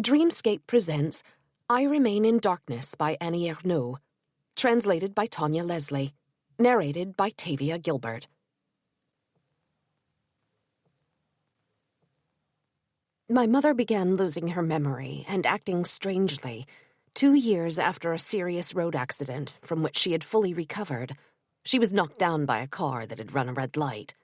Dreamscape presents I Remain in Darkness by Annie Ernaux, translated by Tanya Leslie, narrated by Tavia Gilbert. My mother began losing her memory and acting strangely 2 years after a serious road accident from which she had fully recovered. She was knocked down by a car that had run a red light.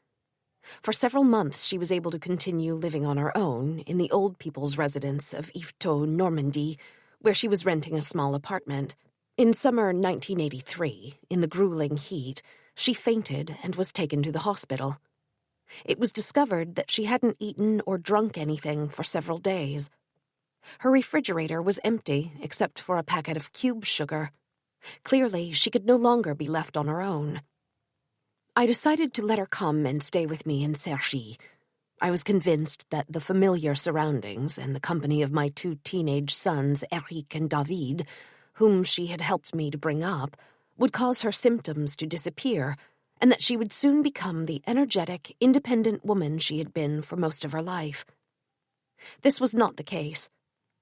For several months, she was able to continue living on her own in the old people's residence of Yvetot, Normandy, where she was renting a small apartment. In summer 1983, in the grueling heat, she fainted and was taken to the hospital. It was discovered that she hadn't eaten or drunk anything for several days. Her refrigerator was empty except for a packet of cube sugar. Clearly, she could no longer be left on her own. I decided to let her come and stay with me in Cergy. I was convinced that the familiar surroundings and the company of my 2 teenage sons, Eric and David, whom she had helped me to bring up, would cause her symptoms to disappear, and that she would soon become the energetic, independent woman she had been for most of her life. This was not the case.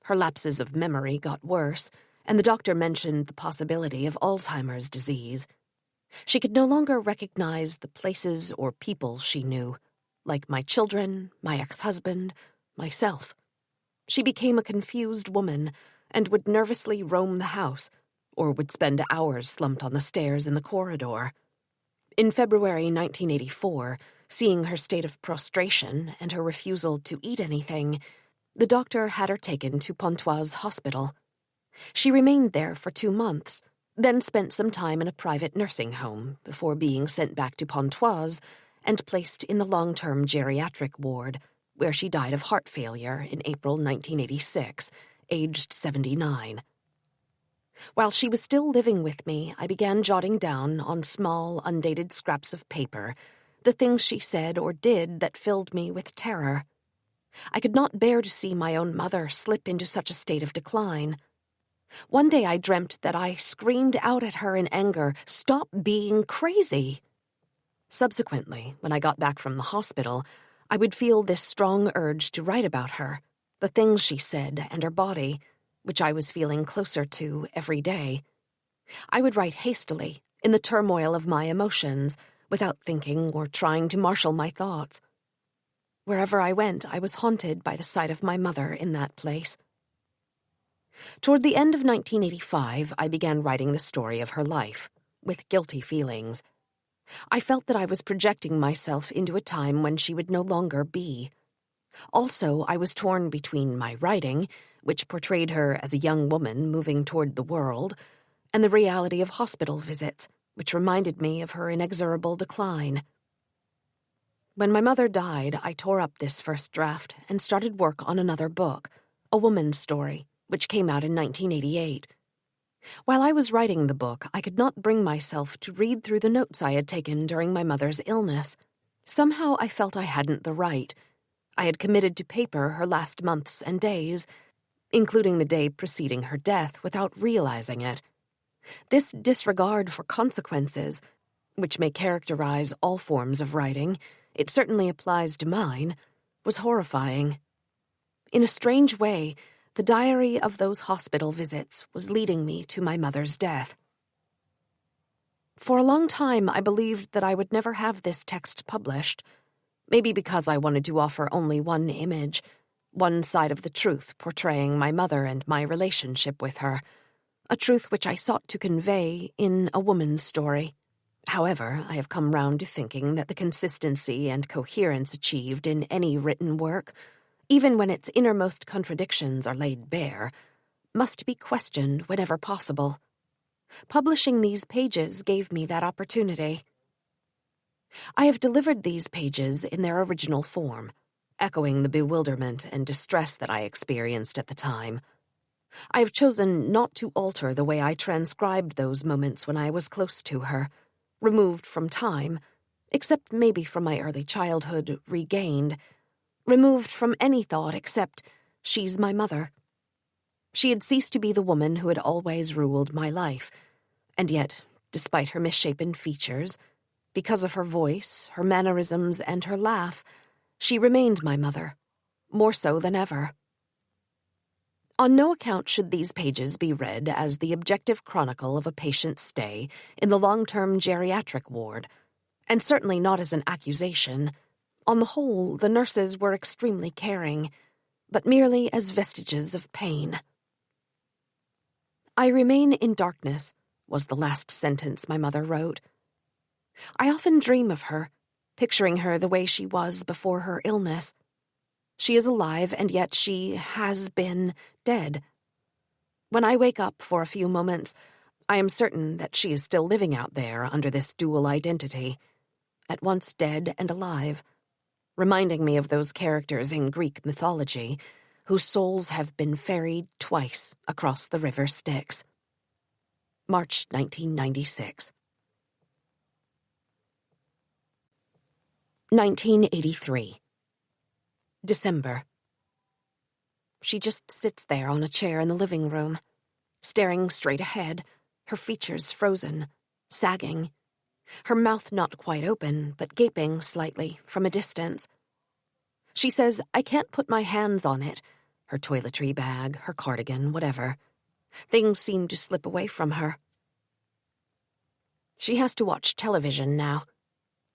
Her lapses of memory got worse, and the doctor mentioned the possibility of Alzheimer's disease. She could no longer recognize the places or people she knew, like my children, my ex-husband, myself. She became a confused woman and would nervously roam the house, or would spend hours slumped on the stairs in the corridor. In February 1984, seeing her state of prostration and her refusal to eat anything, the doctor had her taken to Pontoise Hospital. She remained there for 2 months, then spent some time in a private nursing home before being sent back to Pontoise and placed in the long-term geriatric ward, where she died of heart failure in April 1986, aged 79. While she was still living with me, I began jotting down on small, undated scraps of paper the things she said or did that filled me with terror. I could not bear to see my own mother slip into such a state of decline. One day I dreamt that I screamed out at her in anger, "Stop being crazy!" Subsequently, when I got back from the hospital, I would feel this strong urge to write about her, the things she said and her body, which I was feeling closer to every day. I would write hastily, in the turmoil of my emotions, without thinking or trying to marshal my thoughts. Wherever I went, I was haunted by the sight of my mother in that place. Toward the end of 1985, I began writing the story of her life, with guilty feelings. I felt that I was projecting myself into a time when she would no longer be. Also, I was torn between my writing, which portrayed her as a young woman moving toward the world, and the reality of hospital visits, which reminded me of her inexorable decline. When my mother died, I tore up this first draft and started work on another book, a woman's story, which came out in 1988. While I was writing the book, I could not bring myself to read through the notes I had taken during my mother's illness. Somehow I felt I hadn't the right. I had committed to paper her last months and days, including the day preceding her death, without realizing it. This disregard for consequences, which may characterize all forms of writing, it certainly applies to mine, was horrifying. In a strange way, the diary of those hospital visits was leading me to my mother's death. For a long time, I believed that I would never have this text published, maybe because I wanted to offer only one image, one side of the truth portraying my mother and my relationship with her, a truth which I sought to convey in a woman's story. However, I have come round to thinking that the consistency and coherence achieved in any written work, even when its innermost contradictions are laid bare, must be questioned whenever possible. Publishing these pages gave me that opportunity. I have delivered these pages in their original form, echoing the bewilderment and distress that I experienced at the time. I have chosen not to alter the way I transcribed those moments when I was close to her, removed from time, except maybe from my early childhood, regained, removed from any thought except, she's my mother. She had ceased to be the woman who had always ruled my life, and yet, despite her misshapen features, because of her voice, her mannerisms, and her laugh, she remained my mother, more so than ever. On no account should these pages be read as the objective chronicle of a patient's stay in the long-term geriatric ward, and certainly not as an accusation. On the whole, the nurses were extremely caring, but merely as vestiges of pain. "I remain in darkness," was the last sentence my mother wrote. I often dream of her, picturing her the way she was before her illness. She is alive, and yet she has been dead. When I wake up for a few moments, I am certain that she is still living out there under this dual identity, at once dead and alive, reminding me of those characters in Greek mythology whose souls have been ferried twice across the river Styx. March 1996. 1983. December. She just sits there on a chair in the living room, staring straight ahead, her features frozen, sagging, her mouth not quite open, but gaping slightly from a distance. She says, I can't put my hands on it, her toiletry bag, her cardigan, whatever. Things seem to slip away from her. She has to watch television now.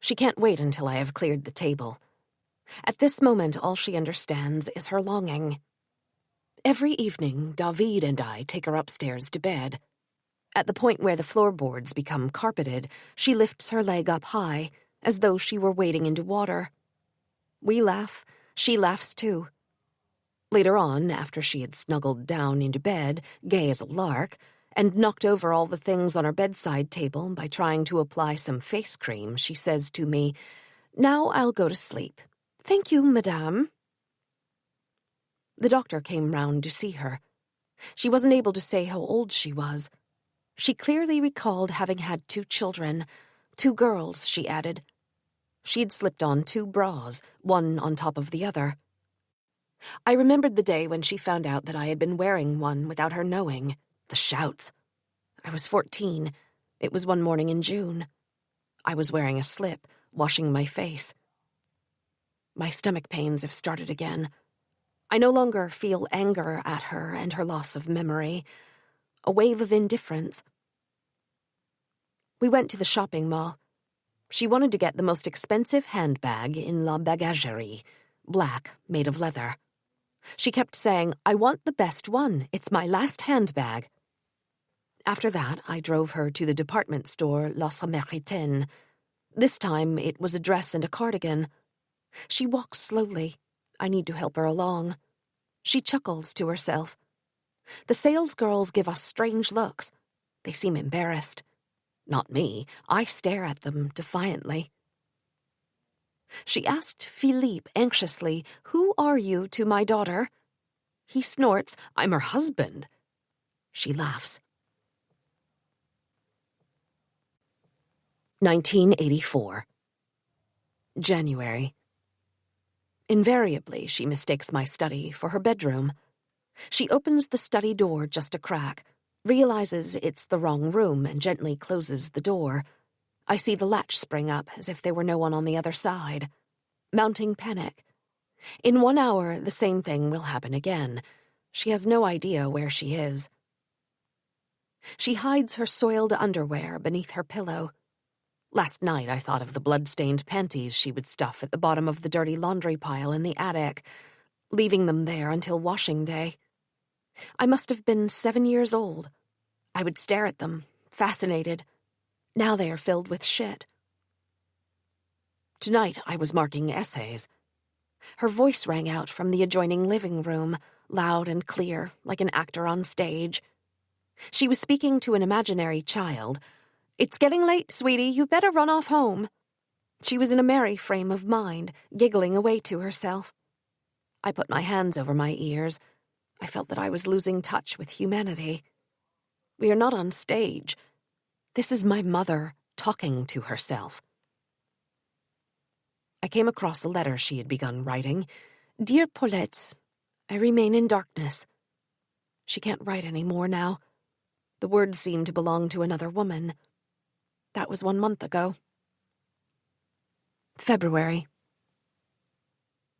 She can't wait until I have cleared the table. At this moment, all she understands is her longing. Every evening, David and I take her upstairs to bed. At the point where the floorboards become carpeted, she lifts her leg up high, as though she were wading into water. We laugh. She laughs too. Later on, after she had snuggled down into bed, gay as a lark, and knocked over all the things on her bedside table by trying to apply some face cream, she says to me, "Now I'll go to sleep. Thank you, madame." The doctor came round to see her. She wasn't able to say how old she was. She clearly recalled having had 2 children, 2 girls, she added. She'd slipped on 2 bras, one on top of the other. I remembered the day when she found out that I had been wearing one without her knowing. The shouts. I was 14. It was one morning in June. I was wearing a slip, washing my face. My stomach pains have started again. I no longer feel anger at her and her loss of memory. A wave of indifference. We went to the shopping mall. She wanted to get the most expensive handbag in La Bagagerie, black, made of leather. She kept saying, "I want the best one. It's my last handbag." After that, I drove her to the department store La Samaritaine. This time, it was a dress and a cardigan. She walks slowly. I need to help her along. She chuckles to herself. The salesgirls give us strange looks. They seem embarrassed. Not me. I stare at them defiantly. She asked Philippe anxiously, "Who are you to my daughter?" He snorts, "I'm her husband." She laughs. 1984. January. Invariably, she mistakes my study for her bedroom. She opens the study door just a crack, realizes it's the wrong room, and gently closes the door. I see the latch spring up as if there were no one on the other side. Mounting panic. In 1 hour, the same thing will happen again. She has no idea where she is. She hides her soiled underwear beneath her pillow. Last night I thought of the blood-stained panties she would stuff at the bottom of the dirty laundry pile in the attic, leaving them there until washing day. I must have been 7 years old. I would stare at them, fascinated. Now they are filled with shit. Tonight I was marking essays. Her voice rang out from the adjoining living room, loud and clear, like an actor on stage. She was speaking to an imaginary child. "It's getting late, sweetie. You better run off home." She was in a merry frame of mind, giggling away to herself. I put my hands over my ears. I felt that I was losing touch with humanity. We are not on stage. This is my mother talking to herself. I came across a letter she had begun writing. "Dear Paulette, I remain in darkness." She can't write any more now. The words seem to belong to another woman. That was 1 month ago. February.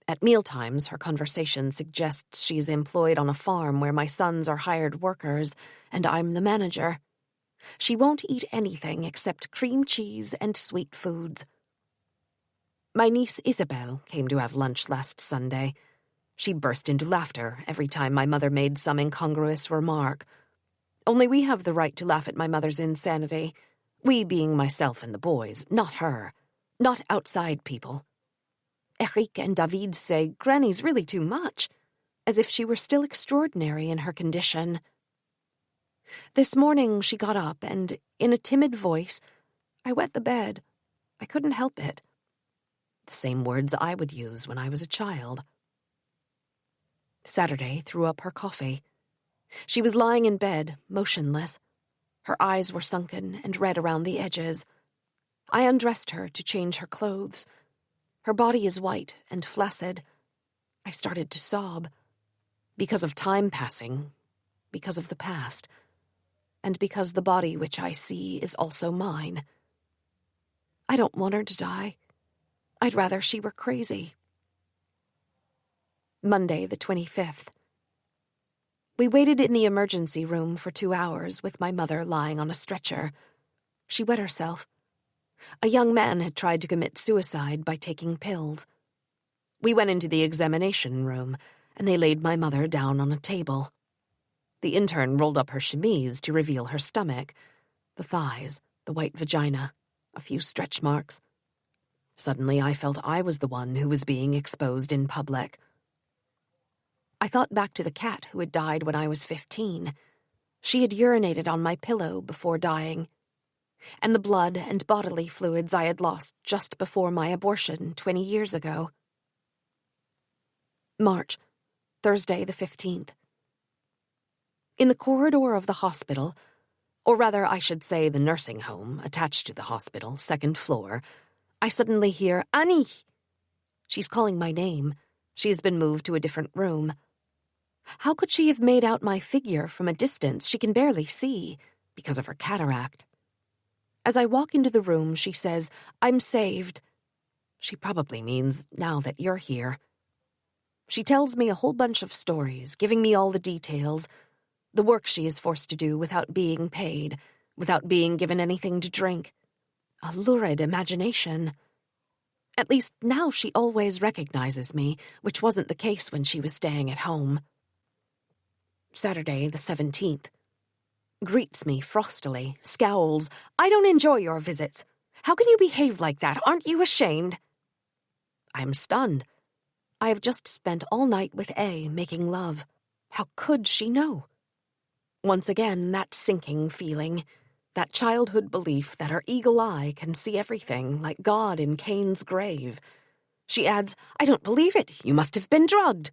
At mealtimes, her conversation suggests she's employed on a farm where my sons are hired workers, and I'm the manager. She won't eat anything except cream cheese and sweet foods. My niece Isabel came to have lunch last Sunday. She burst into laughter every time my mother made some incongruous remark. Only we have the right to laugh at my mother's insanity. We being myself and the boys, not her. Not outside people. Eric and David say Granny's really too much, as if she were still extraordinary in her condition. This morning she got up and, in a timid voice, I wet the bed. I couldn't help it. The same words I would use when I was a child. Saturday threw up her coffee. She was lying in bed, motionless. Her eyes were sunken and red around the edges. I undressed her to change her clothes. Her body is white and flaccid. I started to sob. Because of time passing, because of the past, and because the body which I see is also mine. I don't want her to die. I'd rather she were crazy. Monday, the 25th. We waited in the emergency room for 2 hours with my mother lying on a stretcher. She wet herself. A young man had tried to commit suicide by taking pills. We went into the examination room, and they laid my mother down on a table. The intern rolled up her chemise to reveal her stomach, the thighs, the white vagina, a few stretch marks. Suddenly I felt I was the one who was being exposed in public. I thought back to the cat who had died when I was 15. She had urinated on my pillow before dying, and the blood and bodily fluids I had lost just before my abortion 20 years ago. March, Thursday the 15th. In the corridor of the hospital, or rather I should say the nursing home attached to the hospital, second floor, I suddenly hear, Annie! She's calling my name. She has been moved to a different room. How could she have made out my figure from a distance she can barely see, because of her cataract? As I walk into the room, she says, I'm saved. She probably means, now that you're here. She tells me a whole bunch of stories, giving me all the details, the work she is forced to do without being paid, without being given anything to drink. A lurid imagination. At least now she always recognizes me, which wasn't the case when she was staying at home. Saturday the 17th. Greets me frostily, scowls. I don't enjoy your visits. How can you behave like that? Aren't you ashamed? I'm stunned. I have just spent all night with A making love. How could she know? Once again, that sinking feeling, that childhood belief that her eagle eye can see everything like God in Cain's grave. She adds, I don't believe it. You must have been drugged.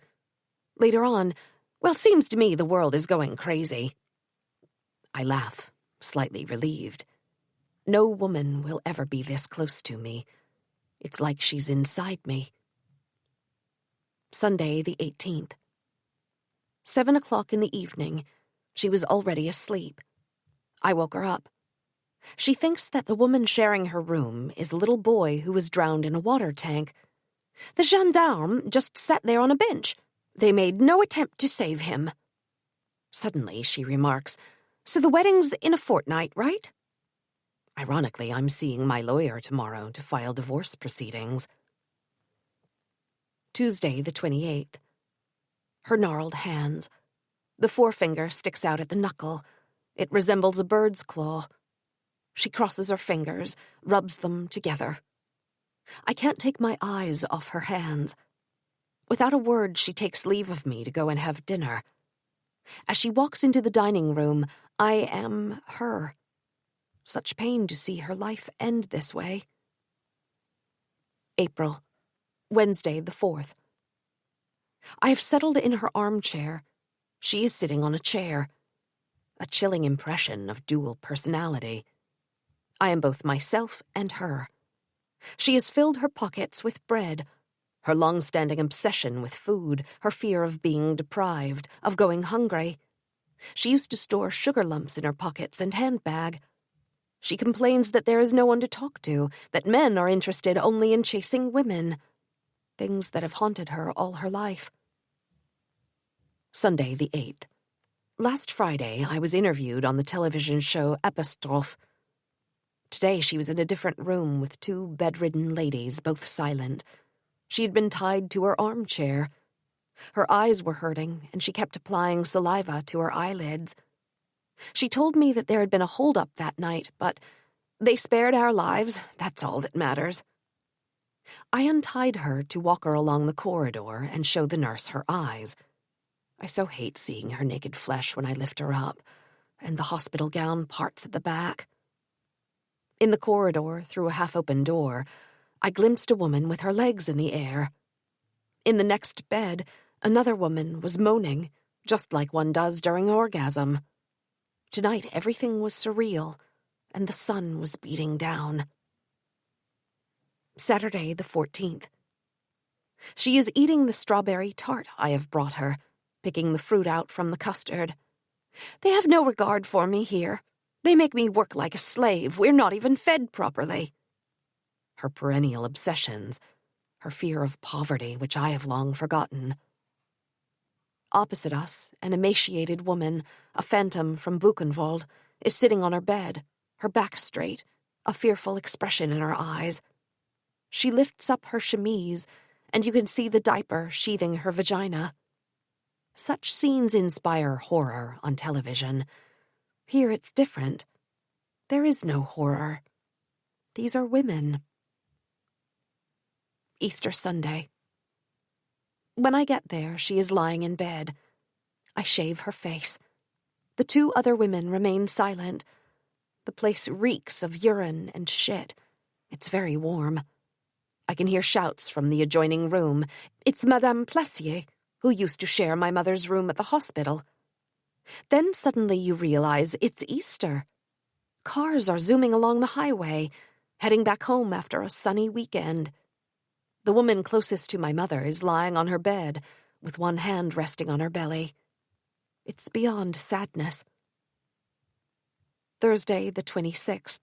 Later on, well, seems to me the world is going crazy. I laugh, slightly relieved. No woman will ever be this close to me. It's like she's inside me. Sunday the 18th. 7 o'clock in the evening. She was already asleep. I woke her up. She thinks that the woman sharing her room is a little boy who was drowned in a water tank. The gendarme just sat there on a bench. They made no attempt to save him. Suddenly, she remarks, So the wedding's in a fortnight, right? Ironically, I'm seeing my lawyer tomorrow to file divorce proceedings. Tuesday, the 28th. Her gnarled hands. The forefinger sticks out at the knuckle. It resembles a bird's claw. She crosses her fingers, rubs them together. I can't take my eyes off her hands. Without a word, she takes leave of me to go and have dinner. As she walks into the dining room, I am her. Such pain to see her life end this way. April, Wednesday the 4th. I have settled in her armchair. She is sitting on a chair. A chilling impression of dual personality. I am both myself and her. She has filled her pockets with bread. Her long-standing obsession with food, her fear of being deprived, of going hungry. She used to store sugar lumps in her pockets and handbag. She complains that there is no one to talk to, that men are interested only in chasing women. things that have haunted her all her life. Sunday, the 8th. Last Friday, I was interviewed on the television show Apostrophe. Today, she was in a different room with two bedridden ladies, both silent. She had been tied to her armchair. Her eyes were hurting, and she kept applying saliva to her eyelids. She told me that there had been a hold-up that night, but they spared our lives. That's all that matters. I untied her to walk her along the corridor and show the nurse her eyes. I so hate seeing her naked flesh when I lift her up, and the hospital gown parts at the back. In the corridor, through a half-open door, I glimpsed a woman with her legs in the air. In the next bed, another woman was moaning, just like one does during orgasm. Tonight, everything was surreal, and the sun was beating down. Saturday, the 14th. She is eating the strawberry tart I have brought her, picking the fruit out from the custard. They have no regard for me here. They make me work like a slave. We're not even fed properly. Her perennial obsessions, her fear of poverty, which I have long forgotten. Opposite us, an emaciated woman, a phantom from Buchenwald, is sitting on her bed, her back straight, a fearful expression in her eyes. She lifts up her chemise, and you can see the diaper sheathing her vagina. Such scenes inspire horror on television. Here it's different. There is no horror. These are women. Easter Sunday. When I get there, she is lying in bed. I shave her face. The two other women remain silent. The place reeks of urine and shit. It's very warm. I can hear shouts from the adjoining room. It's Madame Plessier, who used to share my mother's room at the hospital. Then suddenly you realize it's Easter. Cars are zooming along the highway, heading back home after a sunny weekend. The woman closest to my mother is lying on her bed, with one hand resting on her belly. It's beyond sadness. Thursday, the 26th.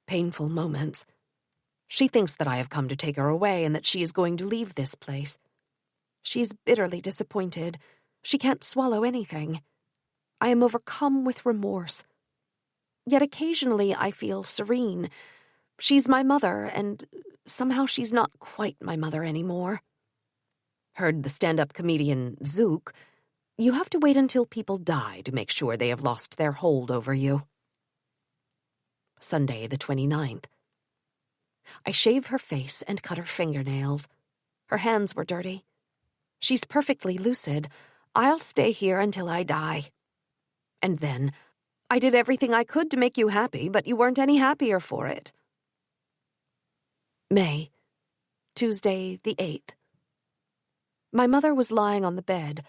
Painful moments. She thinks that I have come to take her away and that she is going to leave this place. She is bitterly disappointed. She can't swallow anything. I am overcome with remorse. Yet occasionally I feel serene. She's my mother, and somehow she's not quite my mother anymore. Heard the stand-up comedian Zook, you have to wait until people die to make sure they have lost their hold over you. Sunday, the 29th. I shave her face and cut her fingernails. Her hands were dirty. She's perfectly lucid. I'll stay here until I die. And then, I did everything I could to make you happy, but you weren't any happier for it. May, Tuesday, the 8th. My mother was lying on the bed,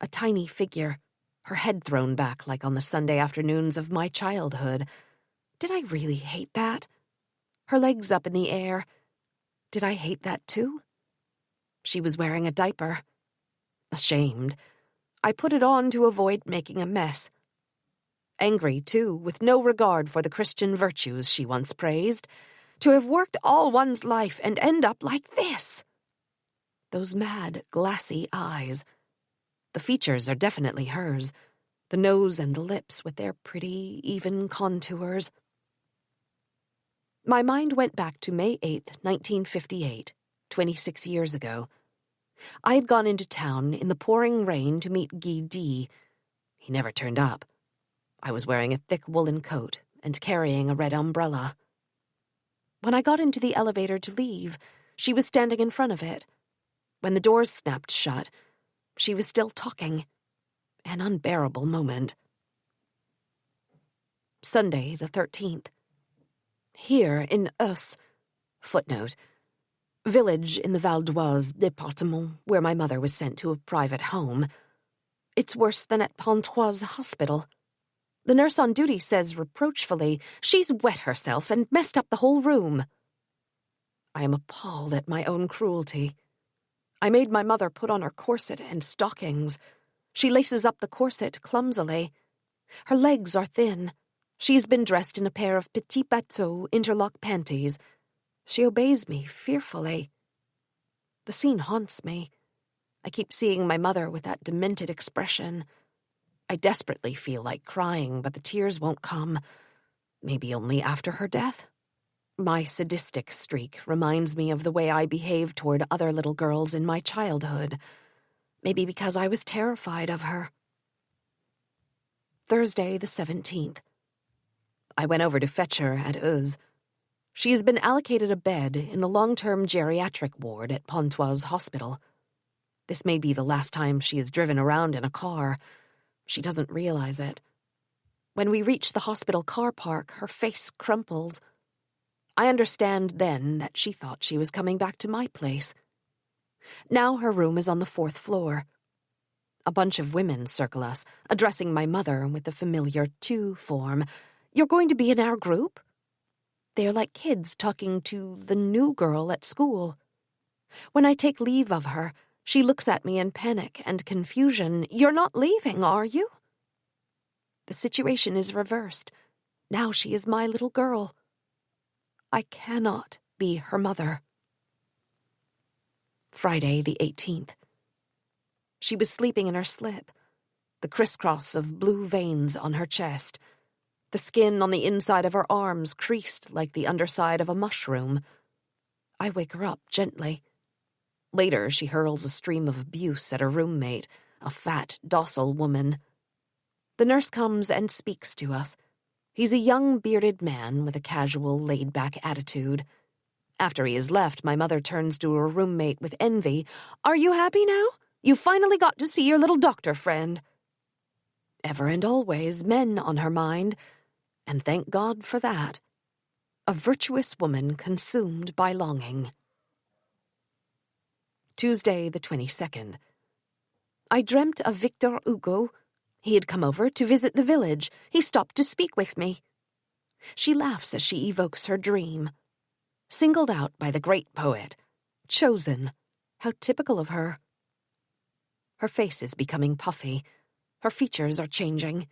a tiny figure, her head thrown back like on the Sunday afternoons of my childhood. Did I really hate that? Her legs up in the air. Did I hate that too? She was wearing a diaper. Ashamed. I put it on to avoid making a mess. Angry, too, with no regard for the Christian virtues she once praised. To have worked all one's life and end up like this. Those mad, glassy eyes. The features are definitely hers. The nose and the lips with their pretty, even contours. My mind went back to May 8th, 1958, 26 years ago. I had gone into town in the pouring rain to meet Guy D. He never turned up. I was wearing a thick woolen coat and carrying a red umbrella. When I got into the elevator to leave, she was standing in front of it. When the doors snapped shut, she was still talking. An unbearable moment. Sunday, the 13th. Here in Ernaux, footnote, village in the Val d'Oise département where my mother was sent to a private home. It's worse than at Pontoise Hospital. The nurse on duty says reproachfully, she's wet herself and messed up the whole room. I am appalled at my own cruelty. I made my mother put on her corset and stockings. She laces up the corset clumsily. Her legs are thin. She has been dressed in a pair of petit bateau interlock panties. She obeys me fearfully. The scene haunts me. I keep seeing my mother with that demented expression. I desperately feel like crying, but the tears won't come. Maybe only after her death? My sadistic streak reminds me of the way I behaved toward other little girls in my childhood. Maybe because I was terrified of her. Thursday, the 17th. I went over to fetch her at Uz. She has been allocated a bed in the long-term geriatric ward at Pontoise Hospital. This may be the last time she is driven around in a car. She doesn't realize it. When we reach the hospital car park, her face crumples. I understand then that she thought she was coming back to my place. Now her room is on the 4th floor. A bunch of women circle us, addressing my mother with the familiar to form. "You're going to be in our group?" They are like kids talking to the new girl at school. When I take leave of her, she looks at me in panic and confusion. "You're not leaving, are you?" The situation is reversed. Now she is my little girl. I cannot be her mother. Friday, the 18th. She was sleeping in her slip, the crisscross of blue veins on her chest, the skin on the inside of her arms creased like the underside of a mushroom. I wake her up gently. Later, she hurls a stream of abuse at her roommate, a fat, docile woman. The nurse comes and speaks to us. He's a young, bearded man with a casual, laid-back attitude. After he has left, my mother turns to her roommate with envy. "Are you happy now? You finally got to see your little doctor friend." Ever and always men on her mind, and thank God for that. A virtuous woman consumed by longing. Tuesday, the 22nd. I dreamt of Victor Hugo. He had come over to visit the village. He stopped to speak with me. She laughs as she evokes her dream. Singled out by the great poet. Chosen. How typical of her. Her face is becoming puffy. Her features are changing.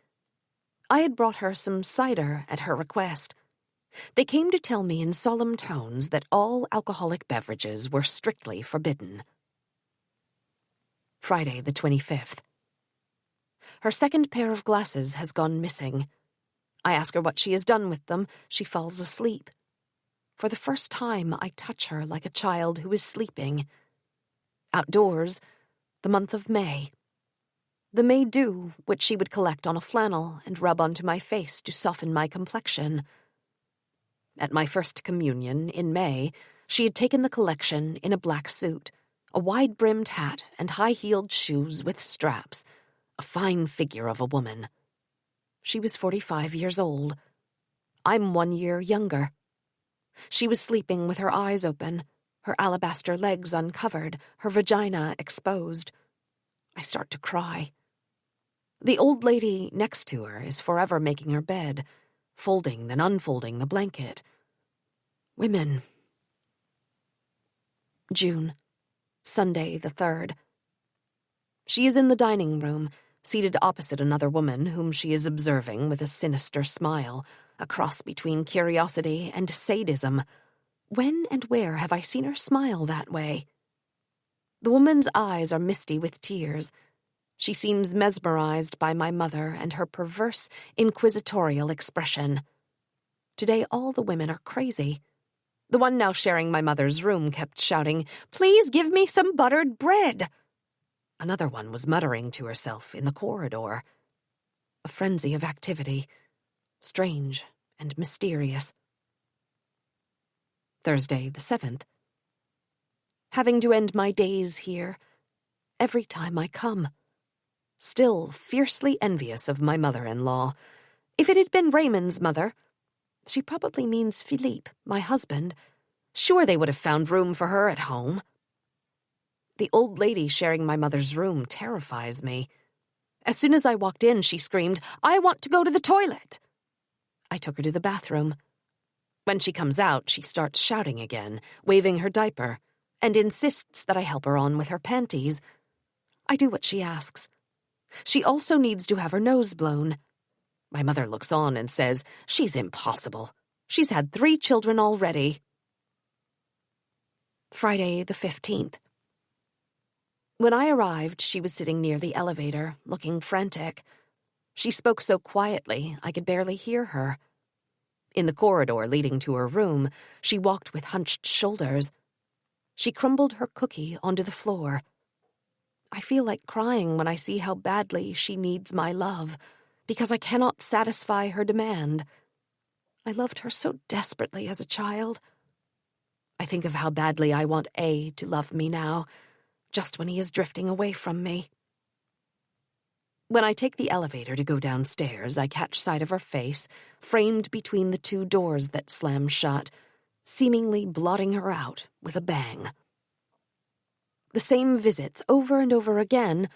I had brought her some cider at her request. They came to tell me in solemn tones that all alcoholic beverages were strictly forbidden. Friday, the 25th. Her second pair of glasses has gone missing. I ask her what she has done with them. She falls asleep. For the first time, I touch her like a child who is sleeping. Outdoors, the month of May. The May dew, which she would collect on a flannel and rub onto my face to soften my complexion. At my first communion, in May, she had taken the collection in a black suit, a wide-brimmed hat and high-heeled shoes with straps, a fine figure of a woman. She was 45 years old. I'm 1 year younger. She was sleeping with her eyes open, her alabaster legs uncovered, her vagina exposed. I start to cry. The old lady next to her is forever making her bed, folding then unfolding the blanket. Women. June. Sunday, the 3rd. She is in the dining room, seated opposite another woman whom she is observing with a sinister smile, a cross between curiosity and sadism. When and where have I seen her smile that way? The woman's eyes are misty with tears. She seems mesmerized by my mother and her perverse, inquisitorial expression. Today all the women are crazy. The one now sharing my mother's room kept shouting, "Please give me some buttered bread." Another one was muttering to herself in the corridor. A frenzy of activity, strange and mysterious. Thursday, the 7th. Having to end my days here, every time I come. Still fiercely envious of my mother-in-law. If it had been Raymond's mother, she probably means Philippe, my husband. Sure they would have found room for her at home. The old lady sharing my mother's room terrifies me. As soon as I walked in, she screamed, "I want to go to the toilet." I took her to the bathroom. When she comes out, she starts shouting again, waving her diaper, and insists that I help her on with her panties. I do what she asks. She also needs to have her nose blown. My mother looks on and says, "She's impossible. She's had 3 children already." Friday, the 15th. When I arrived, she was sitting near the elevator, looking frantic. She spoke so quietly I could barely hear her. In the corridor leading to her room, she walked with hunched shoulders. She crumbled her cookie onto the floor. I feel like crying when I see how badly she needs my love, because I cannot satisfy her demand. I loved her so desperately as a child. I think of how badly I want A to love me now, just when he is drifting away from me. When I take the elevator to go downstairs, I catch sight of her face, framed between the two doors that slam shut, seemingly blotting her out with a bang. The same visits over and over again.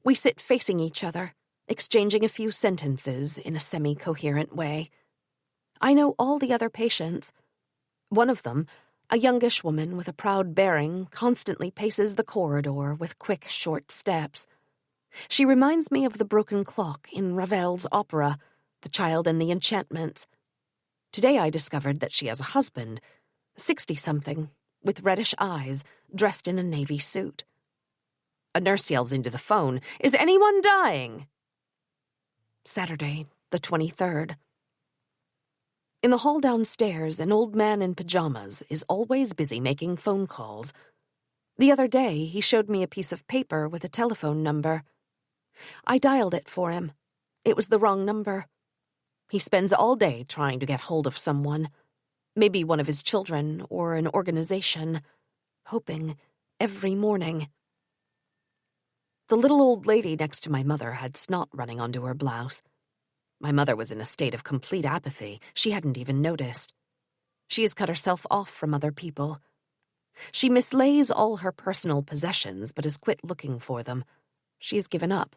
We sit facing each other, exchanging a few sentences in a semi-coherent way. I know all the other patients. One of them, a youngish woman with a proud bearing, constantly paces the corridor with quick, short steps. She reminds me of the broken clock in Ravel's opera, The Child and the Enchantments. Today I discovered that she has a husband, 60-something, with reddish eyes, dressed in a navy suit. A nurse yells into the phone, "Is anyone dying?" Saturday, the 23rd. In the hall downstairs, an old man in pajamas is always busy making phone calls. The other day, he showed me a piece of paper with a telephone number. I dialed it for him. It was the wrong number. He spends all day trying to get hold of someone, maybe one of his children or an organization, hoping every morning. The little old lady next to my mother had snot running onto her blouse. My mother was in a state of complete apathy. She hadn't even noticed. She has cut herself off from other people. She mislays all her personal possessions but has quit looking for them. She has given up.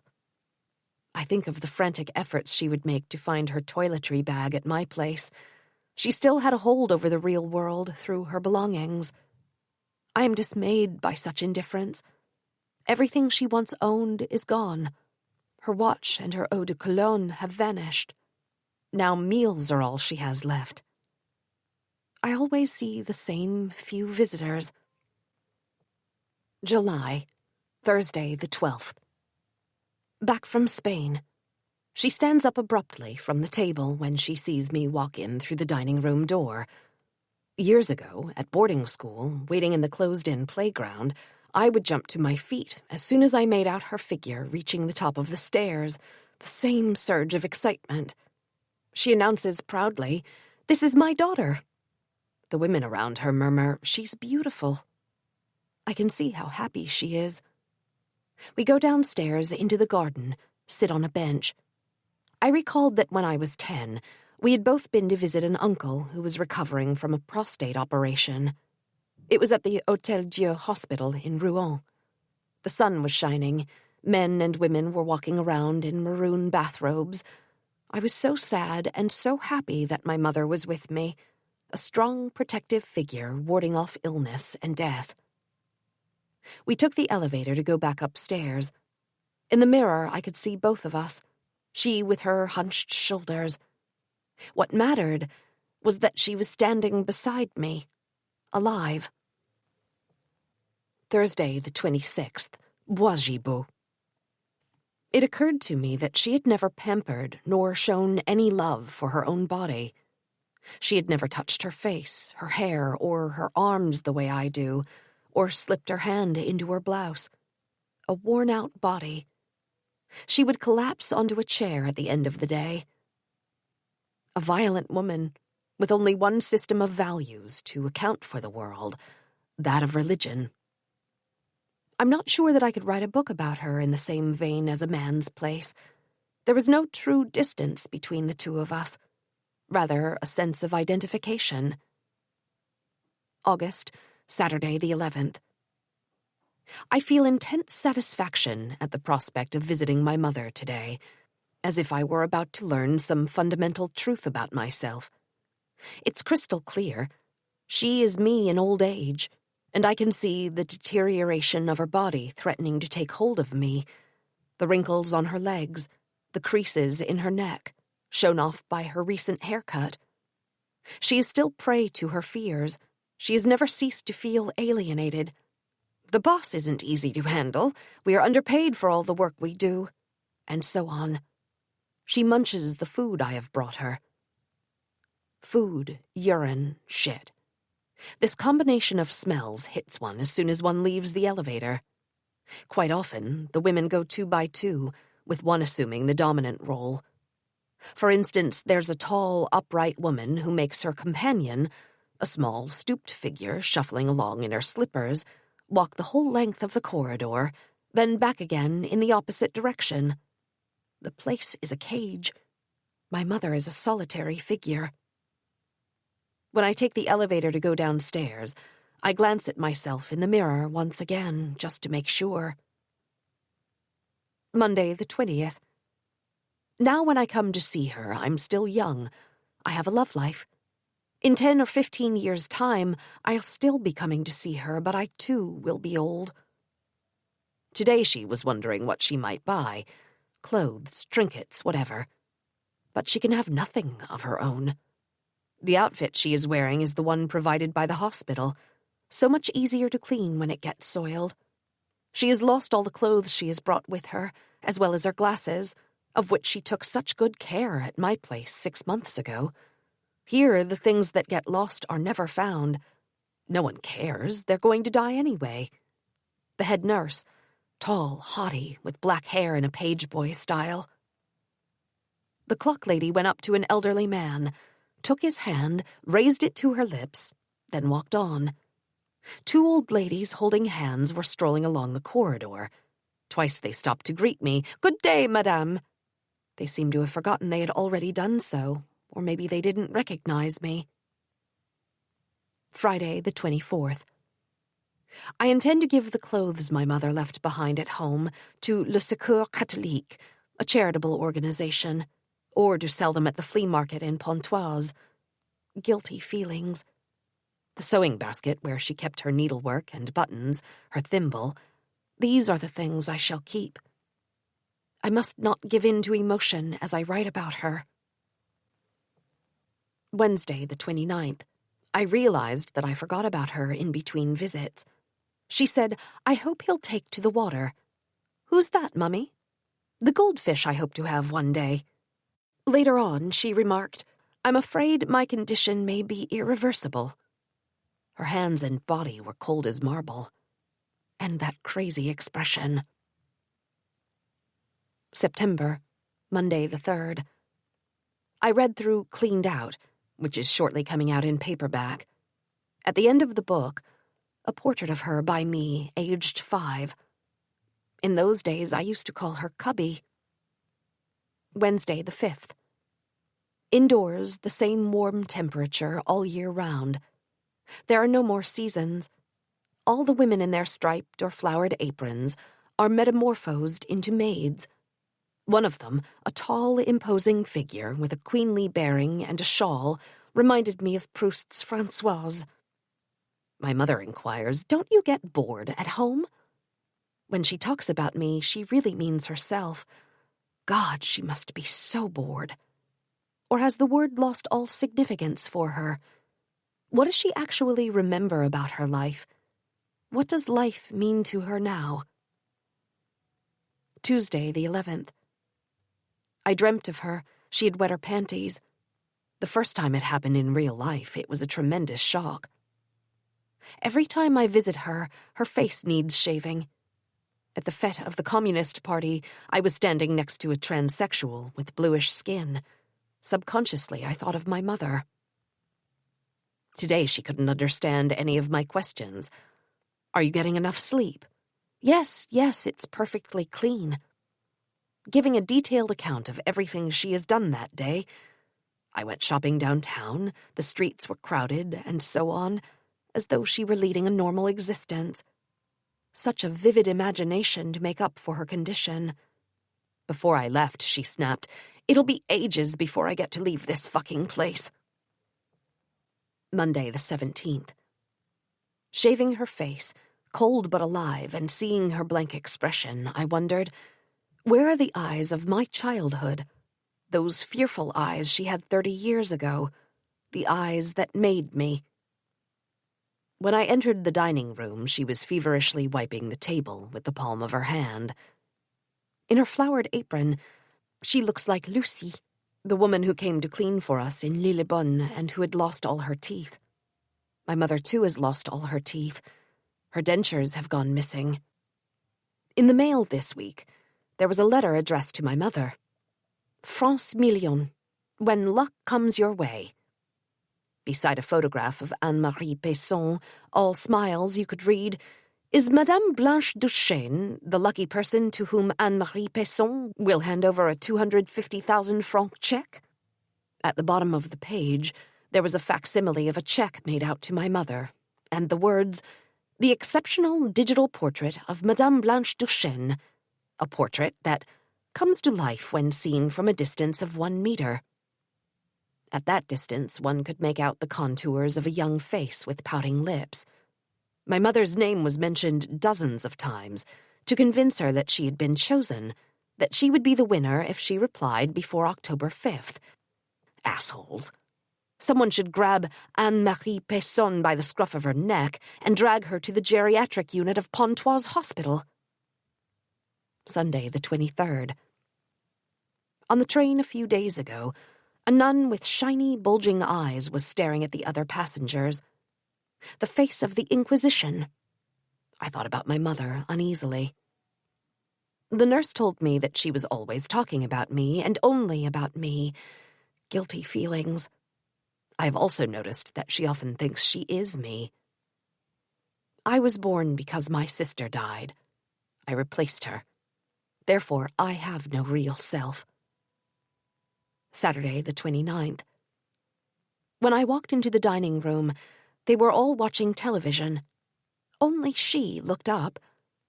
I think of the frantic efforts she would make to find her toiletry bag at my place. She still had a hold over the real world through her belongings. I am dismayed by such indifference. Everything she once owned is gone. Her watch and her eau de cologne have vanished. Now meals are all she has left. I always see the same few visitors. July, Thursday the 12th. Back from Spain. She stands up abruptly from the table when she sees me walk in through the dining room door. Years ago, at boarding school, waiting in the closed-in playground, I would jump to my feet as soon as I made out her figure reaching the top of the stairs, the same surge of excitement. She announces proudly, "This is my daughter." The women around her murmur, "She's beautiful." I can see how happy she is. We go downstairs into the garden, sit on a bench. I recalled that when I was 10, we had both been to visit an uncle who was recovering from a prostate operation. It was at the Hôtel Dieu Hospital in Rouen. The sun was shining. Men and women were walking around in maroon bathrobes. I was so sad and so happy that my mother was with me, a strong, protective figure warding off illness and death. We took the elevator to go back upstairs. In the mirror, I could see both of us, she with her hunched shoulders. What mattered was that she was standing beside me, alive. Thursday, the 26th, Bois-Gibault. It occurred to me that she had never pampered nor shown any love for her own body. She had never touched her face, her hair, or her arms the way I do, or slipped her hand into her blouse. A worn-out body. She would collapse onto a chair at the end of the day. A violent woman, with only one system of values to account for the world, that of religion. I'm not sure that I could write a book about her in the same vein as A Man's Place. There was no true distance between the two of us, rather a sense of identification. August, Saturday the 11th. I feel intense satisfaction at the prospect of visiting my mother today, as if I were about to learn some fundamental truth about myself. It's crystal clear. She is me in old age, and I can see the deterioration of her body threatening to take hold of me, the wrinkles on her legs, the creases in her neck, shown off by her recent haircut. She is still prey to her fears. She has never ceased to feel alienated. The boss isn't easy to handle. We are underpaid for all the work we do. And so on. She munches the food I have brought her. Food, urine, shit. This combination of smells hits one as soon as one leaves the elevator. Quite often, the women go 2 by 2, with one assuming the dominant role. For instance, there's a tall, upright woman who makes her companion, a small, stooped figure shuffling along in her slippers, walk the whole length of the corridor, then back again in the opposite direction. The place is a cage. My mother is a solitary figure. When I take the elevator to go downstairs, I glance at myself in the mirror once again, just to make sure. Monday the 20th. Now when I come to see her, I'm still young. I have a love life. In 10 or 15 years' time, I'll still be coming to see her, but I too will be old. Today she was wondering what she might buy. Clothes, trinkets, whatever. But she can have nothing of her own. The outfit she is wearing is the one provided by the hospital, so much easier to clean when it gets soiled. She has lost all the clothes she has brought with her, as well as her glasses, of which she took such good care at my place 6 months ago. Here, the things that get lost are never found. No one cares, they're going to die anyway. The head nurse, tall, haughty, with black hair in a page boy style. The clock lady went up to an elderly man, took his hand, raised it to her lips, then walked on. 2 old ladies holding hands were strolling along the corridor. Twice they stopped to greet me. "Good day, madame." They seemed to have forgotten they had already done so, or maybe they didn't recognize me. Friday the 24th. I intend to give the clothes my mother left behind at home to Le Secours Catholique, a charitable organization, or to sell them at the flea market in Pontoise. Guilty feelings. The sewing basket where she kept her needlework and buttons, her thimble, these are the things I shall keep. I must not give in to emotion as I write about her. Wednesday the 29th. I realized that I forgot about her in between visits. She said, "I hope he'll take to the water." "Who's that, Mummy?" "The goldfish I hope to have one day." Later on, she remarked, "I'm afraid my condition may be irreversible." Her hands and body were cold as marble. And that crazy expression. September, Monday the 3rd. I read through Cleaned Out, which is shortly coming out in paperback. At the end of the book, a portrait of her by me, aged 5. In those days, I used to call her Cubby. Wednesday the 5th. Indoors, the same warm temperature all year round. There are no more seasons. All the women in their striped or flowered aprons are metamorphosed into maids. One of them, a tall, imposing figure with a queenly bearing and a shawl, reminded me of Proust's Françoise. My mother inquires, "Don't you get bored at home?" When she talks about me, she really means herself. God, she must be so bored. Or has the word lost all significance for her? What does she actually remember about her life? What does life mean to her now? Tuesday the 11th. I dreamt of her. She had wet her panties. The first time it happened in real life, it was a tremendous shock. Every time I visit her, her face needs shaving. At the fete of the Communist Party, I was standing next to a transsexual with bluish skin. Subconsciously, I thought of my mother. Today, she couldn't understand any of my questions. "Are you getting enough sleep?" Yes, it's perfectly clean." Giving a detailed account of everything she has done that day. I went shopping downtown, the streets were crowded, and so on, as though she were leading a normal existence. Such a vivid imagination to make up for her condition. Before I left, she snapped, "It'll be ages before I get to leave this fucking place." Monday the 17th. Shaving her face, cold but alive, and seeing her blank expression, I wondered, where are the eyes of my childhood? Those fearful eyes she had 30 years ago. The eyes that made me. When I entered the dining room, she was feverishly wiping the table with the palm of her hand. In her flowered apron, she looks like Lucie, the woman who came to clean for us in Lillebonne and who had lost all her teeth. My mother, too, has lost all her teeth. Her dentures have gone missing. In the mail this week, there was a letter addressed to my mother. France Million, when luck comes your way. Beside a photograph of Anne-Marie Pesson, all smiles, you could read, "Is Madame Blanche Duchesne the lucky person to whom Anne-Marie Pesson will hand over a 250,000-franc check?" At the bottom of the page, there was a facsimile of a check made out to my mother, and the words, "The exceptional digital portrait of Madame Blanche Duchesne, a portrait that comes to life when seen from a distance of 1 meter." At that distance, one could make out the contours of a young face with pouting lips. My mother's name was mentioned dozens of times to convince her that she had been chosen, that she would be the winner if she replied before October 5th. Assholes. Someone should grab Anne-Marie Pesson by the scruff of her neck and drag her to the geriatric unit of Pontoise Hospital. Sunday, the 23rd. On the train a few days ago, a nun with shiny, bulging eyes was staring at the other passengers. The face of the Inquisition. I thought about my mother uneasily. The nurse told me that she was always talking about me, and only about me. Guilty feelings. I have also noticed that she often thinks she is me. I was born because my sister died. I replaced her. Therefore, I have no real self. Saturday, the 29th. When I walked into the dining room, they were all watching television. Only she looked up.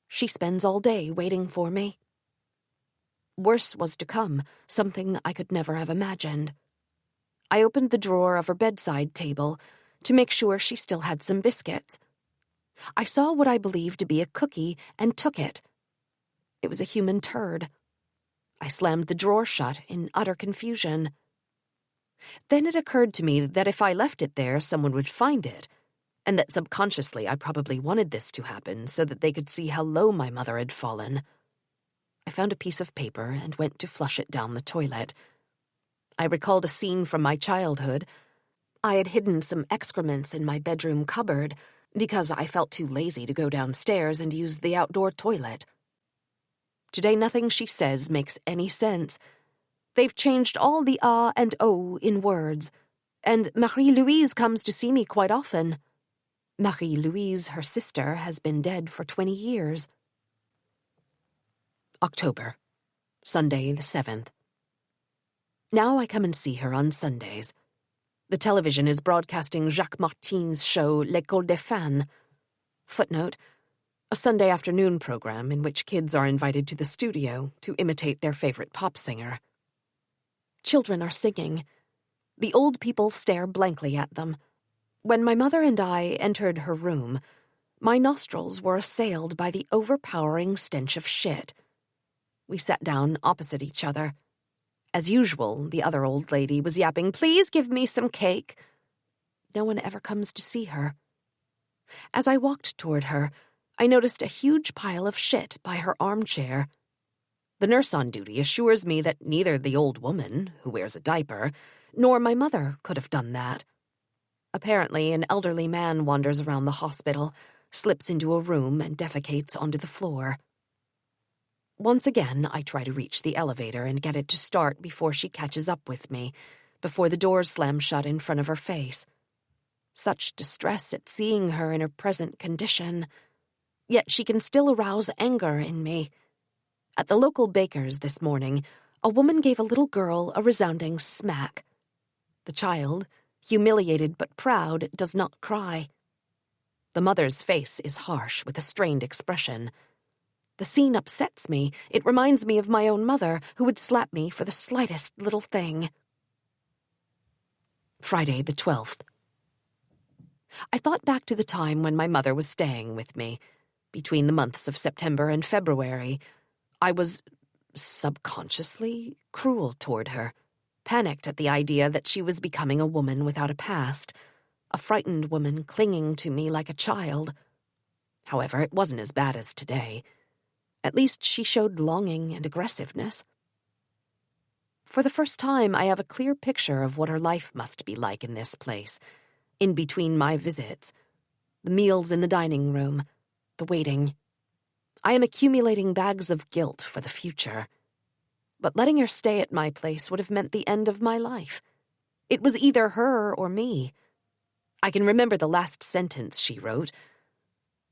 She spends all day waiting for me. Worse was to come, something I could never have imagined. I opened the drawer of her bedside table to make sure she still had some biscuits. I saw what I believed to be a cookie and took it. It was a human turd. I slammed the drawer shut in utter confusion. Then it occurred to me that if I left it there, someone would find it, and that subconsciously I probably wanted this to happen so that they could see how low my mother had fallen. I found a piece of paper and went to flush it down the toilet. I recalled a scene from my childhood. I had hidden some excrements in my bedroom cupboard because I felt too lazy to go downstairs and use the outdoor toilet. Today nothing she says makes any sense. They've changed all the ah and oh in words, and Marie-Louise comes to see me quite often. Marie-Louise, her sister, has been dead for 20 years. October, Sunday the 7th. Now I come and see her on Sundays. The television is broadcasting Jacques Martin's show L'École des Fans. Footnote, a Sunday afternoon program in which kids are invited to the studio to imitate their favorite pop singer. Children are singing. The old people stare blankly at them. When my mother and I entered her room, my nostrils were assailed by the overpowering stench of shit. We sat down opposite each other. As usual, the other old lady was yapping, "Please give me some cake." No one ever comes to see her. As I walked toward her, I noticed a huge pile of shit by her armchair. The nurse on duty assures me that neither the old woman, who wears a diaper, nor my mother could have done that. Apparently, an elderly man wanders around the hospital, slips into a room, and defecates onto the floor. Once again, I try to reach the elevator and get it to start before she catches up with me, before the doors slam shut in front of her face. Such distress at seeing her in her present condition. Yet she can still arouse anger in me. At the local baker's this morning, a woman gave a little girl a resounding smack. The child, humiliated but proud, does not cry. The mother's face is harsh with a strained expression. The scene upsets me. It reminds me of my own mother, who would slap me for the slightest little thing. Friday the 12th. I thought back to the time when my mother was staying with me. Between the months of September and February, I was subconsciously cruel toward her, panicked at the idea that she was becoming a woman without a past. a frightened woman clinging to me like a child. However, it wasn't as bad as today. At least she showed longing and aggressiveness. For the first time, I have a clear picture of what her life must be like in this place, in between my visits, the meals in the dining room, the waiting. I am accumulating bags of guilt for the future. But letting her stay at my place would have meant the end of my life. It was either her or me. I can remember the last sentence she wrote.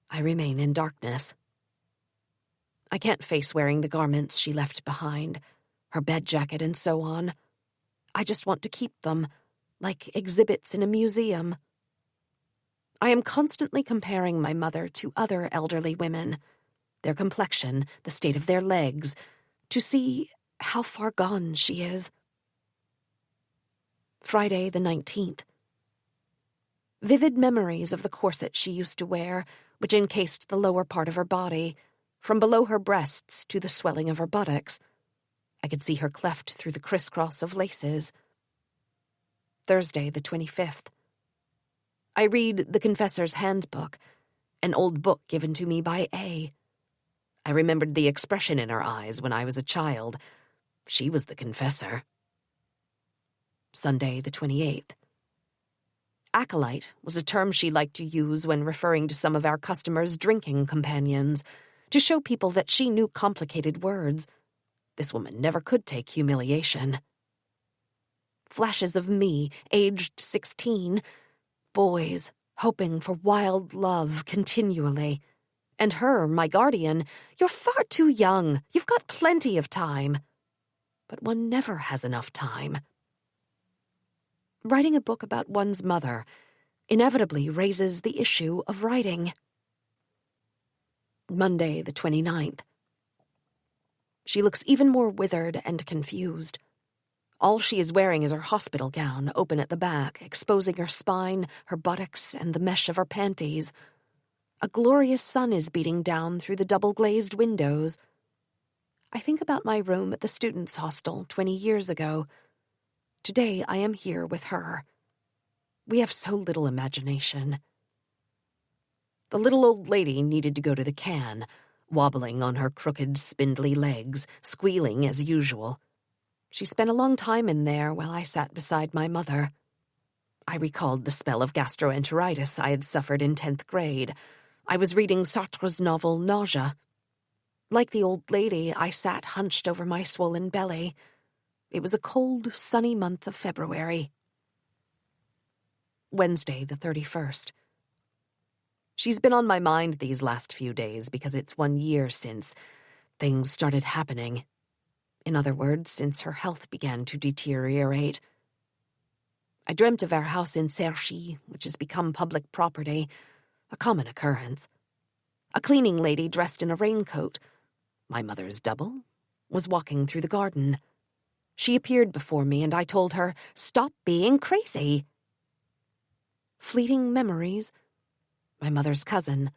I remain in darkness. I can't face wearing the garments she left behind, her bed jacket and so on. I just want to keep them, like exhibits in a museum. I am constantly comparing my mother to other elderly women, their complexion, the state of their legs, to see how far gone she is. Friday the 19th. Vivid memories of the corset she used to wear, which encased the lower part of her body, from below her breasts to the swelling of her buttocks. I could see her cleft through the crisscross of laces. Thursday the 25th. I read The Confessor's Handbook, an old book given to me by A. I remembered the expression in her eyes when I was a child. She was the confessor. Sunday the 28th. Acolyte was a term she liked to use when referring to some of our customers' drinking companions, to show people that she knew complicated words. This woman never could take humiliation. Flashes of me, aged 16, boys, hoping for wild love continually. And her, my guardian, "You're far too young. You've got plenty of time." But one never has enough time. Writing a book about one's mother inevitably raises the issue of writing. Monday the 29th. She looks even more withered and confused. All she is wearing is her hospital gown, open at the back, exposing her spine, her buttocks, and the mesh of her panties. A glorious sun is beating down through the double-glazed windows. I think about my room at the students' hostel 20 years ago. Today I am here with her. We have so little imagination. The little old lady needed to go to the can, wobbling on her crooked, spindly legs, squealing as usual. She spent a long time in there while I sat beside my mother. I recalled the spell of gastroenteritis I had suffered in 10th grade. I was reading Sartre's novel Nausea. Like the old lady, I sat hunched over my swollen belly. It was a cold, sunny month of February. Wednesday the 31st. She's been on my mind these last few days because it's 1 year since things started happening. In other words, since her health began to deteriorate. I dreamt of our house in Cerchy, which has become public property, a common occurrence. A cleaning lady dressed in a raincoat, my mother's double, was walking through the garden. She appeared before me, and I told her, "Stop being crazy." Fleeting memories. My mother's cousin,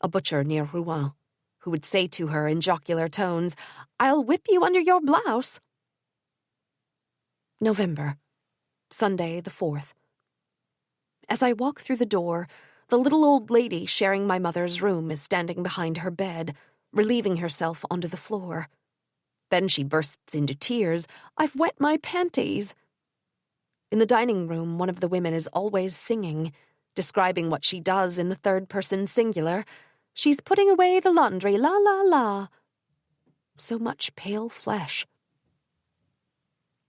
a butcher near Rouen, who would say to her in jocular tones, "I'll whip you under your blouse." November, Sunday the 4th. As I walk through the door, the little old lady sharing my mother's room is standing behind her bed, relieving herself onto the floor. Then she bursts into tears. "I've wet my panties." In the dining room, one of the women is always singing, describing what she does in the third-person singular. "She's putting away the laundry, la la la." So much pale flesh.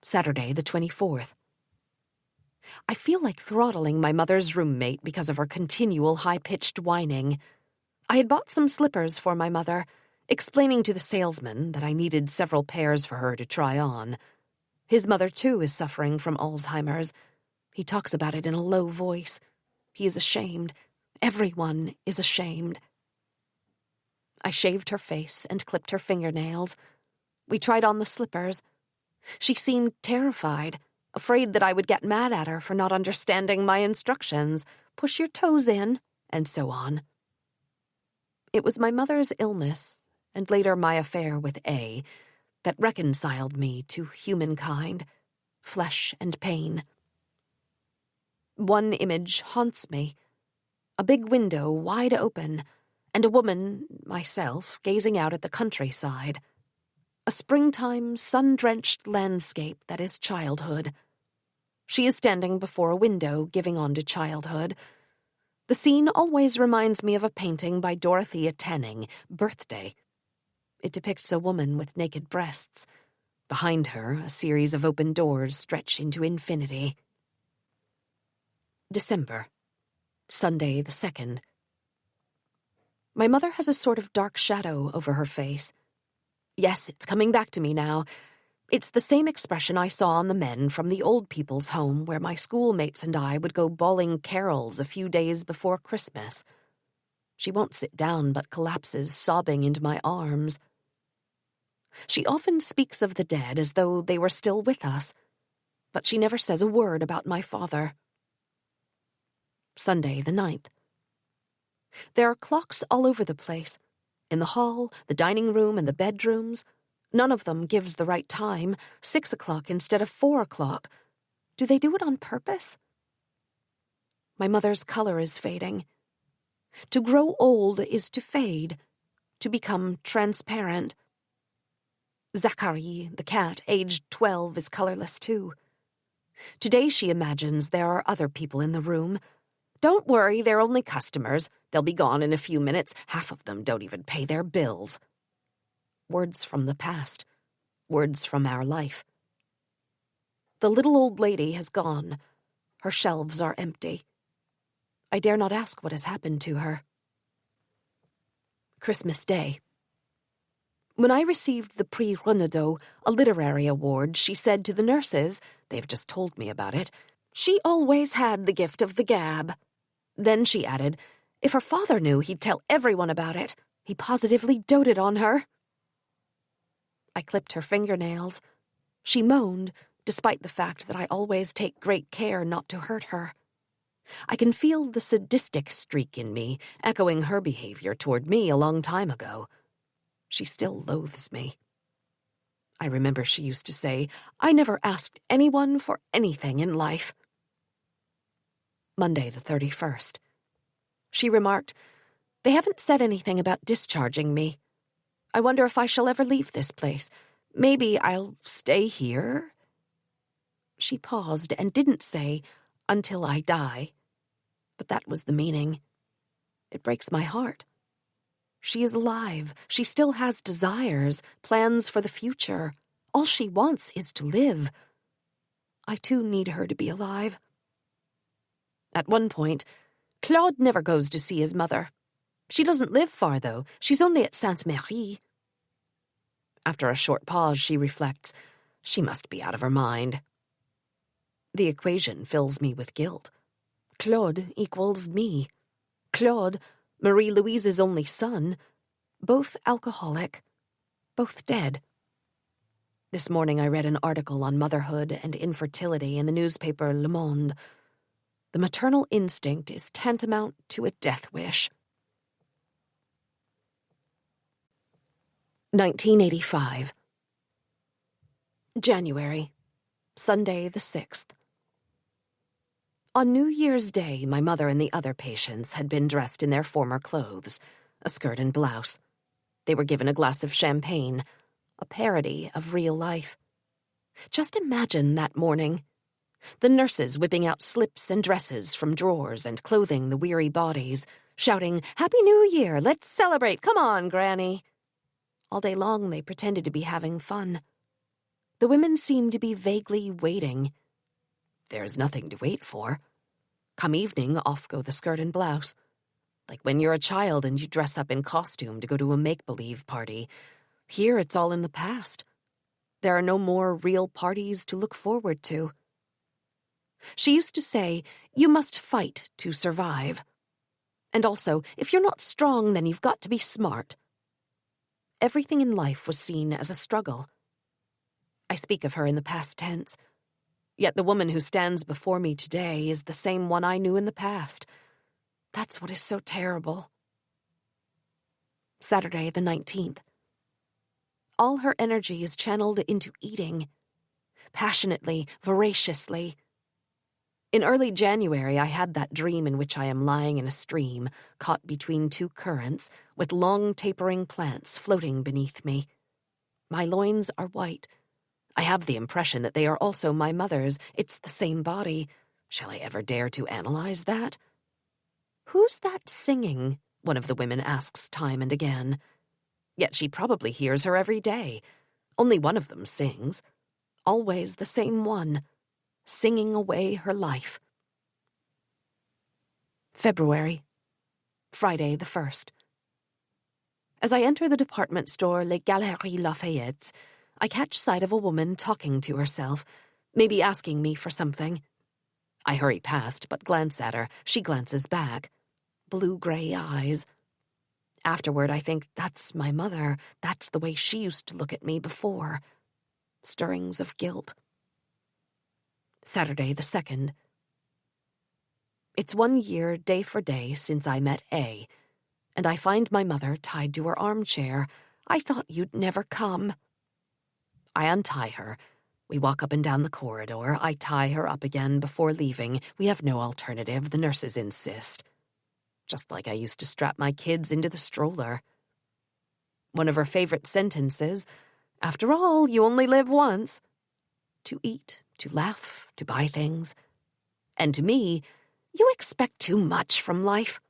Saturday the 24th. I feel like throttling my mother's roommate because of her continual high-pitched whining. I had bought some slippers for my mother, explaining to the salesman that I needed several pairs for her to try on. His mother, too, is suffering from Alzheimer's. He talks about it in a low voice. He is ashamed. Everyone is ashamed. I shaved her face and clipped her fingernails. We tried on the slippers. She seemed terrified, afraid that I would get mad at her for not understanding my instructions. "Push your toes in," and so on. It was my mother's illness, and later my affair with A, that reconciled me to humankind, flesh and pain. One image haunts me. A big window wide open, and a woman, myself, gazing out at the countryside. A springtime, sun-drenched landscape that is childhood. She is standing before a window, giving on to childhood. The scene always reminds me of a painting by Dorothea Tanning, Birthday. It depicts a woman with naked breasts. Behind her, a series of open doors stretch into infinity. December. Sunday the 2nd. My mother has a sort of dark shadow over her face. Yes, it's coming back to me now. It's the same expression I saw on the men from the old people's home where my schoolmates and I would go bawling carols a few days before Christmas. She won't sit down but collapses sobbing into my arms. She often speaks of the dead as though they were still with us, but she never says a word about my father. Sunday the 9th. There are clocks all over the place. In the hall, the dining room, and the bedrooms. None of them gives the right time, 6 o'clock instead of 4 o'clock. Do they do it on purpose? My mother's color is fading. To grow old is to fade, to become transparent. Zachary, the cat, aged 12, is colorless too. Today she imagines there are other people in the room. Don't worry, they're only customers. They'll be gone in a few minutes. Half of them don't even pay their bills. Words from the past. Words from our life. The little old lady has gone. Her shelves are empty. I dare not ask what has happened to her. Christmas Day. When I received the Prix Renaudot, a literary award, she said to the nurses, they've just told me about it, she always had the gift of the gab. Then she added, if her father knew, he'd tell everyone about it. He positively doted on her. I clipped her fingernails. She moaned, despite the fact that I always take great care not to hurt her. I can feel the sadistic streak in me, echoing her behavior toward me a long time ago. She still loathes me. I remember she used to say, I never asked anyone for anything in life. Monday the 31st. She remarked, they haven't said anything about discharging me. I wonder if I shall ever leave this place. Maybe I'll stay here? She paused and didn't say, until I die. But that was the meaning. It breaks my heart. She is alive. She still has desires, plans for the future. All she wants is to live. I too need her to be alive. At one point, Claude never goes to see his mother. She doesn't live far, though. She's only at Sainte-Marie. After a short pause, she reflects, she must be out of her mind. The equation fills me with guilt. Claude equals me. Claude, Marie-Louise's only son, both alcoholic, both dead. This morning I read an article on motherhood and infertility in the newspaper Le Monde. The maternal instinct is tantamount to a death wish. 1985. January, Sunday the 6th. On New Year's Day, my mother and the other patients had been dressed in their former clothes, a skirt and blouse. They were given a glass of champagne, a parody of real life. Just imagine that morning. The nurses whipping out slips and dresses from drawers and clothing the weary bodies, shouting, Happy New Year, let's celebrate, come on, Granny. All day long they pretended to be having fun. The women seemed to be vaguely waiting. There's nothing to wait for. Come evening, off go the skirt and blouse. Like when you're a child and you dress up in costume to go to a make-believe party. Here it's all in the past. There are no more real parties to look forward to. She used to say, you must fight to survive. And also, if you're not strong, then you've got to be smart. Everything in life was seen as a struggle. I speak of her in the past tense. Yet the woman who stands before me today is the same one I knew in the past. That's what is so terrible. Saturday the 19th. All her energy is channeled into eating. Passionately, voraciously. In early January, I had that dream in which I am lying in a stream, caught between two currents, with long tapering plants floating beneath me. My loins are white. I have the impression that they are also my mother's. It's the same body. Shall I ever dare to analyze that? "Who's that singing?" one of the women asks time and again. Yet she probably hears her every day. Only one of them sings. Always the same one, singing away her life. February. Friday the 1st. As I enter the department store Les Galeries Lafayette, I catch sight of a woman talking to herself, maybe asking me for something. I hurry past, but glance at her. She glances back. Blue-gray eyes. Afterward, I think, that's my mother. That's the way she used to look at me before. Stirrings of guilt. Saturday the 2nd. It's 1 year, day for day, since I met A, and I find my mother tied to her armchair. "I thought you'd never come." I untie her. We walk up and down the corridor. I tie her up again before leaving. We have no alternative. The nurses insist. Just like I used to strap my kids into the stroller. One of her favorite sentences, "After all, you only live once." To eat, to laugh, to buy things. And to me, you expect too much from life.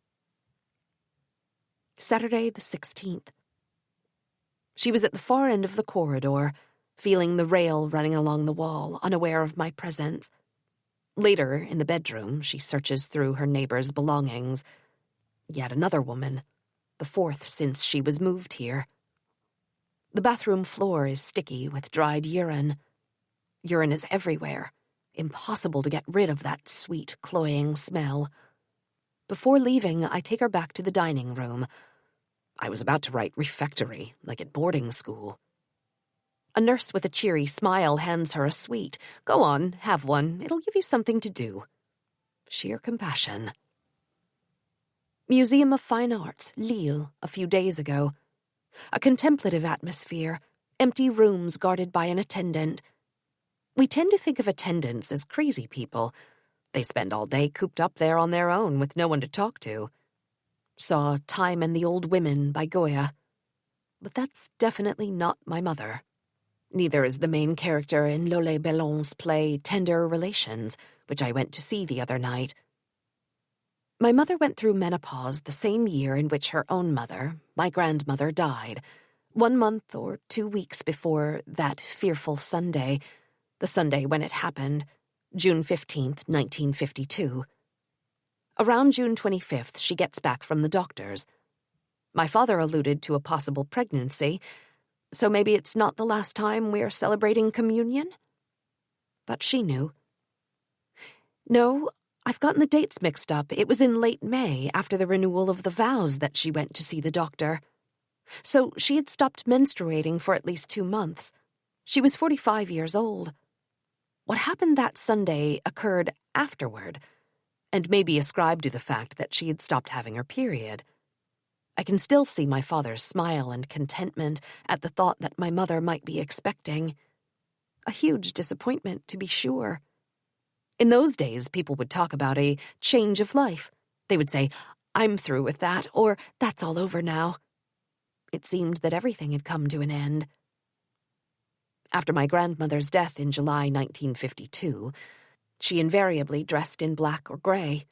Saturday the 16th. She was at the far end of the corridor, feeling the rail running along the wall, unaware of my presence. Later, in the bedroom, she searches through her neighbor's belongings. Yet another woman, the 4th since she was moved here. The bathroom floor is sticky with dried urine. Urine is everywhere. Impossible to get rid of that sweet, cloying smell. Before leaving, I take her back to the dining room. I was about to write refectory, like at boarding school. A nurse with a cheery smile hands her a sweet. "Go on, have one. It'll give you something to do." Sheer compassion. Museum of Fine Arts, Lille, a few days ago. A contemplative atmosphere, empty rooms guarded by an attendant. We tend to think of attendants as crazy people. They spend all day cooped up there on their own with no one to talk to. Saw Time and the Old Women by Goya. But that's definitely not my mother. Neither is the main character in Lollet Bellon's play Tender Relations, which I went to see the other night. My mother went through menopause the same year in which her own mother, my grandmother, died, 1 month or 2 weeks before that fearful Sunday, the Sunday when it happened, June 15th, 1952. Around June 25th, she gets back from the doctor's. My father alluded to a possible pregnancy, so maybe it's not the last time we're celebrating communion? But she knew. No, I've gotten the dates mixed up. It was in late May, after the renewal of the vows, that she went to see the doctor. So she had stopped menstruating for at least 2 months. She was 45 years old. What happened that Sunday occurred afterward, and may be ascribed to the fact that she had stopped having her period. I can still see my father's smile and contentment at the thought that my mother might be expecting. A huge disappointment, to be sure. In those days, people would talk about a change of life. They would say, "I'm through with that," or "That's all over now." It seemed that everything had come to an end. After my grandmother's death in July 1952, she invariably dressed in black or gray.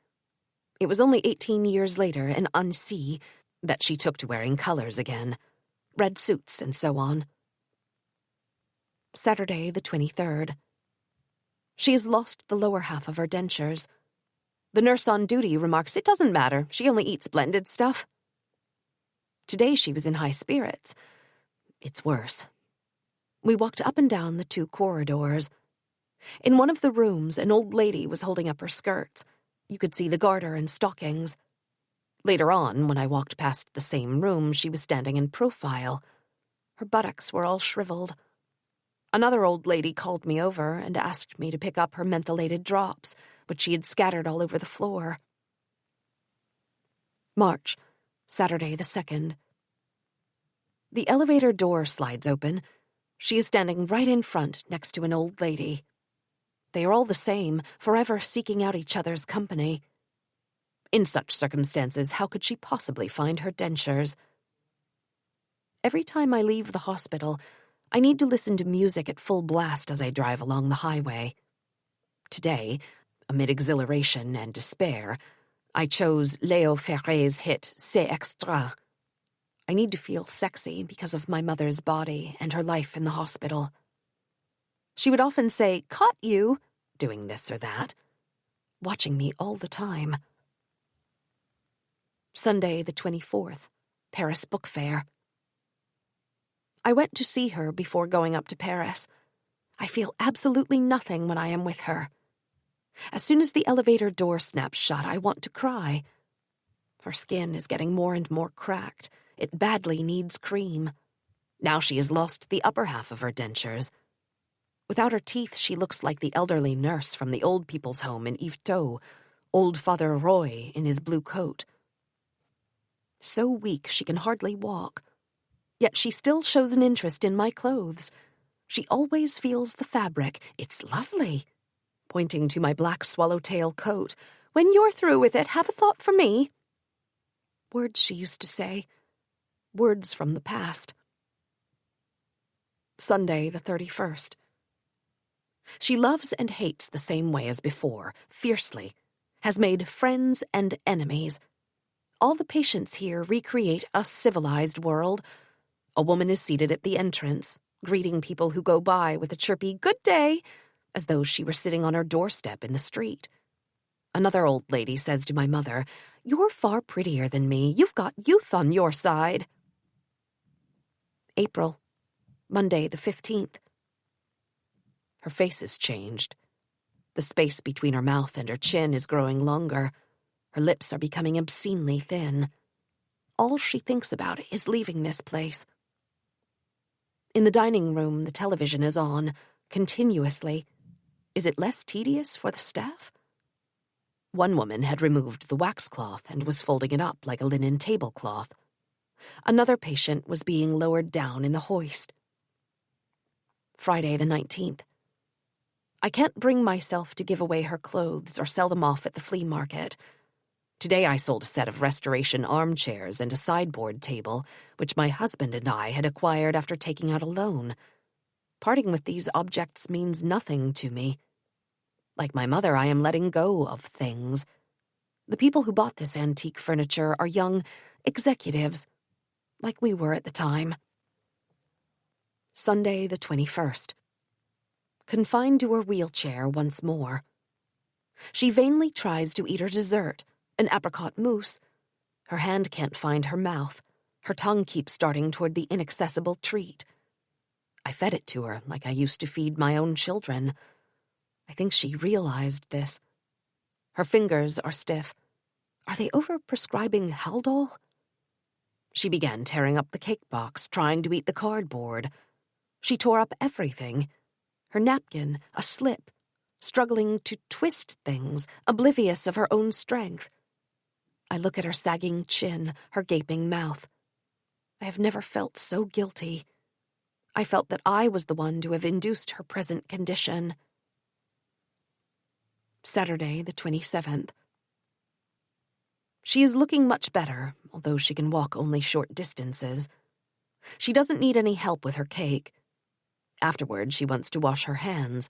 It was only 18 years later, in Annecy, that she took to wearing colors again, red suits and so on. Saturday the 23rd. She has lost the lower half of her dentures. The nurse on duty remarks it doesn't matter, she only eats blended stuff. Today she was in high spirits. It's worse. We walked up and down the 2 corridors. In one of the rooms, an old lady was holding up her skirts. You could see the garter and stockings. Later on, when I walked past the same room, she was standing in profile. Her buttocks were all shriveled. Another old lady called me over and asked me to pick up her mentholated drops, which she had scattered all over the floor. March, Saturday the 2nd. The elevator door slides open. She is standing right in front next to an old lady. They are all the same, forever seeking out each other's company. In such circumstances, how could she possibly find her dentures? Every time I leave the hospital, I need to listen to music at full blast as I drive along the highway. Today, amid exhilaration and despair, I chose Léo Ferré's hit C'est Extra. I need to feel sexy because of my mother's body and her life in the hospital. She would often say, "Caught you," doing this or that, watching me all the time. Sunday the 24th, Paris Book Fair. I went to see her before going up to Paris. I feel absolutely nothing when I am with her. As soon as the elevator door snaps shut, I want to cry. Her skin is getting more and more cracked. It badly needs cream. Now she has lost the upper half of her dentures. Without her teeth, she looks like the elderly nurse from the old people's home in Yvetot, old Father Roy in his blue coat. So weak she can hardly walk. Yet she still shows an interest in my clothes. She always feels the fabric. It's lovely. Pointing to my black swallowtail coat. "When you're through with it, have a thought for me." Words she used to say. Words from the past. Sunday the 31st. She loves and hates the same way as before, fiercely. Has made friends and enemies. All the patients here recreate a civilized world. A woman is seated at the entrance, greeting people who go by with a chirpy "good day," as though she were sitting on her doorstep in the street. Another old lady says to my mother, "You're far prettier than me. You've got youth on your side." April, Monday the 15th. Her face has changed. The space between her mouth and her chin is growing longer. Her lips are becoming obscenely thin. All she thinks about is leaving this place. In the dining room, the television is on, continuously. Is it less tedious for the staff? One woman had removed the waxcloth and was folding it up like a linen tablecloth. Another patient was being lowered down in the hoist. Friday the 19th. I can't bring myself to give away her clothes or sell them off at the flea market. Today I sold a set of restoration armchairs and a sideboard table, which my husband and I had acquired after taking out a loan. Parting with these objects means nothing to me. Like my mother, I am letting go of things. The people who bought this antique furniture are young executives, like we were at the time. Sunday the 21st. Confined to her wheelchair once more. She vainly tries to eat her dessert, an apricot mousse. Her hand can't find her mouth. Her tongue keeps darting toward the inaccessible treat. I fed it to her like I used to feed my own children. I think she realized this. Her fingers are stiff. Are they over-prescribing Haldol? She began tearing up the cake box, trying to eat the cardboard. She tore up everything. Her napkin, a slip, struggling to twist things, oblivious of her own strength. I look at her sagging chin, her gaping mouth. I have never felt so guilty. I felt that I was the one to have induced her present condition. Saturday, the 27th. She is looking much better, although she can walk only short distances. She doesn't need any help with her cake. Afterward, she wants to wash her hands.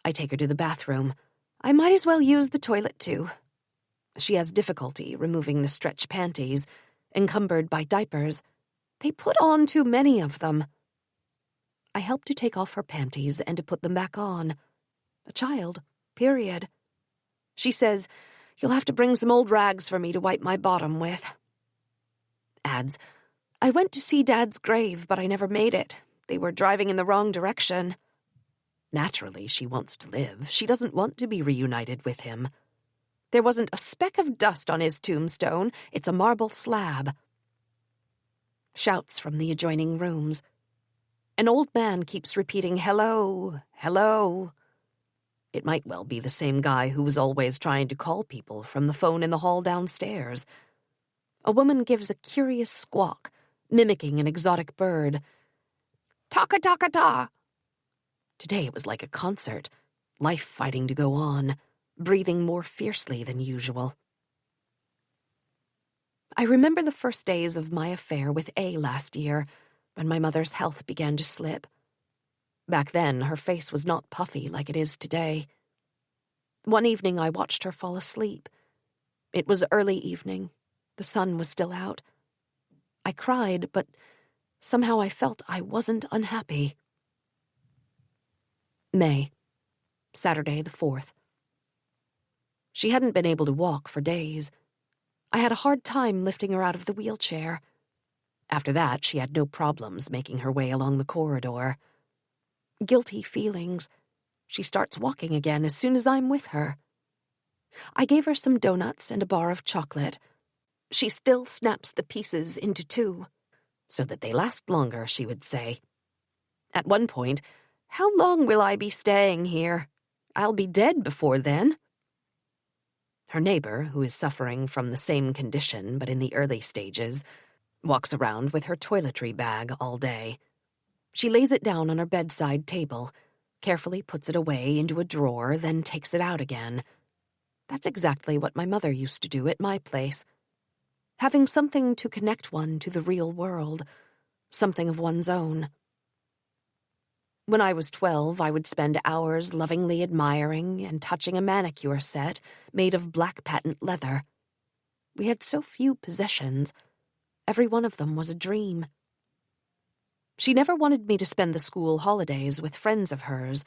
I take her to the bathroom. I might as well use the toilet, too. She has difficulty removing the stretch panties, encumbered by diapers. They put on too many of them. I help to take off her panties and to put them back on. A child, period. She says, "You'll have to bring some old rags for me to wipe my bottom with." Adds, "I went to see Dad's grave, but I never made it. They were driving in the wrong direction." Naturally, she wants to live. She doesn't want to be reunited with him. There wasn't a speck of dust on his tombstone. It's a marble slab. Shouts from the adjoining rooms. An old man keeps repeating, "Hello, hello." It might well be the same guy who was always trying to call people from the phone in the hall downstairs. A woman gives a curious squawk, mimicking an exotic bird. "Taka-taka-ta!" Today it was like a concert. life fighting to go on, breathing more fiercely than usual. I remember the first days of my affair with A last year, when my mother's health began to slip. Back then, her face was not puffy like it is today. One evening I watched her fall asleep. It was early evening. The sun was still out. I cried, but somehow I felt I wasn't unhappy. May, Saturday the 4th. She hadn't been able to walk for days. I had a hard time lifting her out of the wheelchair. After that, she had no problems making her way along the corridor. Guilty feelings. She starts walking again as soon as I'm with her. I gave her some donuts and a bar of chocolate. She still snaps the pieces into two, so that they last longer, she would say. At one point, "How long will I be staying here? I'll be dead before then." Her neighbor, who is suffering from the same condition but in the early stages, walks around with her toiletry bag all day. She lays it down on her bedside table, carefully puts it away into a drawer, then takes it out again. That's exactly what my mother used to do at my place. Having something to connect one to the real world, something of one's own. When I was 12, I would spend hours lovingly admiring and touching a manicure set made of black patent leather. We had so few possessions. Every one of them was a dream. She never wanted me to spend the school holidays with friends of hers.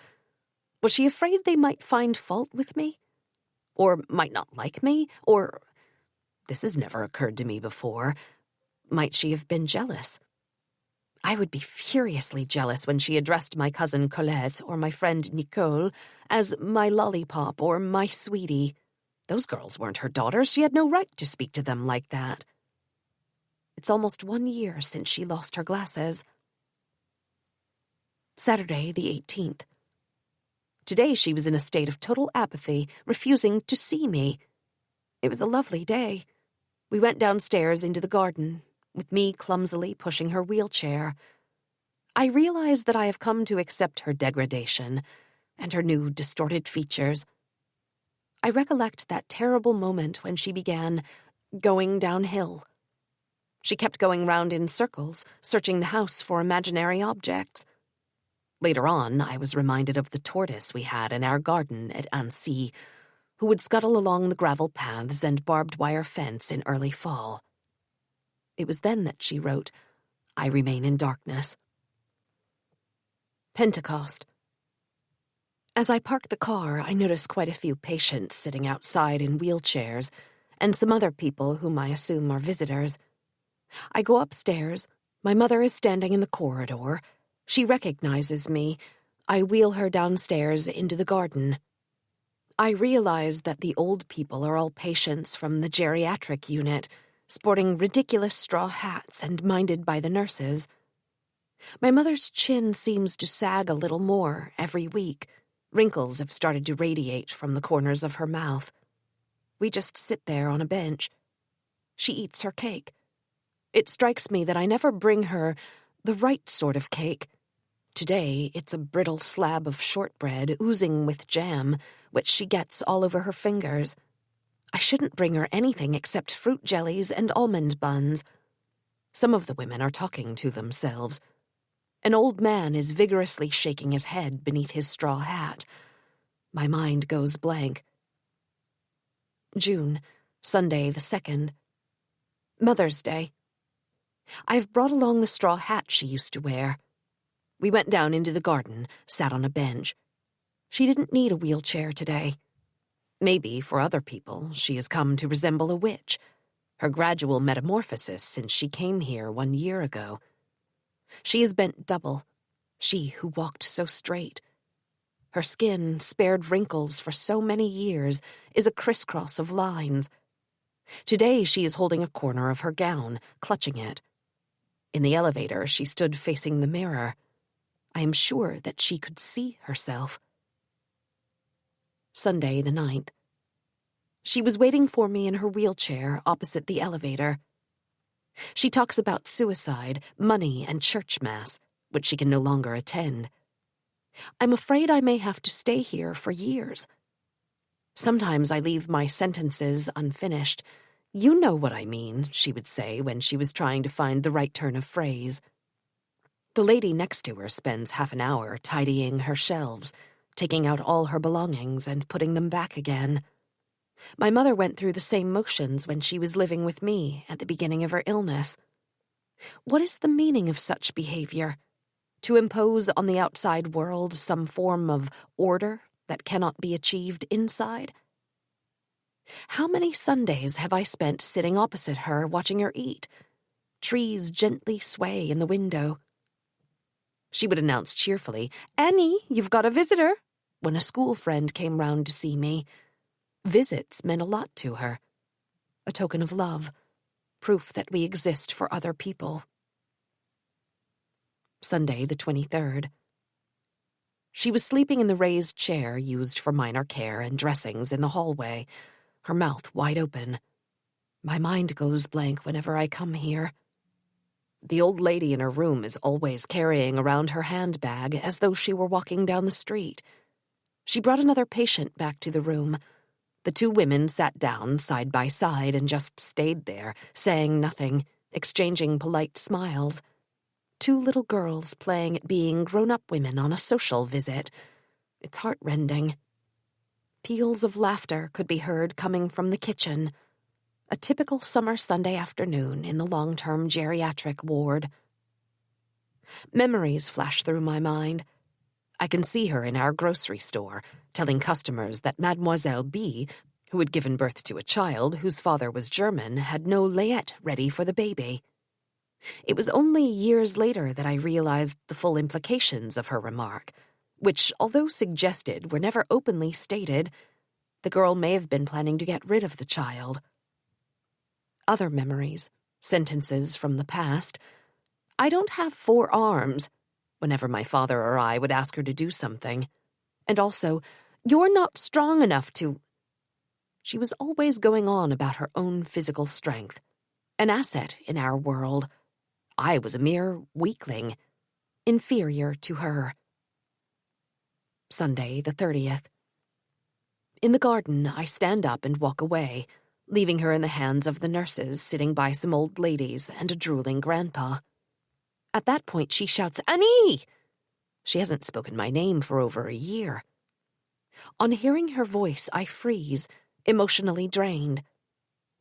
Was she afraid they might find fault with me? Or might not like me? Or, this has never occurred to me before, might she have been jealous? I would be furiously jealous when she addressed my cousin Colette or my friend Nicole as my lollipop or my sweetie. Those girls weren't her daughters. She had no right to speak to them like that. It's almost 1 year since she lost her glasses. Saturday, the 18th. Today she was in a state of total apathy, refusing to see me. It was a lovely day. We went downstairs into the garden, with me clumsily pushing her wheelchair. I realize that I have come to accept her degradation and her new distorted features. I recollect that terrible moment when she began going downhill. She kept going round in circles, searching the house for imaginary objects. Later on, I was reminded of the tortoise we had in our garden at Annecy, who would scuttle along the gravel paths and barbed wire fence in early fall. It was then that she wrote, "I remain in darkness." Pentecost. As I park the car, I notice quite a few patients sitting outside in wheelchairs, and some other people whom I assume are visitors. I go upstairs. My mother is standing in the corridor. She recognizes me. I wheel her downstairs into the garden. I realize that the old people are all patients from the geriatric unit, sporting ridiculous straw hats and minded by the nurses. My mother's chin seems to sag a little more every week. Wrinkles have started to radiate from the corners of her mouth. We just sit there on a bench. She eats her cake. It strikes me that I never bring her the right sort of cake. Today, it's a brittle slab of shortbread oozing with jam, which she gets all over her fingers. I shouldn't bring her anything except fruit jellies and almond buns. Some of the women are talking to themselves. An old man is vigorously shaking his head beneath his straw hat. My mind goes blank. June, Sunday the 2nd. Mother's Day. I've brought along the straw hat she used to wear. We went down into the garden, sat on a bench. She didn't need a wheelchair today. Maybe, for other people, she has come to resemble a witch, her gradual metamorphosis since she came here 1 year ago. She is bent double, she who walked so straight. Her skin, spared wrinkles for so many years, is a crisscross of lines. Today she is holding a corner of her gown, clutching it. In the elevator, she stood facing the mirror. I am sure that she could see herself. Sunday the 9th. She was waiting for me in her wheelchair opposite the elevator. She talks about suicide, money, and church mass, which she can no longer attend. I'm afraid I may have to stay here for years. Sometimes I leave my sentences unfinished. You know what I mean, she would say when she was trying to find the right turn of phrase. The lady next to her spends half an hour tidying her shelves, taking out all her belongings and putting them back again. My mother went through the same motions when she was living with me at the beginning of her illness. What is the meaning of such behavior? To impose on the outside world some form of order that cannot be achieved inside? How many Sundays have I spent sitting opposite her watching her eat? Trees gently sway in the window. She would announce cheerfully, "Annie, you've got a visitor," when a school friend came round to see me. Visits meant a lot to her. A token of love, proof that we exist for other people. Sunday, the 23rd. She was sleeping in the raised chair used for minor care and dressings in the hallway, her mouth wide open. My mind goes blank whenever I come here. The old lady in her room is always carrying around her handbag as though she were walking down the street. She brought another patient back to the room. The two women sat down side by side and just stayed there, saying nothing, exchanging polite smiles. Two little girls playing at being grown-up women on a social visit. It's heartrending. Peals of laughter could be heard coming from the kitchen. A typical summer Sunday afternoon in the long-term geriatric ward. Memories flash through my mind. I can see her in our grocery store, telling customers that Mademoiselle B, who had given birth to a child whose father was German, had no layette ready for the baby. It was only years later that I realized the full implications of her remark, which, although suggested, were never openly stated. The girl may have been planning to get rid of the child. Other memories, sentences from the past. "I don't have 4 arms," whenever my father or I would ask her to do something. And also, "You're not strong enough to—" She was always going on about her own physical strength, an asset in our world. I was a mere weakling, inferior to her. Sunday, the 30th. In the garden, I stand up and walk away, leaving her in the hands of the nurses sitting by some old ladies and a drooling grandpa. At that point, she shouts, "Annie!" She hasn't spoken my name for over a year. On hearing her voice, I freeze, emotionally drained.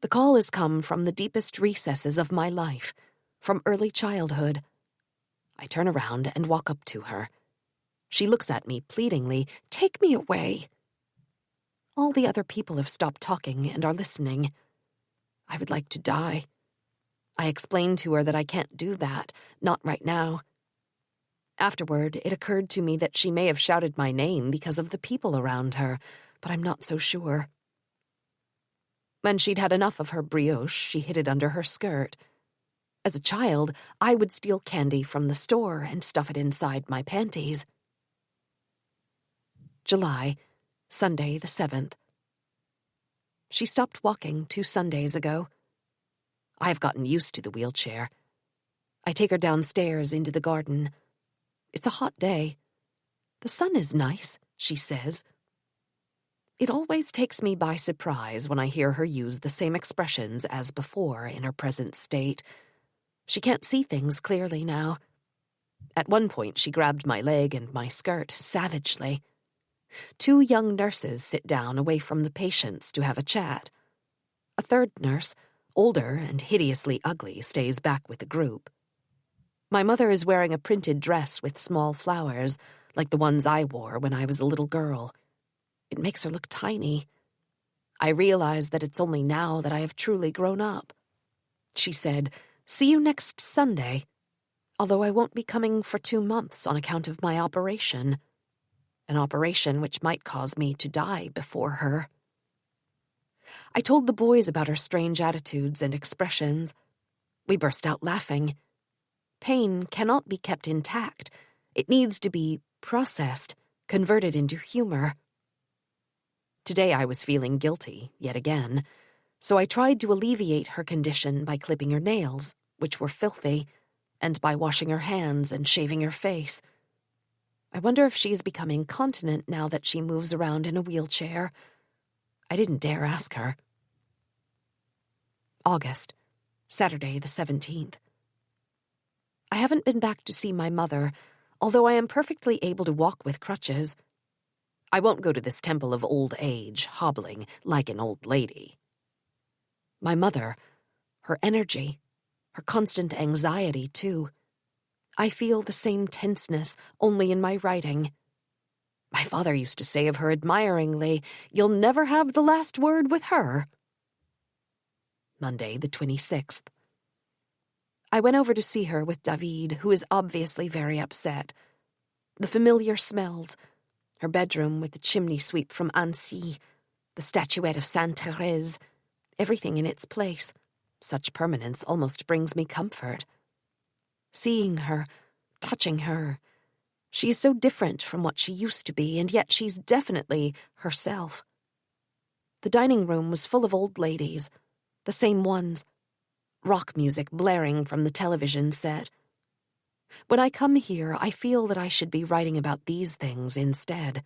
The call has come from the deepest recesses of my life, from early childhood. I turn around and walk up to her. She looks at me pleadingly, "Take me away." All the other people have stopped talking and are listening. I would like to die. I explain to her that I can't do that, not right now. Afterward, it occurred to me that she may have shouted my name because of the people around her, but I'm not so sure. When she'd had enough of her brioche, she hid it under her skirt. As a child, I would steal candy from the store and stuff it inside my panties. July, Sunday the 7th. She stopped walking 2 Sundays ago. I have gotten used to the wheelchair. I take her downstairs into the garden. It's a hot day. "The sun is nice," she says. It always takes me by surprise when I hear her use the same expressions as before in her present state. She can't see things clearly now. At one point, she grabbed my leg and my skirt savagely. 2 young nurses sit down away from the patients to have a chat. A third nurse, older and hideously ugly, stays back with the group. My mother is wearing a printed dress with small flowers, like the ones I wore when I was a little girl. It makes her look tiny. I realize that it's only now that I have truly grown up. She said, "See you next Sunday," although I won't be coming for 2 months on account of my operation. An operation which might cause me to die before her. I told the boys about her strange attitudes and expressions. We burst out laughing. Pain cannot be kept intact. It needs to be processed, converted into humor. Today I was feeling guilty, yet again, so I tried to alleviate her condition by clipping her nails, which were filthy, and by washing her hands and shaving her face. I wonder if she's become incontinent now that she moves around in a wheelchair. I didn't dare ask her. August, Saturday the 17th. I haven't been back to see my mother, although I am perfectly able to walk with crutches. I won't go to this temple of old age, hobbling like an old lady. My mother, her energy, her constant anxiety, too. I feel the same tenseness, only in my writing. My father used to say of her admiringly, "You'll never have the last word with her." Monday, the 26th. I went over to see her with David, who is obviously very upset. The familiar smells, her bedroom with the chimney sweep from Annecy, the statuette of Sainte Therese, everything in its place. Such permanence almost brings me comfort. Seeing her, touching her, she's so different from what she used to be, and yet she's definitely herself. The dining room was full of old ladies, the same ones, rock music blaring from the television set. When I come here, I feel that I should be writing about these things instead.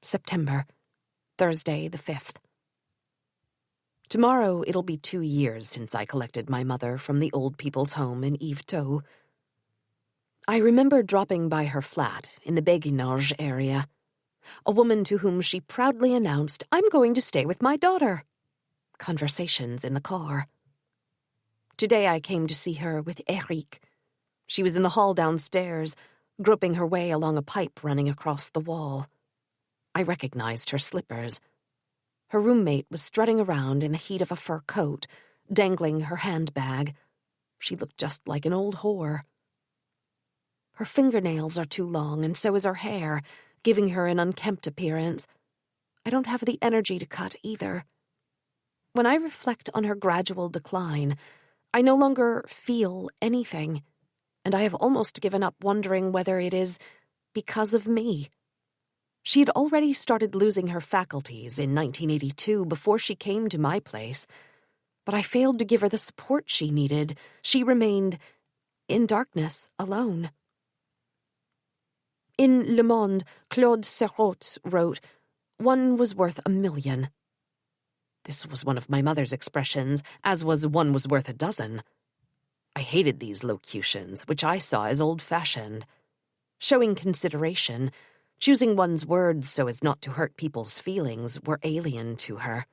September, Thursday the 5th. Tomorrow it'll be 2 years since I collected my mother from the old people's home in Yvetot. I remember dropping by her flat in the Béguinage area, a woman to whom she proudly announced, "I'm going to stay with my daughter." Conversations in the car. Today I came to see her with Eric. She was in the hall downstairs, groping her way along a pipe running across the wall. I recognized her slippers. Her roommate was strutting around in the heat of a fur coat, dangling her handbag. She looked just like an old whore. Her fingernails are too long, and so is her hair, giving her an unkempt appearance. I don't have the energy to cut either. When I reflect on her gradual decline, I no longer feel anything, and I have almost given up wondering whether it is because of me. She had already started losing her faculties in 1982 before she came to my place, but I failed to give her the support she needed. She remained in darkness, alone. In Le Monde, Claude Serrault wrote, "One was worth 1,000,000. This was one of my mother's expressions, as was "one was worth 12." I hated these locutions, which I saw as old-fashioned. Showing consideration, choosing one's words so as not to hurt people's feelings, were alien to her.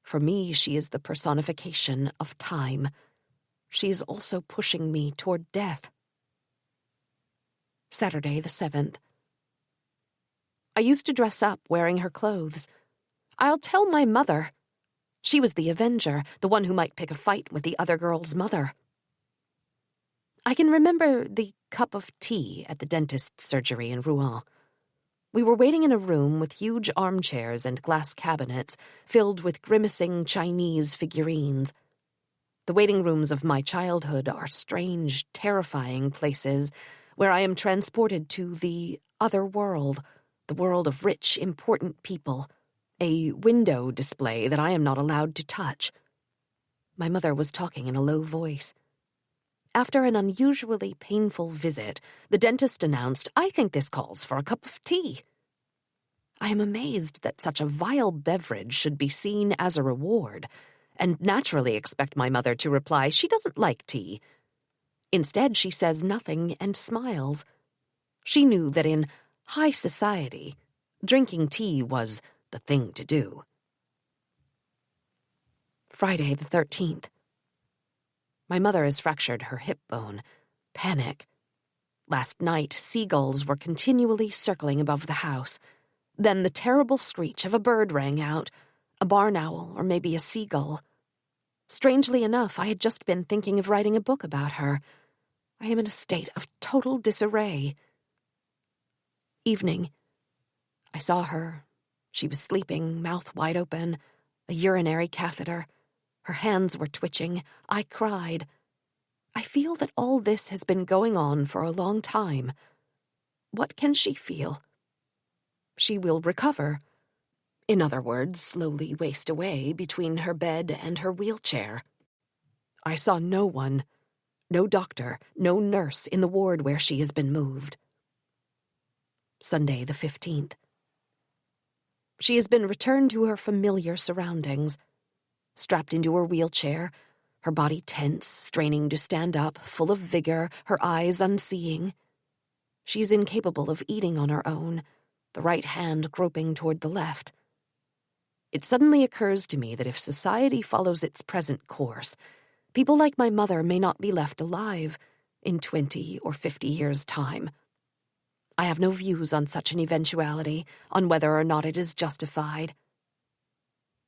For me, she is the personification of time. She is also pushing me toward death. Saturday the 7th. I used to dress up wearing her clothes. I'll tell my mother. She was the avenger, the one who might pick a fight with the other girl's mother. I can remember the cup of tea at the dentist's surgery in Rouen. We were waiting in a room with huge armchairs and glass cabinets filled with grimacing Chinese figurines. The waiting rooms of my childhood are strange, terrifying places where I am transported to the other world, the world of rich, important people, a window display that I am not allowed to touch. My mother was talking in a low voice. After an unusually painful visit, the dentist announced, "I think this calls for a cup of tea." I am amazed that such a vile beverage should be seen as a reward, and naturally expect my mother to reply, "She doesn't like tea." Instead, she says nothing and smiles. She knew that in high society, drinking tea was the thing to do. Friday the 13th. My mother has fractured her hip bone. Panic. Last night, seagulls were continually circling above the house. Then the terrible screech of a bird rang out, a barn owl or maybe a seagull. Strangely enough, I had just been thinking of writing a book about her. I am in a state of total disarray. Evening. I saw her. She was sleeping, mouth wide open, a urinary catheter. Her hands were twitching. I cried. I feel that all this has been going on for a long time. What can she feel? She will recover. In other words, slowly waste away between her bed and her wheelchair. I saw no one. No doctor, no nurse in the ward where she has been moved. Sunday the 15th. She has been returned to her familiar surroundings. Strapped into her wheelchair, her body tense, straining to stand up, full of vigor, her eyes unseeing. She's incapable of eating on her own, the right hand groping toward the left. It suddenly occurs to me that if society follows its present course, people like my mother may not be left alive in 20 or 50 years' time. I have no views on such an eventuality, on whether or not it is justified.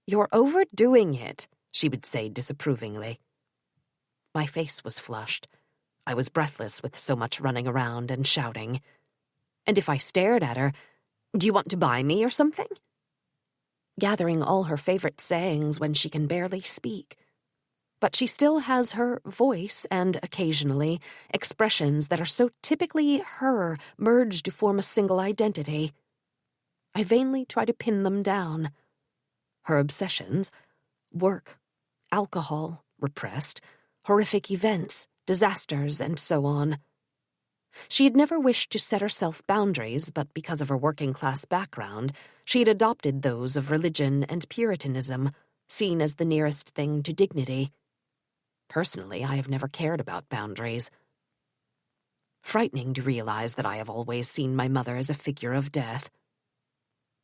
"You're overdoing it," she would say disapprovingly. My face was flushed. I was breathless with so much running around and shouting. And if I stared at her, "Do you want to buy me or something?" Gathering all her favorite sayings when she can barely speak. But she still has her voice and, occasionally, expressions that are so typically her merged to form a single identity. I vainly try to pin them down. Her obsessions: work, alcohol, repressed, horrific events, disasters, and so on. She had never wished to set herself boundaries, but because of her working-class background, she had adopted those of religion and Puritanism, seen as the nearest thing to dignity. Personally, I have never cared about boundaries. Frightening to realize that I have always seen my mother as a figure of death.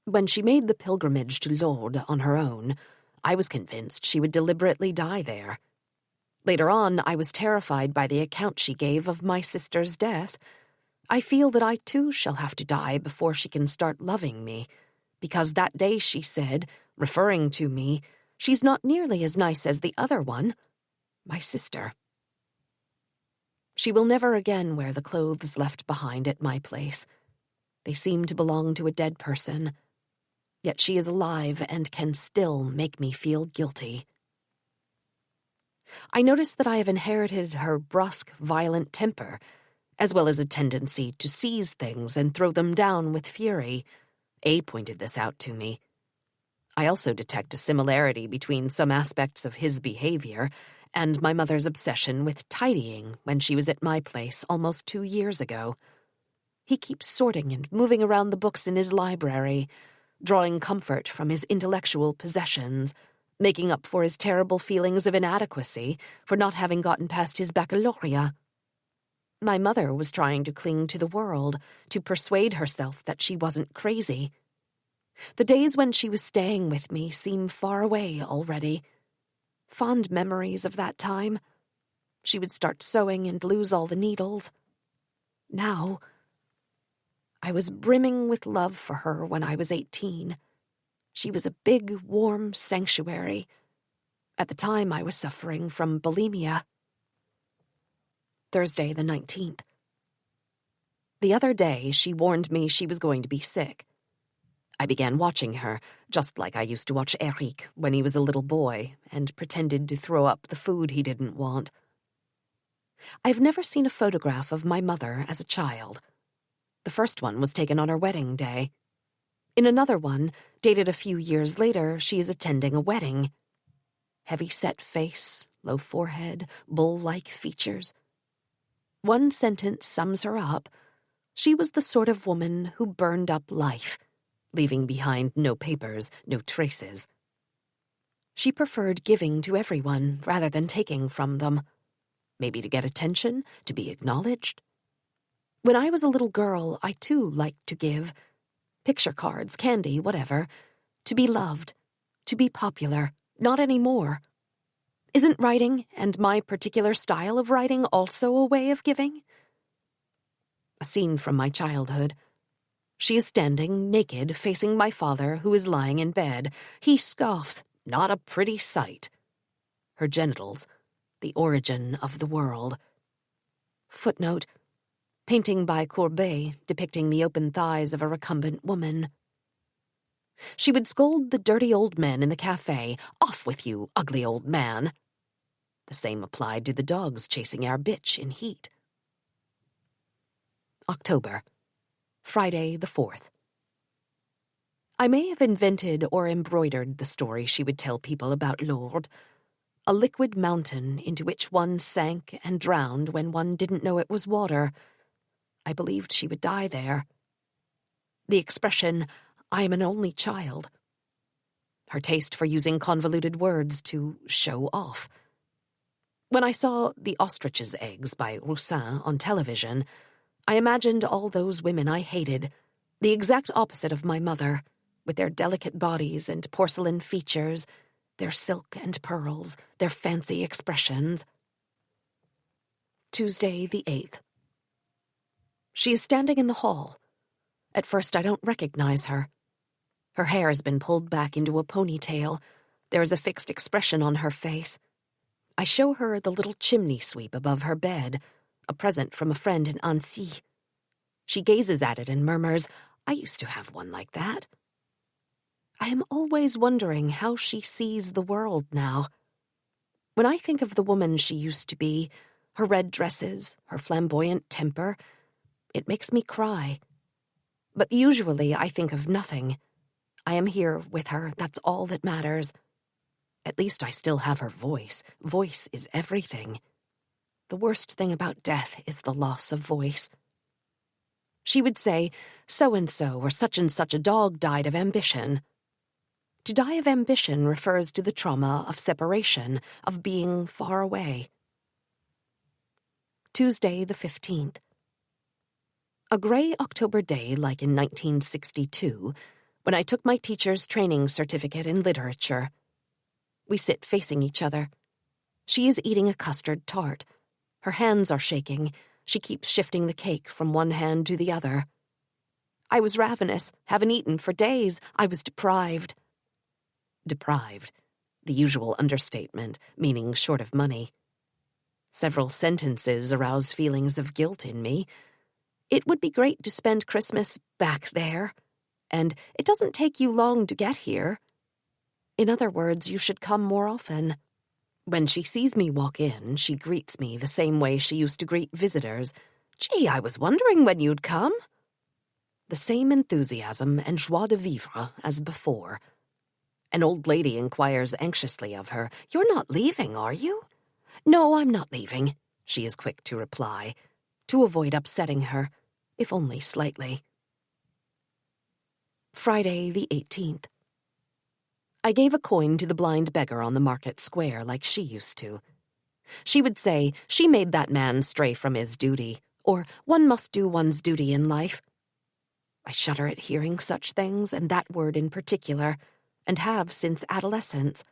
When she made the pilgrimage to Lourdes on her own, I was convinced she would deliberately die there. Later on, I was terrified by the account she gave of my sister's death. I feel that I too shall have to die before she can start loving me, because that day she said, referring to me, "She's not nearly as nice as the other one, my sister." She will never again wear the clothes left behind at my place. They seem to belong to a dead person. Yet she is alive and can still make me feel guilty. I notice that I have inherited her brusque, violent temper, as well as a tendency to seize things and throw them down with fury. A pointed this out to me. I also detect a similarity between some aspects of his behavior and my mother's obsession with tidying when she was at my place almost 2 years ago. He keeps sorting and moving around the books in his library, drawing comfort from his intellectual possessions, making up for his terrible feelings of inadequacy for not having gotten past his baccalaureate. My mother was trying to cling to the world, to persuade herself that she wasn't crazy. The days when she was staying with me seem far away already. Fond memories of that time. She would start sewing and lose all the needles. Now, I was brimming with love for her when I was 18. She was a big, warm sanctuary. At the time, I was suffering from bulimia. Thursday the 19th. The other day, she warned me she was going to be sick. I began watching her, just like I used to watch Eric when he was a little boy, and pretended to throw up the food he didn't want. I've never seen a photograph of my mother as a child. The first one was taken on her wedding day. In another one, dated a few years later, she is attending a wedding. Heavy-set face, low forehead, bull-like features. One sentence sums her up. She was the sort of woman who burned up life, leaving behind no papers, no traces. She preferred giving to everyone rather than taking from them. Maybe to get attention, to be acknowledged. When I was a little girl, I too liked to give. Picture cards, candy, whatever. To be loved. To be popular. Not anymore. Isn't writing, and my particular style of writing, also a way of giving? A scene from my childhood. She is standing, naked, facing my father, who is lying in bed. He scoffs. Not a pretty sight. Her genitals. The origin of the world. Footnote. Painting by Courbet depicting the open thighs of a recumbent woman. She would scold the dirty old men in the cafe. "Off with you, ugly old man." The same applied to the dogs chasing our bitch in heat. October. Friday the 4th. I may have invented or embroidered the story she would tell people about Lourdes. a liquid mountain into which one sank and drowned when one didn't know it was water. I believed she would die there. The expression, "I am an only child." Her taste for using convoluted words to show off. When I saw The Ostrich's Eggs by Roussin on television, I imagined all those women I hated, the exact opposite of my mother, with their delicate bodies and porcelain features, their silk and pearls, their fancy expressions. Tuesday, the 8th. She is standing in the hall. At first I don't recognize her. Her hair has been pulled back into a ponytail. There is a fixed expression on her face. I show her the little chimney sweep above her bed, a present from a friend in Annecy. She gazes at it and murmurs, "I used to have one like that." I am always wondering how she sees the world now. When I think of the woman she used to be, her red dresses, her flamboyant temper, it makes me cry. But usually I think of nothing. I am here with her, that's all that matters. At least I still have her voice. Voice is everything. The worst thing about death is the loss of voice. She would say, "So-and-so or such-and-such a dog died of ambition." To die of ambition refers to the trauma of separation, of being far away. Tuesday, the 15th. A grey October day like in 1962, when I took my teacher's training certificate in literature. We sit facing each other. She is eating a custard tart. Her hands are shaking. She keeps shifting the cake from one hand to the other. I was ravenous, haven't eaten for days. I was deprived. Deprived, the usual understatement, meaning short of money. Several sentences arouse feelings of guilt in me. It would be great to spend Christmas back there, and it doesn't take you long to get here. In other words, you should come more often. When she sees me walk in, she greets me the same way she used to greet visitors. "Gee, I was wondering when you'd come." The same enthusiasm and joie de vivre as before. An old lady inquires anxiously of her, "You're not leaving, are you?" "No, I'm not leaving," she is quick to reply, to avoid upsetting her, if only slightly. Friday, the 18th. I gave a coin to the blind beggar on the market square like she used to. She would say, "She made that man stray from his duty," or "One must do one's duty in life." I shudder at hearing such things, and that word in particular, and have since adolescence.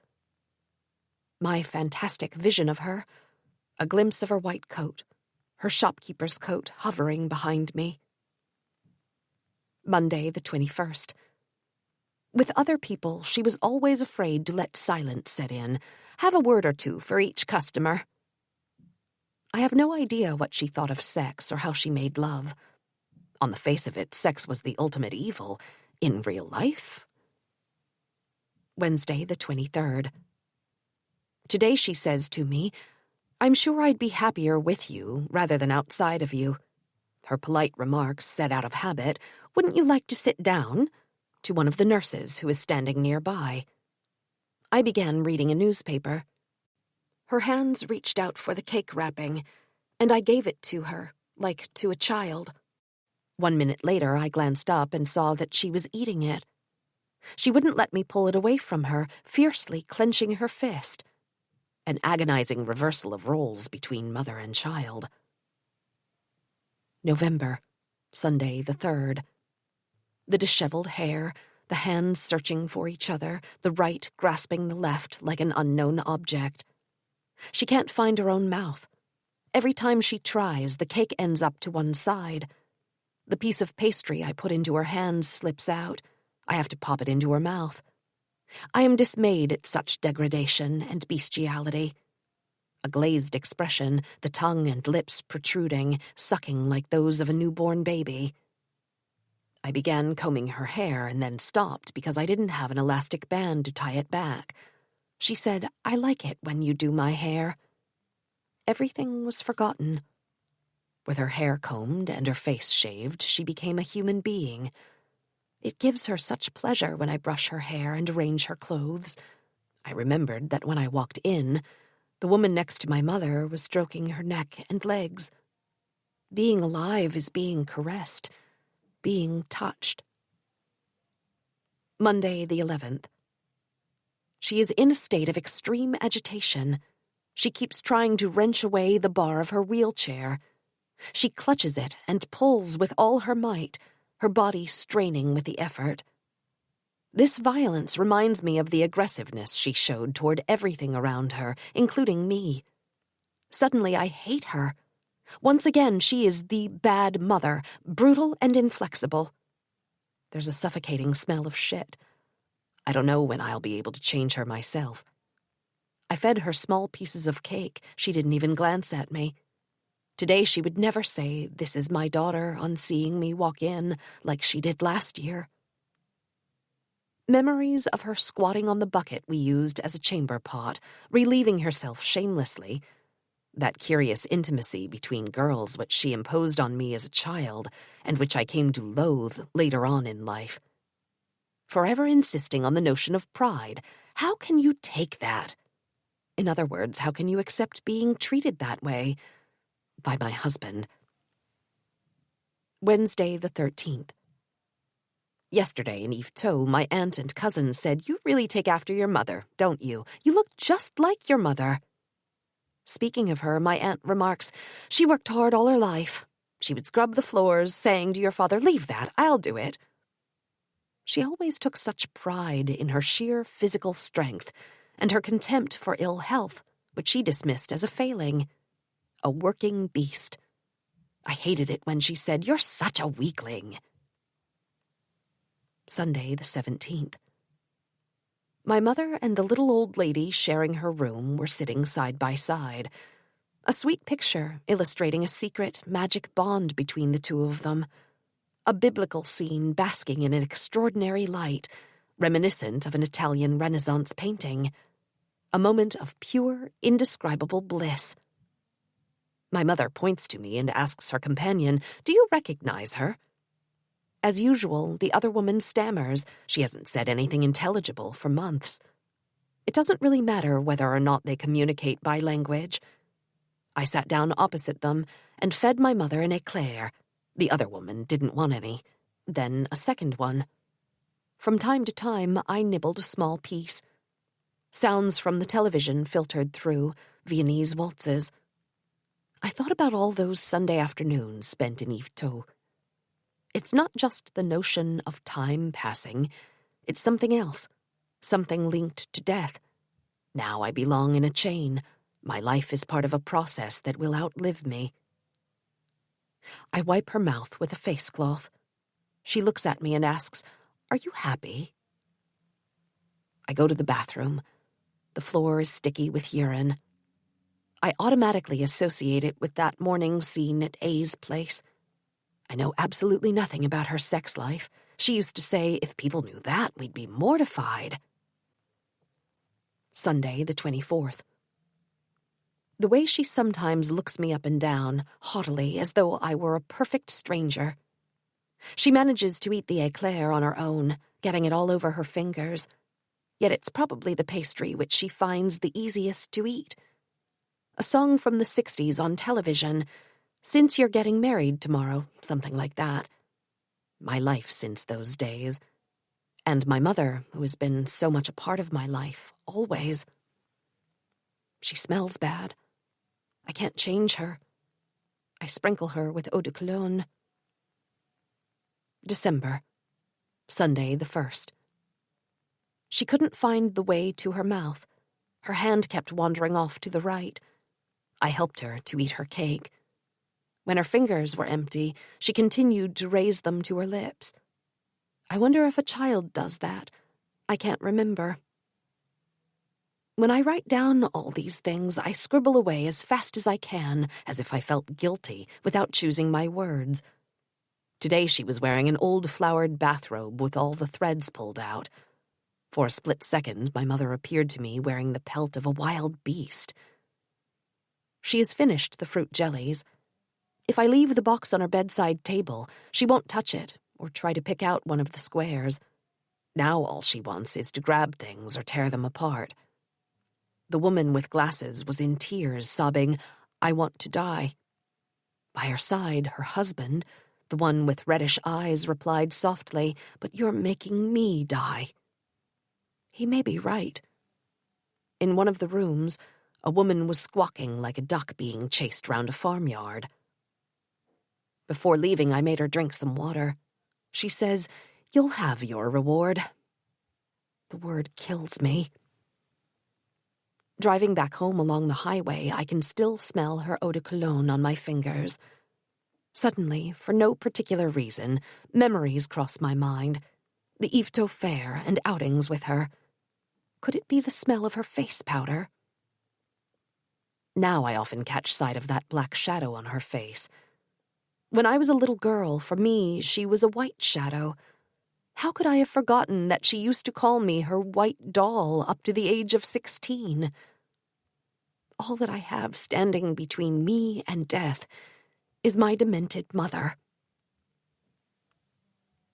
My fantastic vision of her, a glimpse of her white coat, her shopkeeper's coat hovering behind me. Monday, the 21st. With other people, she was always afraid to let silence set in, have a word or two for each customer. I have no idea what she thought of sex or how she made love. On the face of it, sex was the ultimate evil. In real life? Wednesday, the 23rd. Today she says to me, "I'm sure I'd be happier with you rather than outside of you." Her polite remarks said out of habit, "Wouldn't you like to sit down?" to one of the nurses who is standing nearby. I began reading a newspaper. Her hands reached out for the cake wrapping, and I gave it to her, like to a child. 1 minute later, I glanced up and saw that she was eating it. She wouldn't let me pull it away from her, fiercely clenching her fist. An agonizing reversal of roles between mother and child. November, Sunday the 3rd. The disheveled hair, the hands searching for each other, the right grasping the left like an unknown object. She can't find her own mouth. Every time she tries, the cake ends up to one side. The piece of pastry I put into her hands slips out. I have to pop it into her mouth. I am dismayed at such degradation and bestiality. A glazed expression, the tongue and lips protruding, sucking like those of a newborn baby. I began combing her hair and then stopped because I didn't have an elastic band to tie it back. She said, "I like it when you do my hair." Everything was forgotten. With her hair combed and her face shaved, she became a human being. It gives her such pleasure when I brush her hair and arrange her clothes. I remembered that when I walked in, the woman next to my mother was stroking her neck and legs. Being alive is being caressed, being touched. Monday the 11th. She is in a state of extreme agitation. She keeps trying to wrench away the bar of her wheelchair. She clutches it and pulls with all her might, her body straining with the effort. This violence reminds me of the aggressiveness she showed toward everything around her, including me. Suddenly I hate her. Once again, she is the bad mother, brutal and inflexible. There's a suffocating smell of shit. I don't know when I'll be able to change her myself. I fed her small pieces of cake. She didn't even glance at me. Today she would never say, "This is my daughter," on seeing me walk in, like she did last year. Memories of her squatting on the bucket we used as a chamber pot, relieving herself shamelessly. That curious intimacy between girls which she imposed on me as a child, and which I came to loathe later on in life. Forever insisting on the notion of pride. How can you take that? In other words, how can you accept being treated that way? By my husband. Wednesday the 13th. Yesterday in Ernaux, my aunt and cousin said, "You really take after your mother, don't you? You look just like your mother." Speaking of her, my aunt remarks, "She worked hard all her life. She would scrub the floors, saying to your father, 'Leave that, I'll do it.'" She always took such pride in her sheer physical strength and her contempt for ill health, which she dismissed as a failing. A working beast. I hated it when she said, "You're such a weakling." Sunday the 17th. My mother and the little old lady sharing her room were sitting side by side. A sweet picture illustrating a secret, magic bond between the two of them. A biblical scene basking in an extraordinary light, reminiscent of an Italian Renaissance painting. A moment of pure, indescribable bliss. My mother points to me and asks her companion, "Do you recognize her?" As usual, the other woman stammers. She hasn't said anything intelligible for months. It doesn't really matter whether or not they communicate by language. I sat down opposite them and fed my mother an eclair. The other woman didn't want any. Then a second one. From time to time, I nibbled a small piece. Sounds from the television filtered through, Viennese waltzes. I thought about all those Sunday afternoons spent in Ernaux. It's not just the notion of time passing. It's something else, something linked to death. Now I belong in a chain. My life is part of a process that will outlive me. I wipe her mouth with a face cloth. She looks at me and asks, "Are you happy?" I go to the bathroom. The floor is sticky with urine. I automatically associate it with that morning scene at A's place. I know absolutely nothing about her sex life. She used to say, "If people knew that, we'd be mortified." Sunday, the 24th. The way she sometimes looks me up and down, haughtily, as though I were a perfect stranger. She manages to eat the eclair on her own, getting it all over her fingers. Yet it's probably the pastry which she finds the easiest to eat. A song from the 60s on television, "Since you're getting married tomorrow," something like that. My life since those days. And my mother, who has been so much a part of my life, always. She smells bad. I can't change her. I sprinkle her with eau de cologne. December. Sunday the 1st. She couldn't find the way to her mouth. Her hand kept wandering off to the right. I helped her to eat her cake. When her fingers were empty, she continued to raise them to her lips. I wonder if a child does that. I can't remember. When I write down all these things, I scribble away as fast as I can, as if I felt guilty, without choosing my words. Today she was wearing an old flowered bathrobe with all the threads pulled out. For a split second, my mother appeared to me wearing the pelt of a wild beast. She has finished the fruit jellies. If I leave the box on her bedside table, she won't touch it or try to pick out one of the squares. Now all she wants is to grab things or tear them apart. The woman with glasses was in tears, sobbing, "I want to die." By her side, her husband, the one with reddish eyes, replied softly, "But you're making me die." He may be right. In one of the rooms, a woman was squawking like a duck being chased round a farmyard. Before leaving, I made her drink some water. She says, "You'll have your reward." The word kills me. Driving back home along the highway, I can still smell her eau de cologne on my fingers. Suddenly, for no particular reason, memories cross my mind. The Yvetot Fair and outings with her. Could it be the smell of her face powder? Now I often catch sight of that black shadow on her face. When I was a little girl, for me, she was a white shadow. How could I have forgotten that she used to call me her white doll up to the age of 16? All that I have standing between me and death is my demented mother.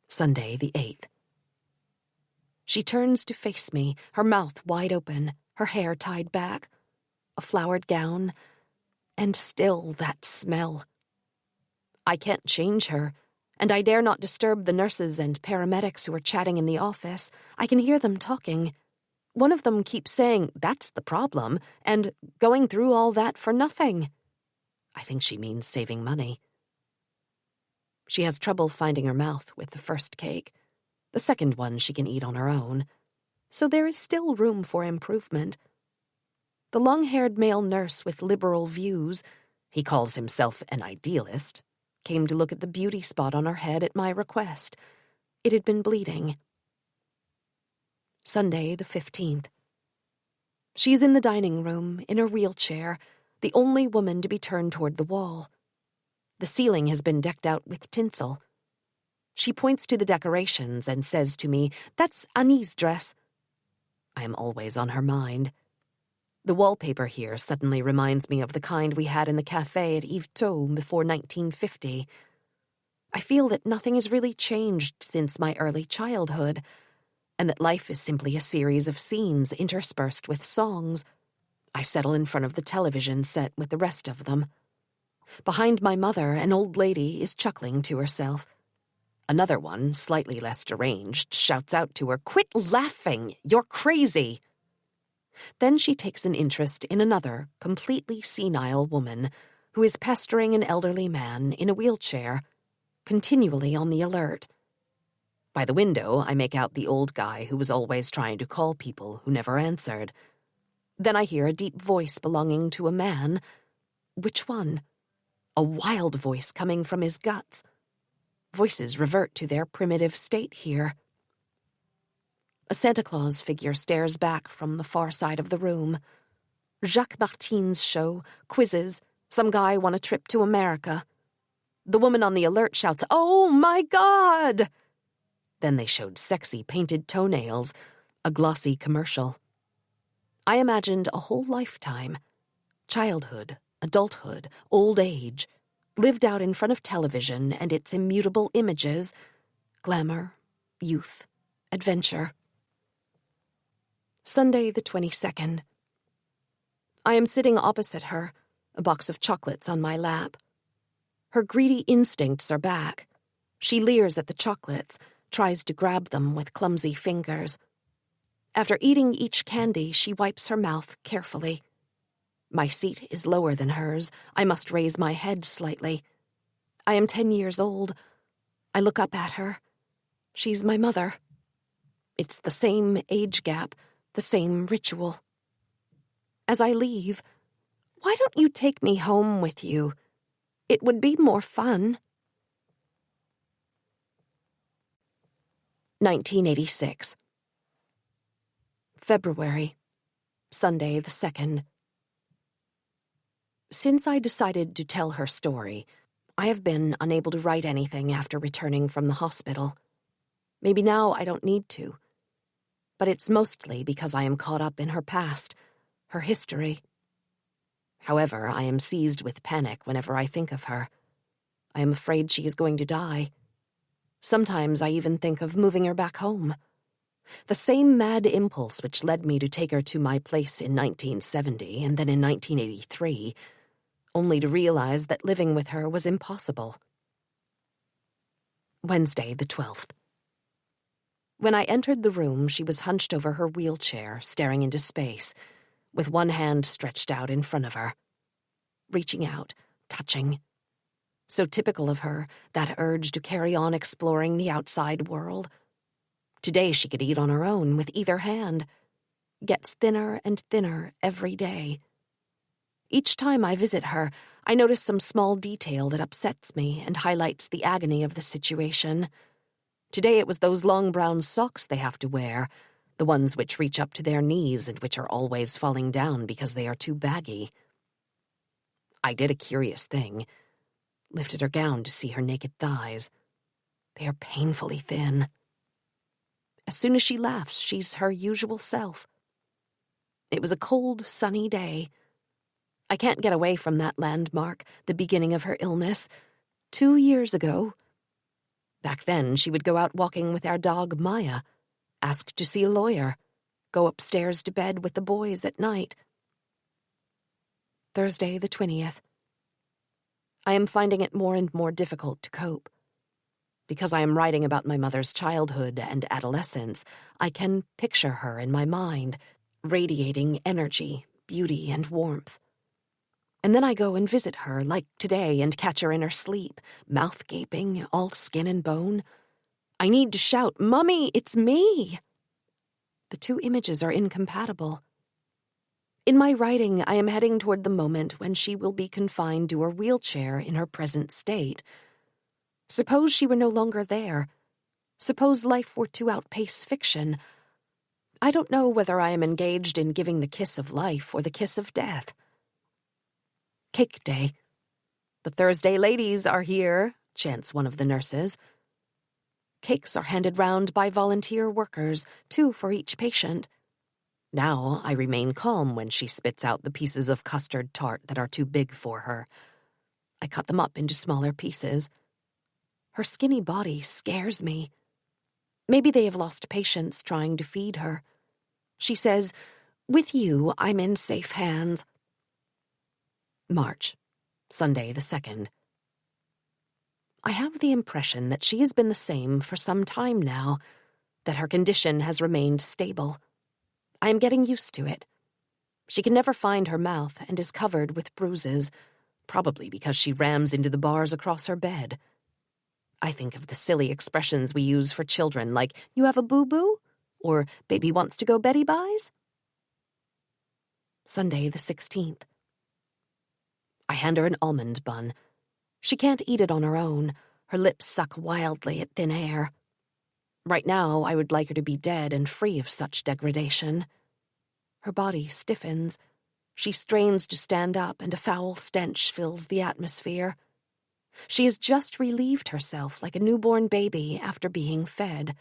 Sunday, the 8th. She turns to face me, her mouth wide open, her hair tied back, a flowered gown, and still that smell. I can't change her, and I dare not disturb the nurses and paramedics who are chatting in the office. I can hear them talking. One of them keeps saying, "That's the problem," and going through all that for nothing. I think she means saving money. She has trouble finding her mouth with the first cake. The second one she can eat on her own. So there is still room for improvement. The long-haired male nurse with liberal views, he calls himself an idealist, came to look at the beauty spot on her head at my request. It had been bleeding. Sunday, the 15th. She's in the dining room, in her wheelchair, the only woman to be turned toward the wall. The ceiling has been decked out with tinsel. She points to the decorations and says to me, "That's Annie's dress." I am always on her mind. The wallpaper here suddenly reminds me of the kind we had in the cafe at Yvetot before 1950. I feel that nothing has really changed since my early childhood, and that life is simply a series of scenes interspersed with songs. I settle in front of the television set with the rest of them. Behind my mother, an old lady is chuckling to herself. Another one, slightly less deranged, shouts out to her, "Quit laughing! You're crazy!" Then she takes an interest in another, completely senile woman who is pestering an elderly man in a wheelchair, continually on the alert. By the window, I make out the old guy who was always trying to call people who never answered. Then I hear a deep voice belonging to a man. Which one? A wild voice coming from his guts. Voices revert to their primitive state here. A Santa Claus figure stares back from the far side of the room. Jacques Martin's show, quizzes, some guy won a trip to America. The woman on the alert shouts, "Oh my God!" Then they showed sexy painted toenails, a glossy commercial. I imagined a whole lifetime, childhood, adulthood, old age, lived out in front of television and its immutable images, glamour, youth, adventure. Sunday, the 22nd. I am sitting opposite her, a box of chocolates on my lap. Her greedy instincts are back. She leers at the chocolates, tries to grab them with clumsy fingers. After eating each candy, she wipes her mouth carefully. My seat is lower than hers. I must raise my head slightly. I am 10 years old. I look up at her. She's my mother. It's the same age gap, the same ritual. As I leave, "Why don't you take me home with you? It would be more fun." 1986. February. Sunday, the 2nd. Since I decided to tell her story, I have been unable to write anything after returning from the hospital. Maybe now I don't need to. But it's mostly because I am caught up in her past, her history. However, I am seized with panic whenever I think of her. I am afraid she is going to die. Sometimes I even think of moving her back home. The same mad impulse which led me to take her to my place in 1970 and then in 1983, only to realize that living with her was impossible. Wednesday, the 12th. When I entered the room, she was hunched over her wheelchair, staring into space, with one hand stretched out in front of her. Reaching out, touching. So typical of her, that urge to carry on exploring the outside world. Today she could eat on her own with either hand. Gets thinner and thinner every day. Each time I visit her, I notice some small detail that upsets me and highlights the agony of the situation. Today it was those long brown socks they have to wear, the ones which reach up to their knees and which are always falling down because they are too baggy. I did a curious thing. Lifted her gown to see her naked thighs. They are painfully thin. As soon as she laughs, she's her usual self. It was a cold, sunny day. I can't get away from that landmark, the beginning of her illness. 2 years ago. Back then, she would go out walking with our dog, Maya, ask to see a lawyer, go upstairs to bed with the boys at night. Thursday, the 20th. I am finding it more and more difficult to cope. Because I am writing about my mother's childhood and adolescence, I can picture her in my mind, radiating energy, beauty, and warmth. And then I go and visit her, like today, and catch her in her sleep, mouth gaping, all skin and bone. I need to shout, "Mummy, it's me!" The two images are incompatible. In my writing, I am heading toward the moment when she will be confined to her wheelchair in her present state. Suppose she were no longer there. Suppose life were to outpace fiction. I don't know whether I am engaged in giving the kiss of life or the kiss of death. Cake day. "The Thursday ladies are here," chants one of the nurses. Cakes are handed round by volunteer workers, 2 for each patient. Now I remain calm when she spits out the pieces of custard tart that are too big for her. I cut them up into smaller pieces. Her skinny body scares me. Maybe they have lost patience trying to feed her. She says, "With you, I'm in safe hands." March, Sunday the 2nd. I have the impression that she has been the same for some time now, that her condition has remained stable. I am getting used to it. She can never find her mouth and is covered with bruises, probably because she rams into the bars across her bed. I think of the silly expressions we use for children, like, "You have a boo-boo?" or "Baby wants to go Betty buys?" Sunday the 16th. I hand her an almond bun. She can't eat it on her own. Her lips suck wildly at thin air. Right now, I would like her to be dead and free of such degradation. Her body stiffens. She strains to stand up, and a foul stench fills the atmosphere. She has just relieved herself like a newborn baby after being fed.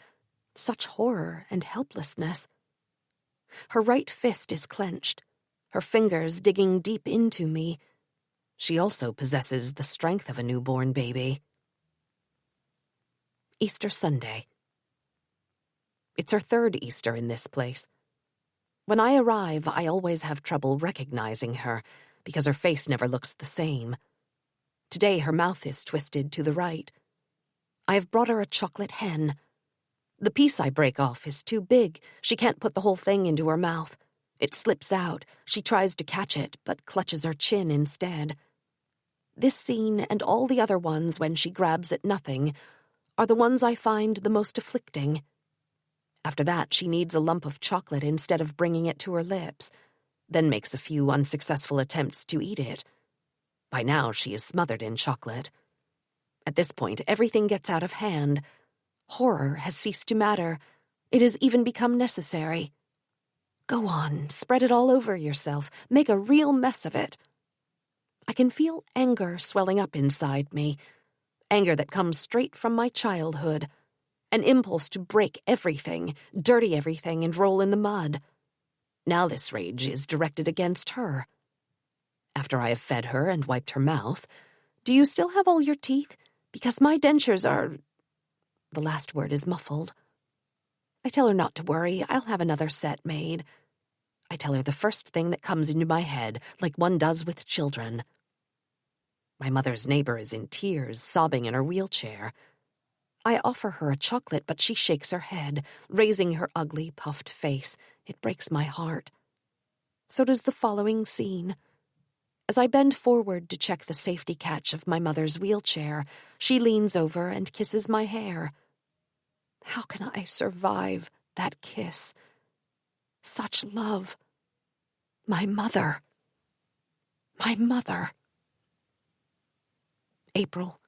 Such horror and helplessness. Her right fist is clenched, her fingers digging deep into me. She also possesses the strength of a newborn baby. Easter Sunday. It's her 3rd Easter in this place. When I arrive, I always have trouble recognizing her, because her face never looks the same. Today her mouth is twisted to the right. I have brought her a chocolate hen. The piece I break off is too big. She can't put the whole thing into her mouth. It slips out. She tries to catch it, but clutches her chin instead. This scene, and all the other ones when she grabs at nothing, are the ones I find the most afflicting. After that, she needs a lump of chocolate instead of bringing it to her lips, then makes a few unsuccessful attempts to eat it. By now, she is smothered in chocolate. At this point, everything gets out of hand. Horror has ceased to matter. It has even become necessary. Go on, spread it all over yourself. Make a real mess of it. I can feel anger swelling up inside me. Anger that comes straight from my childhood. An impulse to break everything, dirty everything, and roll in the mud. Now this rage is directed against her. After I have fed her and wiped her mouth, "Do you still have all your teeth? Because my dentures are—" The last word is muffled. I tell her not to worry, I'll have another set made. I tell her the first thing that comes into my head, like one does with children. My mother's neighbor is in tears, sobbing in her wheelchair. I offer her a chocolate, but she shakes her head, raising her ugly, puffed face. It breaks my heart. So does the following scene. As I bend forward to check the safety catch of my mother's wheelchair, she leans over and kisses my hair. How can I survive that kiss? Such love. My mother. My mother. April,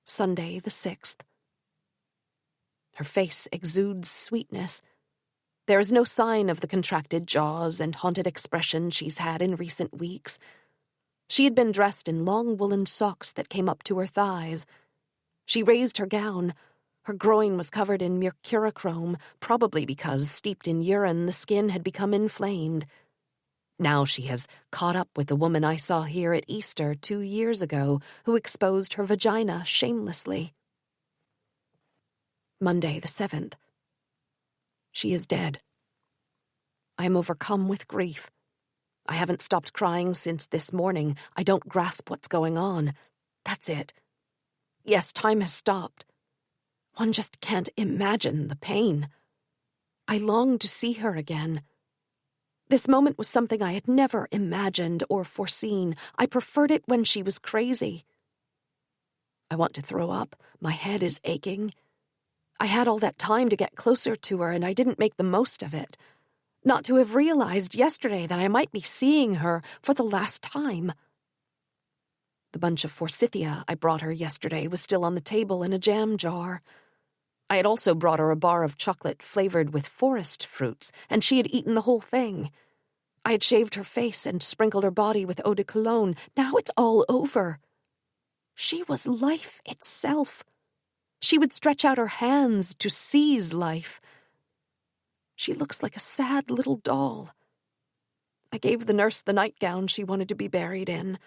Sunday the 6th. Her face exudes sweetness. There is no sign of the contracted jaws and haunted expression she's had in recent weeks. She had been dressed in long woolen socks that came up to her thighs. She raised her gown. Her groin was covered in mercurochrome, probably because, steeped in urine, the skin had become inflamed. Now she has caught up with the woman I saw here at Easter 2 years ago, who exposed her vagina shamelessly. Monday the 7th. She is dead. I am overcome with grief. I haven't stopped crying since this morning. I don't grasp what's going on. That's it. Yes, time has stopped. One just can't imagine the pain. I long to see her again. This moment was something I had never imagined or foreseen. I preferred it when she was crazy. I want to throw up. My head is aching. I had all that time to get closer to her, and I didn't make the most of it. Not to have realized yesterday that I might be seeing her for the last time. The bunch of forsythia I brought her yesterday was still on the table in a jam jar. I had also brought her a bar of chocolate flavored with forest fruits, and she had eaten the whole thing. I had shaved her face and sprinkled her body with eau de cologne. Now it's all over. She was life itself. She would stretch out her hands to seize life. She looks like a sad little doll. I gave the nurse the nightgown she wanted to be buried in,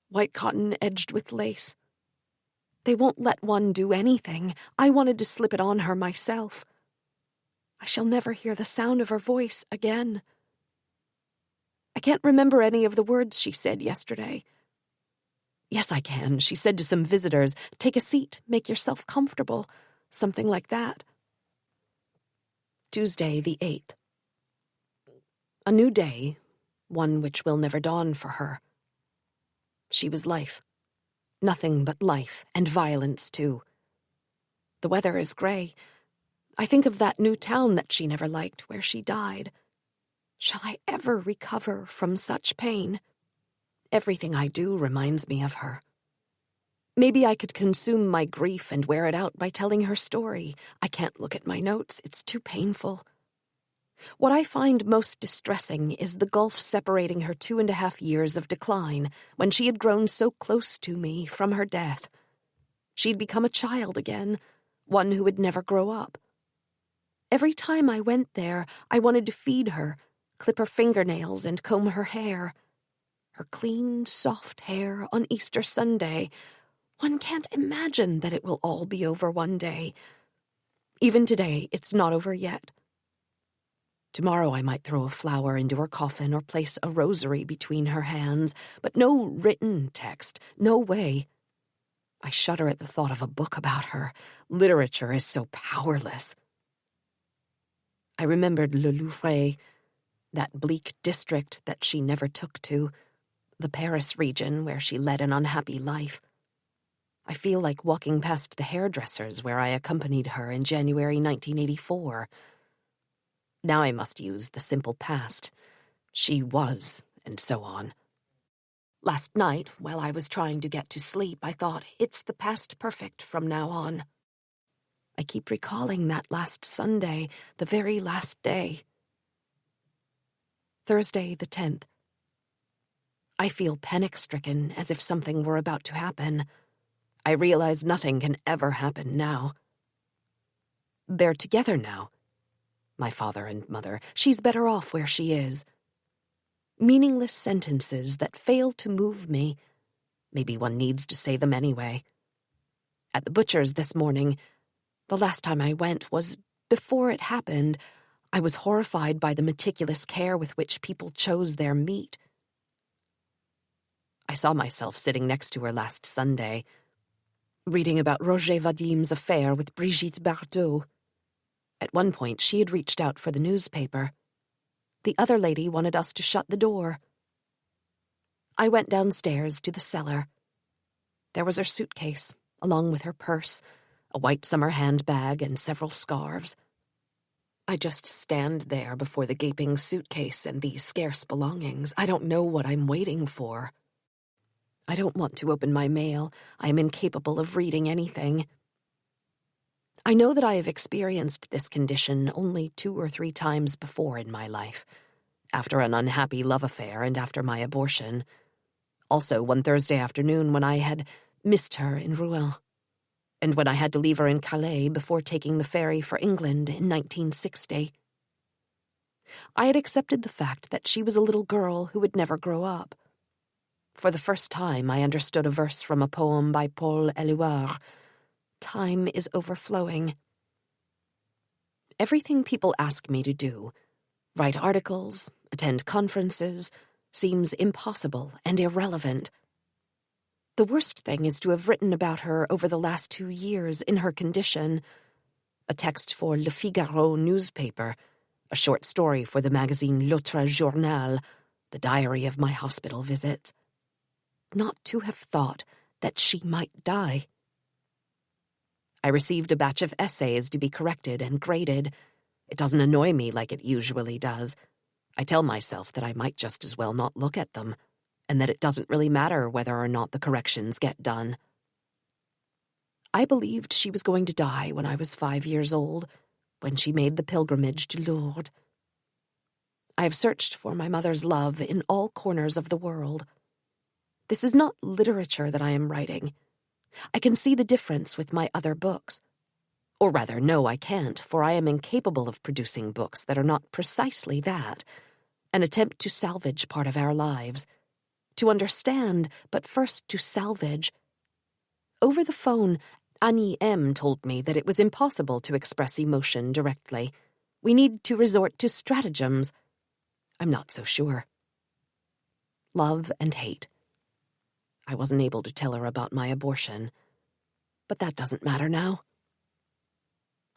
white cotton edged with lace. They won't let one do anything. I wanted to slip it on her myself. I shall never hear the sound of her voice again. I can't remember any of the words she said yesterday. Yes, I can. She said to some visitors, "Take a seat, make yourself comfortable," something like that. Tuesday the 8th. A new day, one which will never dawn for her. She was life. Nothing but life, and violence, too. The weather is gray. I think of that new town that she never liked, where she died. Shall I ever recover from such pain? Everything I do reminds me of her. Maybe I could consume my grief and wear it out by telling her story. I can't look at my notes, it's too painful. What I find most distressing is the gulf separating her 2.5 years of decline, when she had grown so close to me from her death. She'd become a child again, one who would never grow up. Every time I went there, I wanted to feed her, clip her fingernails and comb her hair. Her clean, soft hair on Easter Sunday. One can't imagine that it will all be over one day. Even today, it's not over yet. Tomorrow I might throw a flower into her coffin or place a rosary between her hands, but no written text, no way. I shudder at the thought of a book about her. Literature is so powerless. I remembered Le Louvre, that bleak district that she never took to, the Paris region where she led an unhappy life. I feel like walking past the hairdressers where I accompanied her in January 1984. Now I must use the simple past. She was, and so on. Last night, while I was trying to get to sleep, I thought, it's the past perfect from now on. I keep recalling that last Sunday, the very last day. Thursday the 10th. I feel panic-stricken, as if something were about to happen. I realize nothing can ever happen now. They're together now. My father and mother. She's better off where she is. Meaningless sentences that fail to move me. Maybe one needs to say them anyway. At the butcher's this morning, the last time I went was Before it happened, I was horrified by the meticulous care with which people chose their meat. I saw myself sitting next to her last Sunday, reading about Roger Vadim's affair with Brigitte Bardot. At one point, she had reached out for the newspaper. The other lady wanted us to shut the door. I went downstairs to the cellar. There was her suitcase, along with her purse, a white summer handbag, and several scarves. I just stand there before the gaping suitcase and these scarce belongings. I don't know what I'm waiting for. I don't want to open my mail. I am incapable of reading anything. I know that I have experienced this condition only 2 or 3 times before in my life, after an unhappy love affair and after my abortion. Also one Thursday afternoon when I had missed her in Rouen, and when I had to leave her in Calais before taking the ferry for England in 1960. I had accepted the fact that she was a little girl who would never grow up. For the first time, I understood a verse from a poem by Paul Éluard. Time is overflowing. Everything people ask me to do, write articles, attend conferences, seems impossible and irrelevant. The worst thing is to have written about her over the last 2 years in her condition. A text for Le Figaro newspaper, a short story for the magazine L'Autre Journal, the diary of my hospital visits. Not to have thought that she might die. I received a batch of essays to be corrected and graded. It doesn't annoy me like it usually does. I tell myself that I might just as well not look at them, and that it doesn't really matter whether or not the corrections get done. I believed she was going to die when I was 5 years old, when she made the pilgrimage to Lourdes. I have searched for my mother's love in all corners of the world. This is not literature that I am writing. I can see the difference with my other books. Or rather, no, I can't, for I am incapable of producing books that are not precisely that, an attempt to salvage part of our lives. To understand, but first to salvage. Over the phone, Annie M. told me that it was impossible to express emotion directly. We need to resort to stratagems. I'm not so sure. Love and hate. I wasn't able to tell her about my abortion, but that doesn't matter now.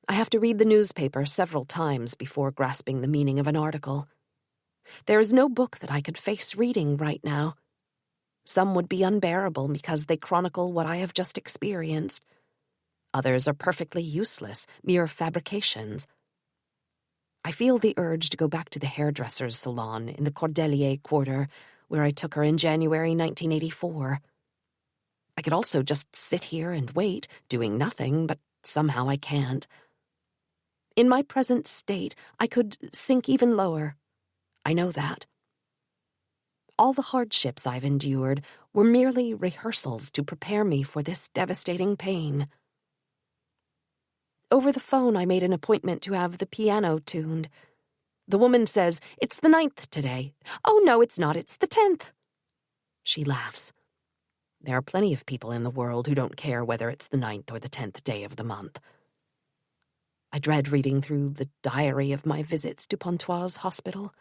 I have to read the newspaper several times before grasping the meaning of an article. There is no book that I could face reading right now. Some would be unbearable because they chronicle what I have just experienced. Others are perfectly useless, mere fabrications. I feel the urge to go back to the hairdresser's salon in the Cordelier quarter, where I took her in January 1984. I could also just sit here and wait, doing nothing, but somehow I can't. In my present state, I could sink even lower. I know that. All the hardships I've endured were merely rehearsals to prepare me for this devastating pain. Over the phone, I made an appointment to have the piano tuned. The woman says, "It's the 9th today." "Oh, no, it's not. It's the 10th. She laughs. There are plenty of people in the world who don't care whether it's the 9th or the 10th day of the month. I dread reading through the diary of my visits to Pontoise Hospital.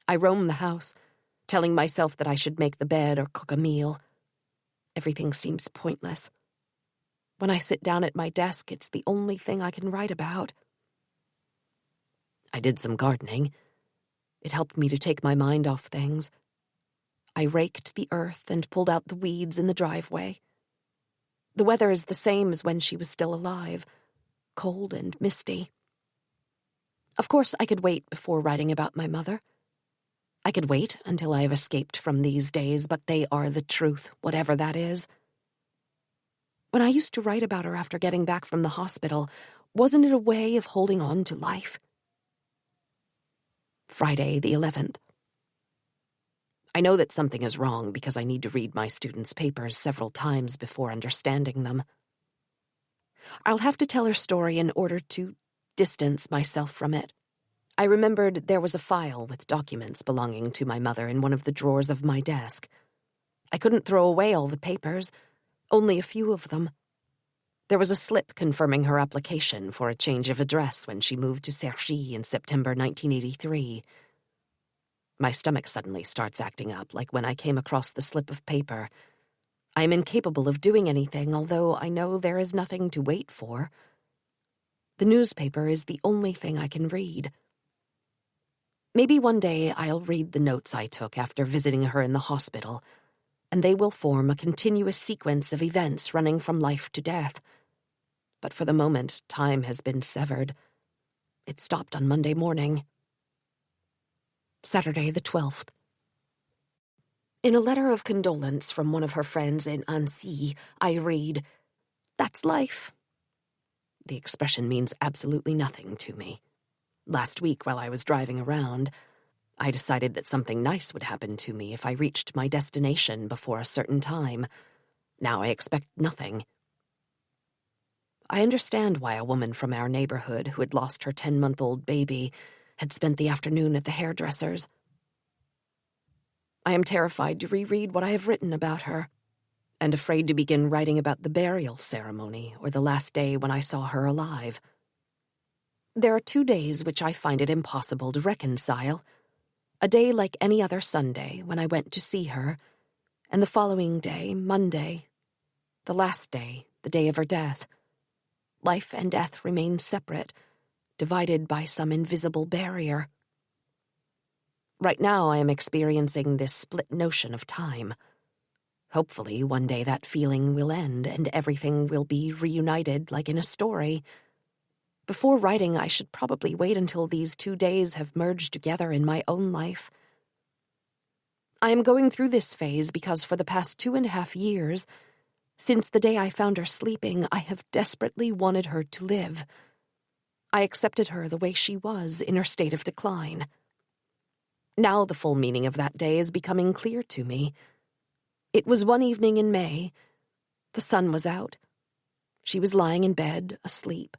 I roam the house, telling myself that I should make the bed or cook a meal. Everything seems pointless. When I sit down at my desk, it's the only thing I can write about. I did some gardening. It helped me to take my mind off things. I raked the earth and pulled out the weeds in the driveway. The weather is the same as when she was still alive, cold and misty. Of course, I could wait before writing about my mother. I could wait until I have escaped from these days, but they are the truth, whatever that is. When I used to write about her after getting back from the hospital, wasn't it a way of holding on to life? Friday the 11th. I know that something is wrong because I need to read my students' papers several times before understanding them. I'll have to tell her story in order to distance myself from it. I remembered there was a file with documents belonging to my mother in one of the drawers of my desk. I couldn't throw away all the papers, only a few of them. There was a slip confirming her application for a change of address when she moved to Cergy in September 1983. My stomach suddenly starts acting up, like when I came across the slip of paper. I am incapable of doing anything, although I know there is nothing to wait for. The newspaper is the only thing I can read. Maybe one day I'll read the notes I took after visiting her in the hospital, and they will form a continuous sequence of events running from life to death. But for the moment, time has been severed. It stopped on Monday morning. Saturday the 12th. In a letter of condolence from one of her friends in Annecy, I read, "That's life." The expression means absolutely nothing to me. Last week, while I was driving around, I decided that something nice would happen to me if I reached my destination before a certain time. Now I expect nothing. I understand why a woman from our neighborhood who had lost her 10-month-old baby had spent the afternoon at the hairdresser's. I am terrified to reread what I have written about her, and afraid to begin writing about the burial ceremony or the last day when I saw her alive. There are 2 days which I find it impossible to reconcile. A day like any other Sunday, when I went to see her, and the following day, Monday, the last day, the day of her death. Life and death remain separate, divided by some invisible barrier. Right now I am experiencing this split notion of time. Hopefully, one day that feeling will end and everything will be reunited like in a story. Before writing, I should probably wait until these 2 days have merged together in my own life. I am going through this phase because for the past 2.5 years, since the day I found her sleeping, I have desperately wanted her to live. I accepted her the way she was in her state of decline. Now the full meaning of that day is becoming clear to me. It was one evening in May. The sun was out. She was lying in bed, asleep.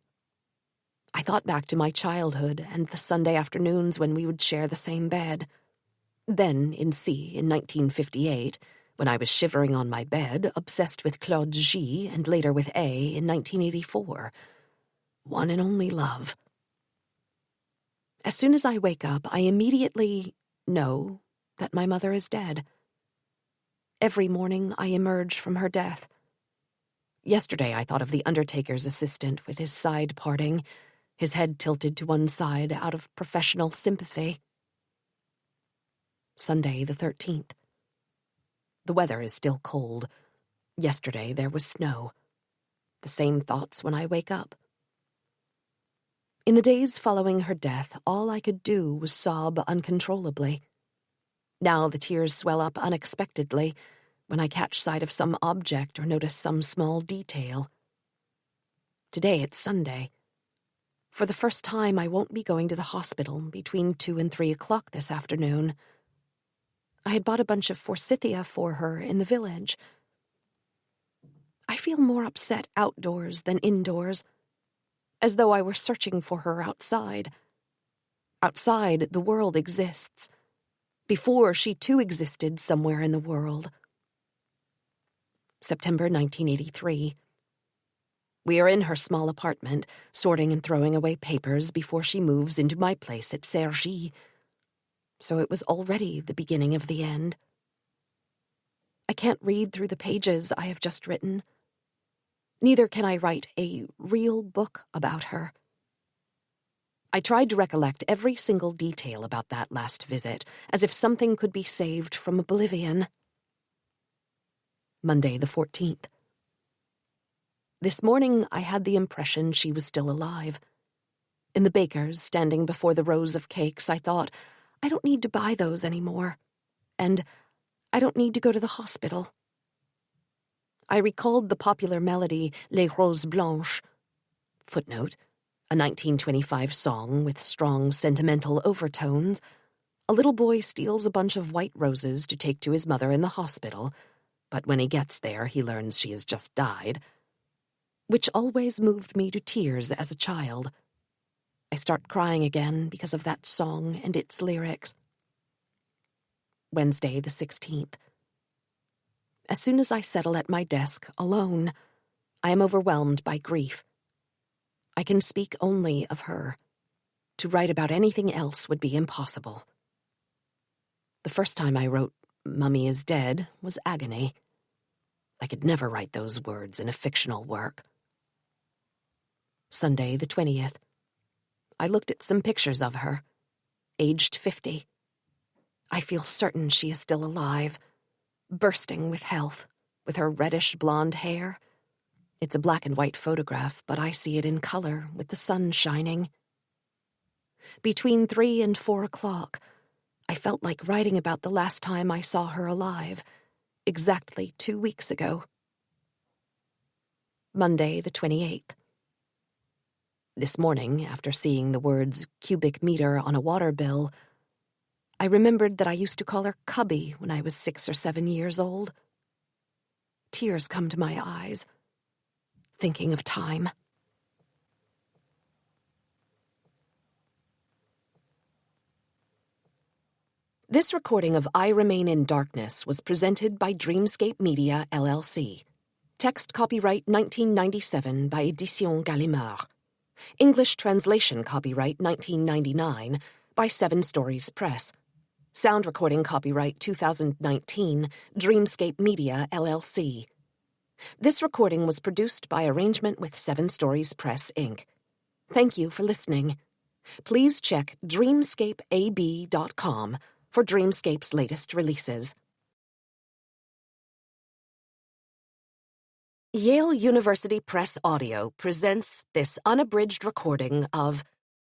I thought back to my childhood and the Sunday afternoons when we would share the same bed. Then, in C, in 1958, when I was shivering on my bed, obsessed with Claude G, and later with A in 1984. One and only love. As soon as I wake up, I immediately know that my mother is dead. Every morning I emerge from her death. Yesterday I thought of the undertaker's assistant with his side parting, his head tilted to one side out of professional sympathy. Sunday the 13th. The weather is still cold. Yesterday there was snow. The same thoughts when I wake up. In the days following her death, all I could do was sob uncontrollably. Now the tears swell up unexpectedly when I catch sight of some object or notice some small detail. Today it's Sunday. For the first time, I won't be going to the hospital between 2 and 3 o'clock this afternoon. I had bought a bunch of forsythia for her in the village. I feel more upset outdoors than indoors, as though I were searching for her outside. Outside, the world exists. Before, she too existed somewhere in the world. September 1983. We are in her small apartment, sorting and throwing away papers before she moves into my place at Cergy. So it was already the beginning of the end. I can't read through the pages I have just written. Neither can I write a real book about her. I tried to recollect every single detail about that last visit, as if something could be saved from oblivion. Monday the 14th. This morning I had the impression she was still alive. In the baker's, standing before the rows of cakes, I thought, I don't need to buy those anymore. And I don't need to go to the hospital. I recalled the popular melody Les Roses Blanches, footnote, a 1925 song with strong sentimental overtones. A little boy steals a bunch of white roses to take to his mother in the hospital, but when he gets there he learns she has just died, which always moved me to tears as a child. I start crying again because of that song and its lyrics. Wednesday the 16th. As soon as I settle at my desk, alone, I am overwhelmed by grief. I can speak only of her. To write about anything else would be impossible. The first time I wrote, "Mummy is dead," was agony. I could never write those words in a fictional work. Sunday, the 20th. I looked at some pictures of her, aged 50. I feel certain she is still alive, bursting with health, with her reddish blonde hair. It's a black and white photograph, but I see it in color, with the sun shining. Between 3 and 4 o'clock, I felt like writing about the last time I saw her alive, exactly 2 weeks ago. Monday, the 28th. This morning, after seeing the words cubic meter on a water bill, I remembered that I used to call her Cubby when I was 6 or 7 years old. Tears come to my eyes, thinking of time. This recording of I Remain in Darkness was presented by Dreamscape Media, LLC. Text copyright 1997 by Éditions Gallimard. English translation copyright 1999 by 7 Stories Press. Sound recording copyright 2019, Dreamscape Media, LLC. This recording was produced by arrangement with 7 Stories Press, Inc. Thank you for listening. Please check dreamscapeab.com for Dreamscape's latest releases. Yale University Press Audio presents this unabridged recording of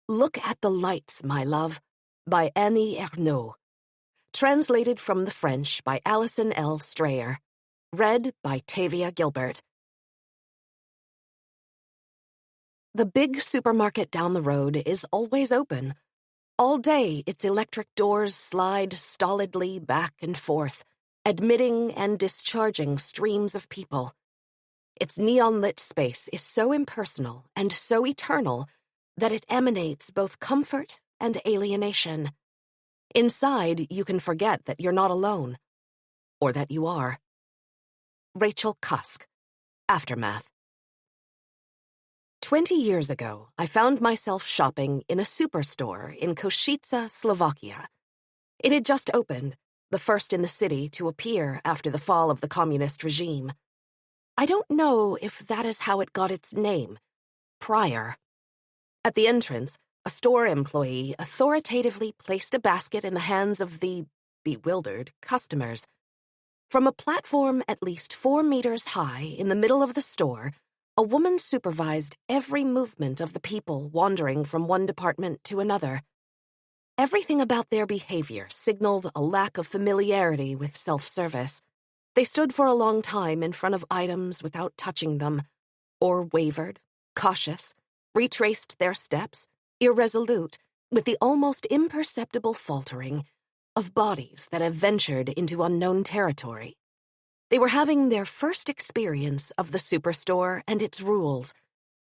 Look at the Lights, My Love by Annie Ernaux. Translated from the French by Alison L. Strayer. Read by Tavia Gilbert. The big supermarket down the road is always open. All day, its electric doors slide stolidly back and forth, admitting and discharging streams of people. Its neon-lit space is so impersonal and so eternal that it emanates both comfort and alienation. Inside, you can forget that you're not alone, or that you are. Rachel Cusk, Aftermath. 20 years ago, I found myself shopping in a superstore in Košice, Slovakia. It had just opened, the first in the city to appear after the fall of the communist regime. I don't know if that is how it got its name, Prior. At the entrance, a store employee authoritatively placed a basket in the hands of the bewildered customers. From a platform at least 4 meters high in the middle of the store, a woman supervised every movement of the people wandering from one department to another. Everything about their behavior signaled a lack of familiarity with self-service. They stood for a long time in front of items without touching them, or wavered, cautious, retraced their steps, irresolute, with the almost imperceptible faltering of bodies that have ventured into unknown territory. They were having their first experience of the superstore and its rules,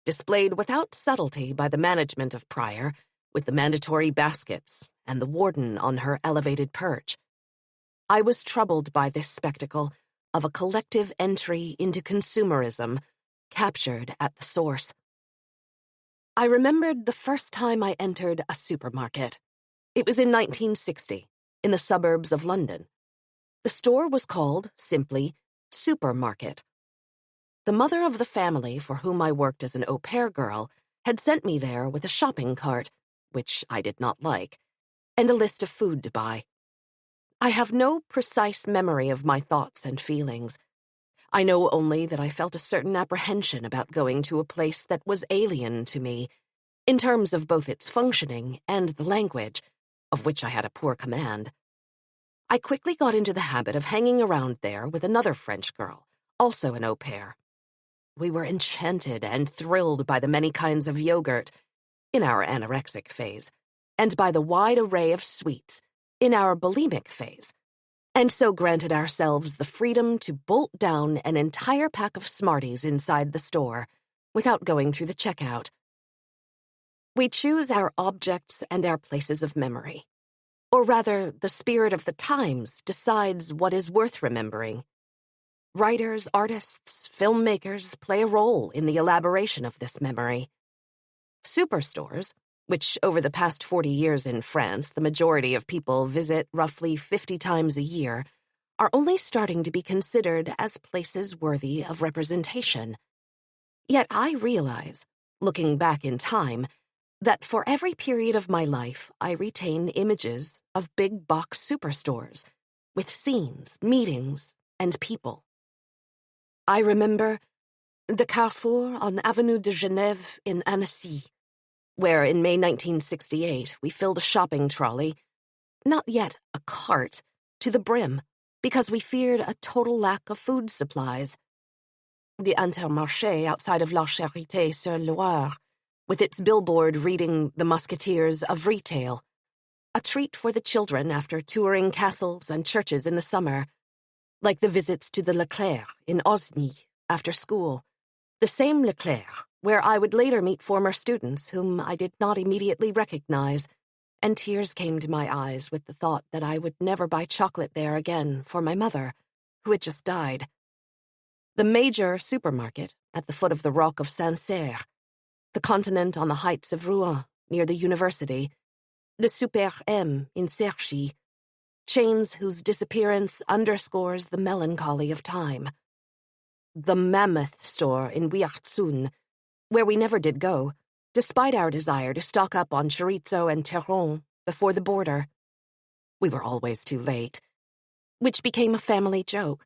displayed without subtlety by the management of Prior, with the mandatory baskets and the warden on her elevated perch. I was troubled by this spectacle of a collective entry into consumerism, captured at the source. I remembered the first time I entered a supermarket. It was in 1960, in the suburbs of London. The store was called, simply, Supermarket. The mother of the family for whom I worked as an au pair girl had sent me there with a shopping cart, which I did not like, and a list of food to buy. I have no precise memory of my thoughts and feelings. I know only that I felt a certain apprehension about going to a place that was alien to me, in terms of both its functioning and the language, of which I had a poor command. I quickly got into the habit of hanging around there with another French girl, also an au pair. We were enchanted and thrilled by the many kinds of yogurt, in our anorexic phase, and by the wide array of sweets, in our bulimic phase, and so granted ourselves the freedom to bolt down an entire pack of Smarties inside the store, without going through the checkout. We choose our objects and our places of memory. Or rather, the spirit of the times decides what is worth remembering. Writers, artists, filmmakers play a role in the elaboration of this memory. Superstores, which over the past 40 years in France the majority of people visit roughly 50 times a year, are only starting to be considered as places worthy of representation. Yet I realize, looking back in time, that for every period of my life I retain images of big box superstores, with scenes, meetings, and people. I remember the Carrefour on Avenue de Genève in Annecy, where in May 1968 we filled a shopping trolley, not yet a cart, to the brim, because we feared a total lack of food supplies. The Intermarché outside of La Charité-sur-Loire, with its billboard reading The Musketeers of Retail, a treat for the children after touring castles and churches in the summer, like the visits to the Leclerc in Osny after school, the same Leclerc where I would later meet former students whom I did not immediately recognize, and tears came to my eyes with the thought that I would never buy chocolate there again for my mother, who had just died. The major supermarket at the foot of the Rock of Sancerre, the Continent on the heights of Rouen near the university, the Super M in Cerchy, chains whose disappearance underscores the melancholy of time. The Mammoth store in Wiartsun, where we never did go, despite our desire to stock up on chorizo and terron before the border. We were always too late, which became a family joke,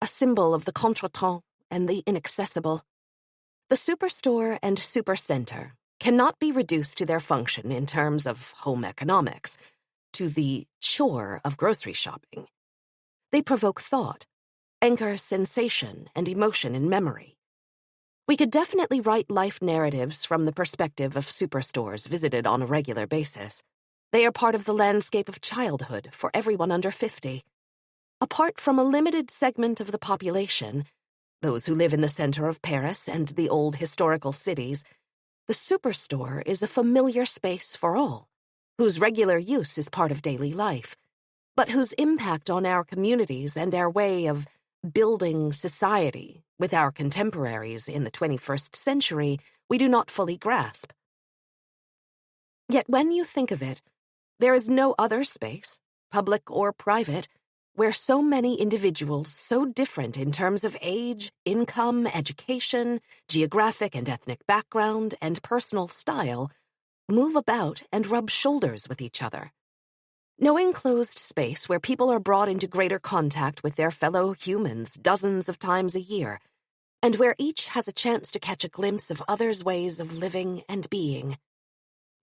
a symbol of the contretemps and the inaccessible. The superstore and supercenter cannot be reduced to their function in terms of home economics, to the chore of grocery shopping. They provoke thought, anchor sensation and emotion in memory. We could definitely write life narratives from the perspective of superstores visited on a regular basis. They are part of the landscape of childhood for everyone under 50. Apart from a limited segment of the population, those who live in the center of Paris and the old historical cities, the superstore is a familiar space for all, whose regular use is part of daily life, but whose impact on our communities and our way of building society with our contemporaries in the 21st century we do not fully grasp. Yet when you think of it, there is no other space, public or private, where so many individuals so different in terms of age, income, education, geographic and ethnic background, and personal style move about and rub shoulders with each other. No enclosed space where people are brought into greater contact with their fellow humans dozens of times a year, and where each has a chance to catch a glimpse of others' ways of living and being.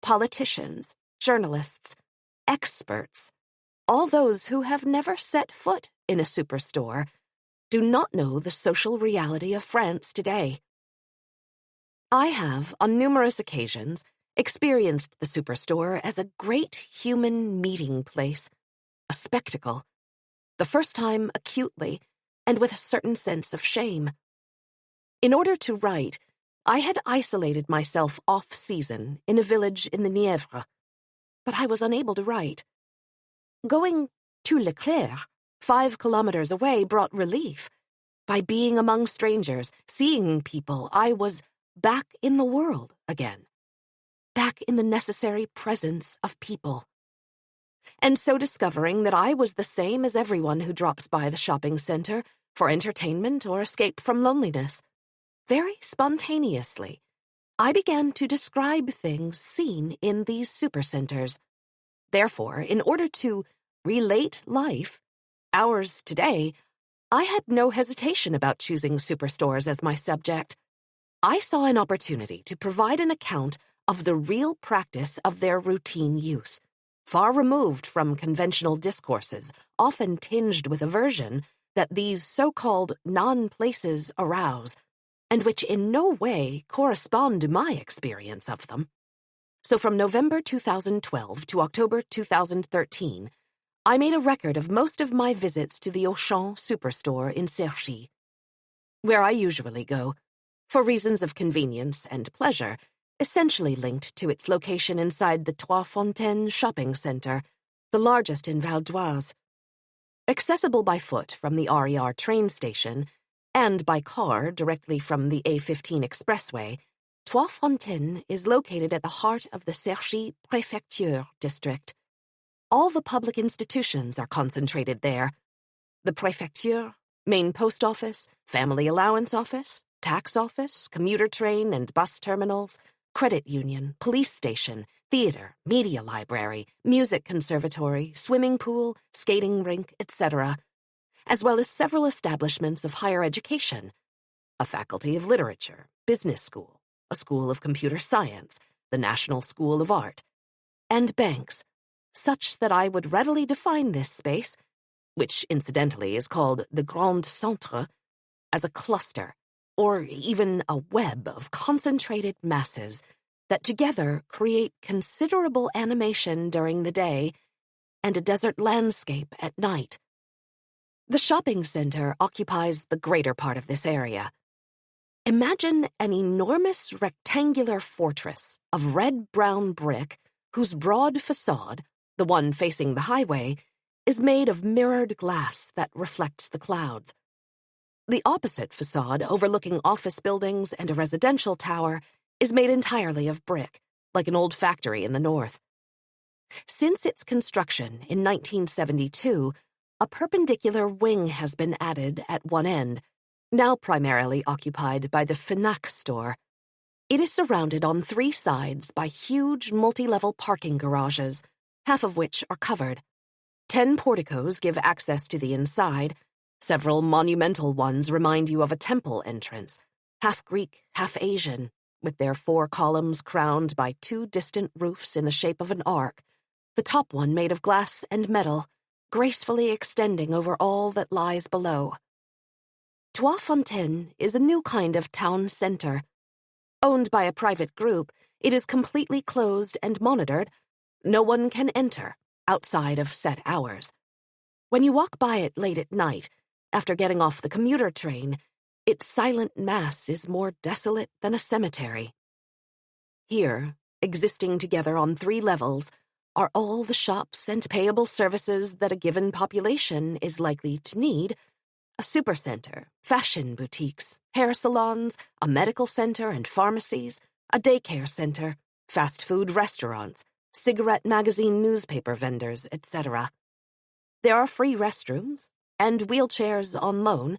Politicians, journalists, experts, all those who have never set foot in a superstore, do not know the social reality of France today. I have, on numerous occasions, experienced the superstore as a great human meeting place, a spectacle, the first time acutely and with a certain sense of shame. In order to write, I had isolated myself off-season in a village in the Nièvre, but I was unable to write. Going to Leclerc, 5 kilometers away, brought relief. By being among strangers, seeing people, I was back in the world again. Back in the necessary presence of people. And so discovering that I was the same as everyone who drops by the shopping center for entertainment or escape from loneliness, very spontaneously, I began to describe things seen in these supercenters. Therefore, in order to relate life, ours today, I had no hesitation about choosing superstores as my subject. I saw an opportunity to provide an account of the real practice of their routine use, far removed from conventional discourses, often tinged with aversion, that these so-called non-places arouse, and which in no way correspond to my experience of them. So from November 2012 to October 2013, I made a record of most of my visits to the Auchan superstore in Cerchy, where I usually go, for reasons of convenience and pleasure, essentially linked to its location inside the Trois Fontaines shopping center, the largest in Val d'Oise. Accessible by foot from the RER train station, and by car directly from the A15 expressway, Trois Fontaines is located at the heart of the Cergy Préfecture district. All the public institutions are concentrated there. The Préfecture, main post office, family allowance office, tax office, commuter train and bus terminals, credit union, police station, theater, media library, music conservatory, swimming pool, skating rink, etc., as well as several establishments of higher education, a faculty of literature, business school, a school of computer science, the National School of Art, and banks, such that I would readily define this space, which incidentally is called the Grand Centre, as a cluster, or even a web of concentrated masses that together create considerable animation during the day and a desert landscape at night. The shopping center occupies the greater part of this area. Imagine an enormous rectangular fortress of red-brown brick whose broad facade, the one facing the highway, is made of mirrored glass that reflects the clouds. The opposite facade, overlooking office buildings and a residential tower, is made entirely of brick, like an old factory in the north. Since its construction in 1972, a perpendicular wing has been added at one end, now primarily occupied by the Fnac store. It is surrounded on three sides by huge multi-level parking garages, half of which are covered. 10 porticos give access to the inside. Several monumental ones remind you of a temple entrance, half Greek, half Asian, with their 4 columns crowned by 2 distant roofs in the shape of an arc, the top one made of glass and metal, gracefully extending over all that lies below. Trois Fontaines is a new kind of town center. Owned by a private group, it is completely closed and monitored. No one can enter, outside of set hours. When you walk by it late at night, after getting off the commuter train, its silent mass is more desolate than a cemetery. Here, existing together on 3 levels, are all the shops and payable services that a given population is likely to need: a supercenter, fashion boutiques, hair salons, a medical center and pharmacies, a daycare center, fast food restaurants, cigarette magazine newspaper vendors, etc. There are free restrooms and wheelchairs on loan,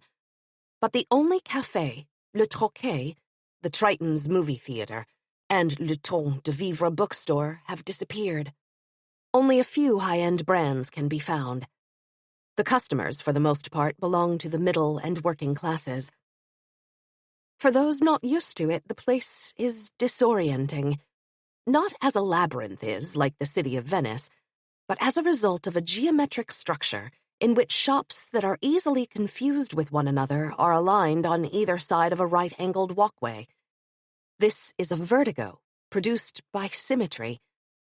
but the only café, Le Troquet, the Triton's movie theater, and Le Temps de Vivre bookstore have disappeared. Only a few high-end brands can be found. The customers, for the most part, belong to the middle and working classes. For those not used to it, the place is disorienting. Not as a labyrinth is, like the city of Venice, but as a result of a geometric structure in which shops that are easily confused with one another are aligned on either side of a right-angled walkway. This is a vertigo produced by symmetry,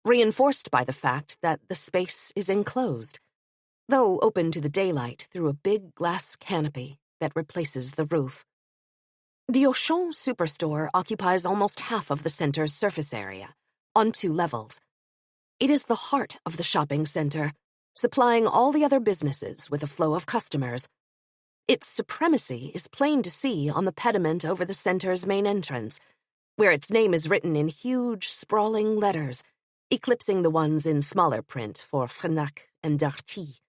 reinforced by the fact that the space is enclosed, though open to the daylight through a big glass canopy that replaces the roof. The Auchan superstore occupies almost half of the center's surface area, on 2 levels. It is the heart of the shopping center, supplying all the other businesses with a flow of customers. Its supremacy is plain to see on the pediment over the center's main entrance, where its name is written in huge, sprawling letters, eclipsing the ones in smaller print for Fnac and Darty.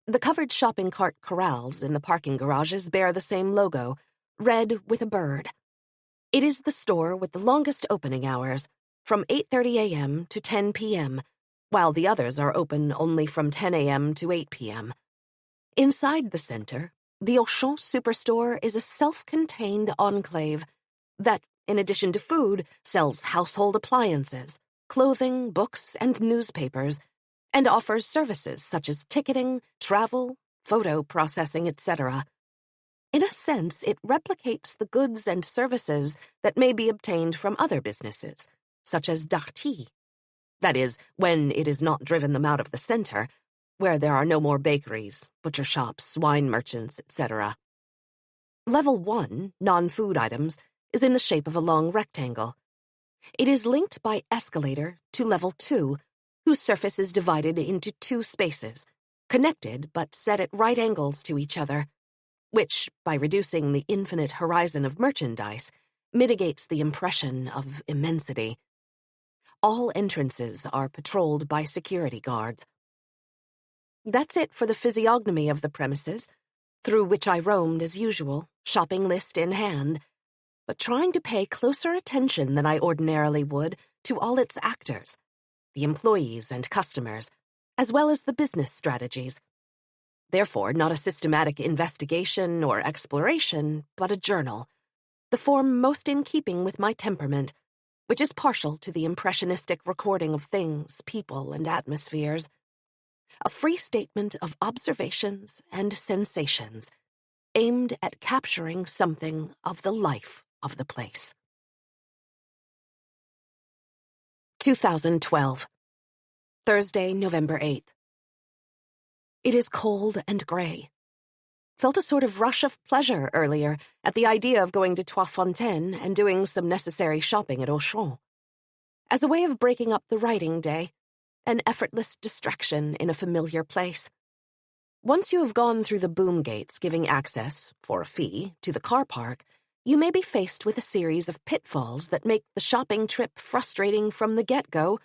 The covered shopping cart corrals in the parking garages bear the same logo, red with a bird. It is the store with the longest opening hours, from 8:30 a.m. to 10 p.m., while the others are open only from 10 a.m. to 8 p.m. Inside the center, the Auchan superstore is a self-contained enclave that, in addition to food, sells household appliances, clothing, books, and newspapers, and offers services such as ticketing, travel, photo processing, etc. In a sense, it replicates the goods and services that may be obtained from other businesses, such as Darty. That is, when it is not driven them out of the center, where there are no more bakeries, butcher shops, wine merchants, etc. Level 1, non-food items, is in the shape of a long rectangle. It is linked by escalator to level 2, whose surface is divided into 2 spaces, connected but set at right angles to each other. which, by reducing the infinite horizon of merchandise, mitigates the impression of immensity. All entrances are patrolled by security guards. That's it for the physiognomy of the premises, through which I roamed as usual, shopping list in hand, but trying to pay closer attention than I ordinarily would to all its actors, the employees and customers, as well as the business strategies. Therefore, not a systematic investigation or exploration, but a journal, the form most in keeping with my temperament, which is partial to the impressionistic recording of things, people, and atmospheres. A free statement of observations and sensations, aimed at capturing something of the life of the place. 2012. Thursday, November 8th. It is cold and gray. Felt a sort of rush of pleasure earlier at the idea of going to Trois Fontaines and doing some necessary shopping at Auchan. As a way of breaking up the writing day, an effortless distraction in a familiar place. Once you have gone through the boom gates giving access, for a fee, to the car park, you may be faced with a series of pitfalls that make the shopping trip frustrating from the get-go,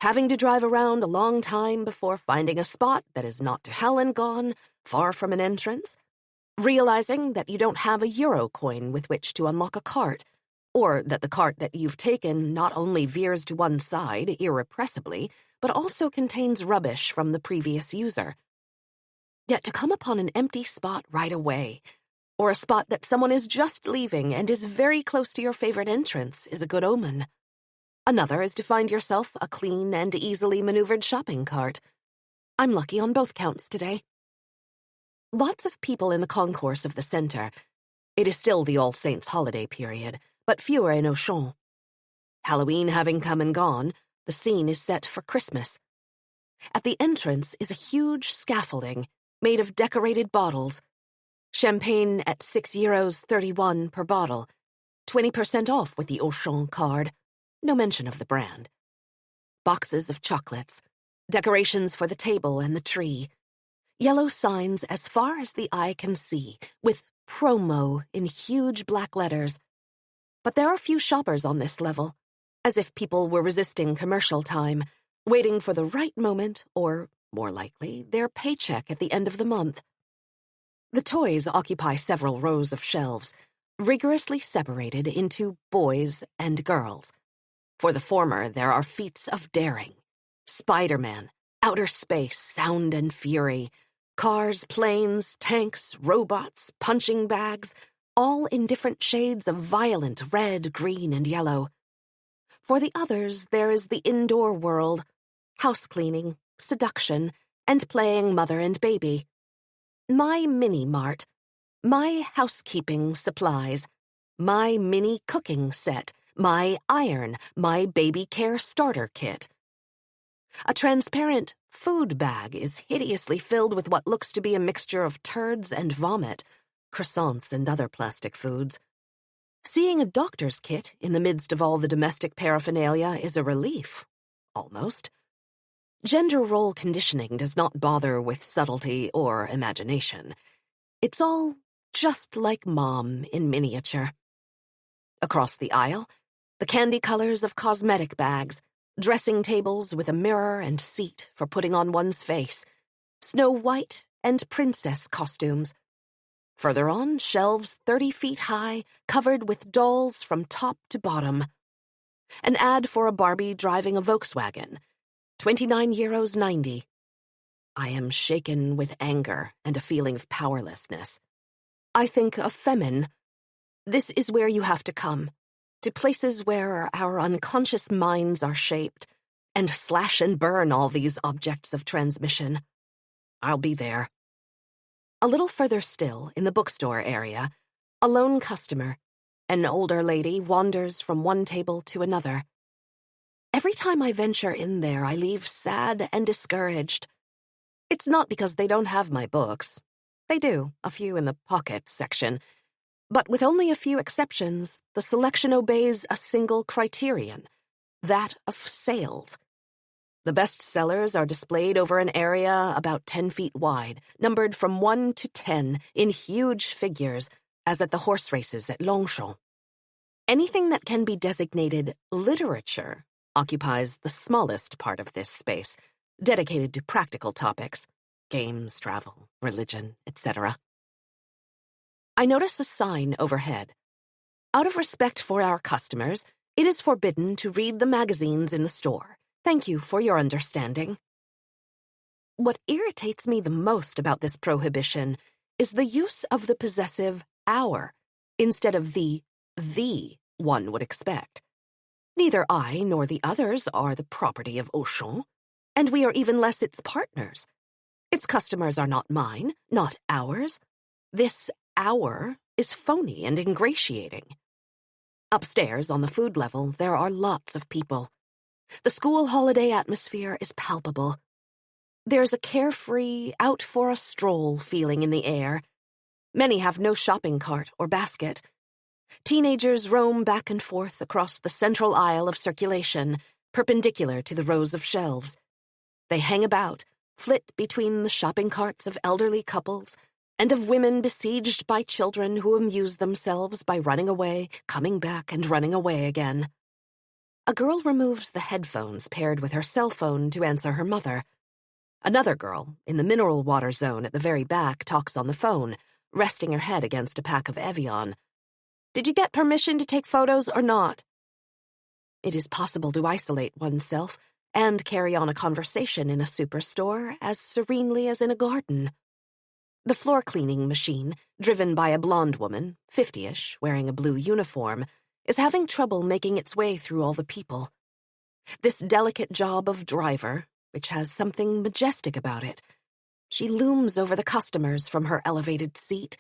having to drive around a long time before finding a spot that is not to hell and gone, far from an entrance, realizing that you don't have a euro coin with which to unlock a cart, or that the cart that you've taken not only veers to one side irrepressibly, but also contains rubbish from the previous user. Yet to come upon an empty spot right away, or a spot that someone is just leaving and is very close to your favorite entrance, is a good omen. Another is to find yourself a clean and easily maneuvered shopping cart. I'm lucky on both counts today. Lots of people in the concourse of the center. It is still the All Saints holiday period, but fewer in Auchan. Halloween having come and gone, the scene is set for Christmas. At the entrance is a huge scaffolding made of decorated bottles. Champagne at €6.31 per bottle, 20% off with the Auchan card. No mention of the brand. Boxes of chocolates, decorations for the table and the tree. Yellow signs as far as the eye can see, with promo in huge black letters. But there are few shoppers on this level, as if people were resisting commercial time, waiting for the right moment or, more likely, their paycheck at the end of the month. The toys occupy several rows of shelves, rigorously separated into boys and girls. For the former, there are feats of daring. Spider-Man, outer space, sound and fury, cars, planes, tanks, robots, punching bags, all in different shades of violent red, green, and yellow. For the others, there is the indoor world, house cleaning, seduction, and playing mother and baby. My mini-mart, my housekeeping supplies, my mini cooking set, my iron, my baby care starter kit. A transparent food bag is hideously filled with what looks to be a mixture of turds and vomit, croissants and other plastic foods. Seeing a doctor's kit in the midst of all the domestic paraphernalia is a relief, almost. Gender role conditioning does not bother with subtlety or imagination. It's all just like Mom in miniature. Across the aisle, the candy colors of cosmetic bags, dressing tables with a mirror and seat for putting on one's face, Snow White and princess costumes. Further on, shelves 30 feet high, covered with dolls from top to bottom. An ad for a Barbie driving a Volkswagen, €29.90. I am shaken with anger and a feeling of powerlessness. I think of famine. This is where you have to come, to places where our unconscious minds are shaped, and slash and burn all these objects of transmission. I'll be there. A little further still, in the bookstore area, a lone customer, an older lady, wanders from one table to another. Every time I venture in there, I leave sad and discouraged. It's not because they don't have my books. They do, a few in the pocket section. But with only a few exceptions, the selection obeys a single criterion, that of sales. The best sellers are displayed over an area about 10 feet wide, numbered from 1 to 10 in huge figures, as at the horse races at Longchamp. Anything that can be designated literature occupies the smallest part of this space, dedicated to practical topics, games, travel, religion, etc. I notice a sign overhead. Out of respect for our customers, it is forbidden to read the magazines in the store. Thank you for your understanding. What irritates me the most about this prohibition is the use of the possessive our instead of the one would expect. Neither I nor the others are the property of Auchan, and we are even less its partners. Its customers are not mine, not ours. This our is phony and ingratiating. Upstairs, on the food level, there are lots of people. The school holiday atmosphere is palpable. There's a carefree, out-for-a-stroll feeling in the air. Many have no shopping cart or basket. Teenagers roam back and forth across the central aisle of circulation, perpendicular to the rows of shelves. They hang about, flit between the shopping carts of elderly couples and of women besieged by children who amuse themselves by running away, coming back, and running away again. A girl removes the headphones paired with her cell phone to answer her mother. Another girl, in the mineral water zone at the very back, talks on the phone, resting her head against a pack of Evian. Did you get permission to take photos or not? It is possible to isolate oneself and carry on a conversation in a superstore as serenely as in a garden. The floor cleaning machine, driven by a blonde woman, 50-ish, wearing a blue uniform, is having trouble making its way through all the people. This delicate job of driver, which has something majestic about it, she looms over the customers from her elevated seat,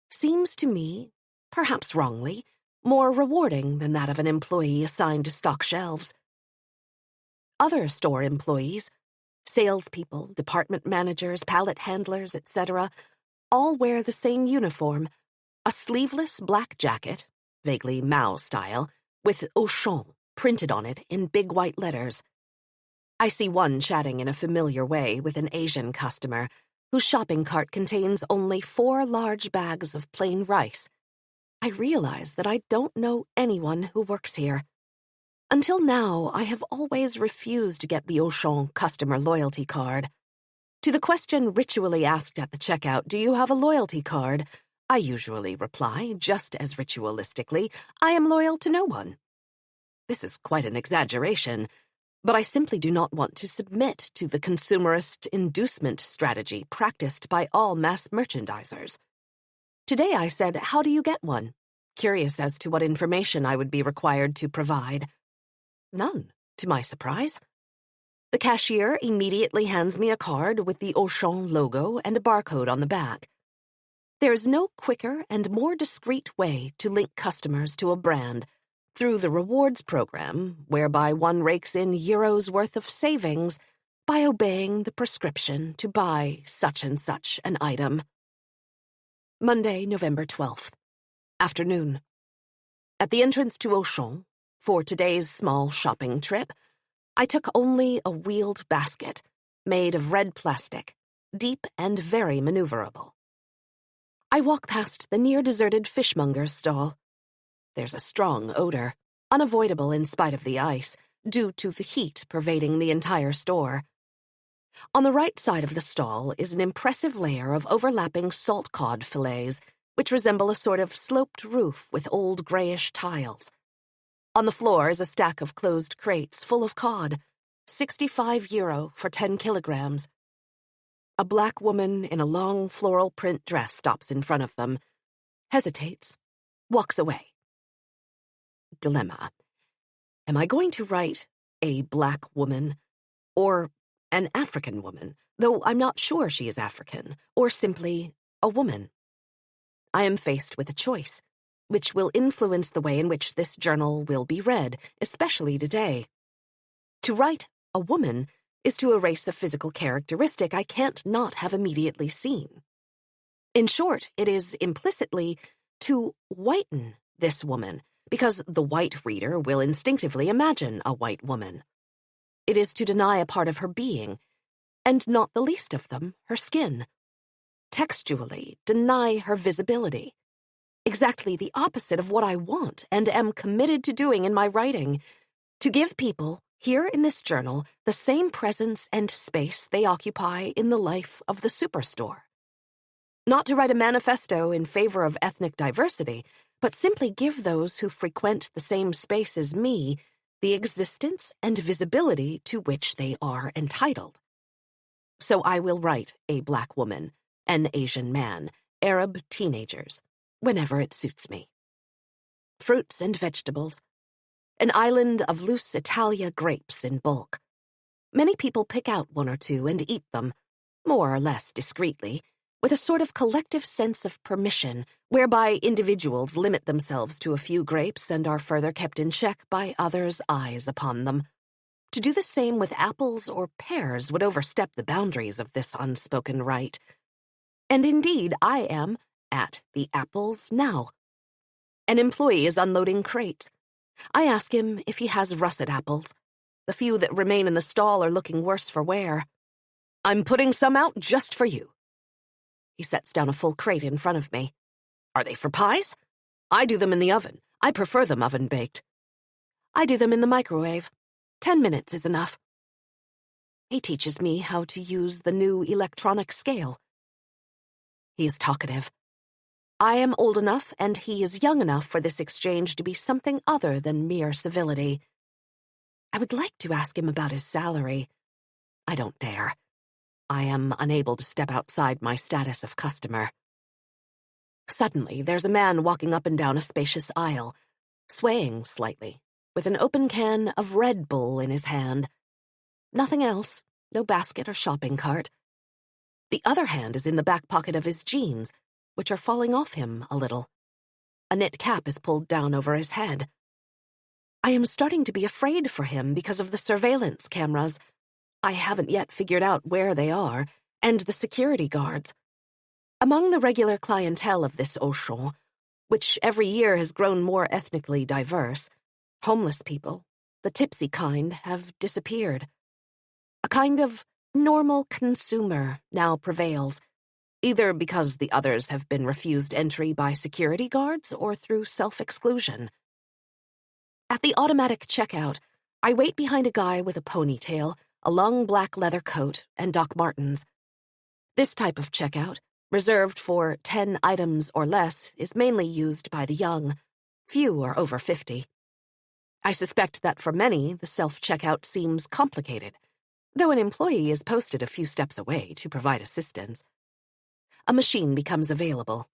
seems to me, perhaps wrongly, more rewarding than that of an employee assigned to stock shelves. Other store employees, salespeople, department managers, pallet handlers, etc., all wear the same uniform, a sleeveless black jacket, vaguely Mao style, with Auchan printed on it in big white letters. I see one chatting in a familiar way with an Asian customer whose shopping cart contains only 4 large bags of plain rice. I realize that I don't know anyone who works here. Until now, I have always refused to get the Auchan customer loyalty card. To the question ritually asked at the checkout, "Do you have a loyalty card?" I usually reply, just as ritualistically, "I am loyal to no one." This is quite an exaggeration, but I simply do not want to submit to the consumerist inducement strategy practiced by all mass merchandisers. Today I said, "How do you get one?" curious as to what information I would be required to provide. None, to my surprise. The cashier immediately hands me a card with the Auchan logo and a barcode on the back. There is no quicker and more discreet way to link customers to a brand through the rewards program, whereby one rakes in euros worth of savings by obeying the prescription to buy such and such an item. Monday, November 12th. Afternoon. At the entrance to Auchan, for today's small shopping trip, I took only a wheeled basket, made of red plastic, deep and very maneuverable. I walk past the near-deserted fishmonger's stall. There's a strong odor, unavoidable in spite of the ice, due to the heat pervading the entire store. On the right side of the stall is an impressive layer of overlapping salt cod fillets, which resemble a sort of sloped roof with old grayish tiles. On the floor is a stack of closed crates full of cod, €65 for 10 kilograms. A black woman in a long floral print dress stops in front of them, hesitates, walks away. Dilemma. Am I going to write a black woman or an African woman, though I'm not sure she is African, or simply a woman? I am faced with a choice, which will influence the way in which this journal will be read, especially today. To write a woman is to erase a physical characteristic I can't not have immediately seen. In short, it is implicitly to whiten this woman, because the white reader will instinctively imagine a white woman. It is to deny a part of her being, and not the least of them, her skin. Textually, deny her visibility. Exactly the opposite of what I want and am committed to doing in my writing. To give people, here in this journal, the same presence and space they occupy in the life of the superstore. Not to write a manifesto in favor of ethnic diversity, but simply give those who frequent the same space as me the existence and visibility to which they are entitled. So I will write a Black woman, an Asian man, Arab teenagers, whenever it suits me. Fruits and vegetables. An island of loose Italia grapes in bulk. Many people pick out one or two and eat them, more or less discreetly, with a sort of collective sense of permission, whereby individuals limit themselves to a few grapes and are further kept in check by others' eyes upon them. To do the same with apples or pears would overstep the boundaries of this unspoken right. And indeed, I am at the apples now. An employee is unloading crates. I ask him if he has russet apples. The few that remain in the stall are looking worse for wear. "I'm putting some out just for you." He sets down a full crate in front of me. "Are they for pies?" "I do them in the oven. I prefer them oven-baked." "I do them in the microwave. 10 minutes is enough." He teaches me how to use the new electronic scale. He is talkative. I am old enough and he is young enough for this exchange to be something other than mere civility. I would like to ask him about his salary. I don't dare. I am unable to step outside my status of customer. Suddenly, there's a man walking up and down a spacious aisle, swaying slightly, with an open can of Red Bull in his hand. Nothing else, no basket or shopping cart. The other hand is in the back pocket of his jeans, which are falling off him a little. A knit cap is pulled down over his head. I am starting to be afraid for him because of the surveillance cameras. I haven't yet figured out where they are, and the security guards. Among the regular clientele of this Auchan, which every year has grown more ethnically diverse, homeless people, the tipsy kind, have disappeared. A kind of normal consumer now prevails, either because the others have been refused entry by security guards or through self-exclusion. At the automatic checkout, I wait behind a guy with a ponytail, a long black leather coat, and Doc Martens. This type of checkout, reserved for 10 items or less, is mainly used by the young. Few are over 50. I suspect that for many, the self-checkout seems complicated, though an employee is posted a few steps away to provide assistance. A machine becomes available.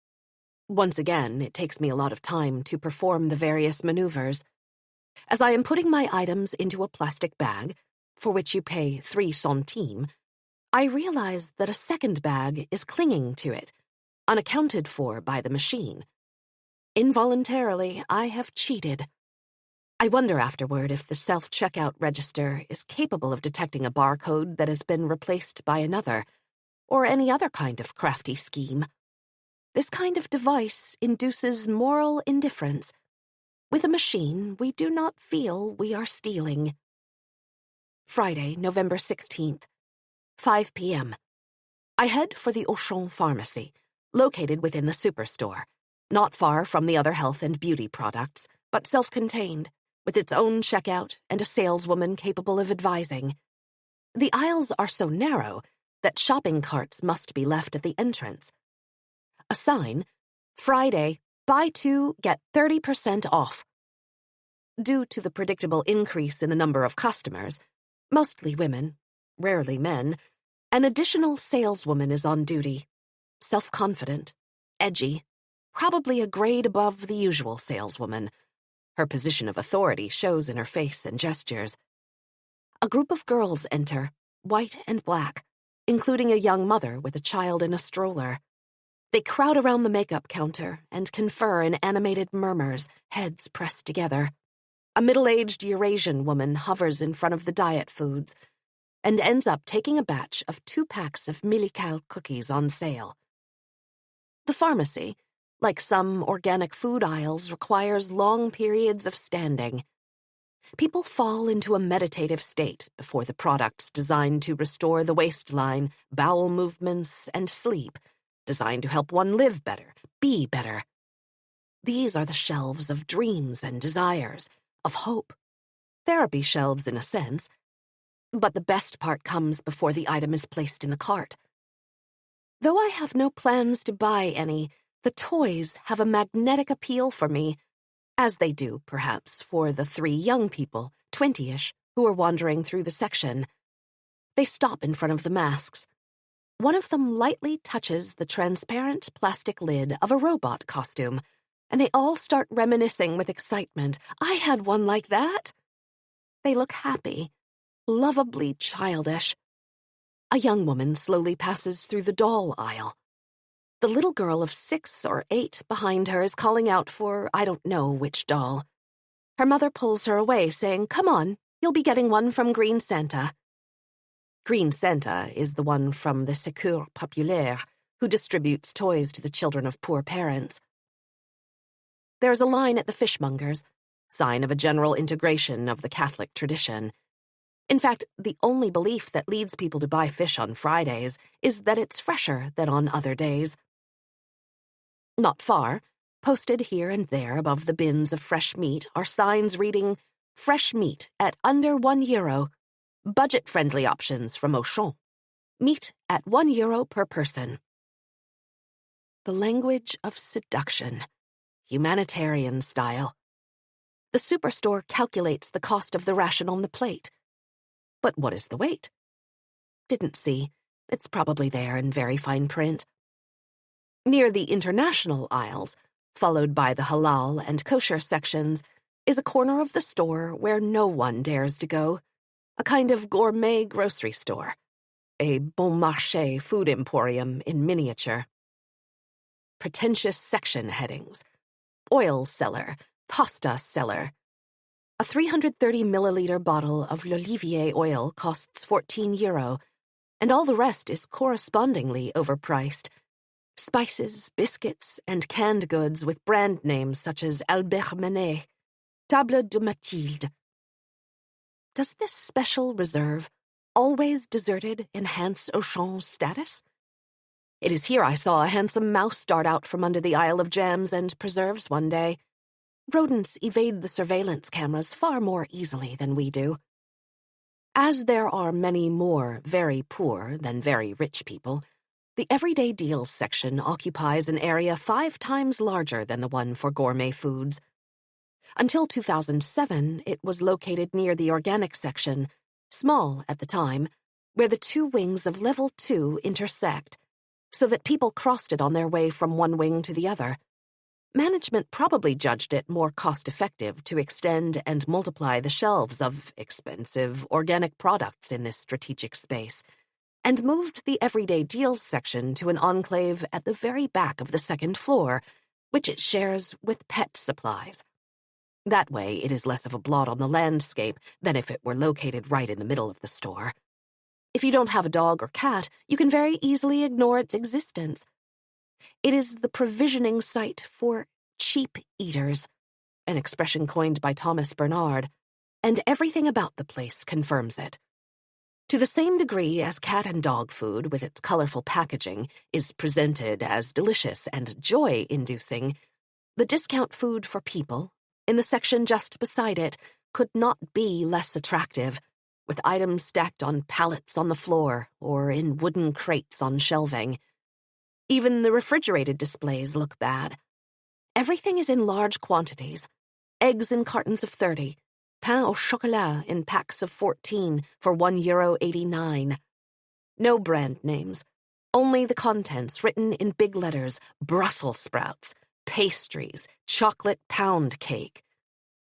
Once again, it takes me a lot of time to perform the various maneuvers. As I am putting my items into a plastic bag, for which you pay 3 centimes, I realize that a second bag is clinging to it, unaccounted for by the machine. Involuntarily, I have cheated. I wonder afterward if the self-checkout register is capable of detecting a barcode that has been replaced by another, or any other kind of crafty scheme. This kind of device induces moral indifference. With a machine, we do not feel we are stealing. Friday, November 16th, 5 p.m. I head for the Auchan pharmacy, located within the superstore, not far from the other health and beauty products, but self-contained, with its own checkout and a saleswoman capable of advising. The aisles are so narrow that shopping carts must be left at the entrance. A sign, "Friday, buy 2, get 30% off." Due to the predictable increase in the number of customers, mostly women, rarely men, an additional saleswoman is on duty. Self-confident, edgy, probably a grade above the usual saleswoman. Her position of authority shows in her face and gestures. A group of girls enter, white and black, including a young mother with a child in a stroller. They crowd around the makeup counter and confer in animated murmurs, heads pressed together. A middle-aged Eurasian woman hovers in front of the diet foods and ends up taking a batch of 2 packs of Millikal cookies on sale. The pharmacy, like some organic food aisles, requires long periods of standing. People fall into a meditative state before the products designed to restore the waistline, bowel movements, and sleep, designed to help one live better, be better. These are the shelves of dreams and desires, of hope. Therapy shelves, in a sense. But the best part comes before the item is placed in the cart. Though I have no plans to buy any, the toys have a magnetic appeal for me, as they do, perhaps, for the 3 young people, 20-ish, who are wandering through the section. They stop in front of the masks. One of them lightly touches the transparent plastic lid of a robot costume, and they all start reminiscing with excitement. I had one like that. They look happy, lovably childish. A young woman slowly passes through the doll aisle. The little girl of 6 or 8 behind her is calling out for I don't know which doll. Her mother pulls her away, saying, "Come on, you'll be getting one from Green Santa." Green Santa is the one from the Secours Populaire, who distributes toys to the children of poor parents. There's a line at the fishmonger's, sign of a general integration of the Catholic tradition. In fact, the only belief that leads people to buy fish on Fridays is that it's fresher than on other days. Not far, posted here and there above the bins of fresh meat, are signs reading, "Fresh meat at under €1. Budget-friendly options from Auchan. Meat at €1 per person." The language of seduction, humanitarian style. The superstore calculates the cost of the ration on the plate. But what is the weight? Didn't see. It's probably there in very fine print. Near the international aisles, followed by the halal and kosher sections, is a corner of the store where no one dares to go, a kind of gourmet grocery store, a bon marché food emporium in miniature. Pretentious section headings: oil cellar, pasta cellar. A 330-milliliter bottle of l'Olivier oil costs €14, and all the rest is correspondingly overpriced. Spices, biscuits, and canned goods with brand names such as Albert Menet, Table de Mathilde. Does this special reserve, always deserted, enhance Auchan's status? It is here I saw a handsome mouse dart out from under the aisle of jams and preserves one day. Rodents evade the surveillance cameras far more easily than we do. As there are many more very poor than very rich people, the everyday deals section occupies an area 5 times larger than the one for gourmet foods. Until 2007, it was located near the organic section, small at the time, where the 2 wings of Level 2 intersect, so that people crossed it on their way from one wing to the other. Management probably judged it more cost-effective to extend and multiply the shelves of expensive organic products in this strategic space, and moved the everyday deals section to an enclave at the very back of the 2nd floor, which it shares with pet supplies. That way it is less of a blot on the landscape than if it were located right in the middle of the store. If you don't have a dog or cat, you can very easily ignore its existence. It is the provisioning site for cheap eaters, an expression coined by Thomas Bernard, and everything about the place confirms it. To the same degree as cat and dog food, with its colorful packaging, is presented as delicious and joy-inducing, the discount food for people, in the section just beside it, could not be less attractive, with items stacked on pallets on the floor or in wooden crates on shelving. Even the refrigerated displays look bad. Everything is in large quantities. Eggs in cartons of 30, pain au chocolat in packs of 14 for €1.89. No brand names, only the contents written in big letters: Brussels sprouts, pastries, chocolate pound cake.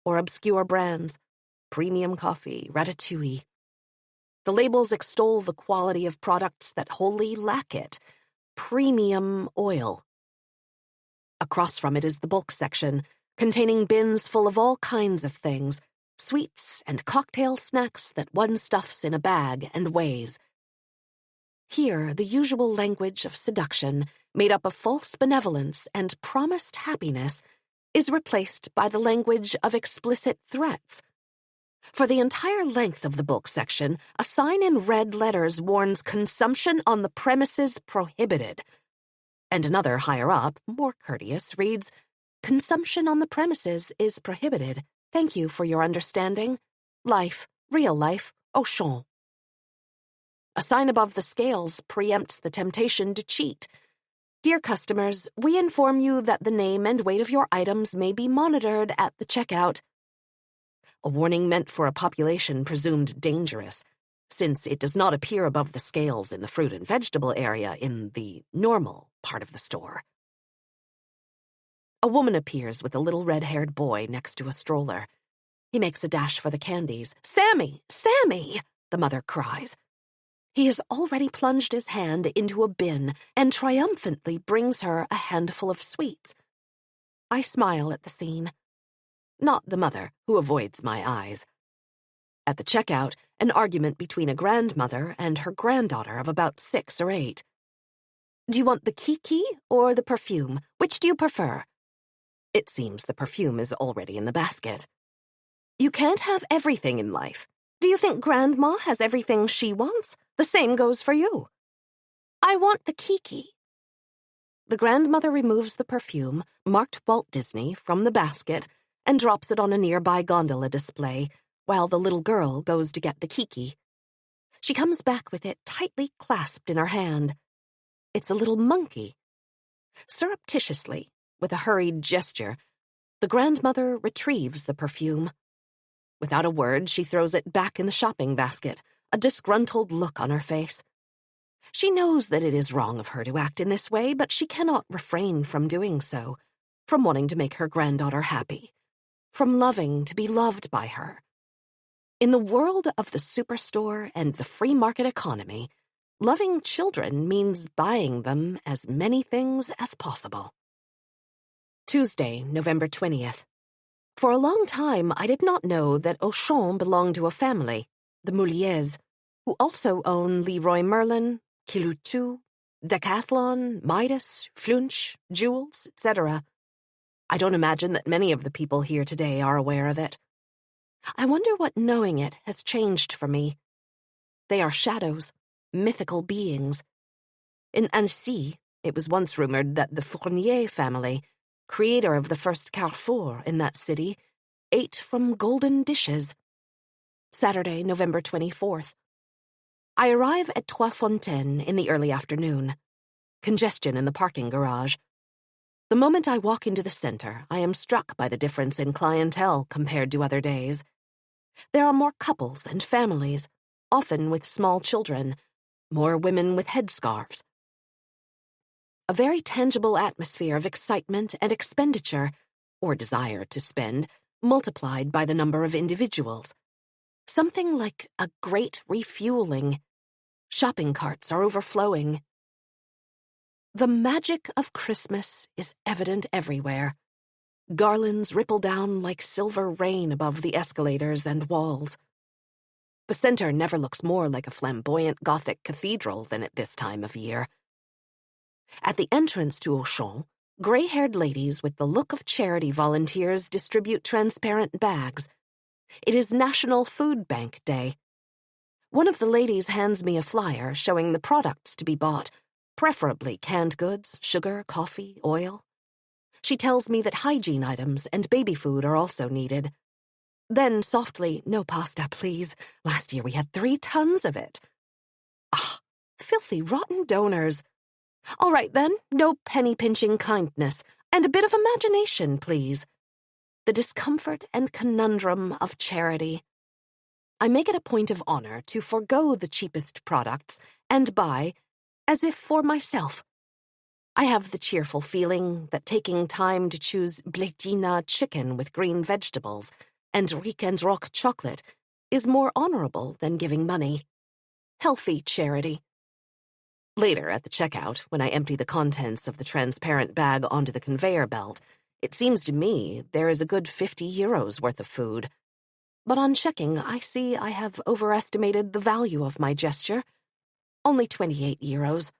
Or obscure brands: premium coffee, ratatouille. The labels extol the quality of products that wholly lack it: premium oil. Across from it is the bulk section, containing bins full of all kinds of things, sweets and cocktail snacks that one stuffs in a bag and weighs. Here, the usual language of seduction, made up of false benevolence and promised happiness, is replaced by the language of explicit threats. For the entire length of the bulk section, a sign in red letters warns consumption on the premises prohibited. And another higher up, more courteous, reads, consumption on the premises is prohibited. Thank you for your understanding. Life, real life, Auchan. A sign above the scales preempts the temptation to cheat. Dear customers, we inform you that the name and weight of your items may be monitored at the checkout. A warning meant for a population presumed dangerous, since it does not appear above the scales in the fruit and vegetable area in the normal part of the store. A woman appears with a little red-haired boy next to a stroller. He makes a dash for the candies. "Sammy! Sammy!" the mother cries. He has already plunged his hand into a bin and triumphantly brings her a handful of sweets. I smile at the scene. Not the mother, who avoids my eyes. At the checkout, an argument between a grandmother and her granddaughter of about 6 or 8. Do you want the kiki or the perfume? Which do you prefer? It seems the perfume is already in the basket. You can't have everything in life. Do you think Grandma has everything she wants? The same goes for you. I want the kiki. The grandmother removes the perfume, marked Walt Disney, from the basket and drops it on a nearby gondola display, while the little girl goes to get the kiki. She comes back with it tightly clasped in her hand. It's a little monkey. Surreptitiously, with a hurried gesture, the grandmother retrieves the perfume. Without a word, she throws it back in the shopping basket, a disgruntled look on her face. She knows that it is wrong of her to act in this way, but she cannot refrain from doing so, from wanting to make her granddaughter happy, from loving to be loved by her. In the world of the superstore and the free market economy, loving children means buying them as many things as possible. Tuesday, November 20th. For a long time, I did not know that Auchan belonged to a family, the Mouliers, who also own Leroy Merlin, Kiloutou, Decathlon, Midas, Flunch, Jewels, etc. I don't imagine that many of the people here today are aware of it. I wonder what knowing it has changed for me. They are shadows, mythical beings. In Annecy, it was once rumored that the Fournier family, creator of the first Carrefour in that city, ate from golden dishes. Saturday, November 24th. I arrive at Trois Fontaines in the early afternoon. Congestion in the parking garage. The moment I walk into the center, I am struck by the difference in clientele compared to other days. There are more couples and families, often with small children, more women with headscarves. A very tangible atmosphere of excitement and expenditure, or desire to spend, multiplied by the number of individuals. Something like a great refueling. Shopping carts are overflowing. The magic of Christmas is evident everywhere. Garlands ripple down like silver rain above the escalators and walls. The center never looks more like a flamboyant Gothic cathedral than at this time of year. At the entrance to Auchan, gray-haired ladies with the look of charity volunteers distribute transparent bags. It is National Food Bank Day. One of the ladies hands me a flyer showing the products to be bought, preferably canned goods, sugar, coffee, oil. She tells me that hygiene items and baby food are also needed. Then, softly, no pasta, please. Last year we had 3 tons of it. Ah, filthy, rotten donors. All right, then, no penny-pinching kindness, and a bit of imagination, please. The discomfort and conundrum of charity. I make it a point of honor to forego the cheapest products and buy, as if for myself. I have the cheerful feeling that taking time to choose Blétina chicken with green vegetables and Rick and Rock chocolate is more honorable than giving money. Healthy charity. Later, at the checkout, when I empty the contents of the transparent bag onto the conveyor belt, it seems to me there is a good €50 worth of food. But on checking, I see I have overestimated the value of my gesture. Only €28.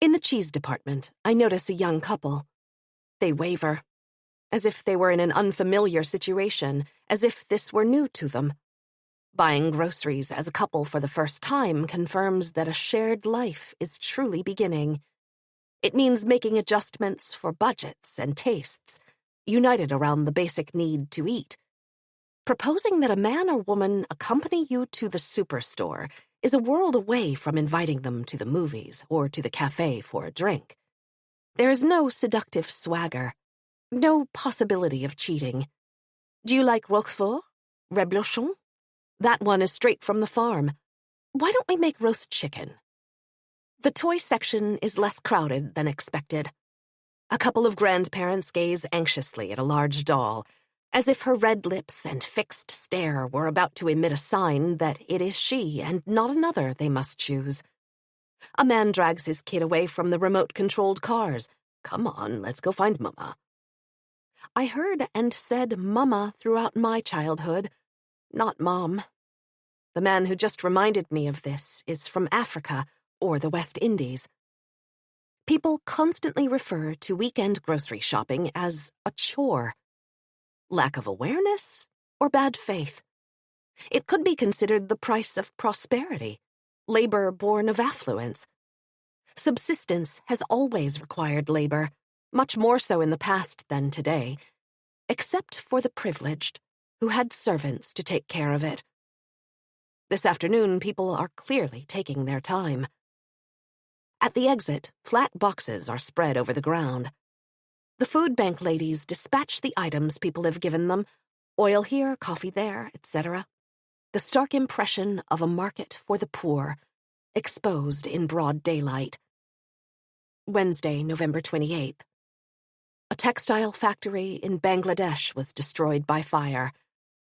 In the cheese department, I notice a young couple. They waver. as if they were in an unfamiliar situation, as if this were new to them. Buying groceries as a couple for the first time confirms that a shared life is truly beginning. It means making adjustments for budgets and tastes, united around the basic need to eat. Proposing that a man or woman accompany you to the superstore is a world away from inviting them to the movies or to the cafe for a drink. There is no seductive swagger, no possibility of cheating. Do you like Roquefort? Reblochon? That one is straight from the farm. Why don't we make roast chicken? The toy section is less crowded than expected. A couple of grandparents gaze anxiously at a large doll, as if her red lips and fixed stare were about to emit a sign that it is she and not another they must choose. A man drags his kid away from the remote-controlled cars. Come on, let's go find Mama. I heard and said Mama throughout my childhood, not Mom. The man who just reminded me of this is from Africa or the West Indies. People constantly refer to weekend grocery shopping as a chore. Lack of awareness or bad faith? It could be considered the price of prosperity, labor born of affluence. Subsistence has always required labor, much more so in the past than today, except for the privileged, who had servants to take care of it. This afternoon, people are clearly taking their time. At the exit, flat boxes are spread over the ground. The food bank ladies dispatch the items people have given them, oil here, coffee there, etc. The stark impression of a market for the poor, exposed in broad daylight. Wednesday, November 28th. A textile factory in Bangladesh was destroyed by fire,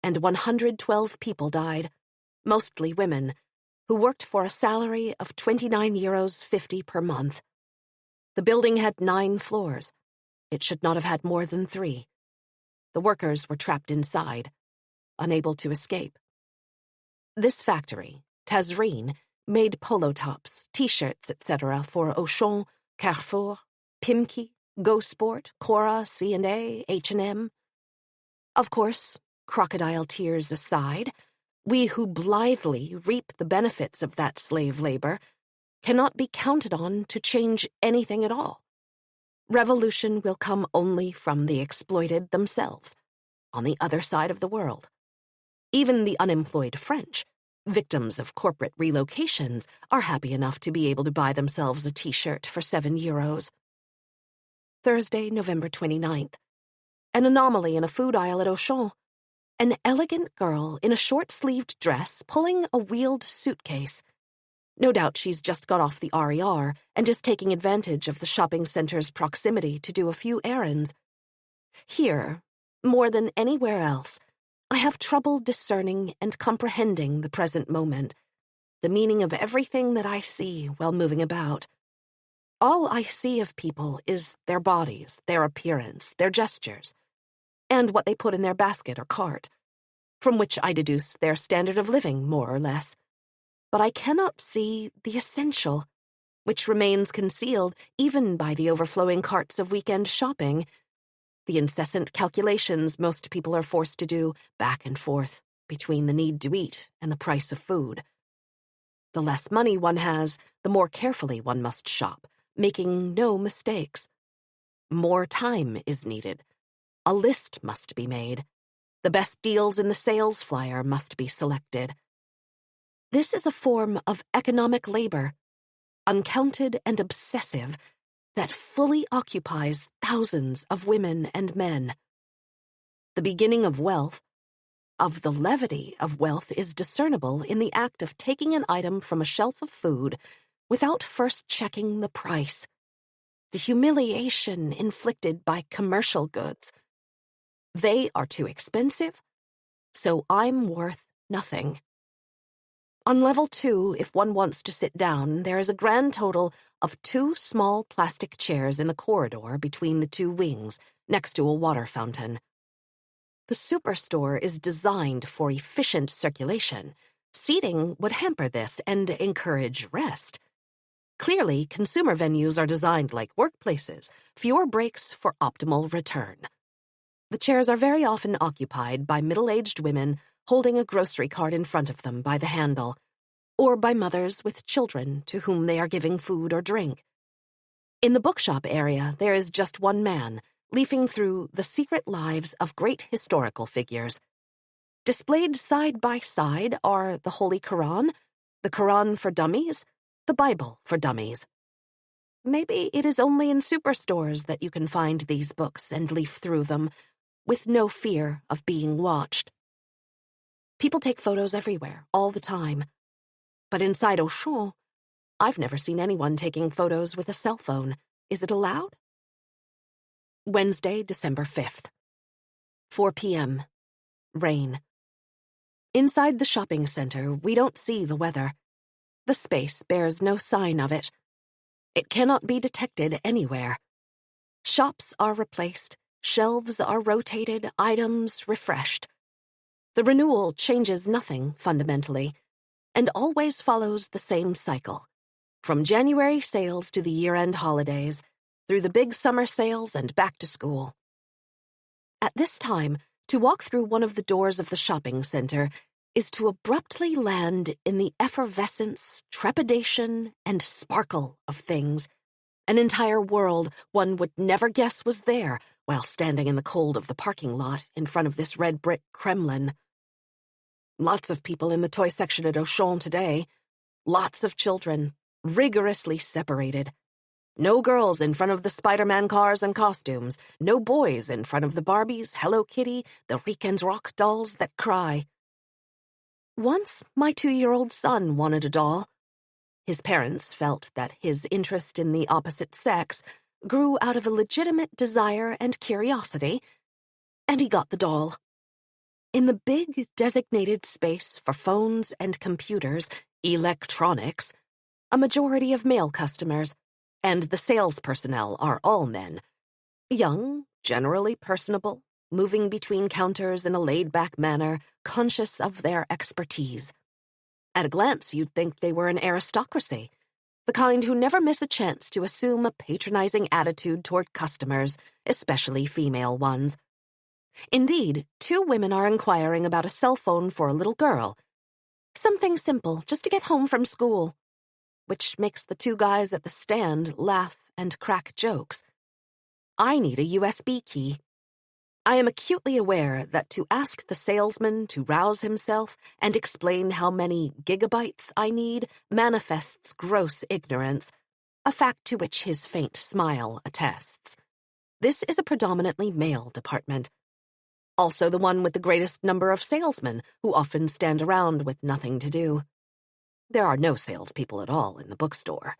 and 112 people died, mostly women, who worked for a salary of €29.50 per month. The building had 9 floors. It should not have had more than 3. The workers were trapped inside, unable to escape. This factory, Tazreen, made polo tops, T-shirts, etc. for Auchan, Carrefour, Pimki, Go Sport, Cora, C&A, H&M. Of course, crocodile tears aside, we who blithely reap the benefits of that slave labor cannot be counted on to change anything at all. Revolution will come only from the exploited themselves, on the other side of the world. Even the unemployed French, victims of corporate relocations, are happy enough to be able to buy themselves a T-shirt for €7. Thursday, November 29th. An anomaly in a food aisle at Auchan. An elegant girl in a short-sleeved dress pulling a wheeled suitcase. No doubt she's just got off the RER and is taking advantage of the shopping center's proximity to do a few errands. Here, more than anywhere else, I have trouble discerning and comprehending the present moment, the meaning of everything that I see while moving about. All I see of people is their bodies, their appearance, their gestures, and what they put in their basket or cart, from which I deduce their standard of living, more or less. But I cannot see the essential, which remains concealed even by the overflowing carts of weekend shopping, the incessant calculations most people are forced to do back and forth between the need to eat and the price of food. The less money one has, the more carefully one must shop, making no mistakes. More time is needed. A list must be made. The best deals in the sales flyer must be selected. This is a form of economic labor, uncounted and obsessive, that fully occupies thousands of women and men. The beginning of wealth, of the levity of wealth, is discernible in the act of taking an item from a shelf of food without first checking the price. The humiliation inflicted by commercial goods. They are too expensive, so I'm worth nothing. On level 2, if one wants to sit down, there is a grand total of 2 small plastic chairs in the corridor between the 2 wings, next to a water fountain. The superstore is designed for efficient circulation. Seating would hamper this and encourage rest. Clearly, consumer venues are designed like workplaces, fewer breaks for optimal return. The chairs are very often occupied by middle-aged women holding a grocery cart in front of them by the handle, or by mothers with children to whom they are giving food or drink. In the bookshop area, there is just one man, leafing through The Secret Lives of Great Historical Figures. Displayed side by side are the Holy Quran, the Quran for Dummies, the Bible for Dummies. Maybe it is only in superstores that you can find these books and leaf through them, with no fear of being watched. People take photos everywhere, all the time. But inside Auchan, I've never seen anyone taking photos with a cell phone. Is it allowed? Wednesday, December 5th. 4 p.m. Rain. Inside the shopping center, we don't see the weather. The space bears no sign of it. It cannot be detected anywhere. Shops are replaced, shelves are rotated, items refreshed. The renewal changes nothing, fundamentally, and always follows the same cycle. From January sales to the year-end holidays, through the big summer sales and back to school. At this time, to walk through one of the doors of the shopping center is to abruptly land in the effervescence, trepidation, and sparkle of things, an entire world one would never guess was there while standing in the cold of the parking lot in front of this red brick Kremlin. Lots of people in the toy section at Auchan today. Lots of children, rigorously separated. No girls in front of the Spider-Man cars and costumes. No boys in front of the Barbies, Hello Kitty, the Rick and Rock dolls that cry. Once, my 2-year-old son wanted a doll. His parents felt that his interest in the opposite sex grew out of a legitimate desire and curiosity, and he got the doll. In the big, designated space for phones and computers, electronics, a majority of male customers, and the sales personnel are all men. Young, generally personable, moving between counters in a laid-back manner, conscious of their expertise. At a glance, you'd think they were an aristocracy, the kind who never miss a chance to assume a patronizing attitude toward customers, especially female ones. Indeed, 2 women are inquiring about a cell phone for a little girl. Something simple, just to get home from school. Which makes the 2 guys at the stand laugh and crack jokes. I need a USB key. I am acutely aware that to ask the salesman to rouse himself and explain how many gigabytes I need manifests gross ignorance, a fact to which his faint smile attests. This is a predominantly male department. Also the one with the greatest number of salesmen, who often stand around with nothing to do. There are no salespeople at all in the bookstore.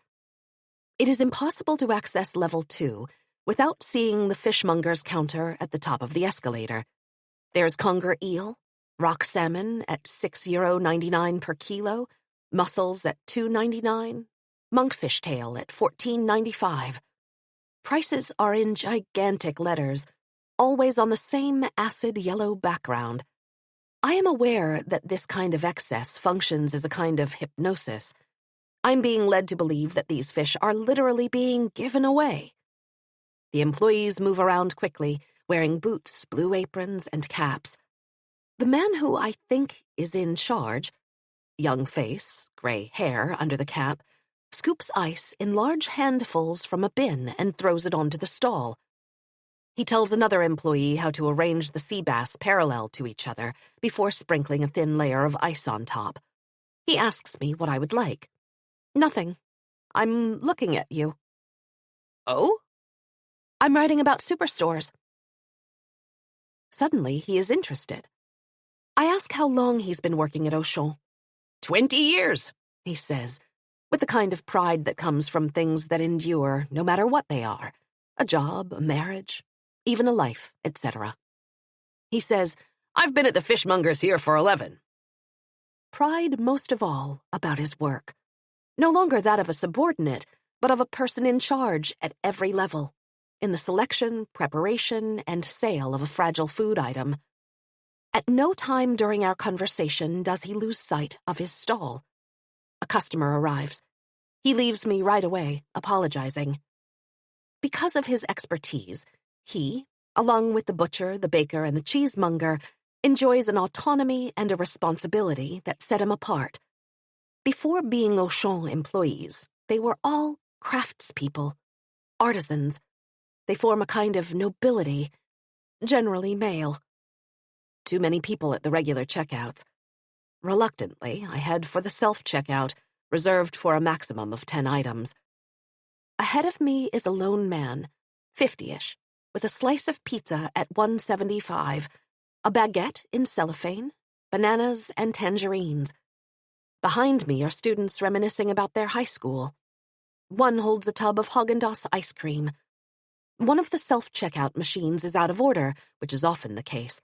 It is impossible to access level 2 without seeing the fishmonger's counter at the top of the escalator. There's conger eel, rock salmon at €6.99 per kilo, mussels at $2.99, monkfish tail at $14.95. Prices are in gigantic letters, always on the same acid yellow background. I am aware that this kind of excess functions as a kind of hypnosis. I'm being led to believe that these fish are literally being given away. The employees move around quickly, wearing boots, blue aprons, and caps. The man who I think is in charge, young face, gray hair under the cap, scoops ice in large handfuls from a bin and throws it onto the stall. He tells another employee how to arrange the sea bass parallel to each other before sprinkling a thin layer of ice on top. He asks me what I would like. Nothing. I'm looking at you. Oh? I'm writing about superstores. Suddenly, he is interested. I ask how long he's been working at Auchan. 20 years, he says, with the kind of pride that comes from things that endure, no matter what they are. A job, a marriage, even a life, etc. He says, I've been at the fishmongers here for 11. Pride most of all about his work. No longer that of a subordinate, but of a person in charge at every level, in the selection, preparation, and sale of a fragile food item. At no time during our conversation does he lose sight of his stall. A customer arrives. He leaves me right away, apologizing. Because of his expertise, he, along with the butcher, the baker, and the cheesemonger, enjoys an autonomy and a responsibility that set him apart. Before being Auchan employees, they were all craftspeople, artisans. They form a kind of nobility, generally male. Too many people at the regular checkouts. Reluctantly, I head for the self-checkout, reserved for a maximum of 10 items. Ahead of me is a lone man, 50-ish, with a slice of pizza at $1.75, a baguette in cellophane, bananas, and tangerines. Behind me are students reminiscing about their high school. One holds a tub of Haagen-Dazs ice cream. One of the self-checkout machines is out of order, which is often the case.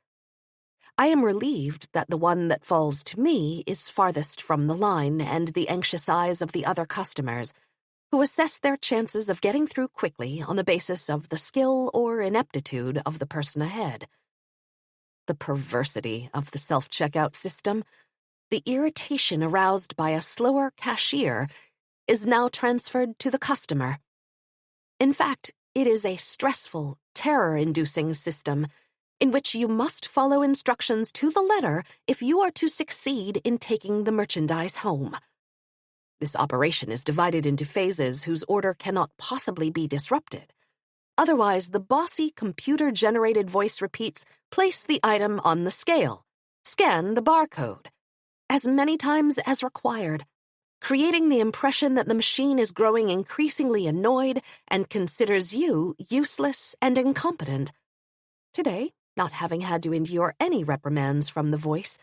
I am relieved that the one that falls to me is farthest from the line and the anxious eyes of the other customers, who assess their chances of getting through quickly on the basis of the skill or ineptitude of the person ahead. The perversity of the self-checkout system, the irritation aroused by a slower cashier, is now transferred to the customer. In fact, it is a stressful, terror-inducing system in which you must follow instructions to the letter if you are to succeed in taking the merchandise home. This operation is divided into phases whose order cannot possibly be disrupted. Otherwise, the bossy computer-generated voice repeats, "Place the item on the scale. Scan the barcode," as many times as required, creating the impression that the machine is growing increasingly annoyed and considers you useless and incompetent. Today, not having had to endure any reprimands from the voice,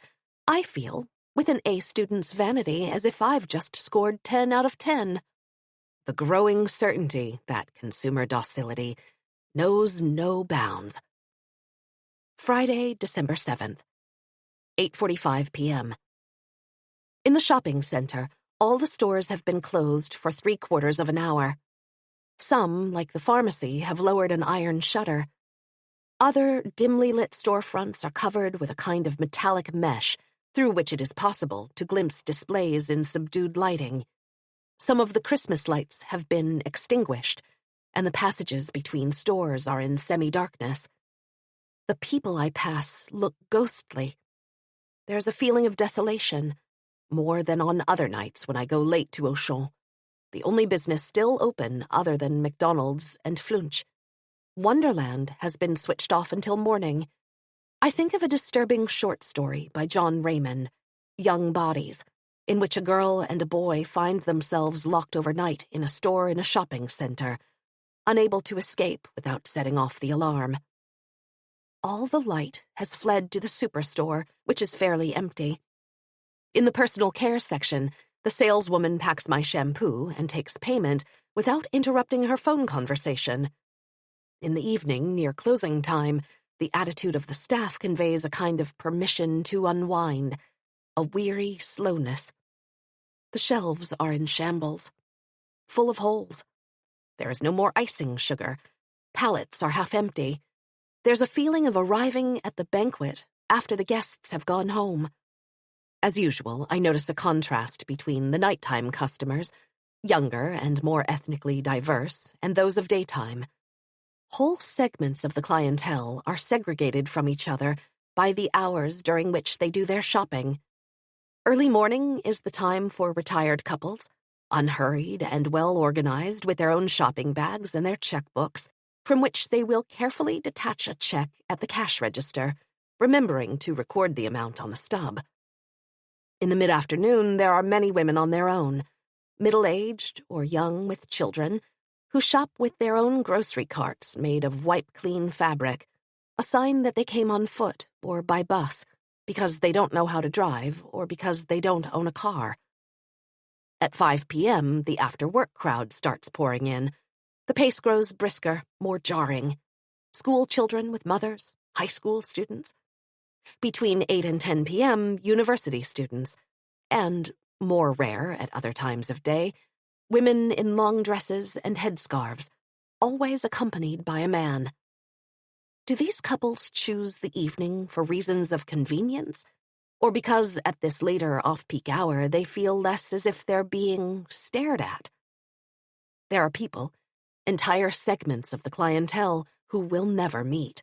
I feel, with an A student's vanity, as if I've just scored 10 out of 10. The growing certainty that consumer docility knows no bounds. Friday, December 7th, 8:45 p.m. In the shopping center, all the stores have been closed for 3/4 of an hour. Some, like the pharmacy, have lowered an iron shutter. Other dimly lit storefronts are covered with a kind of metallic mesh through which it is possible to glimpse displays in subdued lighting. Some of the Christmas lights have been extinguished, and the passages between stores are in semi-darkness. The people I pass look ghostly. There's a feeling of desolation, more than on other nights when I go late to Auchan, the only business still open other than McDonald's and Flunch. Wonderland has been switched off until morning. I think of a disturbing short story by John Raymond, Young Bodies, in which a girl and a boy find themselves locked overnight in a store in a shopping center, unable to escape without setting off the alarm. All the light has fled to the superstore, which is fairly empty. In the personal care section, the saleswoman packs my shampoo and takes payment without interrupting her phone conversation. In the evening, near closing time, the attitude of the staff conveys a kind of permission to unwind, a weary slowness. The shelves are in shambles, full of holes. There is no more icing sugar. Pallets are half empty. There's a feeling of arriving at the banquet after the guests have gone home. As usual, I notice a contrast between the nighttime customers, younger and more ethnically diverse, and those of daytime. Whole segments of the clientele are segregated from each other by the hours during which they do their shopping. Early morning is the time for retired couples, unhurried and well-organized with their own shopping bags and their checkbooks, from which they will carefully detach a check at the cash register, remembering to record the amount on the stub. In the mid-afternoon, there are many women on their own, middle-aged or young with children, who shop with their own grocery carts made of wipe-clean fabric, a sign that they came on foot or by bus, because they don't know how to drive or because they don't own a car. At 5 p.m., the after-work crowd starts pouring in. The pace grows brisker, more jarring. School children with mothers, high school students. Between 8 and 10 p.m., university students. And, more rare at other times of day, women in long dresses and headscarves, always accompanied by a man. Do these couples choose the evening for reasons of convenience, or because at this later off-peak hour they feel less as if they're being stared at? There are people, entire segments of the clientele, who will never meet.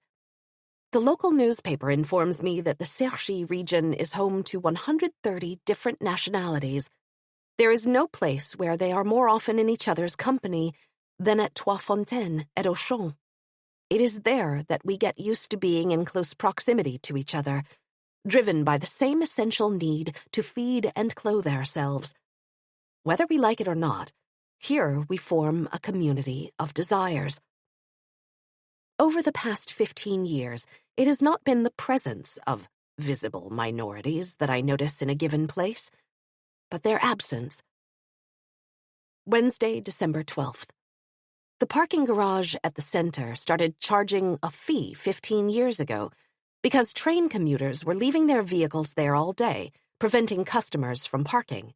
The local newspaper informs me that the Cergy region is home to 130 different nationalities. There is no place where they are more often in each other's company than at Trois Fontaines at Auchan. It is there that we get used to being in close proximity to each other, driven by the same essential need to feed and clothe ourselves. Whether we like it or not, here we form a community of desires. Over the past 15 years, it has not been the presence of visible minorities that I notice in a given place, but their absence. Wednesday, December 12th. The parking garage at the center started charging a fee 15 years ago because train commuters were leaving their vehicles there all day, preventing customers from parking.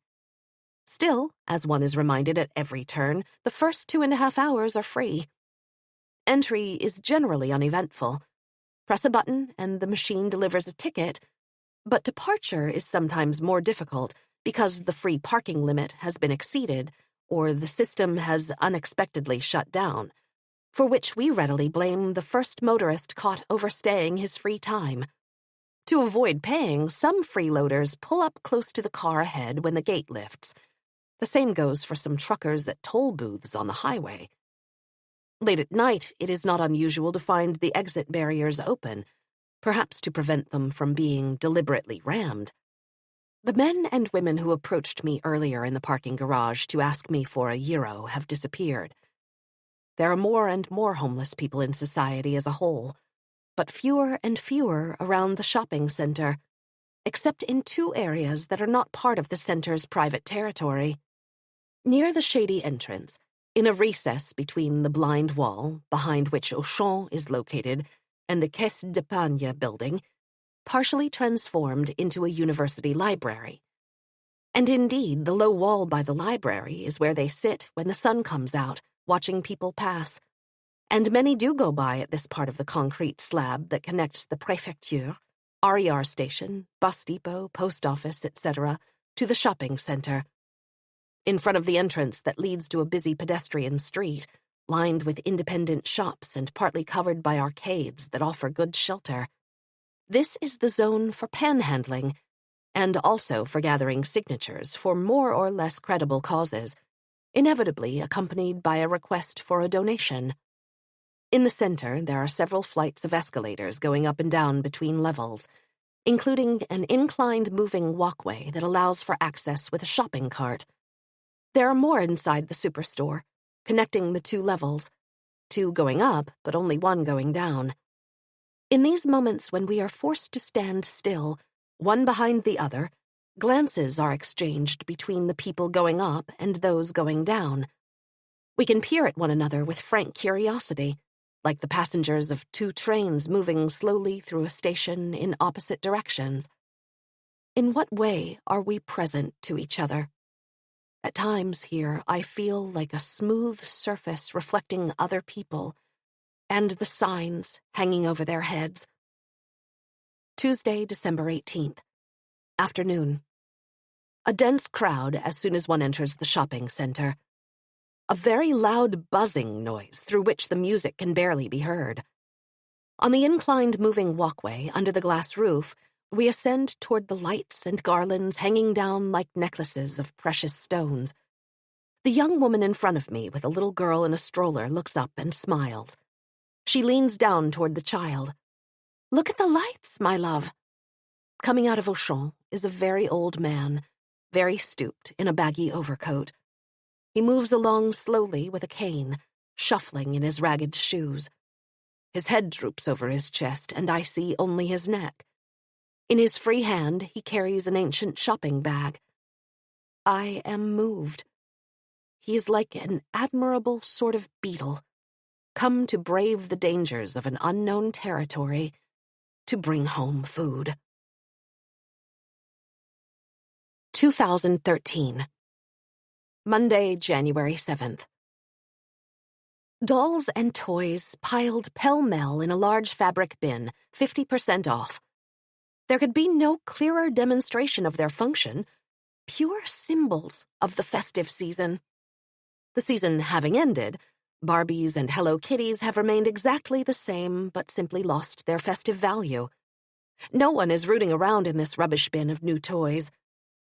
Still, as one is reminded at every turn, the first 2.5 hours are free. Entry is generally uneventful. Press a button and the machine delivers a ticket, but departure is sometimes more difficult because the free parking limit has been exceeded or the system has unexpectedly shut down, for which we readily blame the first motorist caught overstaying his free time. To avoid paying, some freeloaders pull up close to the car ahead when the gate lifts. The same goes for some truckers at toll booths on the highway. Late at night, it is not unusual to find the exit barriers open, perhaps to prevent them from being deliberately rammed. The men and women who approached me earlier in the parking garage to ask me for €1 have disappeared. There are more and more homeless people in society as a whole, but fewer and fewer around the shopping center, except in 2 areas that are not part of the center's private territory. Near the shady entrance, in a recess between the blind wall, behind which Auchan is located, and the Caisse d'Épargne building, partially transformed into a university library. And indeed, the low wall by the library is where they sit when the sun comes out, watching people pass. And many do go by at this part of the concrete slab that connects the Préfecture, RER station, bus depot, post office, etc., to the shopping center. In front of the entrance that leads to a busy pedestrian street, lined with independent shops and partly covered by arcades that offer good shelter. This is the zone for panhandling, and also for gathering signatures for more or less credible causes, inevitably accompanied by a request for a donation. In the center, there are several flights of escalators going up and down between levels, including an inclined moving walkway that allows for access with a shopping cart. There are more inside the superstore, connecting the 2 levels, 2 going up, but only 1 going down. In these moments when we are forced to stand still, one behind the other, glances are exchanged between the people going up and those going down. We can peer at one another with frank curiosity, like the passengers of 2 trains moving slowly through a station in opposite directions. In what way are we present to each other? At times here, I feel like a smooth surface reflecting other people, and the signs hanging over their heads. Tuesday, December 18th. Afternoon. A dense crowd as soon as one enters the shopping center. A very loud buzzing noise through which the music can barely be heard. On the inclined moving walkway under the glass roof, we ascend toward the lights and garlands hanging down like necklaces of precious stones. The young woman in front of me with a little girl in a stroller looks up and smiles. She leans down toward the child. "Look at the lights, my love." Coming out of Auchan is a very old man, very stooped in a baggy overcoat. He moves along slowly with a cane, shuffling in his ragged shoes. His head droops over his chest, and I see only his neck. In his free hand, he carries an ancient shopping bag. I am moved. He is like an admirable sort of beetle, come to brave the dangers of an unknown territory, to bring home food. 2013. Monday, January 7th. Dolls and toys piled pell-mell in a large fabric bin, 50% off. There could be no clearer demonstration of their function, pure symbols of the festive season. The season having ended, Barbies and Hello Kitties have remained exactly the same, but simply lost their festive value. No one is rooting around in this rubbish bin of new toys.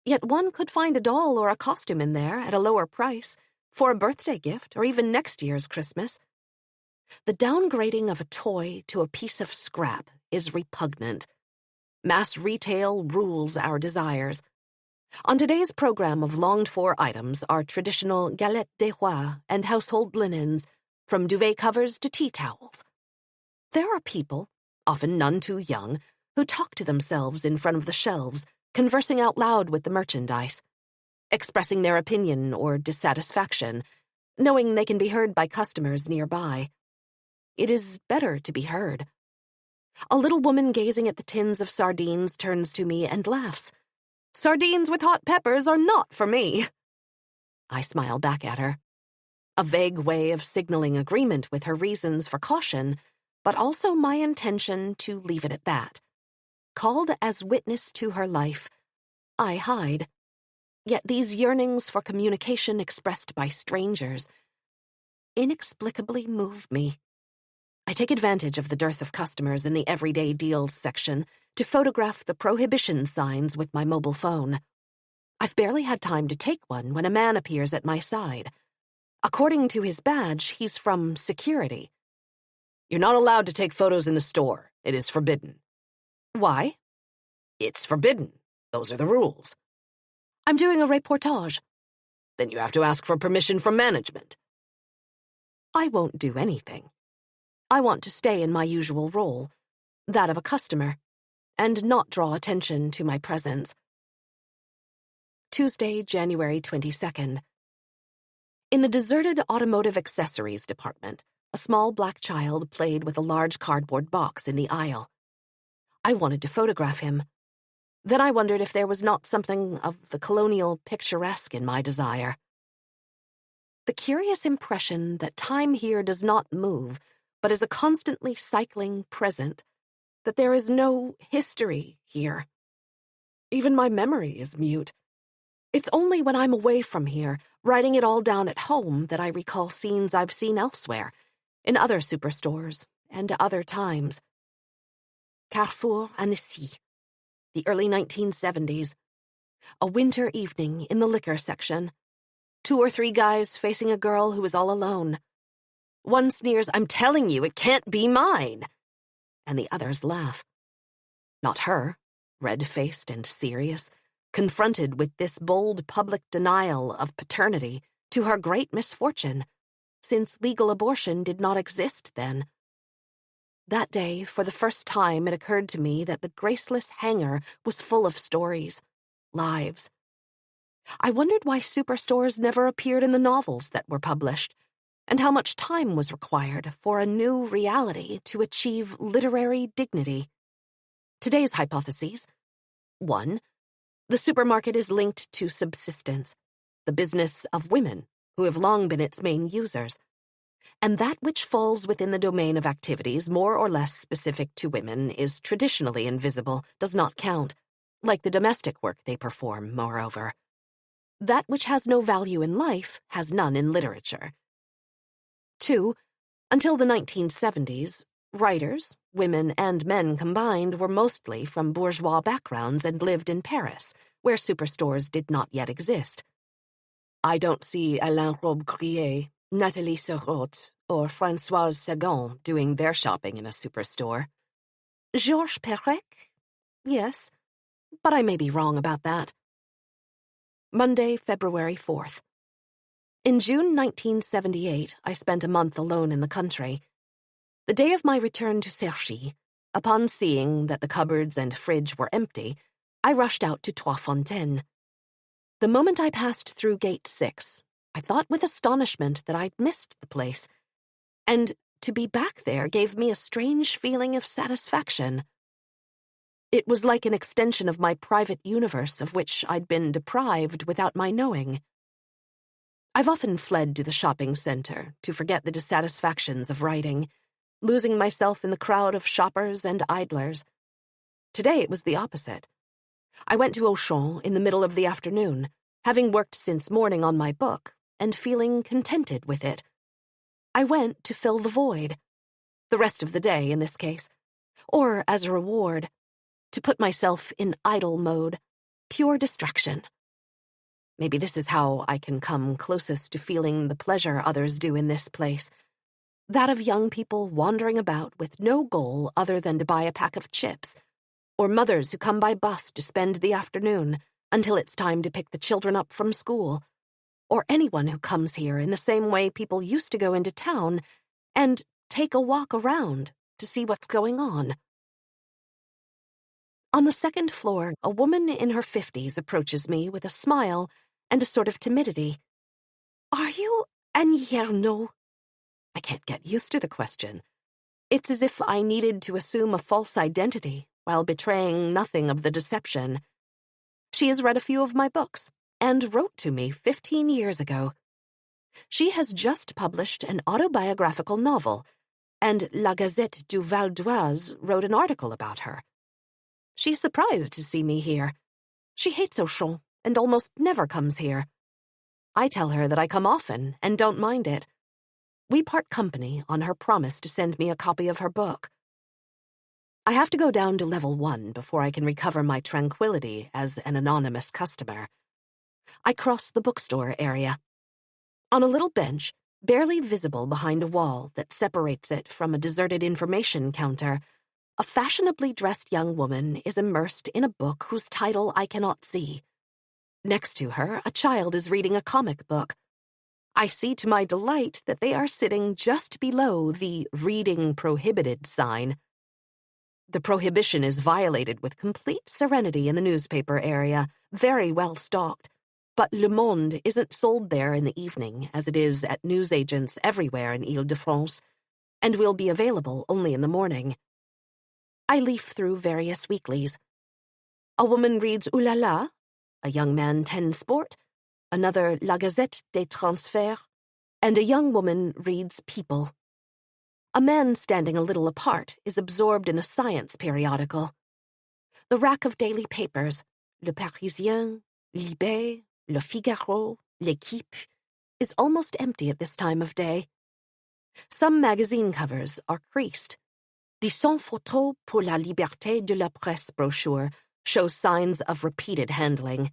Yet one could find a doll or a costume in there at a lower price for a birthday gift or even next year's Christmas. The downgrading of a toy to a piece of scrap is repugnant. Mass retail rules our desires. On today's program of longed-for items are traditional galettes des rois and household linens, from duvet covers to tea towels. There are people, often none too young, who talk to themselves in front of the shelves, conversing out loud with the merchandise, expressing their opinion or dissatisfaction, knowing they can be heard by customers nearby. It is better to be heard. A little woman gazing at the tins of sardines turns to me and laughs. "Sardines with hot peppers are not for me." I smile back at her. A vague way of signaling agreement with her reasons for caution, but also my intention to leave it at that. Called as witness to her life, I hide. Yet these yearnings for communication expressed by strangers inexplicably move me. I take advantage of the dearth of customers in the everyday deals section to photograph the prohibition signs with my mobile phone. I've barely had time to take one when a man appears at my side. According to his badge, he's from security. "You're not allowed to take photos in the store. It is forbidden." "Why?" "It's forbidden. Those are the rules." "I'm doing a reportage." "Then you have to ask for permission from management." I won't do anything. I want to stay in my usual role, that of a customer, and not draw attention to my presence. Tuesday, January 22nd. In the deserted automotive accessories department, a small black child played with a large cardboard box in the aisle. I wanted to photograph him. Then I wondered if there was not something of the colonial picturesque in my desire. The curious impression that time here does not move, but is a constantly cycling present, that there is no history here. Even my memory is mute. It's only when I'm away from here, writing it all down at home, that I recall scenes I've seen elsewhere, in other superstores and other times. Carrefour, Annecy, the early 1970s. A winter evening in the liquor section. 2 or 3 guys facing a girl who is all alone. One sneers, "I'm telling you, it can't be mine." And the others laugh. Not her, red-faced and serious, confronted with this bold public denial of paternity to her great misfortune, since legal abortion did not exist then. That day, for the first time, it occurred to me that the graceless hangar was full of stories, lives. I wondered why superstores never appeared in the novels that were published, and how much time was required for a new reality to achieve literary dignity. Today's hypotheses: 1. The supermarket is linked to subsistence, the business of women, who have long been its main users. And that which falls within the domain of activities more or less specific to women is traditionally invisible, does not count, like the domestic work they perform, moreover. That which has no value in life has none in literature. 2. Until the 1970s, writers, women and men combined, were mostly from bourgeois backgrounds and lived in Paris, where superstores did not yet exist. I don't see Alain Robbe-Grillet, Nathalie Serrault, or Françoise Sagan doing their shopping in a superstore. Georges Perec? Yes, but I may be wrong about that. Monday, February 4th. In June 1978, I spent a month alone in the country. The day of my return to Cergy, upon seeing that the cupboards and fridge were empty, I rushed out to Trois Fontaines. The moment I passed through Gate 6, I thought with astonishment that I'd missed the place, and to be back there gave me a strange feeling of satisfaction. It was like an extension of my private universe of which I'd been deprived without my knowing. I've often fled to the shopping center to forget the dissatisfactions of writing, losing myself in the crowd of shoppers and idlers. Today it was the opposite. I went to Auchan in the middle of the afternoon, having worked since morning on my book, and feeling contented with it. I went to fill the void. The rest of the day, in this case. Or as a reward, to put myself in idle mode, pure distraction. Maybe this is how I can come closest to feeling the pleasure others do in this place. That of young people wandering about with no goal other than to buy a pack of chips, or mothers who come by bus to spend the afternoon until it's time to pick the children up from school, or anyone who comes here in the same way people used to go into town and take a walk around to see what's going on. On the second floor, a woman in her 50s approaches me with a smile and a sort of timidity. "Are you Annie Ernaux?" I can't get used to the question. It's as if I needed to assume a false identity while betraying nothing of the deception. She has read a few of my books and wrote to me 15 years ago. She has just published an autobiographical novel, and La Gazette du Val d'Oise wrote an article about her. She's surprised to see me here. She hates Auchan and almost never comes here. I tell her that I come often and don't mind it. We part company on her promise to send me a copy of her book. I have to go down to level 1 before I can recover my tranquility as an anonymous customer. I cross the bookstore area. On a little bench, barely visible behind a wall that separates it from a deserted information counter, a fashionably dressed young woman is immersed in a book whose title I cannot see. Next to her, a child is reading a comic book. I see to my delight that they are sitting just below the "Reading Prohibited" sign. The prohibition is violated with complete serenity in the newspaper area, very well stocked. But Le Monde isn't sold there in the evening, as it is at newsagents everywhere in Ile-de-France, and will be available only in the morning. I leaf through various weeklies. A woman reads Ouh la la, a young man tends sport, another La Gazette des Transferts, and a young woman reads People. A man standing a little apart is absorbed in a science periodical. The rack of daily papers, Le Parisien, Libé, Le Figaro, L'Équipe, is almost empty at this time of day. Some magazine covers are creased. The Sans Photo pour la Liberté de la Presse brochure shows signs of repeated handling.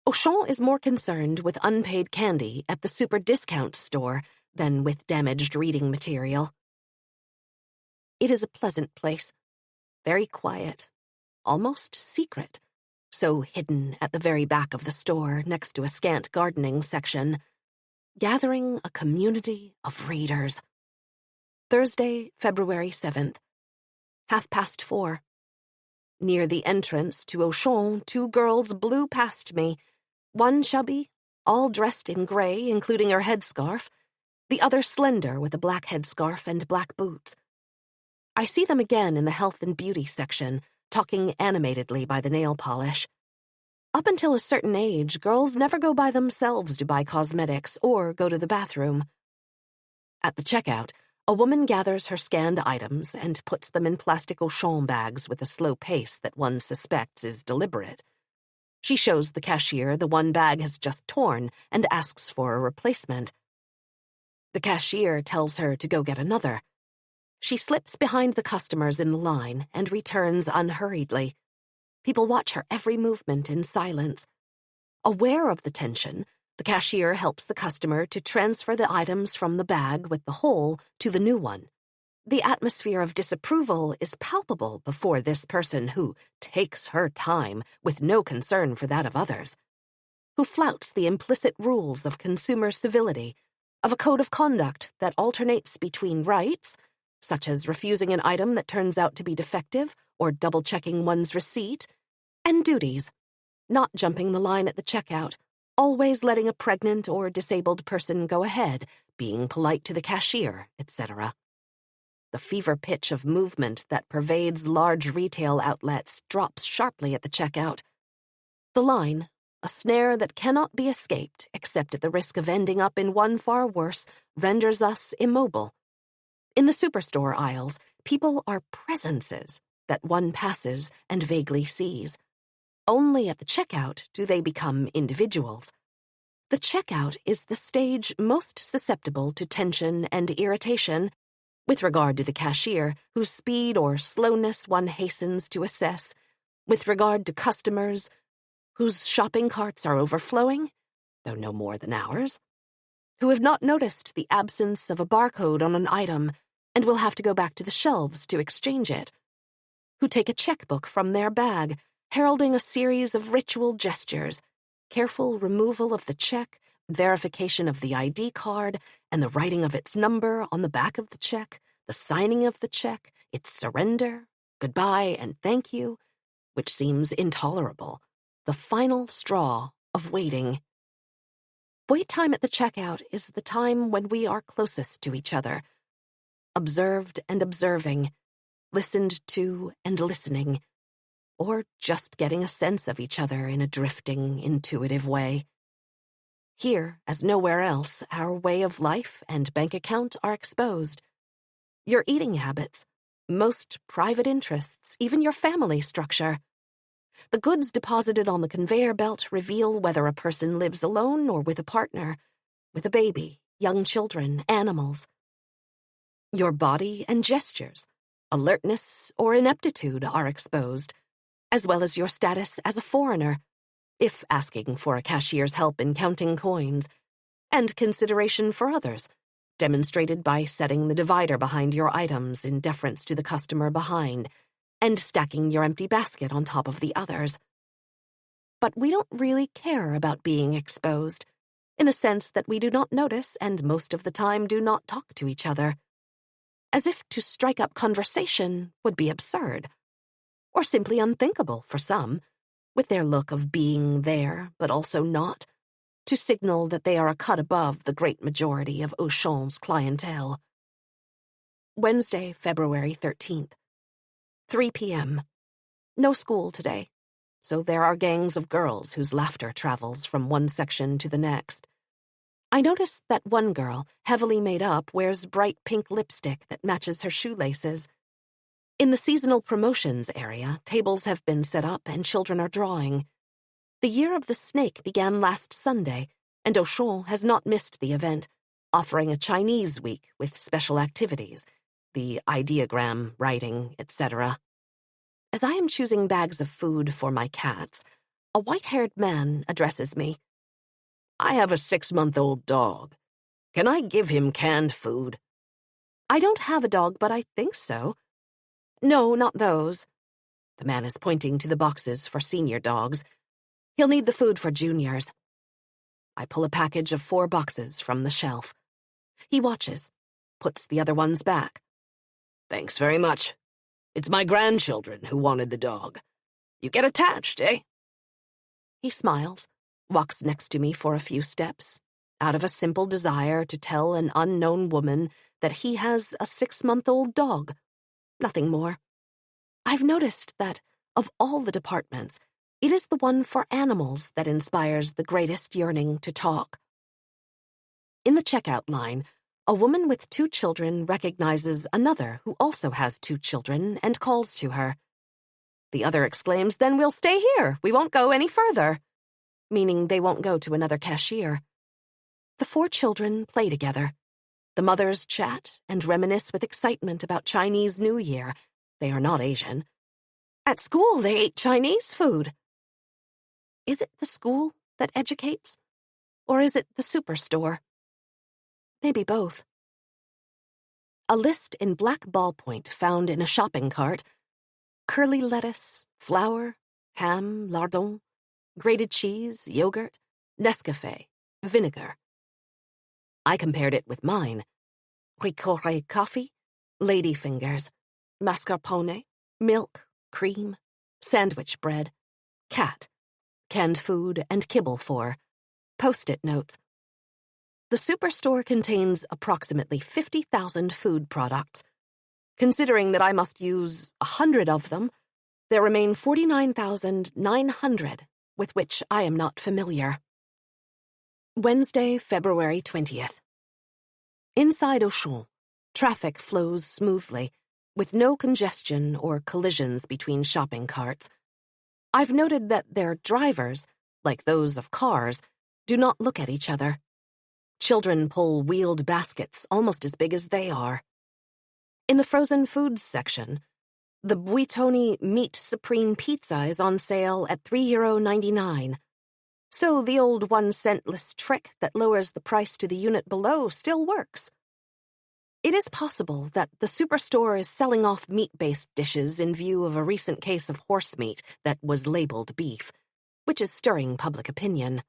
Auchan is more concerned with unpaid candy at the super discount store than with damaged reading material. It is a pleasant place, very quiet, almost secret, so hidden at the very back of the store next to a scant gardening section, gathering a community of readers. Thursday, February 7th, 4:30. Near the entrance to Auchan, 2 girls blew past me, one chubby, all dressed in gray, including her headscarf, the other slender with a black headscarf and black boots. I see them again in the health and beauty section, talking animatedly by the nail polish. Up until a certain age, girls never go by themselves to buy cosmetics or go to the bathroom. At the checkout, a woman gathers her scanned items and puts them in plastic Auchan bags with a slow pace that one suspects is deliberate. She shows the cashier the one bag has just torn and asks for a replacement. The cashier tells her to go get another. She slips behind the customers in the line and returns unhurriedly. People watch her every movement in silence. Aware of the tension, the cashier helps the customer to transfer the items from the bag with the hole to the new one. The atmosphere of disapproval is palpable before this person who takes her time with no concern for that of others, who flouts the implicit rules of consumer civility, of a code of conduct that alternates between rights, such as refusing an item that turns out to be defective or double-checking one's receipt, and duties, not jumping the line at the checkout, always letting a pregnant or disabled person go ahead, being polite to the cashier, etc. The fever pitch of movement that pervades large retail outlets drops sharply at the checkout. The line, a snare that cannot be escaped except at the risk of ending up in one far worse, renders us immobile. In the superstore aisles, people are presences that one passes and vaguely sees. Only at the checkout do they become individuals. The checkout is the stage most susceptible to tension and irritation, with regard to the cashier, whose speed or slowness one hastens to assess, with regard to customers, whose shopping carts are overflowing, though no more than ours, who have not noticed the absence of a barcode on an item and will have to go back to the shelves to exchange it, who take a checkbook from their bag, heralding a series of ritual gestures, careful removal of the check, verification of the ID card, and the writing of its number on the back of the check, the signing of the check, its surrender, goodbye and thank you, which seems intolerable, the final straw of waiting. Wait time at the checkout is the time when we are closest to each other, observed and observing, listened to and listening, or just getting a sense of each other in a drifting, intuitive way. Here, as nowhere else, our way of life and bank account are exposed. Your eating habits, most private interests, even your family structure. The goods deposited on the conveyor belt reveal whether a person lives alone or with a partner, with a baby, young children, animals. Your body and gestures, alertness or ineptitude are exposed, as well as your status as a foreigner, if asking for a cashier's help in counting coins, and consideration for others, demonstrated by setting the divider behind your items in deference to the customer behind, and stacking your empty basket on top of the others. But we don't really care about being exposed, in the sense that we do not notice and most of the time do not talk to each other, as if to strike up conversation would be absurd, or simply unthinkable for some, with their look of being there but also not, to signal that they are a cut above the great majority of Auchan's clientele. Wednesday, February 13th. 3 p.m. No school today, so there are gangs of girls whose laughter travels from one section to the next. I notice that one girl, heavily made up, wears bright pink lipstick that matches her shoelaces. In the seasonal promotions area, tables have been set up and children are drawing. The Year of the Snake began last Sunday, and Auchan has not missed the event, offering a Chinese week with special activities, the ideogram, writing, etc. As I am choosing bags of food for my cats, a white-haired man addresses me. "I have a 6-month-old dog. Can I give him canned food?" "I don't have a dog, but I think so." "No, not those." The man is pointing to the boxes for senior dogs. "He'll need the food for juniors." I pull a package of 4 boxes from the shelf. He watches, puts the other ones back. "Thanks very much. It's my grandchildren who wanted the dog. You get attached, eh?" He smiles, walks next to me for a few steps, out of a simple desire to tell an unknown woman that he has a 6-month-old dog. Nothing more. I've noticed that, of all the departments, it is the one for animals that inspires the greatest yearning to talk. In the checkout line, a woman with 2 children recognizes another who also has 2 children and calls to her. The other exclaims, "Then we'll stay here. We won't go any further," meaning they won't go to another cashier. The 4 children play together. The mothers chat and reminisce with excitement about Chinese New Year. They are not Asian. At school, they ate Chinese food. Is it the school that educates? Or is it the superstore? Maybe both. A list in black ballpoint found in a shopping cart: curly lettuce, flour, ham, lardon, grated cheese, yogurt, Nescafe, vinegar. I compared it with mine: Ricore coffee, ladyfingers, mascarpone, milk, cream, sandwich bread, cat, canned food and kibble for, Post-it notes. The superstore contains approximately 50,000 food products. Considering that I must use 100 of them, there remain 49,900 with which I am not familiar. Wednesday, February 20th. Inside Auchan, traffic flows smoothly, with no congestion or collisions between shopping carts. I've noted that their drivers, like those of cars, do not look at each other. Children pull wheeled baskets almost as big as they are. In the frozen foods section, the Buitoni Meat Supreme Pizza is on sale at €3.99. So the old 1-cent list trick that lowers the price to the unit below still works. It is possible that the superstore is selling off meat-based dishes in view of a recent case of horse meat that was labeled beef, which is stirring public opinion.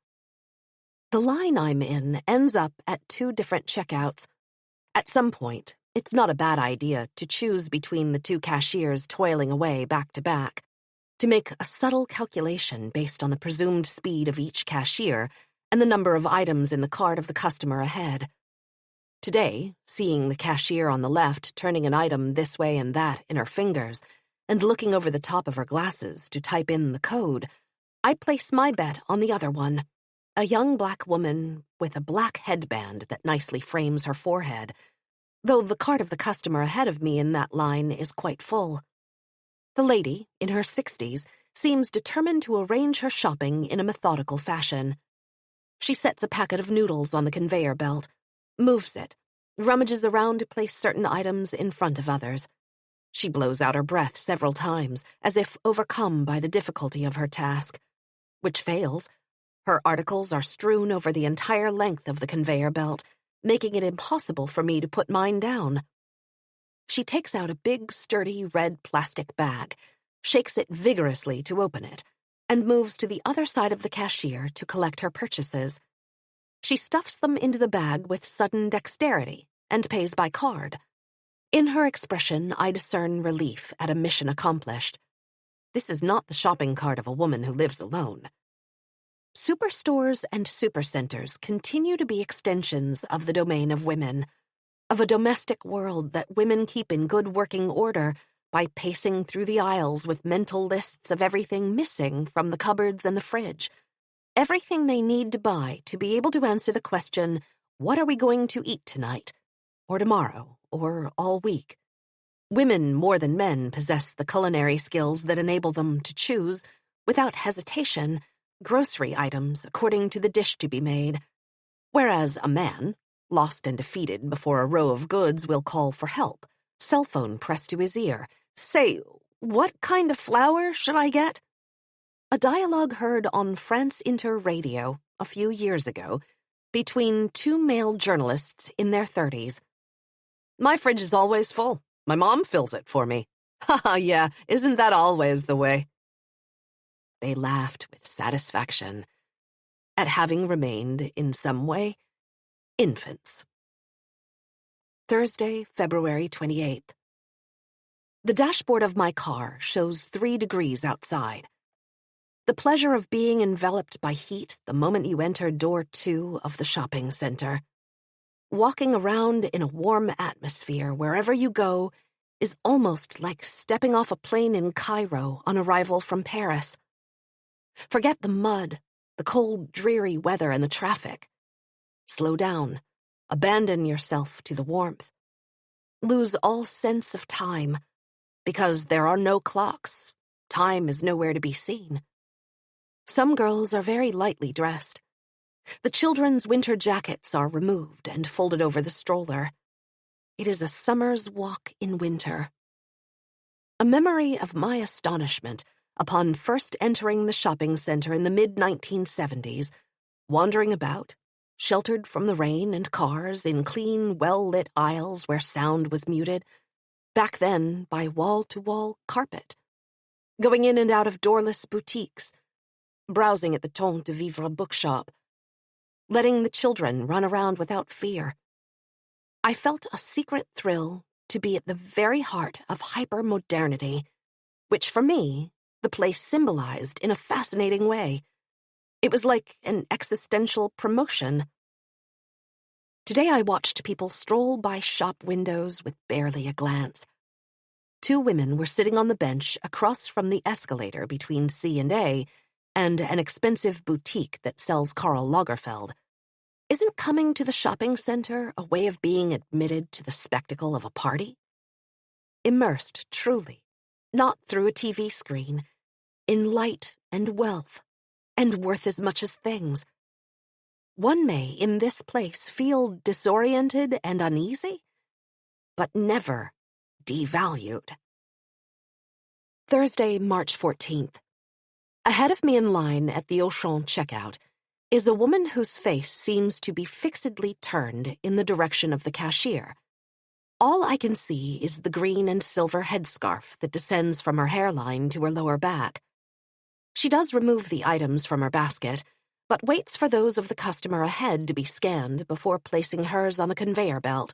The line I'm in ends up at 2 different checkouts. At some point, it's not a bad idea to choose between the 2 cashiers toiling away back to back, to make a subtle calculation based on the presumed speed of each cashier and the number of items in the cart of the customer ahead. Today, seeing the cashier on the left turning an item this way and that in her fingers and looking over the top of her glasses to type in the code, I place my bet on the other one, a young black woman with a black headband that nicely frames her forehead, though the cart of the customer ahead of me in that line is quite full. The lady, in her 60s, seems determined to arrange her shopping in a methodical fashion. She sets a packet of noodles on the conveyor belt, moves it, rummages around to place certain items in front of others. She blows out her breath several times, as if overcome by the difficulty of her task. Which fails. Her articles are strewn over the entire length of the conveyor belt, making it impossible for me to put mine down. She takes out a big, sturdy red plastic bag, shakes it vigorously to open it, and moves to the other side of the cashier to collect her purchases. She stuffs them into the bag with sudden dexterity and pays by card. In her expression, I discern relief at a mission accomplished. This is not the shopping cart of a woman who lives alone. Superstores and supercenters continue to be extensions of the domain of women, of a domestic world that women keep in good working order by pacing through the aisles with mental lists of everything missing from the cupboards and the fridge, everything they need to buy to be able to answer the question, what are we going to eat tonight, or tomorrow, or all week? Women more than men possess the culinary skills that enable them to choose, without hesitation, grocery items according to the dish to be made, whereas a man, lost and defeated before a row of goods, will call for help, cell phone pressed to his ear. Say, what kind of flour should I get? A dialogue heard on France Inter Radio a few years ago between 2 male journalists in their 30s. My fridge is always full. My mom fills it for me. Haha, yeah, isn't that always the way? They laughed with satisfaction at having remained, in some way, infants. Thursday, February 28th. The dashboard of my car shows 3 degrees outside. The pleasure of being enveloped by heat the moment you enter door 2 of the shopping center. Walking around in a warm atmosphere wherever you go is almost like stepping off a plane in Cairo on arrival from Paris. Forget the mud, the cold, dreary weather, and the traffic. Slow down. Abandon yourself to the warmth. Lose all sense of time, because there are no clocks. Time is nowhere to be seen. Some girls are very lightly dressed. The children's winter jackets are removed and folded over the stroller. It is a summer's walk in winter. A memory of my astonishment upon first entering the shopping center in the mid-1970s, wandering about, sheltered from the rain and cars in clean, well-lit aisles where sound was muted, back then by wall-to-wall carpet, going in and out of doorless boutiques, browsing at the Temps de Vivre bookshop, letting the children run around without fear. I felt a secret thrill to be at the very heart of hyper-modernity, which for me, the place symbolized in a fascinating way. It was like an existential promotion. Today I watched people stroll by shop windows with barely a glance. 2 women were sitting on the bench across from the escalator between C and A and an expensive boutique that sells Karl Lagerfeld. Isn't coming to the shopping center a way of being admitted to the spectacle of a party? Immersed, truly, not through a TV screen, in light and wealth, and worth as much as things. one may, in this place, feel disoriented and uneasy, but never devalued. Thursday, March 14th. Ahead of me in line at the Auchan checkout is a woman whose face seems to be fixedly turned in the direction of the cashier. All I can see is the green and silver headscarf that descends from her hairline to her lower back. She does remove the items from her basket, but waits for those of the customer ahead to be scanned before placing hers on the conveyor belt.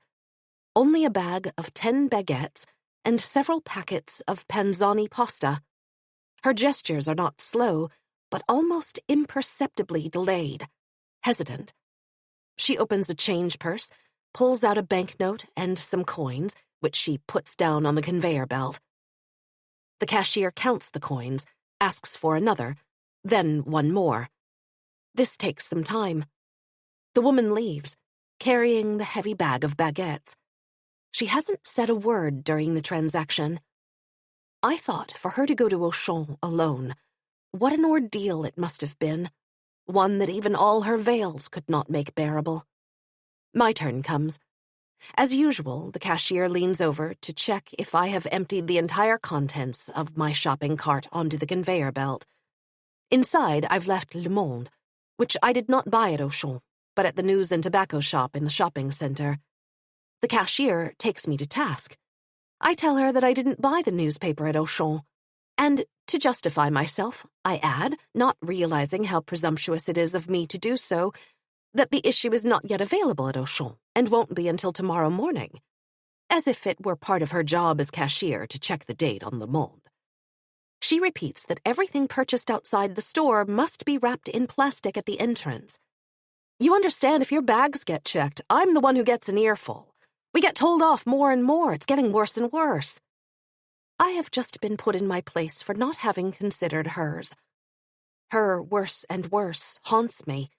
Only a bag of 10 baguettes and several packets of panzani pasta. Her gestures are not slow, but almost imperceptibly delayed, hesitant. She opens a change purse, pulls out a banknote and some coins, which she puts down on the conveyor belt. The cashier counts the coins, asks for another, then one more. This takes some time. The woman leaves, carrying the heavy bag of baguettes. She hasn't said a word during the transaction. I thought for her to go to Auchan alone, what an ordeal it must have been, one that even all her veils could not make bearable. My turn comes. As usual, the cashier leans over to check if I have emptied the entire contents of my shopping cart onto the conveyor belt. Inside, I've left Le Monde, which I did not buy at Auchan, but at the news and tobacco shop in the shopping center. The cashier takes me to task. I tell her that I didn't buy the newspaper at Auchan, and to justify myself, I add, not realizing how presumptuous it is of me to do so, that the issue is not yet available at Auchan and won't be until tomorrow morning, as if it were part of her job as cashier to check the date on Le Monde. She repeats that everything purchased outside the store must be wrapped in plastic at the entrance. You understand, if your bags get checked, I'm the one who gets an earful. We get told off more and more. It's getting worse and worse. I have just been put in my place for not having considered hers. Her worse and worse haunts me.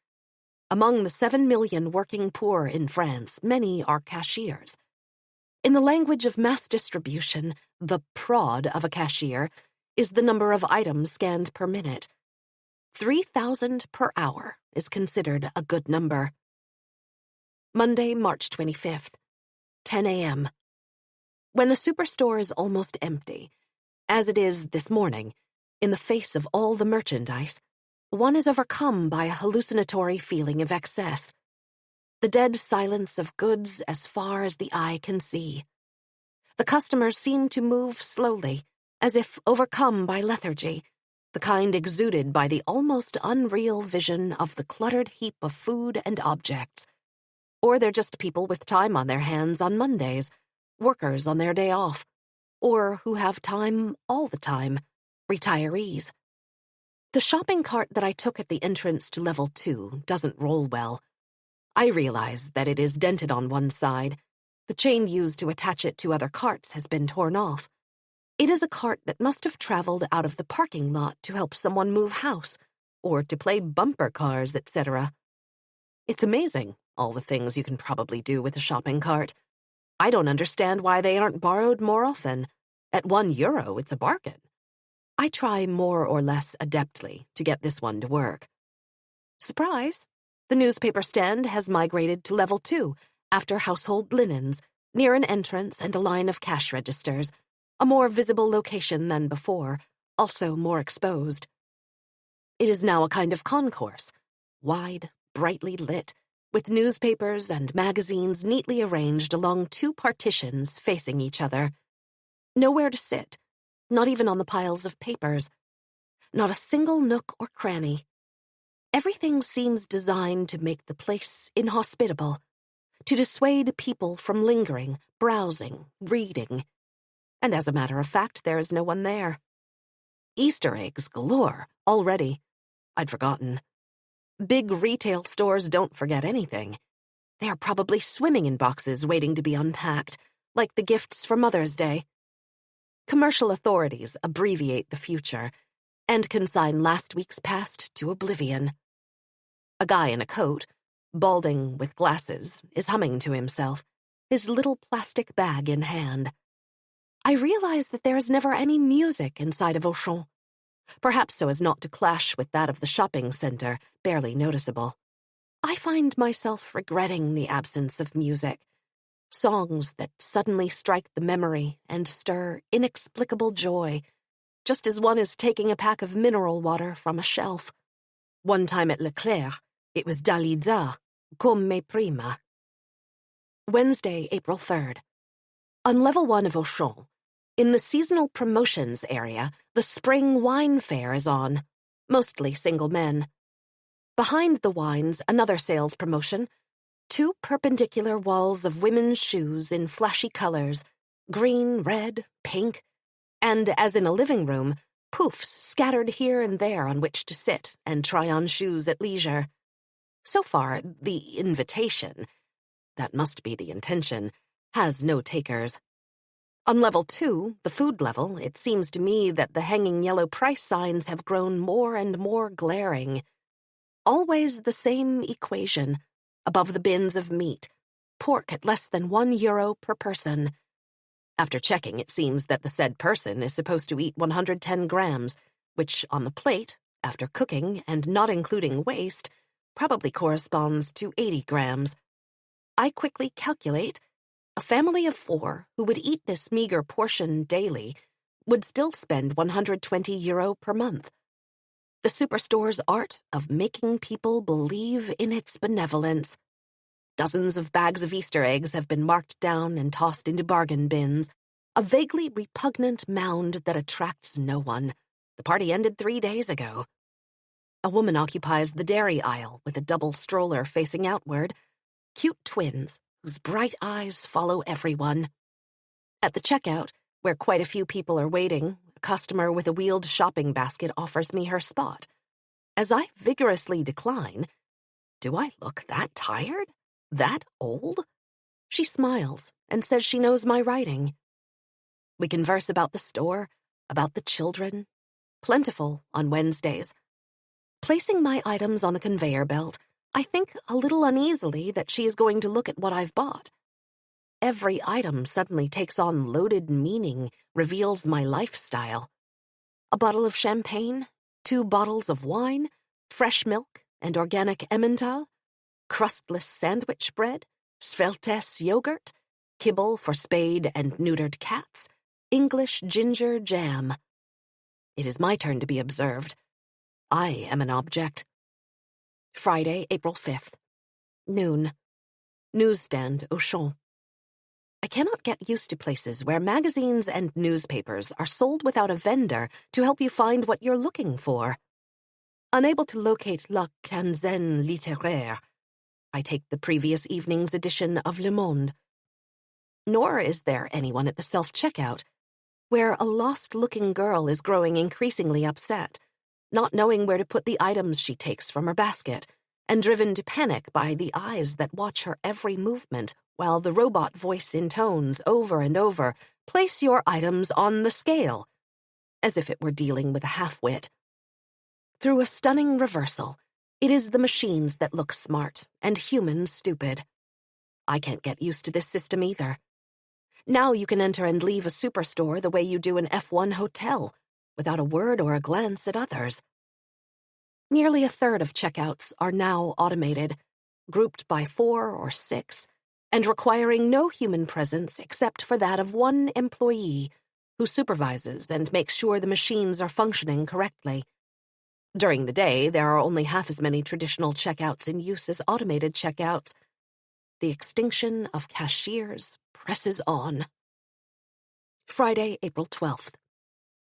Among the 7 million working poor in France, many are cashiers. In the language of mass distribution, the prod of a cashier is the number of items scanned per minute. 3,000 per hour is considered a good number. Monday, March 25th, 10 a.m. When the superstore is almost empty, as it is this morning, in the face of all the merchandise, one is overcome by a hallucinatory feeling of excess. The dead silence of goods as far as the eye can see. The customers seem to move slowly, as if overcome by lethargy, the kind exuded by the almost unreal vision of the cluttered heap of food and objects. Or they're just people with time on their hands on Mondays, workers on their day off, or who have time all the time, retirees. The shopping cart that I took at the entrance to level 2 doesn't roll well. I realize that it is dented on one side. The chain used to attach it to other carts has been torn off. It is a cart that must have traveled out of the parking lot to help someone move house, or to play bumper cars, etc. It's amazing, all the things you can probably do with a shopping cart. I don't understand why they aren't borrowed more often. At €1, it's a bargain. I try more or less adeptly to get this one to work. Surprise! The newspaper stand has migrated to level 2, after household linens, near an entrance and a line of cash registers, a more visible location than before, also more exposed. It is now a kind of concourse, wide, brightly lit, with newspapers and magazines neatly arranged along 2 partitions facing each other. Nowhere to sit, not even on the piles of papers. Not a single nook or cranny. Everything seems designed to make the place inhospitable, to dissuade people from lingering, browsing, reading. And as a matter of fact, there is no one there. Easter eggs galore, already. I'd forgotten. Big retail stores don't forget anything. They are probably swimming in boxes waiting to be unpacked, like the gifts for Mother's Day. Commercial authorities abbreviate the future and consign last week's past to oblivion. A guy in a coat, balding with glasses, is humming to himself, his little plastic bag in hand. I realize that there is never any music inside of Auchan, perhaps so as not to clash with that of the shopping center, barely noticeable. I find myself regretting the absence of music, songs that suddenly strike the memory and stir inexplicable joy, just as one is taking a pack of mineral water from a shelf. One time at Leclerc, it was Dalida, Come Prima. Wednesday, April 3rd. On level 1 of Auchan, in the seasonal promotions area, the spring wine fair is on, mostly single men. Behind the wines, another sales promotion, 2 perpendicular walls of women's shoes in flashy colors, green, red, pink, and, as in a living room, poofs scattered here and there on which to sit and try on shoes at leisure. So far, the invitation, that must be the intention, has no takers. On level 2, the food level, it seems to me that the hanging yellow price signs have grown more and more glaring. Always the same equation, above the bins of meat, pork at less than €1 per person. After checking, it seems that the said person is supposed to eat 110 grams, which on the plate, after cooking and not including waste, probably corresponds to 80 grams. I quickly calculate a family of 4 who would eat this meager portion daily would still spend €120 per month. The superstore's art of making people believe in its benevolence. Dozens of bags of Easter eggs have been marked down and tossed into bargain bins, a vaguely repugnant mound that attracts no one. The party ended 3 days ago. A woman occupies the dairy aisle with a double stroller facing outward, cute twins whose bright eyes follow everyone. At the checkout, where quite a few people are waiting, a customer with a wheeled shopping basket offers me her spot. As I vigorously decline, do I look that tired? That old? She smiles and says she knows my writing. We converse about the store, about the children. Plentiful on Wednesdays. Placing my items on the conveyor belt, I think a little uneasily that she is going to look at what I've bought. Every item suddenly takes on loaded meaning, reveals my lifestyle. A bottle of champagne, 2 bottles of wine, fresh milk and organic Emmental, crustless sandwich bread, Sveltes yogurt, kibble for spayed and neutered cats, English ginger jam. It is my turn to be observed. I am an object. Friday, April 5th. Noon. Newsstand, Auchan. I cannot get used to places where magazines and newspapers are sold without a vendor to help you find what you're looking for. Unable to locate La Quinzaine Littéraire, I take the previous evening's edition of Le Monde. Nor is there anyone at the self-checkout, where a lost-looking girl is growing increasingly upset, not knowing where to put the items she takes from her basket, and driven to panic by the eyes that watch her every movement, while the robot voice intones over and over, "Place your items on the scale," as if it were dealing with a half-wit. Through a stunning reversal, it is the machines that look smart and humans stupid. I can't get used to this system either. Now you can enter and leave a superstore the way you do an F1 hotel, without a word or a glance at others. Nearly a third of checkouts are now automated, grouped by 4 or 6, and requiring no human presence except for that of one employee who supervises and makes sure the machines are functioning correctly. During the day, there are only half as many traditional checkouts in use as automated checkouts. The extinction of cashiers presses on. Friday, April 12th.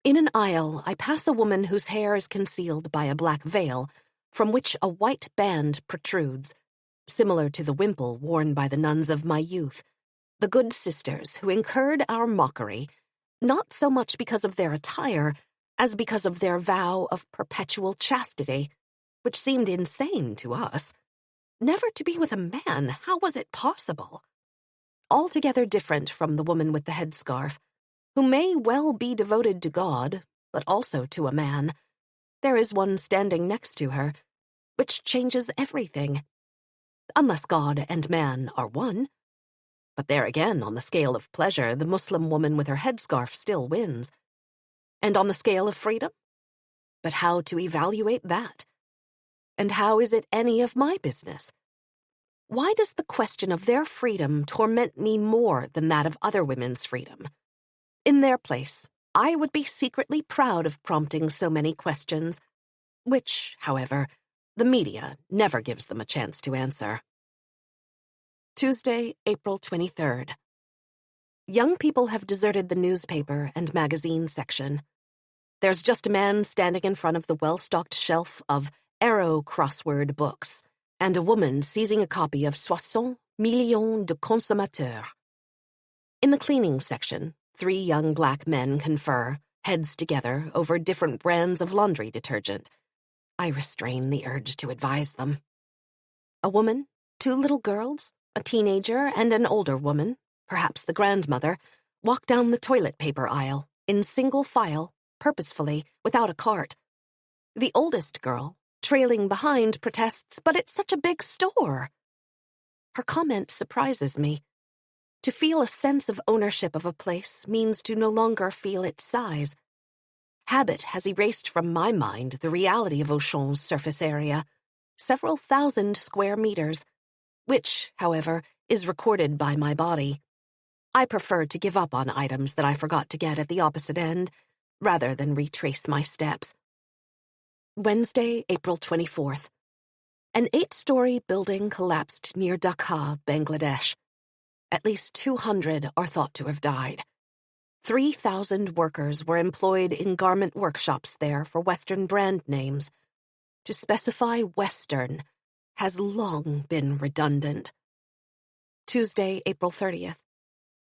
In an aisle, I pass a woman whose hair is concealed by a black veil, from which a white band protrudes, similar to the wimple worn by the nuns of my youth, the good sisters who incurred our mockery, not so much because of their attire, as because of their vow of perpetual chastity, which seemed insane to us. Never to be with a man, how was it possible? Altogether different from the woman with the headscarf, who may well be devoted to God, but also to a man. There is one standing next to her, which changes everything. Unless God and man are one. But there again, on the scale of pleasure, the Muslim woman with her headscarf still wins. And on the scale of freedom? But how to evaluate that? and how is it any of my business? Why does the question of their freedom torment me more than that of other women's freedom? In their place, I would be secretly proud of prompting so many questions, which, however, the media never gives them a chance to answer. Tuesday, April 23rd. Young people have deserted the newspaper and magazine section. There's just a man standing in front of the well-stocked shelf of Ernaux crossword books, and a woman seizing a copy of 60 millions de consommateurs. In the cleaning section, 3 young black men confer, heads together, over different brands of laundry detergent. I restrain the urge to advise them. A woman, 2 little girls, a teenager, and an older woman, perhaps the grandmother, walk down the toilet paper aisle, in single file, purposefully, without a cart. The oldest girl, trailing behind, protests, "But it's such a big store." Her comment surprises me. To feel a sense of ownership of a place means to no longer feel its size. Habit has erased from my mind the reality of Auchan's surface area, several thousand square meters, which, however, is recorded by my body. I prefer to give up on items that I forgot to get at the opposite end, rather than retrace my steps. Wednesday, April 24th. An 8-story building collapsed near Dhaka, Bangladesh. At least 200 are thought to have died. 3,000 workers were employed in garment workshops there for Western brand names. To specify Western has long been redundant. Tuesday, April 30th.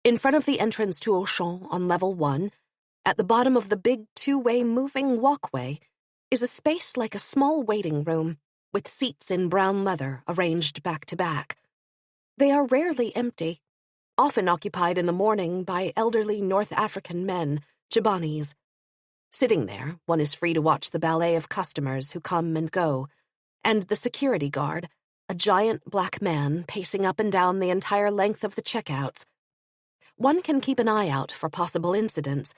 In front of the entrance to Auchan on level 1, at the bottom of the big 2-way moving walkway, is a space like a small waiting room, with seats in brown leather arranged back to back. They are rarely empty, often occupied in the morning by elderly North African men, Jabanis. Sitting there, one is free to watch the ballet of customers who come and go, and the security guard, a giant black man pacing up and down the entire length of the checkouts. One can keep an eye out for possible incidents,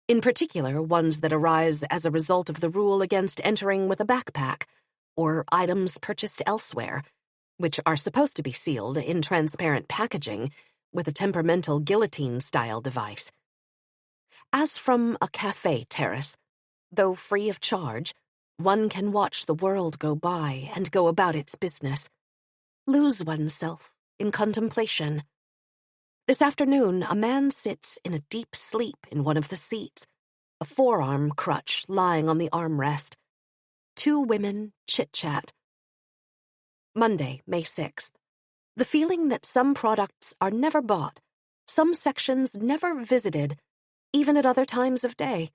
in particular ones that arise as a result of the rule against entering with a backpack, or items purchased elsewhere, which are supposed to be sealed in transparent packaging with a temperamental guillotine-style device. As from a cafe terrace, though free of charge, one can watch the world go by and go about its business, lose oneself in contemplation. This afternoon, a man sits in a deep sleep in one of the seats, a forearm crutch lying on the armrest. 2 women chit-chat. Monday, May 6th. The feeling that some products are never bought, some sections never visited, even at other times of day.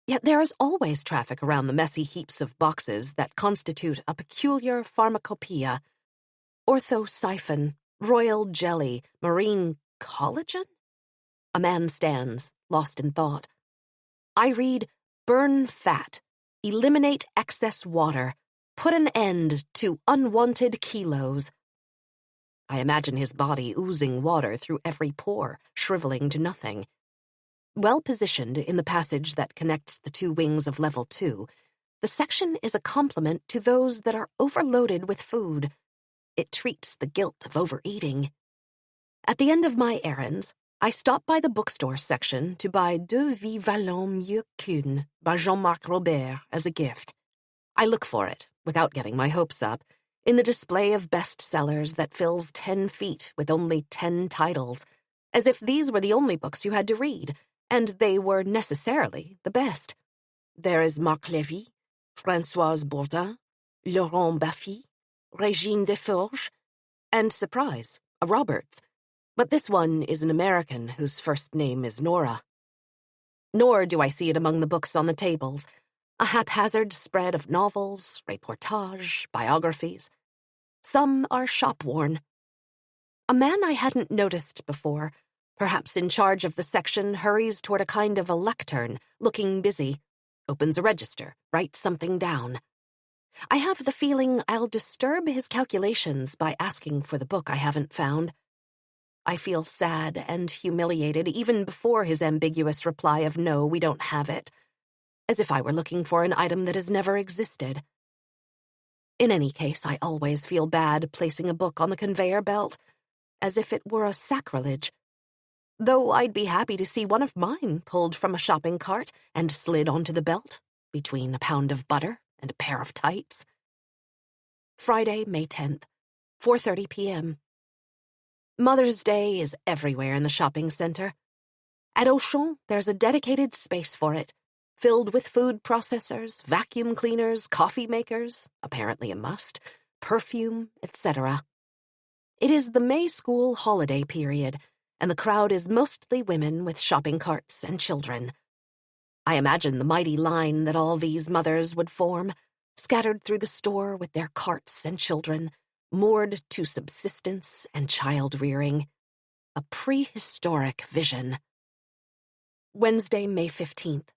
Yet there is always traffic around the messy heaps of boxes that constitute a peculiar pharmacopoeia. Orthosiphon, royal jelly, marine collagen? A man stands, lost in thought. I read, "Burn fat, eliminate excess water, put an end to unwanted kilos." I imagine his body oozing water through every pore, shriveling to nothing. Well positioned in the passage that connects the 2 wings of level 2, the section is a complement to those that are overloaded with food. It treats the guilt of overeating. At the end of my errands, I stop by the bookstore section to buy Deux vies valent mieux qu'une by Jean-Marc Robert as a gift. I look for it, without getting my hopes up, in the display of bestsellers that fills 10 feet with only 10 titles, as if these were the only books you had to read, and they were necessarily the best. There is Marc Lévy, Françoise Bourdin, Laurent Baffy, Régine Desforges, and, surprise, a Roberts. But this one is an American whose first name is Nora. Nor do I see it among the books on the tables, a haphazard spread of novels, reportage, biographies. Some are shop-worn. A man I hadn't noticed before, perhaps in charge of the section, hurries toward a kind of a lectern, looking busy, opens a register, writes something down. I have the feeling I'll disturb his calculations by asking for the book I haven't found. I feel sad and humiliated even before his ambiguous reply of "No, we don't have it," as if I were looking for an item that has never existed. In any case, I always feel bad placing a book on the conveyor belt, as if it were a sacrilege. Though I'd be happy to see one of mine pulled from a shopping cart and slid onto the belt, between a pound of butter and a pair of tights. Friday, May 10th, 4:30 p.m. Mother's Day is everywhere in the shopping center. At Auchan, there's a dedicated space for it, filled with food processors, vacuum cleaners, coffee makers, apparently a must, perfume, etc. It is the May school holiday period, and the crowd is mostly women with shopping carts and children. I imagine the mighty line that all these mothers would form, scattered through the store with their carts and children, moored to subsistence and child-rearing. A prehistoric vision. Wednesday, May 15th.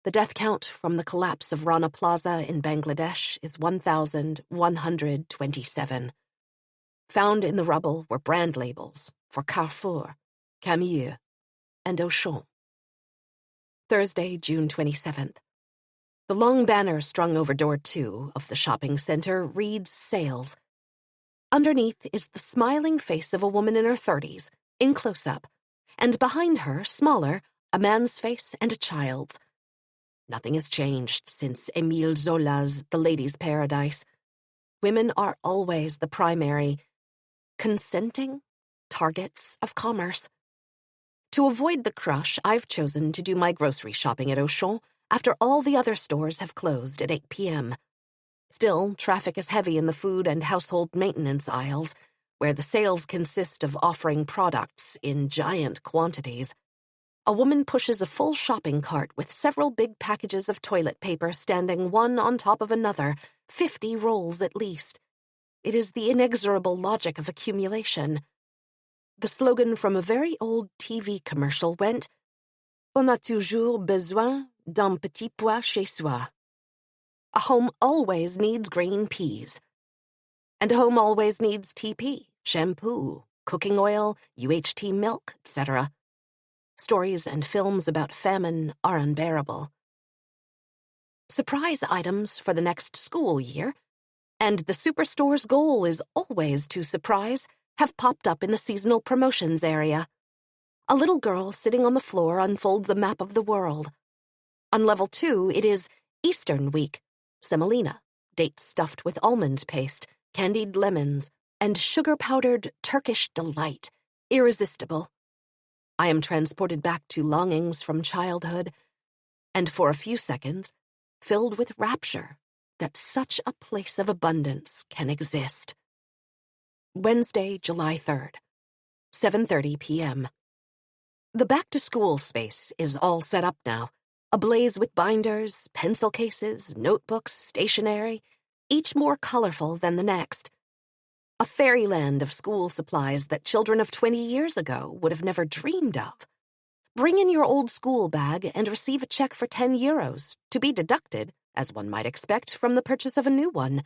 The death count from the collapse of Rana Plaza in Bangladesh is 1,127. Found in the rubble were brand labels for Carrefour, Camille, and Auchan. Thursday, June 27th. The long banner strung over door 2 of the shopping center reads sales. Underneath is the smiling face of a woman in her 30s, in close-up, and behind her, smaller, a man's face and a child's. Nothing has changed since Émile Zola's The Lady's Paradise. Women are always the primary, consenting targets of commerce. To avoid the crush, I've chosen to do my grocery shopping at Auchan after all the other stores have closed at 8 p.m. Still, traffic is heavy in the food and household maintenance aisles, where the sales consist of offering products in giant quantities. A woman pushes a full shopping cart with several big packages of toilet paper standing one on top of another, 50 rolls at least. It is the inexorable logic of accumulation. The slogan from a very old TV commercial went, "On a toujours besoin d'un petit pois chez soi." A home always needs green peas. And a home always needs TP, shampoo, cooking oil, UHT milk, etc. Stories and films about famine are unbearable. Surprise items for the next school year, and the superstore's goal is always to surprise, have popped up in the seasonal promotions area. A little girl sitting on the floor unfolds a map of the world. On level 2, it is Eastern Week, semolina, dates stuffed with almond paste, candied lemons, and sugar-powdered Turkish delight, irresistible. I am transported back to longings from childhood, and for a few seconds, filled with rapture that such a place of abundance can exist. Wednesday, July 3rd, 7:30 p.m. The back-to-school space is all set up now, ablaze with binders, pencil cases, notebooks, stationery, each more colorful than the next. A fairyland of school supplies that children of 20 years ago would have never dreamed of. Bring in your old school bag and receive a check for €10, to be deducted, as one might expect, from the purchase of a new one.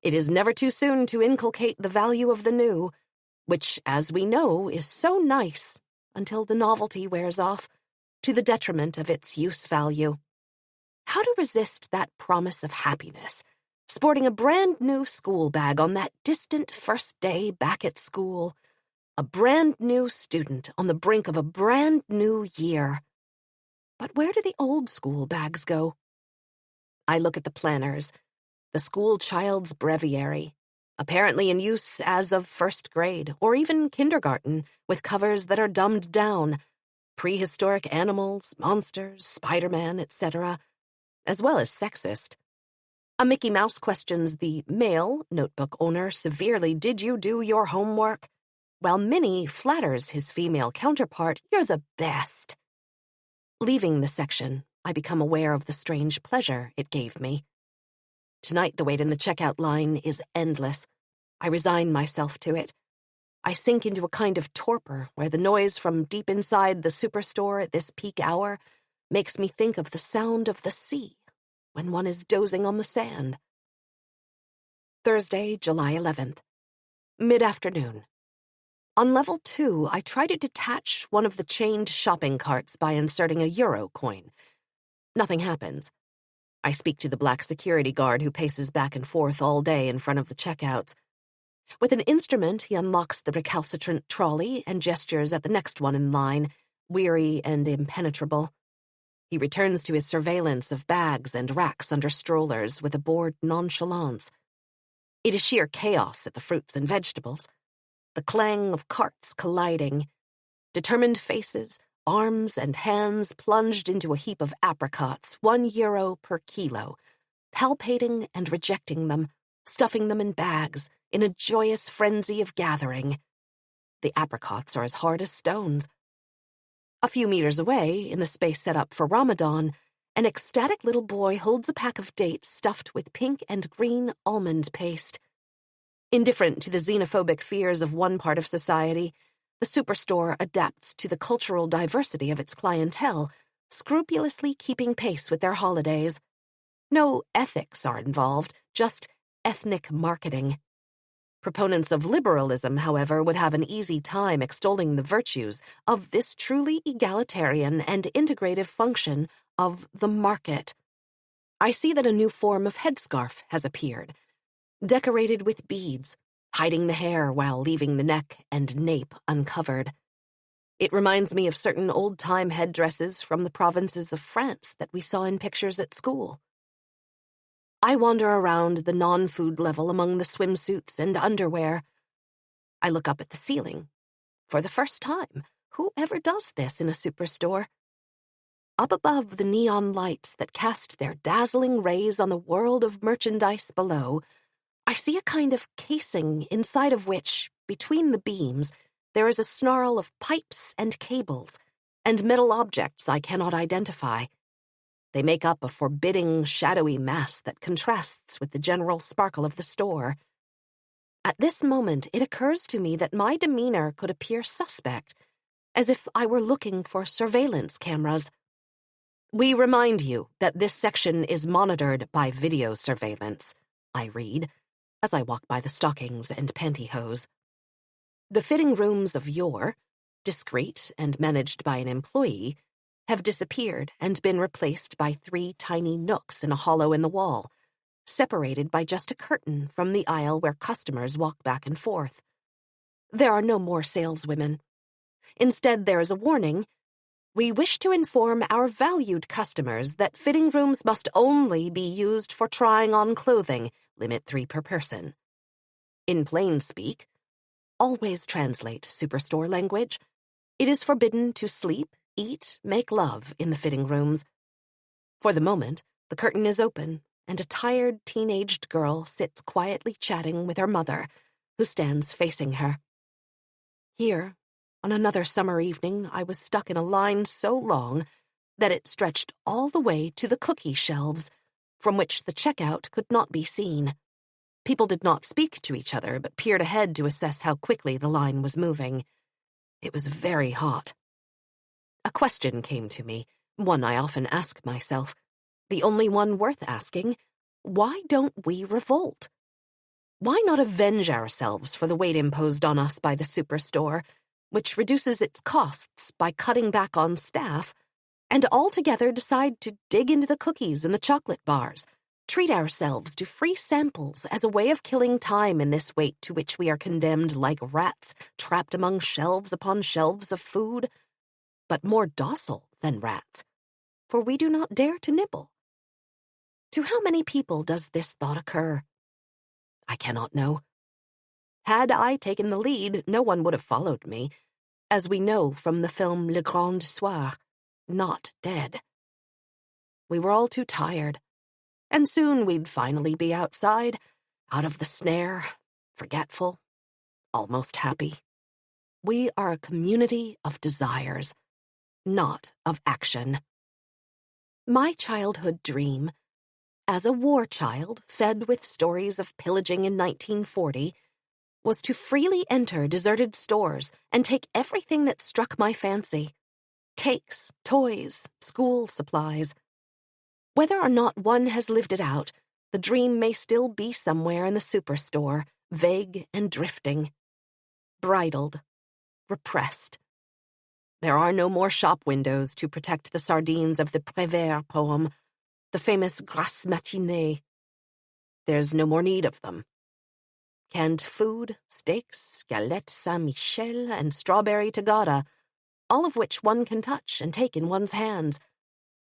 It is never too soon to inculcate the value of the new, which, as we know, is so nice until the novelty wears off, to the detriment of its use value. How to resist that promise of happiness, sporting a brand new school bag on that distant first day back at school, a brand new student on the brink of a brand new year. But where do the old school bags go? I look at the planners, the school child's breviary, apparently in use as of first grade or even kindergarten, with covers that are dumbed down, prehistoric animals, monsters, Spider-Man, etc., as well as sexist. A Mickey Mouse questions the male notebook owner severely, "Did you do your homework?" While Minnie flatters his female counterpart, "You're the best." Leaving the section, I become aware of the strange pleasure it gave me. Tonight the wait in the checkout line is endless. I resign myself to it. I sink into a kind of torpor where the noise from deep inside the superstore at this peak hour makes me think of the sound of the sea when one is dozing on the sand. Thursday, July 11th. Mid-afternoon. On level 2, I try to detach one of the chained shopping carts by inserting a euro coin. Nothing happens. I speak to the black security guard who paces back and forth all day in front of the checkouts. With an instrument, he unlocks the recalcitrant trolley and gestures at the next one in line, weary and impenetrable. He returns to his surveillance of bags and racks under strollers with a bored nonchalance. It is sheer chaos at the fruits and vegetables. The clang of carts colliding. Determined faces, arms and hands plunged into a heap of apricots, €1 per kilo, palpating and rejecting them, stuffing them in bags, in a joyous frenzy of gathering. The apricots are as hard as stones. A few meters away, in the space set up for Ramadan, an ecstatic little boy holds a pack of dates stuffed with pink and green almond paste. Indifferent to the xenophobic fears of one part of society, the superstore adapts to the cultural diversity of its clientele, scrupulously keeping pace with their holidays. No ethics are involved, just ethnic marketing. Proponents of liberalism, however, would have an easy time extolling the virtues of this truly egalitarian and integrative function of the market. I see that a new form of headscarf has appeared, decorated with beads, hiding the hair while leaving the neck and nape uncovered. It reminds me of certain old-time headdresses from the provinces of France that we saw in pictures at school. I wander around the non-food level among the swimsuits and underwear. I look up at the ceiling. For the first time, who ever does this in a superstore? Up above the neon lights that cast their dazzling rays on the world of merchandise below, I see a kind of casing inside of which, between the beams, there is a snarl of pipes and cables, and metal objects I cannot identify. They make up a forbidding, shadowy mass that contrasts with the general sparkle of the store. At this moment, it occurs to me that my demeanor could appear suspect, as if I were looking for surveillance cameras. We remind you that this section is monitored by video surveillance, I read, as I walk by the stockings and pantyhose. The fitting rooms of yore, discreet and managed by an employee, have disappeared and been replaced by 3 tiny nooks in a hollow in the wall, separated by just a curtain from the aisle where customers walk back and forth. There are no more saleswomen. Instead, there is a warning: we wish to inform our valued customers that fitting rooms must only be used for trying on clothing, limit 3 per person. In plain speak, always translate superstore language, it is forbidden to sleep, eat, make love in the fitting rooms. For the moment, the curtain is open, and a tired teenaged girl sits quietly chatting with her mother, who stands facing her. Here, on another summer evening, I was stuck in a line so long that it stretched all the way to the cookie shelves, from which the checkout could not be seen. People did not speak to each other, but peered ahead to assess how quickly the line was moving. It was very hot. A question came to me, one I often ask myself, the only one worth asking: why don't we revolt? Why not avenge ourselves for the weight imposed on us by the superstore, which reduces its costs by cutting back on staff, and altogether decide to dig into the cookies and the chocolate bars, treat ourselves to free samples as a way of killing time in this wait to which we are condemned like rats trapped among shelves upon shelves of food, but more docile than rats, for we do not dare to nibble. To how many people does this thought occur? I cannot know. Had I taken the lead, no one would have followed me, as we know from the film Le Grand Soir, not dead. We were all too tired, and soon we'd finally be outside, out of the snare, forgetful, almost happy. We are a community of desires, not of action. My childhood dream, as a war child fed with stories of pillaging in 1940, was to freely enter deserted stores and take everything that struck my fancy: cakes, toys, school supplies. Whether or not one has lived it out, the dream may still be somewhere in the superstore, vague and drifting, bridled, repressed. There are no more shop windows to protect the sardines of the Prévert poem. the famous grasse matinée. There's no more need of them. Canned food, steaks, galette Saint-Michel, and strawberry tagada, all of which one can touch and take in one's hands,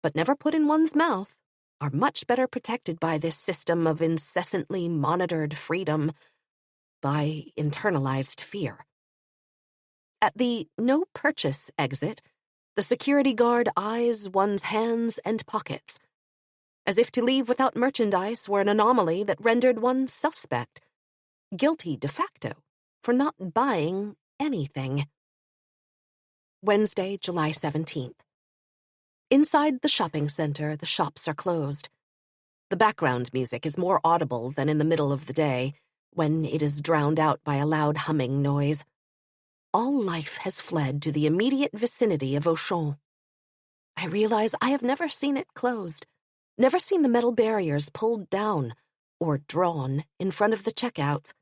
but never put in one's mouth, are much better protected by this system of incessantly monitored freedom, by internalized fear. At the no-purchase exit, the security guard eyes one's hands and pockets, as if to leave without merchandise were an anomaly that rendered one suspect, guilty de facto, for not buying anything. Wednesday, July 17th. Inside the shopping center, the shops are closed. The background music is more audible than in the middle of the day, when it is drowned out by a loud humming noise. All life has fled to the immediate vicinity of Auchan. I realize I have never seen it closed, never seen the metal barriers pulled down or drawn in front of the checkouts.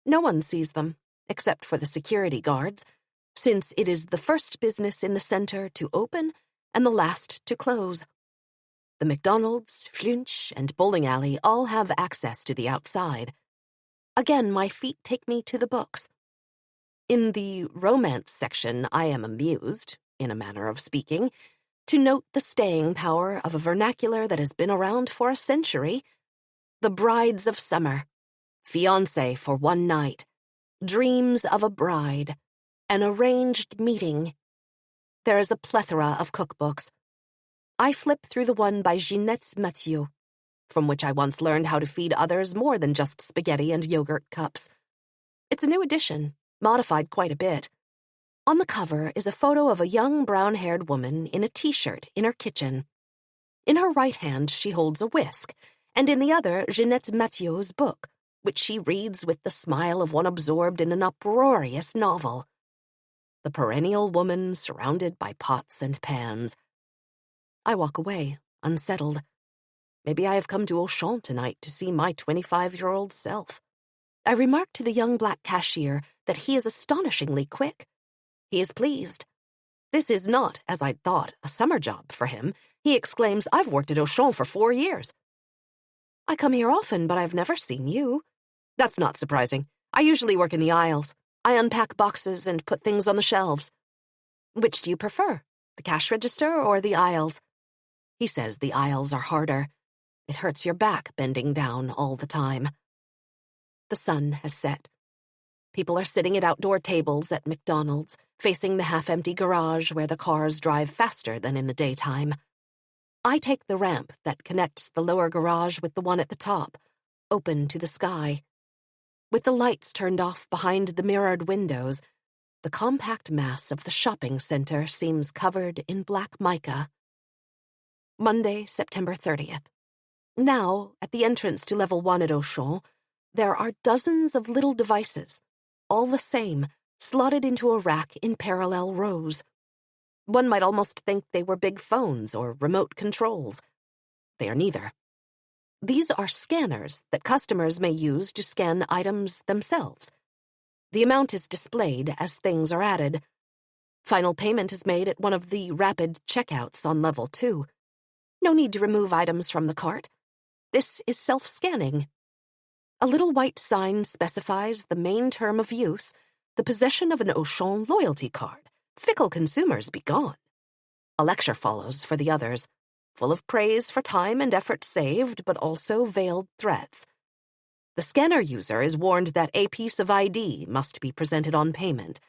No one sees them, except for the security guards, since it is the first business in the center to open and the last to close. The McDonald's, Flunch, and bowling alley all have access to the outside. Again, my feet take me to the books. In the romance section, I am amused, in a manner of speaking, to note the staying power of a vernacular that has been around for a century. The Brides of Summer, Fiancé for One Night, Dreams of a Bride, An Arranged Meeting. There is a plethora of cookbooks. I flip through the one by Ginette Mathieu, from which I once learned how to feed others more than just spaghetti and yogurt cups. It's a new edition, modified quite a bit. On the cover is a photo of a young brown-haired woman in a t-shirt in her kitchen. In her right hand she holds a whisk, and in the other Ginette Mathieu's book, which she reads with the smile of one absorbed in an uproarious novel. The perennial woman surrounded by pots and pans. I walk away, unsettled. Maybe I have come to Auchan tonight to see my 25-year-old self. I remark to the young black cashier that he is astonishingly quick. He is pleased. This is not, as I'd thought, a summer job for him. He exclaims, "I've worked at Auchan for 4 years." "I come here often, but I've never seen you." "That's not surprising. I usually work in the aisles. I unpack boxes and put things on the shelves." "Which do you prefer, the cash register or the aisles?" He says the aisles are harder. It hurts your back bending down all the time. The sun has set. People are sitting at outdoor tables at McDonald's, facing the half-empty garage where the cars drive faster than in the daytime. I take the ramp that connects the lower garage with the one at the top, open to the sky. With the lights turned off behind the mirrored windows, the compact mass of the shopping center seems covered in black mica. Monday, September 30th. Now, at the entrance to Level 1 at Auchan, there are dozens of little devices, all the same, slotted into a rack in parallel rows. One might almost think they were big phones or remote controls. They are neither. These are scanners that customers may use to scan items themselves. The amount is displayed as things are added. Final payment is made at one of the rapid checkouts on Level 2. No need to remove items from the cart. This is self-scanning. A little white sign specifies the main term of use, the possession of an Auchan loyalty card. Fickle consumers be gone. A lecture follows for the others, full of praise for time and effort saved, but also veiled threats. The scanner user is warned that a piece of ID must be presented on payment.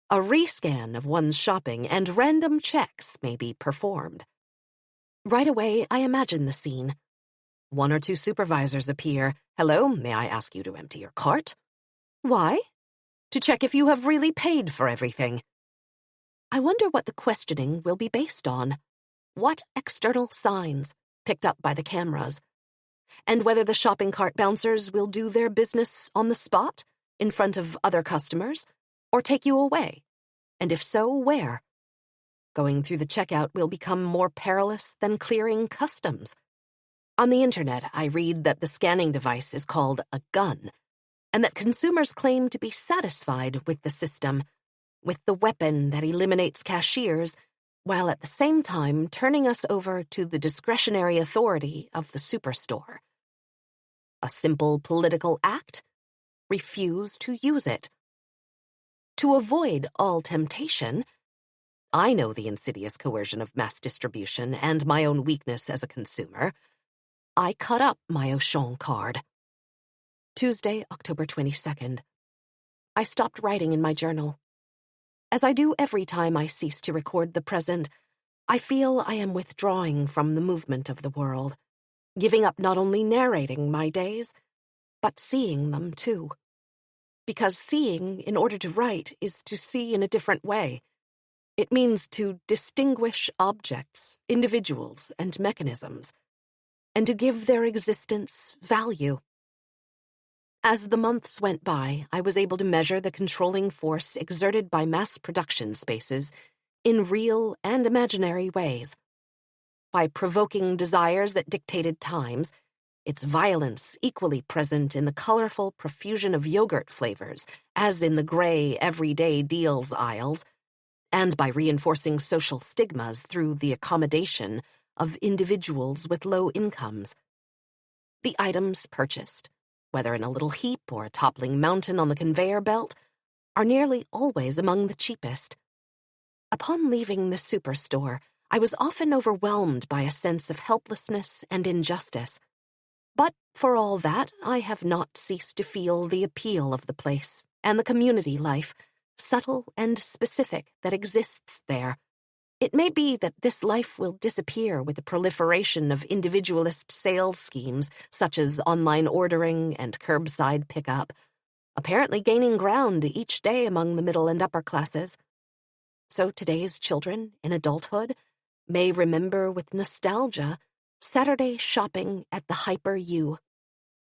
A rescan of one's shopping and random checks may be performed. Right away, I imagine the scene. 1 or 2 supervisors appear. "Hello, may I ask you to empty your cart?" "Why?" "To check if you have really paid for everything." I wonder what the questioning will be based on. What external signs, picked up by the cameras? And whether the shopping cart bouncers will do their business on the spot, in front of other customers, or take you away? And if so, where? Going through the checkout will become more perilous than clearing customs. On the internet, I read that the scanning device is called a gun, and that consumers claim to be satisfied with the system, with the weapon that eliminates cashiers, while at the same time turning us over to the discretionary authority of the superstore. A simple political act? Refuse to use it. To avoid all temptation, I know the insidious coercion of mass distribution and my own weakness as a consumer, I cut up my Auchan card. Tuesday, October 22nd. I stopped writing in my journal. As I do every time I cease to record the present, I feel I am withdrawing from the movement of the world, giving up not only narrating my days, but seeing them too. Because seeing, in order to write, is to see in a different way. It means to distinguish objects, individuals, and mechanisms, and to give their existence value. As the months went by, I was able to measure the controlling force exerted by mass production spaces in real and imaginary ways. By provoking desires that dictated times, its violence equally present in the colorful profusion of yogurt flavors, as in the gray everyday deals aisles, and by reinforcing social stigmas through the accommodation of individuals with low incomes. The items purchased, whether in a little heap or a toppling mountain on the conveyor belt, are nearly always among the cheapest. Upon leaving the superstore, I was often overwhelmed by a sense of helplessness and injustice. But for all that, I have not ceased to feel the appeal of the place and the community life, subtle and specific, that exists there. It may be that this life will disappear with the proliferation of individualist sales schemes such as online ordering and curbside pickup, apparently gaining ground each day among the middle and upper classes. So today's children in adulthood may remember with nostalgia Saturday shopping at the Hyper U,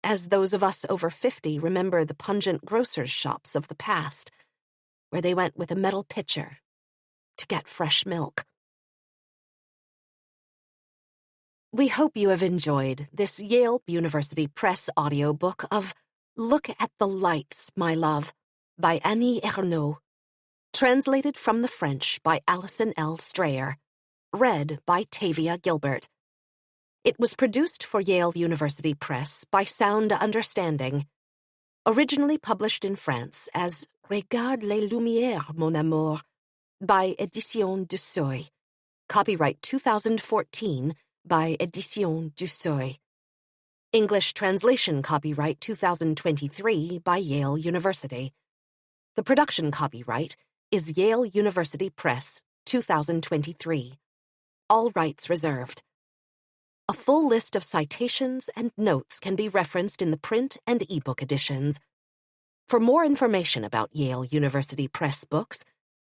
as those of us over 50 remember the pungent grocer's shops of the past, where they went with a metal pitcher to get fresh milk. We hope you have enjoyed this Yale University Press audiobook of Look at the Lights, My Love, by Annie Ernaux, translated from the French by Alison L. Strayer, read by Tavia Gilbert. It was produced for Yale University Press by Sound Understanding, originally published in France as Regarde les lumières, mon amour, by Éditions du Seuil. Copyright 2014 by Éditions du Seuil. English translation copyright 2023 by Yale University. The production copyright is Yale University Press 2023. All rights reserved. A full list of citations and notes can be referenced in the print and ebook editions. For more information about Yale University Press books,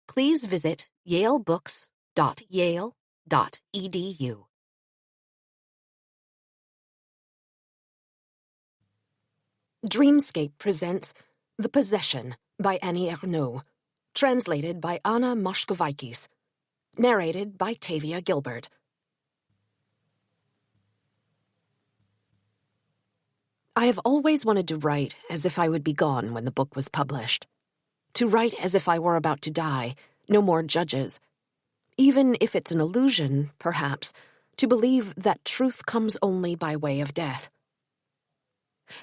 please visit yalebooks.yale.edu. Dreamscape presents The Possession by Annie Ernaux, translated by Anna Moshkovikis, narrated by Tavia Gilbert. I have always wanted to write as if I would be gone when the book was published. To write as if I were about to die, no more judges. Even if it's an illusion, perhaps, to believe that truth comes only by way of death.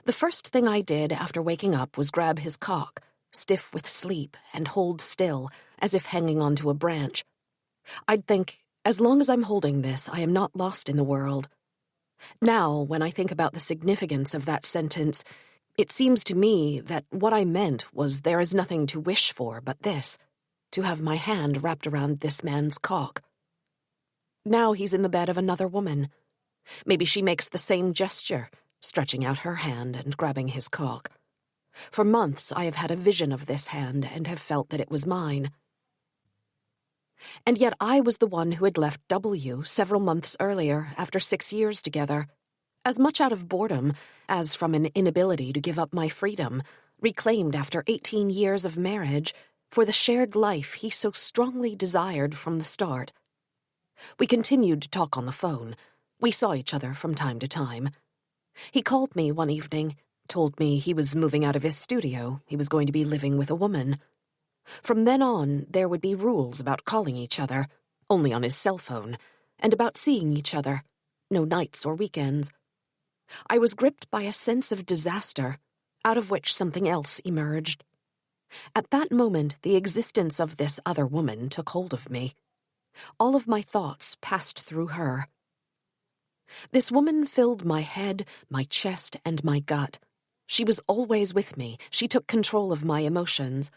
The first thing I did after waking up was grab his cock, stiff with sleep, and hold still, as if hanging onto a branch. I'd think, as long as I'm holding this, I am not lost in the world. Now, when I think about the significance of that sentence, it seems to me that what I meant was there is nothing to wish for but this, to have my hand wrapped around this man's cock. Now he's in the bed of another woman. Maybe she makes the same gesture, stretching out her hand and grabbing his cock. For months I have had a vision of this hand and have felt that it was mine. And yet I was the one who had left W several months earlier after 6 years together, as much out of boredom as from an inability to give up my freedom, reclaimed after 18 years of marriage, for the shared life he so strongly desired from the start. We continued to talk on the phone. We saw each other from time to time. He called me one evening, told me he was moving out of his studio, he was going to be living with a woman. From then on, there would be rules about calling each other, only on his cell phone, and about seeing each other, no nights or weekends. I was gripped by a sense of disaster, out of which something else emerged. At that moment, the existence of this other woman took hold of me. All of my thoughts passed through her. This woman filled my head, my chest, and my gut. She was always with me. She took control of my emotions.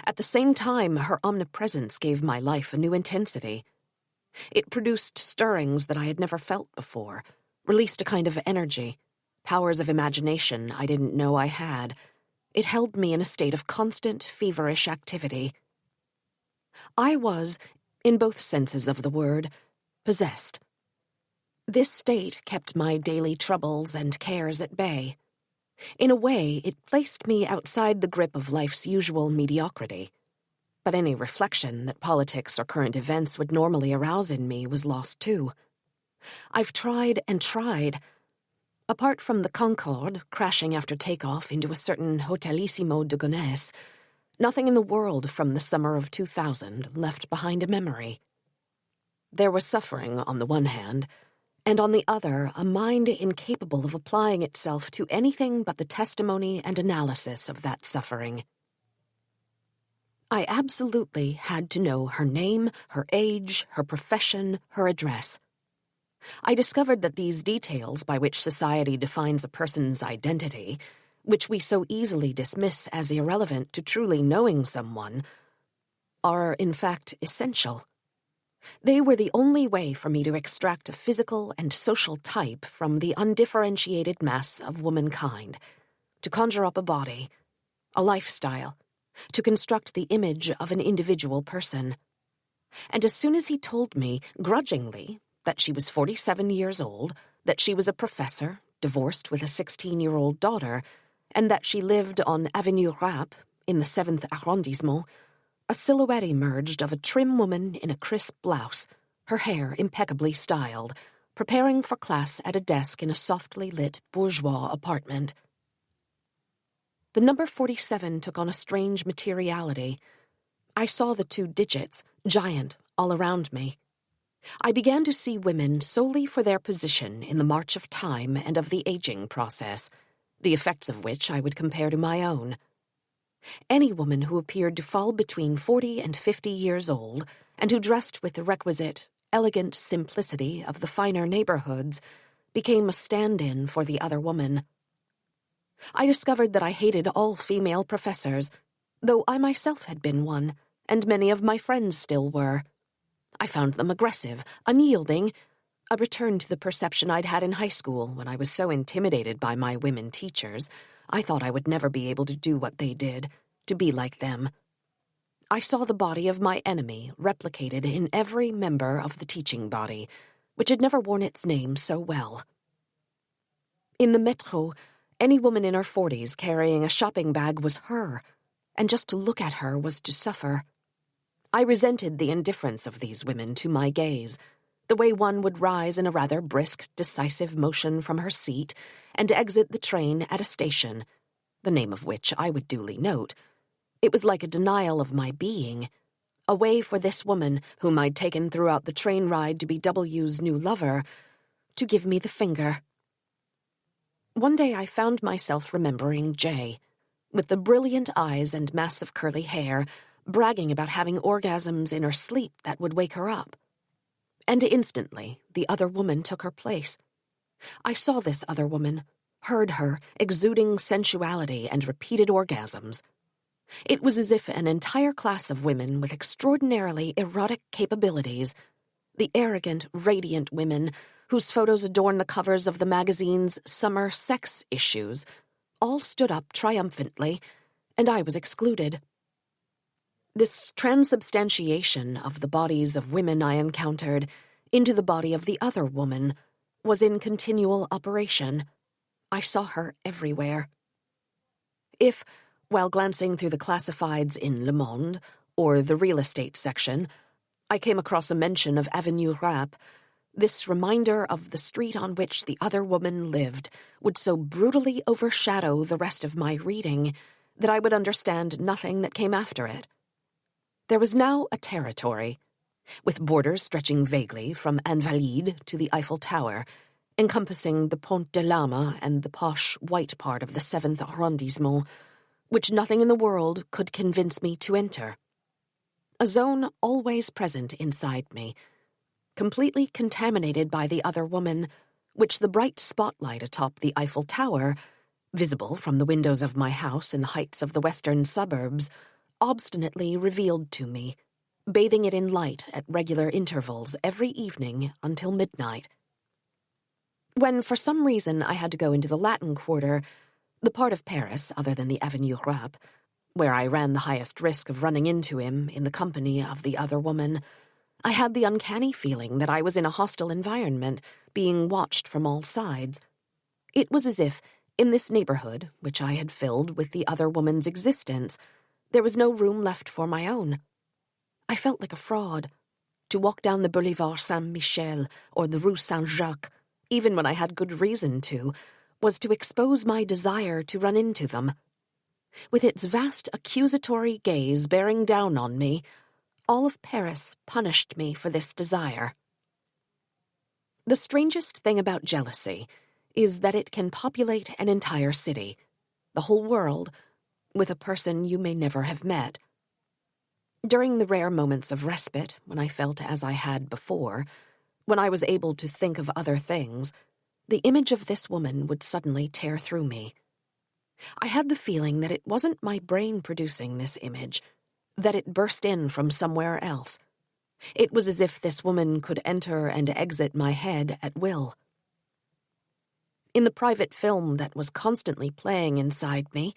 At the same time, her omnipresence gave my life a new intensity. It produced stirrings that I had never felt before, released a kind of energy, powers of imagination I didn't know I had. It held me in a state of constant, feverish activity. I was, in both senses of the word, possessed. This state kept my daily troubles and cares at bay. In a way, it placed me outside the grip of life's usual mediocrity. But any reflection that politics or current events would normally arouse in me was lost too. I've tried and tried. Apart from the Concorde crashing after takeoff into a certain Hotelissimo de Gonesse, nothing in the world from the summer of 2000 left behind a memory. There was suffering on the one hand, and on the other, a mind incapable of applying itself to anything but the testimony and analysis of that suffering. I absolutely had to know her name, her age, her profession, her address. I discovered that these details by which society defines a person's identity, which we so easily dismiss as irrelevant to truly knowing someone, are in fact essential. They were the only way for me to extract a physical and social type from the undifferentiated mass of womankind, to conjure up a body, a lifestyle, to construct the image of an individual person. And as soon as he told me, grudgingly, that she was 47 years old, that she was a professor, divorced with a 16-year-old daughter, and that she lived on Avenue Rapp in the 7th arrondissement, a silhouette emerged of a trim woman in a crisp blouse, her hair impeccably styled, preparing for class at a desk in a softly lit bourgeois apartment. The number 47 took on a strange materiality. I saw the 2 digits, giant, all around me. I began to see women solely for their position in the march of time and of the aging process, the effects of which I would compare to my own. Any woman who appeared to fall between 40 and 50 years old, and who dressed with the requisite, elegant simplicity of the finer neighborhoods, became a stand-in for the other woman. I discovered that I hated all female professors, though I myself had been one, and many of my friends still were. I found them aggressive, unyielding, a return to the perception I'd had in high school when I was so intimidated by my women teachers, I thought I would never be able to do what they did, to be like them. I saw the body of my enemy replicated in every member of the teaching body, which had never worn its name so well. In the métro, any woman in her 40s carrying a shopping bag was her, and just to look at her was to suffer. I resented the indifference of these women to my gaze, the way one would rise in a rather brisk, decisive motion from her seat and exit the train at a station, the name of which I would duly note. It was like a denial of my being, a way for this woman, whom I'd taken throughout the train ride to be W's new lover, to give me the finger. One day I found myself remembering Jay, with the brilliant eyes and mass of curly hair, bragging about having orgasms in her sleep that would wake her up. And instantly, the other woman took her place. I saw this other woman, heard her, exuding sensuality and repeated orgasms. It was as if an entire class of women with extraordinarily erotic capabilities, the arrogant, radiant women whose photos adorn the covers of the magazine's summer sex issues, all stood up triumphantly, and I was excluded. This transubstantiation of the bodies of women I encountered into the body of the other woman was in continual operation. I saw her everywhere. If, while glancing through the classifieds in Le Monde or the real estate section, I came across a mention of Avenue Rapp, this reminder of the street on which the other woman lived would so brutally overshadow the rest of my reading that I would understand nothing that came after it. There was now a territory, with borders stretching vaguely from Invalides to the Eiffel Tower, encompassing the Pont de l'Âme and the posh white part of the 7th arrondissement, which nothing in the world could convince me to enter. A zone always present inside me, completely contaminated by the other woman, which the bright spotlight atop the Eiffel Tower, visible from the windows of my house in the heights of the western suburbs, obstinately revealed to me, bathing it in light at regular intervals every evening until midnight. When for some reason I had to go into the Latin Quarter, the part of Paris other than the Avenue Rapp, where I ran the highest risk of running into him in the company of the other woman, I had the uncanny feeling that I was in a hostile environment, being watched from all sides. It was as if, in this neighborhood, which I had filled with the other woman's existence, there was no room left for my own. I felt like a fraud. To walk down the Boulevard Saint-Michel or the Rue Saint-Jacques, even when I had good reason to, was to expose my desire to run into them. With its vast accusatory gaze bearing down on me, all of Paris punished me for this desire. The strangest thing about jealousy is that it can populate an entire city, the whole world, with a person you may never have met. During the rare moments of respite, when I felt as I had before, when I was able to think of other things, the image of this woman would suddenly tear through me. I had the feeling that it wasn't my brain producing this image, that it burst in from somewhere else. It was as if this woman could enter and exit my head at will. In the private film that was constantly playing inside me,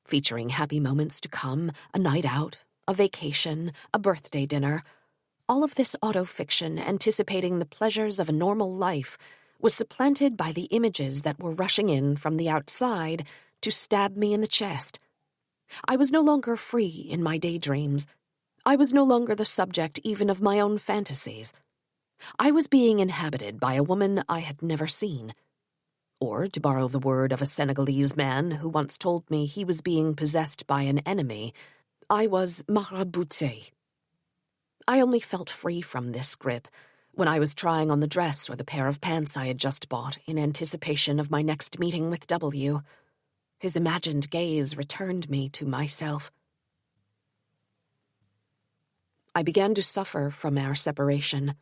featuring happy moments to come, a night out, a vacation, a birthday dinner, all of this auto-fiction anticipating the pleasures of a normal life was supplanted by the images that were rushing in from the outside to stab me in the chest. I was no longer free in my daydreams. I was no longer the subject even of my own fantasies. I was being inhabited by a woman I had never seen. Or, to borrow the word of a Senegalese man who once told me he was being possessed by an enemy, I was marabouté. I only felt free from this grip when I was trying on the dress or the pair of pants I had just bought in anticipation of my next meeting with W. His imagined gaze returned me to myself. I began to suffer from our separation.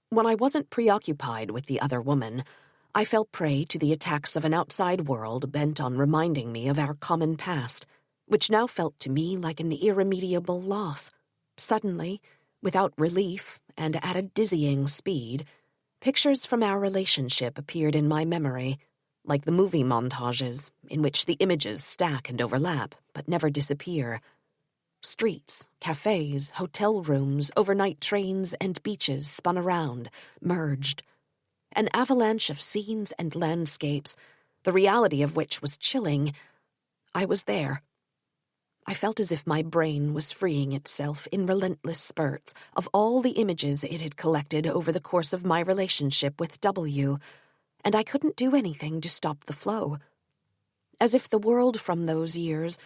When I wasn't preoccupied with the other woman, I fell prey to the attacks of an outside world bent on reminding me of our common past, which now felt to me like an irremediable loss. Suddenly, without relief and at a dizzying speed, pictures from our relationship appeared in my memory, like the movie montages in which the images stack and overlap but never disappear. Streets, cafes, hotel rooms, overnight trains, and beaches spun around, merged. An avalanche of scenes and landscapes, the reality of which was chilling. I was there. I felt as if my brain was freeing itself in relentless spurts of all the images it had collected over the course of my relationship with W, and I couldn't do anything to stop the flow. As if the world from those years,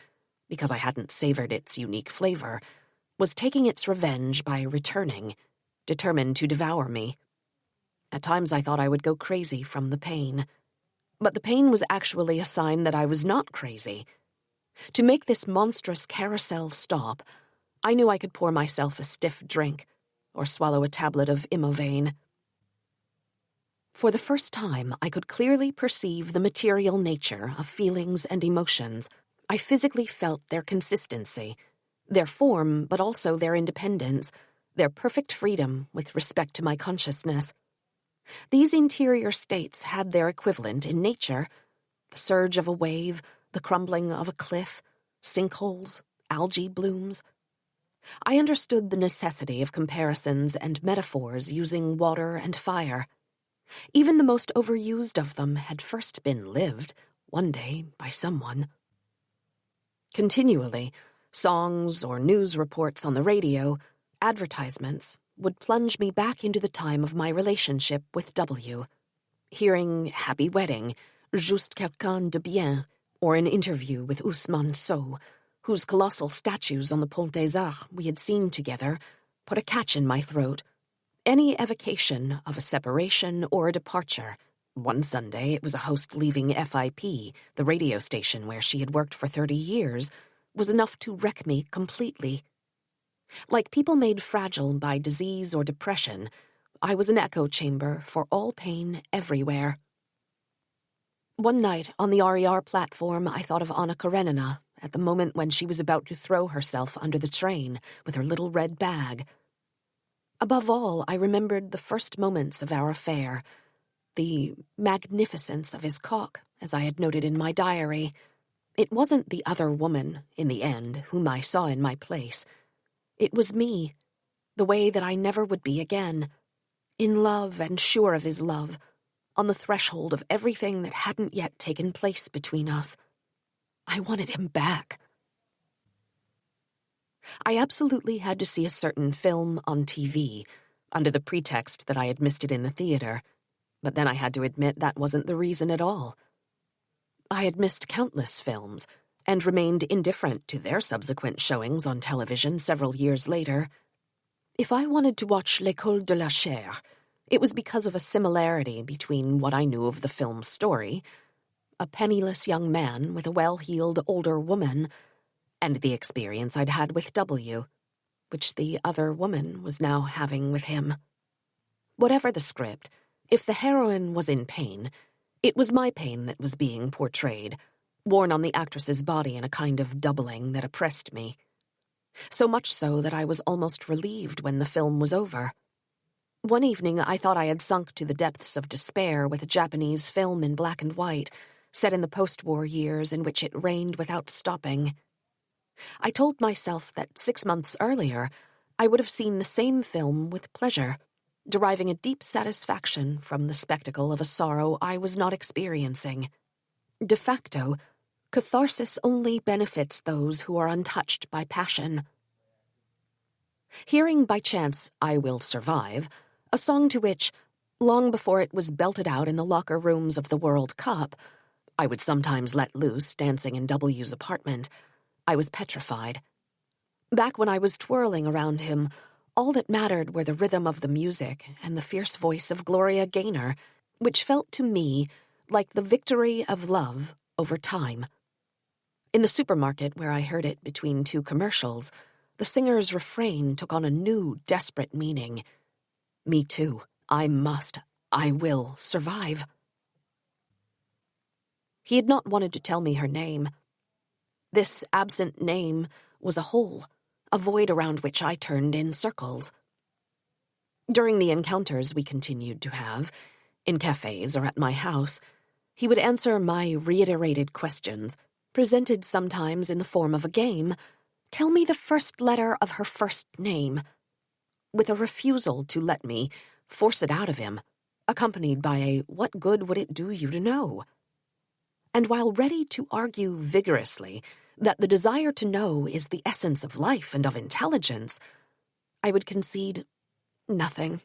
because I hadn't savored its unique flavor, was taking its revenge by returning, determined to devour me. At times I thought I would go crazy from the pain. But the pain was actually a sign that I was not crazy. To make this monstrous carousel stop, I knew I could pour myself a stiff drink or swallow a tablet of Imovane. For the first time, I could clearly perceive the material nature of feelings and emotions. I physically felt their consistency, their form, but also their independence, their perfect freedom with respect to my consciousness. These interior states had their equivalent in nature: the surge of a wave, the crumbling of a cliff, sinkholes, algae blooms. I understood the necessity of comparisons and metaphors using water and fire. Even the most overused of them had first been lived, one day, by someone. Continually, songs or news reports on the radio, advertisements, would plunge me back into the time of my relationship with W. Hearing Happy Wedding, Juste quelqu'un de bien, or an interview with Ousmane Sow, whose colossal statues on the Pont des Arts we had seen together, put a catch in my throat, Any evocation of a separation or a departure. One Sunday, it was a host leaving FIP, the radio station where she had worked for 30 years, was enough to wreck me completely. Like people made fragile by disease or depression, I was an echo chamber for all pain everywhere. One night, on the RER platform, I thought of Anna Karenina at the moment when she was about to throw herself under the train with her little red bag. Above all, I remembered the first moments of our affair, the magnificence of his cock, as I had noted in my diary. It wasn't the other woman, in the end, whom I saw in my place. It was me, the way that I never would be again, in love and sure of his love, on the threshold of everything that hadn't yet taken place between us. I wanted him back. I absolutely had to see a certain film on TV, under the pretext that I had missed it in the theater, but then I had to admit that wasn't the reason at all. I had missed countless films, and remained indifferent to their subsequent showings on television several years later. If I wanted to watch L'École de la Chair, it was because of a similarity between what I knew of the film's story, a penniless young man with a well-heeled older woman, and the experience I'd had with W, which the other woman was now having with him. Whatever the script, if the heroine was in pain, it was my pain that was being portrayed, worn on the actress's body in a kind of doubling that oppressed me. So much so that I was almost relieved when the film was over. One evening I thought I had sunk to the depths of despair with a Japanese film in black and white, set in the post-war years in which it rained without stopping. I told myself that 6 months earlier I would have seen the same film with pleasure, deriving a deep satisfaction from the spectacle of a sorrow I was not experiencing. De facto, catharsis only benefits those who are untouched by passion. Hearing by chance I Will Survive, a song to which, long before it was belted out in the locker rooms of the World Cup, I would sometimes let loose dancing in W's apartment, I was petrified. Back when I was twirling around him, all that mattered were the rhythm of the music and the fierce voice of Gloria Gaynor, which felt to me like the victory of love over time. In the supermarket where I heard it between two commercials, the singer's refrain took on a new, desperate meaning. Me too. I will survive. He had not wanted to tell me her name. This absent name was a hole, a void around which I turned in circles. During the encounters we continued to have, in cafes or at my house, he would answer my reiterated questions, presented sometimes in the form of a game. Tell me the first letter of her first name, with a refusal to let me, force it out of him, accompanied by a "what good would it do you to know?" And while ready to argue vigorously that the desire to know is the essence of life and of intelligence, I would concede nothing,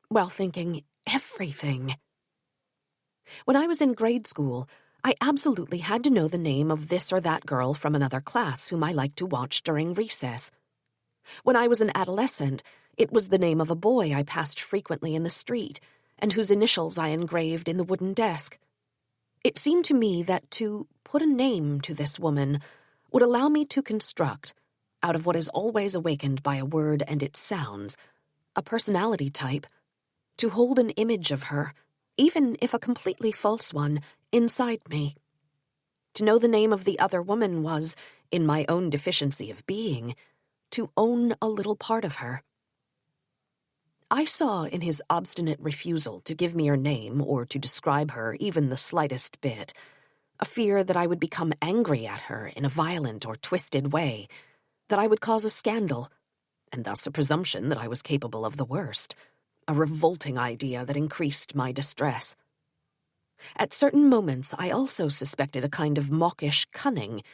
while thinking everything. When I was in grade school, I absolutely had to know the name of this or that girl from another class whom I liked to watch during recess. When I was an adolescent, it was the name of a boy I passed frequently in the street, and whose initials I engraved in the wooden desk. It seemed to me that to put a name to this woman would allow me to construct, out of what is always awakened by a word and its sounds, a personality type, to hold an image of her, even if a completely false one, inside me. To know the name of the other woman was, in my own deficiency of being, to own a little part of her. I saw in his obstinate refusal to give me her name or to describe her even the slightest bit, a fear that I would become angry at her in a violent or twisted way, that I would cause a scandal, and thus a presumption that I was capable of the worst, a revolting idea that increased my distress. At certain moments I also suspected a kind of mawkish cunning,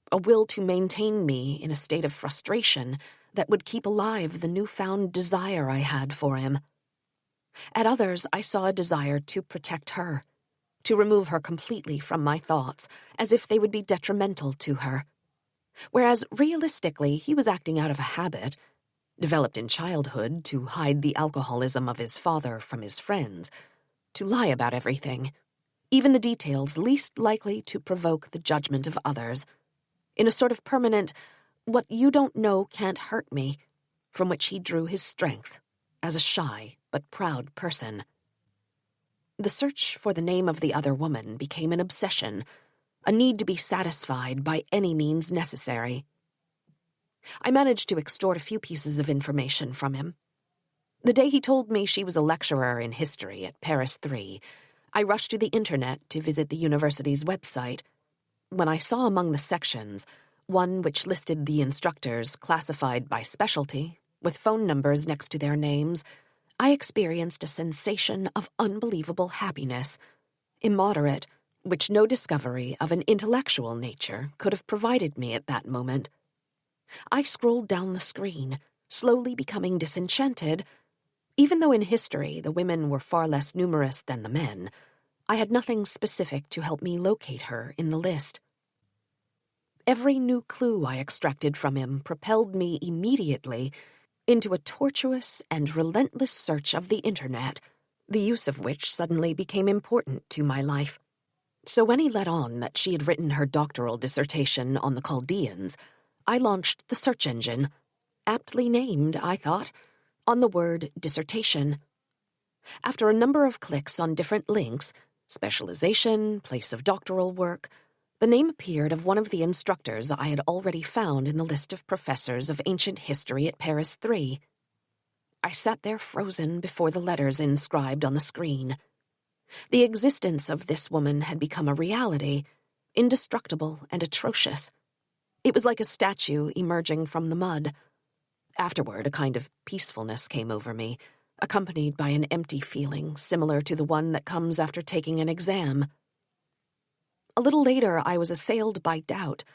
a will to maintain me in a state of frustration that would keep alive the newfound desire I had for him. At others I saw a desire to protect her, to remove her completely from my thoughts, as if they would be detrimental to her. Whereas realistically he was acting out of a habit, developed in childhood to hide the alcoholism of his father from his friends, to lie about everything, even the details least likely to provoke the judgment of others, in a sort of permanent, what you don't know can't hurt me, from which he drew his strength as a shy but proud person. The search for the name of the other woman became an obsession, a need to be satisfied by any means necessary. I managed to extort a few pieces of information from him. The day he told me she was a lecturer in history at Paris 3, I rushed to the internet to visit the university's website. When I saw among the sections one which listed the instructors classified by specialty, with phone numbers next to their names, I experienced a sensation of unbelievable happiness, immoderate, which no discovery of an intellectual nature could have provided me at that moment. I scrolled down the screen, slowly becoming disenchanted. Even though in history the women were far less numerous than the men, I had nothing specific to help me locate her in the list. Every new clue I extracted from him propelled me immediately into a tortuous and relentless search of the internet, the use of which suddenly became important to my life. So when he let on that she had written her doctoral dissertation on the Chaldeans, I launched the search engine, aptly named, I thought, on the word dissertation. After a number of clicks on different links, specialization, place of doctoral work, the name appeared of one of the instructors I had already found in the list of professors of ancient history at Paris 3. I sat there frozen before the letters inscribed on the screen. The existence of this woman had become a reality, indestructible and atrocious. It was like a statue emerging from the mud. Afterward, a kind of peacefulness came over me, accompanied by an empty feeling similar to the one that comes after taking an exam. A little later, I was assailed by doubt,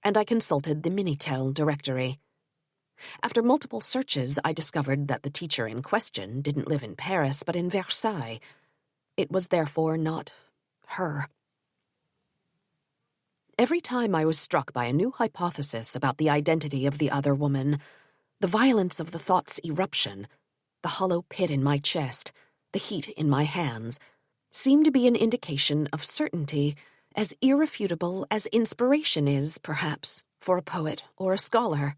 and I consulted the Minitel directory. After multiple searches, I discovered that the teacher in question didn't live in Paris but in Versailles. It was therefore not her. Every time I was struck by a new hypothesis about the identity of the other woman, the violence of the thought's eruption, the hollow pit in my chest, the heat in my hands, seemed to be an indication of certainty as irrefutable as inspiration is, perhaps, for a poet or a scholar.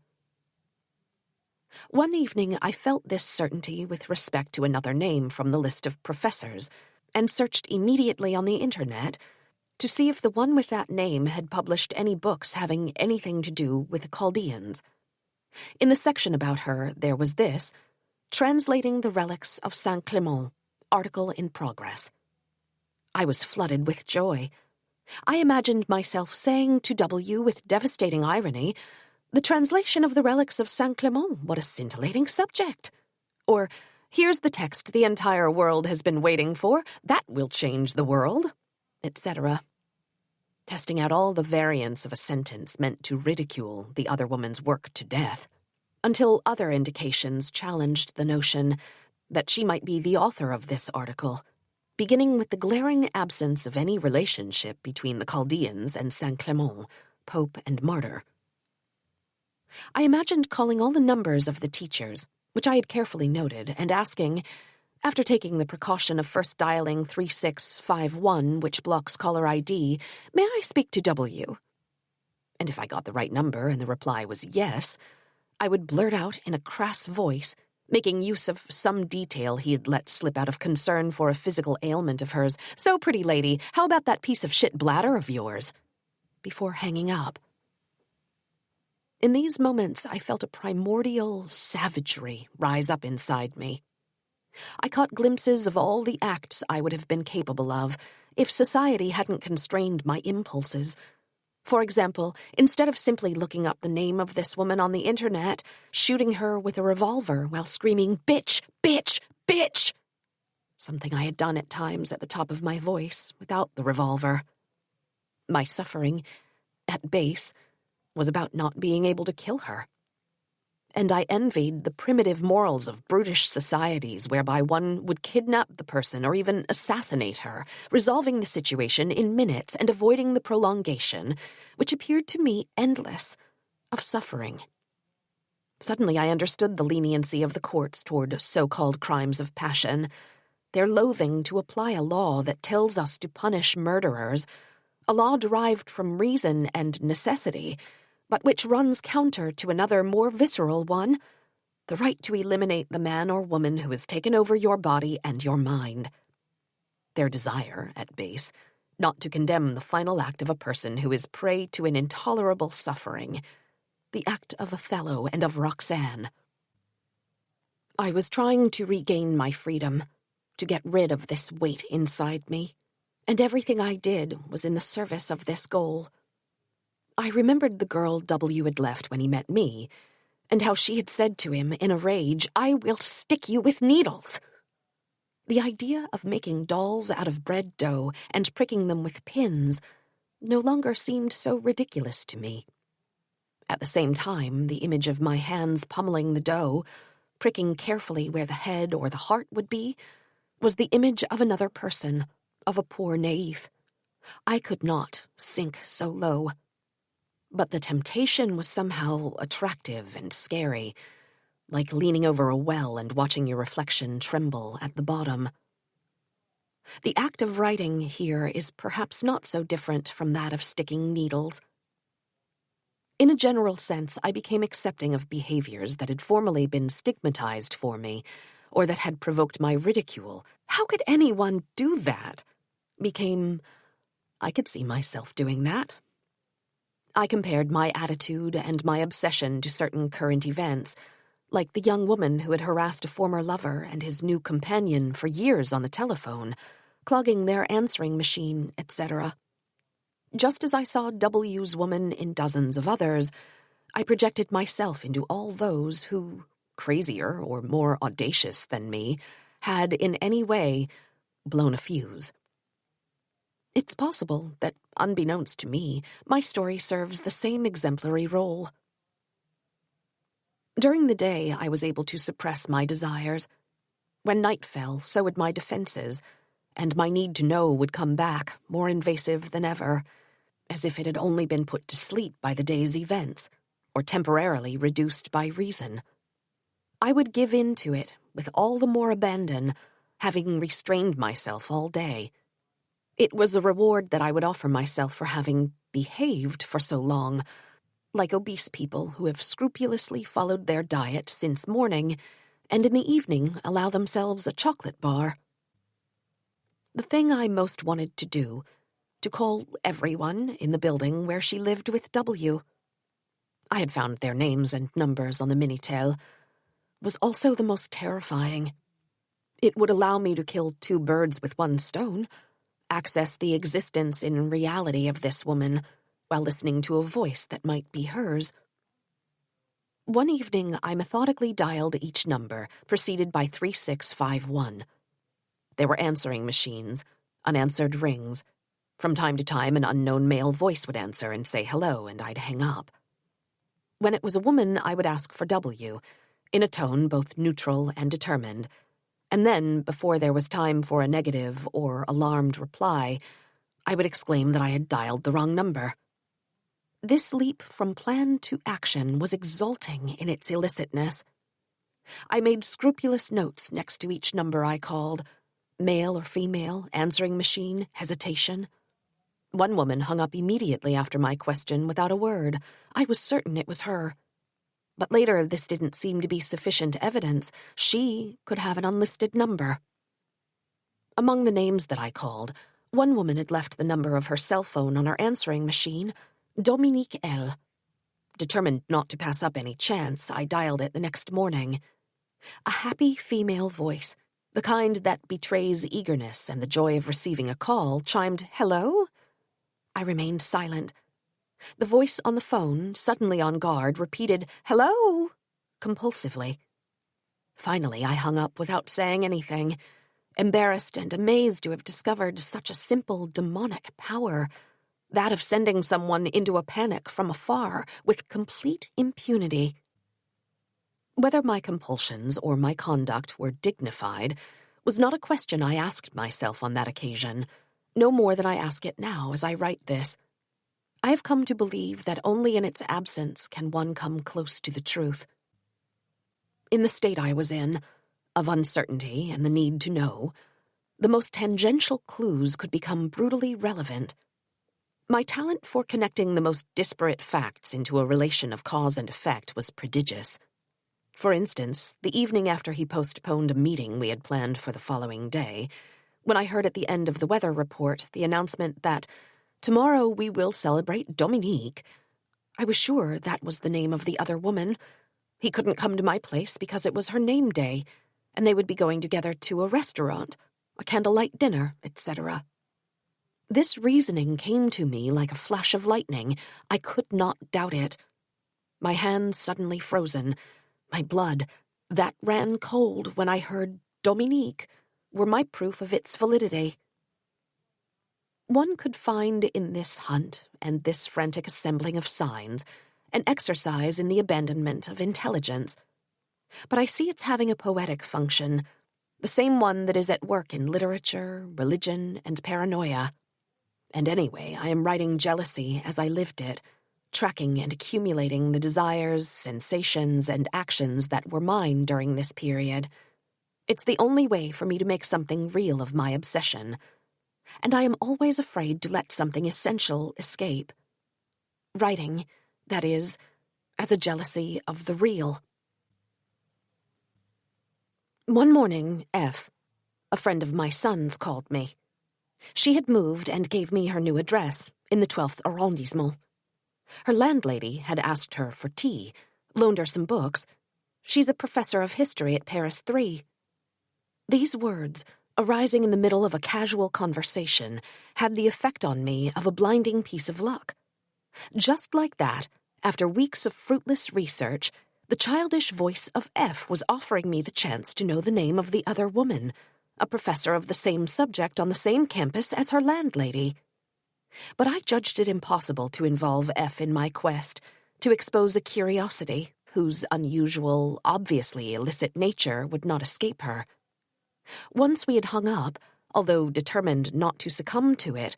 One evening I felt this certainty with respect to another name from the list of professors, and searched immediately on the internet to see if the one with that name had published any books having anything to do with the Chaldeans. In the section about her, there was this, Translating the Relics of Saint Clement, article in progress. I was flooded with joy. I imagined myself saying to W with devastating irony, "The translation of the relics of Saint Clement, what a scintillating subject!" Or, "Here's the text the entire world has been waiting for, that will change the world," etc. Testing out all the variants of a sentence meant to ridicule the other woman's work to death, until other indications challenged the notion that she might be the author of this article, beginning with the glaring absence of any relationship between the Chaldeans and Saint Clement, Pope and Martyr. I imagined calling all the numbers of the teachers, which I had carefully noted, and asking, after taking the precaution of first dialing 3651, which blocks caller ID, "May I speak to W?" And if I got the right number and the reply was yes, I would blurt out in a crass voice, making use of some detail he had let slip out of concern for a physical ailment of hers, "So, pretty lady, how about that piece of shit bladder of yours?" before hanging up. In these moments, I felt a primordial savagery rise up inside me. I caught glimpses of all the acts I would have been capable of if society hadn't constrained my impulses. For example, instead of simply looking up the name of this woman on the internet, shooting her with a revolver while screaming, "Bitch! Bitch! Bitch!" Something I had done at times at the top of my voice without the revolver. My suffering, at base, was about not being able to kill her. And I envied the primitive morals of brutish societies whereby one would kidnap the person or even assassinate her, resolving the situation in minutes and avoiding the prolongation, which appeared to me endless, of suffering. Suddenly I understood the leniency of the courts toward so-called crimes of passion. Their loathing to apply a law that tells us to punish murderers, a law derived from reason and necessity, but which runs counter to another more visceral one, the right to eliminate the man or woman who has taken over your body and your mind. Their desire, at base, not to condemn the final act of a person who is prey to an intolerable suffering, the act of Othello and of Roxanne. I was trying to regain my freedom, to get rid of this weight inside me, and everything I did was in the service of this goal. I remembered the girl W had left when he met me, and how she had said to him in a rage, "I will stick you with needles." The idea of making dolls out of bread dough and pricking them with pins no longer seemed so ridiculous to me. At the same time, the image of my hands pummeling the dough, pricking carefully where the head or the heart would be, was the image of another person, of a poor naïf. I could not sink so low. But the temptation was somehow attractive and scary, like leaning over a well and watching your reflection tremble at the bottom. The act of writing here is perhaps not so different from that of sticking needles. In a general sense, I became accepting of behaviors that had formerly been stigmatized for me, or that had provoked my ridicule. How could anyone do that? I could see myself doing that. I compared my attitude and my obsession to certain current events, like the young woman who had harassed a former lover and his new companion for years on the telephone, clogging their answering machine, etc. Just as I saw W's woman in dozens of others, I projected myself into all those who, crazier or more audacious than me, had in any way blown a fuse. It's possible that, unbeknownst to me, my story serves the same exemplary role. During the day, I was able to suppress my desires. When night fell, so would my defenses, and my need to know would come back, more invasive than ever, as if it had only been put to sleep by the day's events, or temporarily reduced by reason. I would give in to it with all the more abandon, having restrained myself all day. It was a reward that I would offer myself for having behaved for so long, like obese people who have scrupulously followed their diet since morning, and in the evening allow themselves a chocolate bar. The thing I most wanted to do, to call everyone in the building where she lived with W. I had found their names and numbers on the Minitel, was also the most terrifying. It would allow me to kill two birds with one stone, access the existence in reality of this woman, while listening to a voice that might be hers. One evening, I methodically dialed each number, preceded by 3651. There were answering machines, unanswered rings. From time to time, an unknown male voice would answer and say hello, and I'd hang up. When it was a woman, I would ask for W, in a tone both neutral and determined, and then, before there was time for a negative or alarmed reply, I would exclaim that I had dialed the wrong number. This leap from plan to action was exulting in its illicitness. I made scrupulous notes next to each number I called: male or female, answering machine, hesitation. One woman hung up immediately after my question without a word. I was certain it was her. But later this didn't seem to be sufficient evidence. She could have an unlisted number. Among the names that I called, one woman had left the number of her cell phone on her answering machine, Dominique L. Determined not to pass up any chance, I dialed it the next morning. A happy female voice, the kind that betrays eagerness and the joy of receiving a call, chimed, "Hello?" I remained silent. The voice on the phone, suddenly on guard, repeated, "Hello?" compulsively. Finally, I hung up without saying anything, embarrassed and amazed to have discovered such a simple demonic power, that of sending someone into a panic from afar with complete impunity. Whether my compulsions or my conduct were dignified was not a question I asked myself on that occasion, no more than I ask it now as I write this. I have come to believe that only in its absence can one come close to the truth. In the state I was in, of uncertainty and the need to know, the most tangential clues could become brutally relevant. My talent for connecting the most disparate facts into a relation of cause and effect was prodigious. For instance, the evening after he postponed a meeting we had planned for the following day, when I heard at the end of the weather report the announcement that tomorrow we will celebrate Dominique, I was sure that was the name of the other woman. He couldn't come to my place because it was her name day, and they would be going together to a restaurant, a candlelight dinner, etc. This reasoning came to me like a flash of lightning. I could not doubt it. My hands suddenly frozen, my blood, that ran cold when I heard Dominique, were my proof of its validity. One could find in this hunt and this frantic assembling of signs an exercise in the abandonment of intelligence. But I see it's having a poetic function, the same one that is at work in literature, religion, and paranoia. And anyway, I am writing jealousy as I lived it, tracking and accumulating the desires, sensations, and actions that were mine during this period. It's the only way for me to make something real of my obsession, and I am always afraid to let something essential escape. Writing, that is, as a jealousy of the real. One morning, F, a friend of my son's, called me. She had moved and gave me her new address in the 12th arrondissement. Her landlady had asked her for tea, loaned her some books. She's a professor of history at Paris 3. These words, arising in the middle of a casual conversation, had the effect on me of a blinding piece of luck. Just like that, after weeks of fruitless research, the childish voice of F was offering me the chance to know the name of the other woman, a professor of the same subject on the same campus as her landlady. But I judged it impossible to involve F in my quest, to expose a curiosity whose unusual, obviously illicit nature would not escape her. Once we had hung up, although determined not to succumb to it,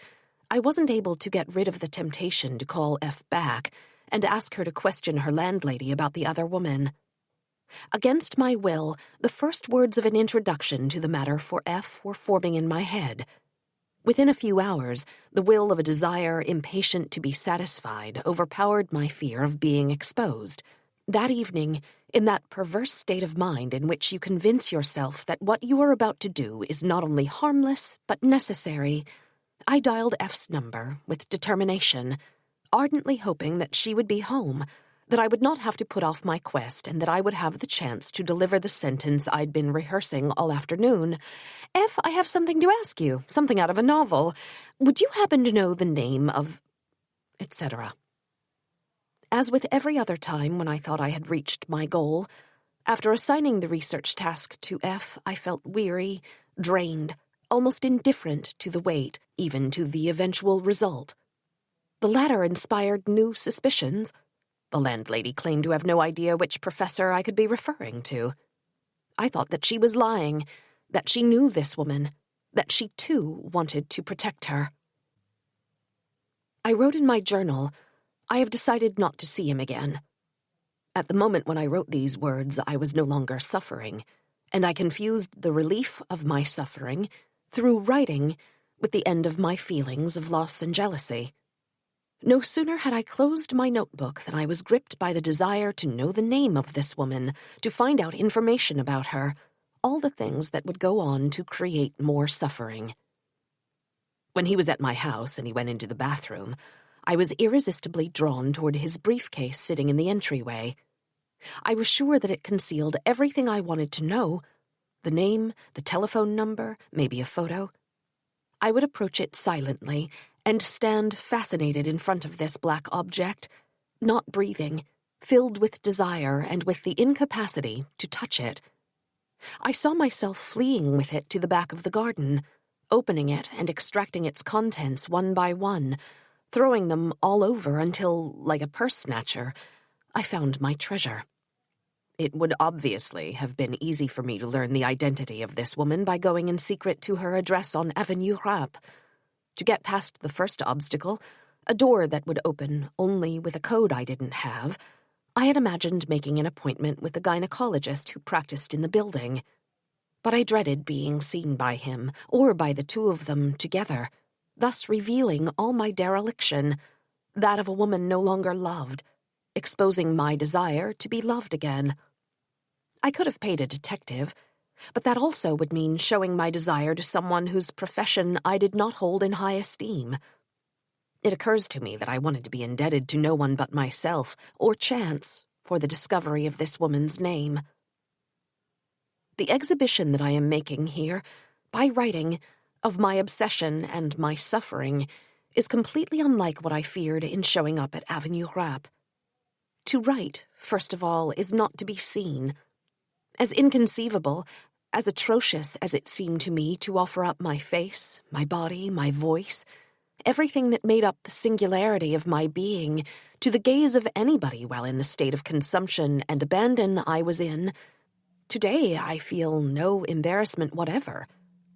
I wasn't able to get rid of the temptation to call F back and ask her to question her landlady about the other woman. Against my will, the first words of an introduction to the matter for F were forming in my head. Within a few hours, the will of a desire impatient to be satisfied overpowered my fear of being exposed. That evening, in that perverse state of mind in which you convince yourself that what you are about to do is not only harmless but necessary, I dialed F's number with determination, ardently hoping that she would be home, that I would not have to put off my quest, and that I would have the chance to deliver the sentence I'd been rehearsing all afternoon. F, I have something to ask you, something out of a novel. Would you happen to know the name of... etc. As with every other time when I thought I had reached my goal, after assigning the research task to F, I felt weary, drained, almost indifferent to the wait, even to the eventual result. The latter inspired new suspicions. The landlady claimed to have no idea which professor I could be referring to. I thought that she was lying, that she knew this woman, that she too wanted to protect her. I wrote in my journal, I have decided not to see him again. At the moment when I wrote these words, I was no longer suffering, and I confused the relief of my suffering through writing with the end of my feelings of loss and jealousy. No sooner had I closed my notebook than I was gripped by the desire to know the name of this woman, to find out information about her, all the things that would go on to create more suffering. When he was at my house and he went into the bathroom, I was irresistibly drawn toward his briefcase sitting in the entryway. I was sure that it concealed everything I wanted to know, the name, the telephone number, maybe a photo. I would approach it silently and stand fascinated in front of this black object, not breathing, filled with desire and with the incapacity to touch it. I saw myself fleeing with it to the back of the garden, opening it and extracting its contents one by one, throwing them all over until, like a purse snatcher, I found my treasure. It would obviously have been easy for me to learn the identity of this woman by going in secret to her address on Avenue Rapp. To get past the first obstacle, a door that would open only with a code I didn't have, I had imagined making an appointment with the gynecologist who practiced in the building, but I dreaded being seen by him, or by the two of them together, thus revealing all my dereliction, that of a woman no longer loved, exposing my desire to be loved again. I could have paid a detective, but that also would mean showing my desire to someone whose profession I did not hold in high esteem. It occurs to me that I wanted to be indebted to no one but myself, or chance, for the discovery of this woman's name. The exhibition that I am making here, by writing, of my obsession and my suffering, is completely unlike what I feared in showing up at Avenue Rap. To write, first of all, is not to be seen. As inconceivable, as atrocious as it seemed to me to offer up my face, my body, my voice, everything that made up the singularity of my being, to the gaze of anybody while in the state of consumption and abandon I was in, today I feel no embarrassment whatever,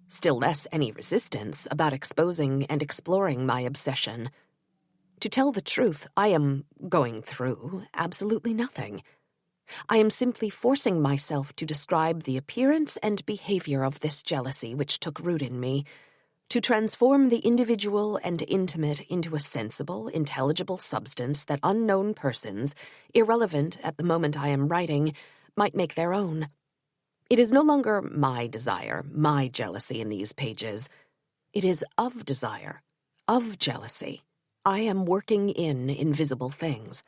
still less any resistance about exposing and exploring my obsession. To tell the truth, I am going through absolutely nothing. I am simply forcing myself to describe the appearance and behavior of this jealousy which took root in me, to transform the individual and intimate into a sensible, intelligible substance that unknown persons, irrelevant at the moment I am writing, might make their own. It is no longer my desire, my jealousy in these pages. It is of desire, of jealousy. I am working in invisible things.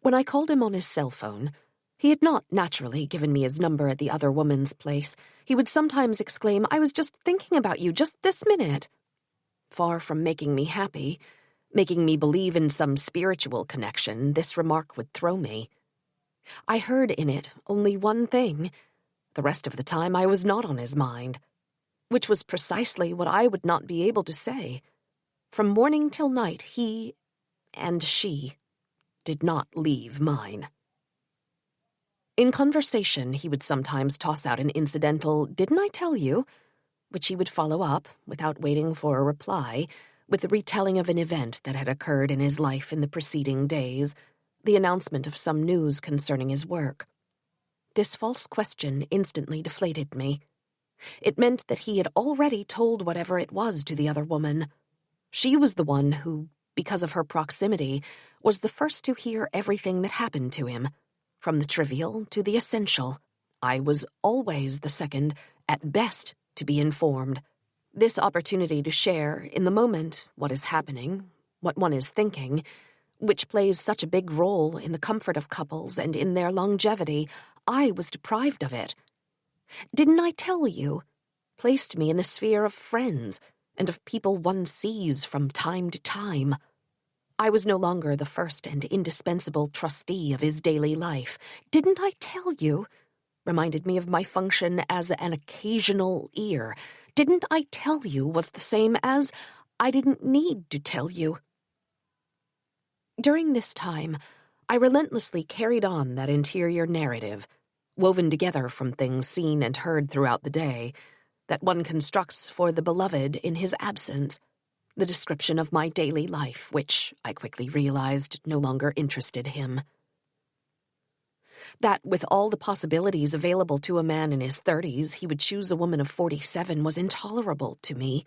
When I called him on his cell phone, he had not naturally given me his number at the other woman's place. He would sometimes exclaim, "I was just thinking about you just this minute." Far from making me happy, making me believe in some spiritual connection, this remark would throw me. I heard in it only one thing. The rest of the time I was not on his mind, which was precisely what I would not be able to say. From morning till night, he and she did not leave mine. In conversation, he would sometimes toss out an incidental, "Didn't I tell you?" which he would follow up, without waiting for a reply, with the retelling of an event that had occurred in his life in the preceding days, the announcement of some news concerning his work. This false question instantly deflated me. It meant that he had already told whatever it was to the other woman. She was the one who, because of her proximity, was the first to hear everything that happened to him, from the trivial to the essential. I was always the second, at best, to be informed. This opportunity to share, in the moment, what is happening, what one is thinking, which plays such a big role in the comfort of couples and in their longevity, I was deprived of it. "Didn't I tell you?" placed me in the sphere of friends and of people one sees from time to time. I was no longer the first and indispensable trustee of his daily life. "Didn't I tell you?" reminded me of my function as an occasional ear. "Didn't I tell you?" was the same as "I didn't need to tell you." During this time, I relentlessly carried on that interior narrative, woven together from things seen and heard throughout the day, that one constructs for the beloved in his absence, the description of my daily life, which, I quickly realized, no longer interested him. That, with all the possibilities available to a man in his 30s, he would choose a woman of 47 was intolerable to me.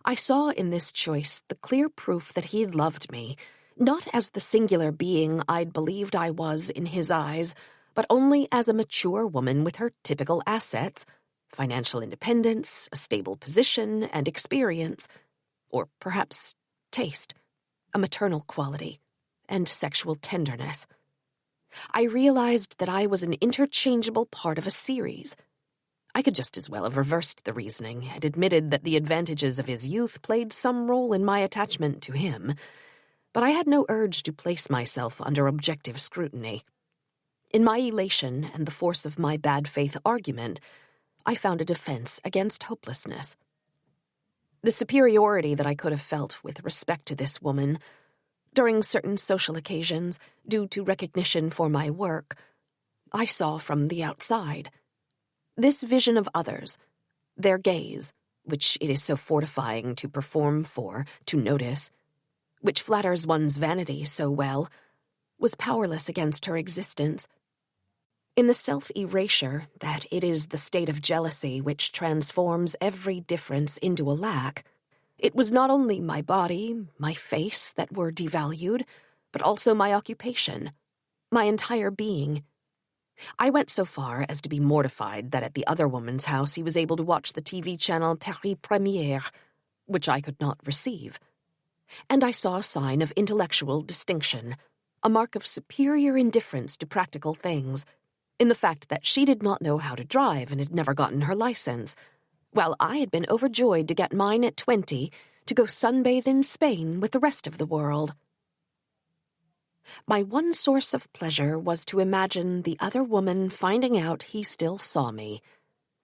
I saw in this choice the clear proof that he loved me, not as the singular being I'd believed I was in his eyes, but only as a mature woman with her typical assets, financial independence, a stable position, and experience, or perhaps taste, a maternal quality, and sexual tenderness. I realized that I was an interchangeable part of a series. I could just as well have reversed the reasoning and admitted that the advantages of his youth played some role in my attachment to him, but I had no urge to place myself under objective scrutiny. In my elation and the force of my bad faith argument, I found a defense against hopelessness. The superiority that I could have felt with respect to this woman, during certain social occasions, due to recognition for my work, I saw from the outside. This vision of others, their gaze, which it is so fortifying to perform for, to notice, which flatters one's vanity so well, was powerless against her existence. In the self-erasure that it is the state of jealousy which transforms every difference into a lack, it was not only my body, my face that were devalued, but also my occupation, my entire being. I went so far as to be mortified that at the other woman's house he was able to watch the TV channel Paris Première, which I could not receive. And I saw a sign of intellectual distinction, a mark of superior indifference to practical things, in the fact that she did not know how to drive and had never gotten her license, while I had been overjoyed to get mine at 20 to go sunbathe in Spain with the rest of the world. My one source of pleasure was to imagine the other woman finding out he still saw me,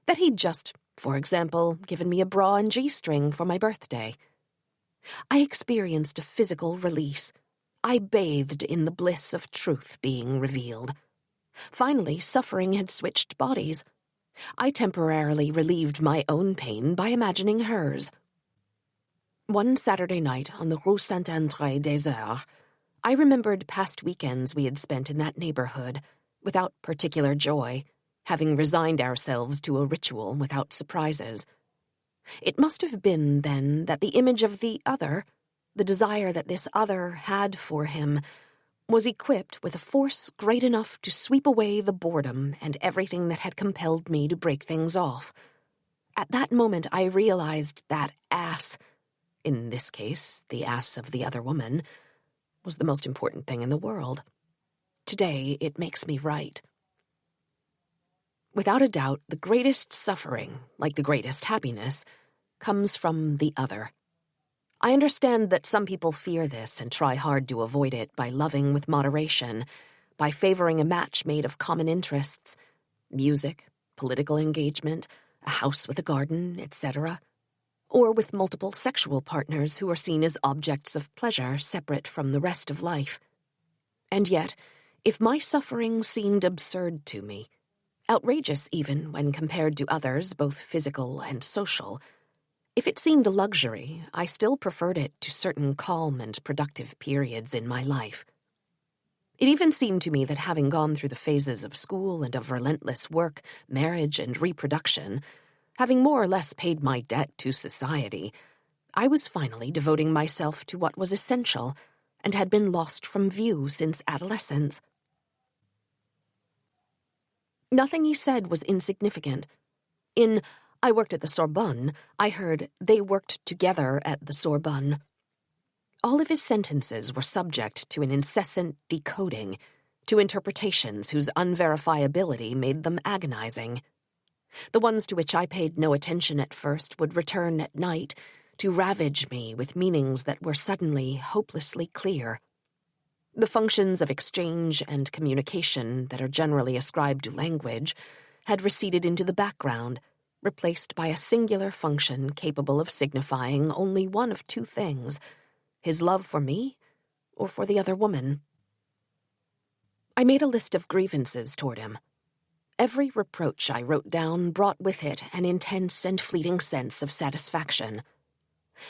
that he'd just, for example, given me a bra and G-string for my birthday. I experienced a physical release. I bathed in the bliss of truth being revealed. Finally, suffering had switched bodies. I temporarily relieved my own pain by imagining hers. One Saturday night on the Rue Saint-André-des-Arts, I remembered past weekends we had spent in that neighborhood, without particular joy, having resigned ourselves to a ritual without surprises. It must have been, then, that the image of the other, the desire that this other had for him, was equipped with a force great enough to sweep away the boredom and everything that had compelled me to break things off. At that moment I realized that ass, in this case the ass of the other woman, was the most important thing in the world. Today it makes me right. Without a doubt, the greatest suffering, like the greatest happiness, comes from the other. I understand that some people fear this and try hard to avoid it by loving with moderation, by favoring a match made of common interests, music, political engagement, a house with a garden, etc., or with multiple sexual partners who are seen as objects of pleasure separate from the rest of life. And yet, if my suffering seemed absurd to me, outrageous even when compared to others, both physical and social, if it seemed a luxury, I still preferred it to certain calm and productive periods in my life. It even seemed to me that having gone through the phases of school and of relentless work, marriage, and reproduction, having more or less paid my debt to society, I was finally devoting myself to what was essential and had been lost from view since adolescence. Nothing he said was insignificant. In I worked at the Sorbonne, I heard they worked together at the Sorbonne. All of his sentences were subject to an incessant decoding, to interpretations whose unverifiability made them agonizing. The ones to which I paid no attention at first would return at night to ravage me with meanings that were suddenly hopelessly clear. The functions of exchange and communication that are generally ascribed to language had receded into the background, replaced by a singular function capable of signifying only one of two things: his love for me or for the other woman. I made a list of grievances toward him. Every reproach I wrote down brought with it an intense and fleeting sense of satisfaction.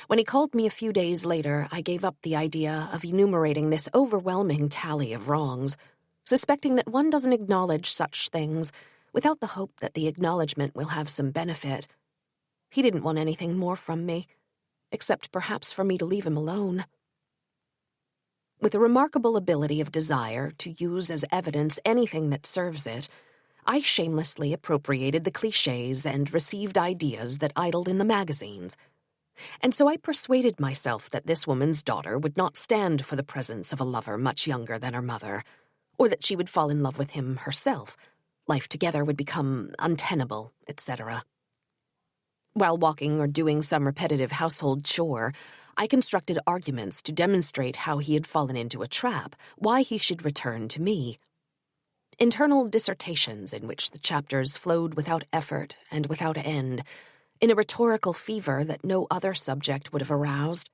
When he called me a few days later, I gave up the idea of enumerating this overwhelming tally of wrongs, suspecting that one doesn't acknowledge such things without the hope that the acknowledgement will have some benefit. He didn't want anything more from me, except perhaps for me to leave him alone. With a remarkable ability of desire to use as evidence anything that serves it, I shamelessly appropriated the clichés and received ideas that idled in the magazines. And so I persuaded myself that this woman's daughter would not stand for the presence of a lover much younger than her mother, or that she would fall in love with him herself. Life together would become untenable, etc. While walking or doing some repetitive household chore, I constructed arguments to demonstrate how he had fallen into a trap, why he should return to me. Internal dissertations in which the chapters flowed without effort and without end, in a rhetorical fever that no other subject would have aroused.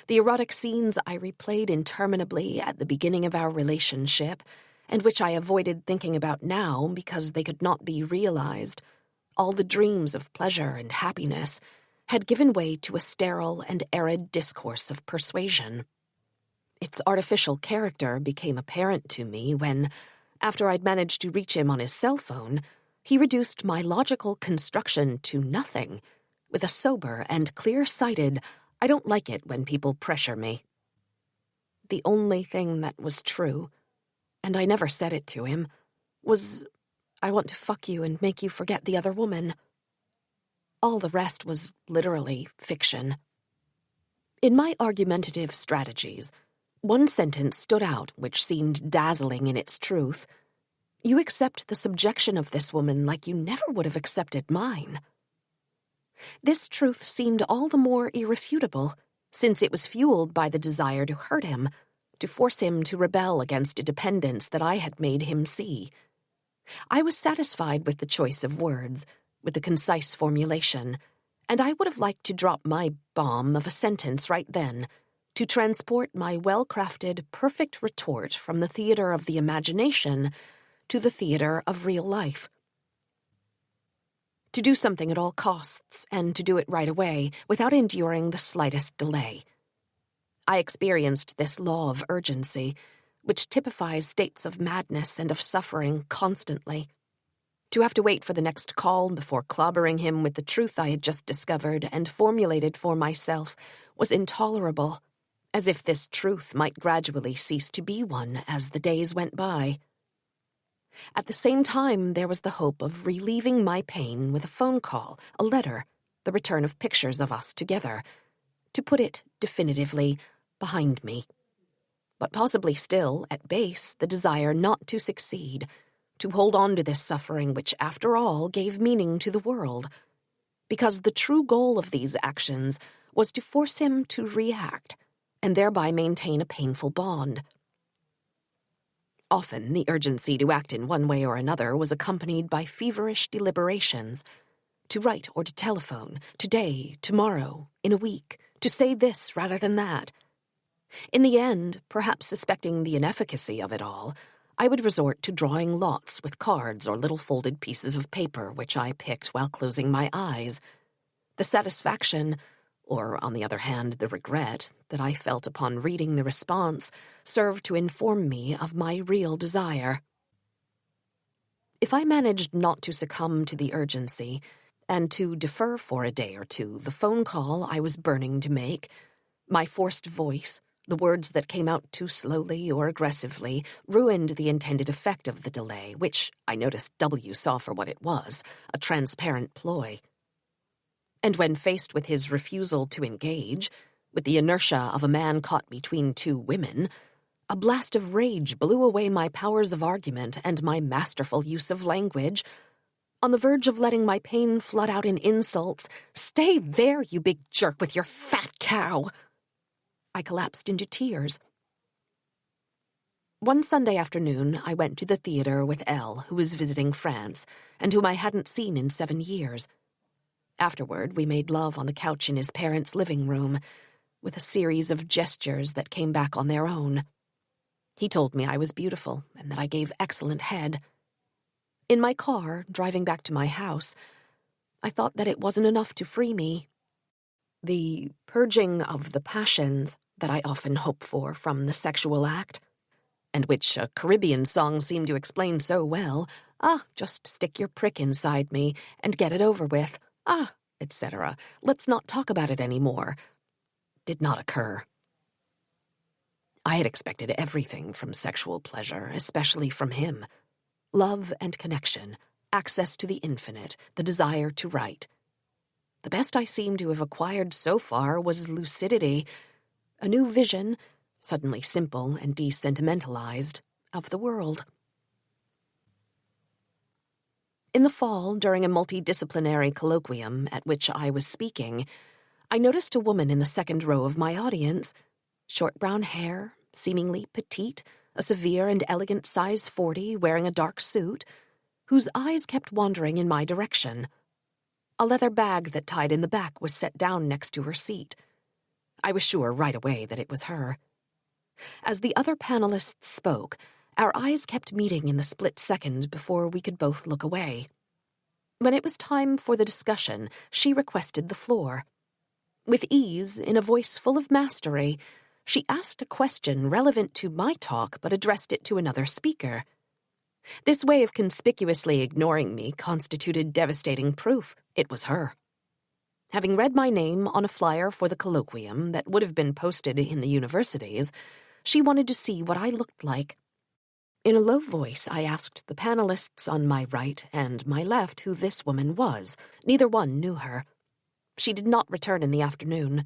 The erotic scenes I replayed interminably at the beginning of our relationship, and which I avoided thinking about now because they could not be realized, all the dreams of pleasure and happiness, had given way to a sterile and arid discourse of persuasion. Its artificial character became apparent to me when, after I'd managed to reach him on his cell phone, he reduced my logical construction to nothing, with a sober and clear-sighted, "I don't like it when people pressure me." The only thing that was true, and I never said it to him, was, "I want to fuck you and make you forget the other woman." All the rest was literally fiction. In my argumentative strategies, one sentence stood out which seemed dazzling in its truth. "You accept the subjection of this woman like you never would have accepted mine." This truth seemed all the more irrefutable, since it was fueled by the desire to hurt him, to force him to rebel against a dependence that I had made him see. I was satisfied with the choice of words, with the concise formulation, and I would have liked to drop my bomb of a sentence right then, to transport my well-crafted, perfect retort from the theater of the imagination to the theater of real life. To do something at all costs, and to do it right away, without enduring the slightest delay. I experienced this law of urgency, which typifies states of madness and of suffering constantly. To have to wait for the next call before clobbering him with the truth I had just discovered and formulated for myself was intolerable, as if this truth might gradually cease to be one as the days went by. At the same time, there was the hope of relieving my pain with a phone call, a letter, the return of pictures of us together, to put it definitively behind me. But possibly still, at base, the desire not to succeed, to hold on to this suffering which, after all, gave meaning to the world, because the true goal of these actions was to force him to react, and thereby maintain a painful bond. Often the urgency to act in one way or another was accompanied by feverish deliberations, to write or to telephone, today, tomorrow, in a week, to say this rather than that. In the end, perhaps suspecting the inefficacy of it all, I would resort to drawing lots with cards or little folded pieces of paper which I picked while closing my eyes. The satisfaction, or on the other hand the regret, that I felt upon reading the response served to inform me of my real desire. If I managed not to succumb to the urgency, and to defer for a day or two the phone call I was burning to make, my forced voice, the words that came out too slowly or aggressively, ruined the intended effect of the delay, which I noticed W saw for what it was, a transparent ploy. And when faced with his refusal to engage, with the inertia of a man caught between two women, a blast of rage blew away my powers of argument and my masterful use of language. On the verge of letting my pain flood out in insults, "Stay there, you big jerk with your fat cow!" I collapsed into tears. One Sunday afternoon, I went to the theater with Elle, who was visiting France, and whom I hadn't seen in 7 years. Afterward, we made love on the couch in his parents' living room, with a series of gestures that came back on their own. He told me I was beautiful, and that I gave excellent head. In my car, driving back to my house, I thought that it wasn't enough to free me. The purging of the passions that I often hope for from the sexual act, and which a Caribbean song seemed to explain so well, just stick your prick inside me and get it over with, etc., let's not talk about it anymore, did not occur. I had expected everything from sexual pleasure, especially from him. Love and connection, access to the infinite, the desire to write. The best I seemed to have acquired so far was lucidity, a new vision, suddenly simple and desentimentalized, of the world. In the fall, during a multidisciplinary colloquium at which I was speaking, I noticed a woman in the second row of my audience, short brown hair, seemingly petite, a severe and elegant size 40, wearing a dark suit, whose eyes kept wandering in my direction. A leather bag that tied in the back was set down next to her seat. I was sure right away that it was her. As the other panelists spoke, our eyes kept meeting in the split second before we could both look away. When it was time for the discussion, she requested the floor. With ease, in a voice full of mastery, She asked a question relevant to my talk but addressed it to another speaker. This way of conspicuously ignoring me constituted devastating proof it was her. Having read my name on a flyer for the colloquium that would have been posted in the universities, she wanted to see what I looked like. In a low voice, I asked the panelists on my right and my left who this woman was. Neither one knew her. She did not return in the afternoon.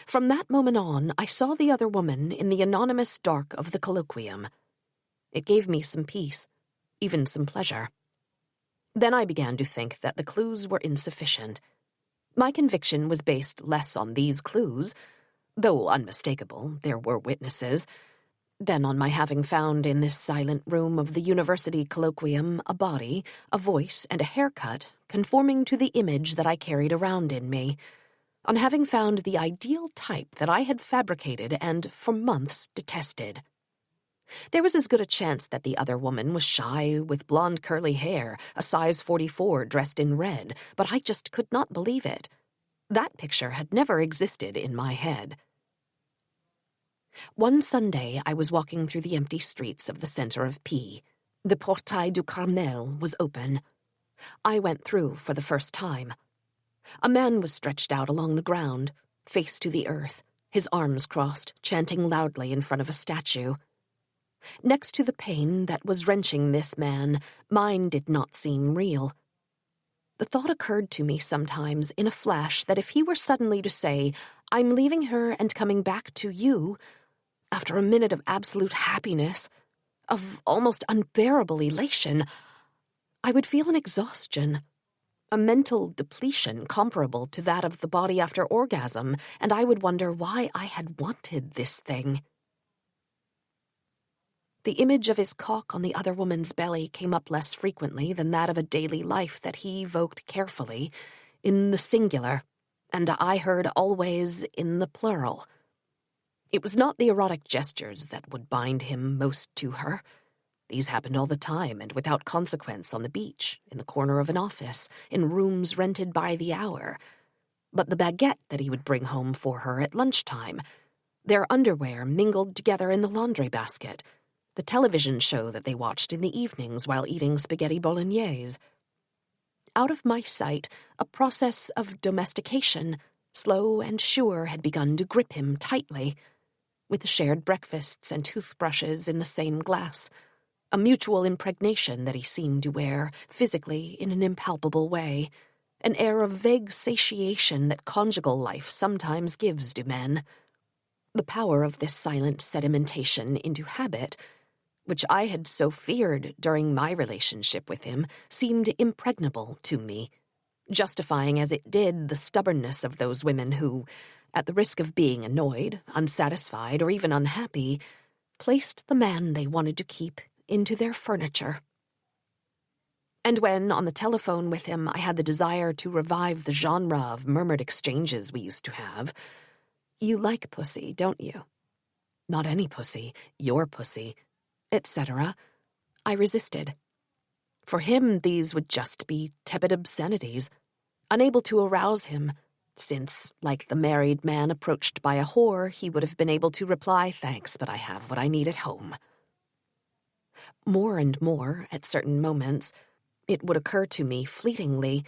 From that moment on, I saw the other woman in the anonymous dark of the colloquium. It gave me some peace, even some pleasure. Then I began to think that the clues were insufficient. My conviction was based less on these clues, though unmistakable, there were witnesses, than on my having found in this silent room of the university colloquium a body, a voice, and a haircut conforming to the image that I carried around in me, on having found the ideal type that I had fabricated and, for months, detested. There was as good a chance that the other woman was shy, with blonde curly hair, a size 44 dressed in red, but I just could not believe it. That picture had never existed in my head. One Sunday I was walking through the empty streets of the center of P. The Portail du Carmel was open. I went through for the first time. A man was stretched out along the ground, face to the earth, his arms crossed, chanting loudly in front of a statue. Next to the pain that was wrenching this man, mine did not seem real. The thought occurred to me sometimes in a flash that if he were suddenly to say, "I'm leaving her and coming back to you," after a minute of absolute happiness, of almost unbearable elation, I would feel an exhaustion, a mental depletion comparable to that of the body after orgasm, and I would wonder why I had wanted this thing. The image of his cock on the other woman's belly came up less frequently than that of a daily life that he evoked carefully, in the singular, and I heard always in the plural. It was not the erotic gestures that would bind him most to her. These happened all the time and without consequence on the beach, in the corner of an office, in rooms rented by the hour. But the baguette that he would bring home for her at lunchtime, their underwear mingled together in the laundry basket, the television show that they watched in the evenings while eating spaghetti bolognese. Out of my sight, a process of domestication, slow and sure, had begun to grip him tightly, with the shared breakfasts and toothbrushes in the same glass, a mutual impregnation that he seemed to wear, physically in an impalpable way, an air of vague satiation that conjugal life sometimes gives to men. The power of this silent sedimentation into habit, which I had so feared during my relationship with him, seemed impregnable to me, justifying as it did the stubbornness of those women who, at the risk of being annoyed, unsatisfied, or even unhappy, placed the man they wanted to keep into their furniture. And when, on the telephone with him, I had the desire to revive the genre of murmured exchanges we used to have, "You like pussy, don't you?" "Not any pussy, your pussy," etc., I resisted. For him, these would just be tepid obscenities, unable to arouse him, since, like the married man approached by a whore, he would have been able to reply, "Thanks, but I have what I need at home." More and more, at certain moments, it would occur to me fleetingly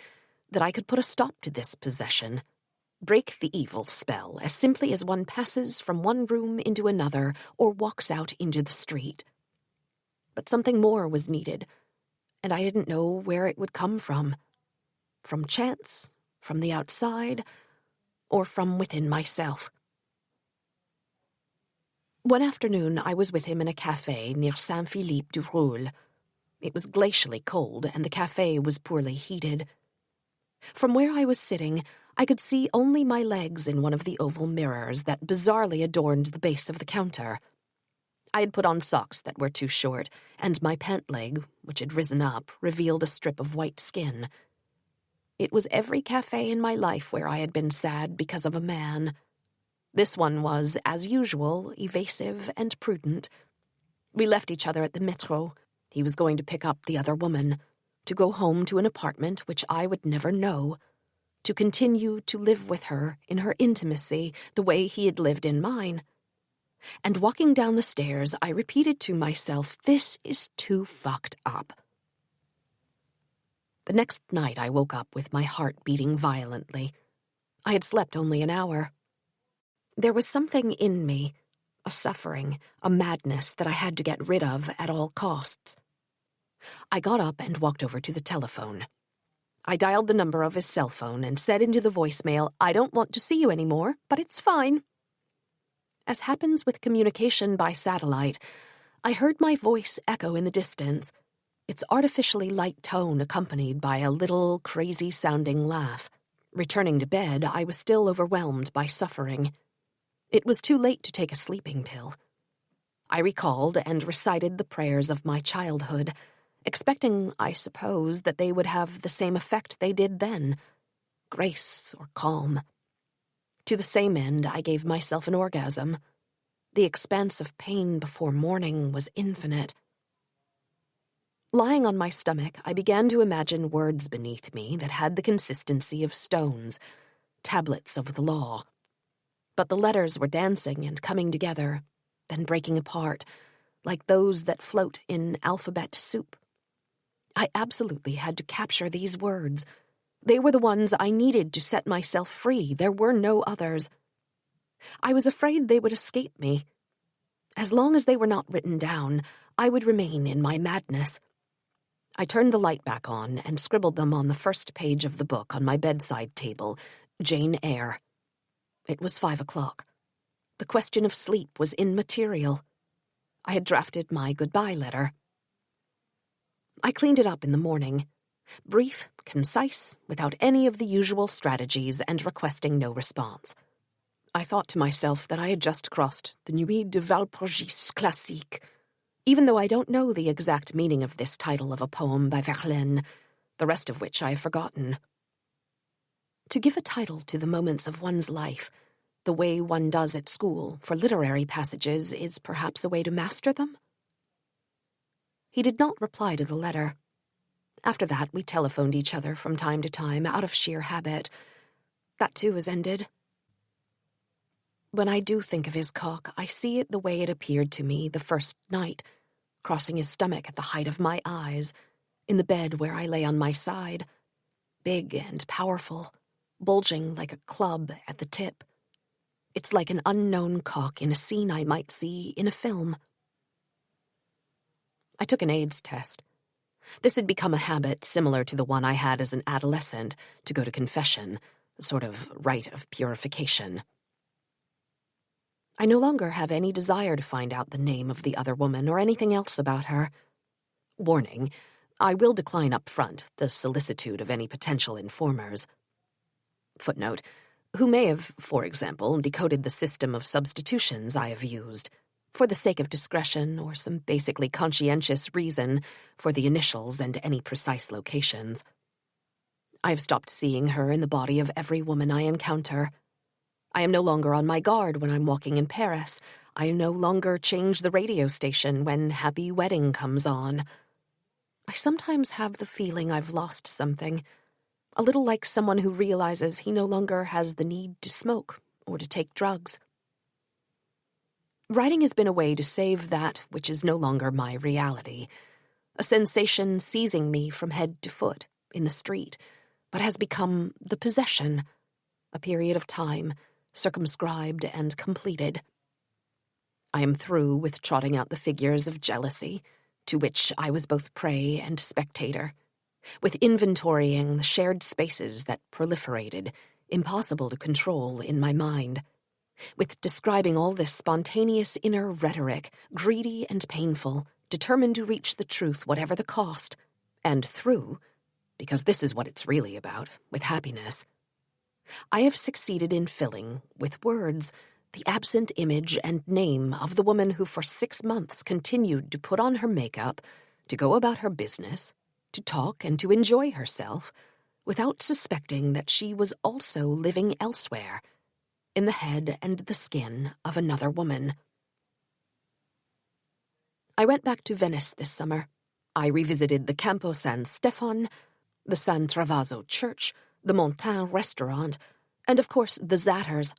that I could put a stop to this possession, break the evil spell as simply as one passes from one room into another or walks out into the street. But something more was needed, and I didn't know where it would come from. From chance, from the outside, or from within myself. One afternoon I was with him in a café near Saint-Philippe-du-Roule. It was glacially cold, and the café was poorly heated. From where I was sitting, I could see only my legs in one of the oval mirrors that bizarrely adorned the base of the counter. I had put on socks that were too short, and my pant leg, which had risen up, revealed a strip of white skin. It was every café in my life where I had been sad because of a man. This one was, as usual, evasive and prudent. We left each other at the metro. He was going to pick up the other woman, to go home to an apartment which I would never know, to continue to live with her in her intimacy the way he had lived in mine, And walking down the stairs, I repeated to myself, this is too fucked up. The next night I woke up with my heart beating violently. I had slept only an hour. There was something in me, a suffering, a madness that I had to get rid of at all costs. I got up and walked over to the telephone. I dialed the number of his cell phone and said into the voicemail, I don't want to see you anymore, but it's fine. As happens with communication by satellite, I heard my voice echo in the distance, its artificially light tone accompanied by a little, crazy-sounding laugh. Returning to bed, I was still overwhelmed by suffering. It was too late to take a sleeping pill. I recalled and recited the prayers of my childhood, expecting, I suppose, that they would have the same effect they did then, grace or calm. To the same end, I gave myself an orgasm. The expanse of pain before morning was infinite. Lying on my stomach, I began to imagine words beneath me that had the consistency of stones, tablets of the law. But the letters were dancing and coming together, then breaking apart, like those that float in alphabet soup. I absolutely had to capture these words. They were the ones I needed to set myself free. There were no others. I was afraid they would escape me. As long as they were not written down, I would remain in my madness. I turned the light back on and scribbled them on the first page of the book on my bedside table, Jane Eyre. It was 5 o'clock. The question of sleep was immaterial. I had drafted my goodbye letter. I cleaned it up in the morning. Brief, concise, without any of the usual strategies and requesting no response. I thought to myself that I had just crossed the Nuit de Valpurgis classique, even though I don't know the exact meaning of this title of a poem by Verlaine, the rest of which I have forgotten. To give a title to the moments of one's life, the way one does at school for literary passages, is perhaps a way to master them? He did not reply to the letter. After that, we telephoned each other from time to time out of sheer habit. That too has ended. When I do think of his cock, I see it the way it appeared to me the first night, crossing his stomach at the height of my eyes, in the bed where I lay on my side, big and powerful, bulging like a club at the tip. It's like an unknown cock in a scene I might see in a film. I took an AIDS test. This had become a habit similar to the one I had as an adolescent, to go to confession, a sort of rite of purification. I no longer have any desire to find out the name of the other woman or anything else about her. Warning, I will decline up front the solicitude of any potential informers. Footnote, who may have, for example, decoded the system of substitutions I have used, for the sake of discretion or some basically conscientious reason for the initials and any precise locations. I have stopped seeing her in the body of every woman I encounter. I am no longer on my guard when I'm walking in Paris. I no longer change the radio station when Happy Wedding comes on. I sometimes have the feeling I've lost something, a little like someone who realizes he no longer has the need to smoke or to take drugs. Writing has been a way to save that which is no longer my reality, a sensation seizing me from head to foot in the street, but has become the possession, a period of time, circumscribed and completed. I am through with trotting out the figures of jealousy, to which I was both prey and spectator, with inventorying the shared spaces that proliferated, impossible to control in my mind, with describing all this spontaneous inner rhetoric, greedy and painful, determined to reach the truth whatever the cost, and through, because this is what it's really about, with happiness. I have succeeded in filling, with words, the absent image and name of the woman who for 6 months continued to put on her makeup, to go about her business, to talk and to enjoy herself, without suspecting that she was also living elsewhere, in the head and the skin of another woman. I went back to Venice this summer. I revisited the Campo San Stefan, the San Travaso Church, the Montain restaurant, and of course the Zatters,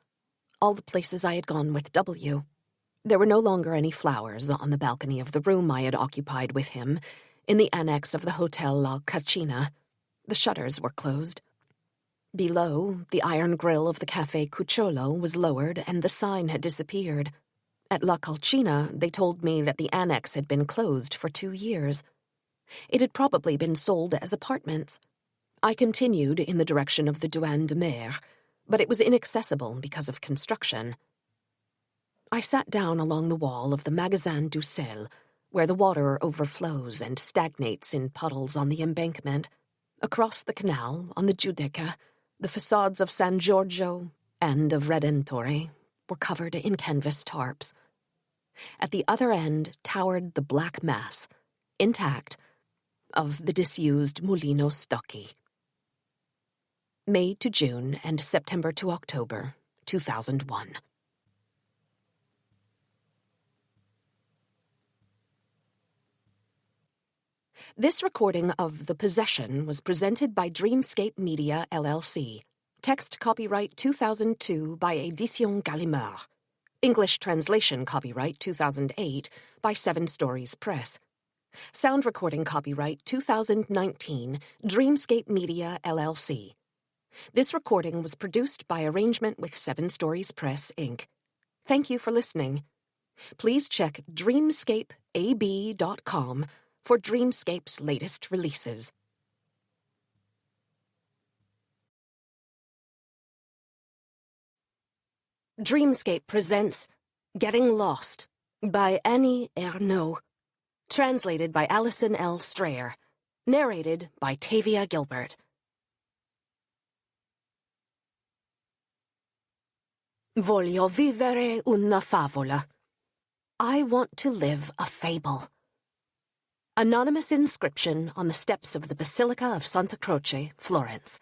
all the places I had gone with W. There were no longer any flowers on the balcony of the room I had occupied with him, in the annex of the Hotel La Cascina. The shutters were closed. Below, the iron grille of the Café Cucciolo was lowered and the sign had disappeared. At La Calcina, they told me that the annex had been closed for 2 years. It had probably been sold as apartments. I continued in the direction of the Douane de Mer, but it was inaccessible because of construction. I sat down along the wall of the Magasin du Sel, where the water overflows and stagnates in puddles on the embankment. Across the canal, on the Giudecca, the facades of San Giorgio and of Redentore were covered in canvas tarps. At the other end towered the black mass, intact, of the disused Mulino Stocchi. May to June and September to October, 2001. This recording of The Possession was presented by Dreamscape Media, LLC. Text copyright 2002 by Édition Gallimard. English translation copyright 2008 by 7 Stories Press. Sound recording copyright 2019, Dreamscape Media, LLC. This recording was produced by arrangement with 7 Stories Press, Inc. Thank you for listening. Please check dreamscapeab.com for Dreamscape's latest releases. Dreamscape presents Getting Lost by Annie Ernaux. Translated by Alison L. Strayer. Narrated by Tavia Gilbert. Voglio vivere una favola. I want to live a fable. Anonymous inscription on the steps of the Basilica of Santa Croce, Florence.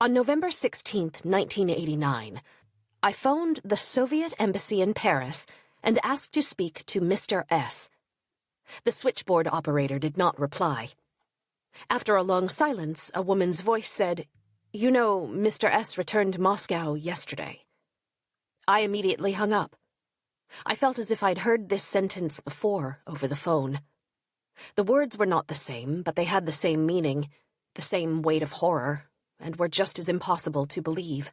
On November 16, 1989, I phoned the Soviet Embassy in Paris and asked to speak to Mr. S. The switchboard operator did not reply. After a long silence, a woman's voice said, "You know, Mr. S. returned to Moscow yesterday." I immediately hung up. I felt as if I'd heard this sentence before over the phone. The words were not the same, but they had the same meaning, the same weight of horror, and were just as impossible to believe.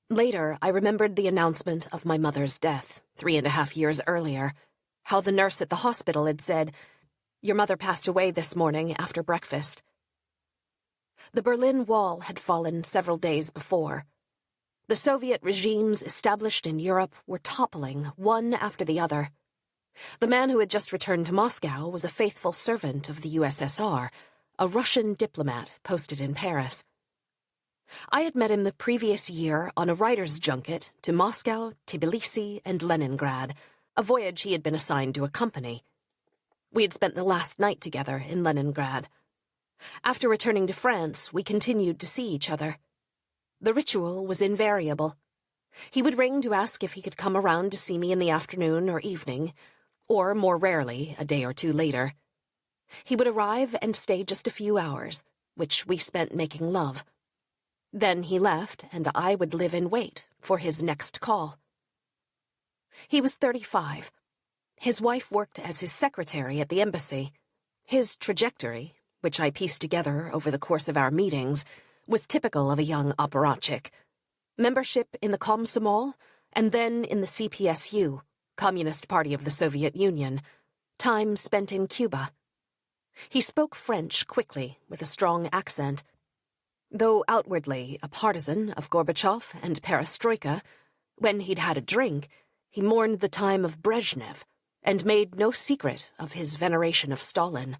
Later, I remembered the announcement of my mother's death, 3.5 years earlier, how the nurse at the hospital had said, "Your mother passed away this morning after breakfast." The Berlin Wall had fallen several days before. The Soviet regimes established in Europe were toppling one after the other. The man who had just returned to Moscow was a faithful servant of the USSR, a Russian diplomat posted in Paris. I had met him the previous year on a writer's junket to Moscow, Tbilisi, and Leningrad, a voyage he had been assigned to accompany. We had spent the last night together in Leningrad. After returning to France, we continued to see each other. The ritual was invariable. He would ring to ask if he could come around to see me in the afternoon or evening, or, more rarely, a day or 2 later. He would arrive and stay just a few hours, which we spent making love. Then he left, and I would live and wait for his next call. He was 35. His wife worked as his secretary at the embassy. His trajectory, which I pieced together over the course of our meetings, was typical of a young apparatchik. Membership in the Komsomol, and then in the CPSU, Communist Party of the Soviet Union. Time spent in Cuba. He spoke French quickly, with a strong accent. Though outwardly a partisan of Gorbachev and Perestroika, when he'd had a drink, he mourned the time of Brezhnev, and made no secret of his veneration of Stalin.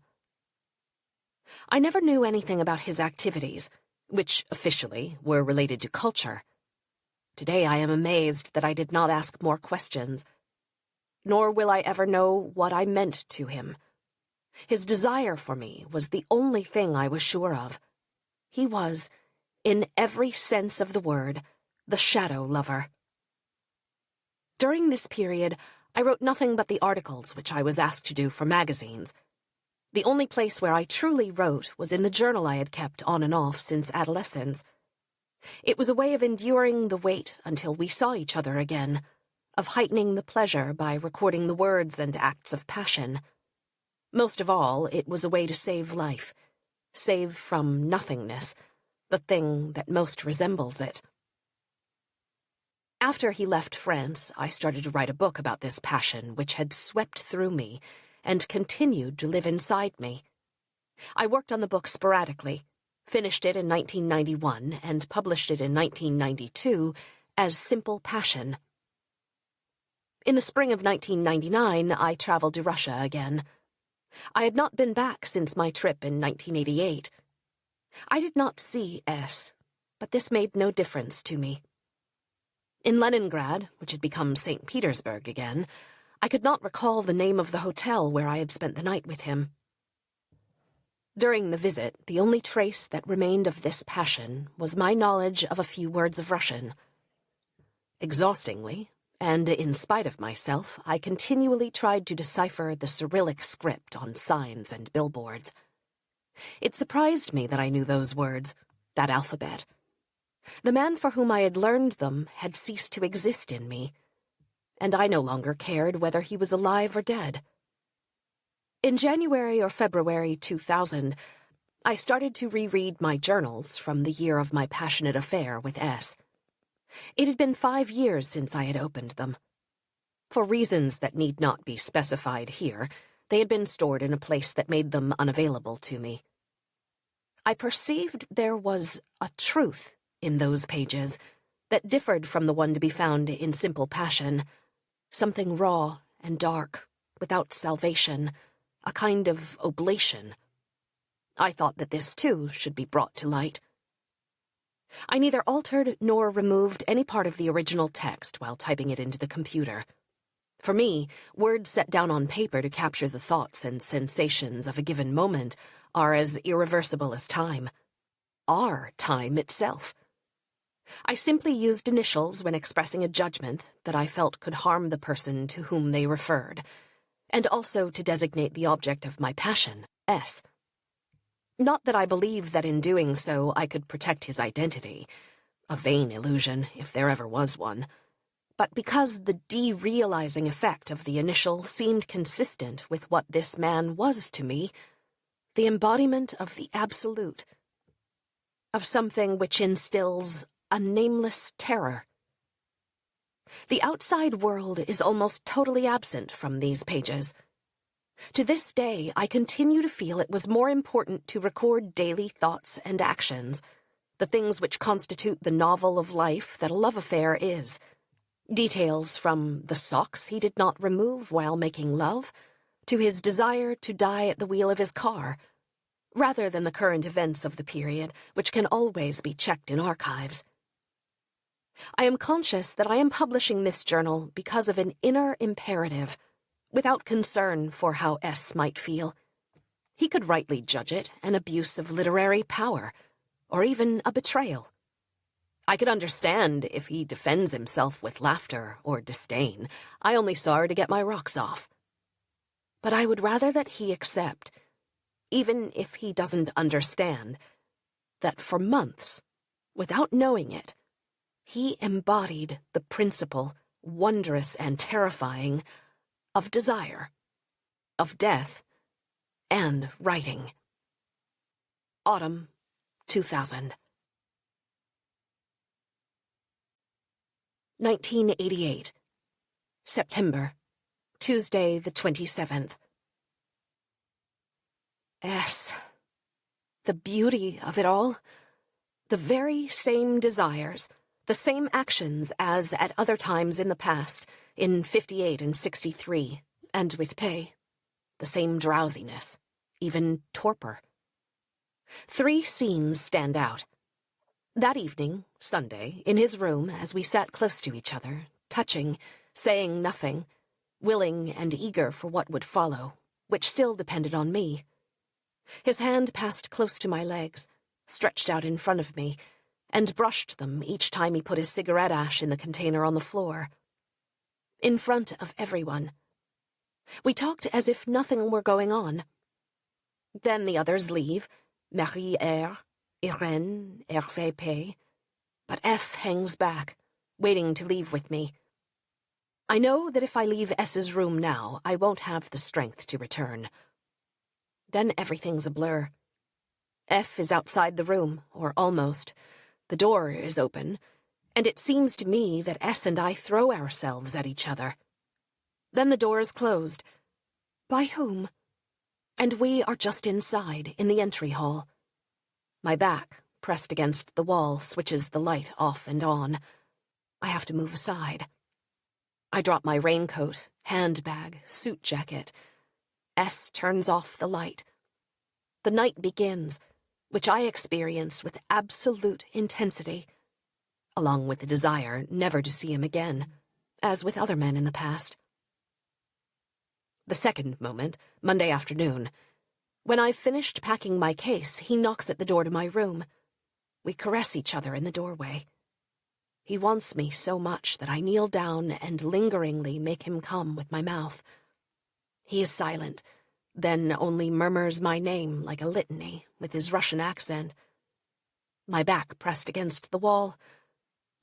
I never knew anything about his activities, which, officially, were related to culture. Today I am amazed that I did not ask more questions. Nor will I ever know what I meant to him. His desire for me was the only thing I was sure of. He was, in every sense of the word, the shadow lover. During this period, I wrote nothing but the articles which I was asked to do for magazines. The only place where I truly wrote was in the journal I had kept on and off since adolescence. It was a way of enduring the wait until we saw each other again, of heightening the pleasure by recording the words and acts of passion. Most of all, it was a way to save life, save from nothingness, the thing that most resembles it. After he left France, I started to write a book about this passion which had swept through me and continued to live inside me. I worked on the book sporadically, finished it in 1991, and published it in 1992 as Simple Passion. In the spring of 1999, I traveled to Russia again. I had not been back since my trip in 1988. I did not see S, but this made no difference to me. In Leningrad, which had become St. Petersburg again, I could not recall the name of the hotel where I had spent the night with him. During the visit, the only trace that remained of this passion was my knowledge of a few words of Russian. Exhaustingly, and in spite of myself, I continually tried to decipher the Cyrillic script on signs and billboards. It surprised me that I knew those words, that alphabet. The man for whom I had learned them had ceased to exist in me, and I no longer cared whether he was alive or dead. In January or February 2000, I started to reread my journals from the year of my passionate affair with S. It had been 5 years since I had opened them. For reasons that need not be specified here, they had been stored in a place that made them unavailable to me. I perceived there was a truth in those pages that differed from the one to be found in Simple Passion, something raw and dark, without salvation, a kind of oblation. I thought that this, too, should be brought to light. I neither altered nor removed any part of the original text while typing it into the computer. For me, words set down on paper to capture the thoughts and sensations of a given moment are as irreversible as time. Are time itself. I simply used initials when expressing a judgment that I felt could harm the person to whom they referred, and also to designate the object of my passion, S. Not that I believed that in doing so I could protect his identity, a vain illusion if there ever was one, but because the derealizing effect of the initial seemed consistent with what this man was to me, the embodiment of the absolute, of something which instills a nameless terror. The outside world is almost totally absent from these pages. To this day, I continue to feel it was more important to record daily thoughts and actions, the things which constitute the novel of life that a love affair is. Details from the socks he did not remove while making love, to his desire to die at the wheel of his car, rather than the current events of the period, which can always be checked in archives. I am conscious that I am publishing this journal because of an inner imperative, without concern for how S might feel. He could rightly judge it an abuse of literary power, or even a betrayal. I could understand if he defends himself with laughter or disdain. I only saw her to get my rocks off. But I would rather that he accept, even if he doesn't understand, that for months, without knowing it, he embodied the principle, wondrous and terrifying, of desire, of death, and writing. Autumn 2000. 1988. September. Tuesday the 27th. S. The beauty of it all. The very same desires, the same actions as at other times in the past, in 58 and 63, and with pay. The same drowsiness, even torpor. 3 scenes stand out. That evening, Sunday, in his room, as we sat close to each other, touching, saying nothing, willing and eager for what would follow, which still depended on me. His hand passed close to my legs, stretched out in front of me, and brushed them each time he put his cigarette ash in the container on the floor. In front of everyone. We talked as if nothing were going on. Then the others leave, Marie-Ère, Irène, Hervé P. But F hangs back, waiting to leave with me. I know that if I leave S's room now, I won't have the strength to return. Then everything's a blur. F is outside the room, or almost. The door is open, and it seems to me that S and I throw ourselves at each other. Then the door is closed. By whom? And we are just inside, in the entry hall. My back, pressed against the wall, switches the light off and on. I have to move aside. I drop my raincoat, handbag, suit jacket. S turns off the light. The night begins, which I experience with absolute intensity, along with the desire never to see him again, as with other men in the past. The second moment, Monday afternoon. When I've finished packing my case, he knocks at the door to my room. We caress each other in the doorway. He wants me so much that I kneel down and lingeringly make him come with my mouth. He is silent, then only murmurs my name like a litany with his Russian accent. My back pressed against the wall.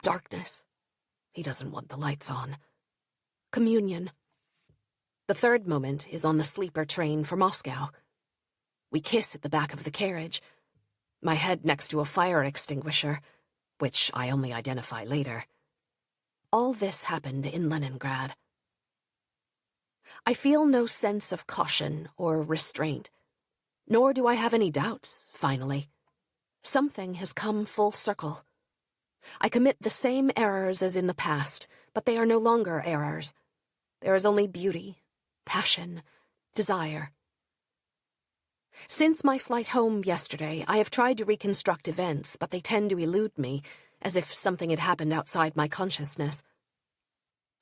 Darkness. He doesn't want the lights on. Communion. The third moment is on the sleeper train for Moscow. We kiss at the back of the carriage, my head next to a fire extinguisher, which I only identify later. All this happened in Leningrad. I feel no sense of caution or restraint, nor do I have any doubts, finally. Something has come full circle. I commit the same errors as in the past, but they are no longer errors. There is only beauty, passion, desire. Since my flight home yesterday, I have tried to reconstruct events, but they tend to elude me, as if something had happened outside my consciousness.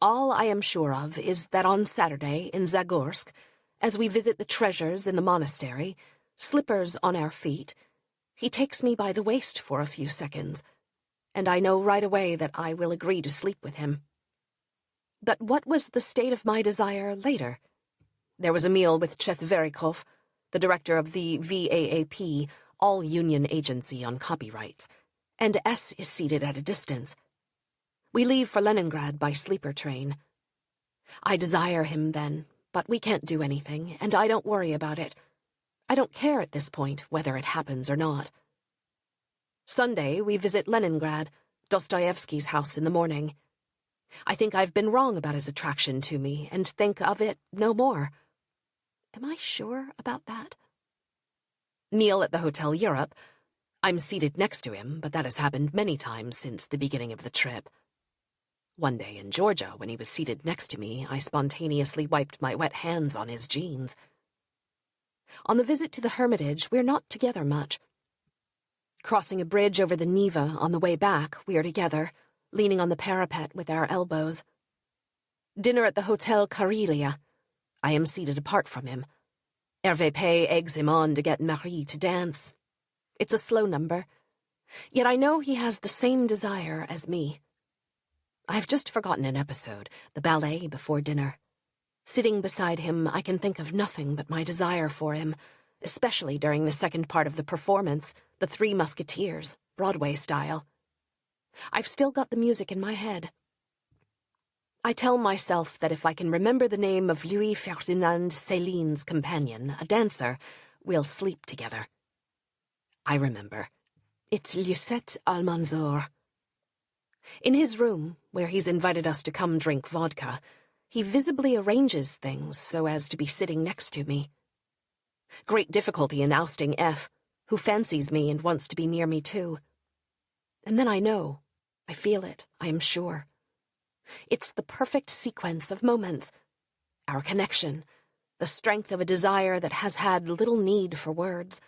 All I am sure of is that on Saturday in Zagorsk, as we visit the treasures in the monastery, slippers on our feet, he takes me by the waist for a few seconds, and I know right away that I will agree to sleep with him. But what was the state of my desire later? There was a meal with Chethverikov, the director of the VAAP, all-union agency on copyrights, and S is seated at a distance. We leave for Leningrad by sleeper train. I desire him then, but we can't do anything, and I don't worry about it. I don't care at this point whether it happens or not. Sunday, we visit Leningrad, Dostoevsky's house in the morning. I think I've been wrong about his attraction to me, and think of it no more. Am I sure about that? Meal at the Hotel Europe. I'm seated next to him, but that has happened many times since the beginning of the trip. One day in Georgia, when he was seated next to me, I spontaneously wiped my wet hands on his jeans. On the visit to the Hermitage, we're not together much. Crossing a bridge over the Neva on the way back, we're together, leaning on the parapet with our elbows. Dinner at the Hotel Karelia. I am seated apart from him. Hervé Pay eggs him on to get Marie to dance. It's a slow number, yet I know he has the same desire as me. I've just forgotten an episode, the ballet before dinner. Sitting beside him, I can think of nothing but my desire for him, especially during the second part of the performance, The Three Musketeers, Broadway style. I've still got the music in my head. I tell myself that if I can remember the name of Louis Ferdinand Céline's companion, a dancer, we'll sleep together. I remember. It's Lucette Almanzor. In his room, where he's invited us to come drink vodka, he visibly arranges things so as to be sitting next to me. Great difficulty in ousting F, who fancies me and wants to be near me too. And then I know, I feel it, I am sure. It's the perfect sequence of moments. Our connection, the strength of a desire that has had little need for words,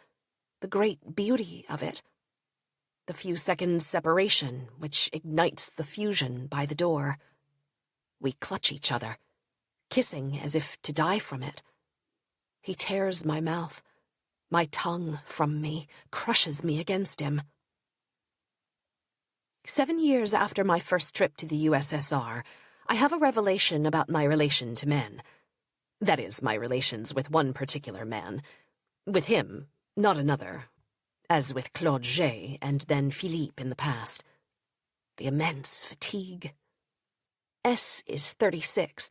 the great beauty of it. The few seconds separation which ignites the fusion by the door. We clutch each other, kissing as if to die from it. He tears my mouth, my tongue from me, crushes me against him. 7 years after my first trip to the USSR, I have a revelation about my relation to men. That is, my relations with one particular man. With him, not another, as with Claude J. and then Philippe in the past. the immense fatigue. S is 36.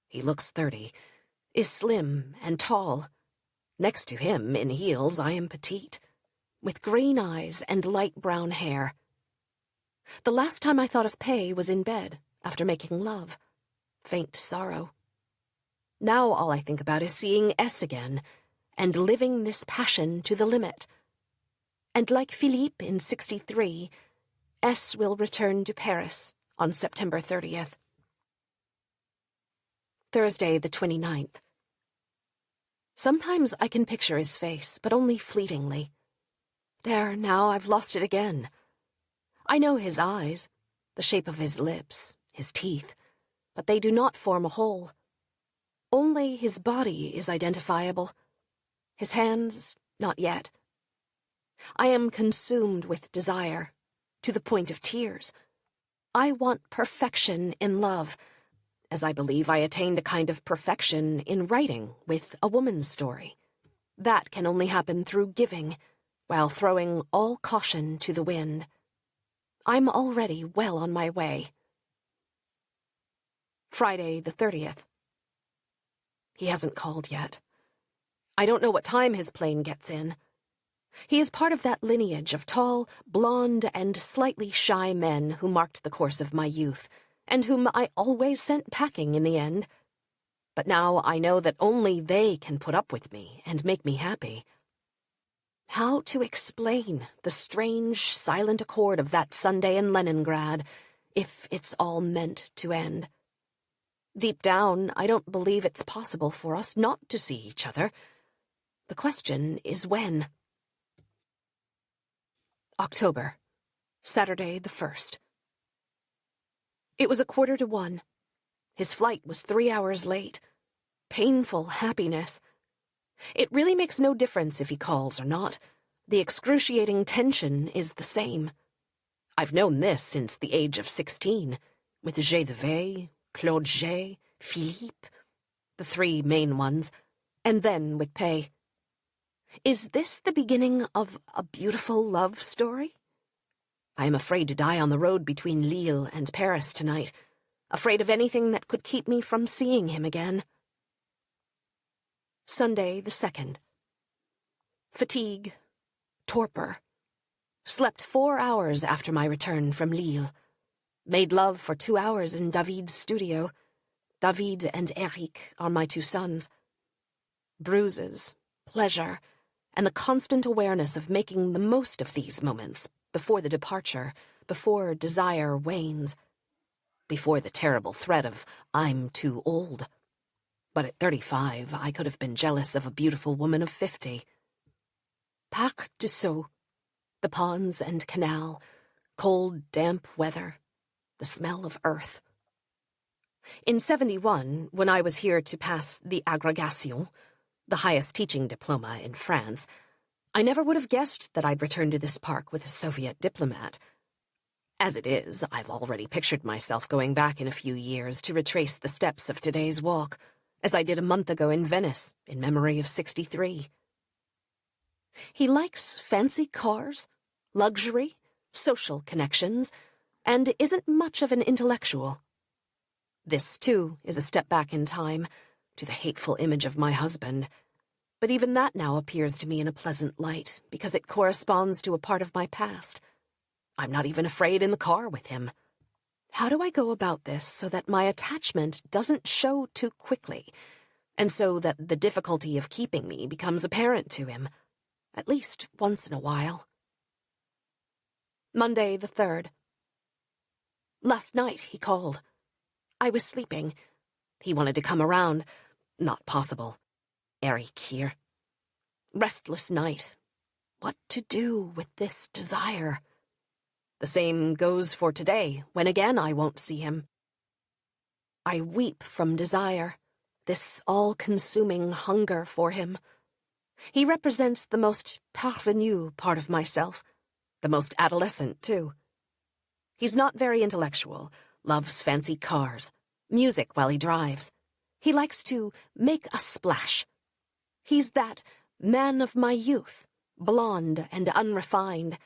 He looks 30, is slim and tall. Next to him, in heels, I am petite, with green eyes and light brown hair. The last time I thought of Pei was in bed, after making love. Faint sorrow. Now all I think about is seeing S again, and living this passion to the limit. And like Philippe in 63, S will return to Paris on September 30th. Thursday, the 29th. Sometimes I can picture his face, but only fleetingly. There, now I've lost it again. I know his eyes, the shape of his lips, his teeth, but they do not form a whole. Only his body is identifiable. His hands, not yet. I am consumed with desire, to the point of tears. I want perfection in love, as I believe I attained a kind of perfection in writing with A Woman's Story. That can only happen through giving, while throwing all caution to the wind. I'm already well on my way. Friday, the 30th. He hasn't called yet. I don't know what time his plane gets in. He is part of that lineage of tall, blonde, and slightly shy men who marked the course of my youth, and whom I always sent packing in the end. But now I know that only they can put up with me and make me happy. How to explain the strange, silent accord of that Sunday in Leningrad, if it's all meant to end? Deep down, I don't believe it's possible for us not to see each other. The question is when. October, Saturday the 1st. It was 1:45. His flight was 3 hours late. Painful happiness. It really makes no difference if he calls or not. The excruciating tension is the same. I've known this since the age of 16, with J. de Vey, Claude J., Philippe, the three main ones, and then with Pei. Is this the beginning of a beautiful love story? I am afraid to die on the road between Lille and Paris tonight, afraid of anything that could keep me from seeing him again. Sunday the 2nd. Fatigue, torpor. Slept 4 hours after my return from Lille. Made love for 2 hours in David's studio. David and Eric are my 2 sons. Bruises, pleasure, and the constant awareness of making the most of these moments before the departure, before desire wanes, before the terrible threat of I'm too old. But at 35, I could have been jealous of a beautiful woman of 50. Parc du Sceau, the ponds and canal, cold, damp weather, the smell of earth. In 71, when I was here to pass the agrégation, the highest teaching diploma in France, I never would have guessed that I'd return to this park with a Soviet diplomat. As it is, I've already pictured myself going back in a few years to retrace the steps of today's walk, as I did a month ago in Venice, in memory of 63. He likes fancy cars, luxury, social connections, and isn't much of an intellectual. This, too, is a step back in time, to the hateful image of my husband. But even that now appears to me in a pleasant light, because it corresponds to a part of my past. I'm not even afraid in the car with him. How do I go about this so that my attachment doesn't show too quickly, and so that the difficulty of keeping me becomes apparent to him, at least once in a while? Monday the 3rd. Last night he called. I was sleeping. He wanted to come around. Not possible. Eric here. Restless night. What to do with this desire? The same goes for today, when again I won't see him. I weep from desire, this all-consuming hunger for him. He represents the most parvenu part of myself, the most adolescent, too. He's not very intellectual, loves fancy cars, music while he drives. He likes to make a splash. He's that man of my youth, blonde and unrefined.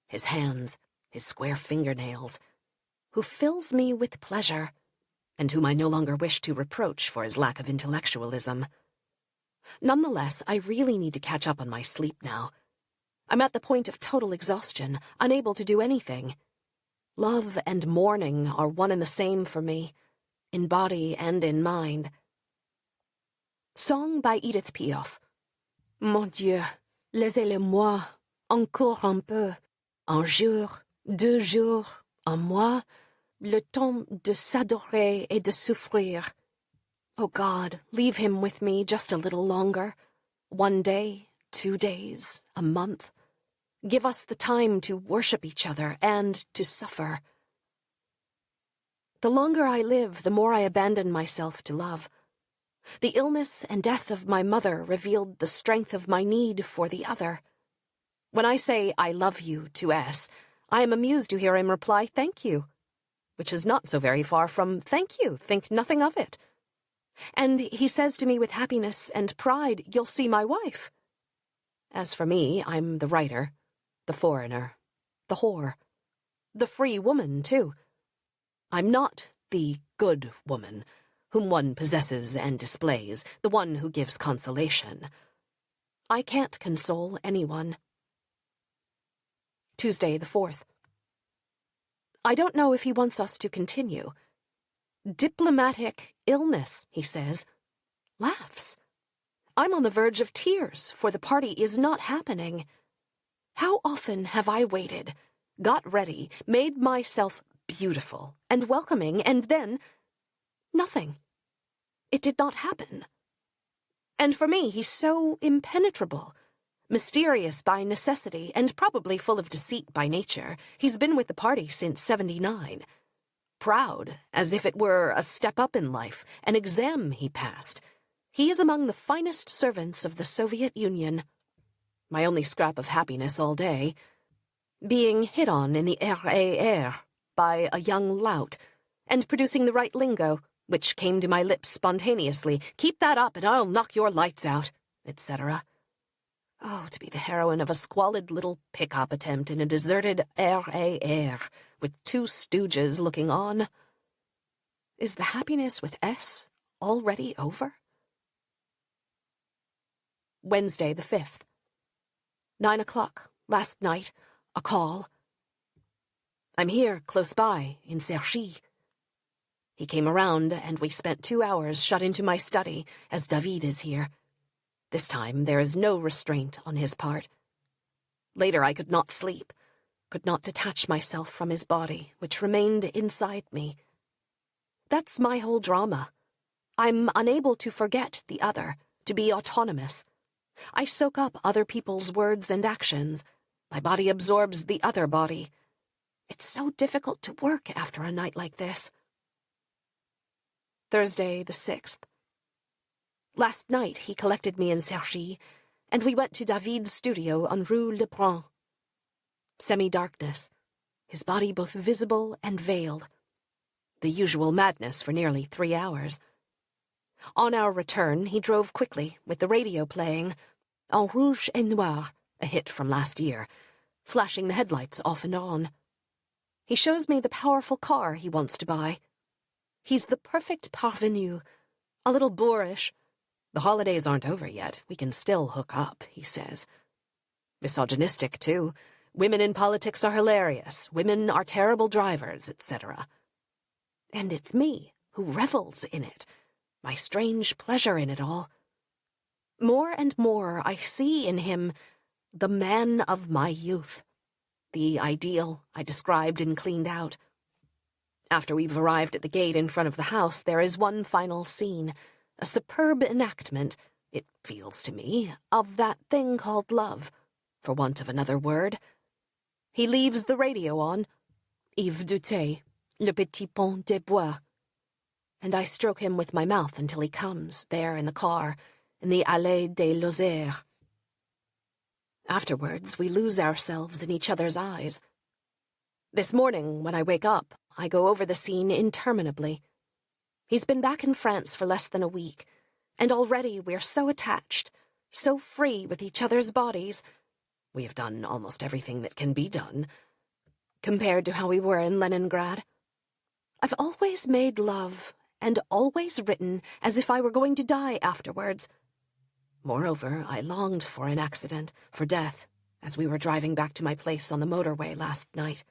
His hands, his square fingernails, who fills me with pleasure, and whom I no longer wish to reproach for his lack of intellectualism. Nonetheless, I really need to catch up on my sleep now. I'm at the point of total exhaustion, unable to do anything. Love and mourning are one and the same for me, in body and in mind. Song by Edith Piaf. Mon Dieu, laissez-le-moi, encore un peu, un jour, 2 jours, un mois, le temps de s'adorer et de souffrir. Oh God, leave him with me just a little longer. 1 day, 2 days, a month. Give us the time to worship each other and to suffer. The longer I live, the more I abandon myself to love. The illness and death of my mother revealed the strength of my need for the other. When I say I love you to S, I am amused to hear him reply, thank you, which is not so very far from thank you, think nothing of it. And he says to me with happiness and pride, you'll see my wife. As for me, I'm the writer, the foreigner, the whore, the free woman, too. I'm not the good woman, whom one possesses and displays, the one who gives consolation. I can't console anyone. Tuesday the 4th. I don't know if he wants us to continue. Diplomatic illness, he says. Laughs. I'm on the verge of tears, for the party is not happening. How often have I waited, got ready, made myself beautiful and welcoming, and then nothing. It did not happen. And for me, he's so impenetrable, mysterious by necessity, and probably full of deceit by nature. He's been with the party since '79. Proud, as if it were a step up in life, an exam he passed. He is among the finest servants of the Soviet Union. My only scrap of happiness all day, being hit on in the RAR by a young lout, and producing the right lingo, which came to my lips spontaneously, keep that up and I'll knock your lights out, etc. Oh, to be the heroine of a squalid little pick-up attempt in a deserted RAR, with 2 stooges looking on. Is the happiness with S already over? Wednesday the 5th. 9 o'clock, last night, a call. I'm here, close by, in Cergy. He came around, and we spent 2 hours shut into my study, as David is here. This time there is no restraint on his part. Later I could not sleep, could not detach myself from his body, which remained inside me. That's my whole drama. I'm unable to forget the other, to be autonomous. I soak up other people's words and actions. My body absorbs the other body. It's so difficult to work after a night like this. Thursday the 6th. Last night he collected me in Cergy, and we went to David's studio on Rue Le Brun. Semi-darkness, his body both visible and veiled. The usual madness for nearly 3 hours. On our return, he drove quickly, with the radio playing En Rouge et Noir, a hit from last year, flashing the headlights off and on. He shows me the powerful car he wants to buy. He's the perfect parvenu, a little boorish. The holidays aren't over yet. We can still hook up, he says. Misogynistic, too. Women in politics are hilarious. Women are terrible drivers, etc. And it's me who revels in it, my strange pleasure in it all. More and more I see in him the man of my youth, the ideal I described and cleaned out. After we've arrived at the gate in front of the house, there is one final scene, a superb enactment, it feels to me, of that thing called love, for want of another word. He leaves the radio on, Yves Duté, Le Petit Pont des Bois, and I stroke him with my mouth until he comes, there in the car, in the Allée des Lozères. Afterwards, we lose ourselves in each other's eyes. This morning, when I wake up, I go over the scene interminably. He's been back in France for less than a week, and already we're so attached, so free with each other's bodies. We have done almost everything that can be done, compared to how we were in Leningrad. I've always made love, and always written as if I were going to die afterwards. Moreover, I longed for an accident, for death, as we were driving back to my place on the motorway last night.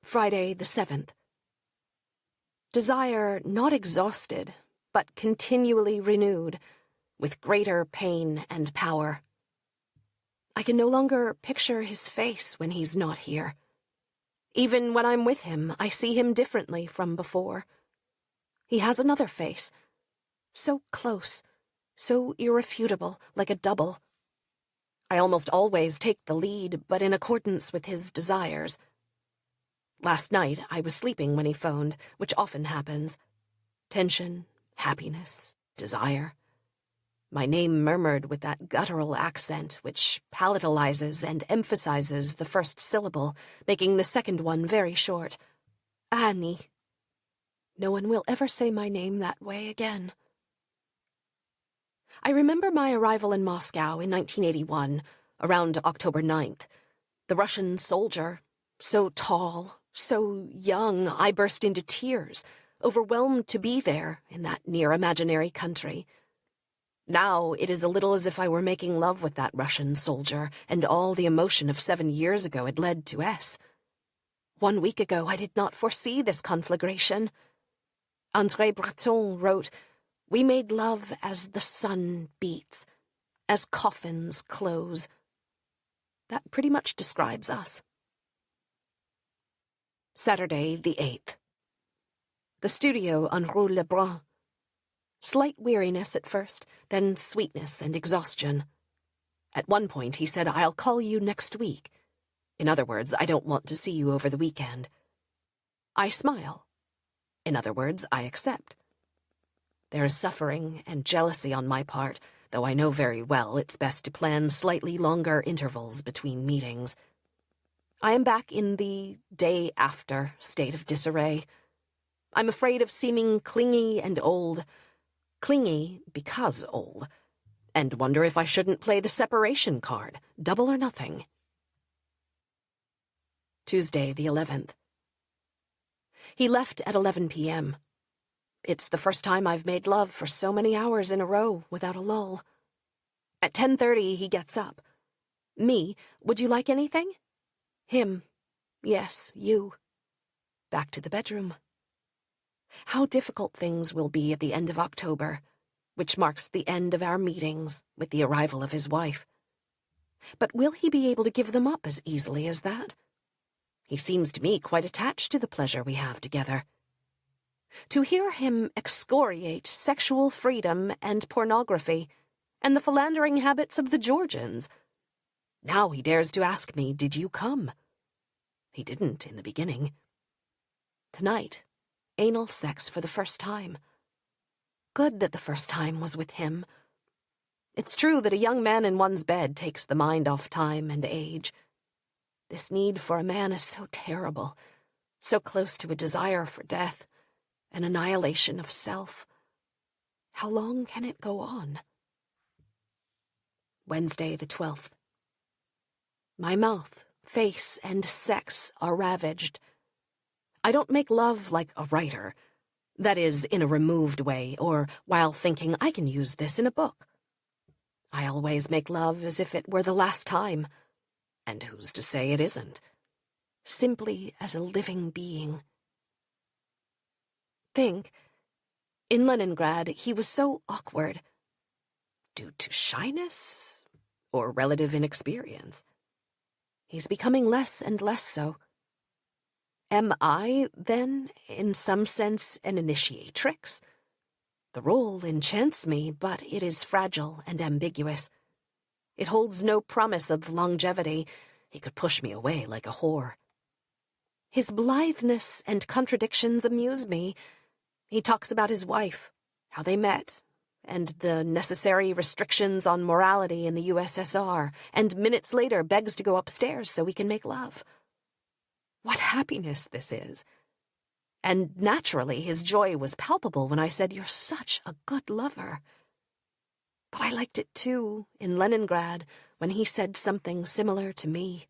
Friday the 7th. Desire not exhausted, but continually renewed, with greater pain and power. I can no longer picture his face when he's not here. Even when I'm with him, I see him differently from before. He has another face, so close, so irrefutable, like a double. I almost always take the lead, but in accordance with his desires. Last night, I was sleeping when he phoned, which often happens. Tension, happiness, desire. My name murmured with that guttural accent which palatalizes and emphasizes the first syllable, making the second one very short. Annie. No one will ever say my name that way again. I remember my arrival in Moscow in 1981, around October 9th. The Russian soldier, so tall, so young, I burst into tears, overwhelmed to be there in that near-imaginary country. Now it is a little as if I were making love with that Russian soldier, and all the emotion of 7 years ago had led to S. 1 week ago I did not foresee this conflagration. André Breton wrote, "We made love as the sun beats, as coffins close." That pretty much describes us. Saturday the 8th. The studio on Rue Lebrun. Slight weariness at first, then sweetness and exhaustion. At one point he said, "I'll call you next week." In other words, I don't want to see you over the weekend. I smile. In other words, I accept. There is suffering and jealousy on my part, though I know very well it's best to plan slightly longer intervals between meetings. I am back in the day-after state of disarray. I'm afraid of seeming clingy and old. Clingy because old. And wonder if I shouldn't play the separation card, double or nothing. Tuesday the 11th. He left at 11 p.m. It's the first time I've made love for so many hours in a row without a lull. At 10:30 he gets up. Me, would you like anything? Him, yes, you. Back to the bedroom. How difficult things will be at the end of October, which marks the end of our meetings with the arrival of his wife. But will he be able to give them up as easily as that? He seems to me quite attached to the pleasure we have together. To hear him excoriate sexual freedom and pornography, and the philandering habits of the Georgians. Now he dares to ask me, "Did you come?" He didn't in the beginning. Tonight, anal sex for the first time. Good that the first time was with him. It's true that a young man in one's bed takes the mind off time and age. This need for a man is so terrible, so close to a desire for death, an annihilation of self. How long can it go on? Wednesday the 12th. My mouth, face, and sex are ravaged. I don't make love like a writer, that is, in a removed way, or while thinking I can use this in a book. I always make love as if it were the last time, and who's to say it isn't? Simply as a living being. Think, in Leningrad he was so awkward. Due to shyness or relative inexperience? He's becoming less and less so. Am I, then, in some sense, an initiatrix? The role enchants me, but it is fragile and ambiguous. It holds no promise of longevity. He could push me away like a whore. His blitheness and contradictions amuse me. He talks about his wife, how they met, and the necessary restrictions on morality in the USSR, and minutes later begs to go upstairs so we can make love. What happiness this is! And naturally his joy was palpable when I said, "You're such a good lover." But I liked it too, in Leningrad, when he said something similar to me.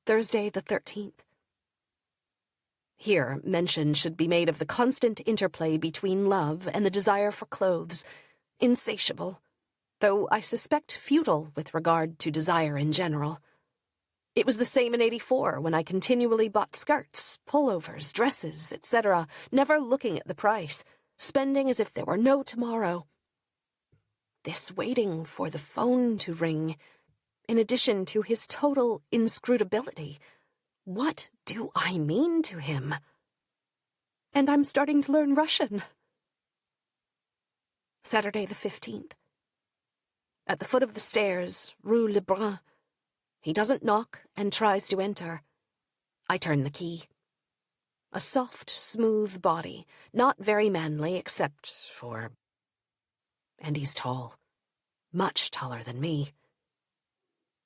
Thursday the 13th. Here, mention should be made of the constant interplay between love and the desire for clothes, insatiable, though I suspect futile with regard to desire in general. It was the same in '84, when I continually bought skirts, pullovers, dresses, etc., never looking at the price, spending as if there were no tomorrow. This waiting for the phone to ring, in addition to his total inscrutability, what do I mean to him? And I'm starting to learn Russian. Saturday the 15th. At the foot of the stairs, Rue Lebrun. He doesn't knock and tries to enter. I turn the key. A soft, smooth body, not very manly except for... And he's tall. Much taller than me.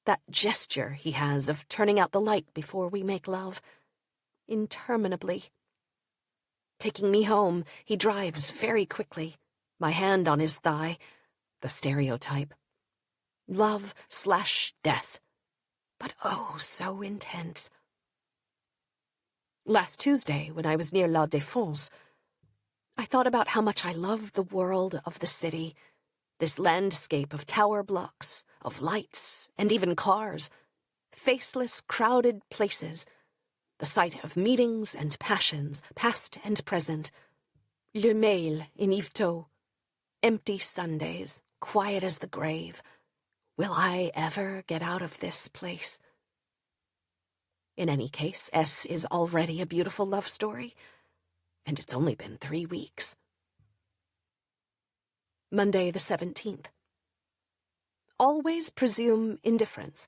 That gesture he has of turning out the light before we make love. Interminably. Taking me home, he drives very quickly, my hand on his thigh. The stereotype. Love/death. But oh, so intense. Last Tuesday, when I was near La Défense, I thought about how much I love the world of the city, this landscape of tower blocks, of lights, and even cars, faceless, crowded places, the site of meetings and passions, past and present. Le Mail in Yvetot, empty Sundays, quiet as the grave. Will I ever get out of this place? In any case, S is already a beautiful love story, and it's only been 3 weeks. Monday the 17th. Always presume indifference.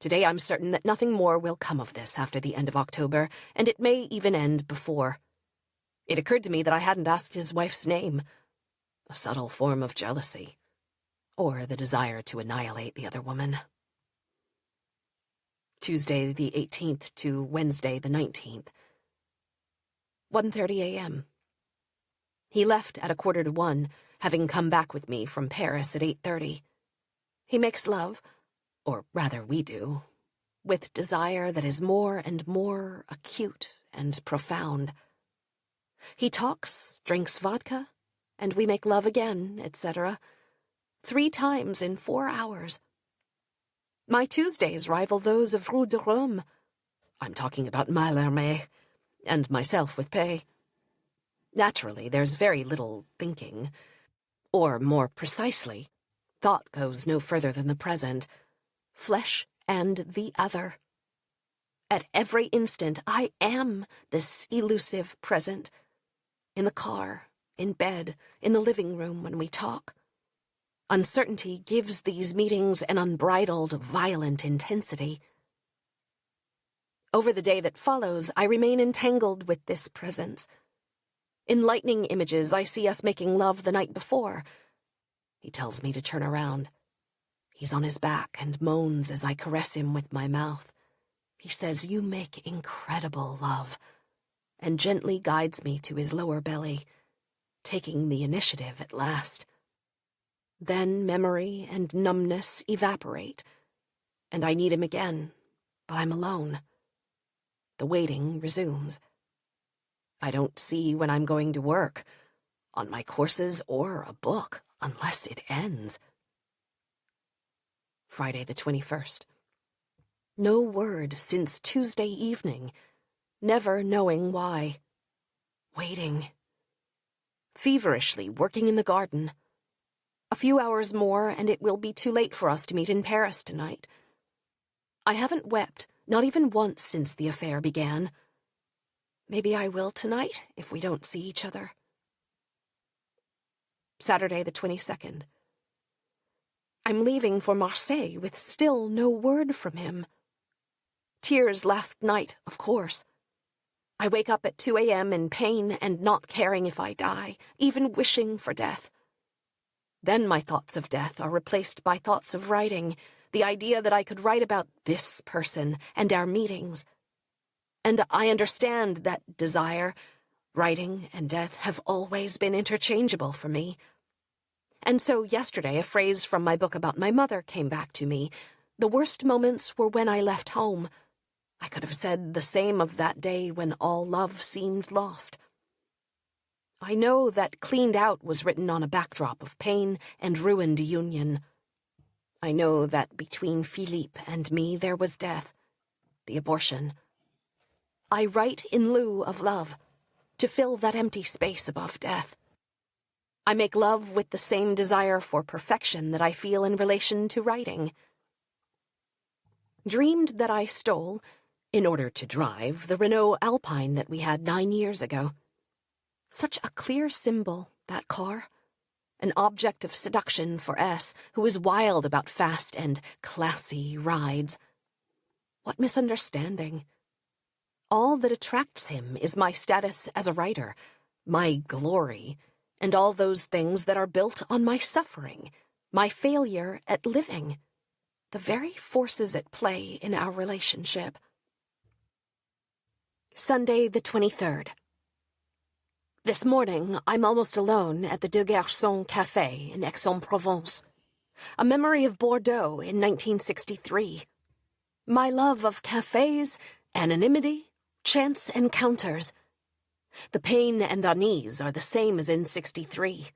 Today I'm certain that nothing more will come of this after the end of October, and it may even end before. It occurred to me that I hadn't asked his wife's name, a subtle form of jealousy, or the desire to annihilate the other woman. Tuesday the 18th to Wednesday the 19th. 1:30 a.m. He left at 1:45, having come back with me from Paris at 8:30. He makes love, or rather we do, with desire that is more and more acute and profound. He talks, drinks vodka, and we make love again, etc., 3 times in 4 hours. My Tuesdays rival those of Rue de Rome. I'm talking about Mallarmé, and myself with Pay. Naturally, there's very little thinking. Or, more precisely, thought goes no further than the present. Flesh and the other. At every instant, I am this elusive present. In the car, in bed, in the living room when we talk. Uncertainty gives these meetings an unbridled, violent intensity. Over the day that follows, I remain entangled with this presence. In lightning images, I see us making love the night before. He tells me to turn around. He's on his back and moans as I caress him with my mouth. He says, "You make incredible love," and gently guides me to his lower belly, taking the initiative at last. Then memory and numbness evaporate, and I need him again, but I'm alone. The waiting resumes. I don't see when I'm going to work, on my courses or a book, unless it ends. Friday the 21st. No word since Tuesday evening, never knowing why. Waiting. Feverishly working in the garden. A few hours more, and it will be too late for us to meet in Paris tonight. I haven't wept, not even once since the affair began. Maybe I will tonight, if we don't see each other. Saturday the 22nd. I'm leaving for Marseille with still no word from him. Tears last night, of course. I wake up at 2 a.m. in pain and not caring if I die, even wishing for death. Then my thoughts of death are replaced by thoughts of writing, the idea that I could write about this person and our meetings. And I understand that desire, writing, and death have always been interchangeable for me. And so yesterday a phrase from my book about my mother came back to me. The worst moments were when I left home. I could have said the same of that day when all love seemed lost. I know that Cleaned Out was written on a backdrop of pain and ruined union. I know that between Philippe and me there was death, the abortion. I write in lieu of love, to fill that empty space above death. I make love with the same desire for perfection that I feel in relation to writing. Dreamed that I stole, in order to drive, the Renault Alpine that we had 9 years ago. Such a clear symbol, that car. An object of seduction for S, who is wild about fast and classy rides. What misunderstanding. All that attracts him is my status as a writer, my glory, and all those things that are built on my suffering, my failure at living, the very forces at play in our relationship. Sunday the 23rd. This morning, I'm almost alone at the Deux Garçons Café in Aix-en-Provence, a memory of Bordeaux in 1963. My love of cafés, anonymity, chance encounters. The pain and unease are the same as in 63.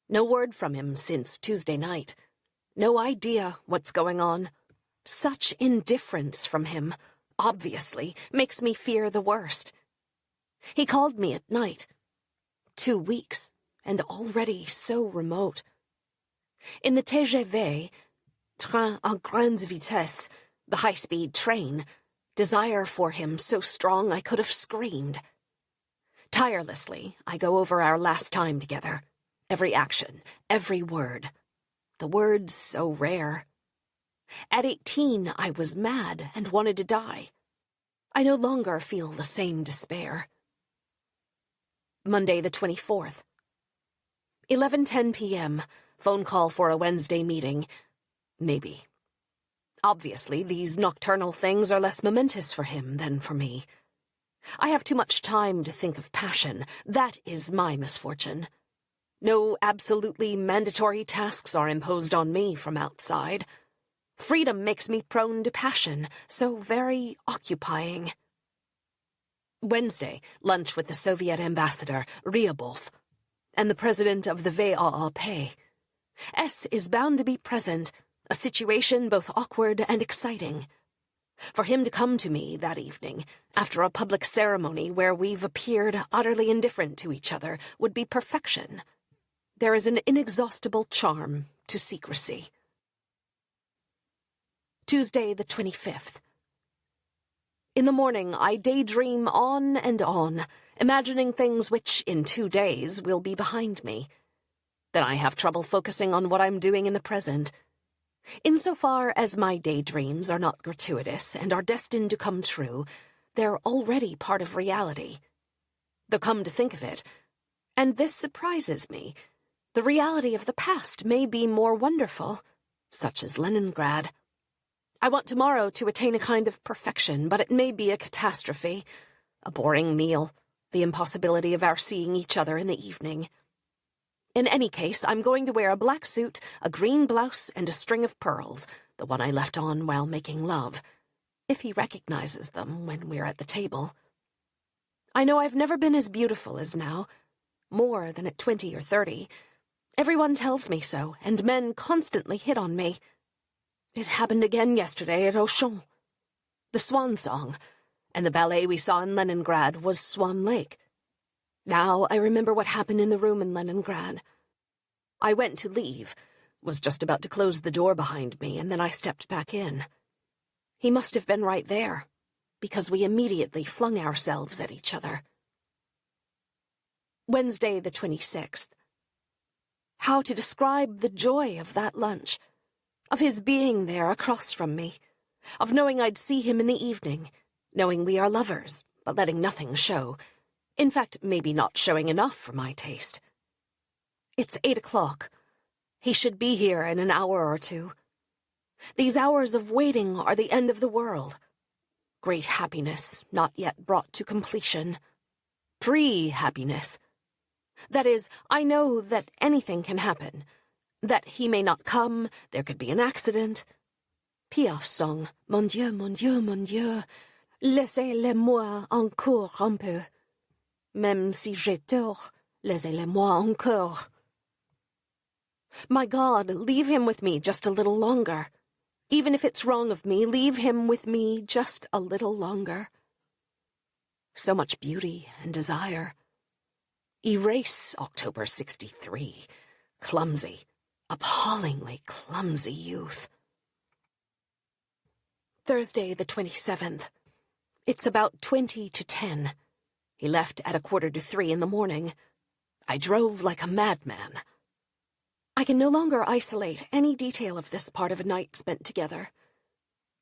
No word from him since Tuesday night. No idea what's going on. Such indifference from him, obviously, makes me fear the worst. He called me at night. 2 weeks, and already so remote. In the TGV, train à grande vitesse, the high-speed train, desire for him so strong I could have screamed. Tirelessly, I go over our last time together. Every action, every word. The words so rare. At 18, I was mad and wanted to die. I no longer feel the same despair. Monday the 24th. 11:10 p.m., phone call for a Wednesday meeting. Maybe. Obviously, these nocturnal things are less momentous for him than for me. I have too much time to think of passion. That is my misfortune. No absolutely mandatory tasks are imposed on me from outside. Freedom makes me prone to passion, so very occupying. Wednesday, lunch with the Soviet ambassador, Ryabov, and the president of the VAAP. S is bound to be present, a situation both awkward and exciting. For him to come to me that evening, after a public ceremony where we've appeared utterly indifferent to each other, would be perfection. There is an inexhaustible charm to secrecy. Tuesday the 25th. In the morning, I daydream on and on, imagining things which, in 2 days, will be behind me. Then I have trouble focusing on what I'm doing in the present. Insofar as my daydreams are not gratuitous and are destined to come true, they're already part of reality. Though come to think of it, and this surprises me, the reality of the past may be more wonderful, such as Leningrad. I want tomorrow to attain a kind of perfection, but it may be a catastrophe, a boring meal, the impossibility of our seeing each other in the evening. In any case, I'm going to wear a black suit, a green blouse, and a string of pearls, the one I left on while making love, if he recognizes them when we're at the table. I know I've never been as beautiful as now, more than at 20 or 30. Everyone tells me so, and men constantly hit on me. It happened again yesterday at Auchan. The Swan Song, and the ballet we saw in Leningrad was Swan Lake. Now I remember what happened in the room in Leningrad. I went to leave, was just about to close the door behind me, and then I stepped back in. He must have been right there, because we immediately flung ourselves at each other. Wednesday the 26th. How to describe the joy of that lunch, of his being there across from me, of knowing I'd see him in the evening, knowing we are lovers, but letting nothing show. In fact, maybe not showing enough for my taste. It's 8 o'clock. He should be here in an hour or two. These hours of waiting are the end of the world. Great happiness not yet brought to completion. Pre-happiness. That is, I know that anything can happen. That he may not come, there could be an accident. Piaf's song, Mon Dieu, mon Dieu, mon Dieu. Laissez-le-moi encore un peu. Même si j'ai tort, laissez-le-moi encore. My God, leave him with me just a little longer. Even if it's wrong of me, leave him with me just a little longer. So much beauty and desire. Erase October 63. Clumsy, appallingly clumsy youth. Thursday the 27th. It's about 20 to 10. He left at 2:45 in the morning. I drove like a madman. I can no longer isolate any detail of this part of a night spent together.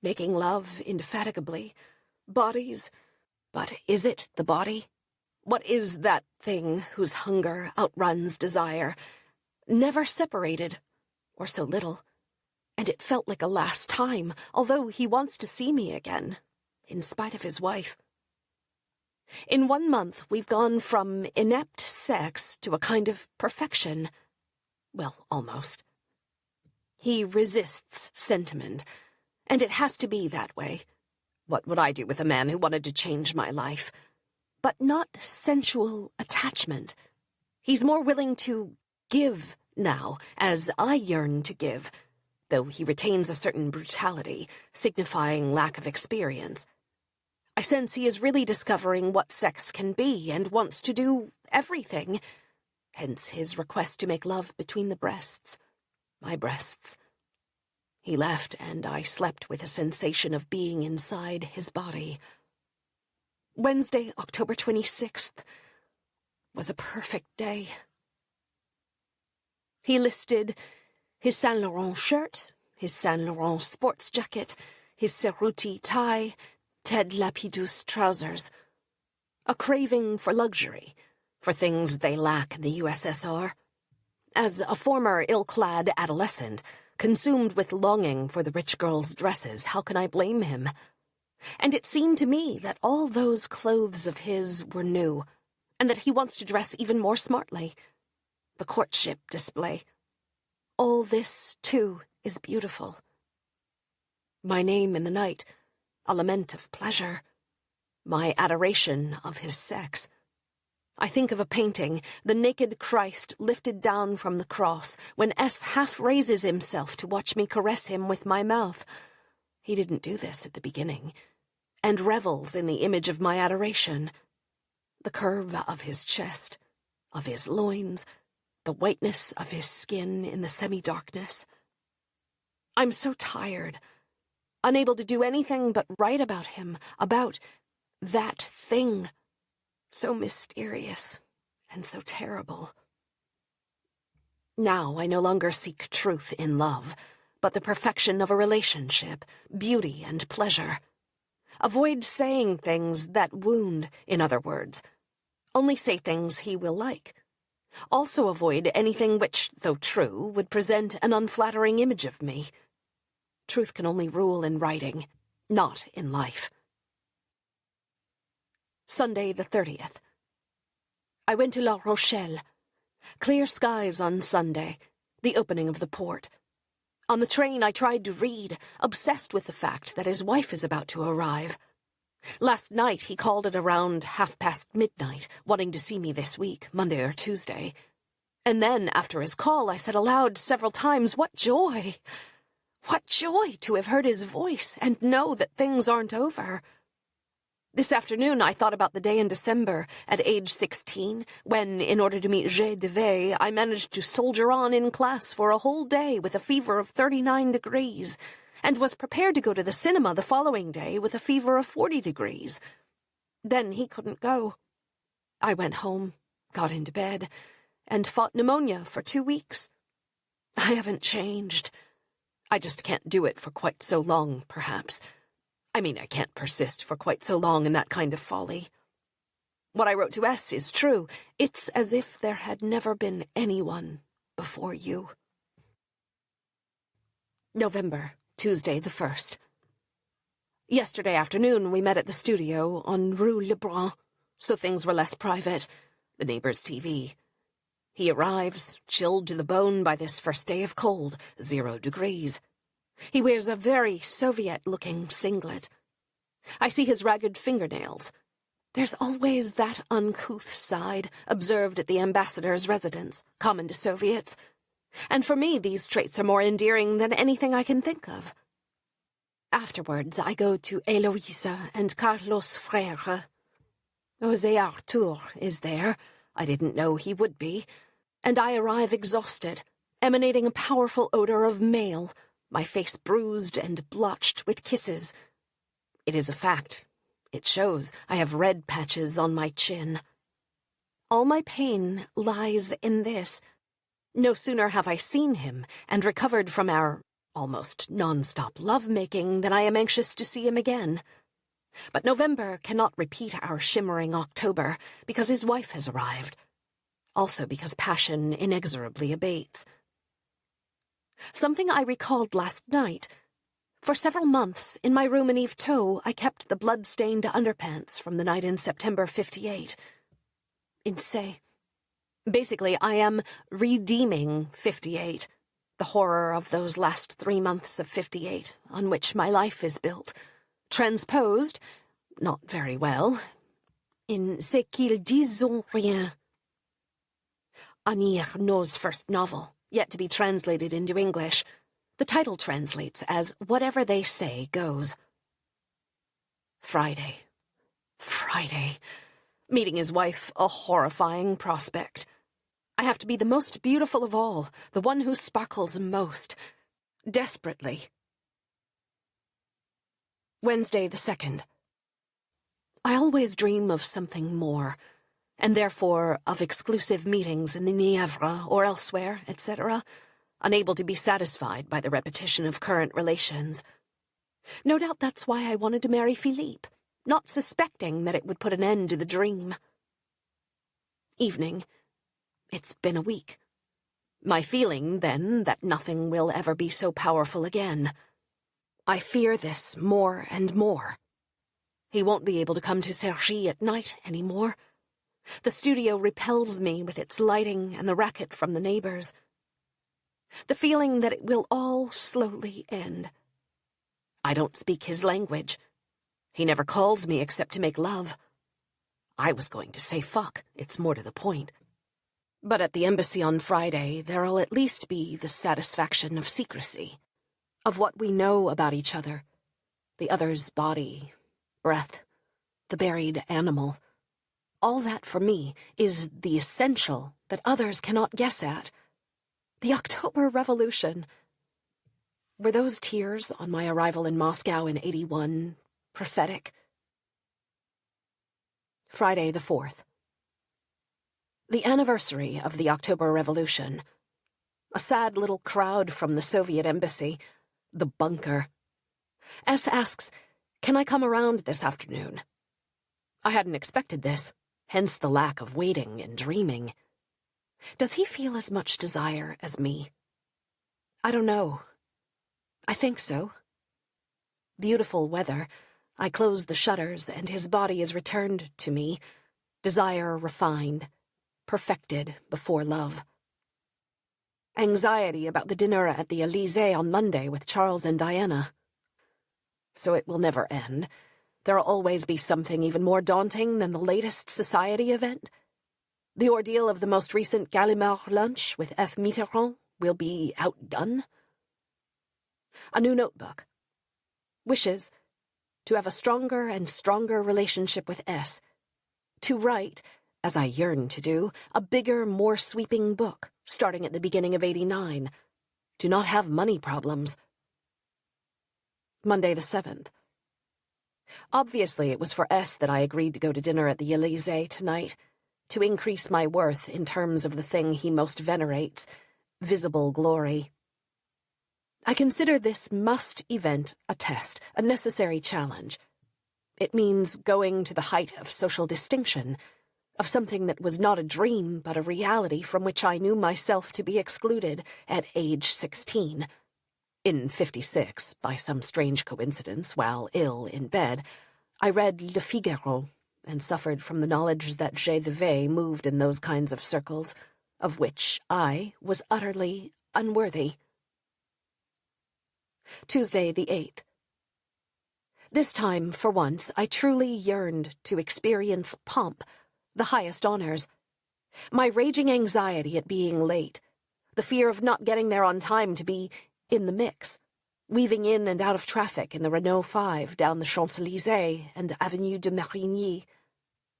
Making love indefatigably. Bodies. But is it the body? What is that thing whose hunger outruns desire? Never separated, or so little. And it felt like a last time, although he wants to see me again, in spite of his wife. In 1 month, we've gone from inept sex to a kind of perfection. Well, almost. He resists sentiment, and it has to be that way. What would I do with a man who wanted to change my life? But not sensual attachment. He's more willing to give now, as I yearn to give, though he retains a certain brutality, signifying lack of experience. I sense he is really discovering what sex can be and wants to do everything. Hence his request to make love between the breasts, my breasts. He left, and I slept with a sensation of being inside his body. Wednesday, October 26th, was a perfect day. He listed his Saint Laurent shirt, his Saint Laurent sports jacket, his Cerruti tie, Ted Lapidus trousers. A craving for luxury, for things they lack in the USSR. As a former ill-clad adolescent, consumed with longing for the rich girls' dresses, how can I blame him? And it seemed to me that all those clothes of his were new, and that he wants to dress even more smartly. The courtship display. All this, too, is beautiful. My name in the night, a lament of pleasure. My adoration of his sex. I think of a painting, the naked Christ lifted down from the cross, when S half raises himself to watch me caress him with my mouth. He didn't do this at the beginning, and revels in the image of my adoration. The curve of his chest, of his loins, the whiteness of his skin in the semi-darkness. I'm so tired, unable to do anything but write about him, about that thing. So mysterious and so terrible. Now I no longer seek truth in love, but the perfection of a relationship, beauty and pleasure. Avoid saying things that wound, in other words. Only say things he will like. Also avoid anything which, though true, would present an unflattering image of me. Truth can only rule in writing, not in life. Sunday the 30th. I went to La Rochelle. Clear skies on Sunday, the opening of the port. On the train I tried to read, obsessed with the fact that his wife is about to arrive. Last night he called at around midnight, wanting to see me this week, Monday or Tuesday. And then, after his call, I said aloud several times, what joy! What joy to have heard his voice and know that things aren't over. This afternoon I thought about the day in December, at age 16, when, in order to meet J. Devey, I managed to soldier on in class for a whole day with a fever of 39 degrees, and was prepared to go to the cinema the following day with a fever of 40 degrees. Then he couldn't go. I went home, got into bed, and fought pneumonia for 2 weeks. I haven't changed. I just can't do it for quite so long, perhaps. I mean, I can't persist for quite so long in that kind of folly. What I wrote to S is true. It's as if there had never been anyone before you. November, Tuesday the 1st. Yesterday afternoon we met at the studio on Rue Lebrun, so things were less private. The neighbor's TV. He arrives, chilled to the bone by this first day of cold, 0 degrees. He wears a very Soviet-looking singlet. I see his ragged fingernails. There's always that uncouth side, observed at the ambassador's residence, common to Soviets. And for me, these traits are more endearing than anything I can think of. Afterwards, I go to Eloisa and Carlos Frère. José Artur is there. I didn't know he would be. And I arrive exhausted, emanating a powerful odor of male, my face bruised and blotched with kisses. It is a fact. It shows. I have red patches on my chin. All my pain lies in this. No sooner have I seen him and recovered from our almost non-stop love-making than I am anxious to see him again. But November cannot repeat our shimmering October because his wife has arrived. Also because passion inexorably abates. Something I recalled last night. For several months, in my room in Yvetot, I kept the blood-stained underpants from the night in September 58. Insane. Basically, I am redeeming 58, the horror of those last 3 months of 58, on which my life is built. Transposed, not very well, in C'est qu'ils disent rien. Annie Ernaux's first novel, yet to be translated into English. The title translates as Whatever They Say Goes. Friday. Meeting his wife, a horrifying prospect. I have to be the most beautiful of all, the one who sparkles most. Desperately. Wednesday the 2nd. I always dream of something more, and therefore of exclusive meetings in the Nièvre or elsewhere, etc., unable to be satisfied by the repetition of current relations. No doubt that's why I wanted to marry Philippe, not suspecting that it would put an end to the dream. Evening. It's been a week. My feeling, then, that nothing will ever be so powerful again. I fear this more and more. He won't be able to come to Cergy at night anymore. The studio repels me with its lighting and the racket from the neighbors. The feeling that it will all slowly end. I don't speak his language. He never calls me except to make love. I was going to say fuck, it's more to the point. But at the embassy on Friday, there'll at least be the satisfaction of secrecy, of what we know about each other, the other's body, breath, the buried animal. All that for me is the essential that others cannot guess at. The October Revolution. Were those tears on my arrival in Moscow in 81 prophetic? Friday the 4th. The anniversary of the October Revolution. A sad little crowd from the Soviet embassy. The bunker. S asks, can I come around this afternoon? I hadn't expected this, hence the lack of waiting and dreaming. Does he feel as much desire as me? I don't know. I think so. Beautiful weather. I close the shutters and his body is returned to me. Desire refined, perfected before love. Anxiety about the dinner at the Élysée on Monday with Charles and Diana. So it will never end. There'll always be something even more daunting than the latest society event. The ordeal of the most recent Gallimard lunch with F. Mitterrand will be outdone. A new notebook. Wishes. To have a stronger and stronger relationship with S. To write, as I yearn to do, a bigger, more sweeping book, starting at the beginning of 89. To not have money problems. Monday the 7th. Obviously, it was for S that I agreed to go to dinner at the Élysée tonight. To increase my worth in terms of the thing he most venerates, visible glory. I consider this must-event a test, a necessary challenge. It means going to the height of social distinction, of something that was not a dream but a reality from which I knew myself to be excluded at age 16. In 56, by some strange coincidence, while ill in bed, I read Le Figaro and suffered from the knowledge that J. de Vey moved in those kinds of circles, of which I was utterly unworthy. Tuesday the 8th. This time, for once, I truly yearned to experience pomp, the highest honors. My raging anxiety at being late, the fear of not getting there on time to be in the mix, weaving in and out of traffic in the Renault 5 down the Champs-Élysées and Avenue de Marigny.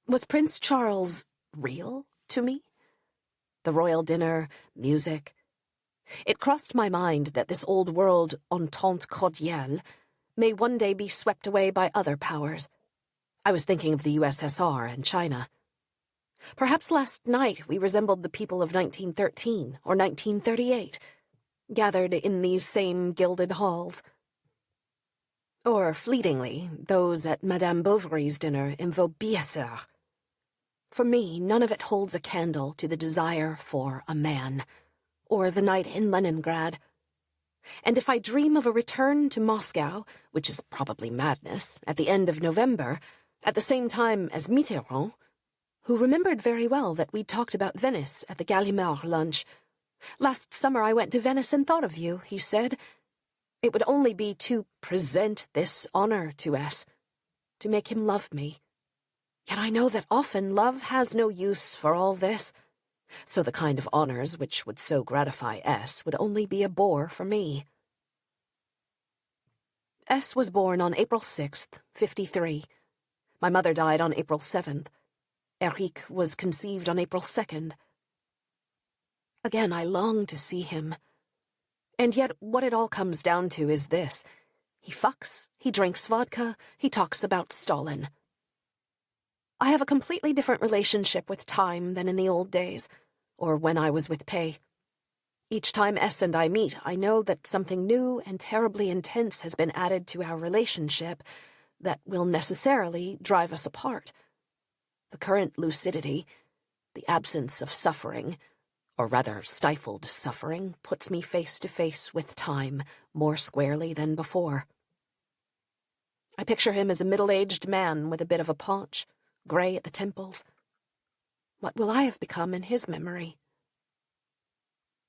Was Prince Charles real to me? The royal dinner, music. It crossed my mind that this old world entente cordiale may one day be swept away by other powers. I was thinking of the USSR and China. Perhaps last night we resembled the people of 1913 or 1938, gathered in these same gilded halls. Or, fleetingly, those at Madame Bovary's dinner in Vaubyessard. For me, none of it holds a candle to the desire for a man, or the night in Leningrad. And if I dream of a return to Moscow, which is probably madness, at the end of November, at the same time as Mitterrand, who remembered very well that we'd talked about Venice at the Gallimard lunch. "Last summer I went to Venice and thought of you," he said. It would only be to present this honor to S, to make him love me. Yet I know that often love has no use for all this, so the kind of honors which would so gratify S would only be a bore for me. S was born on April 6th, 53. My mother died on April 7th. Eric was conceived on April 2nd. Again, I long to see him. And yet what it all comes down to is this. He fucks, he drinks vodka, he talks about Stalin. I have a completely different relationship with time than in the old days, or when I was with Pei. Each time S and I meet, I know that something new and terribly intense has been added to our relationship that will necessarily drive us apart. The current lucidity, the absence of suffering, or rather stifled suffering, puts me face to face with time more squarely than before. I picture him as a middle-aged man with a bit of a paunch, grey at the temples. What will I have become in his memory?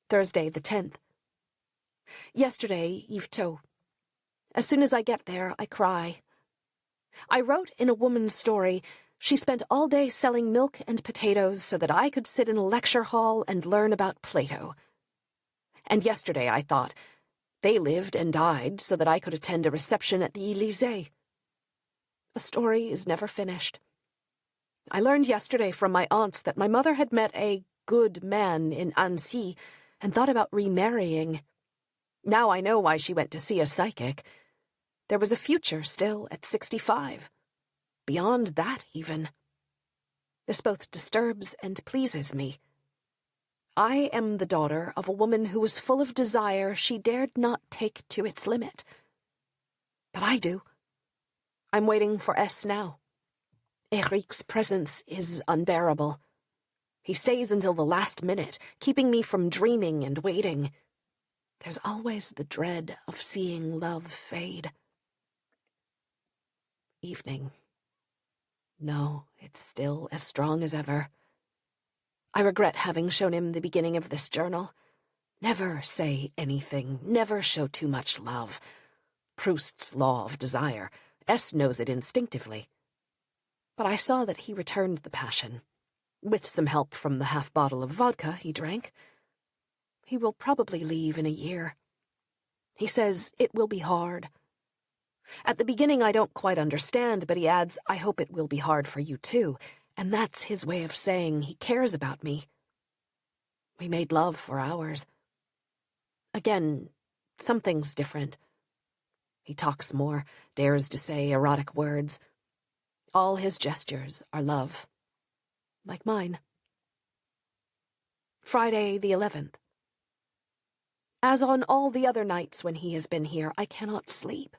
Thursday, the 10th. Yesterday, Yvetot. As soon as I get there, I cry. I wrote in a woman's story, she spent all day selling milk and potatoes so that I could sit in a lecture hall and learn about Plato. And yesterday I thought, they lived and died so that I could attend a reception at the Élysée. A story is never finished. I learned yesterday from my aunts that my mother had met a good man in Annecy and thought about remarrying. Now I know why she went to see a psychic. There was a future still at 65. Beyond that, even. This both disturbs and pleases me. I am the daughter of a woman who was full of desire she dared not take to its limit. But I do. I'm waiting for S now. Eric's presence is unbearable. He stays until the last minute, keeping me from dreaming and waiting. There's always the dread of seeing love fade. Evening. No, it's still as strong as ever. I regret having shown him the beginning of this journal. Never say anything, never show too much love. Proust's law of desire. S knows it instinctively. But I saw that he returned the passion, with some help from the half-bottle of vodka he drank. He will probably leave in a year. He says it will be hard. At the beginning I don't quite understand, but he adds, I hope it will be hard for you too, and that's his way of saying he cares about me. We made love for hours. Again, something's different. He talks more, dares to say erotic words. All his gestures are love, like mine. Friday the 11th. As on all the other nights when he has been here, I cannot sleep.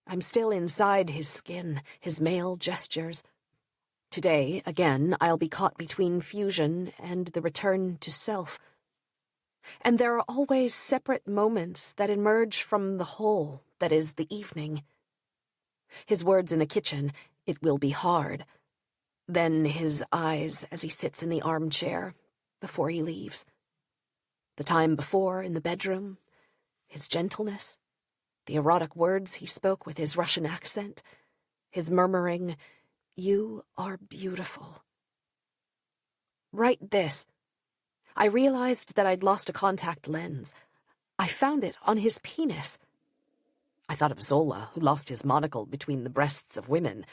I'm still inside his skin, his male gestures. Today, again, I'll be caught between fusion and the return to self. And there are always separate moments that emerge from the whole that is the evening. His words in the kitchen, it will be hard. Then his eyes as he sits in the armchair before he leaves. The time before in the bedroom, his gentleness. the erotic words he spoke with his Russian accent, his murmuring, "You are beautiful." Write this. I realized that I'd lost a contact lens. I found it on his penis. I thought of Zola, who lost his monocle between the breasts of women.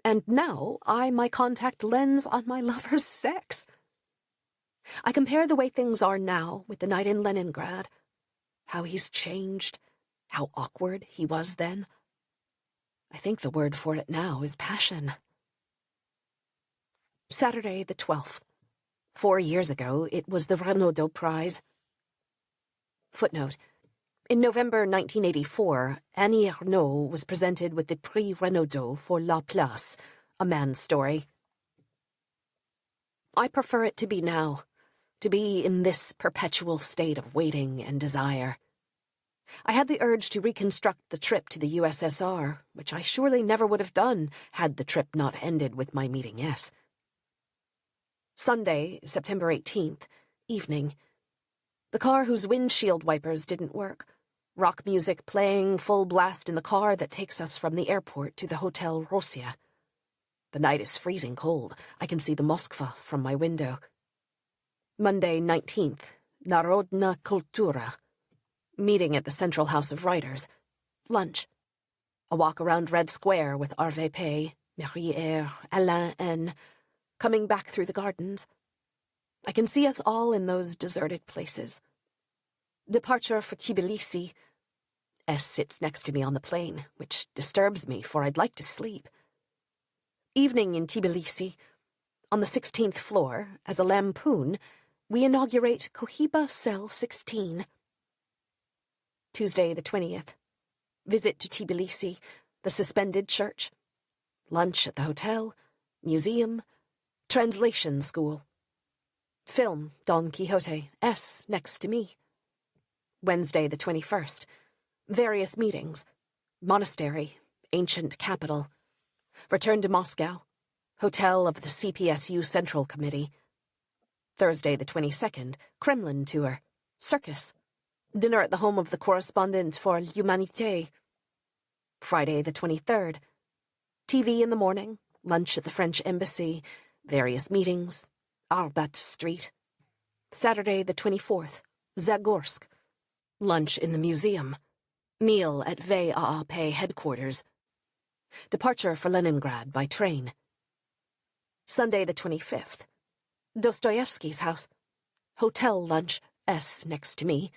And now my contact lens on my lover's sex. I compare the way things are now with the night in Leningrad. How he's changed, how awkward he was then. I think the word for it now is passion. Saturday the 12th. 4 years ago, it was the Renaudot Prize. Footnote. In November 1984, Annie Ernaux was presented with the Prix Renaudot for La Place, a man's story. I prefer it to be now, to be in this perpetual state of waiting and desire. I had the urge to reconstruct the trip to the USSR, which I surely never would have done had the trip not ended with my meeting S. Sunday, September 18th, evening. The car whose windshield wipers didn't work. Rock music playing full blast in the car that takes us from the airport to the Hotel Rosia. The night is freezing cold. I can see the Moskva from my window. Monday, 19th, Narodna Kultura. Meeting at the Central House of Writers. Lunch. A walk around Red Square with Hervé Pay, Marie-Ère, Alain N., coming back through the gardens. I can see us all in those deserted places. Departure for Tbilisi. S sits next to me on the plane, which disturbs me, for I'd like to sleep. Evening in Tbilisi. On the 16th floor, as a lampoon, we inaugurate Cohiba Cell 16. Tuesday the 20th. Visit to Tbilisi, the suspended church. Lunch at the hotel, museum, translation school. Film Don Quixote, S next to me. Wednesday the 21st. Various meetings. Monastery, ancient capital. Return to Moscow. Hotel of the CPSU Central Committee. Thursday the 22nd. Kremlin tour. Circus. Dinner at the home of the correspondent for L'Humanité. Friday the 23rd. TV in the morning. Lunch at the French Embassy. Various meetings. Arbat Street. Saturday the 24th. Zagorsk. Lunch in the museum. Meal at VAAP headquarters. Departure for Leningrad by train. Sunday the 25th. Dostoevsky's house. Hotel lunch, S next to me.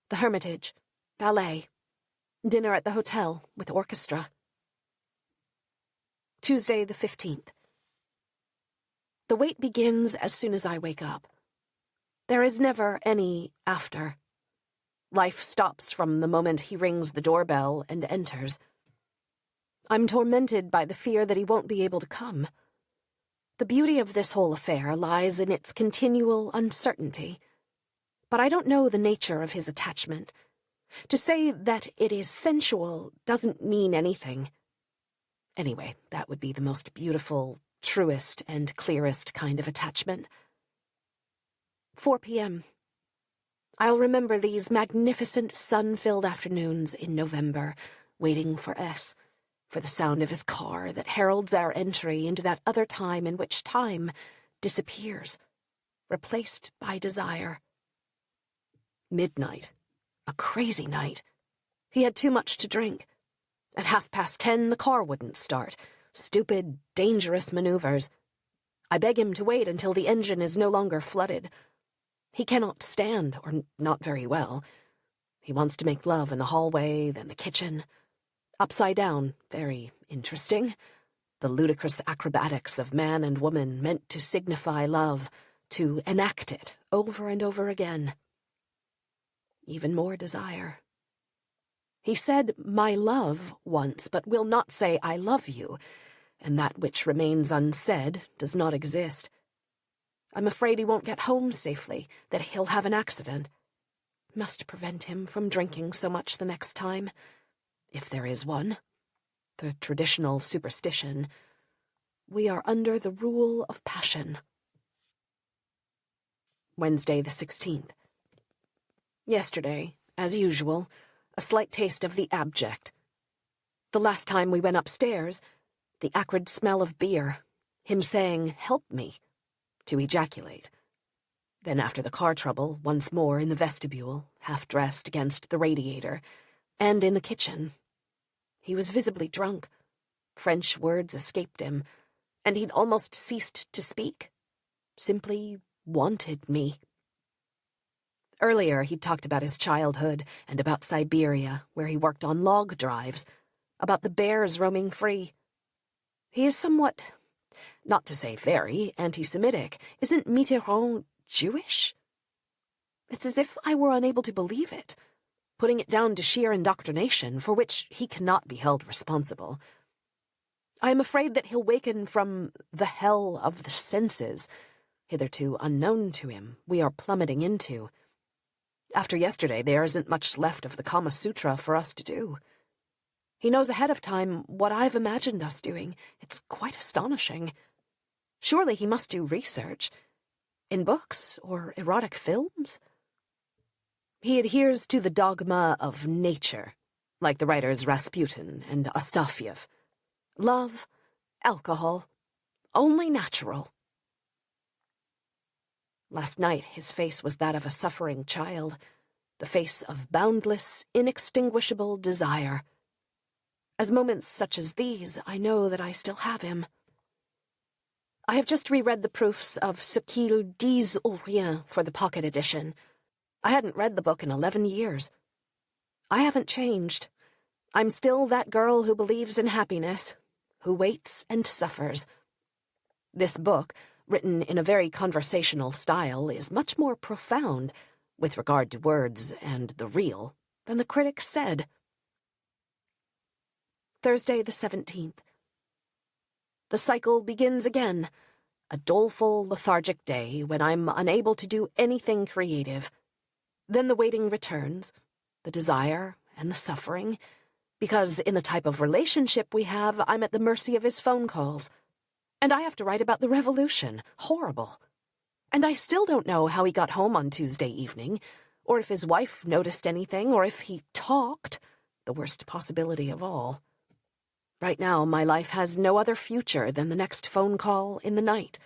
The Hermitage. Ballet. Dinner at the hotel with orchestra. Tuesday the 15th. The wait begins as soon as I wake up. There is never any after. Life stops from the moment he rings the doorbell and enters. I'm tormented by the fear that he won't be able to come. The beauty of this whole affair lies in its continual uncertainty. But I don't know the nature of his attachment. To say that it is sensual doesn't mean anything. Anyway, that would be the most beautiful, truest, and clearest kind of attachment. 4 p.m. I'll remember these magnificent sun-filled afternoons in November, waiting for S, for the sound of his car that heralds our entry into that other time in which time disappears, replaced by desire. Midnight. A crazy night. He had too much to drink. At 10:30, the car wouldn't start. Stupid, dangerous maneuvers. I beg him to wait until the engine is no longer flooded. He cannot stand, or not very well. He wants to make love in the hallway, then the kitchen. Upside down, very interesting. The ludicrous acrobatics of man and woman meant to signify love, to enact it over and over again. Even more desire. He said, "my love," once, but will not say, "I love you," and that which remains unsaid does not exist. I'm afraid he won't get home safely, that he'll have an accident. Must prevent him from drinking so much the next time, if there is one. The traditional superstition. We are under the rule of passion. Wednesday the 16th. Yesterday, as usual, a slight taste of the abject. The last time we went upstairs, the acrid smell of beer, him saying, "Help me," to ejaculate. Then after the car trouble, once more in the vestibule, half-dressed against the radiator, and in the kitchen. He was visibly drunk. French words escaped him, and he'd almost ceased to speak. Simply wanted me. Earlier, he'd talked about his childhood and about Siberia, where he worked on log drives, about the bears roaming free. He is somewhat, not to say very, anti-Semitic. Isn't Mitterrand Jewish? It's as if I were unable to believe it, putting it down to sheer indoctrination for which he cannot be held responsible. I am afraid that he'll waken from the hell of the senses, hitherto unknown to him, we are plummeting into. After yesterday, there isn't much left of the Kama Sutra for us to do. He knows ahead of time what I've imagined us doing. It's quite astonishing. Surely he must do research. In books or erotic films? He adheres to the dogma of nature, like the writers Rasputin and Astafyev. Love, alcohol, only natural. Last night, his face was that of a suffering child, the face of boundless, inextinguishable desire. As moments such as these, I know that I still have him. I have just reread the proofs of Ce qu'ils disent ou rien for the pocket edition. I hadn't read the book in 11 years. I haven't changed. I'm still that girl who believes in happiness, who waits and suffers. This book, written in a very conversational style, is much more profound, with regard to words and the real, than the critics said. Thursday the 17th. The cycle begins again, a doleful, lethargic day when I'm unable to do anything creative. Then the waiting returns, the desire and the suffering, because in the type of relationship we have, I'm at the mercy of his phone calls. And I have to write about the revolution. Horrible. And I still don't know how he got home on Tuesday evening, or if his wife noticed anything, or if he talked, the worst possibility of all. Right now, my life has no other future than the next phone call in the night.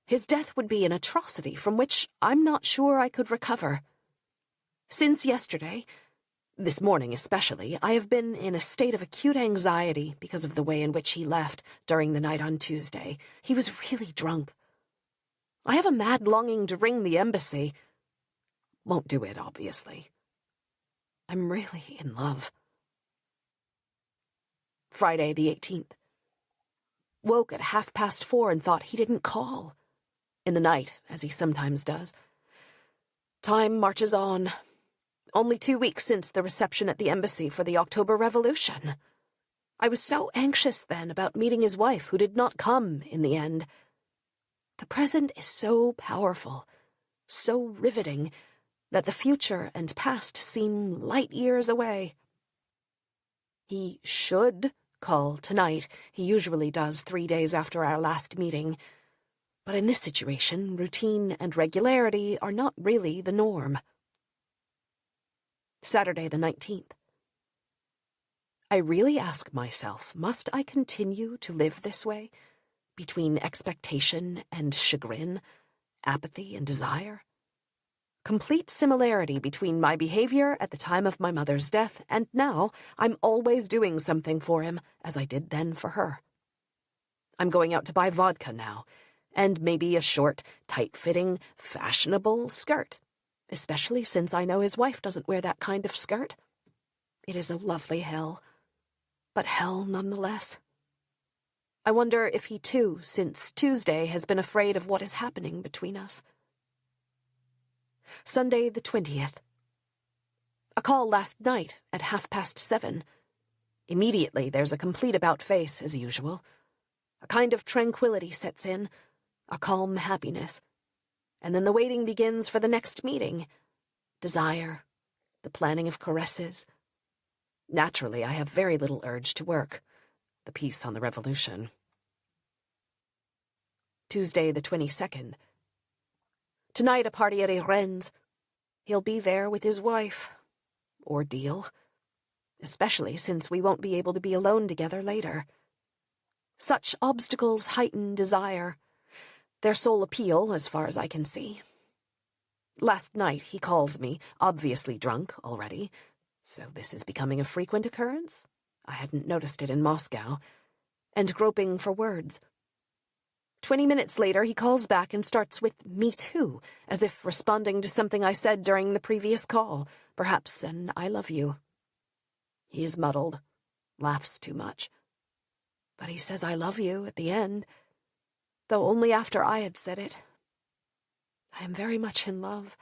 His death would be an atrocity from which I'm not sure I could recover. Since yesterday, this morning especially, I have been in a state of acute anxiety because of the way in which he left during the night on Tuesday. He was really drunk. I have a mad longing to ring the embassy. Won't do it, obviously. I'm really in love. Friday the 18th. Woke at 4:30 and thought he didn't call. In the night, as he sometimes does. Time marches on. Only 2 weeks since the reception at the embassy for the October Revolution. I was so anxious then about meeting his wife, who did not come in the end. The present is so powerful, so riveting, that the future and past seem light years away. He should call tonight. He usually does 3 days after our last meeting. But in this situation, routine and regularity are not really the norm. Saturday the 19th. I really ask myself, must I continue to live this way, between expectation and chagrin, apathy and desire? Complete similarity between my behavior at the time of my mother's death and now I'm always doing something for him, as I did then for her. I'm going out to buy vodka now, and maybe a short, tight-fitting, fashionable skirt, especially since I know his wife doesn't wear that kind of skirt. It is a lovely hell, but hell nonetheless. I wonder if he too, since Tuesday, has been afraid of what is happening between us. Sunday the 20th. A call last night at 7:30. Immediately there's a complete about-face, as usual. A kind of tranquility sets in, a calm happiness. And then the waiting begins for the next meeting. Desire, the planning of caresses. Naturally, I have very little urge to work. The piece on the revolution. Tuesday the 22nd. Tonight a party at Irène's. He'll be there with his wife. Ordeal. especially since we won't be able to be alone together later. Such obstacles heighten desire, their sole appeal as far as I can see. Last night he calls me, obviously drunk already, so this is becoming a frequent occurrence. I hadn't noticed it in Moscow, and groping for words. 20 minutes later, he calls back and starts with "me too," as if responding to something I said during the previous call, perhaps an "I love you." He is muddled, laughs too much. But he says "I love you" at the end, though only after I had said it. I am very much in love.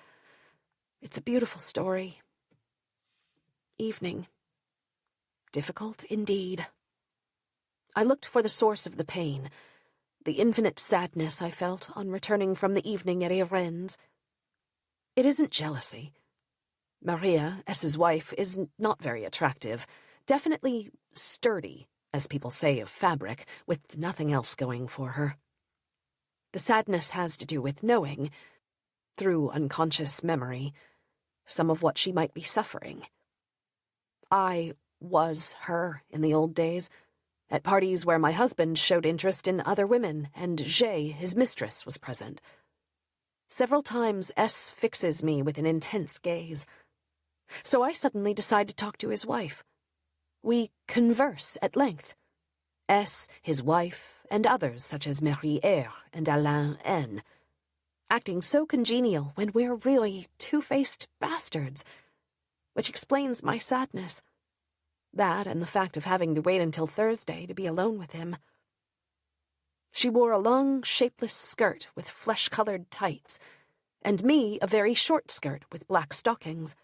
It's a beautiful story. Evening. Difficult indeed. I looked for the source of the pain, the infinite sadness I felt on returning from the evening at Irène's. It isn't jealousy. Maria, S.'s wife, is not very attractive, definitely sturdy, as people say of fabric, with nothing else going for her. The sadness has to do with knowing, through unconscious memory, some of what she might be suffering. I was her in the old days, at parties where my husband showed interest in other women, and Jay, his mistress, was present. Several times S fixes me with an intense gaze. So I suddenly decide to talk to his wife. We converse at length. S, his wife, and others such as Marie R and Alain N, acting so congenial when we're really two-faced bastards, which explains my sadness. That and the fact of having to wait until Thursday to be alone with him. She wore a long, shapeless skirt with flesh-colored tights, and me a very short skirt with black stockings.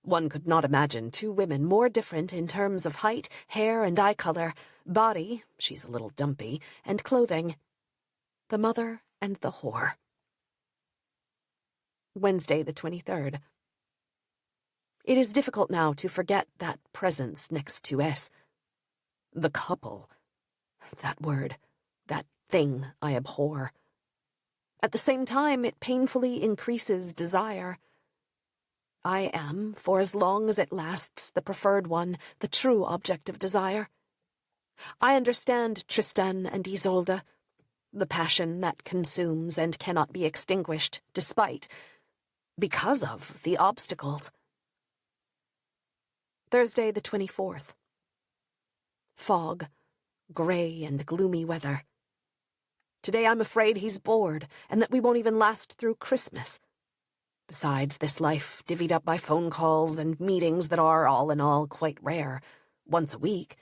One could not imagine two women more different in terms of height, hair, and eye color, body, she's a little dumpy, and clothing. The mother and the whore. Wednesday, the 23rd. It is difficult now to forget that presence next to S. The couple. That word. That thing I abhor. At the same time, it painfully increases desire. I am, for as long as it lasts, the preferred one, the true object of desire. I understand Tristan and Isolde, the passion that consumes and cannot be extinguished, because of the obstacles. Thursday, the 24th. Fog, gray and gloomy weather. Today I'm afraid he's bored, and that we won't even last through Christmas. Besides, this life divvied up by phone calls and meetings that are, all in all, quite rare, once a week,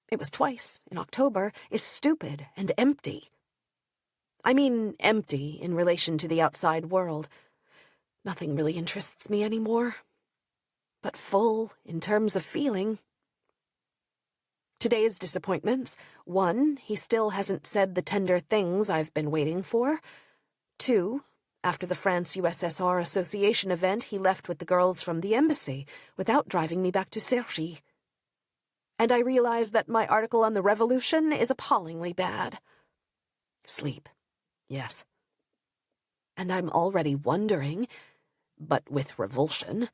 it was twice in October, is stupid and empty. I mean empty in relation to the outside world. Nothing really interests me anymore. But full in terms of feeling. Today's disappointments. 1, he still hasn't said the tender things I've been waiting for. 2, after the France-USSR Association event, he left with the girls from the embassy without driving me back to Cergy. And I realize that my article on the revolution is appallingly bad. Sleep. Yes. And I'm already wondering, but with revulsion,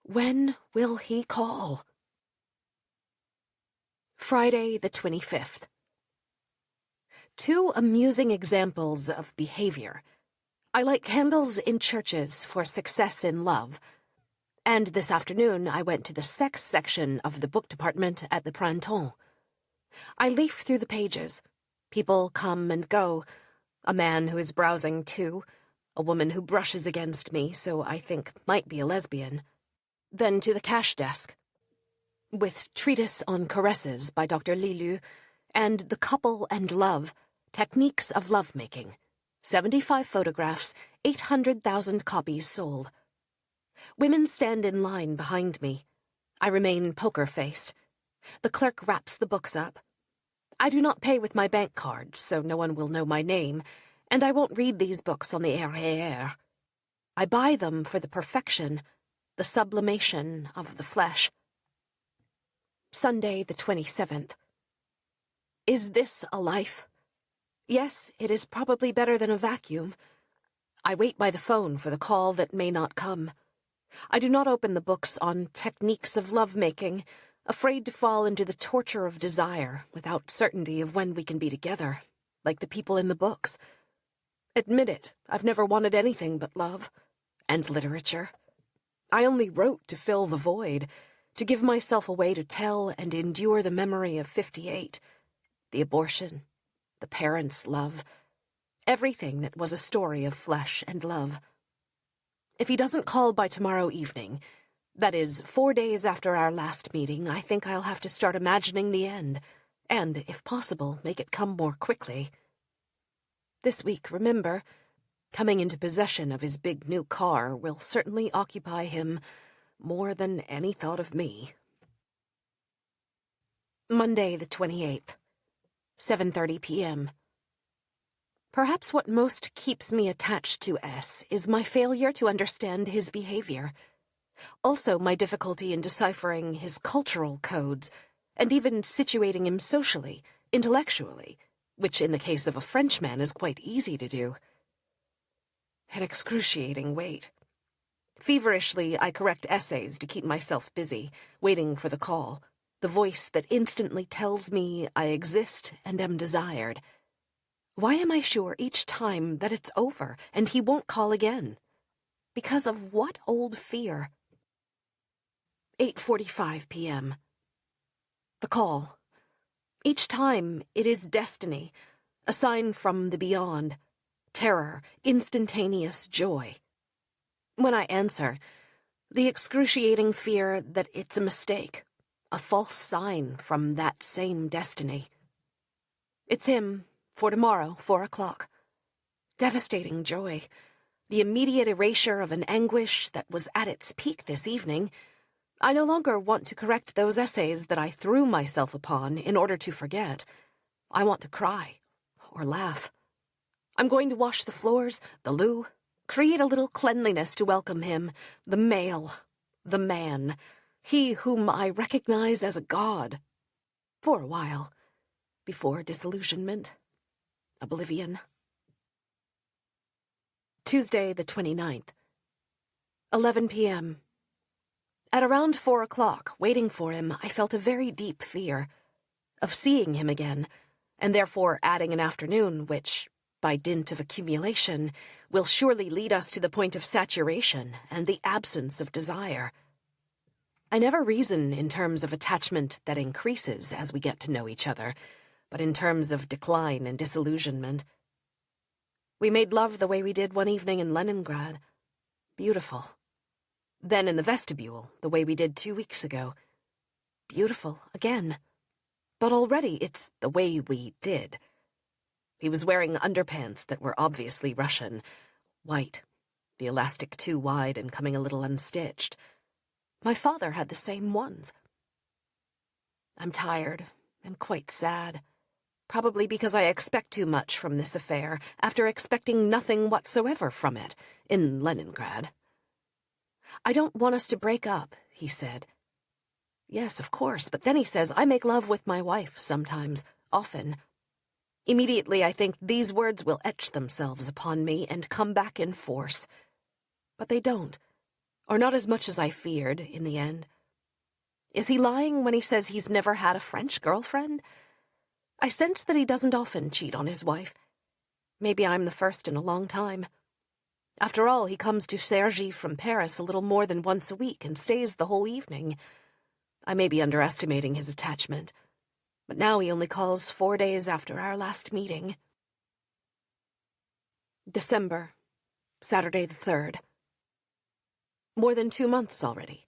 when will he call? Friday, the 25th. 2 amusing examples of behavior. I light candles in churches for success in love. And this afternoon I went to the sex section of the book department at the Printemps. I leaf through the pages. People come and go. A man who is browsing too. A woman who brushes against me, so I think might be a lesbian. Then to the cash desk, with Treatise on Caresses by Dr. Lilu, and The Couple and Love, Techniques of Lovemaking. 75 photographs, 800,000 copies sold. Women stand in line behind me. I remain poker-faced. The clerk wraps the books up. I do not pay with my bank card, so no one will know my name, and I won't read these books on the RER. I buy them for the perfection, the sublimation of the flesh. Sunday, the 27th. Is this a life? Yes, it is probably better than a vacuum. I wait by the phone for the call that may not come. I do not open the books on techniques of love-making, afraid to fall into the torture of desire without certainty of when we can be together, like the people in the books. Admit it, I've never wanted anything but love. And literature. I only wrote to fill the void, to give myself a way to tell and endure the memory of 58, the abortion, the parents' love, everything that was a story of flesh and love. If he doesn't call by tomorrow evening, that is, 4 days after our last meeting, I think I'll have to start imagining the end, and, if possible, make it come more quickly. This week, remember, coming into possession of his big new car will certainly occupy him more than any thought of me. Monday the 28th, 7:30 p.m. Perhaps what most keeps me attached to S is my failure to understand his behavior. Also my difficulty in deciphering his cultural codes, and even situating him socially, intellectually, which in the case of a Frenchman is quite easy to do. An excruciating wait. Feverishly, I correct essays to keep myself busy, waiting for the call, the voice that instantly tells me I exist and am desired. Why am I sure each time that it's over and he won't call again? Because of what old fear? 8:45 p.m. The call. Each time it is destiny, a sign from the beyond. Terror, instantaneous joy. When I answer, the excruciating fear that it's a mistake, a false sign from that same destiny. It's him, for tomorrow, 4 o'clock. Devastating joy, the immediate erasure of an anguish that was at its peak this evening. I no longer want to correct those essays that I threw myself upon in order to forget. I want to cry, or laugh. I'm going to wash the floors, the loo, create a little cleanliness to welcome him, the male, the man, he whom I recognize as a god. For a while, before disillusionment, oblivion. Tuesday the 29th, 11 p.m. At around 4 o'clock, waiting for him, I felt a very deep fear of seeing him again, and therefore adding an afternoon which, by dint of accumulation, will surely lead us to the point of saturation and the absence of desire. I never reason in terms of attachment that increases as we get to know each other, but in terms of decline and disillusionment. We made love the way we did one evening in Leningrad. Beautiful. Then in the vestibule, the way we did 2 weeks ago. Beautiful again. But already it's the way we did. He was wearing underpants that were obviously Russian, white, the elastic too wide and coming a little unstitched. My father had the same ones. I'm tired and quite sad, probably because I expect too much from this affair after expecting nothing whatsoever from it in Leningrad. I don't want us to break up, he said. Yes, of course, but then he says I make love with my wife sometimes, often. Immediately I think these words will etch themselves upon me and come back in force. But they don't, or not as much as I feared, in the end. Is he lying when he says he's never had a French girlfriend? I sense that he doesn't often cheat on his wife. Maybe I'm the first in a long time. After all, he comes to Cergy from Paris a little more than once a week and stays the whole evening. I may be underestimating his attachment, but now he only calls 4 days after our last meeting. December, Saturday the 3rd. More than 2 months already.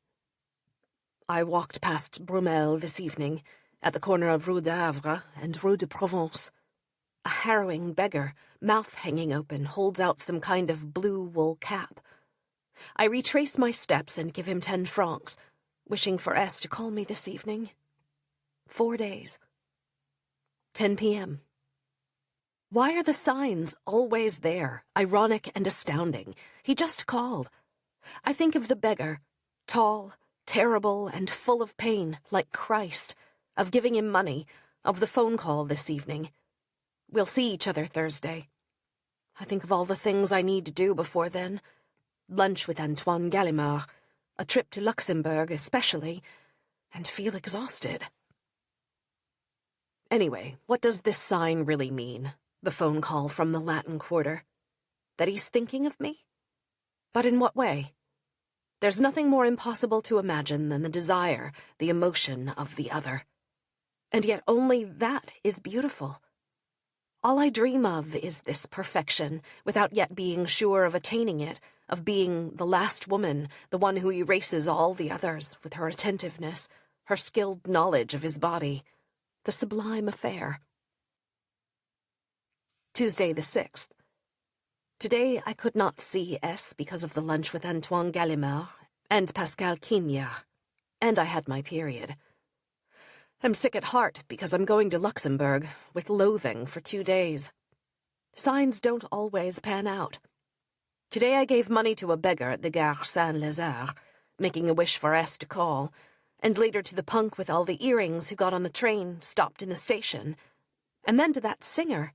I walked past Brumel this evening, at the corner of Rue d'Havre and Rue de Provence. A harrowing beggar, mouth hanging open, holds out some kind of blue wool cap. I retrace my steps and give him 10 francs, wishing for S to call me this evening. 4 days. 10 p.m. Why are the signs always there, ironic and astounding? He just called. I think of the beggar, tall, terrible, and full of pain, like Christ, of giving him money, of the phone call this evening. We'll see each other Thursday. I think of all the things I need to do before then. Lunch with Antoine Gallimard, a trip to Luxembourg especially, and feel exhausted. Anyway, what does this sign really mean, the phone call from the Latin Quarter? That he's thinking of me? But in what way? There's nothing more impossible to imagine than the desire, the emotion of the other. And yet only that is beautiful. All I dream of is this perfection, without yet being sure of attaining it, of being the last woman, the one who erases all the others with her attentiveness, her skilled knowledge of his body, the sublime affair. Tuesday the 6th. Today I could not see S because of the lunch with Antoine Gallimard and Pascal Quignard, and I had my period. I'm sick at heart because I'm going to Luxembourg, with loathing for 2 days. Signs don't always pan out. Today I gave money to a beggar at the Gare Saint-Lazare, making a wish for S to call, and later to the punk with all the earrings who got on the train, stopped in the station, and then to that singer.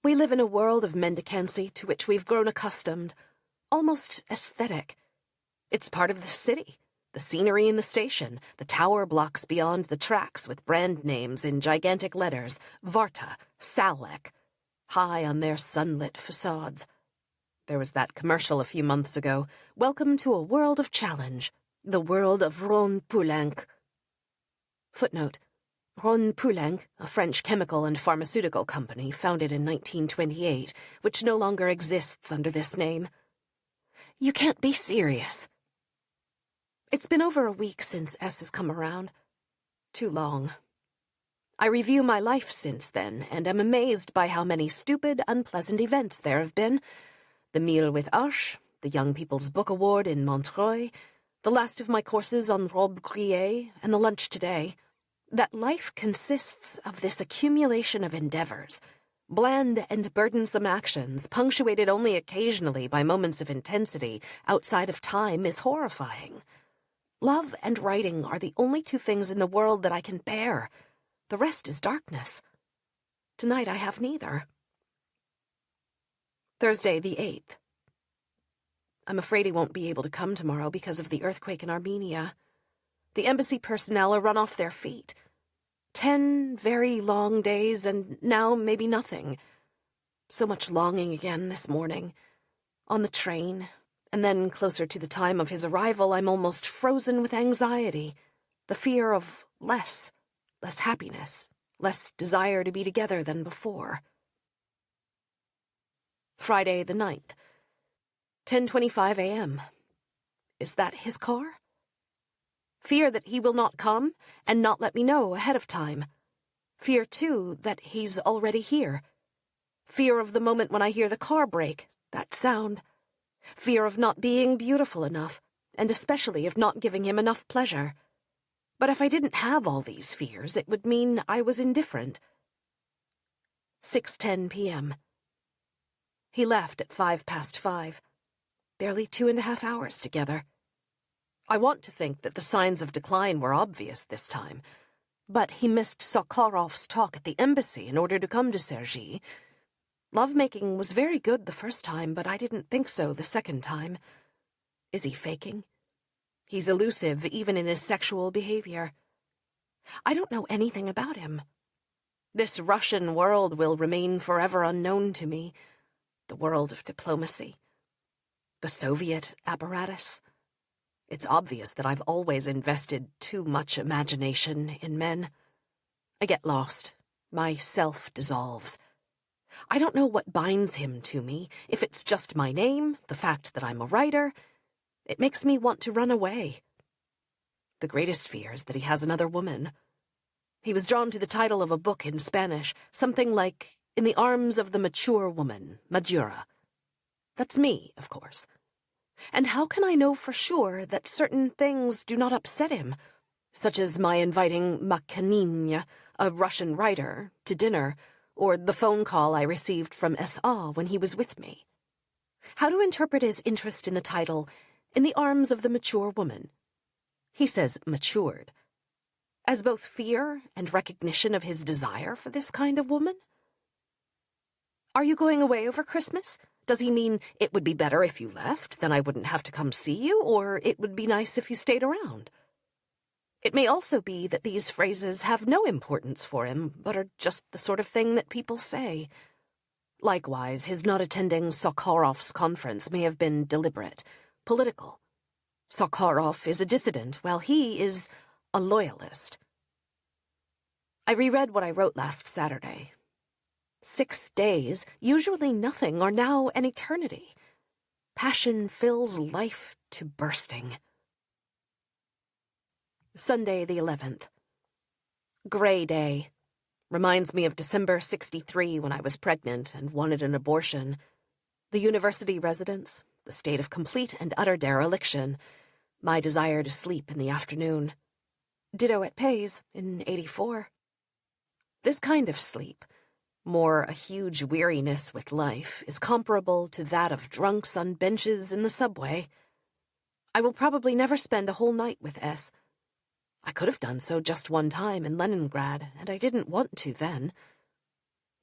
We live in a world of mendicancy to which we've grown accustomed, almost aesthetic. It's part of the city, the scenery in the station, the tower blocks beyond the tracks with brand names in gigantic letters, Varta, Salek, high on their sunlit facades. There was that commercial a few months ago, welcome to a world of challenge, the world of Ron Poulenc. Footnote. Ron Poulenc, a French chemical and pharmaceutical company founded in 1928, which no longer exists under this name. You can't be serious. It's been over a week since S has come around. Too long. I review my life since then, and am amazed by how many stupid, unpleasant events there have been. The meal with Arche, the Young People's Book Award in Montreuil, the last of my courses on robe grillée, and the lunch today. That life consists of this accumulation of endeavors, bland and burdensome actions, punctuated only occasionally by moments of intensity outside of time, is horrifying. Love and writing are the only 2 things in the world that I can bear. The rest is darkness. Tonight I have neither. Thursday the 8th. I'm afraid he won't be able to come tomorrow because of the earthquake in Armenia. The embassy personnel are run off their feet. 10 very long days, and now maybe nothing. So much longing again this morning. On the train, and then closer to the time of his arrival, I'm almost frozen with anxiety. The fear of less happiness, less desire to be together than before. Friday the 9th. 10:25 a.m. Is that his car? Fear that he will not come and not let me know ahead of time. Fear, too, that he's already here. Fear of the moment when I hear the car brake, that sound. Fear of not being beautiful enough, and especially of not giving him enough pleasure. But if I didn't have all these fears, it would mean I was indifferent. 6:10 p.m. He left at 5:05. Barely 2.5 hours together. I want to think that the signs of decline were obvious this time, but he missed Sokharov's talk at the embassy in order to come to Cergy. Lovemaking was very good the first time, but I didn't think so the second time. Is he faking? He's elusive even in his sexual behavior. I don't know anything about him. This Russian world will remain forever unknown to me, the world of diplomacy, the Soviet apparatus. It's obvious that I've always invested too much imagination in men. I get lost. My self dissolves. I don't know what binds him to me. If it's just my name, the fact that I'm a writer, it makes me want to run away. The greatest fear is that he has another woman. He was drawn to the title of a book in Spanish, something like In the Arms of the Mature Woman, Madura. That's me, of course. And how can I know for sure that certain things do not upset him, such as my inviting Makhaninya, a Russian writer, to dinner, or the phone call I received from S.A. when he was with me? How to interpret his interest in the title, In the Arms of the Mature Woman? He says matured. As both fear and recognition of his desire for this kind of woman? Are you going away over Christmas? Does he mean it would be better if you left, then I wouldn't have to come see you, or it would be nice if you stayed around? It may also be that these phrases have no importance for him, but are just the sort of thing that people say. Likewise, his not attending Sakharov's conference may have been deliberate, political. Sakharov is a dissident, while he is a loyalist. I reread what I wrote last Saturday. 6 days, usually nothing, are now an eternity. Passion fills life to bursting. Sunday the 11th. Gray day. Reminds me of December '63 when I was pregnant and wanted an abortion. The university residence, the state of complete and utter dereliction, my desire to sleep in the afternoon. Ditto at Pays in '84. This kind of sleep, more a huge weariness with life, is comparable to that of drunks on benches in the subway. I will probably never spend a whole night with S. I could have done so just one time in Leningrad, and I didn't want to then.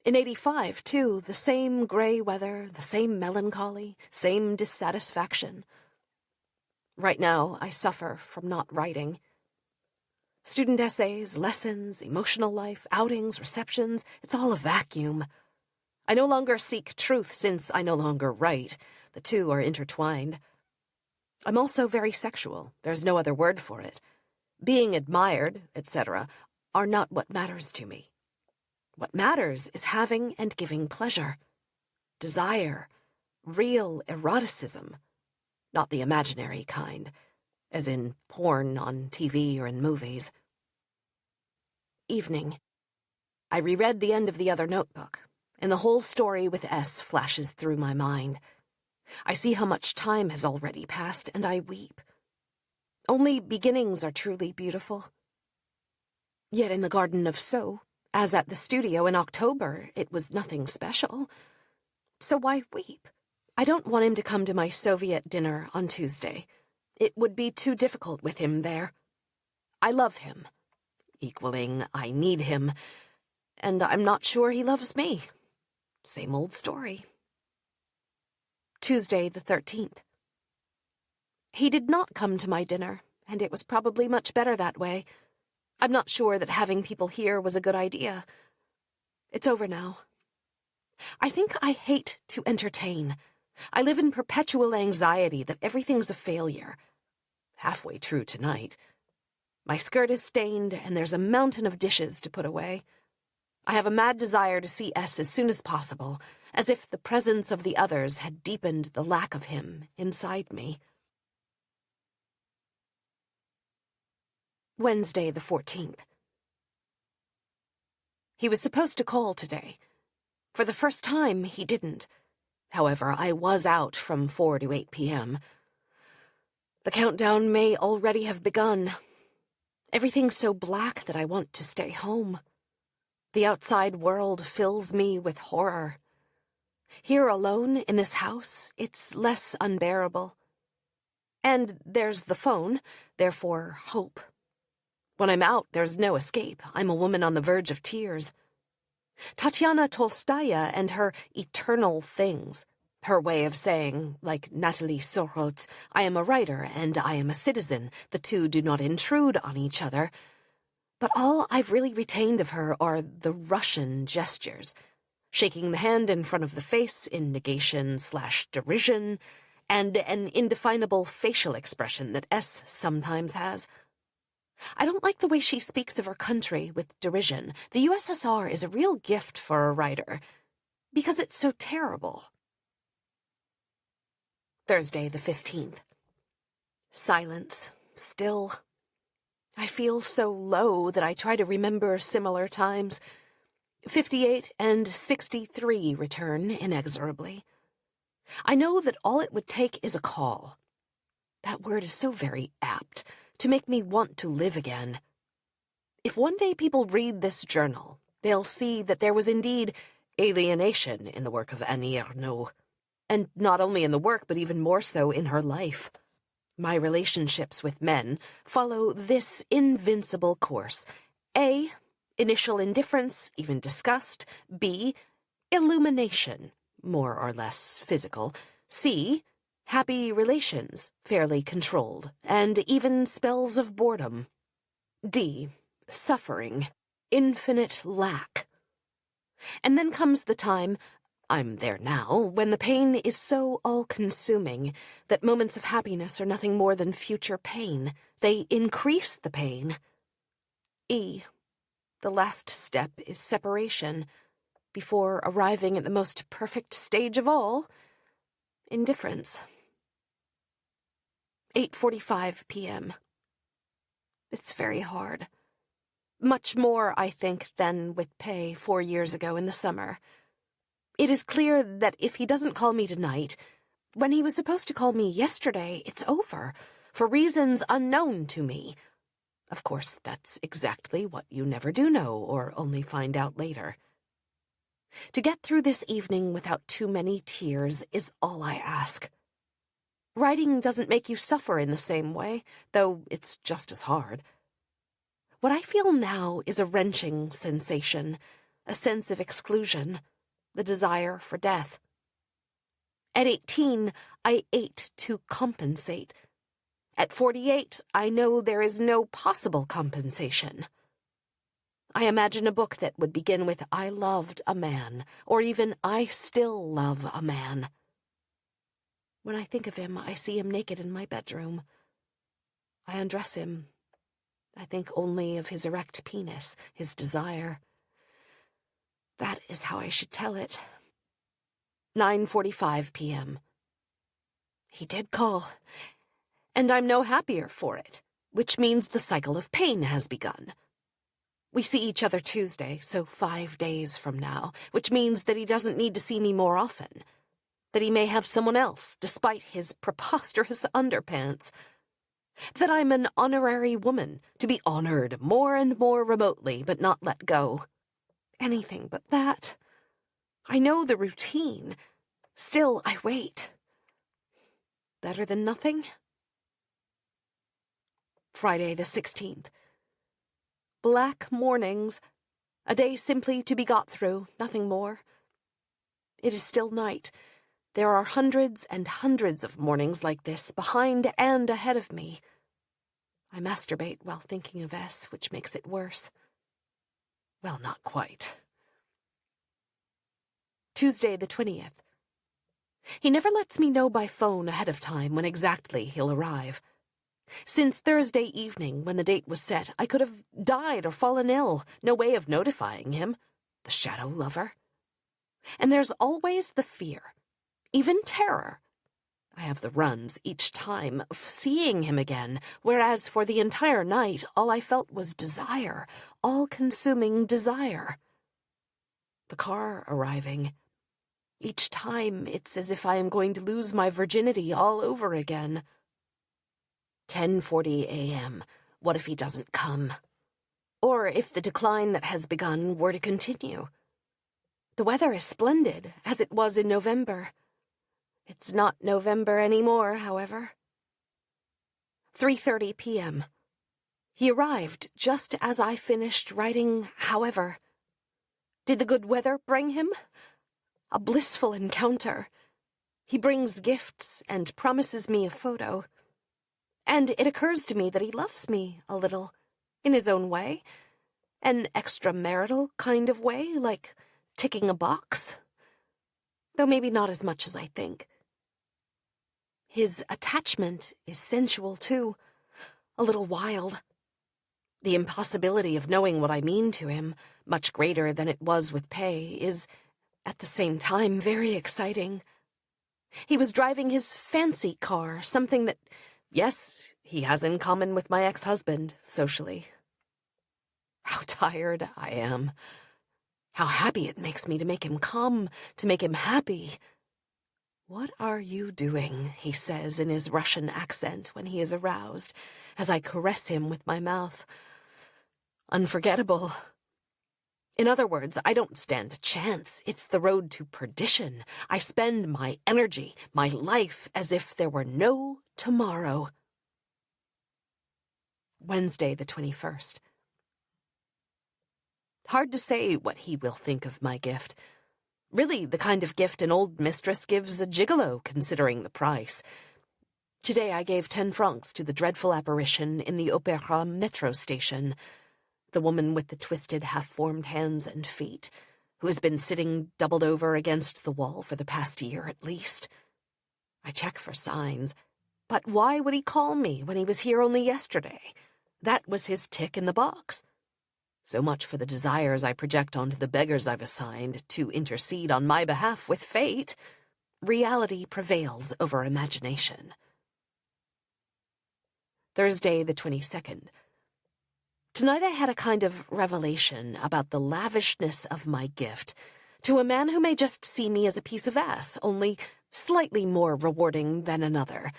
In '85, too, the same gray weather, the same melancholy, same dissatisfaction. Right now, I suffer from not writing. Student essays, lessons, emotional life, outings, receptions, it's all a vacuum. I no longer seek truth since I no longer write. The two are intertwined. I'm also very sexual. There's no other word for it. Being admired, etc., are not what matters to me. What matters is having and giving pleasure. Desire. Real eroticism. Not the imaginary kind, as in porn on TV or in movies. Evening. I reread the end of the other notebook, and the whole story with S flashes through my mind. I see how much time has already passed, and I weep. Only beginnings are truly beautiful. Yet in the Garden of So, as at the studio in October, it was nothing special. So why weep? I don't want him to come to my Soviet dinner on Tuesday. It would be too difficult with him there. I love him, equaling I need him, and I'm not sure he loves me. Same old story. Tuesday the 13th. He did not come to my dinner, and it was probably much better that way. I'm not sure that having people here was a good idea. It's over now. I think I hate to entertain. I live in perpetual anxiety that everything's a failure. Halfway true tonight. My skirt is stained, and there's a mountain of dishes to put away. I have a mad desire to see S as soon as possible, as if the presence of the others had deepened the lack of him inside me. Wednesday the 14th. He was supposed to call today. For the first time, he didn't. However, I was out from 4 to 8 p.m. The countdown may already have begun. Everything's so black that I want to stay home. The outside world fills me with horror. Here alone in this house, it's less unbearable. And there's the phone, therefore hope. When I'm out, there's no escape. I'm a woman on the verge of tears. Tatiana Tolstaya and her eternal things. Her way of saying, like Natalie Sorot's, I am a writer and I am a citizen. The two do not intrude on each other. But all I've really retained of her are the Russian gestures. Shaking the hand in front of the face in negation/derision, and an indefinable facial expression that S sometimes has. I don't like the way she speaks of her country with derision. The USSR is a real gift for a writer, because it's so terrible. Thursday the 15th. Silence. Still. I feel so low that I try to remember similar times. 58 and 63 return inexorably. I know that all it would take is a call. That word is so very apt to make me want to live again. If one day people read this journal, they'll see that there was indeed alienation in the work of Annie Ernaux, and not only in the work, but even more so in her life. My relationships with men follow this invincible course. A, initial indifference, even disgust. B, illumination, more or less physical. C, happy relations, fairly controlled, and even spells of boredom. D, suffering, infinite lack. And then comes the time, I'm there now, when the pain is so all-consuming that moments of happiness are nothing more than future pain. They increase the pain. E, the last step is separation, before arriving at the most perfect stage of all, indifference. 8:45 p.m. It's very hard. Much more, I think, than with Pei 4 years ago in the summer. It is clear that if he doesn't call me tonight, when he was supposed to call me yesterday, it's over, for reasons unknown to me. Of course, that's exactly what you never do know, or only find out later. To get through this evening without too many tears is all I ask. Writing doesn't make you suffer in the same way, though it's just as hard. What I feel now is a wrenching sensation, a sense of exclusion, the desire for death. At 18, I ate to compensate. At 48, I know there is no possible compensation. I imagine a book that would begin with I loved a man, or even I still love a man. When I think of him, I see him naked in my bedroom. I undress him. I think only of his erect penis, his desire. That is how I should tell it. 9:45 p.m. He did call, and I'm no happier for it, which means the cycle of pain has begun. We see each other Tuesday, so 5 days from now, which means that he doesn't need to see me more often, that he may have someone else, despite his preposterous underpants, that I'm an honorary woman, to be honored more and more remotely, but not let go. Anything but that. I know the routine. Still, I wait. Better than nothing? Friday the 16th. Black mornings. A day simply to be got through, nothing more. It is still night. There are hundreds and hundreds of mornings like this, behind and ahead of me. I masturbate while thinking of S, which makes it worse. Well, not quite. Tuesday the 20th. He never lets me know by phone ahead of time when exactly he'll arrive. Since Thursday evening, when the date was set, I could have died or fallen ill. No way of notifying him. The shadow lover. And there's always the fear, even terror. I have the runs each time of seeing him again, whereas for the entire night all I felt was desire, all-consuming desire. The car arriving. Each time it's as if I am going to lose my virginity all over again. 10:40 a.m. What if he doesn't come? Or if the decline that has begun were to continue? The weather is splendid, as it was in November. It's not November anymore, however. 3:30 p.m. He arrived just as I finished writing, however. Did the good weather bring him? A blissful encounter. He brings gifts and promises me a photo. And it occurs to me that he loves me a little, in his own way. An extramarital kind of way, like ticking a box. Though maybe not as much as I think. His attachment is sensual, too. A little wild. The impossibility of knowing what I mean to him, much greater than it was with Pei, is, at the same time, very exciting. He was driving his fancy car, something that, yes, he has in common with my ex-husband, socially. How tired I am. How happy it makes me to make him come, to make him happy. "What are you doing?" he says in his Russian accent when he is aroused, as I caress him with my mouth. Unforgettable. In other words, I don't stand a chance. It's the road to perdition. I spend my energy, my life, as if there were no tomorrow. Wednesday the 21st. Hard to say what he will think of my gift. Really the kind of gift an old mistress gives a gigolo, considering the price. Today I gave 10 francs to the dreadful apparition in the Opéra metro station, the woman with the twisted, half-formed hands and feet, who has been sitting doubled over against the wall for the past year at least. I check for signs, but why would he call me when he was here only yesterday? That was his tick in the box. So much for the desires I project onto the beggars I've assigned to intercede on my behalf with fate. Reality prevails over imagination. Thursday, the 22nd. Tonight I had a kind of revelation about the lavishness of my gift to a man who may just see me as a piece of ass, only slightly more rewarding than another.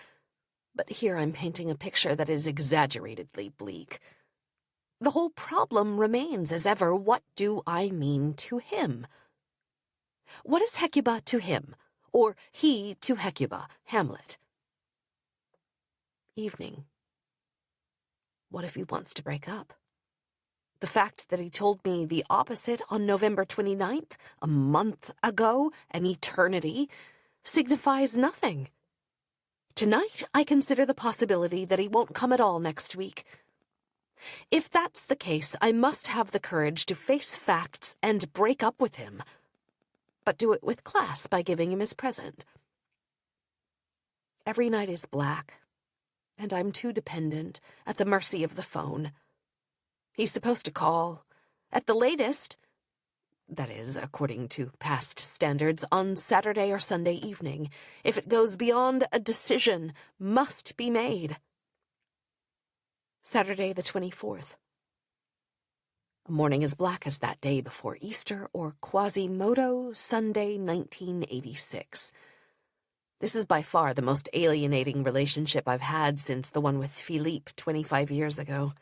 But here I'm painting a picture that is exaggeratedly bleak. The whole problem remains as ever, what do I mean to him? What is Hecuba to him, or he to Hecuba, Hamlet? Evening. What if he wants to break up? The fact that he told me the opposite on November 29th, a month ago, an eternity, signifies nothing. Tonight I consider the possibility that he won't come at all next week. If that's the case, I must have the courage to face facts and break up with him, but do it with class by giving him his present. Every night is black, and I'm too dependent, at the mercy of the phone. He's supposed to call, at the latest, that is, according to past standards, on Saturday or Sunday evening. If it goes beyond a decision, must be made. Saturday the 24th. A morning as black as that day before Easter, or Quasimodo, Sunday 1986. This is by far the most alienating relationship I've had since the one with Philippe 25 years ago.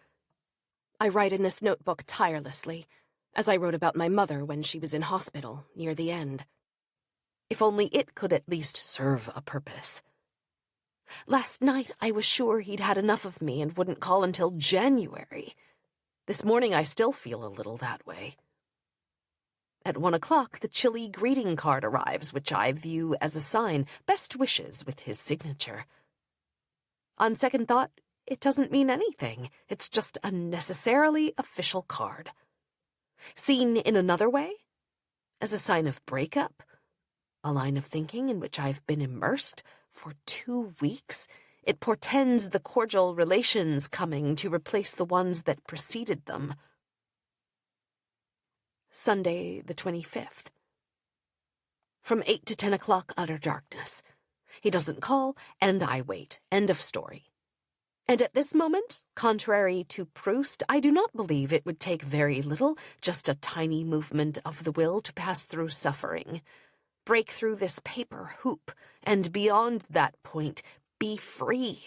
I write in this notebook tirelessly, as I wrote about my mother when she was in hospital near the end. If only it could at least serve a purpose. Last night I was sure he'd had enough of me and wouldn't call until January. This morning I still feel a little that way. At 1 o'clock, the chilly greeting card arrives, which I view as a sign, best wishes with his signature. On second thought, it doesn't mean anything. It's just a necessarily official card. Seen in another way, as a sign of breakup, a line of thinking in which I've been immersed for 2 weeks, it portends the cordial relations coming to replace the ones that preceded them. Sunday, the 25th. From 8 to 10 o'clock, utter darkness. He doesn't call, and I wait. End of story. And at this moment, contrary to Proust, I do not believe it would take very little, just a tiny movement of the will to pass through suffering. Break through this paper hoop, and beyond that point, be free.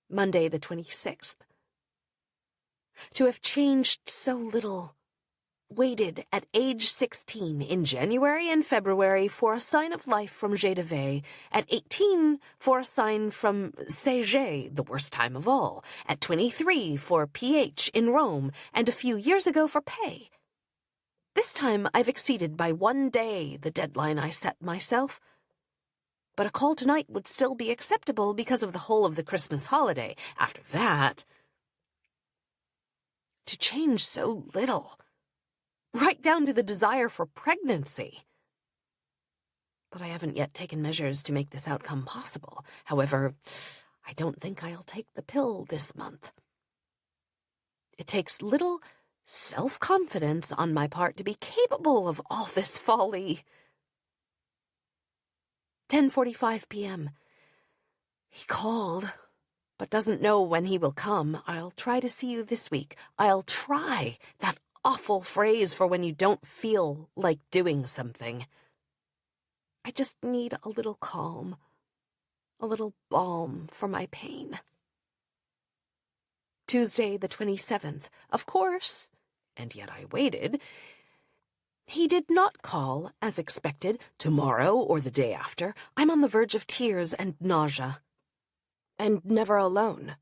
Monday the 26th. To have changed so little. Waited at age 16 in January and February for a sign of life from J de Vey, at 18 for a sign from CG, the worst time of all, at 23 for PH in Rome, and a few years ago for Pay. This time I've exceeded by 1 day the deadline I set myself. But a call tonight would still be acceptable because of the whole of the Christmas holiday. After that, to change so little, right down to the desire for pregnancy. But I haven't yet taken measures to make this outcome possible. However, I don't think I'll take the pill this month. It takes little self-confidence on my part to be capable of all this folly. 10:45 p.m. He called, but doesn't know when he will come. I'll try to see you this week. I'll try. That awful phrase for when you don't feel like doing something. I just need a little calm, a little balm for my pain. Tuesday the 27th. Of course, and yet I waited. He did not call, as expected, tomorrow or the day after. I'm on the verge of tears and nausea. And never alone.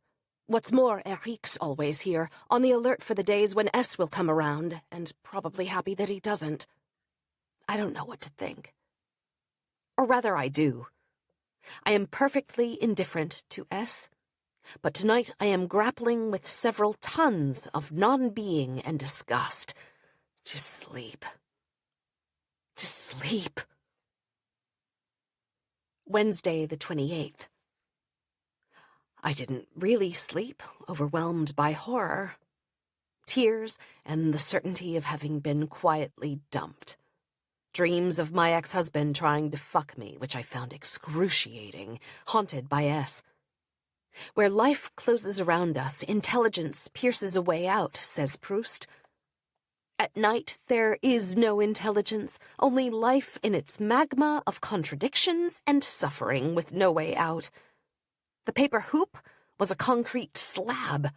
What's more, Eric's always here, on the alert for the days when S will come around, and probably happy that he doesn't. I don't know what to think. Or rather, I do. I am perfectly indifferent to S, but tonight I am grappling with several tons of non-being and disgust. To sleep. To sleep. Wednesday, the 28th. I didn't really sleep, overwhelmed by horror, tears, and the certainty of having been quietly dumped. Dreams of my ex-husband trying to fuck me, which I found excruciating, haunted by S. Where life closes around us, intelligence pierces a way out, says Proust. At night, there is no intelligence, only life in its magma of contradictions and suffering with no way out. The paper hoop was a concrete slab.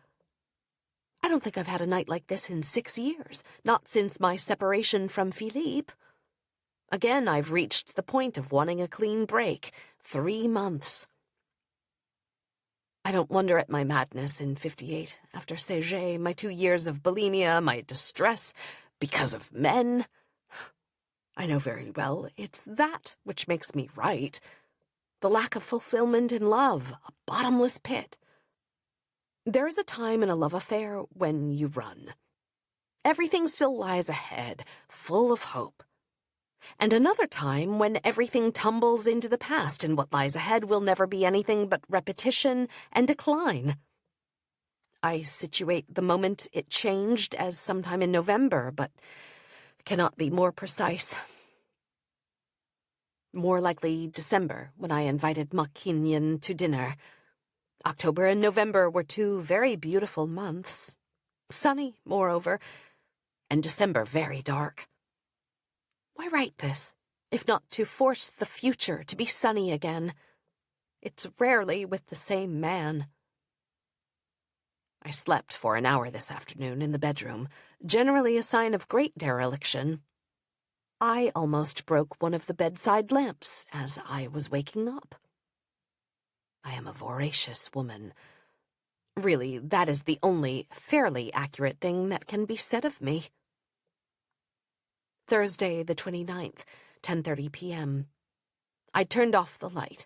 I don't think I've had a night like this in 6 years, not since my separation from Philippe. Again, I've reached the point of wanting a clean break. 3 months. I don't wonder at my madness in 58, after Séché, my 2 years of bulimia, my distress, because of men. I know very well it's that which makes me right. The lack of fulfillment in love, a bottomless pit. There is a time in a love affair when you run. Everything still lies ahead, full of hope. And another time when everything tumbles into the past and what lies ahead will never be anything but repetition and decline. I situate the moment it changed as sometime in November, but cannot be more precise. More likely December, when I invited Mackinyon to dinner. October and November were 2 very beautiful months. Sunny, moreover, and December very dark. Why write this, if not to force the future to be sunny again? It's rarely with the same man. I slept for an hour this afternoon in the bedroom, generally a sign of great dereliction. I almost broke one of the bedside lamps as I was waking up. I am a voracious woman. Really, that is the only fairly accurate thing that can be said of me. Thursday, the 29th, 10:30 p.m. I turned off the light.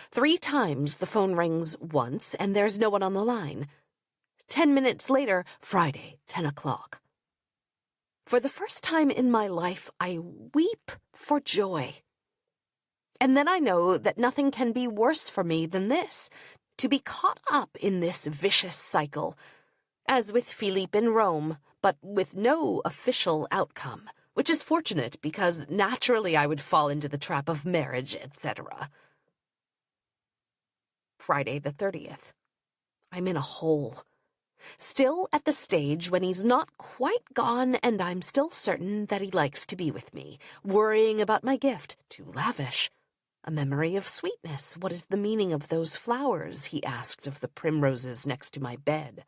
3 times the phone rings once, and there's no one on the line. 10 minutes later, Friday, 10 o'clock. For the first time in my life, I weep for joy. And then I know that nothing can be worse for me than this, to be caught up in this vicious cycle, as with Philippe in Rome, but with no official outcome, which is fortunate because naturally I would fall into the trap of marriage, etc. Friday the 30th. I'm in a hole. Still at the stage when he's not quite gone and I'm still certain that he likes to be with me, worrying about my gift, too lavish. A memory of sweetness. What is the meaning of those flowers, he asked of the primroses next to my bed.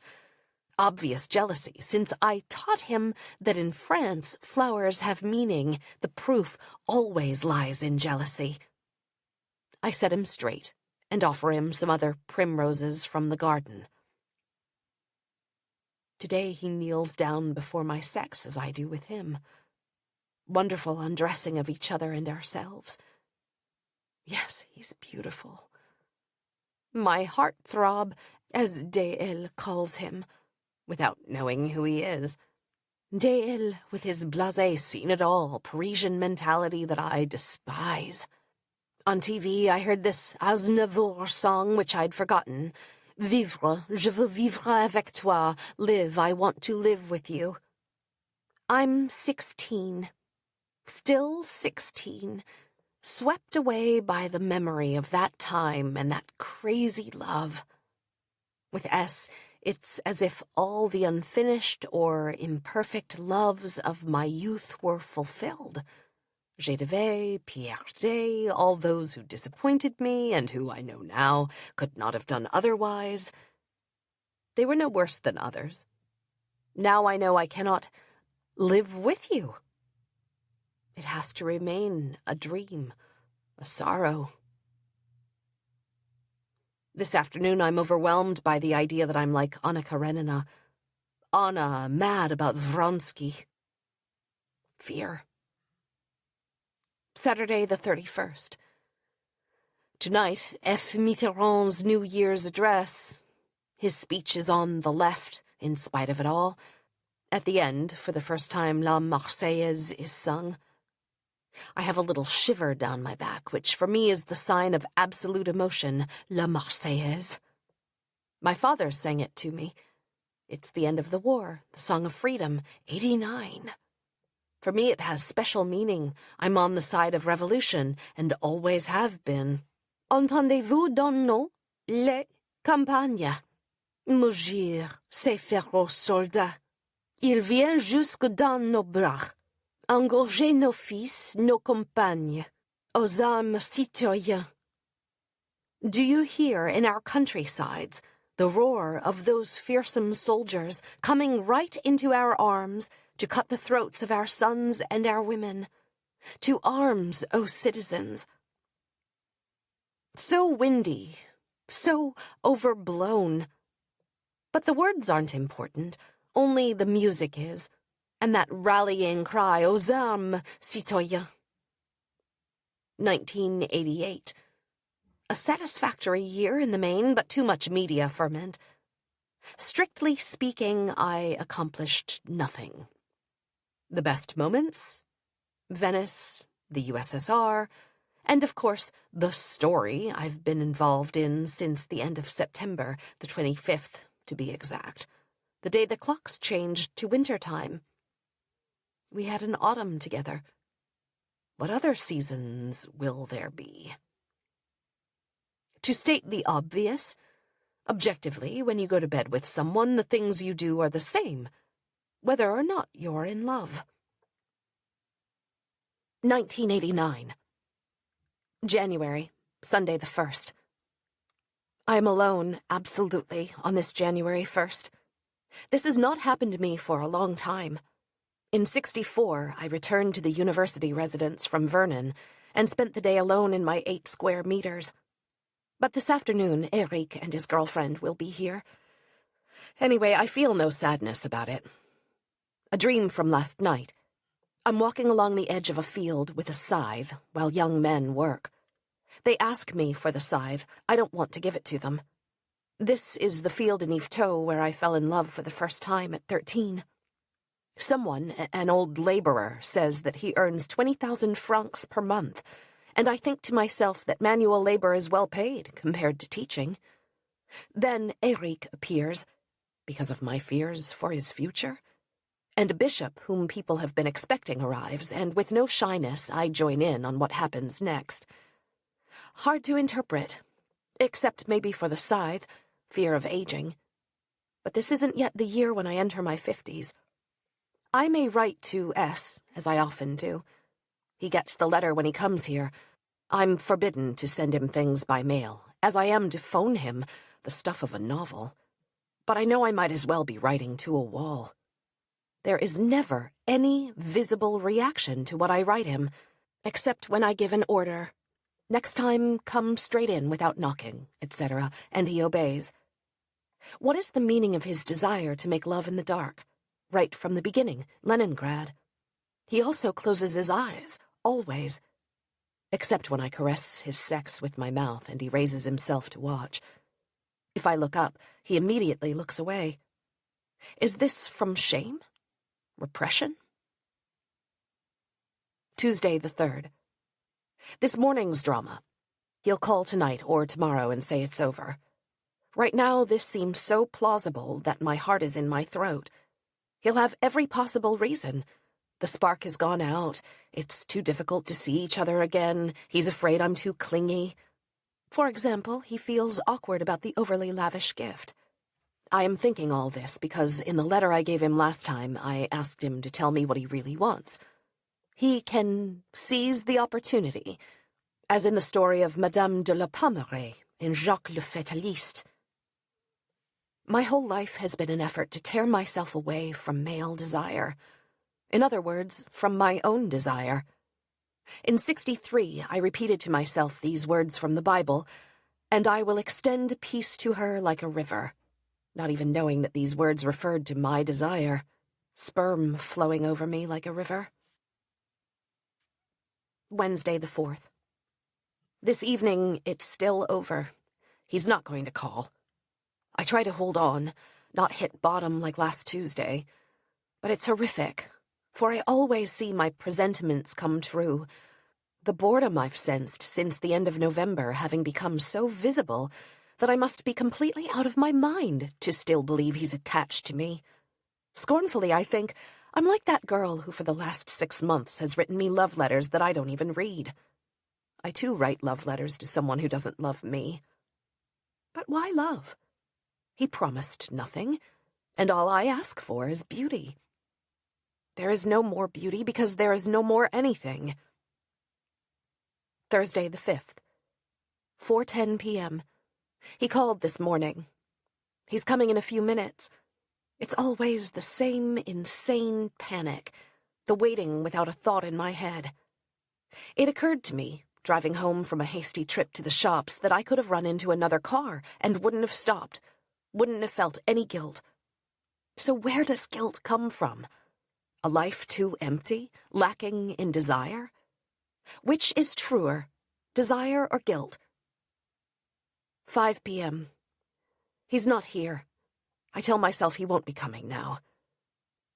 Obvious jealousy, since I taught him that in France flowers have meaning. The proof always lies in jealousy. I set him straight and offer him some other primroses from the garden. Today he kneels down before my sex as I do with him. Wonderful undressing of each other and ourselves. Yes, he's beautiful. My heartthrob, as Dale calls him, without knowing who he is. Dale, with his blasé seen-it-all Parisian mentality that I despise. On TV, I heard this Aznavour song, which I'd forgotten. Vivre, je veux vivre avec toi. Live, I want to live with you. I'm 16. Still 16. Swept away by the memory of that time and that crazy love. With S, it's as if all the unfinished or imperfect loves of my youth were fulfilled. Gédévé, Pierre, all those who disappointed me and who I know now could not have done otherwise. They were no worse than others. Now I know I cannot live with you. It has to remain a dream, a sorrow. This afternoon I'm overwhelmed by the idea that I'm like Anna Karenina. Anna, mad about Vronsky. Fear. Saturday the 31st. Tonight, F. Mitterrand's New Year's address. His speech is on the left, in spite of it all. At the end, for the first time, La Marseillaise is sung. I have a little shiver down my back, which for me is the sign of absolute emotion, La Marseillaise. My father sang it to me. It's the end of the war, the Song of Freedom, 89. For me it has special meaning. I'm on the side of revolution, and always have been. Entendez-vous dans nos, les campagnes? Mugir, ces féroces soldats. Il vient jusque dans nos bras. Engorger nos fils, nos compagnes, aux armes citoyens. Do you hear in our countrysides the roar of those fearsome soldiers coming right into our arms to cut the throats of our sons and our women? To arms, O citizens! So windy, so overblown. But the words aren't important, only the music is. And that rallying cry, aux armes, citoyens. 1988. A satisfactory year in the main, but too much media ferment. Strictly speaking, I accomplished nothing. The best moments? Venice, the USSR, and of course, the story I've been involved in since the end of September, the 25th, to be exact. The day the clocks changed to wintertime. We had an autumn together. What other seasons will there be? To state the obvious, objectively, when you go to bed with someone, the things you do are the same, whether or not you're in love. 1989. January, Sunday the 1st. I am alone, absolutely, on this January 1st. This has not happened to me for a long time. In '64, I returned to the university residence from Vernon and spent the day alone in my 8 square meters. But this afternoon, Eric and his girlfriend will be here. Anyway, I feel no sadness about it. A dream from last night. I'm walking along the edge of a field with a scythe while young men work. They ask me for the scythe. I don't want to give it to them. This is the field in Yvetot where I fell in love for the first time at 13. Someone, an old laborer, says that he earns 20,000 francs per month, and I think to myself that manual labor is well paid compared to teaching. Then Eric appears, because of my fears for his future, and a bishop whom people have been expecting arrives, and with no shyness I join in on what happens next. Hard to interpret, except maybe for the scythe, fear of aging. But this isn't yet the year when I enter my 50s. I may write to S, as I often do. He gets the letter when he comes here. I'm forbidden to send him things by mail, as I am to phone him, the stuff of a novel. But I know I might as well be writing to a wall. There is never any visible reaction to what I write him, except when I give an order. Next time, come straight in without knocking, etc., and he obeys. What is the meaning of his desire to make love in the dark? Right from the beginning, Leningrad. He also closes his eyes, always. Except when I caress his sex with my mouth and he raises himself to watch. If I look up, he immediately looks away. Is this from shame? Repression? Tuesday the 3rd. This morning's drama. He'll call tonight or tomorrow and say it's over. Right now, this seems so plausible that my heart is in my throat. He'll have every possible reason. The spark has gone out. It's too difficult to see each other again. He's afraid I'm too clingy. For example, he feels awkward about the overly lavish gift. I am thinking all this because in the letter I gave him last time, I asked him to tell me what he really wants. He can seize the opportunity, as in the story of Madame de la Pommeraye in Jacques le Fataliste. My whole life has been an effort to tear myself away from male desire. In other words, from my own desire. In '63, I repeated to myself these words from the Bible, and I will extend peace to her like a river, not even knowing that these words referred to my desire, sperm flowing over me like a river. Wednesday the 4th. This evening, it's still over. He's not going to call. I try to hold on, not hit bottom like last Tuesday. But it's horrific, for I always see my presentiments come true. The boredom I've sensed since the end of November having become so visible that I must be completely out of my mind to still believe he's attached to me. Scornfully, I think, I'm like that girl who for the last 6 months has written me love letters that I don't even read. I too write love letters to someone who doesn't love me. But why love? He promised nothing, and all I ask for is beauty. There is no more beauty because there is no more anything. Thursday the 5th. 4:10 p.m. He called this morning. He's coming in a few minutes. It's always the same insane panic, the waiting without a thought in my head. It occurred to me, driving home from a hasty trip to the shops, that I could have run into another car and wouldn't have stopped, wouldn't have felt any guilt. So where does guilt come from? A life too empty, lacking in desire? Which is truer, desire or guilt? 5 p.m. He's not here. I tell myself he won't be coming now.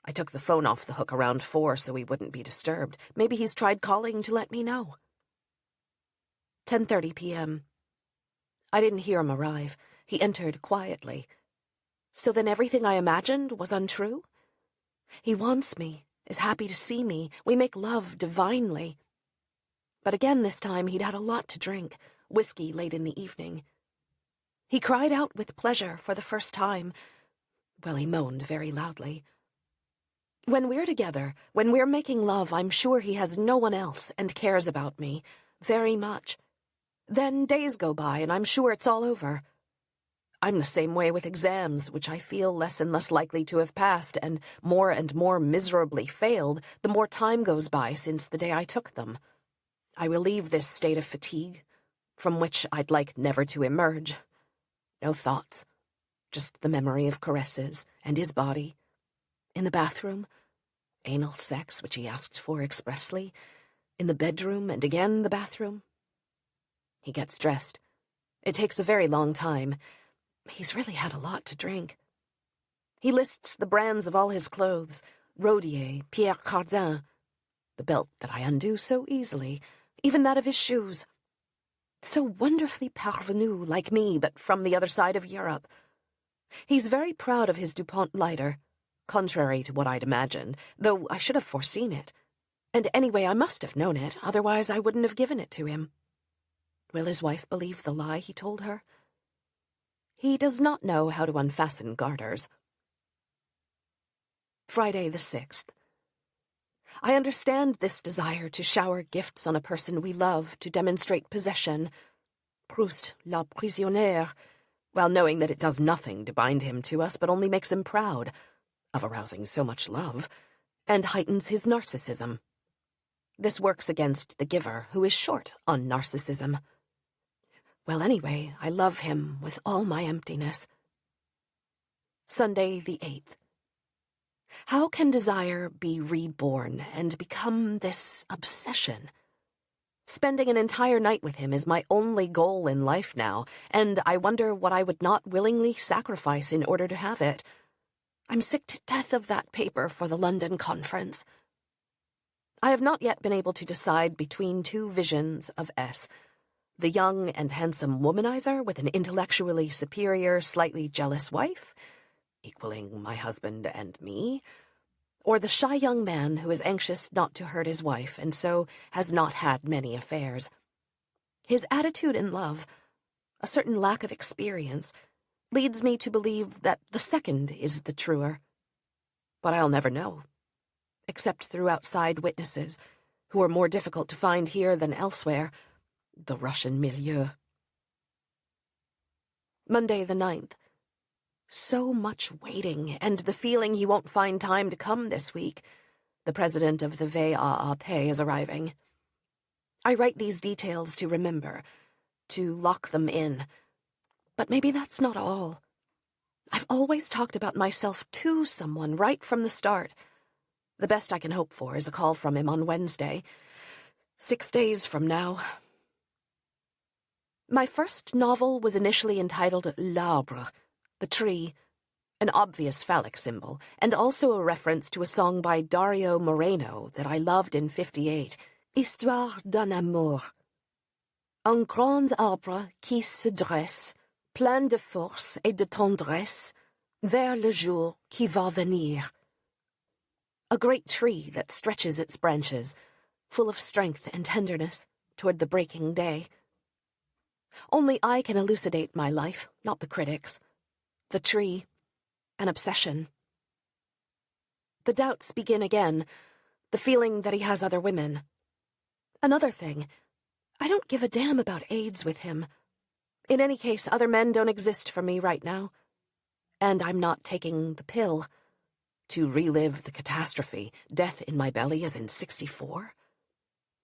I took the phone off the hook around 4 so he wouldn't be disturbed. Maybe he's tried calling to let me know. 10:30 p.m. I didn't hear him arrive. He entered quietly. So then everything I imagined was untrue? He wants me, is happy to see me. We make love divinely. But again this time he'd had a lot to drink, whiskey late in the evening. He cried out with pleasure for the first time. Well, he moaned very loudly. When we're together, when we're making love, I'm sure he has no one else and cares about me, very much. Then days go by and I'm sure it's all over. I'm the same way with exams, which I feel less and less likely to have passed and more miserably failed the more time goes by since the day I took them. I will leave this state of fatigue, from which I'd like never to emerge. No thoughts, just the memory of caresses and his body. In the bathroom, anal sex, which he asked for expressly. In the bedroom and again the bathroom. He gets dressed. It takes a very long time. He's really had a lot to drink. He lists the brands of all his clothes, Rodier, Pierre Cardin, the belt that I undo so easily, even that of his shoes. So wonderfully parvenu, like me, but from the other side of Europe. He's very proud of his DuPont lighter, contrary to what I'd imagined, though I should have foreseen it. And anyway, I must have known it, otherwise I wouldn't have given it to him. Will his wife believe the lie he told her? He does not know how to unfasten garters. Friday the 6th. I understand this desire to shower gifts on a person we love to demonstrate possession. Proust, la prisonnière, while knowing that it does nothing to bind him to us but only makes him proud of arousing so much love, and heightens his narcissism. This works against the giver, who is short on narcissism. Well, anyway, I love him with all my emptiness. Sunday the 8th. How can desire be reborn and become this obsession? Spending an entire night with him is my only goal in life now, and I wonder what I would not willingly sacrifice in order to have it. I'm sick to death of that paper for the London conference. I have not yet been able to decide between two visions of S. The young and handsome womanizer with an intellectually superior, slightly jealous wife, equaling my husband and me, or the shy young man who is anxious not to hurt his wife and so has not had many affairs. His attitude in love, a certain lack of experience, leads me to believe that the second is the truer. But I'll never know, except through outside witnesses, who are more difficult to find here than elsewhere, the Russian milieu. Monday the 9th. So much waiting, and the feeling he won't find time to come this week. The president of the VAAP is arriving. I write these details to remember, to lock them in. But maybe that's not all. I've always talked about myself to someone right from the start. The best I can hope for is a call from him on Wednesday. 6 days from now. My first novel was initially entitled L'Arbre, the tree, an obvious phallic symbol, and also a reference to a song by Dario Moreno that I loved in '58, Histoire d'un amour. Un grand arbre qui se dresse, plein de force et de tendresse, vers le jour qui va venir. A great tree that stretches its branches, full of strength and tenderness, toward the breaking day. Only I can elucidate my life, not the critics. The tree, an obsession. The doubts begin again, the feeling that he has other women. Another thing, I don't give a damn about AIDS with him. In any case, other men don't exist for me right now. And I'm not taking the pill. To relive the catastrophe, death in my belly as in '64?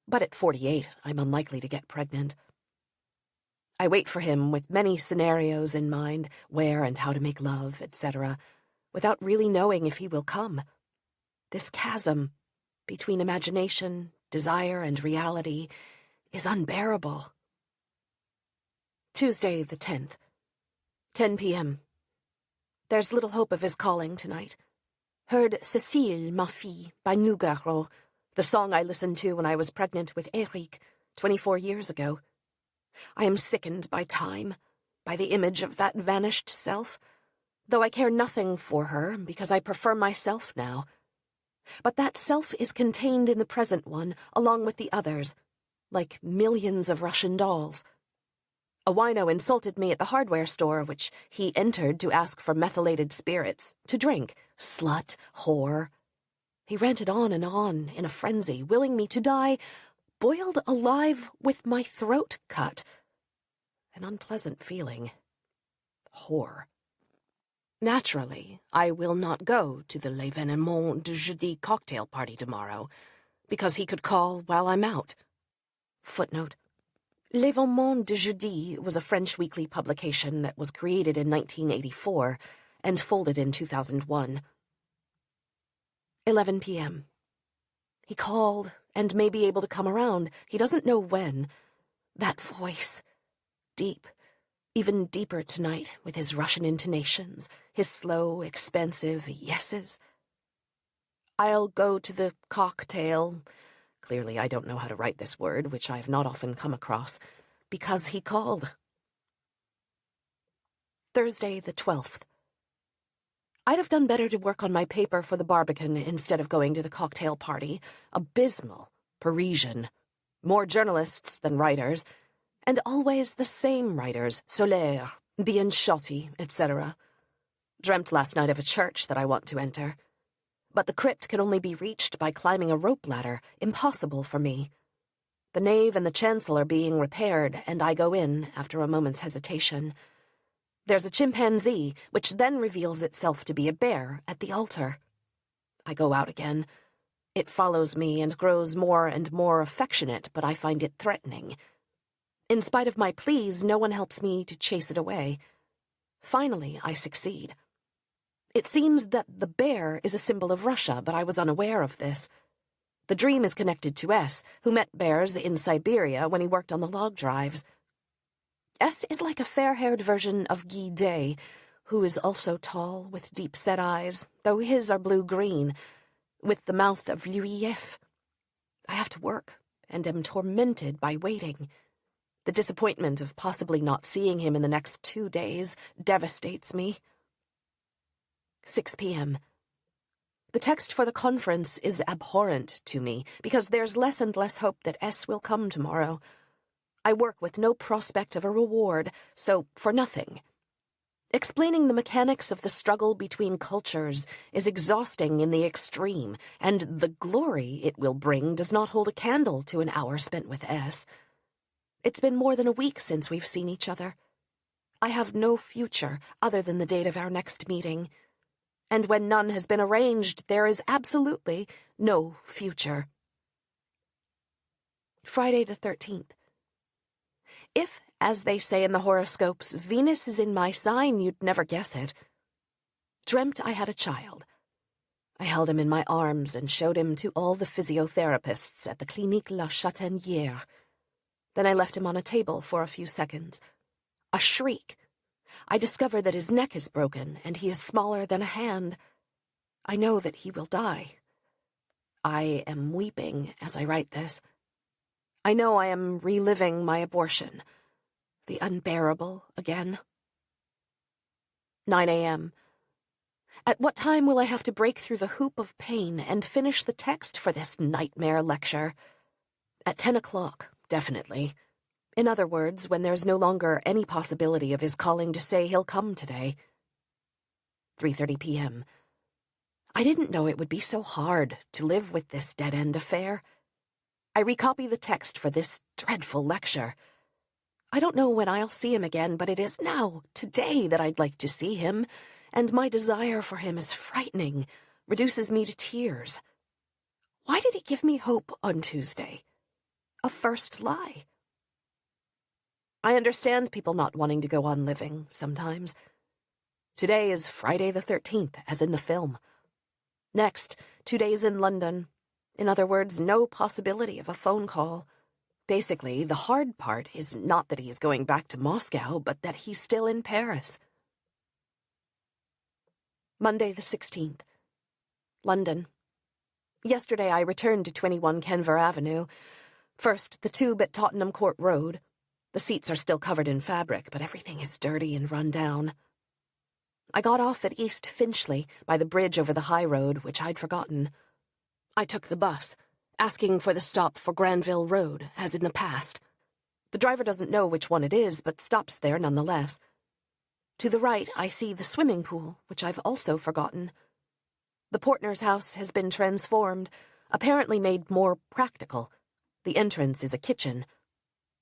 But at 48, I'm unlikely to get pregnant. I wait for him with many scenarios in mind, where and how to make love, etc., without really knowing if he will come. This chasm between imagination, desire, and reality is unbearable. Tuesday the 10th, 10 p.m. There's little hope of his calling tonight. Heard Cécile, ma fille, by Nougaro, the song I listened to when I was pregnant with Eric 24 years ago. I am sickened by time, by the image of that vanished self, though I care nothing for her because I prefer myself now. But that self is contained in the present one, along with the others, like millions of Russian dolls. A wino insulted me at the hardware store, which he entered to ask for methylated spirits, to drink. Slut, whore. He ranted on in a frenzy, willing me to die, boiled alive with my throat cut. An unpleasant feeling. Whore. Naturally, I will not go to the L'Événement de Jeudi cocktail party tomorrow, because he could call while I'm out. Footnote. L'Événement de Jeudi was a French weekly publication that was created in 1984 and folded in 2001. 11 p.m. He called and may be able to come around. He doesn't know when. That voice. Deep. Even deeper tonight with his Russian intonations, his slow, expansive yeses. I'll go to the cocktail. Clearly I don't know how to write this word, which I have not often come across, because he called. Thursday the 12th. I'd have done better to work on my paper for the Barbican instead of going to the cocktail party. Abysmal. Parisian. More journalists than writers, and always the same writers, Soler, Bianchotti, etc. Dreamt last night of a church that I want to enter. But the crypt can only be reached by climbing a rope ladder, impossible for me. The nave and the chancel are being repaired, and I go in after a moment's hesitation. There's a chimpanzee, which then reveals itself to be a bear at the altar. I go out again. It follows me and grows more and more affectionate, but I find it threatening. In spite of my pleas, no one helps me to chase it away. Finally, I succeed. It seems that the bear is a symbol of Russia, but I was unaware of this. The dream is connected to S, who met bears in Siberia when he worked on the log drives. S is like a fair-haired version of Guy Day, who is also tall, with deep-set eyes, though his are blue-green, with the mouth of Louis F. I have to work, and am tormented by waiting. The disappointment of possibly not seeing him in the next 2 days devastates me. 6 p.m. The text for the conference is abhorrent to me, because there's less and less hope that S will come tomorrow. I work with no prospect of a reward, so for nothing. Explaining the mechanics of the struggle between cultures is exhausting in the extreme, and the glory it will bring does not hold a candle to an hour spent with S. It's been more than a week since we've seen each other. I have no future other than the date of our next meeting. And when none has been arranged, there is absolutely no future. Friday the 13th. If, as they say in the horoscopes, Venus is in my sign, you'd never guess it. Dreamt I had a child. I held him in my arms and showed him to all the physiotherapists at the Clinique La Chatanière. Then I left him on a table for a few seconds. A shriek. I discover that his neck is broken and he is smaller than a hand. I know that he will die. I am weeping as I write this. I know I am reliving my abortion. The unbearable again. 9 a.m. At what time will I have to break through the hoop of pain and finish the text for this nightmare lecture? At 10 o'clock, definitely. In other words, when there's no longer any possibility of his calling to say he'll come today. 3:30 p.m. I didn't know it would be so hard to live with this dead-end affair. I recopy the text for this dreadful lecture. I don't know when I'll see him again, but it is now, today, that I'd like to see him, and my desire for him is frightening, reduces me to tears. Why did he give me hope on Tuesday? A first lie. I understand people not wanting to go on living, sometimes. Today is Friday the 13th, as in the film. Next, 2 days in London. In other words, no possibility of a phone call. Basically, the hard part is not that he is going back to Moscow, but that he's still in Paris. Monday the 16th. London. Yesterday I returned to 21 Kenver Avenue. First, the tube at Tottenham Court Road. The seats are still covered in fabric, but everything is dirty and run down. I got off at East Finchley by the bridge over the high road, which I'd forgotten. I took the bus, asking for the stop for Granville Road, as in the past. The driver doesn't know which one it is, but stops there nonetheless. To the right, I see the swimming pool, which I've also forgotten. The Portner's house has been transformed, apparently made more practical. The entrance is a kitchen.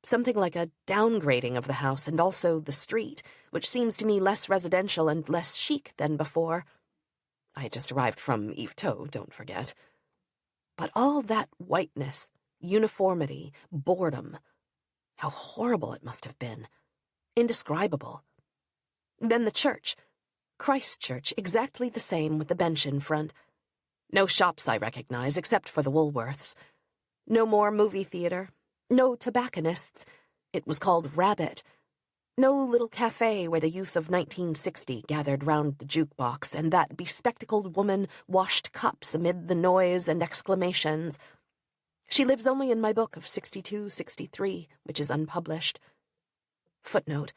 Something like a downgrading of the house and also the street, which seems to me less residential and less chic than before. I had just arrived from Yvetot, don't forget. But all that whiteness, uniformity, boredom, how horrible it must have been. Indescribable. Then the church. Christ Church, exactly the same with the bench in front. No shops I recognize, except for the Woolworths. No more movie theater. No tobacconists. It was called Rabbit. No little cafe where the youth of 1960 gathered round the jukebox and that bespectacled woman washed cups amid the noise and exclamations. She lives only in my book of 62-63, which is unpublished. Footnote.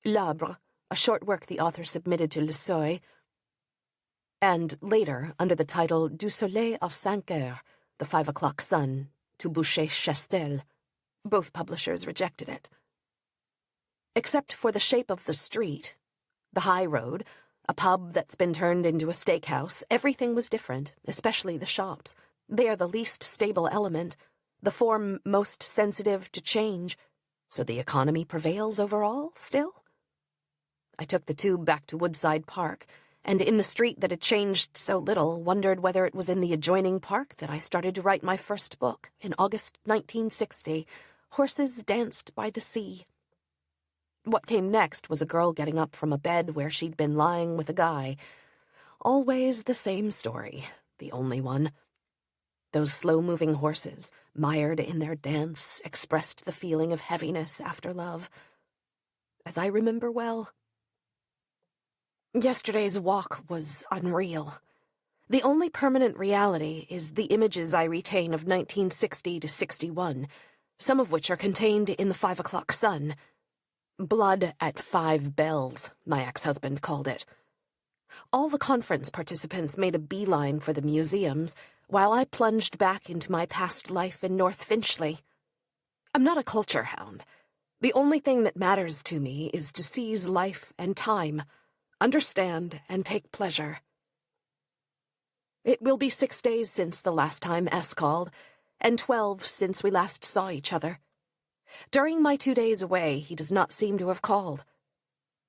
L'Arbre, a short work the author submitted to Le Seuil, and later, under the title Du Soleil à 5 heures, The 5 o'clock Sun, to Boucher-Chastel. Both publishers rejected it. Except for the shape of the street, the high road, a pub that's been turned into a steakhouse, everything was different, especially the shops. They are the least stable element, the form most sensitive to change. So the economy prevails overall, still? I took the tube back to Woodside Park, and in the street that had changed so little, wondered whether it was in the adjoining park that I started to write my first book, in August 1960, Horses Danced by the Sea. What came next was a girl getting up from a bed where she'd been lying with a guy. Always the same story, the only one. Those slow-moving horses, mired in their dance, expressed the feeling of heaviness after love. As I remember well. Yesterday's walk was unreal. The only permanent reality is the images I retain of 1960 to 61, some of which are contained in the 5 o'clock Sun. Blood at 5 bells, my ex-husband called it. All the conference participants made a beeline for the museums, while I plunged back into my past life in North Finchley. I'm not a culture hound. The only thing that matters to me is to seize life and time, understand and take pleasure. It will be 6 days since the last time S called, and 12 since we last saw each other. During my 2 days away, he does not seem to have called.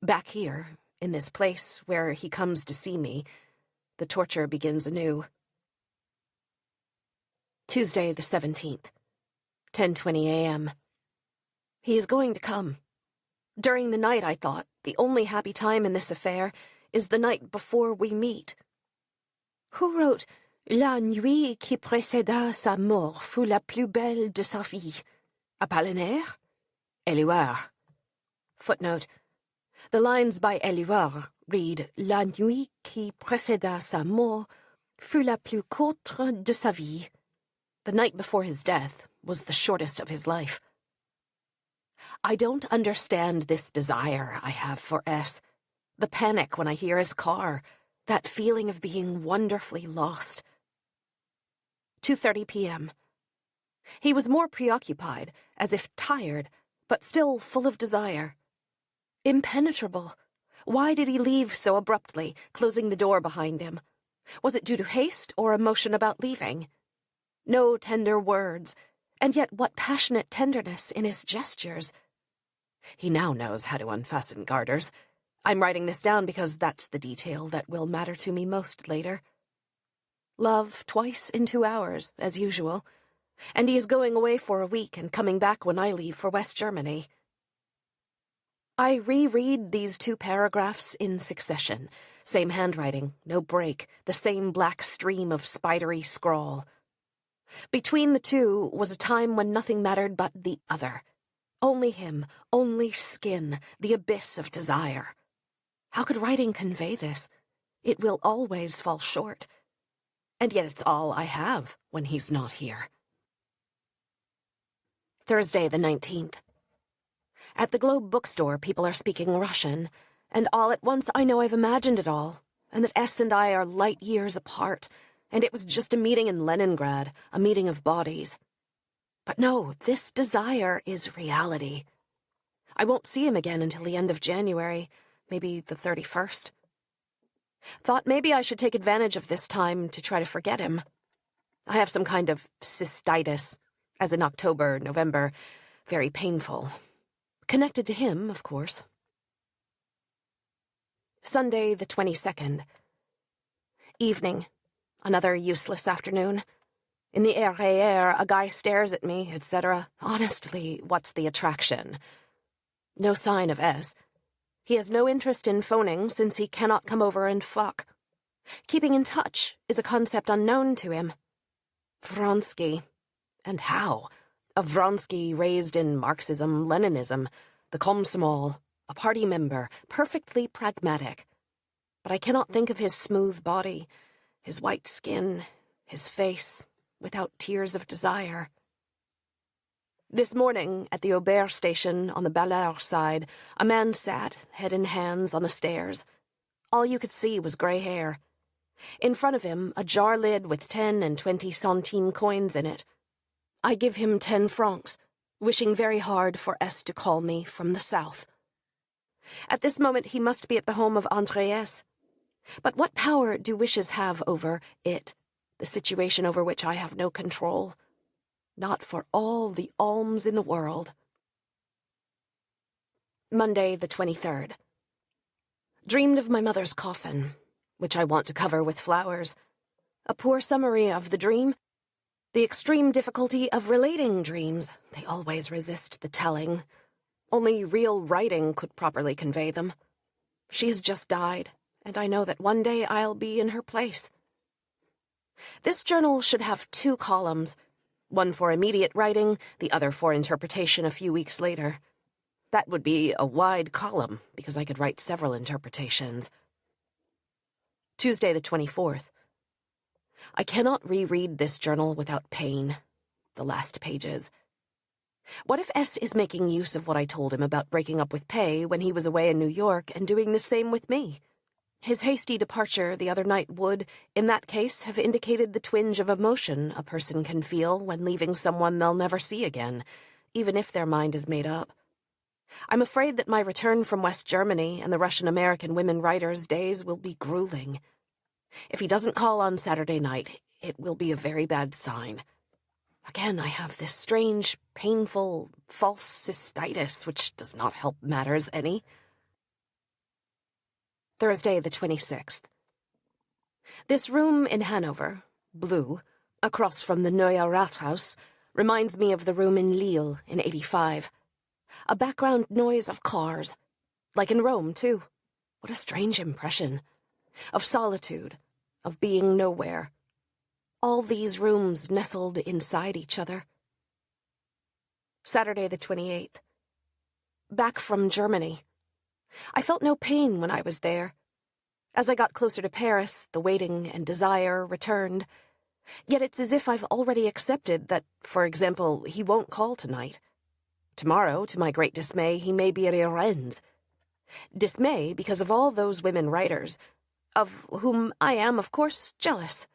Back here, in this place where he comes to see me, the torture begins anew. Tuesday the 17th, 10:20 a.m. He is going to come. During the night, I thought, the only happy time in this affair is the night before we meet. Who wrote La nuit qui précéda sa mort fut la plus belle de sa vie? Apollinaire? Éluard. Footnote. The lines by Éluard read La nuit qui précéda sa mort fut la plus courte de sa vie. The night before his death was the shortest of his life. I don't understand this desire I have for S. The panic when I hear his car. That feeling of being wonderfully lost. 2:30 p.m. He was more preoccupied, as if tired, but still full of desire. Impenetrable. Why did he leave so abruptly, closing the door behind him? Was it due to haste or emotion about leaving? No tender words, and yet what passionate tenderness in his gestures. He now knows how to unfasten garters. I'm writing this down because that's the detail that will matter to me most later. Love twice in 2 hours, as usual, and he is going away for a week and coming back when I leave for West Germany. I reread these 2 paragraphs in succession. Same handwriting, no break, the same black stream of spidery scrawl. Between the 2 was a time when nothing mattered but the other. Only him, only skin, the abyss of desire. How could writing convey this? It will always fall short. And yet it's all I have when he's not here. Thursday the 19th. At the Globe bookstore, people are speaking Russian, and all at once I know I've imagined it all, and that S and I are light years apart, and it was just a meeting in Leningrad, a meeting of bodies. But no, this desire is reality. I won't see him again until the end of January, maybe the 31st. Thought maybe I should take advantage of this time to try to forget him. I have some kind of cystitis, as in October, November, very painful. Connected to him, of course. Sunday the 22nd. Evening. Another useless afternoon. In the RER, a guy stares at me, etc. Honestly, what's the attraction? No sign of S. He has no interest in phoning since he cannot come over and fuck. Keeping in touch is a concept unknown to him. Vronsky. And how? A Vronsky raised in Marxism, Leninism, the Komsomol, a party member, perfectly pragmatic. But I cannot think of his smooth body, his white skin, his face, without tears of desire. This morning, at the Aubert station on the Ballard side, a man sat, head in hands, on the stairs. All you could see was grey hair. In front of him, a jar lid with 10 and 20 centime coins in it. I give him 10 francs, wishing very hard for S to call me from the south. At this moment he must be at the home of Andreas. But what power do wishes have over it, the situation over which I have no control? Not for all the alms in the world. Monday the 23rd. Dreamed of my mother's coffin, which I want to cover with flowers. A poor summary of the dream. The extreme difficulty of relating dreams. They always resist the telling. Only real writing could properly convey them. She has just died, and I know that one day I'll be in her place. This journal should have 2 columns, one for immediate writing, the other for interpretation a few weeks later. That would be a wide column, because I could write several interpretations. Tuesday the 24th. I cannot reread this journal without pain. The last pages. What if S is making use of what I told him about breaking up with Pei when he was away in New York and doing the same with me? His hasty departure the other night would, in that case, have indicated the twinge of emotion a person can feel when leaving someone they'll never see again, even if their mind is made up. I'm afraid that my return from West Germany and the Russian-American women writers' days will be grueling. If he doesn't call on Saturday night, it will be a very bad sign. Again, I have this strange, painful, false cystitis, which does not help matters any. Thursday the 26th. This room in Hanover, blue, across from the Neue Rathaus, reminds me of the room in Lille in '85. A background noise of cars. Like in Rome, too. What a strange impression. Of solitude. of being nowhere. All these rooms nestled inside each other. Saturday the 28th. Back from Germany. I felt no pain when I was there. As I got closer to Paris, the waiting and desire returned. Yet it's as if I've already accepted that, for example, he won't call tonight. Tomorrow, to my great dismay, he may be at Rennes. Dismay because of all those women writers, of whom I am, of course, jealous.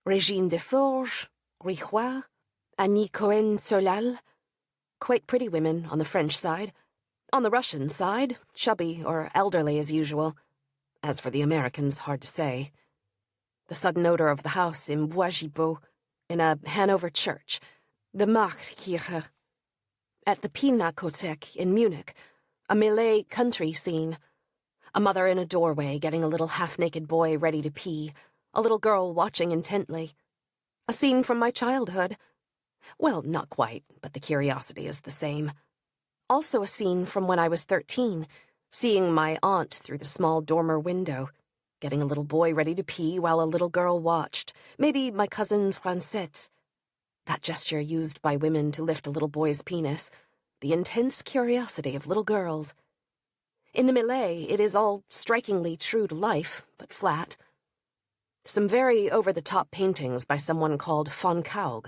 Régine Deforges, Richois, Annie Cohen-Solal. Quite pretty women on the French side. On the Russian side, chubby or elderly as usual. As for the Americans, hard to say. The sudden odor of the house in Bois-Gibault, in a Hanover church, the Marktkirche. At the Pinakothek in Munich, a Malay country scene. A mother in a doorway getting a little half-naked boy ready to pee, a little girl watching intently. A scene from my childhood. Well, not quite, but the curiosity is the same. Also a scene from when I was 13, seeing my aunt through the small dormer window, getting a little boy ready to pee while a little girl watched, maybe my cousin Francette. That gesture used by women to lift a little boy's penis, the intense curiosity of little girls. In the Malay, it is all strikingly true to life, but flat. Some very over-the-top paintings by someone called von Kaug.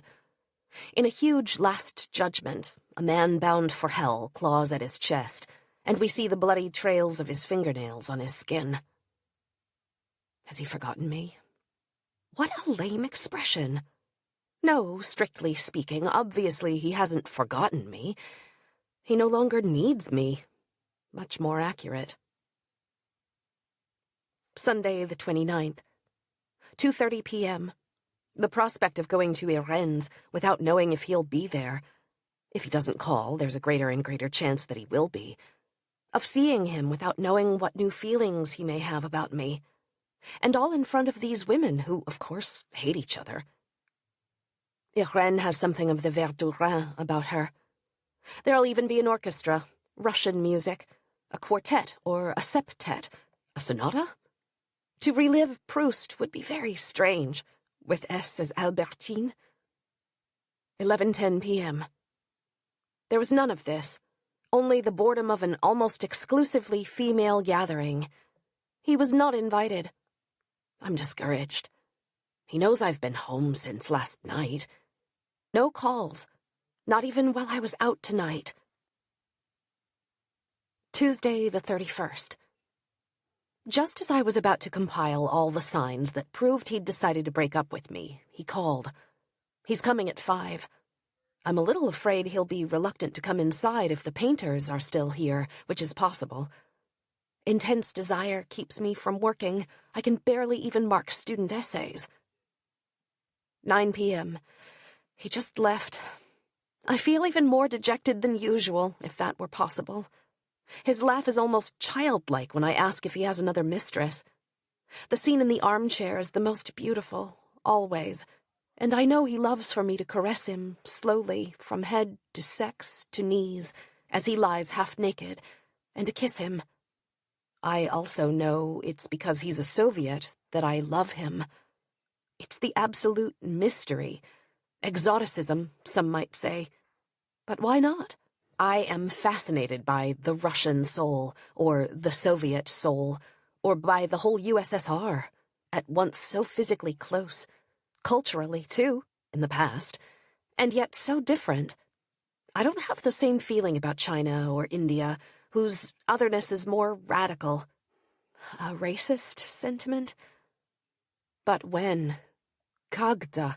In a huge Last Judgment, a man bound for hell claws at his chest, and we see the bloody trails of his fingernails on his skin. Has he forgotten me? What a lame expression. No, strictly speaking, obviously he hasn't forgotten me. He no longer needs me. Much more accurate. Sunday the 29th. 2:30 p.m. The prospect of going to Rennes without knowing if he'll be there. If he doesn't call, there's a greater and greater chance that he will be. Of seeing him without knowing what new feelings he may have about me. And all in front of these women who, of course, hate each other. Rennes has something of the Verdurins about her. There'll even be an orchestra, Russian music, a quartet or a septet, a sonata? To relive Proust would be very strange, with S as Albertine. 11:10 p.m. There was none of this, only the boredom of an almost exclusively female gathering. He was not invited. I'm discouraged. He knows I've been home since last night. No calls, not even while I was out tonight. Tuesday the 31st. Just as I was about to compile all the signs that proved he'd decided to break up with me, he called. He's coming at 5. I'm a little afraid he'll be reluctant to come inside if the painters are still here, which is possible. Intense desire keeps me from working. I can barely even mark student essays. 9 p.m. He just left. I feel even more dejected than usual, if that were possible. His laugh is almost childlike when I ask if he has another mistress. The scene in the armchair is the most beautiful, always, and I know he loves for me to caress him, slowly, from head to sex to knees, as he lies half-naked, and to kiss him. I also know it's because he's a Soviet that I love him. It's the absolute mystery. Exoticism, some might say. But why not? I am fascinated by the Russian soul, or the Soviet soul, or by the whole USSR, at once so physically close, culturally, too, in the past, and yet so different. I don't have the same feeling about China or India, whose otherness is more radical. A racist sentiment? But when, Kagda,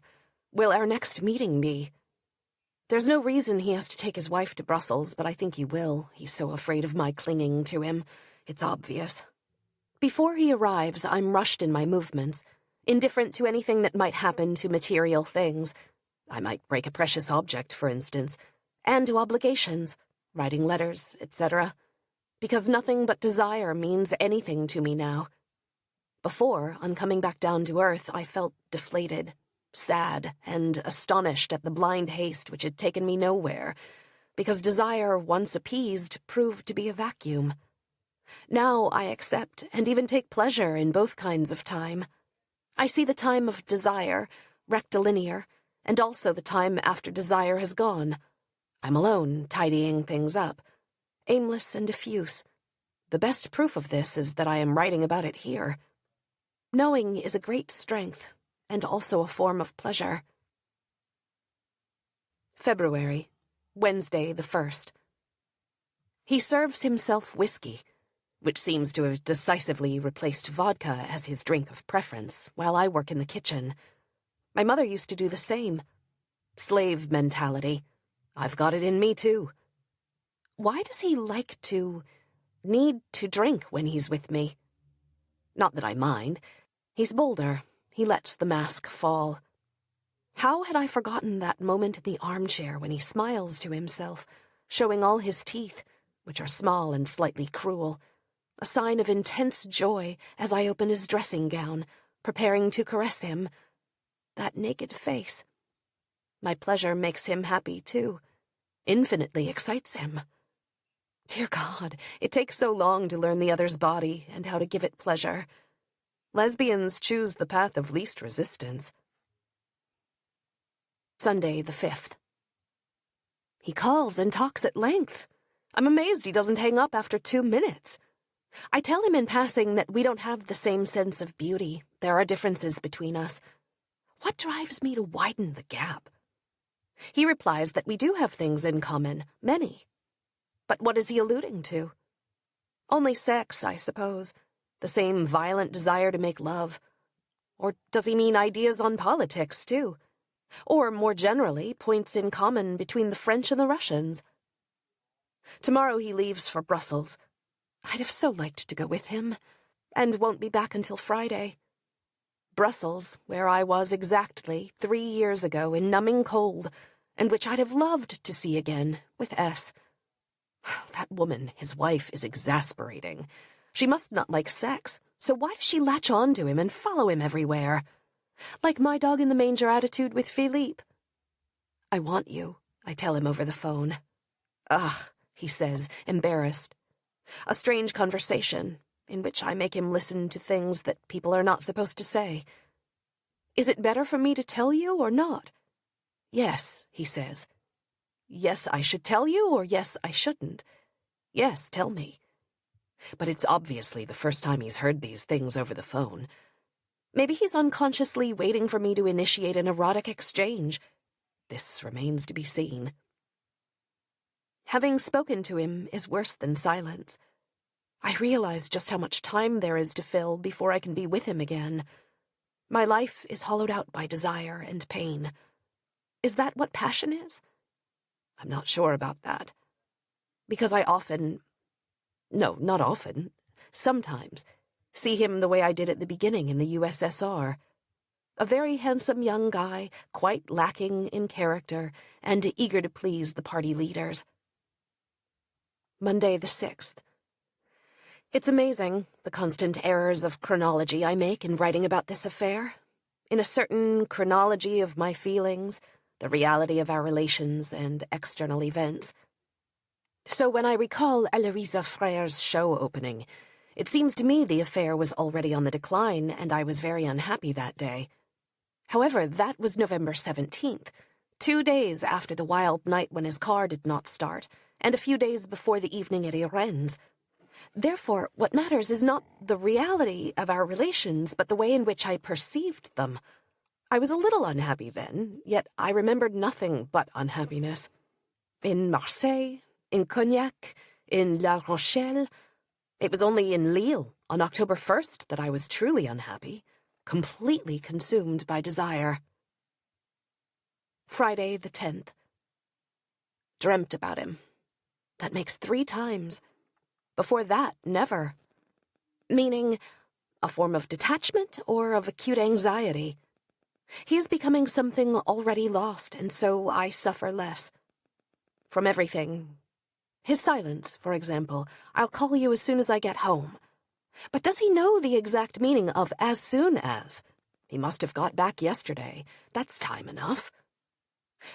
will our next meeting be? There's no reason he has to take his wife to Brussels, but I think he will. He's so afraid of my clinging to him. It's obvious. Before he arrives, I'm rushed in my movements, indifferent to anything that might happen to material things. I might break a precious object, for instance, and to obligations, writing letters, etc., because nothing but desire means anything to me now. Before, on coming back down to earth, I felt deflated, sad, and astonished at the blind haste which had taken me nowhere, because desire, once appeased, proved to be a vacuum. Now I accept and even take pleasure in both kinds of time. I see the time of desire, rectilinear, and also the time after desire has gone. I'm alone, tidying things up, aimless and diffuse. The best proof of this is that I am writing about it here. Knowing is a great strength, and also a form of pleasure. February, Wednesday the 1st. He serves himself whiskey, which seems to have decisively replaced vodka as his drink of preference, while I work in the kitchen. My mother used to do the same. Slave mentality. I've got it in me, too. Why does he need to drink when he's with me? Not that I mind. He's bolder. He lets the mask fall. How had I forgotten that moment in the armchair when he smiles to himself, showing all his teeth, which are small and slightly cruel, a sign of intense joy as I open his dressing gown, preparing to caress him. That naked face. My pleasure makes him happy, too. Infinitely excites him. Dear God, it takes so long to learn the other's body and how to give it pleasure. Lesbians choose the path of least resistance. Sunday the 5th. He calls and talks at length. I'm amazed he doesn't hang up after 2 minutes. I tell him in passing that we don't have the same sense of beauty. There are differences between us. What drives me to widen the gap? He replies that we do have things in common, many. But what is he alluding to? Only sex, I suppose. The same violent desire to make love. Or does he mean ideas on politics, too? Or, more generally, points in common between the French and the Russians? Tomorrow he leaves for Brussels. I'd have so liked to go with him, and won't be back until Friday. Brussels, where I was exactly 3 years ago in numbing cold, and which I'd have loved to see again, with S. That woman, his wife, is exasperating. She must not like sex, so why does she latch on to him and follow him everywhere? Like my dog-in-the-manger attitude with Philippe. I want you, I tell him over the phone. Ugh, he says, embarrassed. A strange conversation, in which I make him listen to things that people are not supposed to say. Is it better for me to tell you or not? Yes, he says. Yes, I should tell you, or yes, I shouldn't? Yes, tell me. But it's obviously the first time he's heard these things over the phone. Maybe he's unconsciously waiting for me to initiate an erotic exchange. This remains to be seen. Having spoken to him is worse than silence. I realize just how much time there is to fill before I can be with him again. My life is hollowed out by desire and pain. Is that what passion is? I'm not sure about that. Because I not often, sometimes, see him the way I did at the beginning in the USSR. A very handsome young guy, quite lacking in character, and eager to please the party leaders. Monday the 6th. It's amazing, the constant errors of chronology I make in writing about this affair. In a certain chronology of my feelings, the reality of our relations, and external events. So when I recall Eloisa Frere's show opening, it seems to me the affair was already on the decline, and I was very unhappy that day. However, that was November 17th, 2 days after the wild night when his car did not start, and a few days before the evening at Irene's. Therefore, what matters is not the reality of our relations, but the way in which I perceived them. I was a little unhappy then, yet I remembered nothing but unhappiness. In Marseille, in Cognac, in La Rochelle. It was only in Lille, on October 1st, that I was truly unhappy, completely consumed by desire. Friday the 10th. Dreamt about him. That makes 3 times. Before that, never. Meaning, a form of detachment or of acute anxiety. He is becoming something already lost, and so I suffer less. From everything. His silence, for example, I'll call you as soon as I get home. But does he know the exact meaning of as soon as? He must have got back yesterday. That's time enough.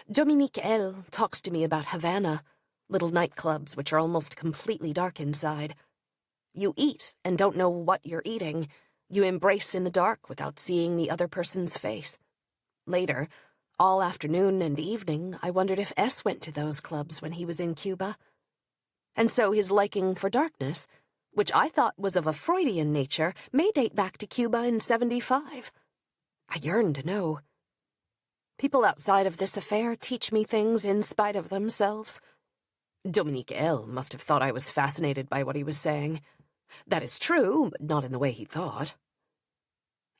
Dominique L. talks to me about Havana, little nightclubs which are almost completely dark inside. You eat and don't know what you're eating. You embrace in the dark without seeing the other person's face. Later, all afternoon and evening, I wondered if S went to those clubs when he was in Cuba. And so his liking for darkness, which I thought was of a Freudian nature, may date back to Cuba in '75. I yearn to know. People outside of this affair teach me things in spite of themselves. Dominique L. must have thought I was fascinated by what he was saying. That is true, but not in the way he thought.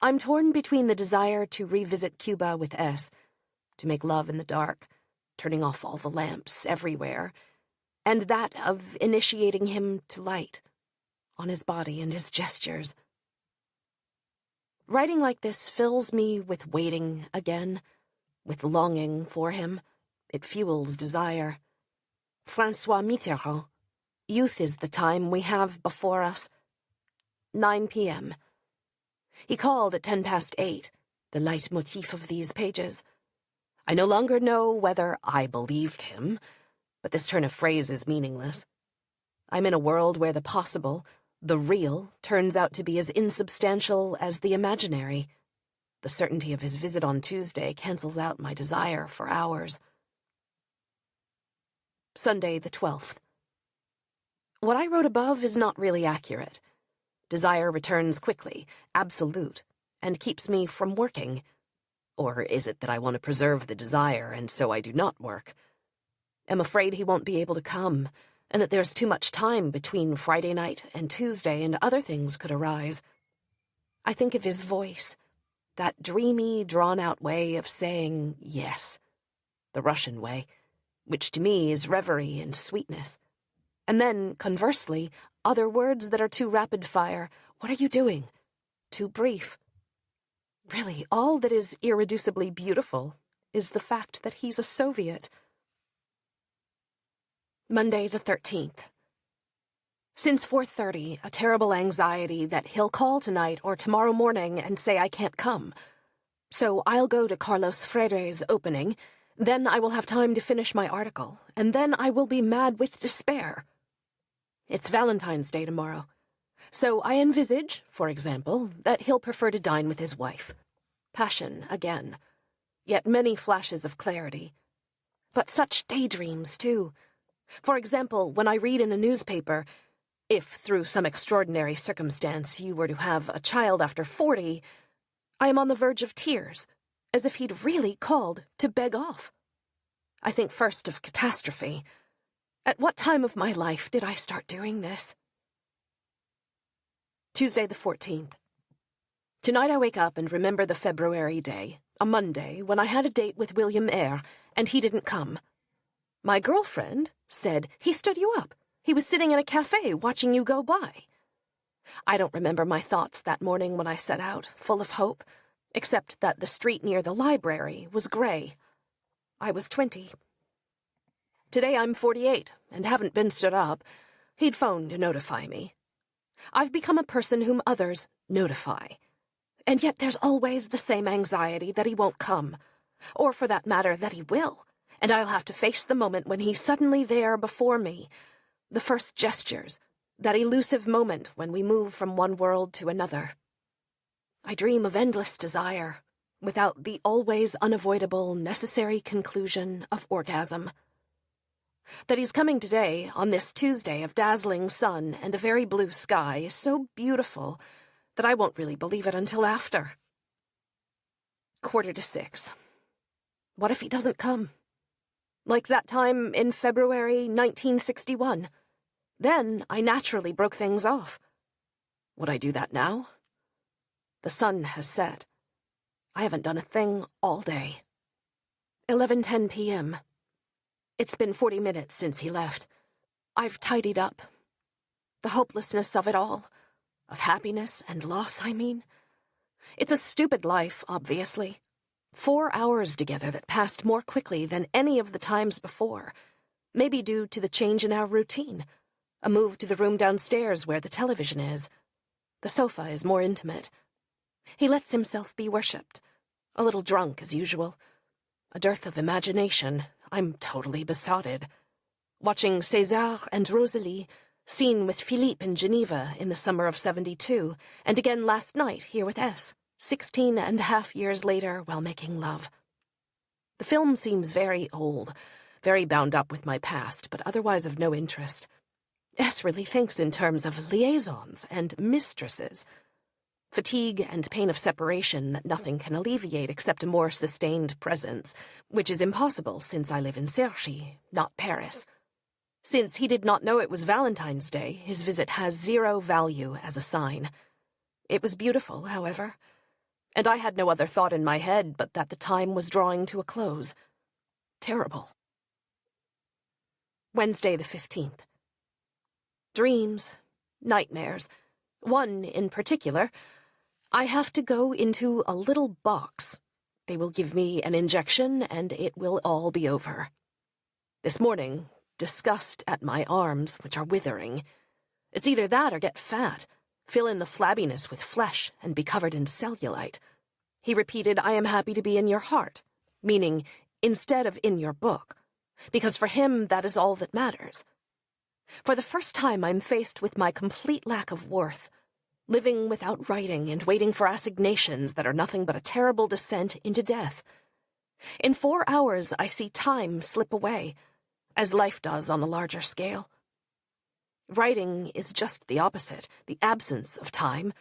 I'm torn between the desire to revisit Cuba with S, to make love in the dark, turning off all the lamps everywhere, and that of initiating him to light, on his body and his gestures. Writing like this fills me with waiting again, with longing for him. It fuels desire. François Mitterrand. Youth is the time we have before us. 9 p.m. He called at 8:10, the leitmotif of these pages. I no longer know whether I believed him, but this turn of phrase is meaningless. I'm in a world where the possible, the real, turns out to be as insubstantial as the imaginary. The certainty of his visit on Tuesday cancels out my desire for hours. Sunday the 12th. What I wrote above is not really accurate. Desire returns quickly, absolute, and keeps me from working. Or is it that I want to preserve the desire, and so I do not work? I'm afraid he won't be able to come, and that there's too much time between Friday night and Tuesday, and other things could arise. I think of his voice, that dreamy, drawn-out way of saying yes, the Russian way, which to me is reverie and sweetness. And then, conversely, other words that are too rapid-fire. What are you doing? Too brief. Really, all that is irreducibly beautiful is the fact that he's a Soviet. Monday the 13th. Since 4:30, a terrible anxiety that he'll call tonight or tomorrow morning and say I can't come. So I'll go to Carlos Freire's opening, then I will have time to finish my article, and then I will be mad with despair. It's Valentine's Day tomorrow, so I envisage, for example, that he'll prefer to dine with his wife. Passion again, yet many flashes of clarity. But such daydreams, too. For example, when I read in a newspaper, if through some extraordinary circumstance you were to have a child after 40, I am on the verge of tears, as if he'd really called to beg off. I think first of catastrophe. At what time of my life did I start doing this? Tuesday the 14th. Tonight I wake up and remember the February day, a Monday, when I had a date with William Eyre, and he didn't come. My girlfriend said he stood you up. He was sitting in a cafe watching you go by. I don't remember my thoughts that morning when I set out, full of hope, except that the street near the library was gray. I was 20. Today I'm 48 and haven't been stood up. He'd phoned to notify me. I've become a person whom others notify. And yet there's always the same anxiety that he won't come, or for that matter, that he will, and I'll have to face the moment when he's suddenly there before me, the first gestures, that elusive moment when we move from one world to another. I dream of endless desire, without the always unavoidable, necessary conclusion of orgasm. That he's coming today, on this Tuesday of dazzling sun and a very blue sky, is so beautiful that I won't really believe it until after. 6:15. What if he doesn't come? Like that time in February 1961. Then I naturally broke things off. Would I do that now? The sun has set. I haven't done a thing all day. 11:10 p.m. It's been 40 minutes since he left. I've tidied up. The hopelessness of it all. Of happiness and loss, I mean. It's a stupid life, obviously. 4 hours together that passed more quickly than any of the times before. Maybe due to the change in our routine. A move to the room downstairs where the television is. The sofa is more intimate. He lets himself be worshipped. A little drunk, as usual. A dearth of imagination. I'm totally besotted. Watching César and Rosalie, Seen with Philippe in Geneva in the summer of '72, and again last night here with S, 16.5 years later while making love. The film seems very old, very bound up with my past, but otherwise of no interest. S really thinks in terms of liaisons and mistresses. Fatigue and pain of separation that nothing can alleviate except a more sustained presence, which is impossible since I live in Cergy, not Paris. Since he did not know it was Valentine's Day, his visit has zero value as a sign. It was beautiful, however, and I had no other thought in my head but that the time was drawing to a close. Terrible. Wednesday the 15th. Dreams, nightmares. One in particular. I have to go into a little box. They will give me an injection, and it will all be over. This morning, disgust at my arms, which are withering. It's either that or get fat, fill in the flabbiness with flesh, and be covered in cellulite. He repeated, "I am happy to be in your heart," meaning instead of in your book, because for him that is all that matters. For the first time I'm faced with my complete lack of worth, living without writing and waiting for assignations that are nothing but a terrible descent into death. In 4 hours I see time slip away, as life does on a larger scale. Writing is just the opposite, the absence of time,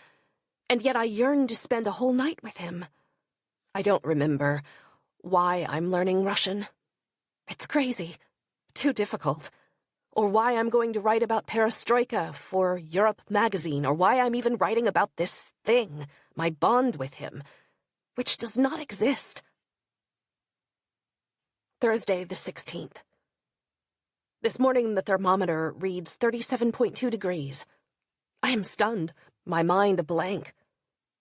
and yet I yearn to spend a whole night with him. I don't remember why I'm learning Russian. It's crazy, too difficult. Or why I'm going to write about perestroika for Europe magazine, or why I'm even writing about this thing, my bond with him, which does not exist. Thursday the 16th. This morning the thermometer reads 37.2 degrees. I am stunned, my mind a blank.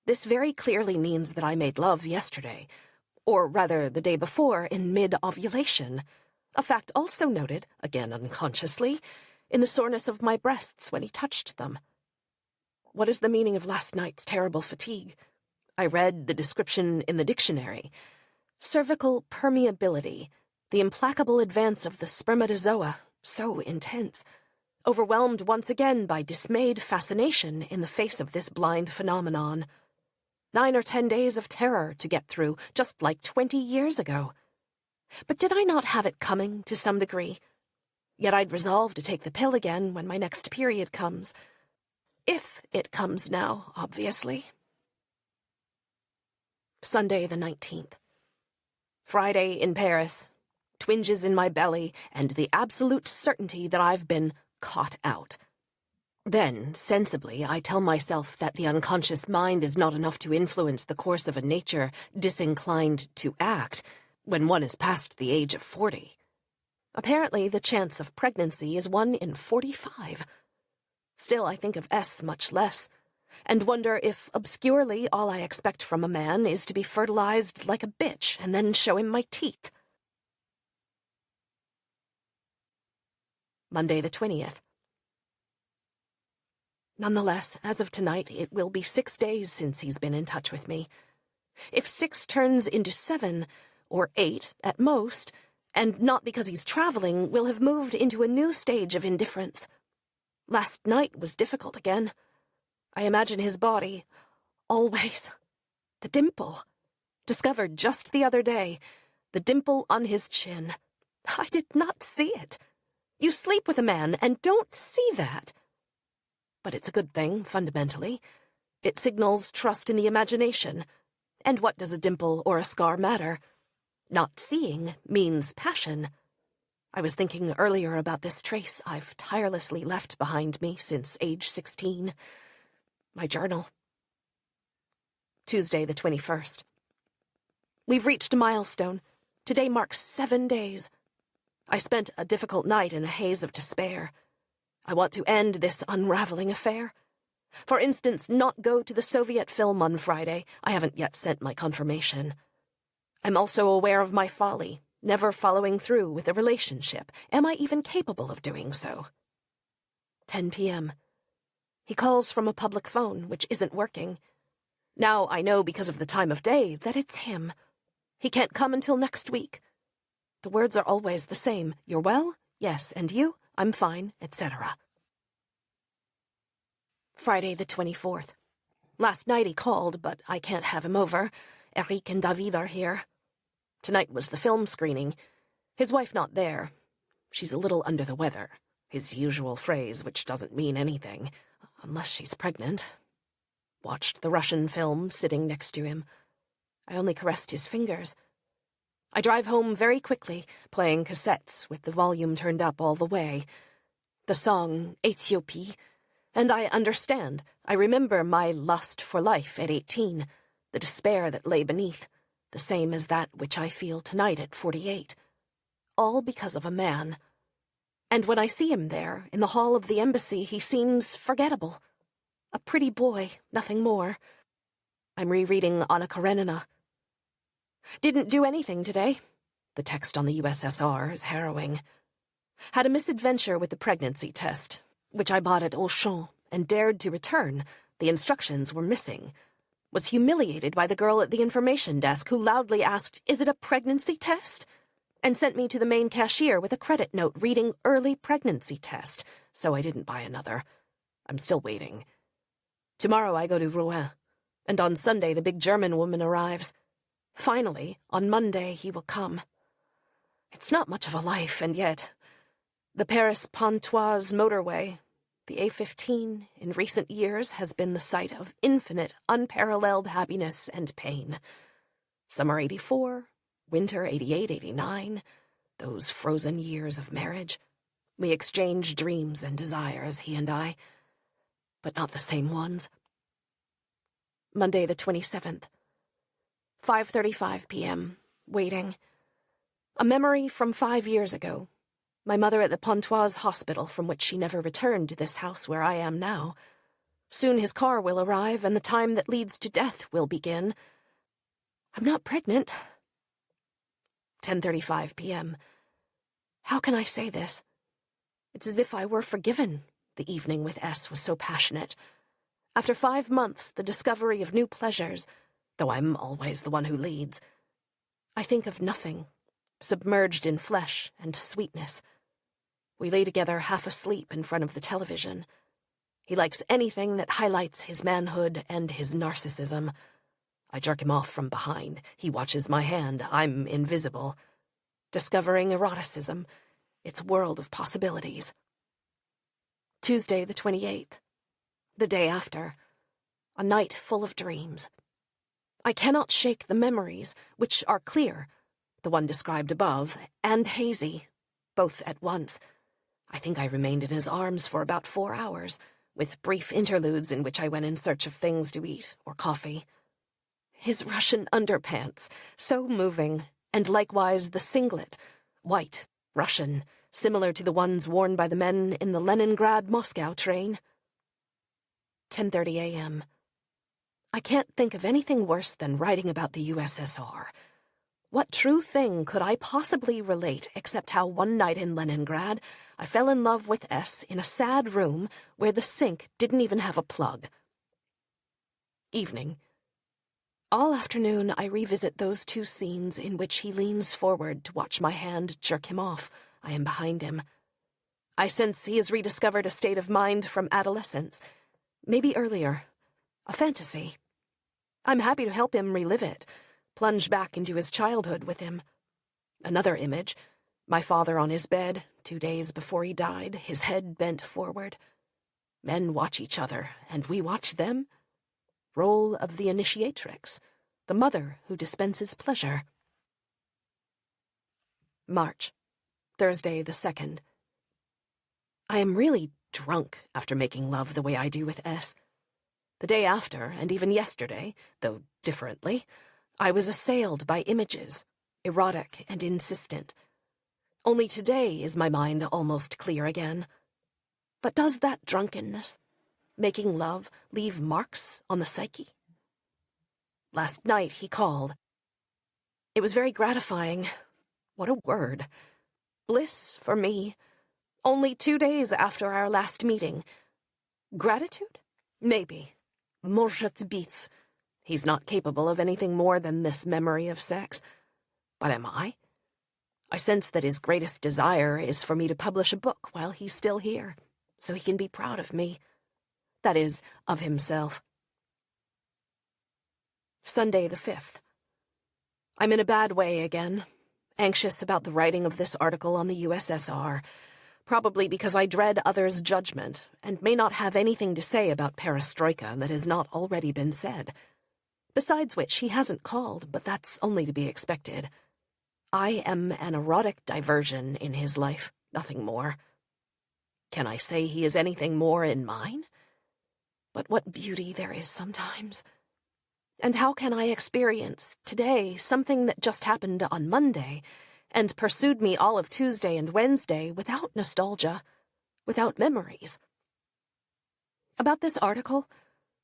This very clearly means that I made love yesterday, or rather the day before in mid-ovulation. A fact also noted, again unconsciously, in the soreness of my breasts when he touched them. What is the meaning of last night's terrible fatigue? I read the description in the dictionary. Cervical permeability, the implacable advance of the spermatozoa, so intense. Overwhelmed once again by dismayed fascination in the face of this blind phenomenon. 9 or 10 days of terror to get through, just like 20 years ago. But did I not have it coming to some degree? Yet I'd resolved to take the pill again when my next period comes. If it comes now, obviously. Sunday the 19th. Friday in Paris. Twinges in my belly, and the absolute certainty that I've been caught out. Then, sensibly, I tell myself that the unconscious mind is not enough to influence the course of a nature disinclined to act when one is past the age of 40. Apparently, the chance of pregnancy is 1 in 45. Still, I think of S much less, and wonder if, obscurely, all I expect from a man is to be fertilized like a bitch and then show him my teeth. Monday the 20th. Nonetheless, as of tonight, it will be 6 days since he's been in touch with me. If 6 turns into 7, or 8 at most, and not because he's traveling, we'll have moved into a new stage of indifference. Last night was difficult again. I imagine his body, always. The dimple, discovered just the other day, the dimple on his chin. I did not see it. You sleep with a man and don't see that. But it's a good thing, fundamentally. It signals trust in the imagination. And what does a dimple or a scar matter? Not seeing means passion. I was thinking earlier about this trace I've tirelessly left behind me since age 16. My journal. Tuesday the 21st. We've reached a milestone. Today marks 7 days. I spent a difficult night in a haze of despair. I want to end this unraveling affair. For instance, not go to the Soviet film on Friday. I haven't yet sent my confirmation. I'm also aware of my folly, never following through with a relationship. Am I even capable of doing so? 10 p.m. He calls from a public phone, which isn't working. Now I know because of the time of day that it's him. He can't come until next week. The words are always the same. You're well? Yes. And you? I'm fine, etc. Friday the 24th. Last night he called, but I can't have him over. Eric and David are here. Tonight was the film screening. His wife not there. She's a little under the weather. His usual phrase, which doesn't mean anything, unless she's pregnant. Watched the Russian film sitting next to him. I only caressed his fingers. I drive home very quickly, playing cassettes with the volume turned up all the way. The song, Ethiopie, and I understand. I remember my lust for life at 18, the despair that lay beneath, the same as that which I feel tonight at 48. All because of a man. And when I see him there, in the hall of the embassy, he seems forgettable. A pretty boy, nothing more. I'm rereading Anna Karenina. Didn't do anything today. The text on the USSR is harrowing. Had a misadventure with the pregnancy test, which I bought at Auchan, and dared to return. The instructions were missing. Was humiliated by the girl at the information desk who loudly asked, "Is it a pregnancy test?" and sent me to the main cashier with a credit note reading early pregnancy test, so I didn't buy another. I'm still waiting. Tomorrow I go to Rouen, and on Sunday the big German woman arrives. Finally, on Monday he will come. It's not much of a life, and yet the Paris-Pontoise motorway, the A15, in recent years has been the site of infinite, unparalleled happiness and pain. Summer 84, winter 88, 89, those frozen years of marriage. We exchanged dreams and desires, he and I, but not the same ones. Monday the 27th. 5:35 p.m., waiting. A memory from 5 years ago. My mother at the Pontoise hospital, from which she never returned to this house where I am now. Soon his car will arrive, and the time that leads to death will begin. I'm not pregnant. 10:35 p.m. How can I say this? It's as if I were forgiven. The evening with S was so passionate. After 5 months, the discovery of new pleasures, though I'm always the one who leads. I think of nothing, submerged in flesh and sweetness. We lay together half asleep in front of the television. He likes anything that highlights his manhood and his narcissism. I jerk him off from behind. He watches my hand. I'm invisible. Discovering eroticism, its world of possibilities. Tuesday the 28th. The day after. A night full of dreams. I cannot shake the memories, which are clear, the one described above, and hazy, both at once. I think I remained in his arms for about 4 hours, with brief interludes in which I went in search of things to eat or coffee. His Russian underpants, so moving, and likewise the singlet, white, Russian, similar to the ones worn by the men in the Leningrad-Moscow train. 10:30 a.m. I can't think of anything worse than writing about the USSR. What true thing could I possibly relate except how one night in Leningrad I fell in love with S in a sad room where the sink didn't even have a plug. Evening. All afternoon I revisit those two scenes in which he leans forward to watch my hand jerk him off. I am behind him. I sense he has rediscovered a state of mind from adolescence, maybe earlier, a fantasy. I'm happy to help him relive it, plunge back into his childhood with him. Another image, my father on his bed, 2 days before he died, his head bent forward. Men watch each other, and we watch them. Role of the initiatrix, the mother who dispenses pleasure. March, Thursday the 2nd. I am really drunk after making love the way I do with S. The day after, and even yesterday, though differently, I was assailed by images, erotic and insistent. Only today is my mind almost clear again. But does that drunkenness, making love, leave marks on the psyche? Last night he called. It was very gratifying. What a word. Bliss for me. Only 2 days after our last meeting. Gratitude? Maybe. Может быть. He's not capable of anything more than this memory of sex. But am I? I sense that his greatest desire is for me to publish a book while he's still here, so he can be proud of me. That is, of himself. Sunday the 5th. I'm in a bad way again, anxious about the writing of this article on the USSR, probably because I dread others' judgment and may not have anything to say about perestroika that has not already been said. Besides which, he hasn't called, but that's only to be expected. I am an erotic diversion in his life, nothing more. Can I say he is anything more in mine? But what beauty there is sometimes. And how can I experience, today, something that just happened on Monday, and pursued me all of Tuesday and Wednesday without nostalgia, without memories? About this article,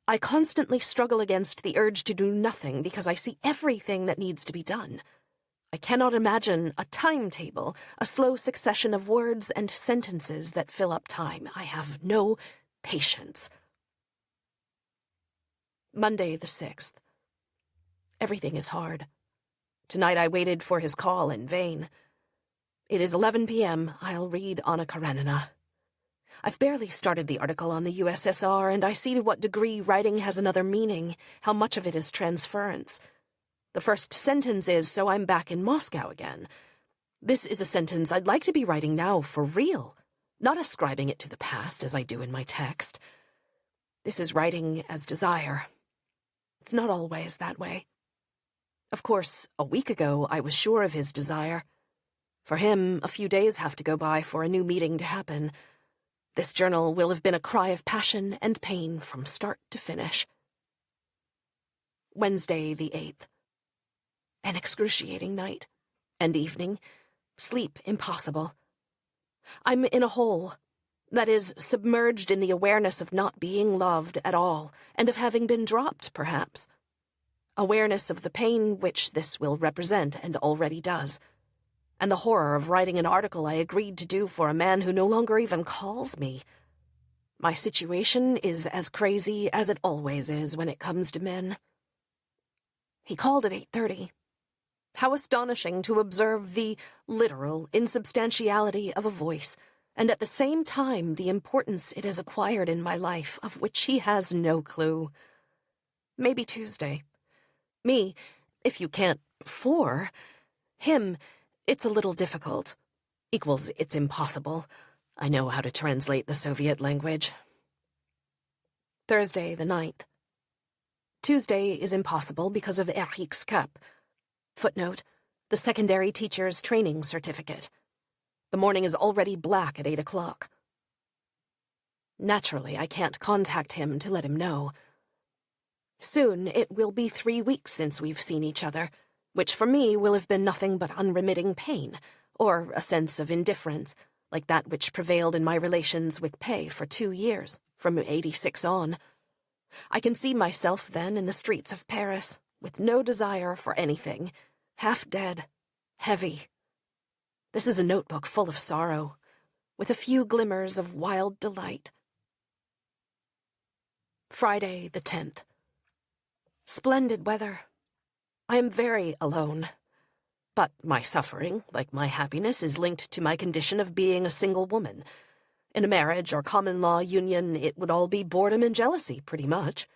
I constantly struggle against the urge to do nothing because I see everything that needs to be done. I cannot imagine a timetable, a slow succession of words and sentences that fill up time. I have no patience. Monday the 6th. Everything is hard. Tonight I waited for his call in vain. It is 11 p.m. I'll read Anna Karenina. I've barely started the article on the USSR, and I see to what degree writing has another meaning, how much of it is transference. The first sentence is, so I'm back in Moscow again. This is a sentence I'd like to be writing now for real, not ascribing it to the past as I do in my text. This is writing as desire. It's not always that way. Of course, a week ago I was sure of his desire. For him, a few days have to go by for a new meeting to happen. This journal will have been a cry of passion and pain from start to finish. Wednesday the 8th. An excruciating night. And evening. Sleep impossible. I'm in a hole. That is, submerged in the awareness of not being loved at all, and of having been dropped, perhaps. Awareness of the pain which this will represent, and already does. And the horror of writing an article I agreed to do for a man who no longer even calls me. My situation is as crazy as it always is when it comes to men. He called at 8:30. How astonishing to observe the literal insubstantiality of a voice, and at the same time the importance it has acquired in my life, of which he has no clue. Maybe Tuesday. Me, if you can't before. Him, it's a little difficult. Equals it's impossible. I know how to translate the Soviet language. Thursday the 9th. Tuesday is impossible because of Eric's Cup. Footnote, the secondary teacher's training certificate. The morning is already black at 8 o'clock. Naturally, I can't contact him to let him know. Soon it will be 3 weeks since we've seen each other, which for me will have been nothing but unremitting pain, or a sense of indifference, like that which prevailed in my relations with Pei for 2 years, from 86 on. I can see myself then in the streets of Paris, with no desire for anything, half dead, heavy. This is a notebook full of sorrow, with a few glimmers of wild delight. Friday the 10th. Splendid weather. I am very alone. But my suffering, like my happiness, is linked to my condition of being a single woman. In a marriage or common-law union, it would all be boredom and jealousy, pretty much.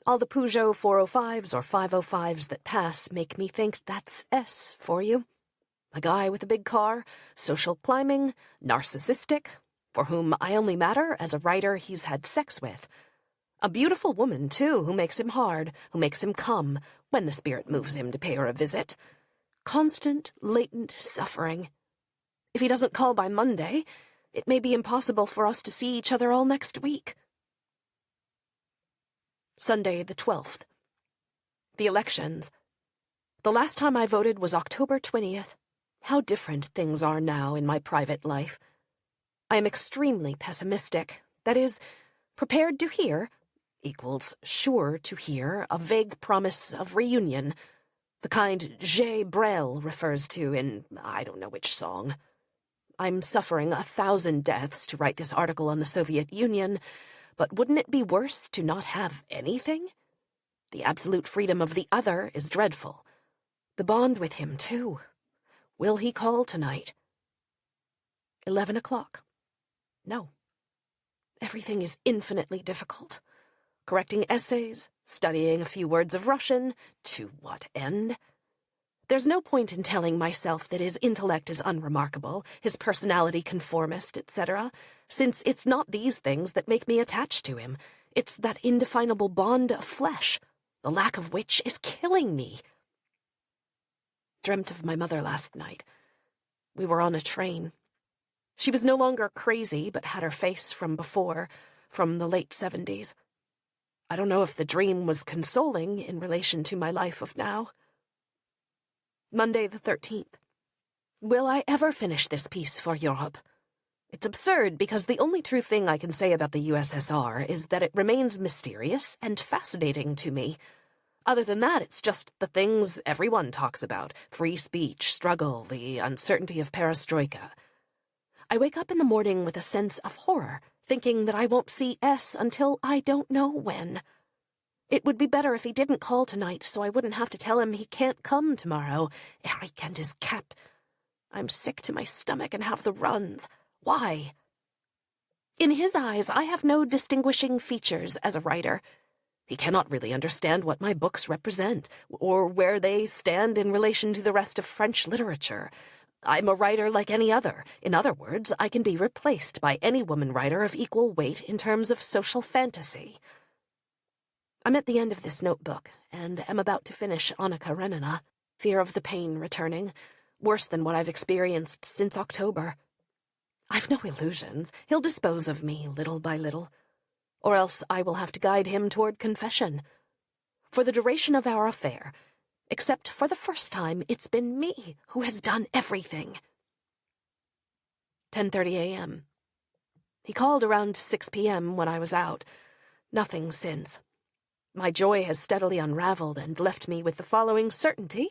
All the Peugeot 405s or 505s that pass make me think that's S for you. A guy with a big car, social climbing, narcissistic, for whom I only matter as a writer he's had sex with. A beautiful woman, too, who makes him hard, who makes him come, when the spirit moves him to pay her a visit. Constant, latent suffering. If he doesn't call by Monday, it may be impossible for us to see each other all next week. Sunday the 12th. The elections. The last time I voted was October 20th. How different things are now in my private life. I am extremely pessimistic, that is, prepared to hear, equals sure to hear, a vague promise of reunion, the kind J. Brel refers to in I don't know which song. I'm suffering 1,000 deaths to write this article on the Soviet Union, but wouldn't it be worse to not have anything? The absolute freedom of the other is dreadful. The bond with him, too. Will he call tonight? 11 o'clock. No. Everything is infinitely difficult. Correcting essays, studying a few words of Russian, to what end? There's no point in telling myself that his intellect is unremarkable, his personality conformist, etc., since it's not these things that make me attached to him. It's that indefinable bond of flesh, the lack of which is killing me. Dreamt of my mother last night. We were on a train. She was no longer crazy, but had her face from before, from the late 70s. I don't know if the dream was consoling in relation to my life of now. Monday the 13th. Will I ever finish this piece for Europe? It's absurd because the only true thing I can say about the USSR is that it remains mysterious and fascinating to me. Other than that, it's just the things everyone talks about: free speech, struggle, the uncertainty of perestroika. I wake up in the morning with a sense of horror, thinking that I won't see S until I don't know when. It would be better if he didn't call tonight, so I wouldn't have to tell him he can't come tomorrow. Eric and his cap. I'm sick to my stomach and have the runs. Why? In his eyes, I have no distinguishing features as a writer. He cannot really understand what my books represent, or where they stand in relation to the rest of French literature. I'm a writer like any other. In other words, I can be replaced by any woman writer of equal weight in terms of social fantasy. I'm at the end of this notebook, and am about to finish Anna Karenina, fear of the pain returning, worse than what I've experienced since October. I've no illusions. He'll dispose of me little by little. Or else I will have to guide him toward confession. For the duration of our affair, except for the first time, it's been me who has done everything. 10:30 a.m. He called around 6 p.m. when I was out. Nothing since. My joy has steadily unraveled and left me with the following certainty.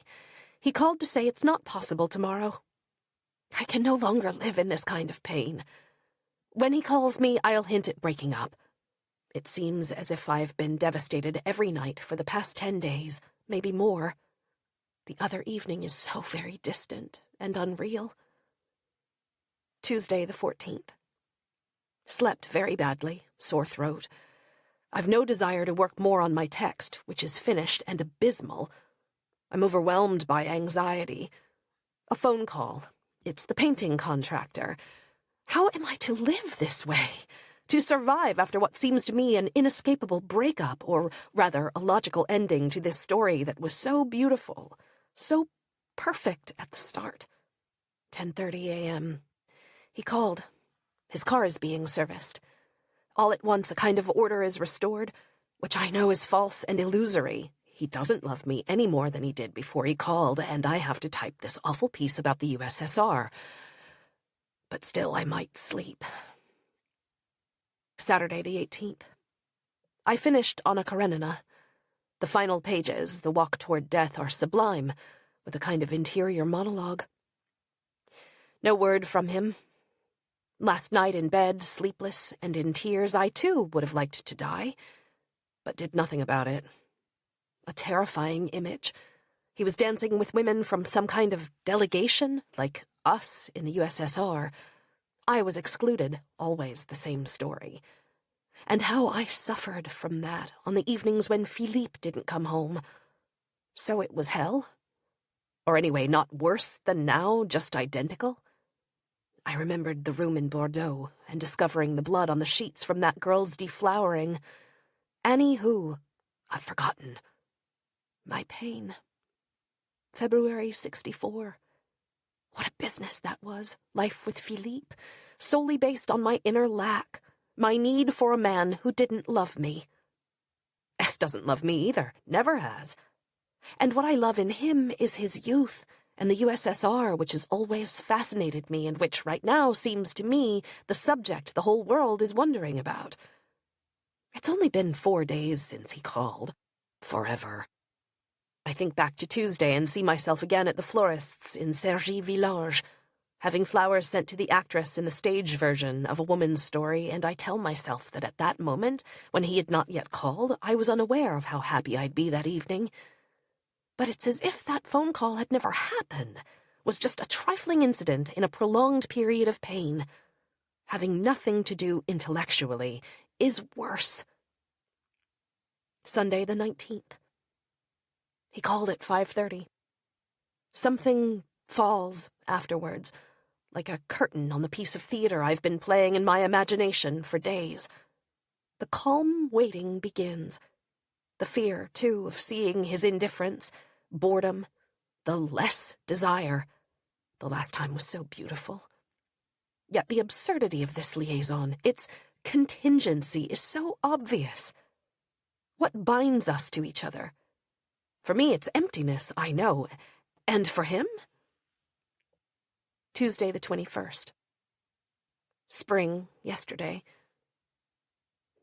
He called to say it's not possible tomorrow. I can no longer live in this kind of pain. When he calls me, I'll hint at breaking up. It seems as if I've been devastated every night for the past 10 days, maybe more. The other evening is so very distant and unreal. Tuesday the 14th. Slept very badly, sore throat. I've no desire to work more on my text, which is finished and abysmal. I'm overwhelmed by anxiety. A phone call. It's the painting contractor. How am I to live this way? To survive after what seems to me an inescapable breakup, or rather a logical ending to this story that was so beautiful, so perfect at the start. 10:30 a.m. He called. His car is being serviced. All at once a kind of order is restored, which I know is false and illusory. He doesn't love me any more than he did before he called, and I have to type this awful piece about the USSR. But still I might sleep. Saturday the 18th. I finished Anna Karenina. The final pages, the walk toward death, are sublime, with a kind of interior monologue. No word from him. Last night in bed, sleepless and in tears, I too would have liked to die, but did nothing about it. A terrifying image. He was dancing with women from some kind of delegation, like us in the USSR. I was excluded, always the same story. And how I suffered from that on the evenings when Philippe didn't come home. So it was hell? Or anyway, not worse than now, just identical? I remembered the room in Bordeaux and discovering the blood on the sheets from that girl's deflowering. Annie who? I've forgotten. My pain. February 64. What a business that was, life with Philippe, solely based on my inner lack, my need for a man who didn't love me. S doesn't love me either, never has. And what I love in him is his youth, and the USSR, which has always fascinated me and which right now seems to me the subject the whole world is wondering about. It's only been 4 days since he called. Forever. I think back to Tuesday and see myself again at the florist's in Cergy Village, having flowers sent to the actress in the stage version of A Woman's Story, and I tell myself that at that moment, when he had not yet called, I was unaware of how happy I'd be that evening. But it's as if that phone call had never happened, was just a trifling incident in a prolonged period of pain. having nothing to do intellectually, is worse. Sunday the 19th. He called at 5:30. Something falls afterwards, like a curtain on the piece of theater I've been playing in my imagination for days. The calm waiting begins. The fear, too, of seeing his indifference, boredom, the less desire. The last time was so beautiful. Yet the absurdity of this liaison, its contingency, is so obvious. What binds us to each other? For me, it's emptiness, I know. And for him? Tuesday the 21st. Spring, yesterday.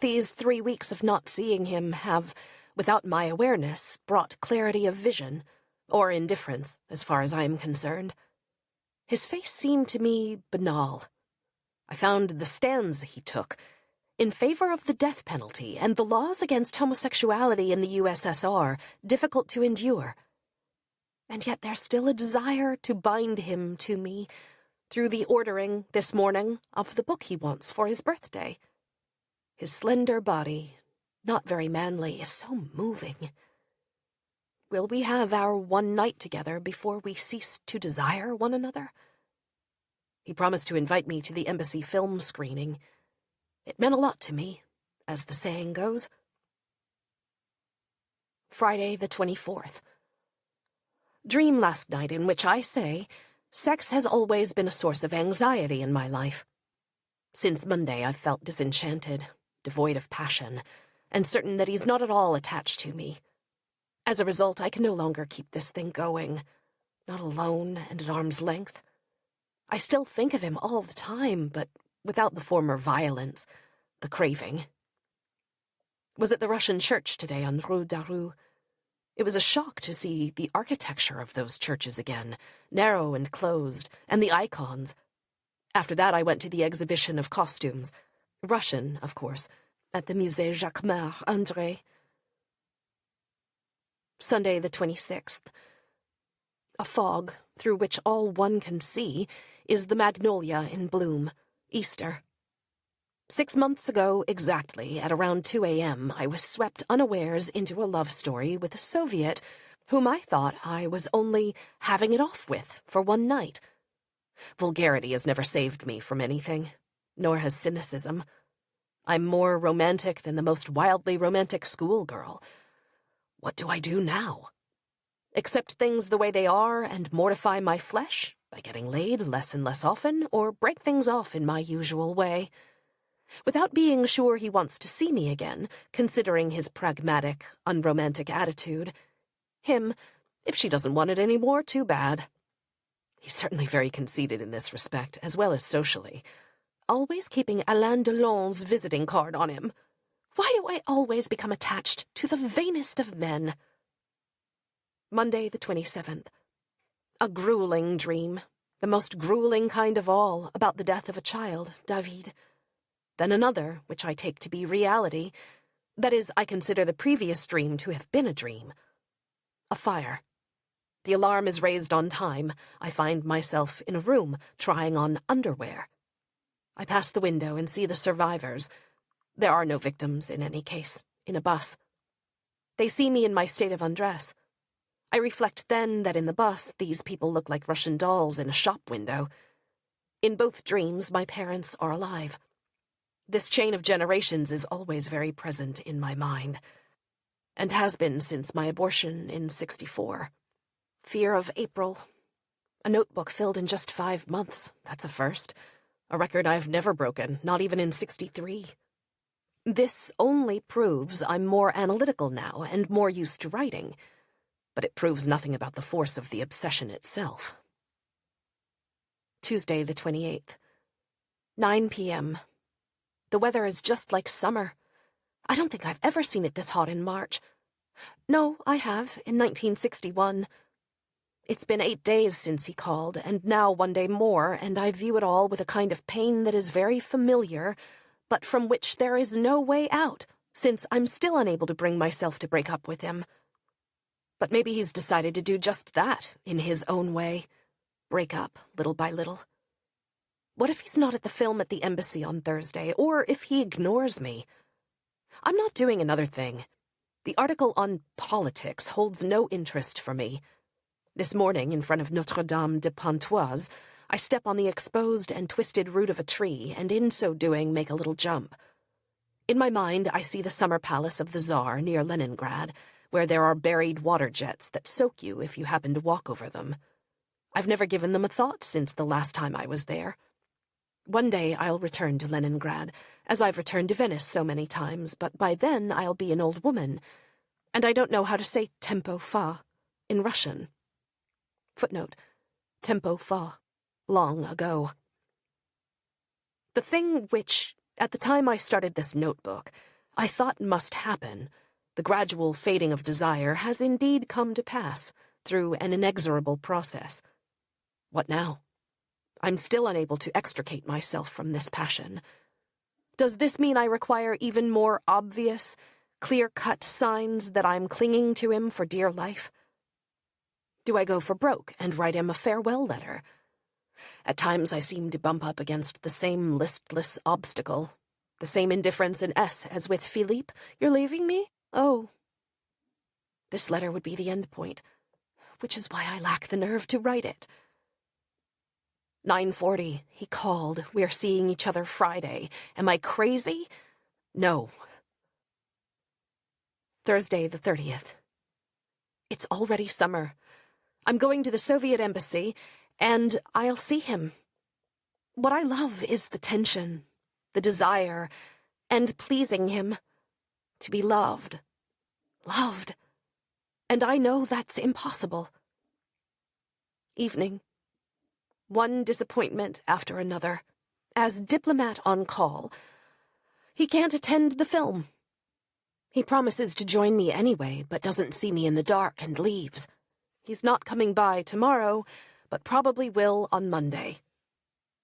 These 3 weeks of not seeing him have, without my awareness, brought clarity of vision, or indifference, as far as I am concerned. His face seemed to me banal. I found the stands he took in favor of the death penalty and the laws against homosexuality in the USSR difficult to endure. And yet there's still a desire to bind him to me through the ordering, this morning, of the book he wants for his birthday. His slender body, not very manly, is so moving. Will we have our one night together before we cease to desire one another? He promised to invite me to the embassy film screening. It meant a lot to me, as the saying goes. Friday the 24th. Dream last night in which I say, sex has always been a source of anxiety in my life. Since Monday I've felt disenchanted, devoid of passion, and certain that he's not at all attached to me. As a result, I can no longer keep this thing going, not alone and at arm's length. I still think of him all the time, but without the former violence, the craving. Was at the Russian church today on Rue Daru. It was a shock to see the architecture of those churches again, narrow and closed, and the icons. After that I went to the exhibition of costumes, Russian, of course, at the Musée Jacquemart André. Sunday the 26th. A fog, through which all one can see, is the magnolia in bloom, Easter. 6 months ago exactly, at around 2 a.m., I was swept unawares into a love story with a Soviet whom I thought I was only having it off with for one night. Vulgarity has never saved me from anything, nor has cynicism. I'm more romantic than the most wildly romantic schoolgirl. What do I do now? Accept things the way they are and mortify my flesh by getting laid less and less often, or break things off in my usual way? Without being sure he wants to see me again, considering his pragmatic, unromantic attitude. Him, if she doesn't want it any more, too bad. He's certainly very conceited in this respect, as well as socially. Always keeping Alain Delon's visiting card on him. Why do I always become attached to the vainest of men? Monday the 27th. A grueling dream, the most grueling kind of all, about the death of a child, David. Then another, which I take to be reality. That is, I consider the previous dream to have been a dream. A fire. The alarm is raised on time. I find myself in a room, trying on underwear. I pass the window and see the survivors. There are no victims, in any case, in a bus. They see me in my state of undress. I reflect then that in the bus, these people look like Russian dolls in a shop window. In both dreams, my parents are alive. This chain of generations is always very present in my mind, and has been since my abortion in '64. Fear of April. A notebook filled in just 5 months. That's a first. A record I've never broken, not even in '63. This only proves I'm more analytical now and more used to writing, but it proves nothing about the force of the obsession itself. Tuesday the 28th. 9 p.m. The weather is just like summer. I don't think I've ever seen it this hot in March. No, I have, in 1961. It's been 8 days since he called, and now 1 day more, and I view it all with a kind of pain that is very familiar, but from which there is no way out, since I'm still unable to bring myself to break up with him. But maybe he's decided to do just that, in his own way. Break up, little by little. What if he's not at the film at the embassy on Thursday, or if he ignores me? I'm not doing another thing. The article on politics holds no interest for me. This morning, in front of Notre-Dame de Pontoise, I step on the exposed and twisted root of a tree, and in so doing make a little jump. In my mind, I see the summer palace of the Tsar near Leningrad, where there are buried water jets that soak you if you happen to walk over them. I've never given them a thought since the last time I was there. One day I'll return to Leningrad, as I've returned to Venice so many times, but by then I'll be an old woman, and I don't know how to say tempo fa in Russian. Footnote: tempo fa, long ago. The thing which, at the time I started this notebook, I thought must happen, the gradual fading of desire, has indeed come to pass through an inexorable process. What now? I'm still unable to extricate myself from this passion. Does this mean I require even more obvious, clear-cut signs that I'm clinging to him for dear life? Do I go for broke and write him a farewell letter? At times I seem to bump up against the same listless obstacle, the same indifference in S as with Philippe. You're leaving me? Oh. This letter would be the end point, which is why I lack the nerve to write it. 9:40, he called. We're seeing each other Friday. Am I crazy? No. Thursday the 30th. It's already summer. I'm going to the Soviet embassy, and I'll see him. What I love is the tension, the desire, and pleasing him. To be loved. Loved. And I know that's impossible. Evening. One disappointment after another. As diplomat on call, he can't attend the film. He promises to join me anyway, but doesn't see me in the dark and leaves. He's not coming by tomorrow, but probably will on Monday.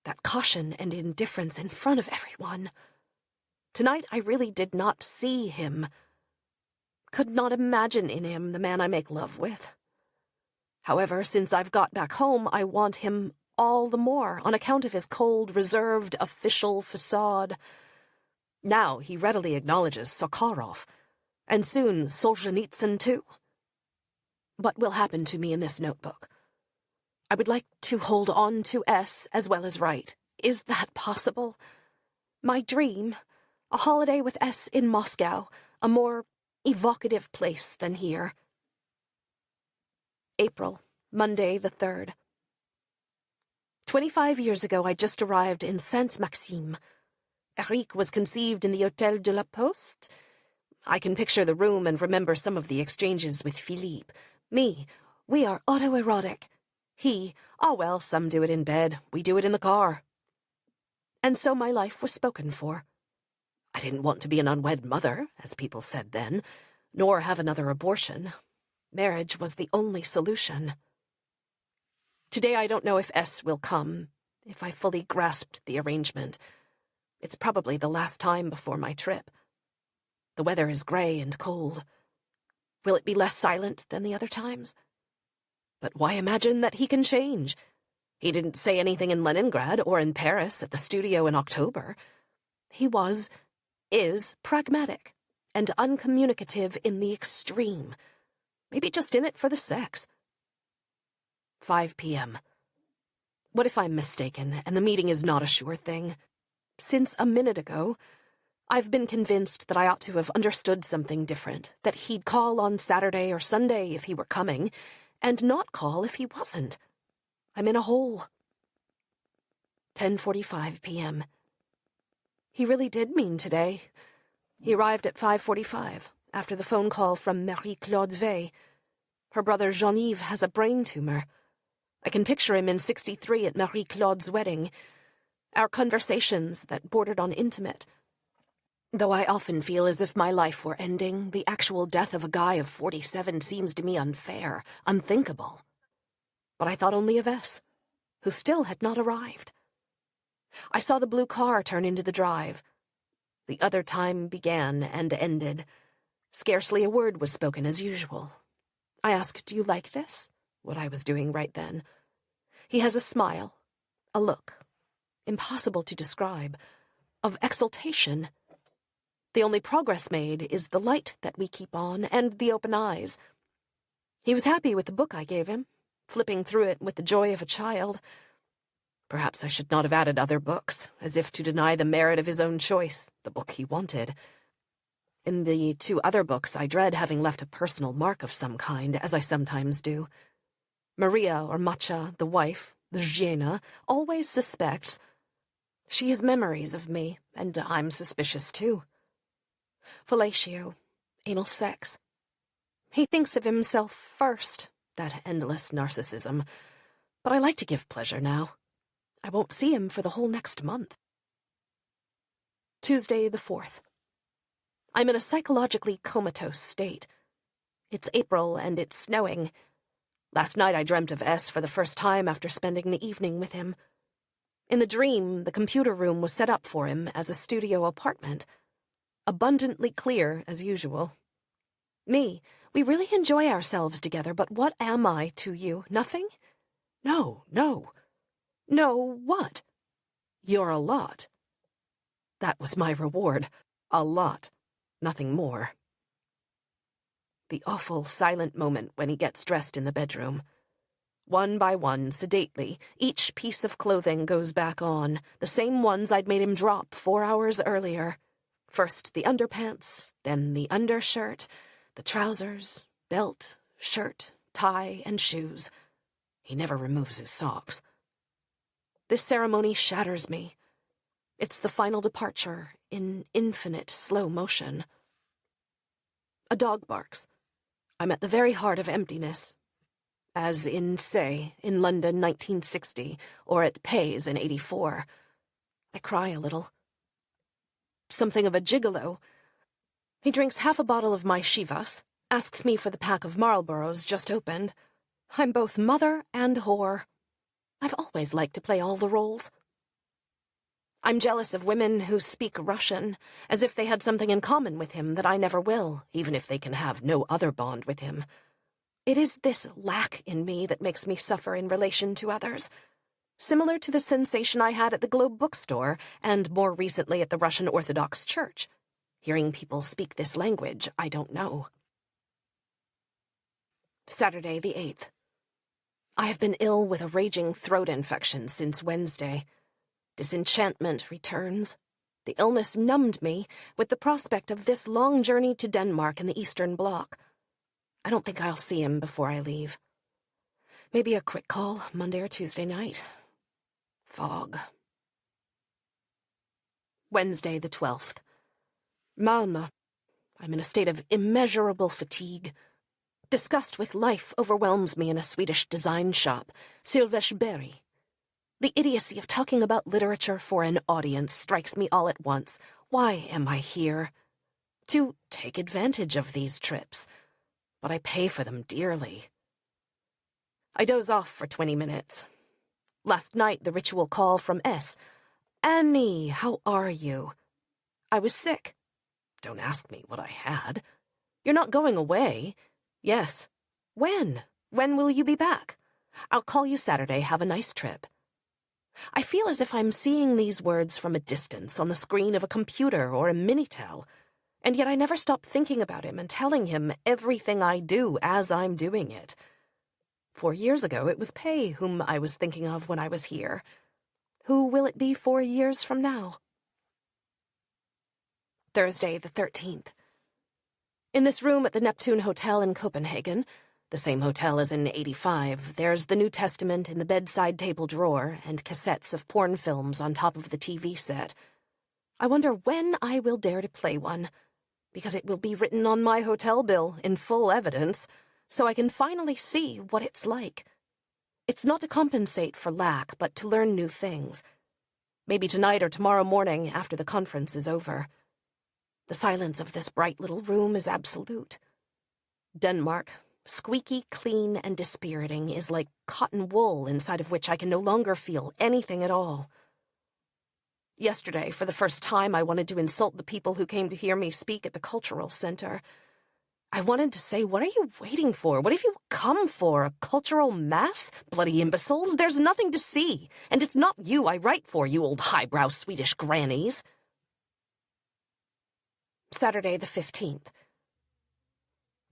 That caution and indifference in front of everyone. Tonight I really did not see him. Could not imagine in him the man I make love with. However, since I've got back home, I want him all the more on account of his cold, reserved, official facade. Now he readily acknowledges Sakharov, and soon Solzhenitsyn too. What will happen to me in this notebook? I would like to hold on to S as well as write. Is that possible? My dream, a holiday with S in Moscow, a more evocative place than here. April, Monday the 3rd. 25 years ago I just arrived in Saint-Maxime. Eric was conceived in the Hôtel de la Poste. I can picture the room and remember some of the exchanges with Philippe. Me, we are autoerotic. He, oh well, some do it in bed, we do it in the car. And so my life was spoken for. I didn't want to be an unwed mother, as people said then, nor have another abortion. Marriage was the only solution. Today I don't know if S will come, if I fully grasped the arrangement. It's probably the last time before my trip. The weather is gray and cold. Will it be less silent than the other times? But why imagine that he can change? He didn't say anything in Leningrad or in Paris at the studio in October. He is pragmatic and uncommunicative in the extreme. Maybe just in it for the sex. 5 p.m. What if I'm mistaken and the meeting is not a sure thing? Since a minute ago, I've been convinced that I ought to have understood something different, that he'd call on Saturday or Sunday if he were coming, and not call if he wasn't. I'm in a hole. 10:45 p.m. He really did mean today. He arrived at 5:45, after the phone call from Marie-Claude Vey. Her brother Jean-Yves has a brain tumor. I can picture him in 63 at Marie-Claude's wedding. Our conversations that bordered on intimate. Though I often feel as if my life were ending, the actual death of a guy of 47 seems to me unfair, unthinkable. But I thought only of S, who still had not arrived. I saw the blue car turn into the drive. The other time began and ended. Scarcely a word was spoken as usual. I asked, "Do you like this?" What I was doing right then. He has a smile, a look. impossible to describe, of exultation. The only progress made is the light that we keep on and the open eyes. He was happy with the book I gave him, flipping through it with the joy of a child. Perhaps I should not have added other books, as if to deny the merit of his own choice, the book he wanted. In the 2 other books, I dread having left a personal mark of some kind, as I sometimes do. Maria or Macha, the wife, the Zhena, always suspects. She has memories of me, and I'm suspicious too. Fellatio, anal sex. He thinks of himself first, that endless narcissism. But I like to give pleasure now. I won't see him for the whole next month. Tuesday the 4th. I'm in a psychologically comatose state. It's April and it's snowing. Last night I dreamt of S for the first time after spending the evening with him. In the dream, the computer room was set up for him as a studio apartment. Abundantly clear, as usual. Me, we really enjoy ourselves together, but what am I to you? Nothing? No. No, what? You're a lot. That was my reward. A lot. Nothing more. The awful, silent moment when he gets dressed in the bedroom. One by one, sedately, each piece of clothing goes back on, the same ones I'd made him drop 4 hours earlier. First the underpants, then the undershirt, the trousers, belt, shirt, tie, and shoes. He never removes his socks. This ceremony shatters me. It's the final departure in infinite slow motion. A dog barks. I'm at the very heart of emptiness. As in, say, in London 1960, or at Pays in 84. I cry a little. Something of a gigolo. He drinks half a bottle of my Chivas, asks me for the pack of Marlboros just opened. I'm both mother and whore. I've always liked to play all the roles. I'm jealous of women who speak Russian, as if they had something in common with him that I never will, even if they can have no other bond with him. It is this lack in me that makes me suffer in relation to others, similar to the sensation I had at the Globe bookstore and more recently at the Russian Orthodox Church, hearing people speak this language I don't know. Saturday the 8th. I have been ill with a raging throat infection since Wednesday. Disenchantment returns. The illness numbed me with the prospect of this long journey to Denmark in the Eastern Bloc. I don't think I'll see him before I leave. Maybe a quick call Monday or Tuesday night. Fog. Wednesday the 12th. Malmö. I'm in a state of immeasurable fatigue. Disgust with life overwhelms me in a Swedish design shop, Silversberg. The idiocy of talking about literature for an audience strikes me all at once. Why am I here? To take advantage of these trips. But I pay for them dearly. I doze off for 20 minutes. Last night, the ritual call from S. Annie, how are you? I was sick. Don't ask me what I had. You're not going away. Yes. When? When will you be back? I'll call you Saturday. Have a nice trip. I feel as if I'm seeing these words from a distance on the screen of a computer or a Minitel, and yet I never stop thinking about him and telling him everything I do as I'm doing it. 4 years ago, it was Pei whom I was thinking of when I was here. Who will it be 4 years from now? Thursday the 13th. In this room at the Neptune Hotel in Copenhagen, the same hotel as in 85, there's the New Testament in the bedside table drawer and cassettes of porn films on top of the TV set. I wonder when I will dare to play one, because it will be written on my hotel bill in full evidence, so I can finally see what it's like. It's not to compensate for lack, but to learn new things. Maybe tonight or tomorrow morning after the conference is over. The silence of this bright little room is absolute. Denmark, squeaky, clean, and dispiriting, is like cotton wool inside of which I can no longer feel anything at all. Yesterday, for the first time, I wanted to insult the people who came to hear me speak at the cultural center. I wanted to say, what are you waiting for? What have you come for? A cultural mass? Bloody imbeciles, there's nothing to see. And it's not you I write for, you old highbrow Swedish grannies. Saturday the 15th.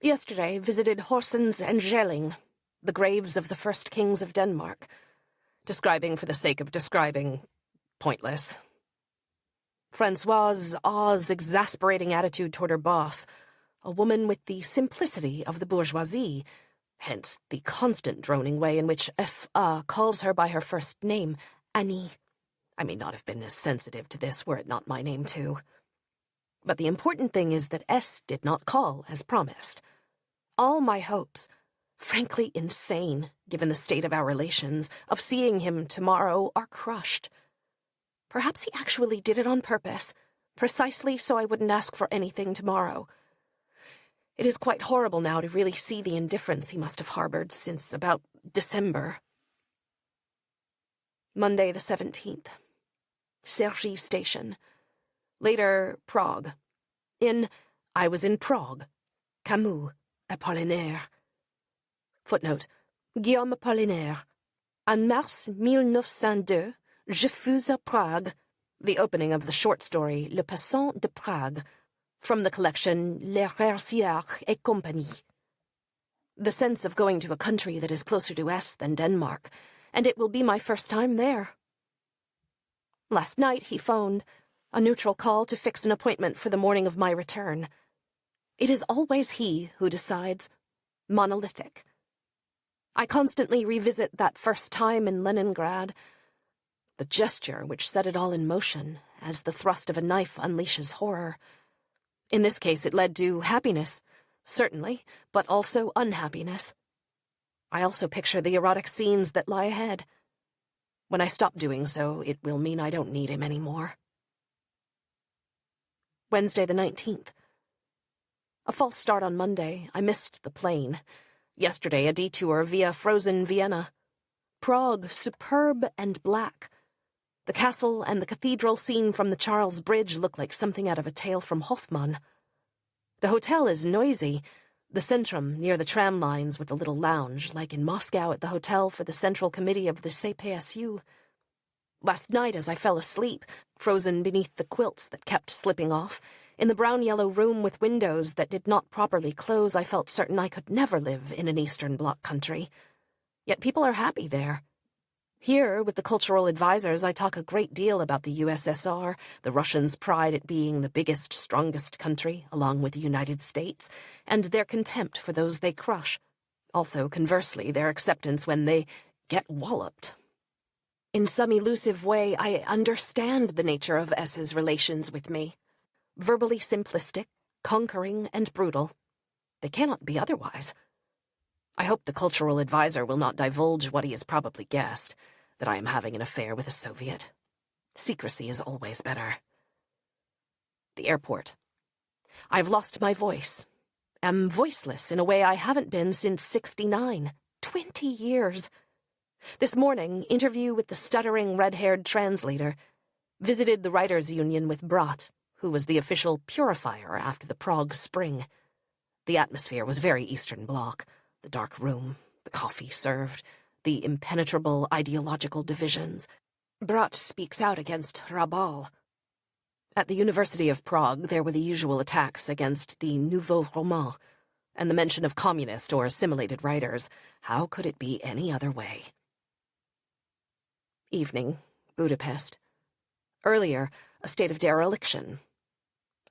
Yesterday visited Horsens and Jelling, the graves of the first kings of Denmark. Describing for the sake of describing. Pointless. Francoise Au's exasperating attitude toward her boss, a woman with the simplicity of the bourgeoisie, hence the constant droning way in which F.A. calls her by her first name, Annie. I may not have been as sensitive to this were it not my name too. But the important thing is that S did not call as promised. All my hopes, frankly insane, given the state of our relations, of seeing him tomorrow are crushed. Perhaps he actually did it on purpose, precisely so I wouldn't ask for anything tomorrow. It is quite horrible now to really see the indifference he must have harbored since about December. Monday the 17th. Cergy Station. Later, Prague. I was in Prague. Camus, Apollinaire. Footnote. Guillaume Apollinaire. En mars 1902, je fus à Prague. The opening of the short story Le Passant de Prague, from the collection Les Hercières et Compagnie. The sense of going to a country that is closer to S than Denmark, and it will be my first time there. Last night he phoned, a neutral call to fix an appointment for the morning of my return. It is always he who decides. Monolithic. I constantly revisit that first time in Leningrad, the gesture which set it all in motion, as the thrust of a knife unleashes horror. In this case it led to happiness, certainly, but also unhappiness. I also picture the erotic scenes that lie ahead. When I stop doing so, it will mean I don't need him anymore. Wednesday the 19th. A false start on Monday. I missed the plane. Yesterday, a detour via frozen Vienna. Prague, superb and black. The castle and the cathedral seen from the Charles Bridge look like something out of a tale from Hoffmann. The hotel is noisy. The Centrum, near the tram lines with a little lounge, like in Moscow at the hotel for the Central Committee of the CPSU. Last night, as I fell asleep, frozen beneath the quilts that kept slipping off, in the brown-yellow room with windows that did not properly close, I felt certain I could never live in an Eastern Bloc country. Yet people are happy there. Here, with the cultural advisors, I talk a great deal about the USSR, the Russians' pride at being the biggest, strongest country, along with the United States, and their contempt for those they crush. Also, conversely, their acceptance when they get walloped. In some elusive way, I understand the nature of S's relations with me. Verbally simplistic, conquering, and brutal. They cannot be otherwise. I hope the cultural advisor will not divulge what he has probably guessed, that I am having an affair with a Soviet. Secrecy is always better. The airport. I've lost my voice. Am voiceless in a way I haven't been since '69. 20 years. This morning, interview with the stuttering red-haired translator. Visited the Writers' Union with Brat, who was the official purifier after the Prague Spring. The atmosphere was very Eastern Bloc. The dark room, the coffee served, the impenetrable ideological divisions. Brat speaks out against Rabal. At the University of Prague, there were the usual attacks against the Nouveau Roman, and the mention of communist or assimilated writers. How could it be any other way? Evening, Budapest. Earlier, a state of dereliction.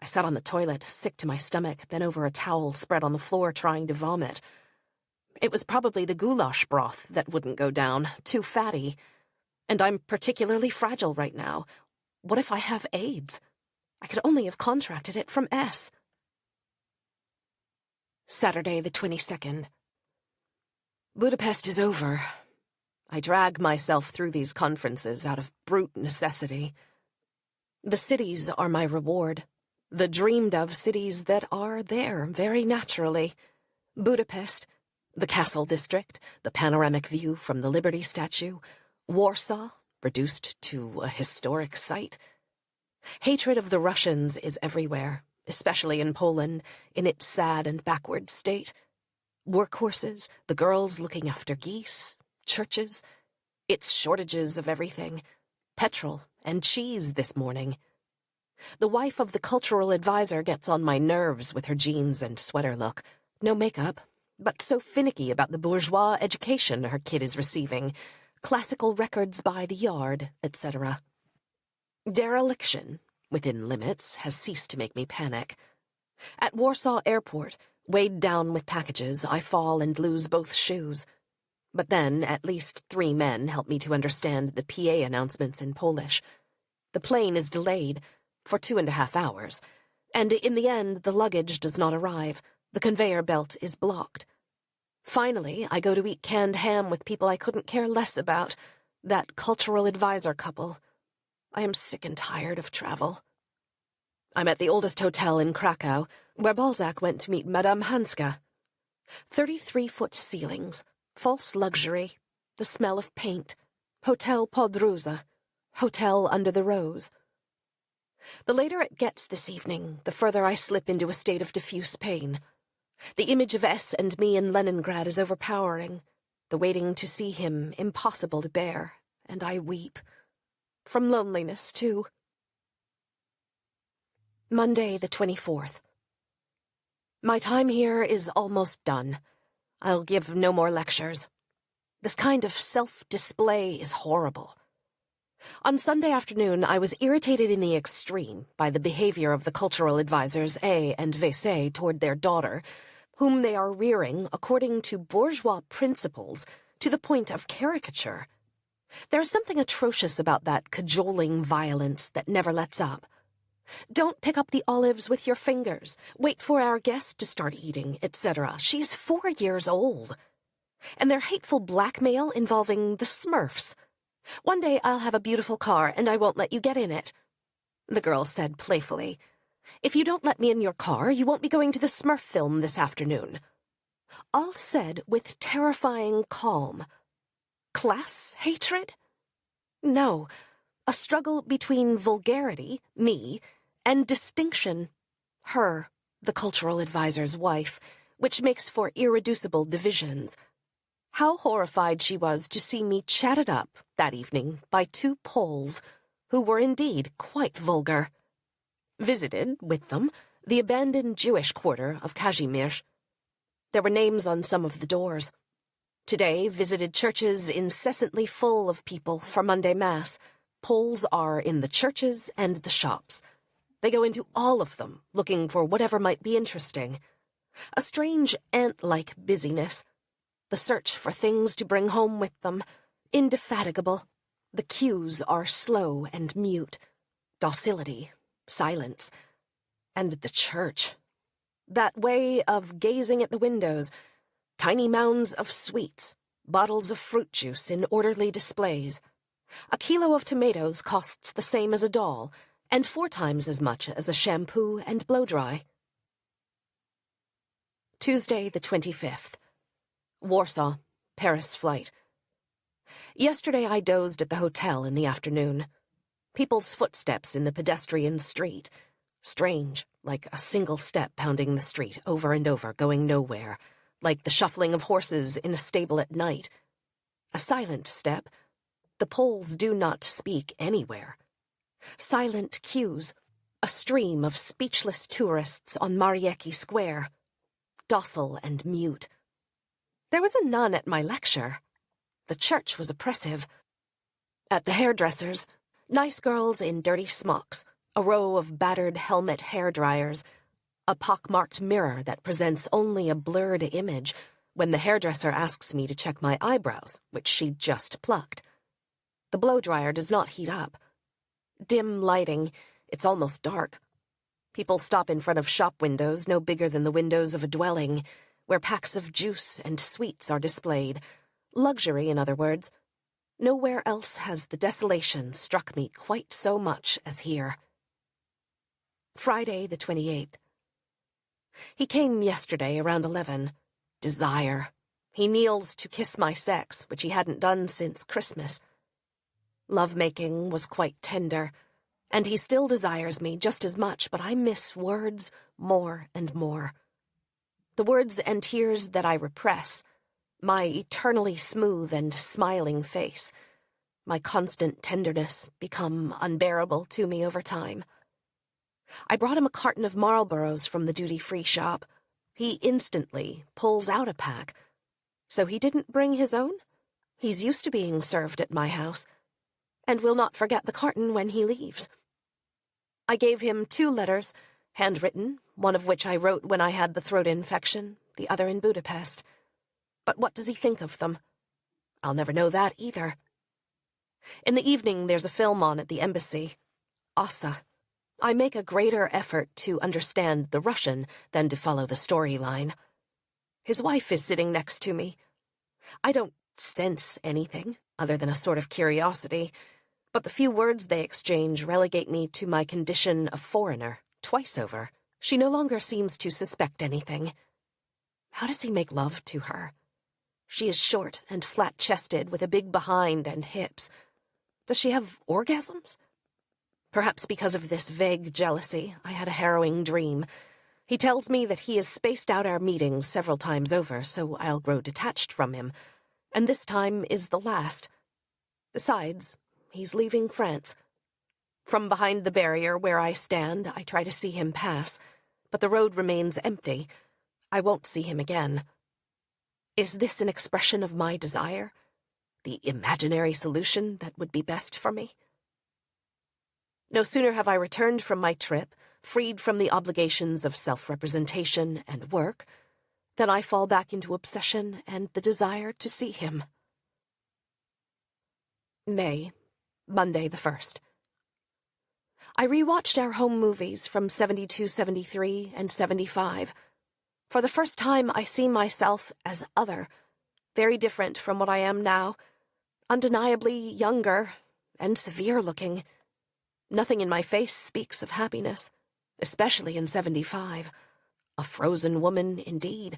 I sat on the toilet, sick to my stomach, bent over a towel spread on the floor trying to vomit. It was probably the goulash broth that wouldn't go down, too fatty. And I'm particularly fragile right now. What if I have AIDS? I could only have contracted it from S. Saturday the 22nd. Budapest is over. I drag myself through these conferences out of brute necessity. The cities are my reward. The dreamed-of cities that are there very naturally. Budapest, the Castle District, the panoramic view from the Liberty Statue, Warsaw, reduced to a historic site. Hatred of the Russians is everywhere, especially in Poland, in its sad and backward state. Workhorses, the girls looking after geese, churches, its shortages of everything, petrol and cheese this morning. The wife of the cultural advisor gets on my nerves with her jeans and sweater look. No makeup, but so finicky about the bourgeois education her kid is receiving, classical records by the yard, etc. Dereliction, within limits, has ceased to make me panic. At Warsaw Airport, weighed down with packages, I fall and lose both shoes. But then, at least 3 men help me to understand the PA announcements in Polish. The plane is delayed for 2.5 hours, and in the end the luggage does not arrive. The conveyor belt is blocked. Finally, I go to eat canned ham with people I couldn't care less about, that cultural advisor couple. I am sick and tired of travel. I'm at the oldest hotel in Krakow, where Balzac went to meet Madame Hanska. 33-foot ceilings, false luxury, the smell of paint, Hotel Podróża, hotel under the rose. The later it gets this evening, the further I slip into a state of diffuse pain. The image of S and me in Leningrad is overpowering, the waiting to see him impossible to bear, and I weep. From loneliness, too. Monday, the 24th. My time here is almost done. I'll give no more lectures. This kind of self-display is horrible. On Sunday afternoon, I was irritated in the extreme by the behavior of the cultural advisors A and WC toward their daughter, whom they are rearing according to bourgeois principles to the point of caricature. There is something atrocious about that cajoling violence that never lets up. Don't pick up the olives with your fingers. Wait for our guest to start eating, etc. She is 4 years old. And their hateful blackmail involving the Smurfs. One day I'll have a beautiful car, and I won't let you get in it. The girl said playfully, "If you don't let me in your car, you won't be going to the Smurf film this afternoon." All said with terrifying calm. Class hatred? No, a struggle between vulgarity, me, and distinction, her, the cultural advisor's wife, which makes for irreducible divisions. How horrified she was to see me chatted up that evening by 2 Poles, who were indeed quite vulgar. Visited, with them, the abandoned Jewish quarter of Kazimierz. There were names on some of the doors. Today visited churches incessantly full of people for Monday Mass. Poles are in the churches and the shops. They go into all of them, looking for whatever might be interesting. A strange ant-like busyness. The search for things to bring home with them, indefatigable. The cues are slow and mute. Docility, silence. And the church. That way of gazing at the windows, tiny mounds of sweets, bottles of fruit juice in orderly displays. A kilo of tomatoes costs the same as a doll, and 4 times as much as a shampoo and blow-dry. Tuesday, the 25th. Warsaw, Paris flight. Yesterday I dozed at the hotel in the afternoon. People's footsteps in the pedestrian street. Strange, like a single step pounding the street over and over, going nowhere. Like the shuffling of horses in a stable at night. A silent step. The Poles do not speak anywhere. Silent queues. A stream of speechless tourists on Mariecki Square. Docile and mute. There was a nun at my lecture. The church was oppressive. At the hairdressers, nice girls in dirty smocks, a row of battered helmet hairdryers, a pockmarked mirror that presents only a blurred image when the hairdresser asks me to check my eyebrows, which she'd just plucked. The blow-dryer does not heat up. Dim lighting, it's almost dark. People stop in front of shop windows no bigger than the windows of a dwelling, where packs of juice and sweets are displayed. Luxury, in other words. Nowhere else has the desolation struck me quite so much as here. Friday, the 28th. He came yesterday around 11. Desire. He kneels to kiss my sex, which he hadn't done since Christmas. Love-making was quite tender, And he still desires me just as much, but I miss words more and more. The words and tears that I repress, my eternally smooth and smiling face, my constant tenderness become unbearable to me over time. I brought him a carton of Marlboros from the duty-free shop. He instantly pulls out a pack. So he didn't bring his own? He's used to being served at my house, and will not forget the carton when he leaves. I gave him 2 letters, handwritten, one of which I wrote when I had the throat infection, the other in Budapest. But what does he think of them? I'll never know that either. In the evening there's a film on at the embassy. Ossa. I make a greater effort to understand the Russian than to follow the storyline. His wife is sitting next to me. I don't sense anything other than a sort of curiosity, but the few words they exchange relegate me to my condition of foreigner, twice over. She no longer seems to suspect anything. How does he make love to her? She is short and flat-chested with a big behind and hips. Does she have orgasms? Perhaps because of this vague jealousy, I had a harrowing dream. He tells me that he has spaced out our meetings several times over, so I'll grow detached from him, and this time is the last. Besides, he's leaving France. From behind the barrier where I stand, I try to see him pass, but the road remains empty. I won't see him again. Is this an expression of my desire? The imaginary solution that would be best for me? No sooner have I returned from my trip, freed from the obligations of self-representation and work, than I fall back into obsession and the desire to see him. May, Monday the 1st. I rewatched our home movies from 72, 73, and 75. For the first time, I see myself as other, very different from what I am now, undeniably younger and severe-looking. Nothing in my face speaks of happiness, especially in 75. A frozen woman, indeed.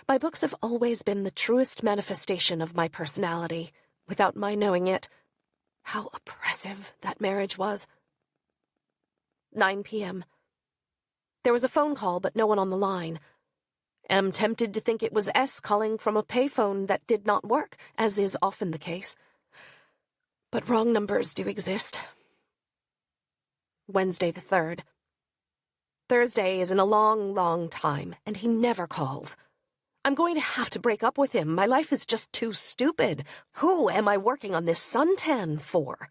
My books have always been the truest manifestation of my personality, without my knowing it. How oppressive that marriage was. 9 p.m. There was a phone call, but no one on the line. Am tempted to think it was S calling from a payphone that did not work, as is often the case. But wrong numbers do exist. Wednesday the 3rd. Thursday is in a long, long time, and he never calls. I'm going to have to break up with him. My life is just too stupid. Who am I working on this suntan for?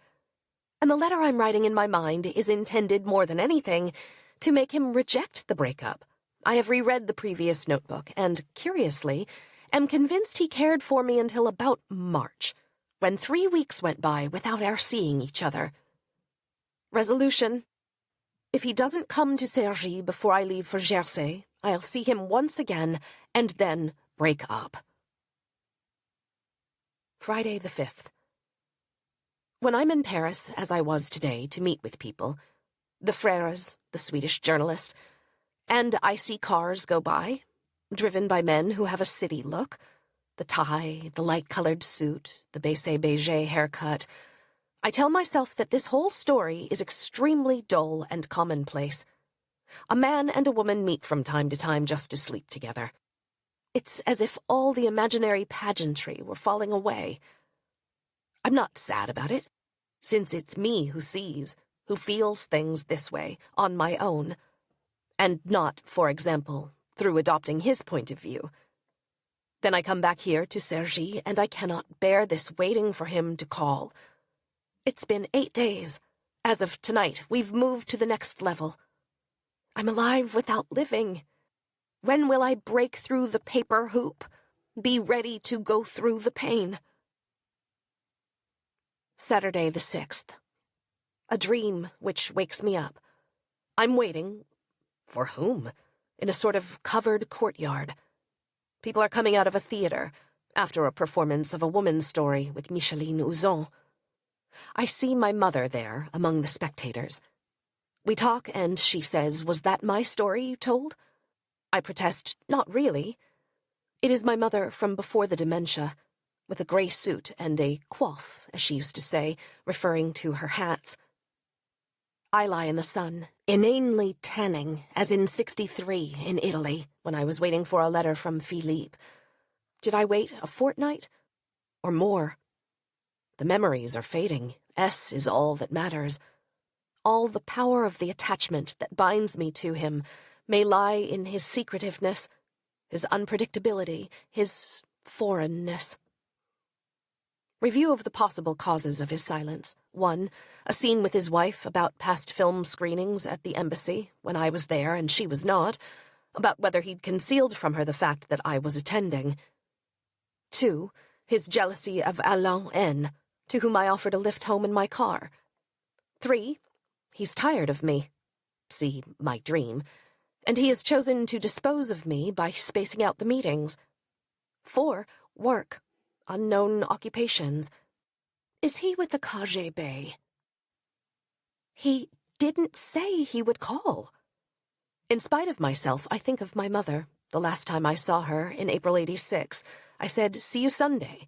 And the letter I'm writing in my mind is intended more than anything to make him reject the breakup. I have reread the previous notebook and, curiously, am convinced he cared for me until about March, when 3 weeks went by without our seeing each other. Resolution. If he doesn't come to Cergy before I leave for Jersey, I'll see him once again and then break up. Friday the 5th. When I'm in Paris, as I was today, to meet with people, the Freres, the Swedish journalist, and I see cars go by, driven by men who have a city look, the tie, the light-colored suit, the beige haircut, I tell myself that this whole story is extremely dull and commonplace. A man and a woman meet from time to time just to sleep together. It's as if all the imaginary pageantry were falling away. I'm not sad about it, since it's me who sees, who feels things this way, on my own, and not, for example, through adopting his point of view. Then I come back here to Cergy, and I cannot bear this waiting for him to call. It's been 8 days. As of tonight, we've moved to the next level. I'm alive without living. When will I break through the paper hoop? Be ready to go through the pain. Saturday the 6th. A dream which wakes me up. I'm waiting. For whom? In a sort of covered courtyard. People are coming out of a theater, after a performance of a woman's story with Micheline Ouzon. I see my mother there, among the spectators. We talk, and she says, "Was that my story you told?" I protest, "Not really. It is my mother from before the dementia, with a grey suit and a coif, as she used to say, referring to her hats. I lie in the sun, inanely tanning, as in 63 in Italy, when I was waiting for a letter from Philippe. Did I wait a fortnight? Or more? The memories are fading. S is all that matters. All the power of the attachment that binds me to him may lie in his secretiveness, his unpredictability, his foreignness. Review of the possible causes of his silence. 1. A scene with his wife about past film screenings at the embassy, when I was there and she was not, about whether he'd concealed from her the fact that I was attending. 2. His jealousy of Alain N., to whom I offered a lift home in my car. 3. He's tired of me. See my dream. And he has chosen to dispose of me by spacing out the meetings. 4. Work. Unknown occupations. Is he with the KGB? He didn't say he would call. In spite of myself, I think of my mother. The last time I saw her, in April '86, I said, "See you Sunday,"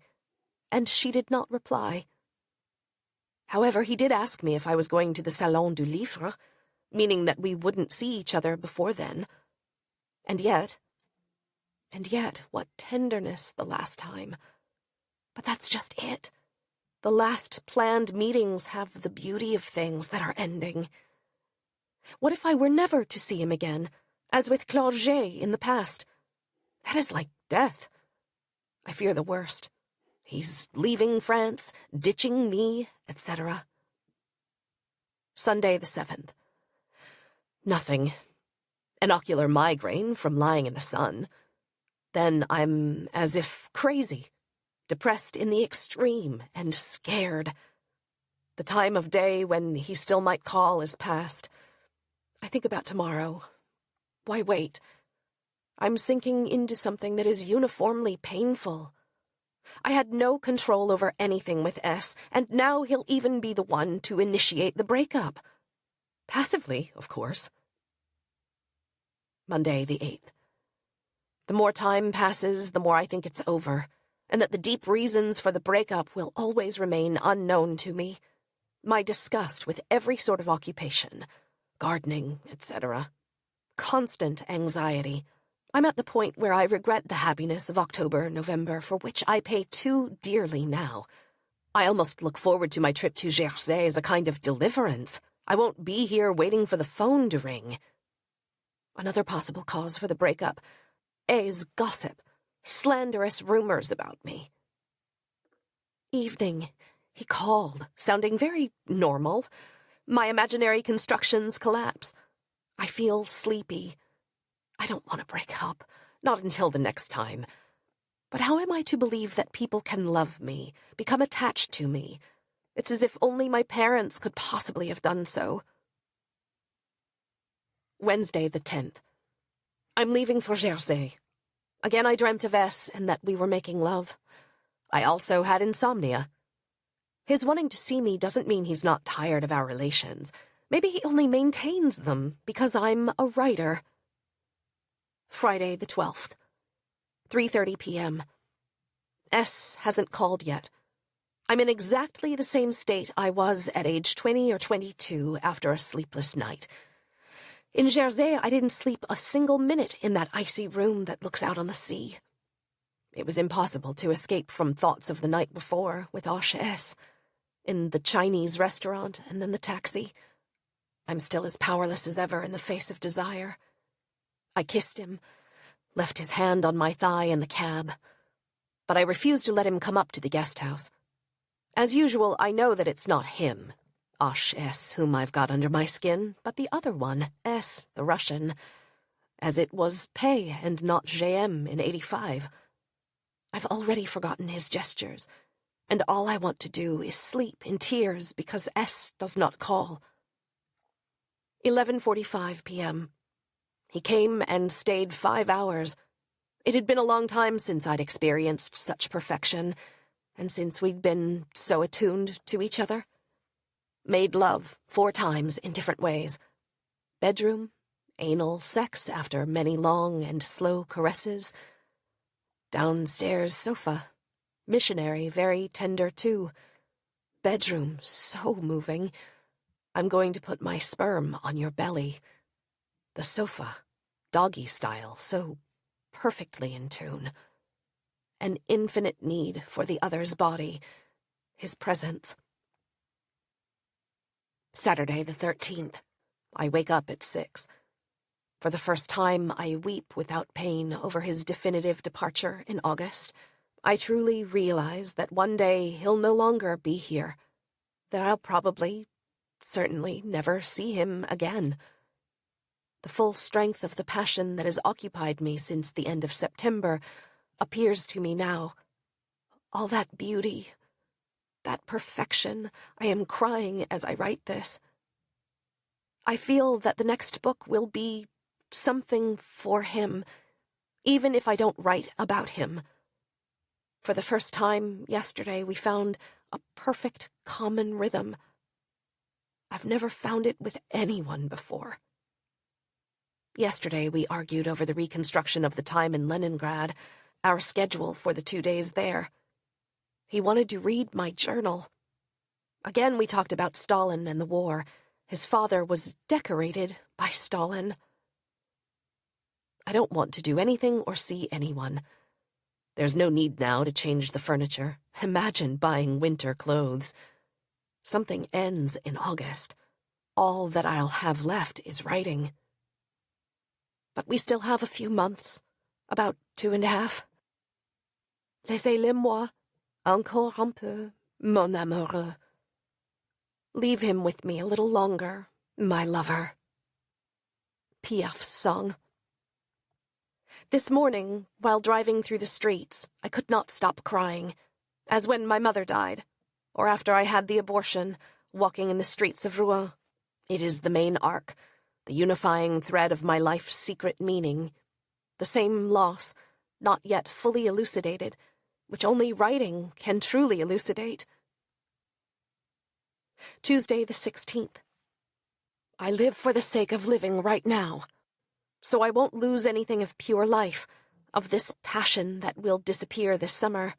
and she did not reply. However, he did ask me if I was going to the Salon du Livre, meaning that we wouldn't see each other before then. And yet, what tenderness the last time. But that's just it. The last planned meetings have the beauty of things that are ending. What if I were never to see him again, as with Clerget in the past? That is like death. I fear the worst. He's leaving France, ditching me, etc. Sunday the 7th. Nothing. An ocular migraine from lying in the sun. Then I'm as if crazy, depressed in the extreme and scared. The time of day when he still might call is past. I think about tomorrow. Why wait? I'm sinking into something that is uniformly painful. I had no control over anything with S, and now he'll even be the one to initiate the breakup. Passively, of course. Monday the 8th. The more time passes, the more I think it's over, and that the deep reasons for the breakup will always remain unknown to me. My disgust with every sort of occupation, gardening, etc. Constant anxiety. I'm at the point where I regret the happiness of October, November, for which I pay too dearly now. I almost look forward to my trip to Jersey as a kind of deliverance. I won't be here waiting for the phone to ring. Another possible cause for the breakup. A's gossip, slanderous rumors about me. Evening. He called, sounding very normal. My imaginary constructions collapse. I feel sleepy. I don't want to break up, not until the next time. But how am I to believe that people can love me, become attached to me? It's as if only my parents could possibly have done so. Wednesday the 10th. I'm leaving for Jersey. Again I dreamt of S and that we were making love. I also had insomnia. His wanting to see me doesn't mean he's not tired of our relations. Maybe he only maintains them because I'm a writer. Friday the 12th. 3:30 p.m. S hasn't called yet. I'm in exactly the same state I was at age 20 or 22 after a sleepless night. In Jersey, I didn't sleep a single minute in that icy room that looks out on the sea. It was impossible to escape from thoughts of the night before with Osh S. In the Chinese restaurant and then the taxi. I'm still as powerless as ever in the face of desire. I kissed him, left his hand on my thigh in the cab. But I refused to let him come up to the guest house. As usual, I know that it's not him, Osh S, whom I've got under my skin, but the other one, S, the Russian, as it was Pei and not JM in '85. I've already forgotten his gestures, and all I want to do is sleep in tears because S does not call. 11:45 p.m. He came and stayed 5 hours. It had been a long time since I'd experienced such perfection, and since we'd been so attuned to each other. Made love 4 times in different ways. Bedroom, anal sex after many long and slow caresses. Downstairs sofa. Missionary, very tender too. Bedroom, so moving. I'm going to put my sperm on your belly. The sofa, doggy style, so perfectly in tune. An infinite need for the other's body, his presence. Saturday the 13th. I wake up at 6. For the first time, I weep without pain over his definitive departure in August. I truly realize that one day he'll no longer be here, that I'll probably, certainly, never see him again. The full strength of the passion that has occupied me since the end of September appears to me now. All that beauty, that perfection, I am crying as I write this. I feel that the next book will be something for him, even if I don't write about him. For the first time yesterday, we found a perfect common rhythm. I've never found it with anyone before. Yesterday, we argued over the reconstruction of the time in Leningrad, our schedule for the 2 days there. He wanted to read my journal. Again, we talked about Stalin and the war. His father was decorated by Stalin. I don't want to do anything or see anyone. There's no need now to change the furniture. Imagine buying winter clothes. Something ends in August. All that I'll have left is writing. But we still have a few months, about 2.5. Laissez-le-moi, encore un peu, mon amoureux. Leave him with me a little longer, my lover. Piaf's song. This morning, while driving through the streets, I could not stop crying, as when my mother died, or after I had the abortion, walking in the streets of Rouen. It is the main arc, the unifying thread of my life's secret meaning, the same loss, not yet fully elucidated, which only writing can truly elucidate. Tuesday the 16th. I live for the sake of living right now, so I won't lose anything of pure life, of this passion that will disappear this summer.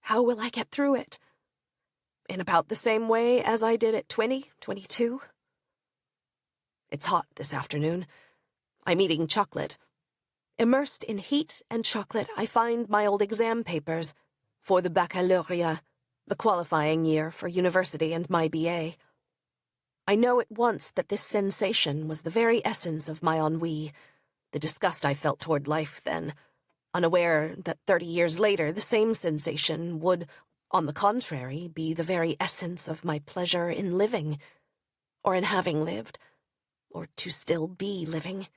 How will I get through it? In about the same way as I did at 20, 22? It's hot this afternoon. I'm eating chocolate. Immersed in heat and chocolate, I find my old exam papers for the baccalaureate, the qualifying year for university and my BA. I know at once that this sensation was the very essence of my ennui, the disgust I felt toward life then, unaware that 30 years later the same sensation would, on the contrary, be the very essence of my pleasure in living, or in having lived, or to still be living.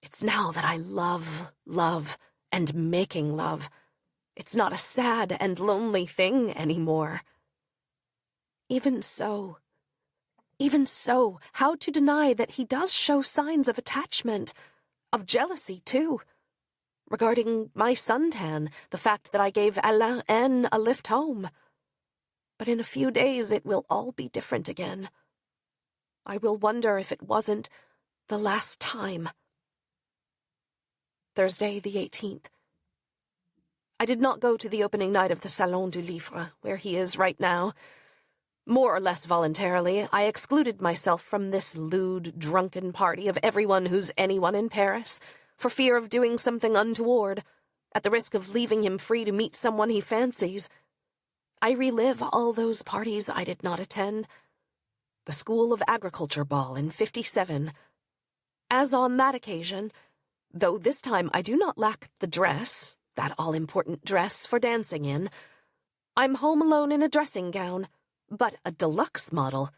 It's now that I love, and making love. It's not a sad and lonely thing anymore. Even so, how to deny that he does show signs of attachment, of jealousy, too? Regarding my suntan, the fact that I gave Alain N. a lift home. But in a few days it will all be different again. I will wonder if it wasn't the last time. Thursday the 18th. I did not go to the opening night of the Salon du Livre, where he is right now. More or less voluntarily, I excluded myself from this lewd, drunken party of everyone who's anyone in Paris, for fear of doing something untoward, at the risk of leaving him free to meet someone he fancies. I relive all those parties I did not attend. The School of Agriculture ball in 57. As on that occasion, though this time I do not lack the dress, that all-important dress for dancing in, I'm home alone in a dressing gown, but a deluxe model.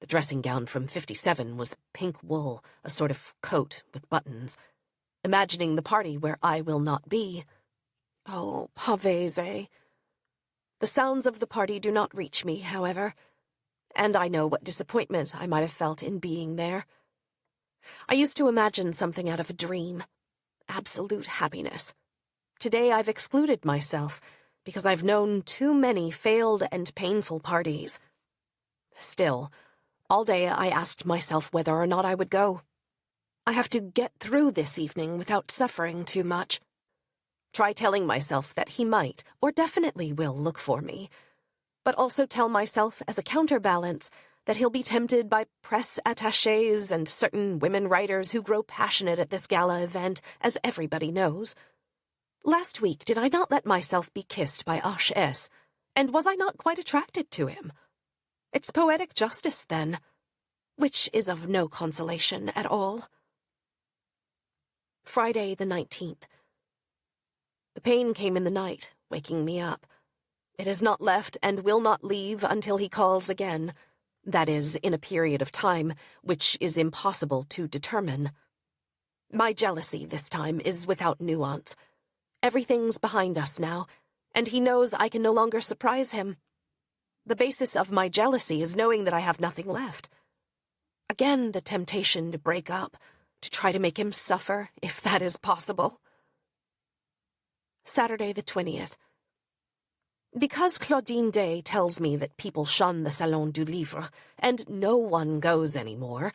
The dressing gown from 57 was pink wool, a sort of coat with buttons. Imagining the party where I will not be. Oh, pavese. The sounds of the party do not reach me, however, and I know what disappointment I might have felt in being there. I used to imagine something out of a dream. Absolute happiness. Today I've excluded myself, because I've known too many failed and painful parties. Still, all day I asked myself whether or not I would go. I have to get through this evening without suffering too much. Try telling myself that he might, or definitely will, look for me, but also tell myself as a counterbalance that he'll be tempted by press attachés and certain women writers who grow passionate at this gala event, as everybody knows. Last week, did I not let myself be kissed by H.S., and was I not quite attracted to him? It's poetic justice, then, which is of no consolation at all. Friday the 19th. The pain came in the night, waking me up. It has not left and will not leave until he calls again. That is, in a period of time which is impossible to determine. My jealousy this time is without nuance. Everything's behind us now, and he knows I can no longer surprise him. The basis of my jealousy is knowing that I have nothing left. Again, the temptation to break up, to try to make him suffer, if that is possible. Saturday the 20th. Because Claudine Day tells me that people shun the Salon du Livre, and no one goes anymore,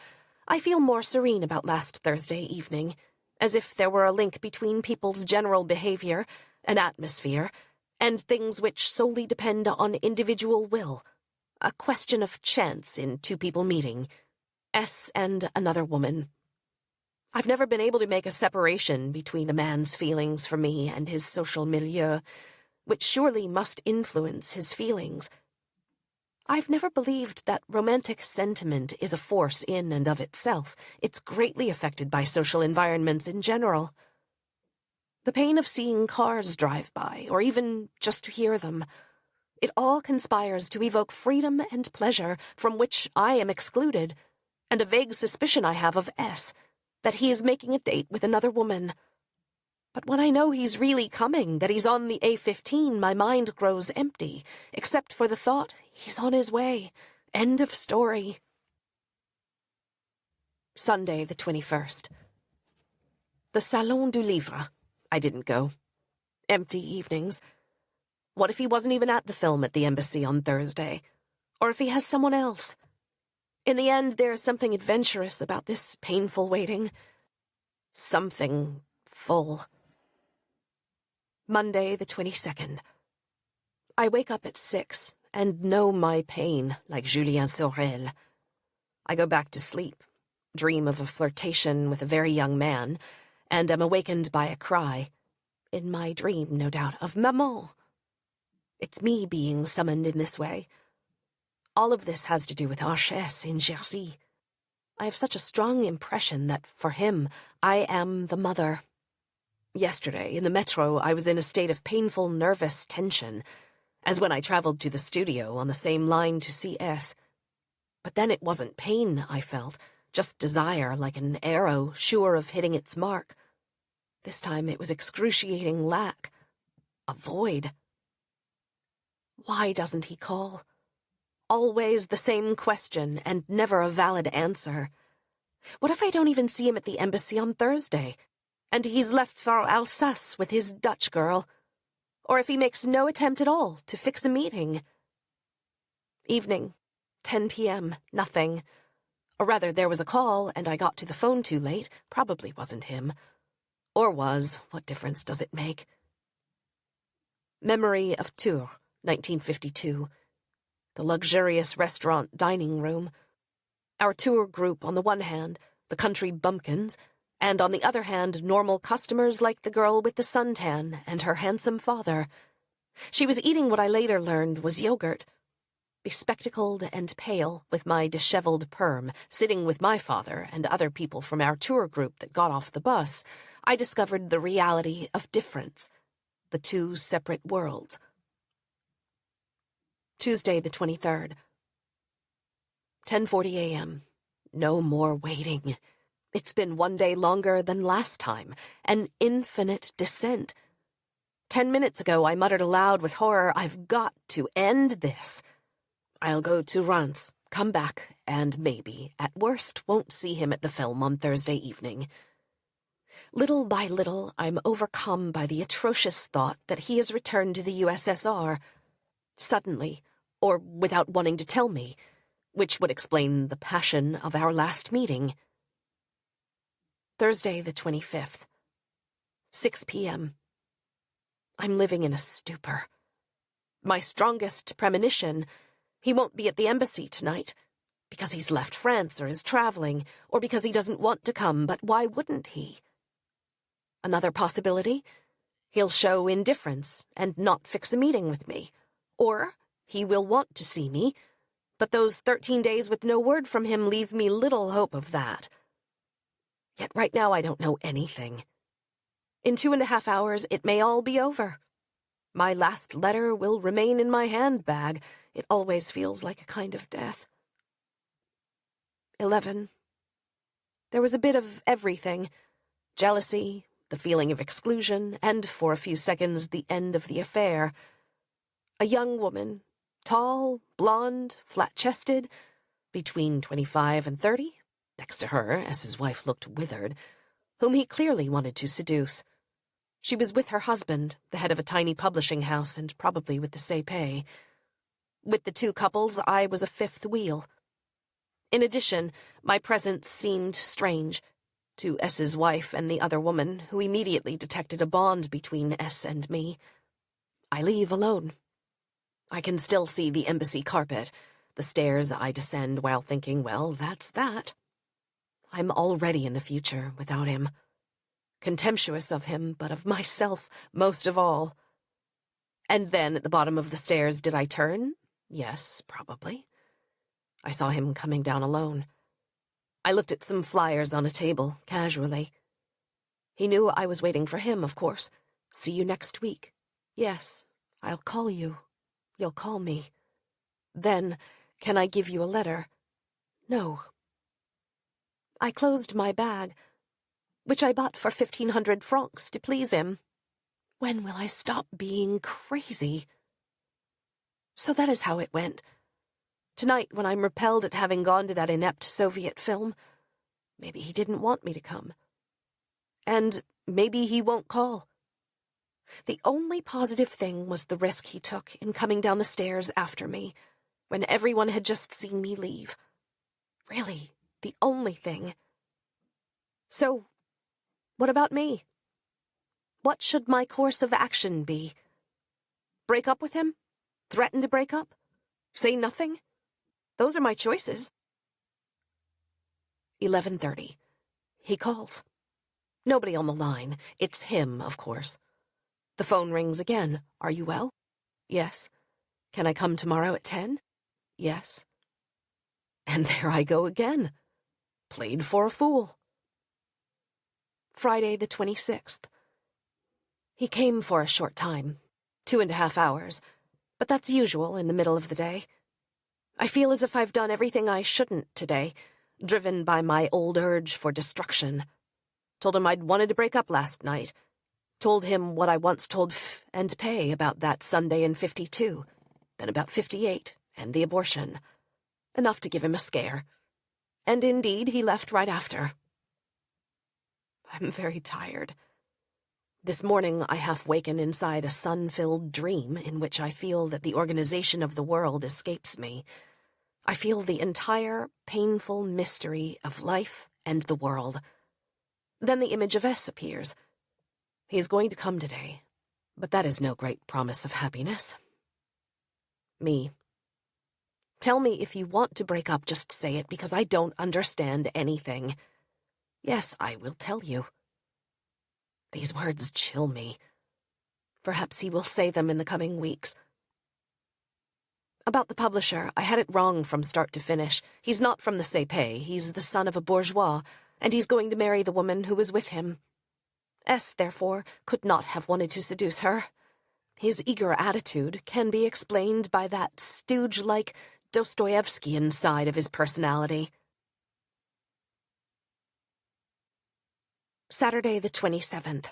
I feel more serene about last Thursday evening, as if there were a link between people's general behavior, an atmosphere, and things which solely depend on individual will. A question of chance in two people meeting, S and another woman. I've never been able to make a separation between a man's feelings for me and his social milieu, which surely must influence his feelings. I've never believed that romantic sentiment is a force in and of itself. It's greatly affected by social environments in general. The pain of seeing cars drive by, or even just to hear them, it all conspires to evoke freedom and pleasure from which I am excluded, and a vague suspicion I have of S, that he is making a date with another woman. But when I know he's really coming, that he's on the A15, my mind grows empty, except for the thought he's on his way. End of story. Sunday the 21st. The Salon du Livre. I didn't go. Empty evenings. What if he wasn't even at the film at the embassy on Thursday? Or if he has someone else? In the end, there is something adventurous about this painful waiting. Something full. Monday the 22nd. I wake up at 6 and know my pain like Julien Sorel. I go back to sleep, dream of a flirtation with a very young man, and am awakened by a cry. In my dream, no doubt, of Maman. It's me being summoned in this way. All of this has to do with H.S. in Jersey. I have such a strong impression that, for him, I am the mother. Yesterday, in the metro, I was in a state of painful nervous tension, as when I traveled to the studio on the same line to see S. But then it wasn't pain I felt, just desire like an arrow sure of hitting its mark. This time it was excruciating lack, a void. Why doesn't he call? Always the same question and never a valid answer. What if I don't even see him at the embassy on Thursday, and he's left for Alsace with his Dutch girl? Or if he makes no attempt at all to fix a meeting? Evening, 10 p.m., nothing. Or rather, there was a call, and I got to the phone too late. Probably wasn't him. Or was. What difference does it make? Memory of Tours, 1952. The luxurious restaurant dining room. Our tour group on the one hand, the country bumpkins, and on the other hand, normal customers like the girl with the suntan and her handsome father. She was eating what I later learned was yogurt. Bespectacled and pale, with my disheveled perm, sitting with my father and other people from our tour group that got off the bus, I discovered the reality of difference, the two separate worlds. Tuesday the 23rd. 10:40 a.m. No more waiting. It's been one day longer than last time, an infinite descent. 10 minutes ago I muttered aloud with horror, I've got to end this. I'll go to Reims, come back, and maybe, at worst, won't see him at the film on Thursday evening. Little by little, I'm overcome by the atrocious thought that he has returned to the USSR. Suddenly, or without wanting to tell me, which would explain the passion of our last meeting. Thursday the 25th. 6 p.m. I'm living in a stupor. My strongest premonition, he won't be at the embassy tonight. Because he's left France or is traveling, or because he doesn't want to come, but why wouldn't he? Another possibility? He'll show indifference and not fix a meeting with me. Or he will want to see me, but those 13 days with no word from him leave me little hope of that. Yet right now I don't know anything. In 2.5 hours it may all be over. My last letter will remain in my handbag. It always feels like a kind of death. 11. There was a bit of everything. Jealousy, the feeling of exclusion, and, for a few seconds, the end of the affair. A young woman, tall, blonde, flat-chested, between 25 and 30, next to her, as his wife looked withered, whom he clearly wanted to seduce. She was with her husband, the head of a tiny publishing house, and probably with the Sépé. With the two couples, I was a fifth wheel. In addition, my presence seemed strange to S.'s wife and the other woman, who immediately detected a bond between S and me. I leave alone. I can still see the embassy carpet, the stairs I descend while thinking, well, that's that. I'm already in the future without him. Contemptuous of him, but of myself most of all. And then at the bottom of the stairs, did I turn? Yes, probably. I saw him coming down alone. I looked at some flyers on a table, casually. He knew I was waiting for him, of course. See you next week. Yes, I'll call you. You'll call me. Then, can I give you a letter? No. I closed my bag, which I bought for 1,500 francs to please him. When will I stop being crazy? So that is how it went. Tonight, when I'm repelled at having gone to that inept Soviet film, maybe he didn't want me to come. And maybe he won't call. The only positive thing was the risk he took in coming down the stairs after me, when everyone had just seen me leave. Really, the only thing. So, what about me? What should my course of action be? Break up with him? Threaten to break up? Say nothing? Those are my choices. 11:30. He calls. Nobody on the line. It's him, of course. The phone rings again. Are you well? Yes. Can I come tomorrow at 10? Yes. And there I go again. Played for a fool. Friday the 26th. He came for a short time, 2.5 hours, but that's usual in the middle of the day. I feel as if I've done everything I shouldn't today, driven by my old urge for destruction. Told him I'd wanted to break up last night. Told him what I once told F and Pei about that Sunday in 52, then about 58, and the abortion. Enough to give him a scare. And indeed, he left right after. I'm very tired. This morning I half-waken inside a sun-filled dream in which I feel that the organization of the world escapes me. I feel the entire painful mystery of life and the world. Then the image of S appears. He is going to come today, but that is no great promise of happiness. Me. Tell me if you want to break up, just say it, because I don't understand anything. Yes, I will tell you. These words chill me. Perhaps he will say them in the coming weeks. About the publisher, I had it wrong from start to finish. He's not from the Sépé, he's the son of a bourgeois, and he's going to marry the woman who was with him. S, therefore, could not have wanted to seduce her. His eager attitude can be explained by that stooge-like Dostoevskian side of his personality. Saturday the 27th.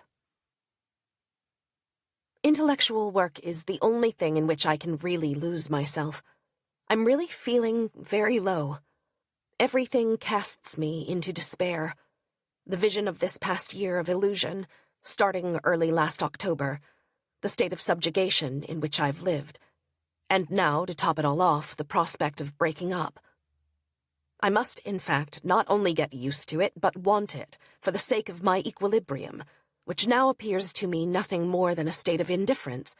Intellectual work is the only thing in which I can really lose myself. I'm really feeling very low. Everything casts me into despair. The vision of this past year of illusion, starting early last October, the state of subjugation in which I've lived, and now, to top it all off, the prospect of breaking up. I must, in fact, not only get used to it, but want it, for the sake of my equilibrium, which now appears to me nothing more than a state of indifference,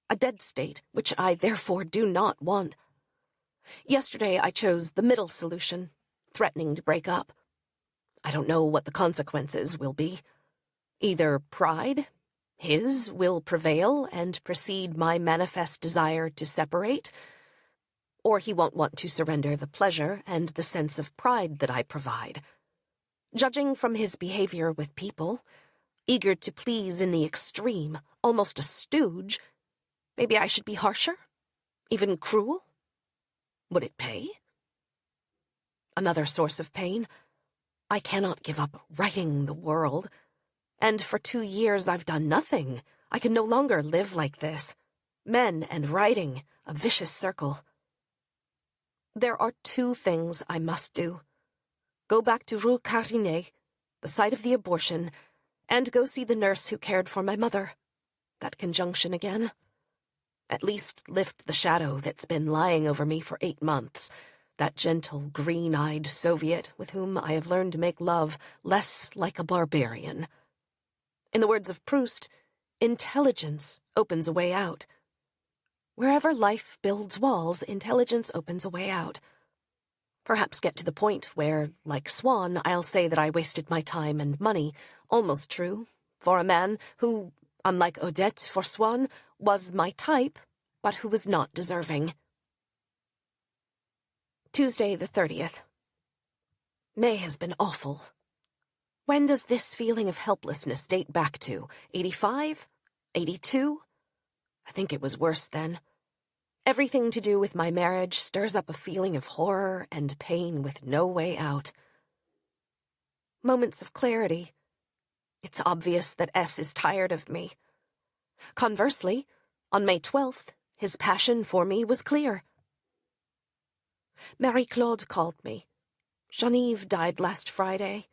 a dead state which I therefore do not want. Yesterday I chose the middle solution, threatening to break up. I don't know what the consequences will be. Either pride, his, will prevail and precede my manifest desire to separate, or he won't want to surrender the pleasure and the sense of pride that I provide. Judging from his behavior with people, eager to please in the extreme, almost a stooge, maybe I should be harsher? Even cruel? Would it pay? Another source of pain. I cannot give up writing the world. And for 2 years I've done nothing. I can no longer live like this. Men and writing, a vicious circle. There are 2 things I must do. Go back to Rue Carrinet, the site of the abortion, and go see the nurse who cared for my mother. That conjunction again. At least lift the shadow that's been lying over me for 8 months, that gentle, green-eyed Soviet with whom I have learned to make love less like a barbarian. In the words of Proust, intelligence opens a way out. Wherever life builds walls, intelligence opens a way out. Perhaps get to the point where, like Swann, I'll say that I wasted my time and money. Almost true, for a man who, unlike Odette for Swann, was my type, but who was not deserving. Tuesday the 30th. May has been awful. When does this feeling of helplessness date back to? 85? 82? I think it was worse then. Everything to do with my marriage stirs up a feeling of horror and pain with no way out. Moments of clarity. It's obvious that S is tired of me. Conversely, on May 12th, his passion for me was clear. Marie-Claude called me. Geneviève died last Friday.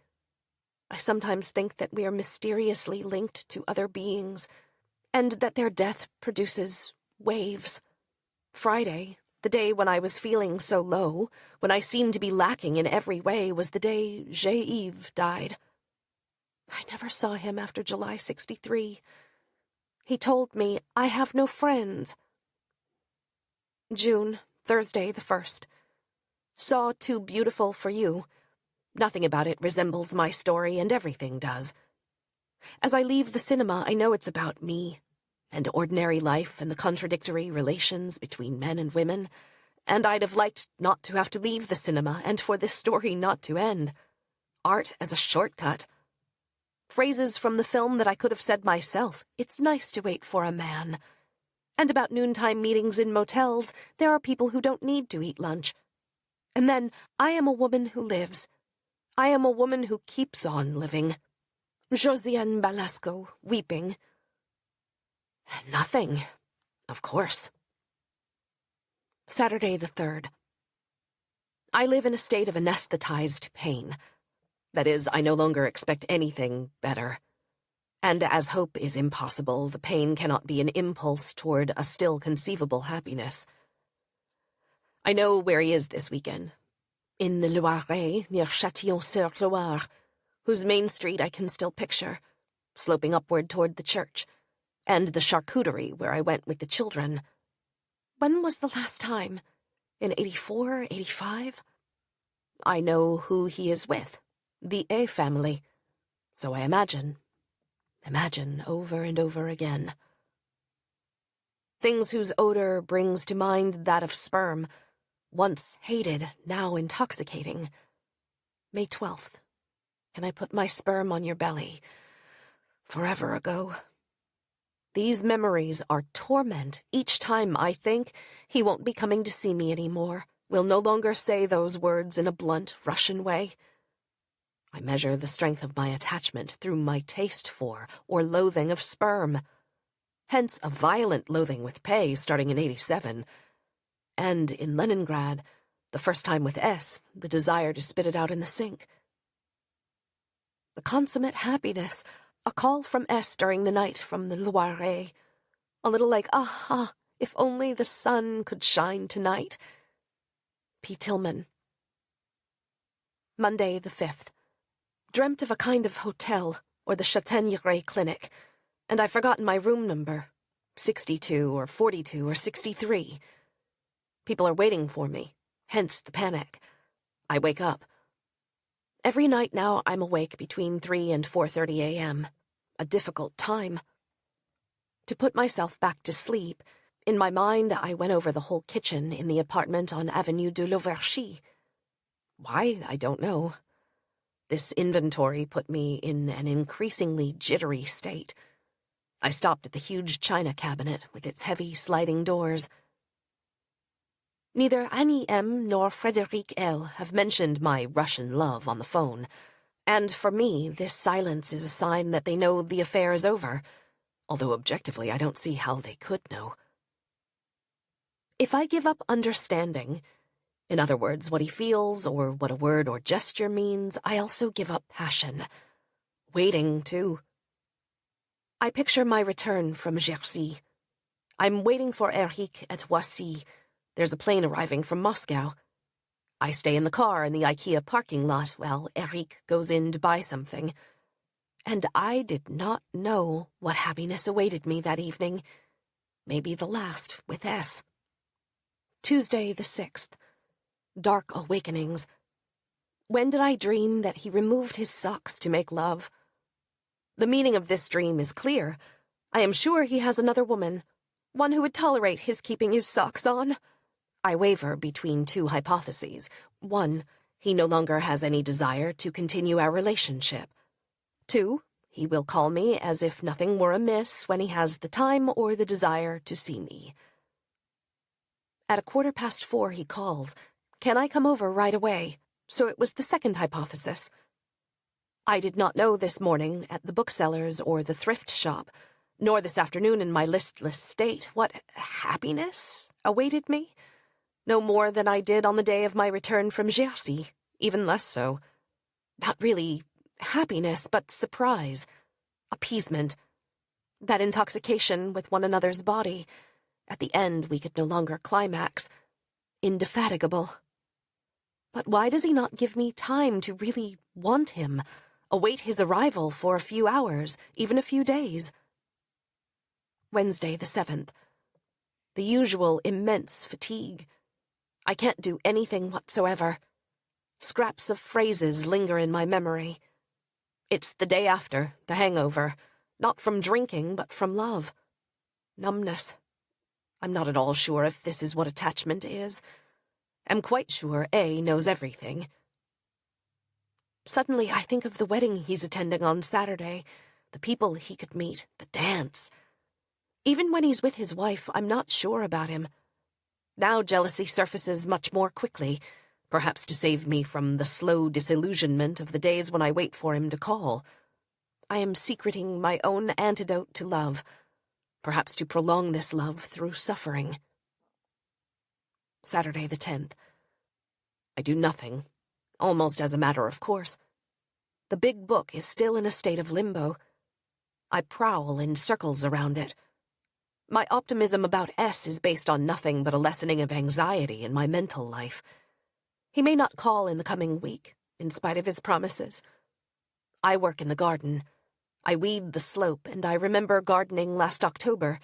I sometimes think that we are mysteriously linked to other beings, and that their death produces waves. Friday, the day when I was feeling so low, when I seemed to be lacking in every way, was the day Geneviève died. I never saw him after July 63. He told me, I have no friends. June, Thursday the 1st. Saw Too Beautiful for You. Nothing about it resembles my story, and everything does. As I leave the cinema, I know it's about me, and ordinary life and the contradictory relations between men and women, and I'd have liked not to have to leave the cinema and for this story not to end. Art as a shortcut. Phrases from the film that I could have said myself. It's nice to wait for a man. And about noontime meetings in motels, there are people who don't need to eat lunch. And then, I am a woman who lives. I am a woman who keeps on living. Josiane Balasco, weeping. Nothing, of course. Saturday the 3rd. I live in a state of anesthetized pain. That is, I no longer expect anything better. And as hope is impossible, the pain cannot be an impulse toward a still conceivable happiness. I know where he is this weekend. In the Loiret, near Châtillon-sur-Loire, whose main street I can still picture, sloping upward toward the church, and the charcuterie where I went with the children. When was the last time? In 84, 85? I know who he is with, the A family, so I imagine over and over again. Things whose odor brings to mind that of sperm, once hated, now intoxicating. May 12th. Can I put my sperm on your belly? Forever ago. These memories are torment each time I think he won't be coming to see me anymore, will no longer say those words in a blunt Russian way. I measure the strength of my attachment through my taste for or loathing of sperm. Hence a violent loathing with Pei starting in 87. And in Leningrad, the first time with S, the desire to spit it out in the sink. The consummate happiness, a call from S during the night from the Loiret. A little like, ah, if only the sun could shine tonight. P. Tillman. Monday the 5th. Dreamt of a kind of hotel, or the Châtaigneraie Clinic, and I've forgotten my room number. 62 or 42 or 63. People are waiting for me. Hence the panic. I wake up. Every night now I'm awake between 3 and 4:30 a.m. A difficult time. To put myself back to sleep, in my mind I went over the whole kitchen in the apartment on Avenue de l'Auverchi. Why, I don't know. This inventory put me in an increasingly jittery state. I stopped at the huge china cabinet with its heavy sliding doors. Neither Annie M. nor Frédéric L. have mentioned my Russian love on the phone, and for me this silence is a sign that they know the affair is over, although objectively I don't see how they could know. If I give up understanding, in other words, what he feels or what a word or gesture means, I also give up passion. Waiting, too. I picture my return from Jersey. I'm waiting for Eric at Voici. There's a plane arriving from Moscow. I stay in the car in the IKEA parking lot while Eric goes in to buy something. And I did not know what happiness awaited me that evening. Maybe the last with S. Tuesday the 6th. Dark awakenings. When did I dream that he removed his socks to make love? The meaning of this dream is clear. I am sure he has another woman, one who would tolerate his keeping his socks on. I waver between two hypotheses. One, he no longer has any desire to continue our relationship. Two, he will call me as if nothing were amiss when he has the time or the desire to see me. At 4:15 he calls. Can I come over right away? So it was the second hypothesis. I did not know this morning at the bookseller's or the thrift shop, nor this afternoon in my listless state, what happiness awaited me. No more than I did on the day of my return from Jersey, even less so. Not really happiness, but surprise, appeasement, that intoxication with one another's body. At the end we could no longer climax. Indefatigable. But why does he not give me time to really want him, await his arrival for a few hours, even a few days? Wednesday the 7th. The usual immense fatigue. I can't do anything whatsoever. Scraps of phrases linger in my memory. It's the day after, the hangover, not from drinking, but from love. Numbness. I'm not at all sure if this is what attachment is. Am quite sure A knows everything. Suddenly I think of the wedding he's attending on Saturday, the people he could meet, the dance. Even when he's with his wife, I'm not sure about him. Now jealousy surfaces much more quickly, perhaps to save me from the slow disillusionment of the days when I wait for him to call. I am secreting my own antidote to love, perhaps to prolong this love through suffering. Saturday the 10th. I do nothing, almost as a matter of course. The big book is still in a state of limbo. I prowl in circles around it. My optimism about S is based on nothing but a lessening of anxiety in my mental life. He may not call in the coming week, in spite of his promises. I work in the garden. I weed the slope, and I remember gardening last October,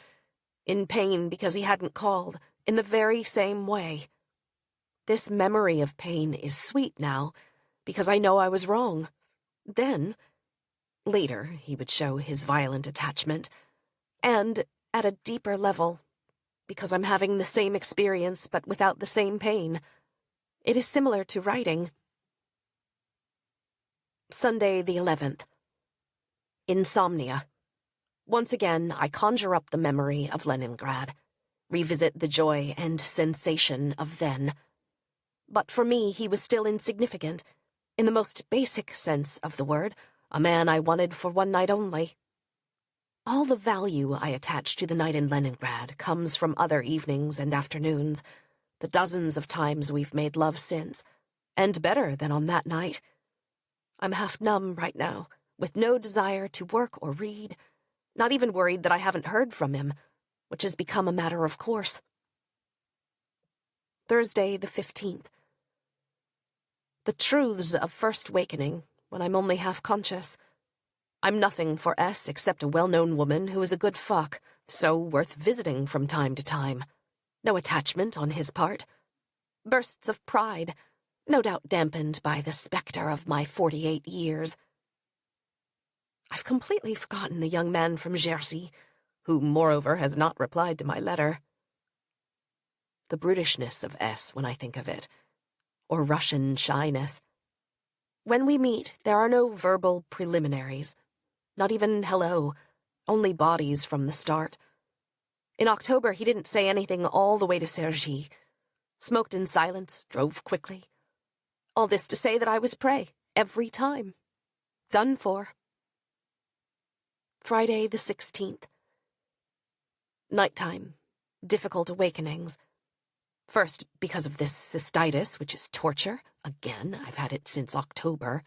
in pain because he hadn't called, in the very same way. This memory of pain is sweet now, because I know I was wrong. Then, later, he would show his violent attachment, and at a deeper level, because I'm having the same experience but without the same pain. It is similar to writing. Sunday the 11th. Insomnia. Once again, I conjure up the memory of Leningrad, revisit the joy and sensation of then. But for me, he was still insignificant, in the most basic sense of the word, a man I wanted for one night only. All the value I attach to the night in Leningrad comes from other evenings and afternoons, the dozens of times we've made love since, and better than on that night. I'm half numb right now, with no desire to work or read, not even worried that I haven't heard from him, which has become a matter of course. Thursday the 15th. The truths of first wakening, when I'm only half conscious. I'm nothing for S except a well-known woman who is a good fuck, so worth visiting from time to time. No attachment on his part. bursts of pride, no doubt dampened by the specter of my 48 years. I've completely forgotten the young man from Jersey, who, moreover, has not replied to my letter. The brutishness of S when I think of it, or Russian shyness. When we meet, there are no verbal preliminaries, not even hello, only bodies from the start. In October, he didn't say anything all the way to Cergy, smoked in silence, drove quickly. All this to say that I was prey, every time. Done for. Friday the 16th. Nighttime. Difficult awakenings. First, because of this cystitis, which is torture. Again, I've had it since October.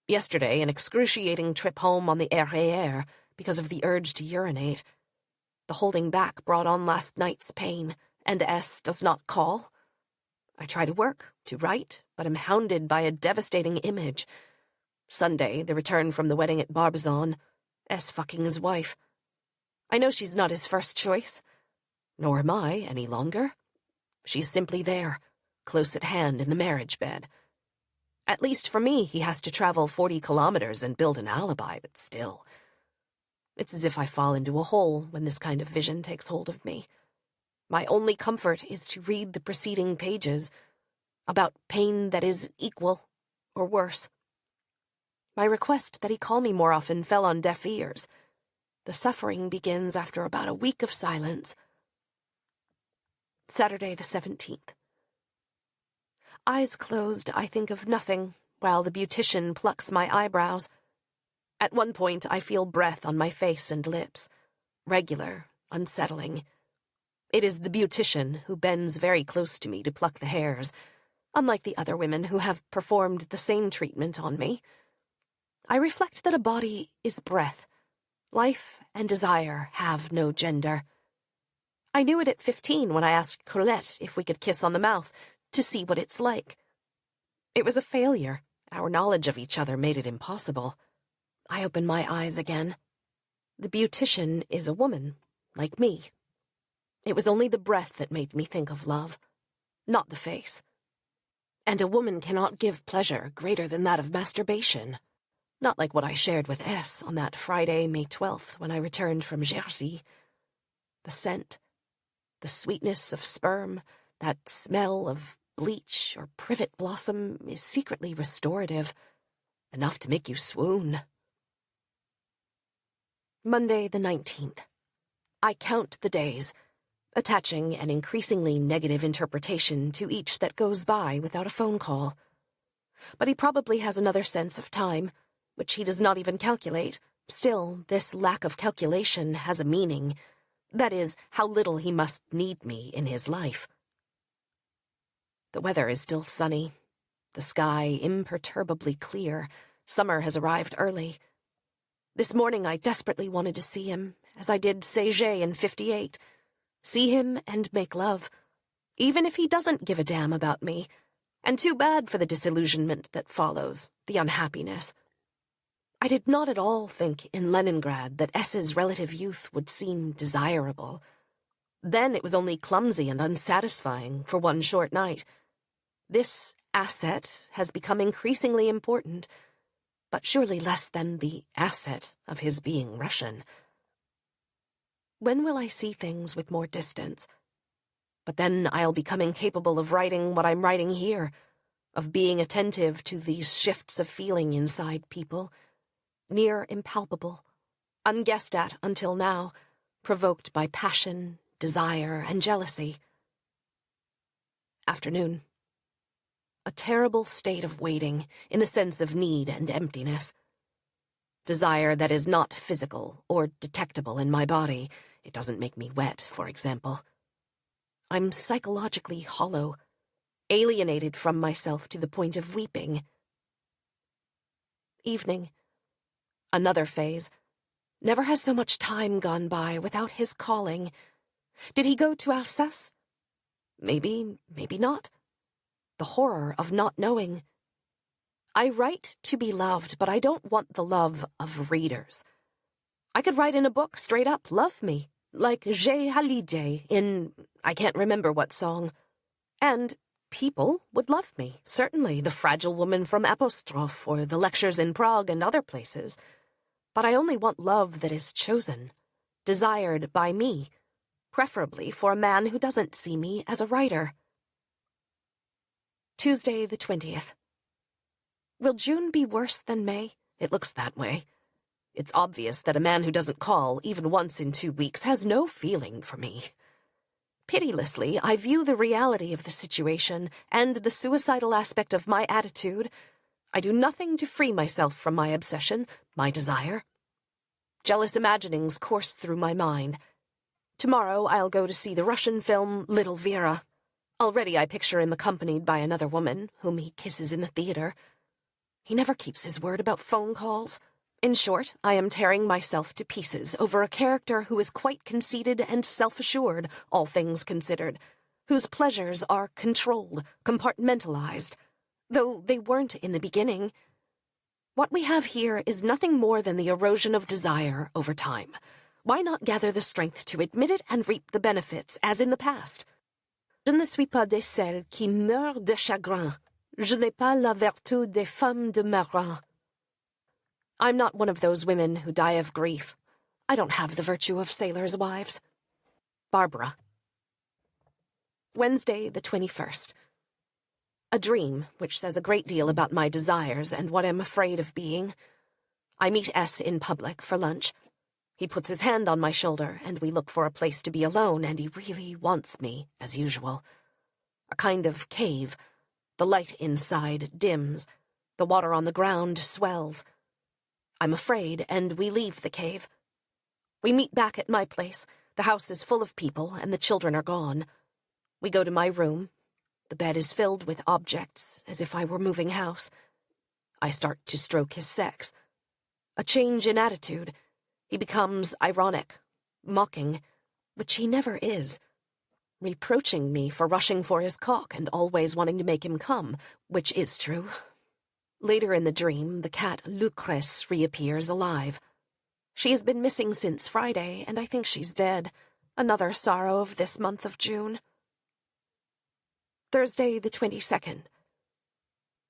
Yesterday, an excruciating trip home on the RER because of the urge to urinate. The holding back brought on last night's pain, and S does not call. I try to work, to write, but am hounded by a devastating image. Sunday, the return from the wedding at Barbizon. S fucking his wife. I know she's not his first choice. Nor am I any longer. She's simply there, close at hand in the marriage bed. At least for me, he has to travel 40 kilometers and build an alibi, but still. It's as if I fall into a hole when this kind of vision takes hold of me. My only comfort is to read the preceding pages about pain that is equal or worse. My request that he call me more often fell on deaf ears. The suffering begins after about a week of silence. Saturday the 17th. Eyes closed, I think of nothing, while the beautician plucks my eyebrows. At one point, I feel breath on my face and lips. Regular, unsettling. It is the beautician who bends very close to me to pluck the hairs, unlike the other women who have performed the same treatment on me. I reflect that a body is breath. Life and desire have no gender. I knew it at 15 when I asked Colette if we could kiss on the mouth to see what it's like. It was a failure. Our knowledge of each other made it impossible. I open my eyes again. The beautician is a woman, like me. It was only the breath that made me think of love, not the face. And a woman cannot give pleasure greater than that of masturbation. Not like what I shared with S on that Friday, May 12th, when I returned from Jersey. The scent, the sweetness of sperm, that smell of bleach or privet blossom is secretly restorative, enough to make you swoon. Monday the 19th. I count the days, attaching an increasingly negative interpretation to each that goes by without a phone call. But he probably has another sense of time, which he does not even calculate. Still, this lack of calculation has a meaning. That is, how little he must need me in his life. The weather is still sunny, the sky imperturbably clear. Summer has arrived early. This morning I desperately wanted to see him, as I did Saget in 58. See him and make love, even if he doesn't give a damn about me. And too bad for the disillusionment that follows, the unhappiness. I did not at all think in Leningrad that S's relative youth would seem desirable. Then it was only clumsy and unsatisfying for one short night. This asset has become increasingly important, but surely less than the asset of his being Russian. When will I see things with more distance? But then I'll become incapable of writing what I'm writing here, of being attentive to these shifts of feeling inside people, near impalpable, unguessed at until now, provoked by passion, desire, and jealousy. Afternoon. A terrible state of waiting, in the sense of need and emptiness. Desire that is not physical or detectable in my body. It doesn't make me wet, for example. I'm psychologically hollow, alienated from myself to the point of weeping. Evening. Another phase. Never has so much time gone by without his calling. Did he go to Alsace? Maybe, maybe not. The horror of not knowing. I write to be loved, but I don't want the love of readers. I could write in a book straight up, love me, like J'ai Hallyday in, I can't remember what song. And People would love me, certainly, the fragile woman from Apostrophe or the lectures in Prague and other places. But I only want love that is chosen, desired by me, preferably for a man who doesn't see me as a writer. Tuesday the 20th. Will June be worse than May? It looks that way. It's obvious that a man who doesn't call, even once in 2 weeks, has no feeling for me. Pitilessly, I view the reality of the situation and the suicidal aspect of my attitude. I do nothing to free myself from my obsession, my desire. Jealous imaginings course through my mind. Tomorrow I'll go to see the Russian film Little Vera. Already I picture him accompanied by another woman, whom he kisses in the theater. He never keeps his word about phone calls. In short, I am tearing myself to pieces over a character who is quite conceited and self-assured, all things considered, whose pleasures are controlled, compartmentalized, though they weren't in the beginning. What we have here is nothing more than the erosion of desire over time. Why not gather the strength to admit it and reap the benefits, as in the past? Je ne suis pas de celles qui meurent de chagrin. Je n'ai pas la vertu des femmes de marin. I'm not one of those women who die of grief. I don't have the virtue of sailors' wives. Barbara. Wednesday, the 21st. A dream, which says a great deal about my desires and what I'm afraid of being. I meet S in public for lunch. He puts his hand on my shoulder, and we look for a place to be alone, and he really wants me, as usual. A kind of cave. The light inside dims. The water on the ground swells. I'm afraid, and we leave the cave. We meet back at my place. The house is full of people, and the children are gone. We go to my room. The bed is filled with objects, as if I were moving house. I start to stroke his sex. A change in attitude. He becomes ironic, mocking, which he never is. Reproaching me for rushing for his cock and always wanting to make him come, which is true. Later in the dream, the cat Lucrece reappears alive. She has been missing since Friday, and I think she's dead. Another sorrow of this month of June. Thursday, the 22nd.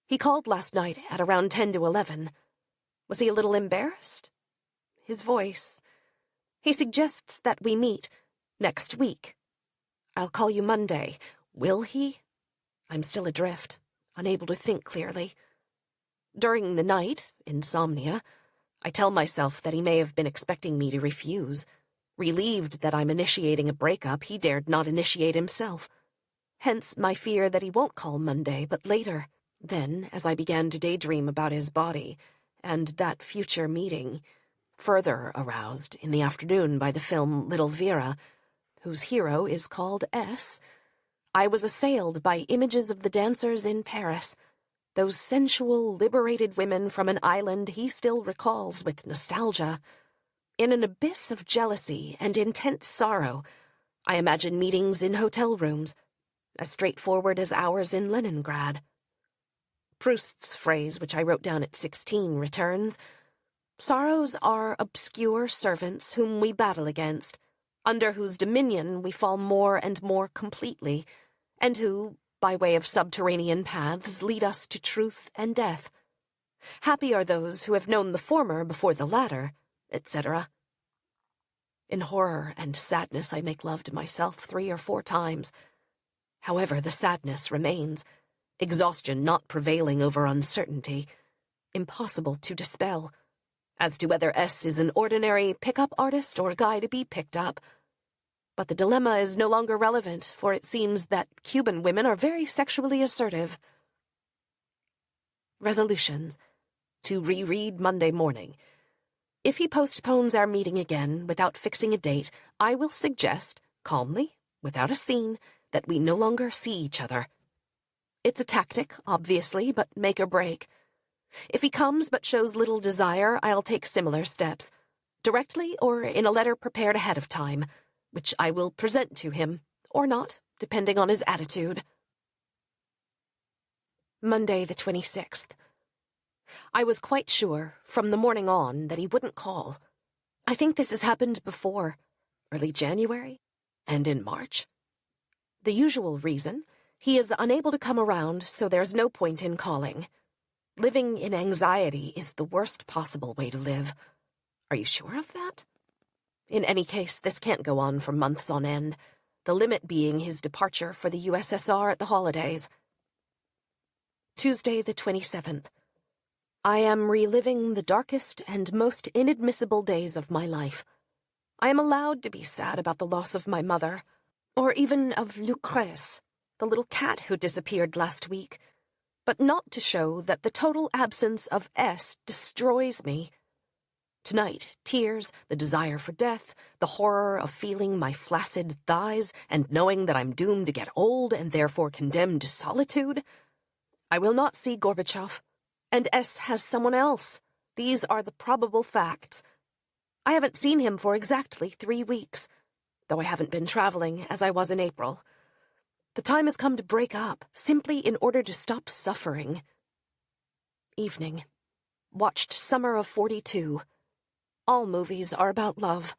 He called last night at around 10 to 11. Was he a little embarrassed? His voice. He suggests that we meet next week. I'll call you Monday. Will he? I'm still adrift, unable to think clearly. During the night, insomnia, I tell myself that he may have been expecting me to refuse. Relieved that I'm initiating a breakup, he dared not initiate himself. Hence my fear that he won't call Monday, but later. Then, as I began to daydream about his body, and that future meeting, further aroused in the afternoon by the film Little Vera, whose hero is called S, I was assailed by images of the dancers in Paris, those sensual, liberated women from an island he still recalls with nostalgia. In an abyss of jealousy and intense sorrow, I imagine meetings in hotel rooms, as straightforward as ours in Leningrad. Proust's phrase, which I wrote down at 16, returns, "Sorrows are obscure servants whom we battle against, under whose dominion we fall more and more completely, and who, by way of subterranean paths, lead us to truth and death. Happy are those who have known the former before the latter," etc. In horror and sadness I make love to myself 3 or 4 times. However, the sadness remains, exhaustion not prevailing over uncertainty, impossible to dispel, as to whether S is an ordinary pick-up artist or a guy to be picked up. But the dilemma is no longer relevant, for it seems that Cuban women are very sexually assertive. Resolutions. To reread Monday morning. If he postpones our meeting again without fixing a date, I will suggest, calmly, without a scene, that we no longer see each other. It's a tactic, obviously, but make or break. If he comes but shows little desire, I'll take similar steps, directly or in a letter prepared ahead of time, which I will present to him, or not, depending on his attitude. Monday the 26th. I was quite sure, from the morning on, that he wouldn't call. I think this has happened before, early January, and in March. The usual reason, He is unable to come around, so there's no point in calling. Living in anxiety is the worst possible way to live. Are you sure of that? In any case, this can't go on for months on end, the limit being his departure for the USSR at the holidays. Tuesday the 27th. I am reliving the darkest and most inadmissible days of my life. I am allowed to be sad about the loss of my mother, or even of Lucrèce, the little cat who disappeared last week, but not to show that the total absence of S destroys me. Tonight, tears, the desire for death, the horror of feeling my flaccid thighs and knowing that I'm doomed to get old and therefore condemned to solitude. I will not see Gorbachev, and S has someone else. These are the probable facts. I haven't seen him for exactly 3 weeks, though I haven't been traveling as I was in April. The time has come to break up, simply in order to stop suffering. Evening. Watched Summer of 42. All movies are about love.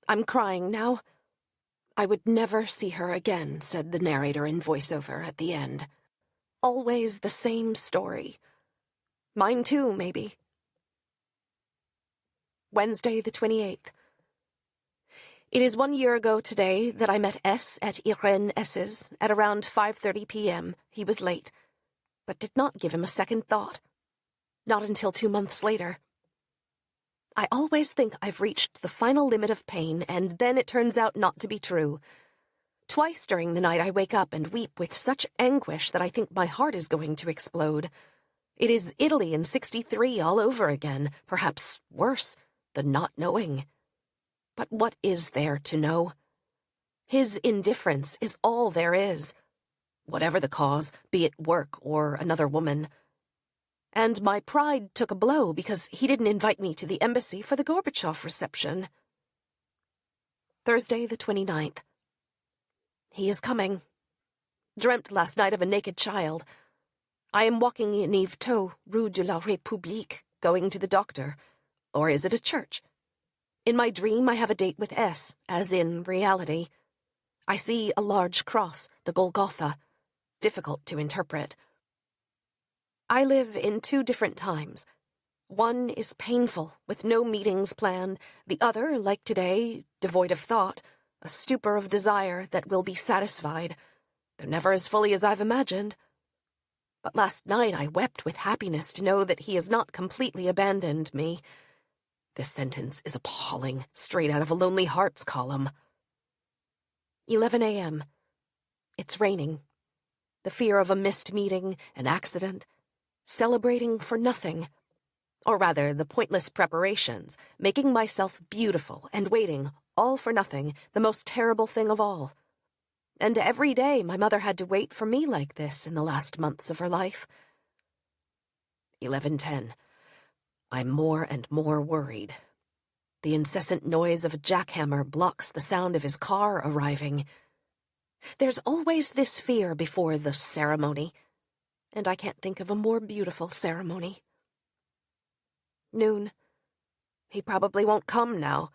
I'm crying now. I would never see her again, said the narrator in voiceover at the end. Always the same story. Mine too, maybe. Wednesday the 28th. It is 1 year ago today that I met S at Irene S's at around 5:30 p.m. He was late, but did not give him a second thought. Not until 2 months later. I always think I've reached the final limit of pain, and then it turns out not to be true. Twice during the night I wake up and weep with such anguish that I think my heart is going to explode. It is Italy in 63 all over again, perhaps worse, the not knowing. But what is there to know? His indifference is all there is. Whatever the cause, be it work or another woman. And my pride took a blow because he didn't invite me to the embassy for the Gorbachev reception. Thursday the 29th. He is coming. Dreamt last night of a naked child. I am walking in Yvetot, Rue de la République, going to the doctor. Or is it a church? In my dream I have a date with S, as in reality. I see a large cross, the Golgotha. Difficult to interpret. I live in 2 different times. One is painful, with no meetings planned. The other, like today, devoid of thought, a stupor of desire that will be satisfied, though never as fully as I've imagined. But last night I wept with happiness to know that he has not completely abandoned me. This sentence is appalling, straight out of a Lonely Hearts column. 11 a.m. It's raining. The fear of a missed meeting, an accident, celebrating for nothing. Or rather, the pointless preparations, making myself beautiful and waiting, all for nothing, the most terrible thing of all. And every day my mother had to wait for me like this in the last months of her life. 11:10. I'm more and more worried. The incessant noise of a jackhammer blocks the sound of his car arriving. There's always this fear before the ceremony, and I can't think of a more beautiful ceremony. Noon. He probably won't come now.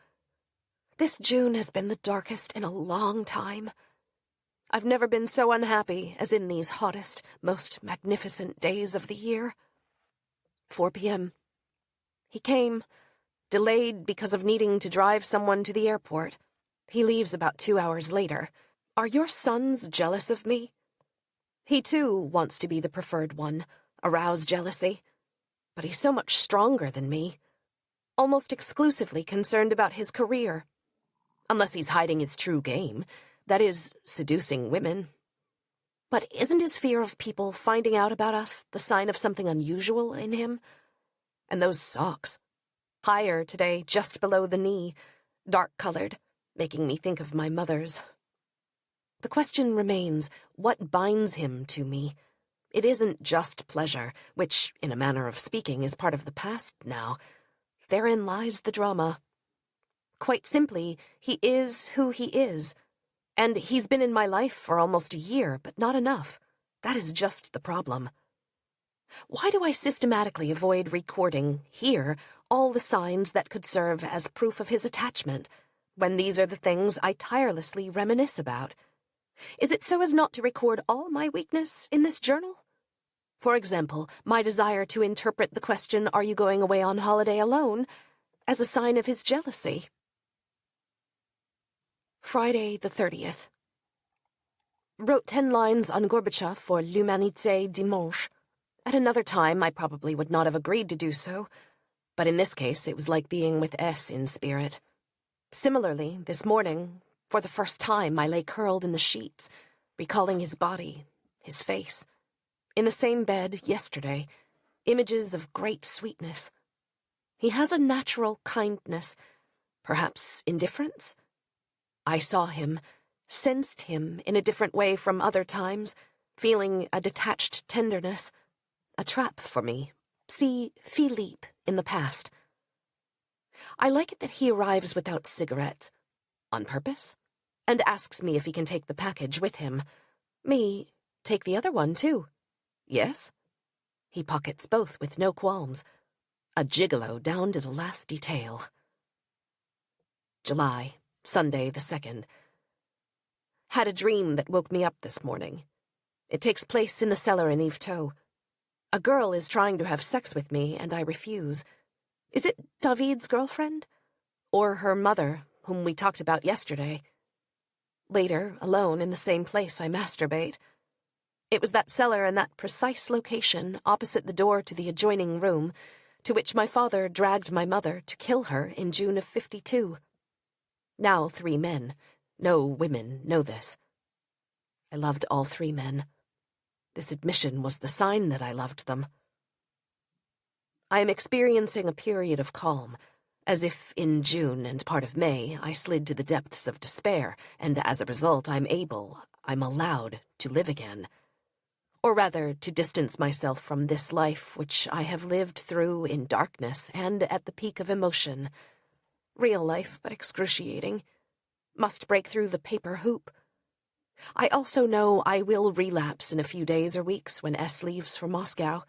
This June has been the darkest in a long time. I've never been so unhappy as in these hottest, most magnificent days of the year. 4 p.m. He came, delayed because of needing to drive someone to the airport. He leaves about 2 hours later. Are your sons jealous of me? He, too, wants to be the preferred one, arouse jealousy. But he's so much stronger than me. Almost exclusively concerned about his career. Unless he's hiding his true game, that is, seducing women. But isn't his fear of people finding out about us the sign of something unusual in him? And those socks. Higher today, just below the knee, dark-colored, making me think of my mother's. The question remains, what binds him to me? It isn't just pleasure, which, in a manner of speaking, is part of the past now. Therein lies the drama. Quite simply, he is who he is. And he's been in my life for almost a year, but not enough. That is just the problem. Why do I systematically avoid recording, here, all the signs that could serve as proof of his attachment, when these are the things I tirelessly reminisce about? Is it so as not to record all my weakness in this journal? For example, my desire to interpret the question, "Are you going away on holiday alone?" as a sign of his jealousy. Friday the 30th. Wrote 10 lines on Gorbachev for L'Humanité Dimanche. At another time, I probably would not have agreed to do so, but in this case, it was like being with S in spirit. Similarly, this morning, for the first time, I lay curled in the sheets, recalling his body, his face. In the same bed, yesterday, images of great sweetness. He has a natural kindness, perhaps indifference? I saw him, sensed him in a different way from other times, feeling a detached tenderness. A trap for me. See Philippe in the past. I like it that he arrives without cigarettes, on purpose, and asks me if he can take the package with him. Me, take the other one, too. Yes? He pockets both with no qualms. A gigolo down to the last detail. July, Sunday the 2nd. Had a dream that woke me up this morning. It takes place in the cellar in Yvetot. A girl is trying to have sex with me, and I refuse. Is it David's girlfriend? Or her mother, whom we talked about yesterday? Later, alone in the same place, I masturbate. It was that cellar in that precise location, opposite the door to the adjoining room, to which my father dragged my mother to kill her in June of '52. Now 3 men, no women, know this. I loved all 3 men. This admission was the sign that I loved them. I am experiencing a period of calm, as if in June and part of May I slid to the depths of despair, and as a result I'm allowed to live again. Or rather, to distance myself from this life which I have lived through in darkness and at the peak of emotion. Real life, but excruciating. Must break through the paper hoop. I also know I will relapse in a few days or weeks when S leaves for Moscow,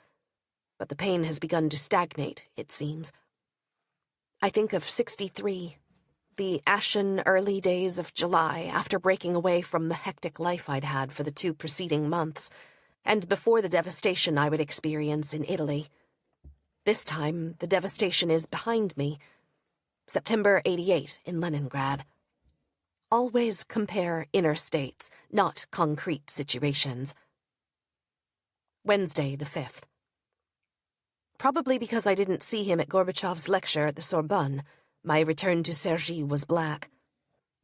but the pain has begun to stagnate, it seems. I think of '63, the ashen early days of July after breaking away from the hectic life I'd had for the 2 preceding months, and before the devastation I would experience in Italy. This time, the devastation is behind me. September '88 in Leningrad. Always compare inner states, not concrete situations. Wednesday the 5th. Probably because I didn't see him at Gorbachev's lecture at the Sorbonne, my return to Cergy was black.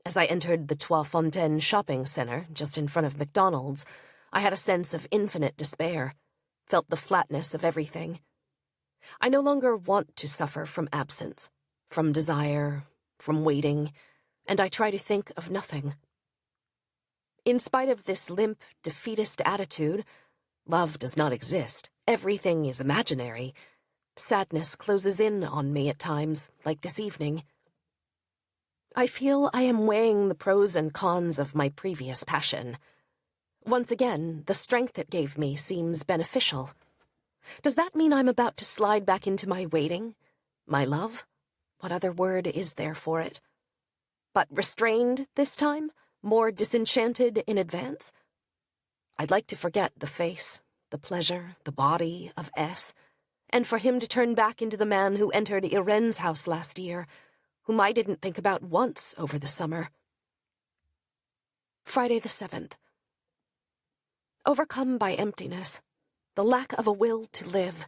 As I entered the Trois Fontaines shopping center, just in front of McDonald's, I had a sense of infinite despair, felt the flatness of everything. I no longer want to suffer from absence, from desire, from waiting, and I try to think of nothing. In spite of this limp, defeatist attitude, love does not exist. Everything is imaginary. Sadness closes in on me at times, like this evening. I feel I am weighing the pros and cons of my previous passion. Once again, the strength it gave me seems beneficial. Does that mean I'm about to slide back into my waiting? My love? What other word is there for it? But restrained this time? More disenchanted in advance? I'd like to forget the face, the pleasure, the body of S, and for him to turn back into the man who entered Irene's house last year, whom I didn't think about once over the summer. Friday the 7th. Overcome by emptiness, the lack of a will to live.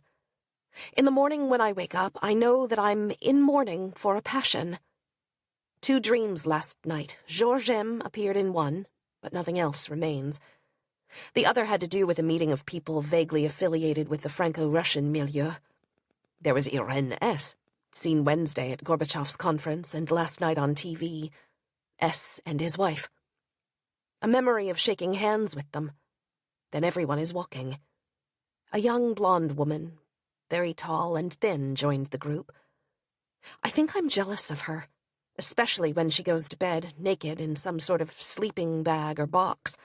In the morning when I wake up, I know that I'm in mourning for a passion. 2 dreams last night. Georges M. appeared in one, but nothing else remains. The other had to do with a meeting of people vaguely affiliated with the Franco-Russian milieu. There was Irene S., seen Wednesday at Gorbachev's conference and last night on TV. S. and his wife. A memory of shaking hands with them. Then everyone is walking. A young blonde woman, very tall and thin, joined the group. I think I'm jealous of her, especially when she goes to bed naked in some sort of sleeping bag or box.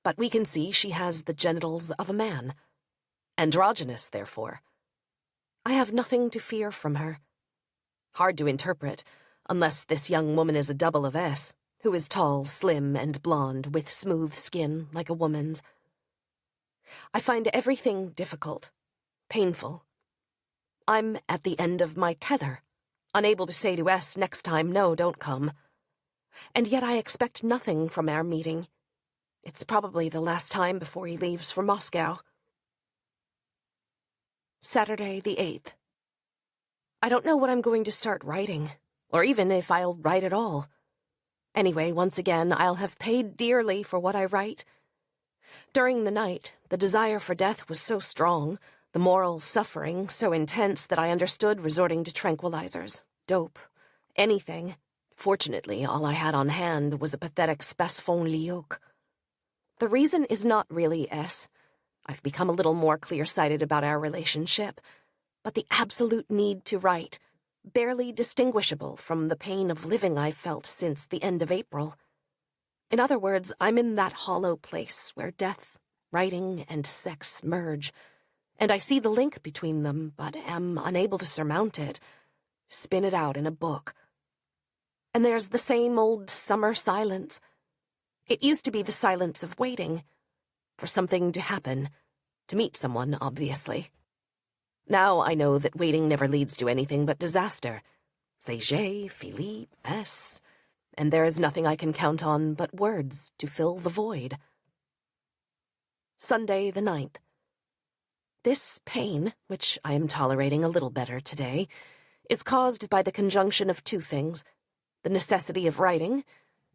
But we can see she has the genitals of a man. Androgynous, therefore. I have nothing to fear from her. Hard to interpret, unless this young woman is a double of S, who is tall, slim, and blonde, with smooth skin like a woman's. I find everything difficult, painful. I'm at the end of my tether, unable to say to S next time, no, don't come. And yet I expect nothing from our meeting. It's probably the last time before he leaves for Moscow. Saturday the 8th. I don't know what I'm going to start writing, or even if I'll write at all. Anyway, once again, I'll have paid dearly for what I write. During the night, the desire for death was so strong, the moral suffering so intense that I understood resorting to tranquilizers, dope, anything. Fortunately, all I had on hand was a pathetic Spasfon Lioc. The reason is not really S. I've become a little more clear-sighted about our relationship, but the absolute need to write, barely distinguishable from the pain of living I've felt since the end of April. In other words, I'm in that hollow place where death, writing, and sex merge, and I see the link between them, but am unable to surmount it, spin it out in a book. And there's the same old summer silence. It used to be the silence of waiting, for something to happen, to meet someone, obviously. Now I know that waiting never leads to anything but disaster. Saget, Philippe, S. And there is nothing I can count on but words to fill the void. Sunday the 9th. This pain, which I am tolerating a little better today, is caused by the conjunction of two things, the necessity of writing,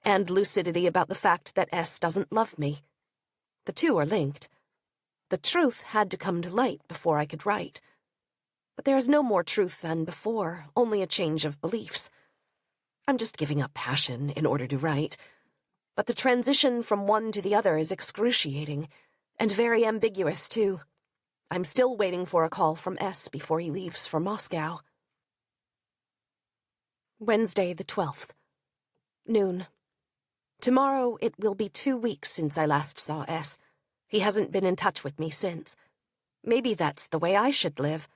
and lucidity about the fact that S doesn't love me. The two are linked. The truth had to come to light before I could write. But there is no more truth than before, only a change of beliefs. I'm just giving up passion in order to write. But the transition from one to the other is excruciating, and very ambiguous, too. I'm still waiting for a call from S before he leaves for Moscow. Wednesday the 12th. Noon. Tomorrow it will be 2 weeks since I last saw S. He hasn't been in touch with me since. Maybe that's the way I should live.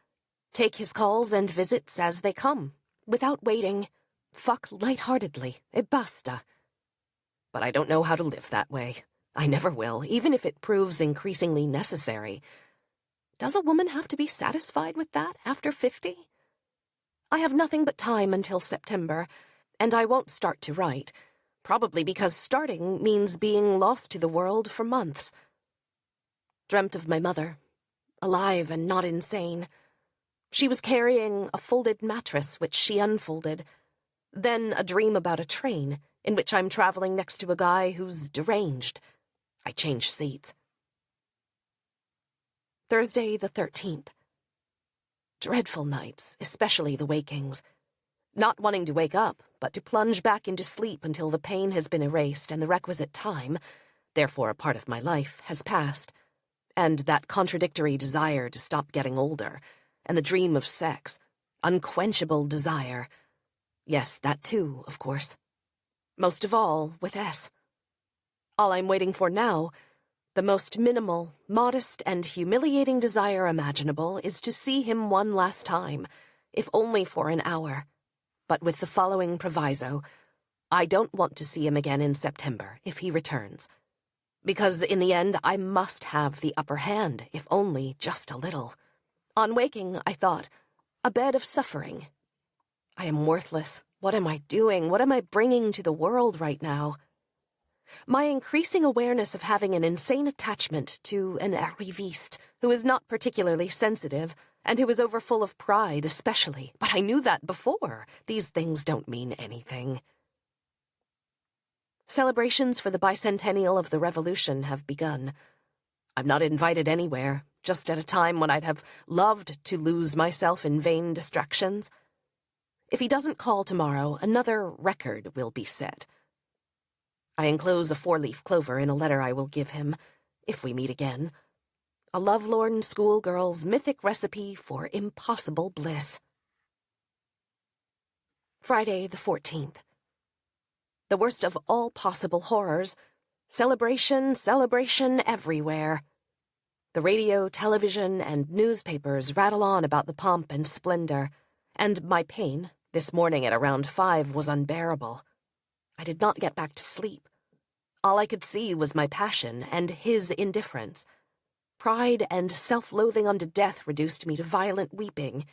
Take his calls and visits as they come, without waiting. Fuck lightheartedly, e basta. But I don't know how to live that way. I never will, even if it proves increasingly necessary. Does a woman have to be satisfied with that after 50? I have nothing but time until September, and I won't start to write, probably because starting means being lost to the world for months. Dreamt of my mother, alive and not insane. She was carrying a folded mattress which she unfolded. Then a dream about a train, in which I'm traveling next to a guy who's deranged. I change seats. Thursday the 13th. Dreadful nights, especially the wakings. Not wanting to wake up, but to plunge back into sleep until the pain has been erased and the requisite time, therefore a part of my life, has passed. And that contradictory desire to stop getting older, and the dream of sex, unquenchable desire. Yes, that too, of course. Most of all, with S. All I'm waiting for now, the most minimal, modest, and humiliating desire imaginable, is to see him one last time, if only for an hour. But with the following proviso: I don't want to see him again in September, if he returns. Because in the end, I must have the upper hand, if only just a little. On waking, I thought, a bed of suffering. I am worthless. What am I doing? What am I bringing to the world right now? My increasing awareness of having an insane attachment to an arriviste who is not particularly sensitive, and who is overfull of pride especially. But I knew that before. These things don't mean anything. Celebrations for the bicentennial of the Revolution have begun. I'm not invited anywhere, just at a time when I'd have loved to lose myself in vain distractions. If he doesn't call tomorrow, another record will be set. I enclose a 4-leaf clover in a letter I will give him, if we meet again. A lovelorn schoolgirl's mythic recipe for impossible bliss. Friday the 14th. The worst of all possible horrors. Celebration, celebration everywhere. The radio, television, and newspapers rattle on about the pomp and splendor, and my pain, this morning at around 5, was unbearable. I did not get back to sleep. All I could see was my passion and his indifference. Pride and self-loathing unto death reduced me to violent weeping.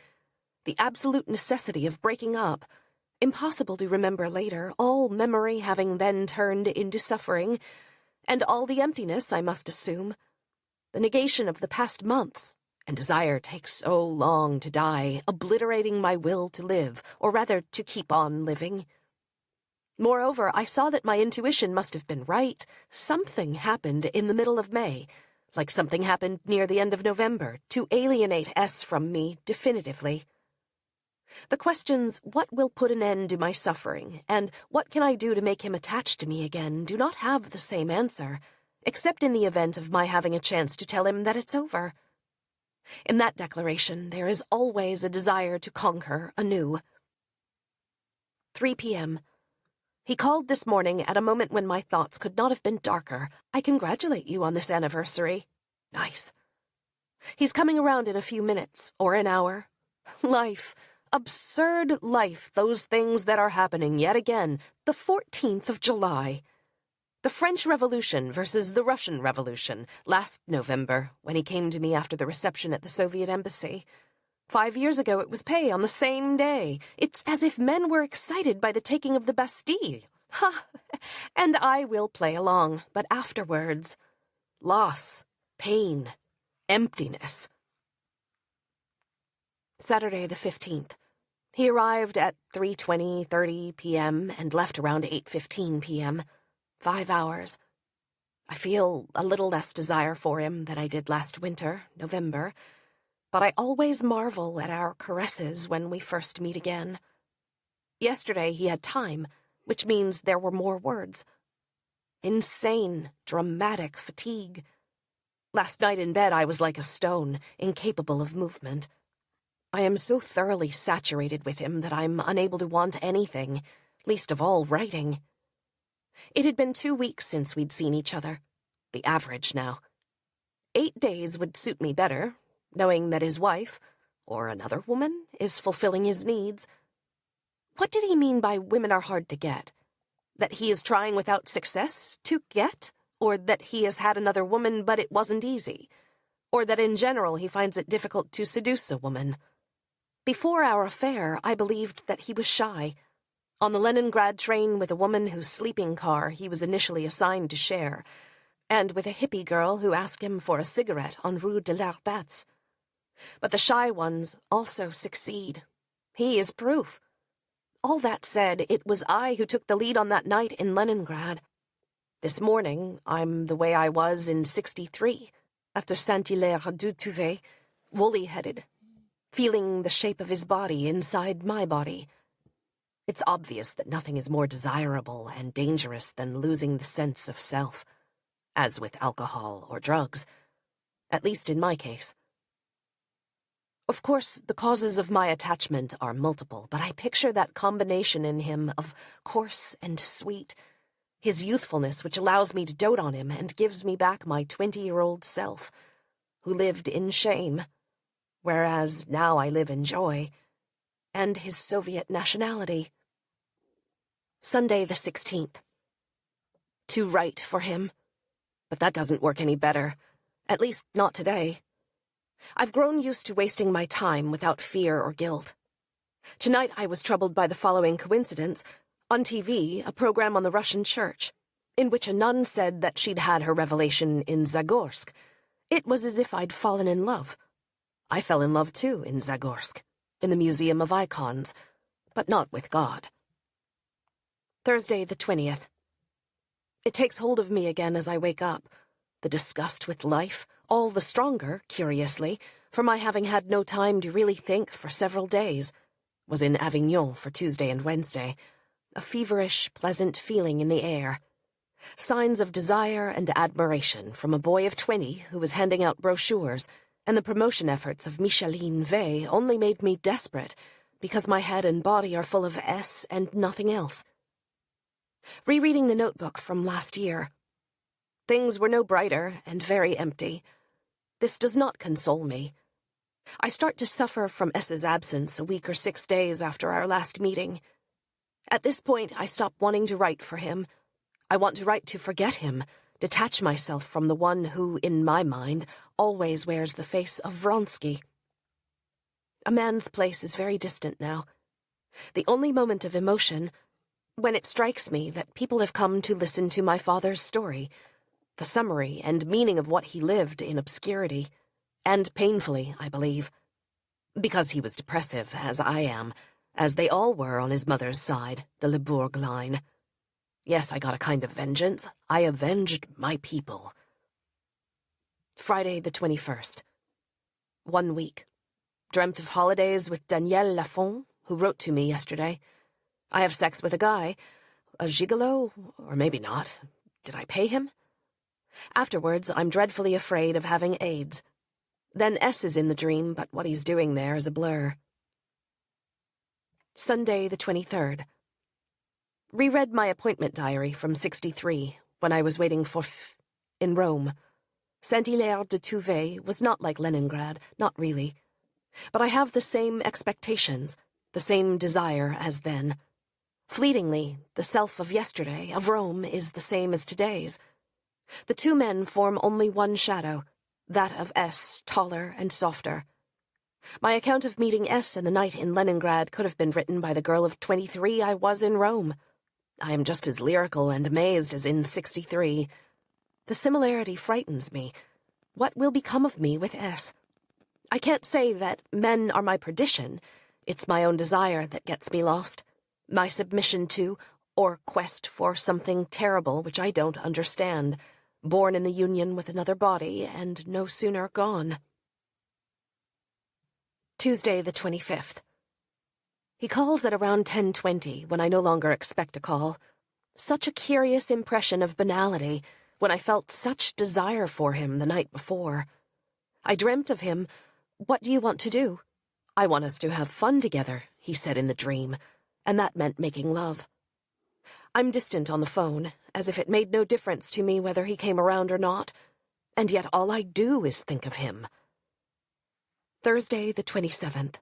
The absolute necessity of breaking up, impossible to remember later, all memory having then turned into suffering, and all the emptiness, I must assume. The negation of the past months, and desire takes so long to die, obliterating my will to live, or rather to keep on living. Moreover, I saw that my intuition must have been right. Something happened in the middle of May, like something happened near the end of November, to alienate S from me definitively. The questions, what will put an end to my suffering, and what can I do to make him attached to me again, do not have the same answer, except in the event of my having a chance to tell him that it's over. In that declaration, there is always a desire to conquer anew. 3 p.m. He called this morning at a moment when my thoughts could not have been darker. I congratulate you on this anniversary. Nice. He's coming around in a few minutes, or an hour. Life. Absurd life, those things that are happening yet again. The 14th of July. The French Revolution versus the Russian Revolution, last November, when he came to me after the reception at the Soviet embassy. 5 years ago it was Pay on the same day. It's as if men were excited by the taking of the Bastille. Ha! And I will play along, but afterwards. Loss, pain, emptiness. Saturday the 15th. He arrived at 3:30 p.m. and left around 8:15 p.m. 5 hours. I feel a little less desire for him than I did last winter, November, but I always marvel at our caresses when we first meet again. Yesterday he had time, which means there were more words. Insane, dramatic fatigue. Last night in bed I was like a stone, incapable of movement. I am so thoroughly saturated with him that I'm unable to want anything, least of all writing. It had been 2 weeks since we'd seen each other. The average now. 8 days would suit me better, knowing that his wife, or another woman, is fulfilling his needs. What did he mean by women are hard to get? That he is trying without success to get? Or that he has had another woman but it wasn't easy? Or that in general he finds it difficult to seduce a woman? Before our affair, I believed that he was shy. On the Leningrad train with a woman whose sleeping car he was initially assigned to share, and with a hippie girl who asked him for a cigarette on Rue de l'Arbats. But the shy ones also succeed. He is proof. All that said, it was I who took the lead on that night in Leningrad. This morning, I'm the way I was in '63, after Saint-Hilaire du Touvet, woolly-headed, feeling the shape of his body inside my body. It's obvious that nothing is more desirable and dangerous than losing the sense of self, as with alcohol or drugs, at least in my case. Of course, the causes of my attachment are multiple, but I picture that combination in him of coarse and sweet, his youthfulness which allows me to dote on him and gives me back my 20-year-old self, who lived in shame, whereas now I live in joy, and his Soviet nationality. Sunday the 16th. To write for him. But that doesn't work any better. At least not today. I've grown used to wasting my time without fear or guilt. Tonight I was troubled by the following coincidence. On TV, a program on the Russian church, in which a nun said that she'd had her revelation in Zagorsk. It was as if I'd fallen in love. I fell in love too in Zagorsk, in the Museum of Icons, but not with God. Thursday the 20th. It takes hold of me again as I wake up. The disgust with life, all the stronger, curiously, for my having had no time to really think for several days. Was in Avignon for Tuesday and Wednesday. A feverish, pleasant feeling in the air. Signs of desire and admiration from a boy of 20 who was handing out brochures, and the promotion efforts of Micheline Vey only made me desperate, because my head and body are full of S and nothing else. Rereading the notebook from last year. Things were no brighter and very empty. This does not console me. I start to suffer from S's absence a week or 6 days after our last meeting. At this point, I stop wanting to write for him. I want to write to forget him, detach myself from the one who, in my mind, always wears the face of Vronsky. A man's place is very distant now. The only moment of emotion, when it strikes me that people have come to listen to my father's story, the summary and meaning of what he lived in obscurity, and painfully, I believe. Because he was depressive, as I am, as they all were on his mother's side, the Le Bourg line. Yes, I got a kind of vengeance. I avenged my people. Friday the 21st. 1 week. Dreamt of holidays with Danielle Lafont, who wrote to me yesterday. I have sex with a guy. A gigolo? Or maybe not. Did I pay him? Afterwards, I'm dreadfully afraid of having AIDS. Then S is in the dream, but what he's doing there is a blur. Sunday the 23rd. Reread my appointment diary from 63, when I was waiting for in Rome. Saint-Hilaire de Touvet was not like Leningrad, not really. But I have the same expectations, the same desire as then. Fleetingly, the self of yesterday, of Rome, is the same as today's. The two men form only one shadow, that of S, taller and softer. My account of meeting S in the night in Leningrad could have been written by the girl of 23 I was in Rome. I am just as lyrical and amazed as in 63. The similarity frightens me. What will become of me with S? I can't say that men are my perdition. It's my own desire that gets me lost. My submission to, or quest for something terrible which I don't understand. Born in the union with another body, and no sooner gone. Tuesday the 25th. He calls at around 10:20, when I no longer expect a call. Such a curious impression of banality, when I felt such desire for him the night before. I dreamt of him. What do you want to do? I want us to have fun together, he said in the dream, and that meant making love. I'm distant on the phone, as if it made no difference to me whether he came around or not, and yet all I do is think of him. Thursday the 27th.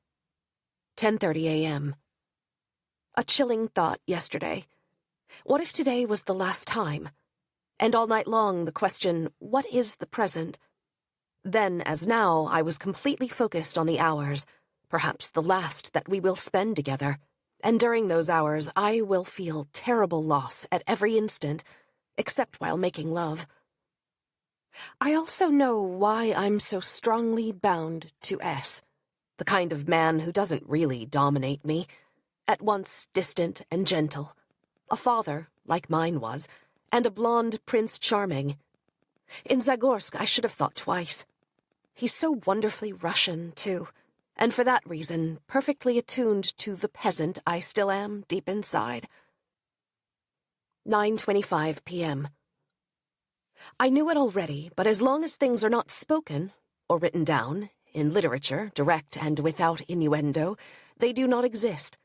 10:30 a.m. A chilling thought yesterday. What if today was the last time? And all night long the question, what is the present? Then, as now, I was completely focused on the hours, perhaps the last that we will spend together, and during those hours I will feel terrible loss at every instant, except while making love. I also know why I'm so strongly bound to S, the kind of man who doesn't really dominate me, at once distant and gentle, a father, like mine was, and a blonde Prince Charming. In Zagorsk I should have thought twice. He's so wonderfully Russian, too, and for that reason perfectly attuned to the peasant I still am deep inside. 9:25 p.m. I knew it already, but as long as things are not spoken, or written down, in literature, direct and without innuendo, they do not exist.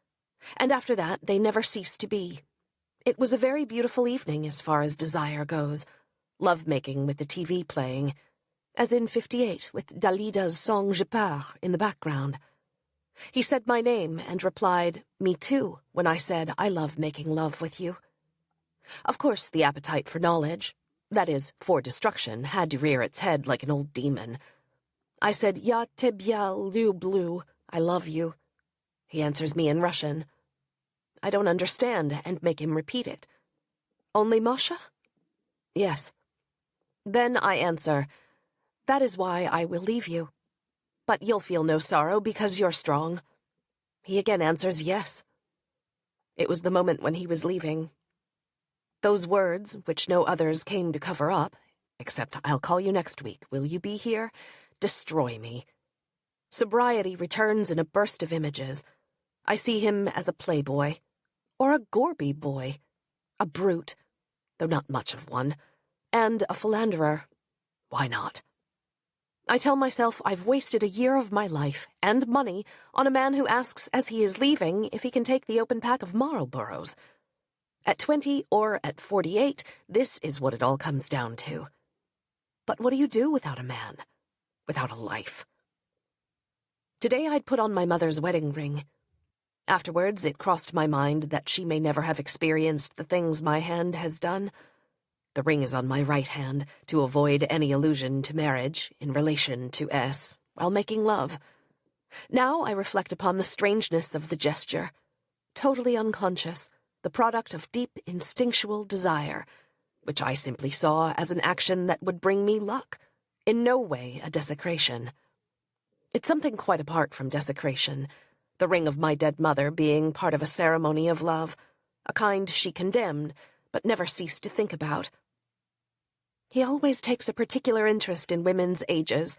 And after that, they never cease to be. It was a very beautiful evening as far as desire goes, love-making with the TV playing, as in 58 with Dalida's song Je pars in the background. He said my name and replied, me too, when I said I love making love with you. Of course, the appetite for knowledge, that is, for destruction, had to rear its head like an old demon. I said, Ya tebya lublю, I love you. He answers me in Russian. I don't understand and make him repeat it. Only Masha? Yes. Then I answer, that is why I will leave you. But you'll feel no sorrow because you're strong. He again answers yes. It was the moment when he was leaving. Those words, which no others came to cover up, except I'll call you next week, will you be here, destroy me. Sobriety returns in a burst of images. I see him as a playboy, or a Gorby boy, a brute, though not much of one, and a philanderer. Why not? I tell myself I've wasted a year of my life and money on a man who asks as he is leaving if he can take the open pack of Marlboros. At 20 or at 48, this is what it all comes down to. But what do you do without a man? Without a life? Today I'd put on my mother's wedding ring. Afterwards, it crossed my mind that she may never have experienced the things my hand has done. The ring is on my right hand, to avoid any allusion to marriage in relation to S, while making love. Now I reflect upon the strangeness of the gesture. Totally unconscious, the product of deep instinctual desire, which I simply saw as an action that would bring me luck, in no way a desecration. It's something quite apart from desecration, the ring of my dead mother being part of a ceremony of love, a kind she condemned, but never ceased to think about. He always takes a particular interest in women's ages,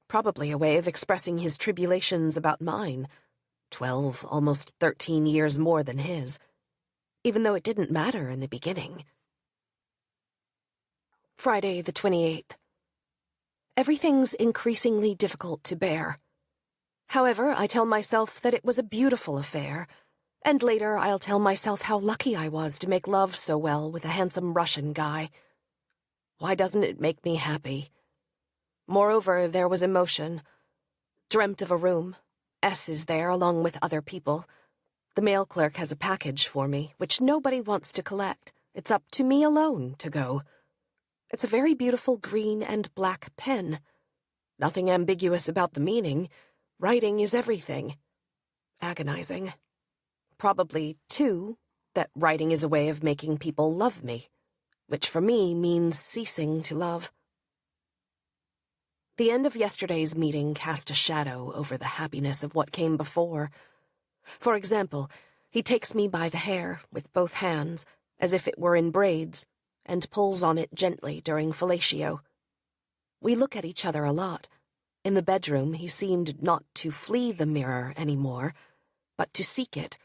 probably a way of expressing his tribulations about mine, 12, almost 13 years more than his, even though it didn't matter in the beginning. Friday the 28th. Everything's increasingly difficult to bear. However, I tell myself that it was a beautiful affair, and later I'll tell myself how lucky I was to make love so well with a handsome Russian guy. Why doesn't it make me happy? Moreover, there was emotion. Dreamt of a room. S is there along with other people. The mail clerk has a package for me, which nobody wants to collect. It's up to me alone to go. It's a very beautiful green and black pen. Nothing ambiguous about the meaning. Writing is everything. Agonizing. Probably, too, that writing is a way of making people love me, which for me means ceasing to love. The end of yesterday's meeting cast a shadow over the happiness of what came before. For example, he takes me by the hair with both hands, as if it were in braids, and pulls on it gently during fellatio. We look at each other a lot. In the bedroom, he seemed not to flee the mirror anymore, but to seek it.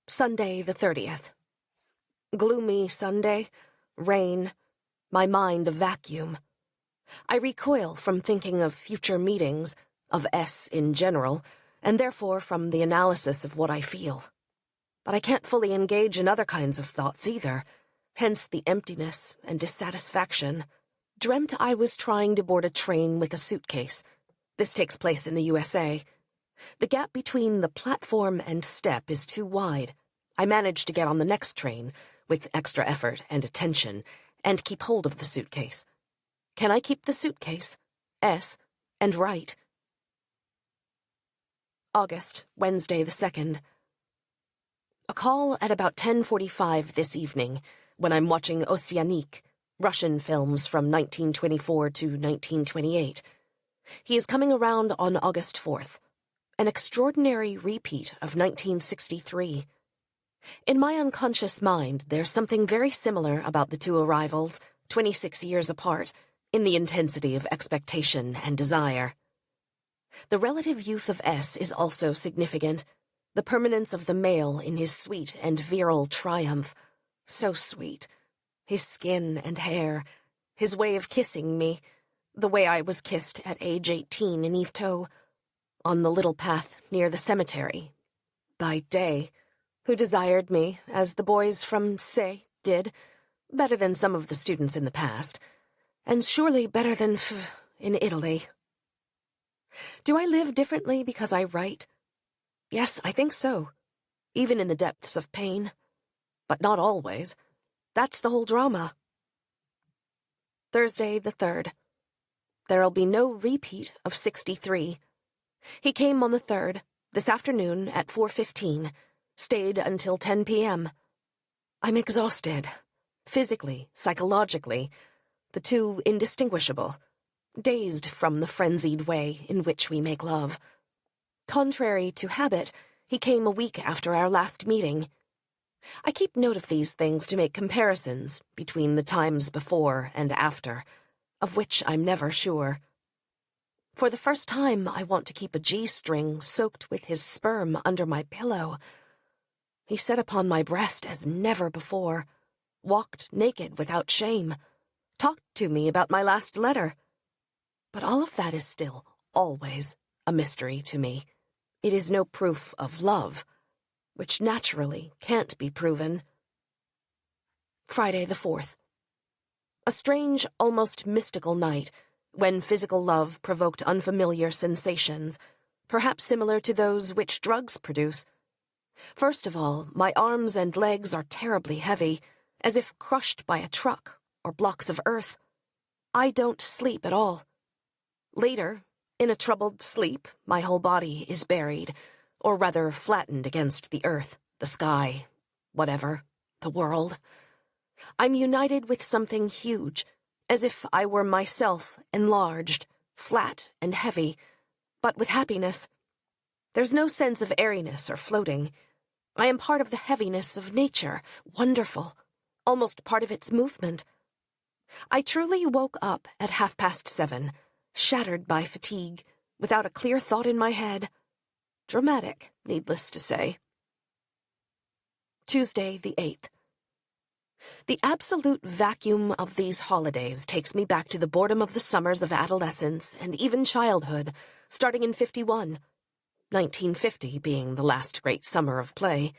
Sunday the 30th. Gloomy Sunday, rain, my mind a vacuum. I recoil from thinking of future meetings, of S in general, and therefore from the analysis of what I feel. But I can't fully engage in other kinds of thoughts either, hence the emptiness and dissatisfaction. Dreamt I was trying to board a train with a suitcase. This takes place in the USA. The gap between the platform and step is too wide. I manage to get on the next train, with extra effort and attention, and keep hold of the suitcase. Can I keep the suitcase? S. And write? August, Wednesday the 2nd. A call at about 10:45 this evening, when I'm watching Oceanique, Russian films from 1924 to 1928. He is coming around on August 4th, an extraordinary repeat of 1963. In my unconscious mind, there's something very similar about the two arrivals, 26 years apart, in the intensity of expectation and desire. The relative youth of S is also significant, the permanence of the male in his sweet and virile triumph. So sweet. His skin and hair, his way of kissing me, the way I was kissed at age 18 in Yvetot, on the little path near the cemetery, by Day, who desired me, as the boys from C did, better than some of the students in the past, and surely better than in Italy. Do I live differently because I write? Yes, I think so, even in the depths of pain. But not always. That's the whole drama. Thursday the 3rd. There'll be no repeat of 63. He came on the 3rd, this afternoon at 4:15, stayed until 10 p.m. I'm exhausted. Physically, psychologically, the two indistinguishable, dazed from the frenzied way in which we make love. Contrary to habit, he came a week after our last meeting. I keep note of these things to make comparisons between the times before and after, of which I'm never sure. For the first time, I want to keep a G-string soaked with his sperm under my pillow. He sat upon my breast as never before, walked naked without shame, talked to me about my last letter. But all of that is still, always, a mystery to me. It is no proof of love, which naturally can't be proven. Friday the 4th. A strange, almost mystical night, when physical love provoked unfamiliar sensations, perhaps similar to those which drugs produce. First of all, my arms and legs are terribly heavy, as if crushed by a truck or blocks of earth. I don't sleep at all. Later, in a troubled sleep, my whole body is buried, or rather flattened against the earth, the sky, whatever, the world. I'm united with something huge, as if I were myself enlarged, flat and heavy, but with happiness. There's no sense of airiness or floating. I am part of the heaviness of nature, wonderful, almost part of its movement. I truly woke up at 7:30, shattered by fatigue, without a clear thought in my head. Dramatic, needless to say. Tuesday, the 8th. The absolute vacuum of these holidays takes me back to the boredom of the summers of adolescence and even childhood, starting in 1951. 1950 being the last great summer of play.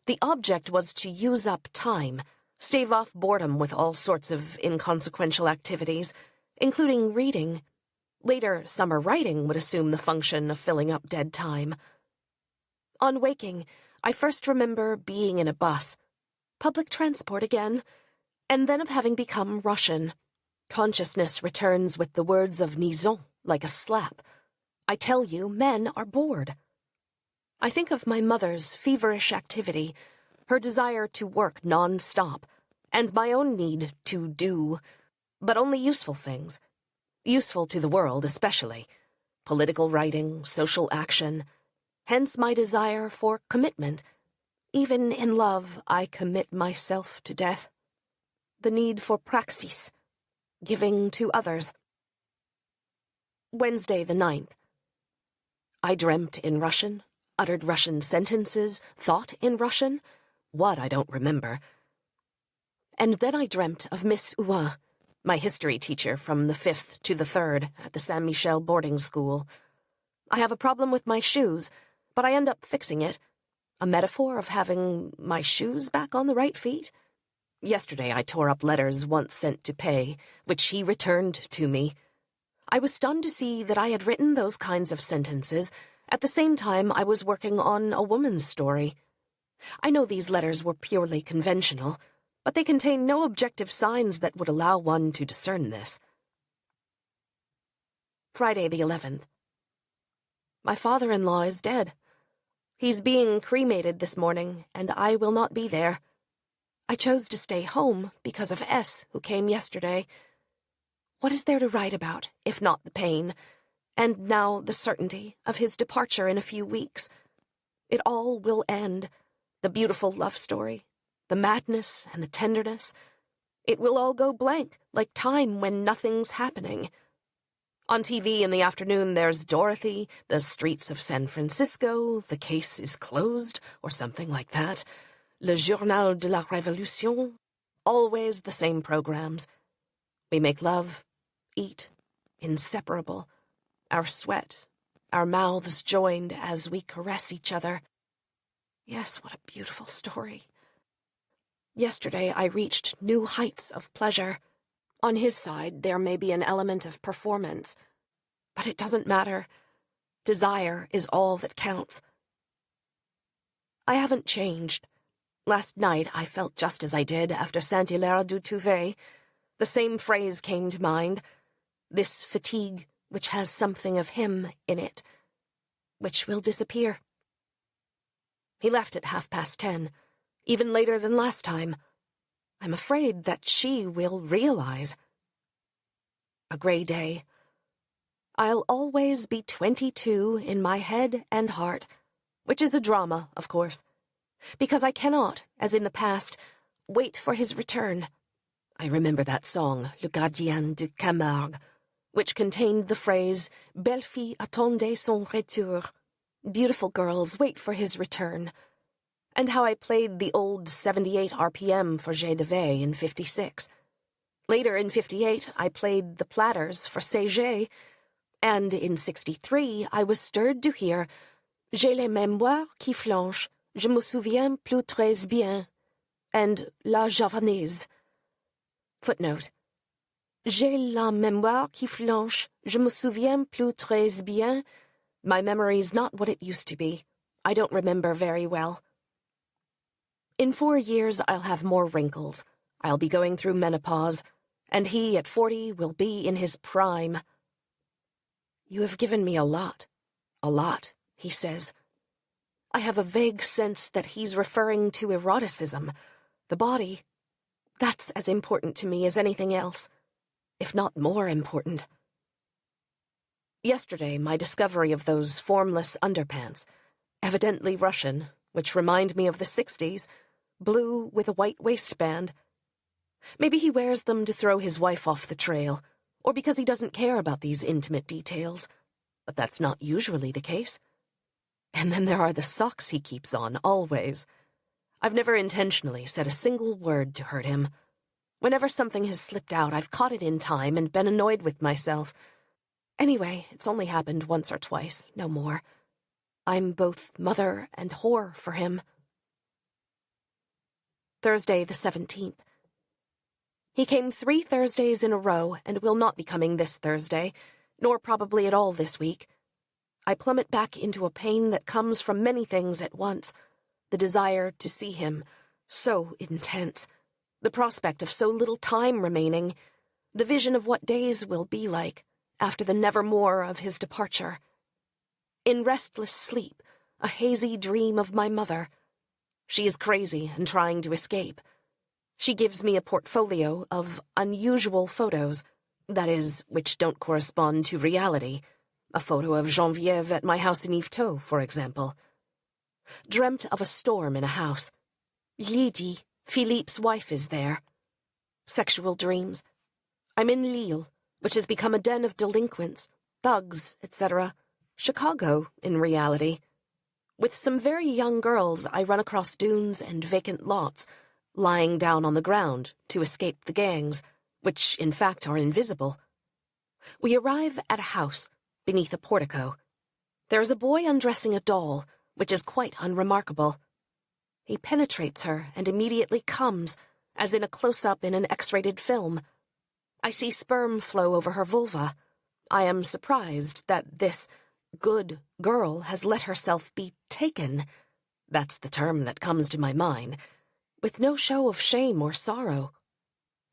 The object was to use up time, stave off boredom with all sorts of inconsequential activities, including reading. Later, summer writing would assume the function of filling up dead time. On waking, I first remember being in a bus, public transport again, and then of having become Russian. Consciousness returns with the words of Nizon, like a slap. I tell you, men are bored. I think of my mother's feverish activity, her desire to work non-stop, and my own need to do, but only useful things. Useful to the world, especially. Political writing, social action. Hence my desire for commitment. Even in love, I commit myself to death. The need for praxis, giving to others. Wednesday, the 9th. I dreamt in Russian, uttered Russian sentences, thought in Russian. What, I don't remember. And then I dreamt of Miss Ouin, my history teacher from the 5th to the 3rd at the Saint-Michel boarding school. I have a problem with my shoes, but I end up fixing it. A metaphor of having my shoes back on the right feet? Yesterday I tore up letters once sent to Pei, which he returned to me. I was stunned to see that I had written those kinds of sentences at the same time I was working on a woman's story. I know these letters were purely conventional, but they contain no objective signs that would allow one to discern this. Friday the 11th. My father-in-law is dead. He's being cremated this morning, and I will not be there. I chose to stay home because of S, who came yesterday. What is there to write about, if not the pain, and now the certainty of his departure in a few weeks? It all will end, the beautiful love story, the madness and the tenderness. It will all go blank, like time when nothing's happening. On TV in the afternoon there's Dorothy, the streets of San Francisco, the case is closed, or something like that. Le Journal de la Révolution. Always the same programs. We make love, eat, inseparable. Our sweat, our mouths joined as we caress each other. Yes, what a beautiful story. Yesterday I reached new heights of pleasure. On his side, there may be an element of performance, but it doesn't matter. Desire is all that counts. I haven't changed. Last night I felt just as I did after Saint-Hilaire du Touvet. The same phrase came to mind. This fatigue which has something of him in it, which will disappear. He left at 10:30, even later than last time. I'm afraid that she will realize. A gray day. I'll always be 22 in my head and heart, which is a drama, of course, because I cannot, as in the past, wait for his return. I remember that song, Le Gardien de Camargue, which contained the phrase, Belle fille attendez son retour. Beautiful girls wait for his return. And how I played the old 78 RPM for J. de Vey in 56. Later in 58, I played the platters for Séger, and in 63, I was stirred to hear J'ai les mémoires qui flanchent, je me souviens plus très bien, and La Javanaise. Footnote. J'ai la mémoire qui flanche, je me souviens plus très bien, My memory's not what it used to be. I don't remember very well. In 4 years, I'll have more wrinkles. I'll be going through menopause, and he, at 40, will be in his prime. You have given me a lot, he says. I have a vague sense that he's referring to eroticism. The body, that's as important to me as anything else, if not more important. Yesterday, my discovery of those formless underpants, evidently Russian, which remind me of the 60s, blue with a white waistband. Maybe he wears them to throw his wife off the trail, or because he doesn't care about these intimate details. But that's not usually the case. And then there are the socks he keeps on, always. I've never intentionally said a single word to hurt him. Whenever something has slipped out, I've caught it in time and been annoyed with myself. Anyway, it's only happened once or twice, no more. I'm both mother and whore for him. Thursday the 17th. He came 3 Thursdays in a row and will not be coming this Thursday, nor probably at all this week. I plummet back into a pain that comes from many things at once. The desire to see him, so intense. The prospect of so little time remaining. The vision of what days will be like after the nevermore of his departure. In restless sleep, a hazy dream of my mother. She is crazy and trying to escape. She gives me a portfolio of unusual photos, that is, which don't correspond to reality. A photo of Geneviève at my house in Yvetot, for example. Dreamt of a storm in a house. Lydie, Philippe's wife, is there. Sexual dreams. I'm in Lille, which has become a den of delinquents, thugs, etc. Chicago, in reality. With some very young girls, I run across dunes and vacant lots, lying down on the ground to escape the gangs, which in fact are invisible. We arrive at a house, beneath a portico. There is a boy undressing a doll, which is quite unremarkable. He penetrates her and immediately comes, as in a close-up in an X-rated film. I see sperm flow over her vulva. I am surprised that this good girl has let herself be taken, that's the term that comes to my mind, with no show of shame or sorrow.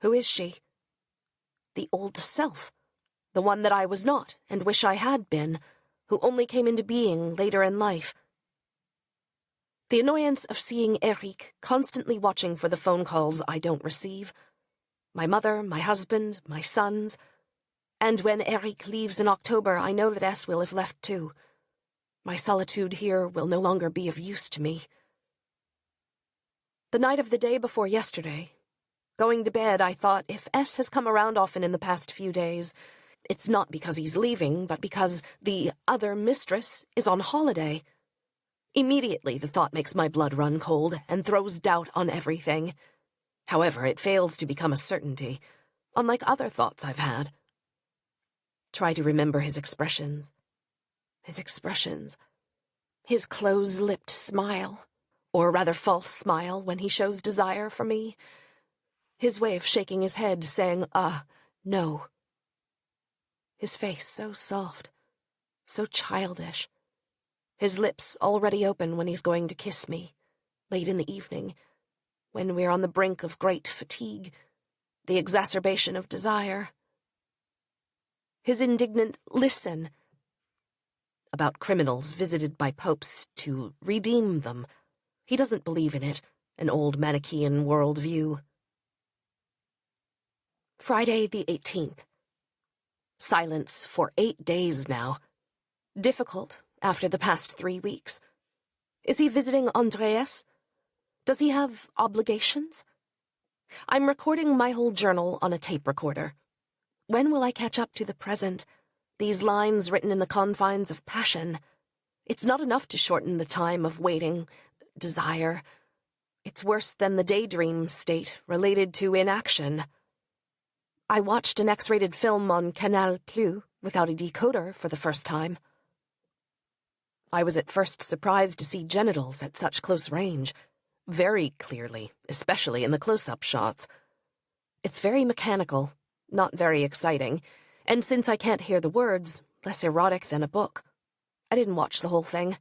Who is she? The old self, the one that I was not and wish I had been, who only came into being later in life. The annoyance of seeing Eric constantly watching for the phone calls I don't receive. My mother, my husband, my sons. And when Eric leaves in October, I know that S will have left too. My solitude here will no longer be of use to me. The night of the day before yesterday, going to bed, I thought, if S has come around often in the past few days, it's not because he's leaving, but because the other mistress is on holiday. Immediately the thought makes my blood run cold and throws doubt on everything. However, it fails to become a certainty, unlike other thoughts I've had. Try to remember his expressions. His close-lipped smile, or rather false smile when he shows desire for me. His way of shaking his head, saying, no. His face so soft, so childish. His lips already open when he's going to kiss me, late in the evening, when we're on the brink of great fatigue, the exacerbation of desire. His indignant listen about criminals visited by popes to redeem them. He doesn't believe in it, an old Manichaean worldview. Friday the 18th. Silence for 8 days now. Difficult after the past 3 weeks. Is he visiting Andreas? Does he have obligations? I'm recording my whole journal on a tape recorder. When will I catch up to the present? These lines written in the confines of passion. It's not enough to shorten the time of waiting, desire. It's worse than the daydream state related to inaction. I watched an X-rated film on Canal Plus without a decoder for the first time. I was at first surprised to see genitals at such close range, very clearly, especially in the close-up shots. It's very mechanical, not very exciting, and since I can't hear the words, less erotic than a book. I didn't watch the whole thing.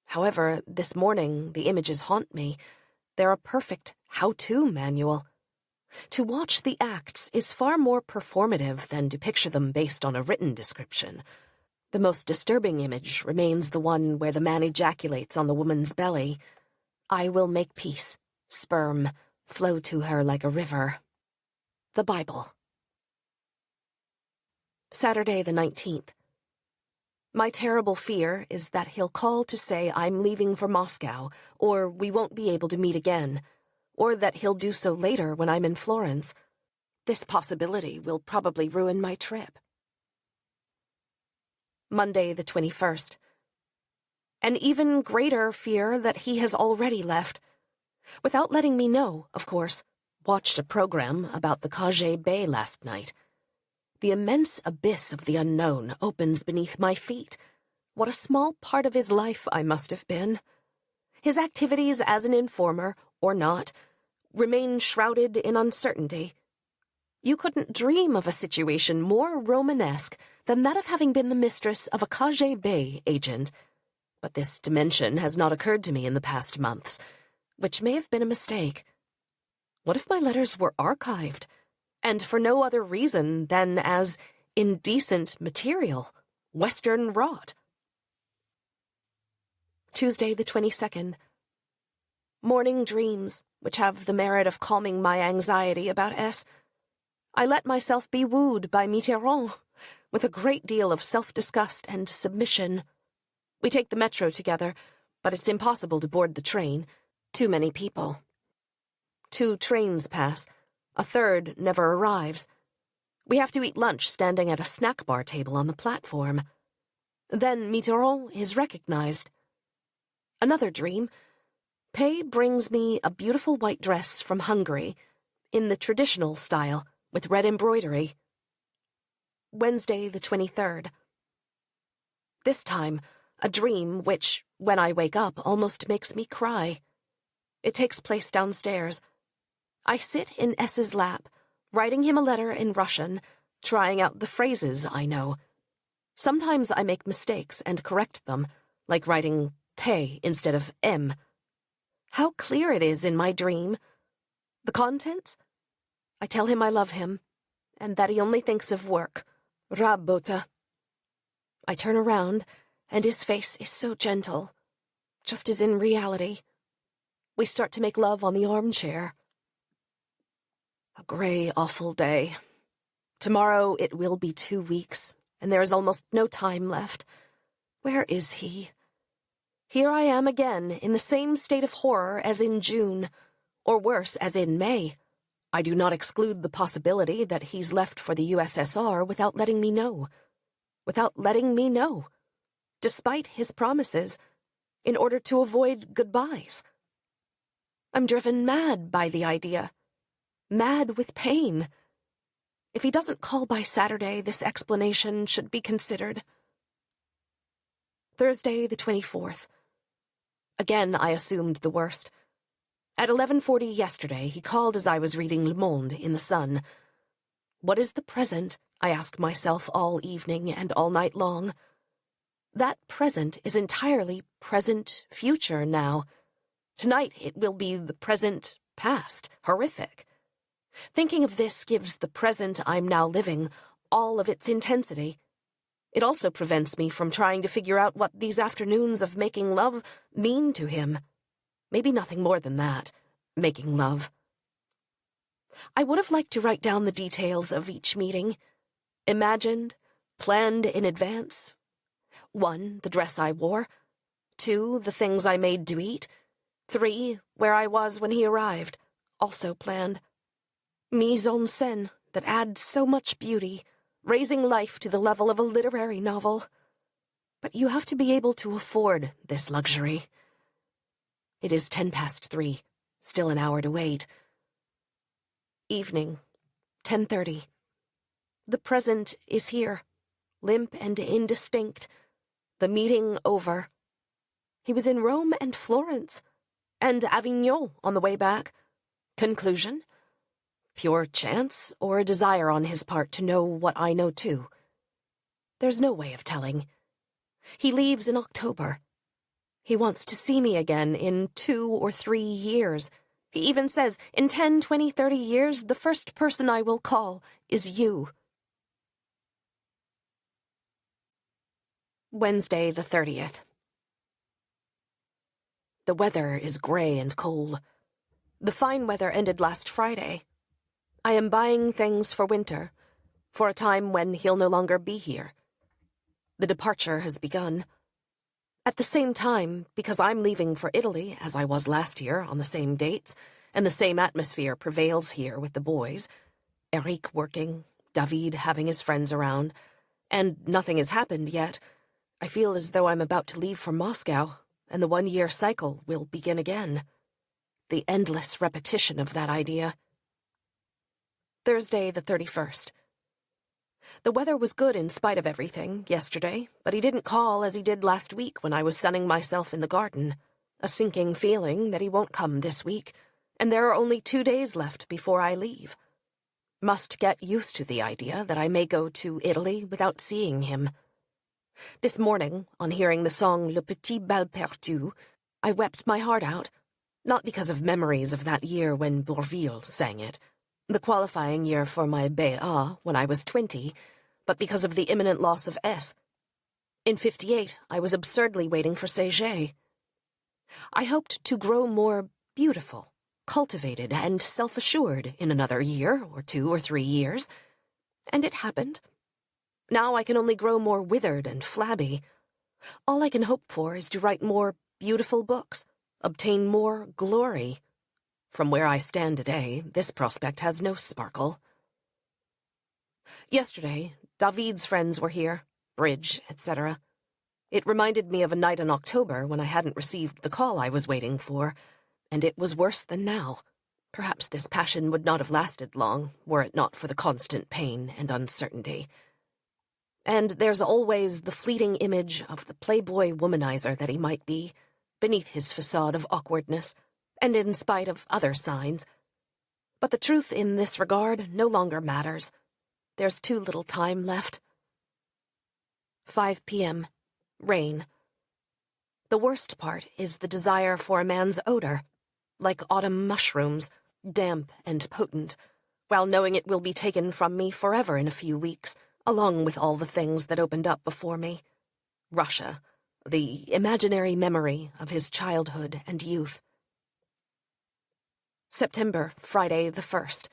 However, this morning, the images haunt me. They're a perfect how-to manual. To watch the acts is far more performative than to picture them based on a written description. The most disturbing image remains the one where the man ejaculates on the woman's belly. I will make peace, sperm, flow to her like a river. The Bible. Saturday the 19th. My terrible fear is that he'll call to say I'm leaving for Moscow, or we won't be able to meet again, or that he'll do so later when I'm in Florence. This possibility will probably ruin my trip. Monday the 21st. An even greater fear that he has already left. Without letting me know, of course. Watched a program about the KGB last night. The immense abyss of the unknown opens beneath my feet. What a small part of his life I must have been. His activities as an informer, or not, remain shrouded in uncertainty. You couldn't dream of a situation more Romanesque than that of having been the mistress of a KGB agent. But this dimension has not occurred to me in the past months, which may have been a mistake. What if my letters were archived, and for no other reason than as indecent material, Western rot? Tuesday the 22nd. Morning dreams, which have the merit of calming my anxiety about S. I let myself be wooed by Mitterrand, with a great deal of self-disgust and submission. We take the metro together, but it's impossible to board the train. Too many people. 2 trains pass. A third never arrives. We have to eat lunch standing at a snack bar table on the platform. Then Mitterrand is recognized. Another dream. Pei brings me a beautiful white dress from Hungary, in the traditional style, with red embroidery. Wednesday the 23rd. This time, a dream which, when I wake up, almost makes me cry. It takes place downstairs. I sit in S's lap, writing him a letter in Russian, trying out the phrases I know. Sometimes I make mistakes and correct them, like writing T instead of M. How clear it is in my dream. The contents? I tell him I love him, and that he only thinks of work. Rabota. I turn around, and his face is so gentle, just as in reality. We start to make love on the armchair. A grey, awful day. Tomorrow it will be 2 weeks, and there is almost no time left. Where is he? Here I am again, in the same state of horror as in June, or worse, as in May. I do not exclude the possibility that he's left for the USSR without letting me know. Without letting me know. Despite his promises, in order to avoid goodbyes. I'm driven mad by the idea. Mad with pain. If he doesn't call by Saturday, this explanation should be considered. Thursday the 24th. Again, I assumed the worst. At 11:40 yesterday, he called as I was reading Le Monde in the Sun. What is the present? I ask myself all evening and all night long. That present is entirely present future now. Tonight it will be the present past, horrific. Thinking of this gives the present I'm now living all of its intensity. It also prevents me from trying to figure out what these afternoons of making love mean to him. Maybe nothing more than that, making love. I would have liked to write down the details of each meeting. Imagined, planned in advance. 1, the dress I wore. 2, the things I made to eat. 3, where I was when he arrived, also planned. Mise en scène that adds so much beauty, raising life to the level of a literary novel. But you have to be able to afford this luxury. It is 3:10, still an hour to wait. Evening, 10:30. The present is here, limp and indistinct. The meeting over. He was in Rome and Florence, and Avignon on the way back. Conclusion? Pure chance, or a desire on his part to know what I know too? There's no way of telling. He leaves in October. He wants to see me again in 2 or 3 years. He even says, in 10, 20, 30 years, the first person I will call is you. Wednesday the 30th. The weather is grey and cold. The fine weather ended last Friday. I am buying things for winter, for a time when he'll no longer be here. The departure has begun. At the same time, because I'm leaving for Italy, as I was last year on the same dates, and the same atmosphere prevails here with the boys, Eric working, David having his friends around, and nothing has happened yet, I feel as though I'm about to leave for Moscow, and the 1-year cycle will begin again. The endless repetition of that idea. Thursday the 31st. The weather was good in spite of everything yesterday, but he didn't call as he did last week when I was sunning myself in the garden. A sinking feeling that he won't come this week, and there are only 2 days left before I leave. Must get used to the idea that I may go to Italy without seeing him. This morning, on hearing the song Le Petit Bal Perdu, I wept my heart out, not because of memories of that year when Bourvil sang it, the qualifying year for my B.A. when I was 20, but because of the imminent loss of S. In 58, I was absurdly waiting for Séché. I hoped to grow more beautiful, cultivated, and self-assured in another year, or 2 or 3 years, and it happened. Now I can only grow more withered and flabby. All I can hope for is to write more beautiful books, obtain more glory. From where I stand today, this prospect has no sparkle. Yesterday, David's friends were here, bridge, etc. It reminded me of a night in October when I hadn't received the call I was waiting for, and it was worse than now. Perhaps this passion would not have lasted long, were it not for the constant pain and uncertainty. And there's always the fleeting image of the playboy womanizer that he might be, beneath his facade of awkwardness, and in spite of other signs. But the truth in this regard no longer matters. There's too little time left. 5 p.m. Rain. The worst part is the desire for a man's odor, like autumn mushrooms, damp and potent, while knowing it will be taken from me forever in a few weeks, along with all the things that opened up before me. Russia, the imaginary memory of his childhood and youth. September, Friday the 1st.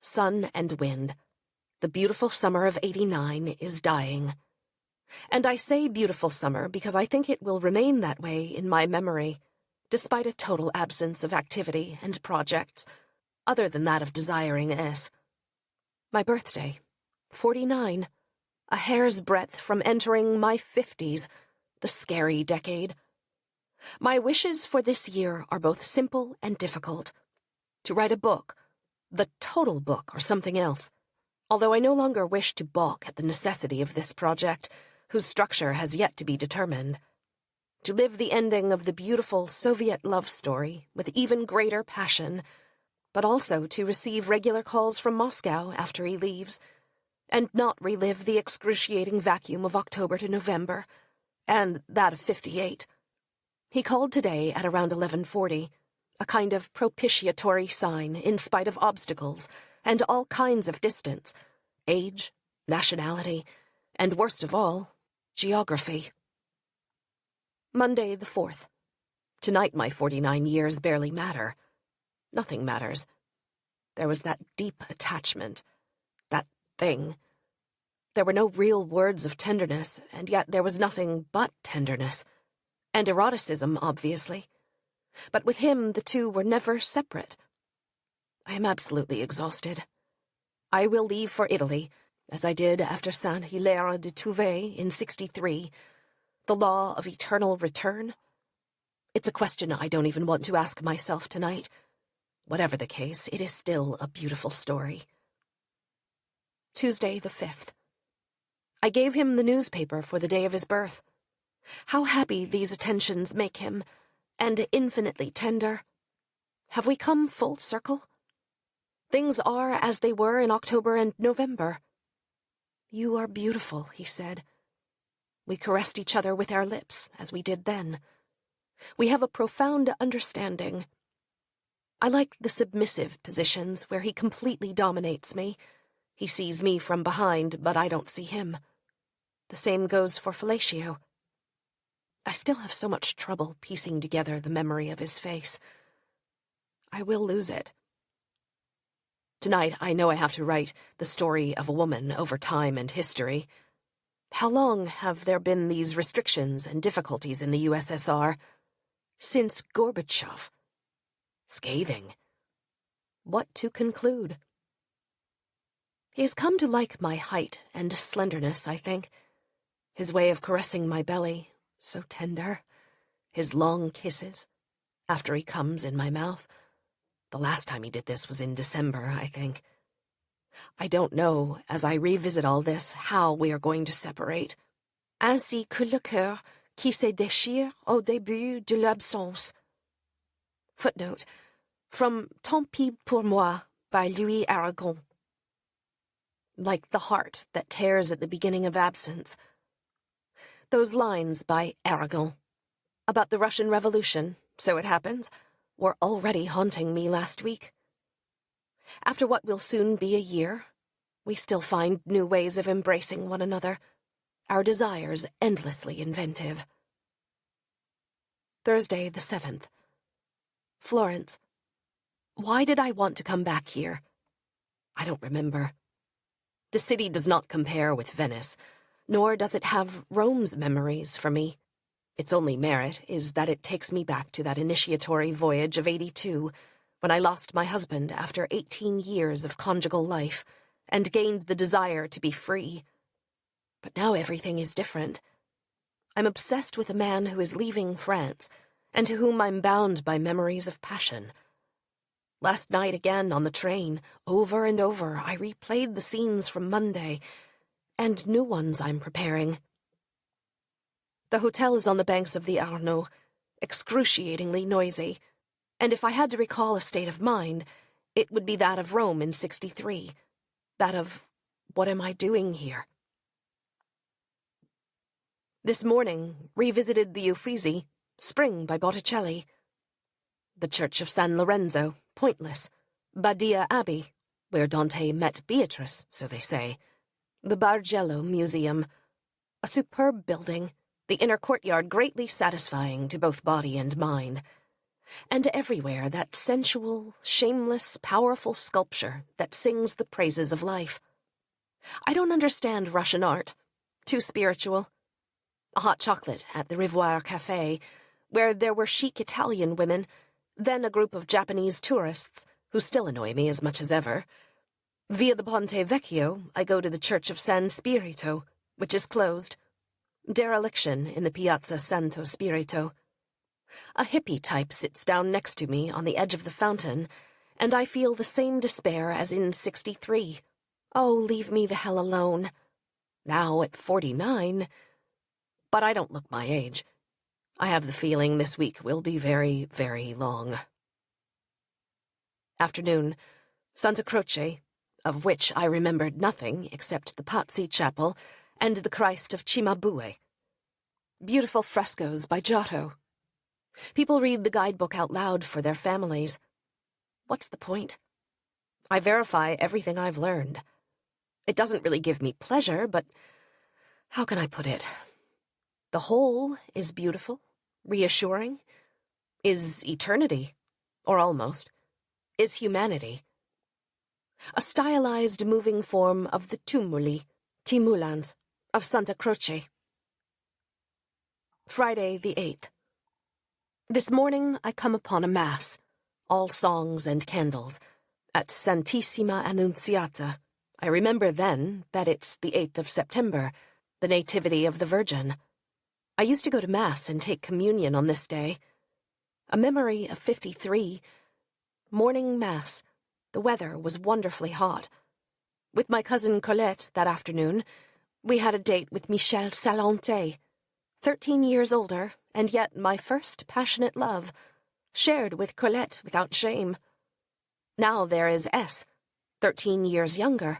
Sun and wind. The beautiful summer of '89 is dying. And I say beautiful summer because I think it will remain that way in my memory, despite a total absence of activity and projects, other than that of desiring S. My birthday, 49, a hair's breadth from entering my 50s, the scary decade. My wishes for this year are both simple and difficult. To write a book, the total book or something else, although I no longer wish to balk at the necessity of this project, whose structure has yet to be determined. To live the ending of the beautiful Soviet love story with even greater passion, but also to receive regular calls from Moscow after he leaves, and not relive the excruciating vacuum of October to November, and that of 58. He called today at around 11:40, a kind of propitiatory sign in spite of obstacles and all kinds of distance, age, nationality, and worst of all, geography. Monday the 4th. Tonight my 49 years barely matter. Nothing matters. There was that deep attachment, that thing. There were no real words of tenderness, and yet there was nothing but tenderness. And eroticism, obviously. But with him, the two were never separate. I am absolutely exhausted. I will leave for Italy, as I did after Saint-Hilaire de Touvet in '63, the law of eternal return. It's a question I don't even want to ask myself tonight. Whatever the case, it is still a beautiful story. Tuesday the 5th. I gave him the newspaper for the day of his birth. How happy these attentions make him, and infinitely tender. Have we come full circle? Things are as they were in October and November. You are beautiful, he said. we caressed each other with our lips, as we did then. We have a profound understanding. I like the submissive positions where he completely dominates me. He sees me from behind, but I don't see him. The same goes for fellatio. I still have so much trouble piecing together the memory of his face. I will lose it. Tonight, I know I have to write the story of a woman over time and history. How long have there been these restrictions and difficulties in the USSR? Since Gorbachev. Scathing. What to conclude? He has come to like my height and slenderness, I think. His way of caressing my belly, so tender. His long kisses, after he comes in my mouth. The last time he did this was in December, I think. I don't know, as I revisit all this, how we are going to separate. Ainsi que le cœur qui se déchire au début de l'absence. Footnote. From Tant pis pour moi by Louis Aragon. Like the heart that tears at the beginning of absence. Those lines by Aragon, about the Russian Revolution, so it happens, were already haunting me last week. After what will soon be a year, we still find new ways of embracing one another, our desires endlessly inventive. Thursday the 7th. Florence. Why did I want to come back here? I don't remember. The city does not compare with Venice, nor does it have Rome's memories for me. Its only merit is that it takes me back to that initiatory voyage of '82, when I lost my husband after 18 years of conjugal life, and gained the desire to be free. But now everything is different. I'm obsessed with a man who is leaving France, and to whom I'm bound by memories of passion. Last night again on the train, over and over, I replayed the scenes from Monday, and new ones I'm preparing. The hotel is on the banks of the Ernaux, excruciatingly noisy, and if I had to recall a state of mind, it would be that of Rome in '63, that of, what am I doing here? This morning, revisited the Uffizi, Spring by Botticelli. The Church of San Lorenzo, pointless. Badia Abbey, where Dante met Beatrice, so they say. The Bargello Museum, a superb building, the inner courtyard greatly satisfying to both body and mind. And everywhere that sensual, shameless, powerful sculpture that sings the praises of life. I don't understand Russian art. Too spiritual. A hot chocolate at the Rivoire Café, where there were chic Italian women, then a group of Japanese tourists, who still annoy me as much as ever. Via the Ponte Vecchio, I go to the Church of San Spirito, which is closed. Dereliction in the Piazza Santo Spirito. A hippie type sits down next to me on the edge of the fountain, and I feel the same despair as in '63. Oh, leave me the hell alone. Now at 49... But I don't look my age. I have the feeling this week will be very, very long. Afternoon. Santa Croce, of which I remembered nothing except the Pazzi Chapel and the Christ of Cimabue. Beautiful frescoes by Giotto. People read the guidebook out loud for their families. What's the point? I verify everything I've learned. It doesn't really give me pleasure, but how can I put it? The whole is beautiful, reassuring, is eternity, or almost, is humanity. A stylized moving form of the tumuli, timulans, of Santa Croce. Friday the 8th. This morning I come upon a mass, all songs and candles, at Santissima Annunziata. I remember then that it's the 8th of September, the Nativity of the Virgin. I used to go to Mass and take communion on this day. A memory of '53. Morning Mass. The weather was wonderfully hot. With my cousin Colette that afternoon, we had a date with Michel Salanté, 13 years older, and yet my first passionate love, shared with Colette without shame. Now there is S, 13 years younger.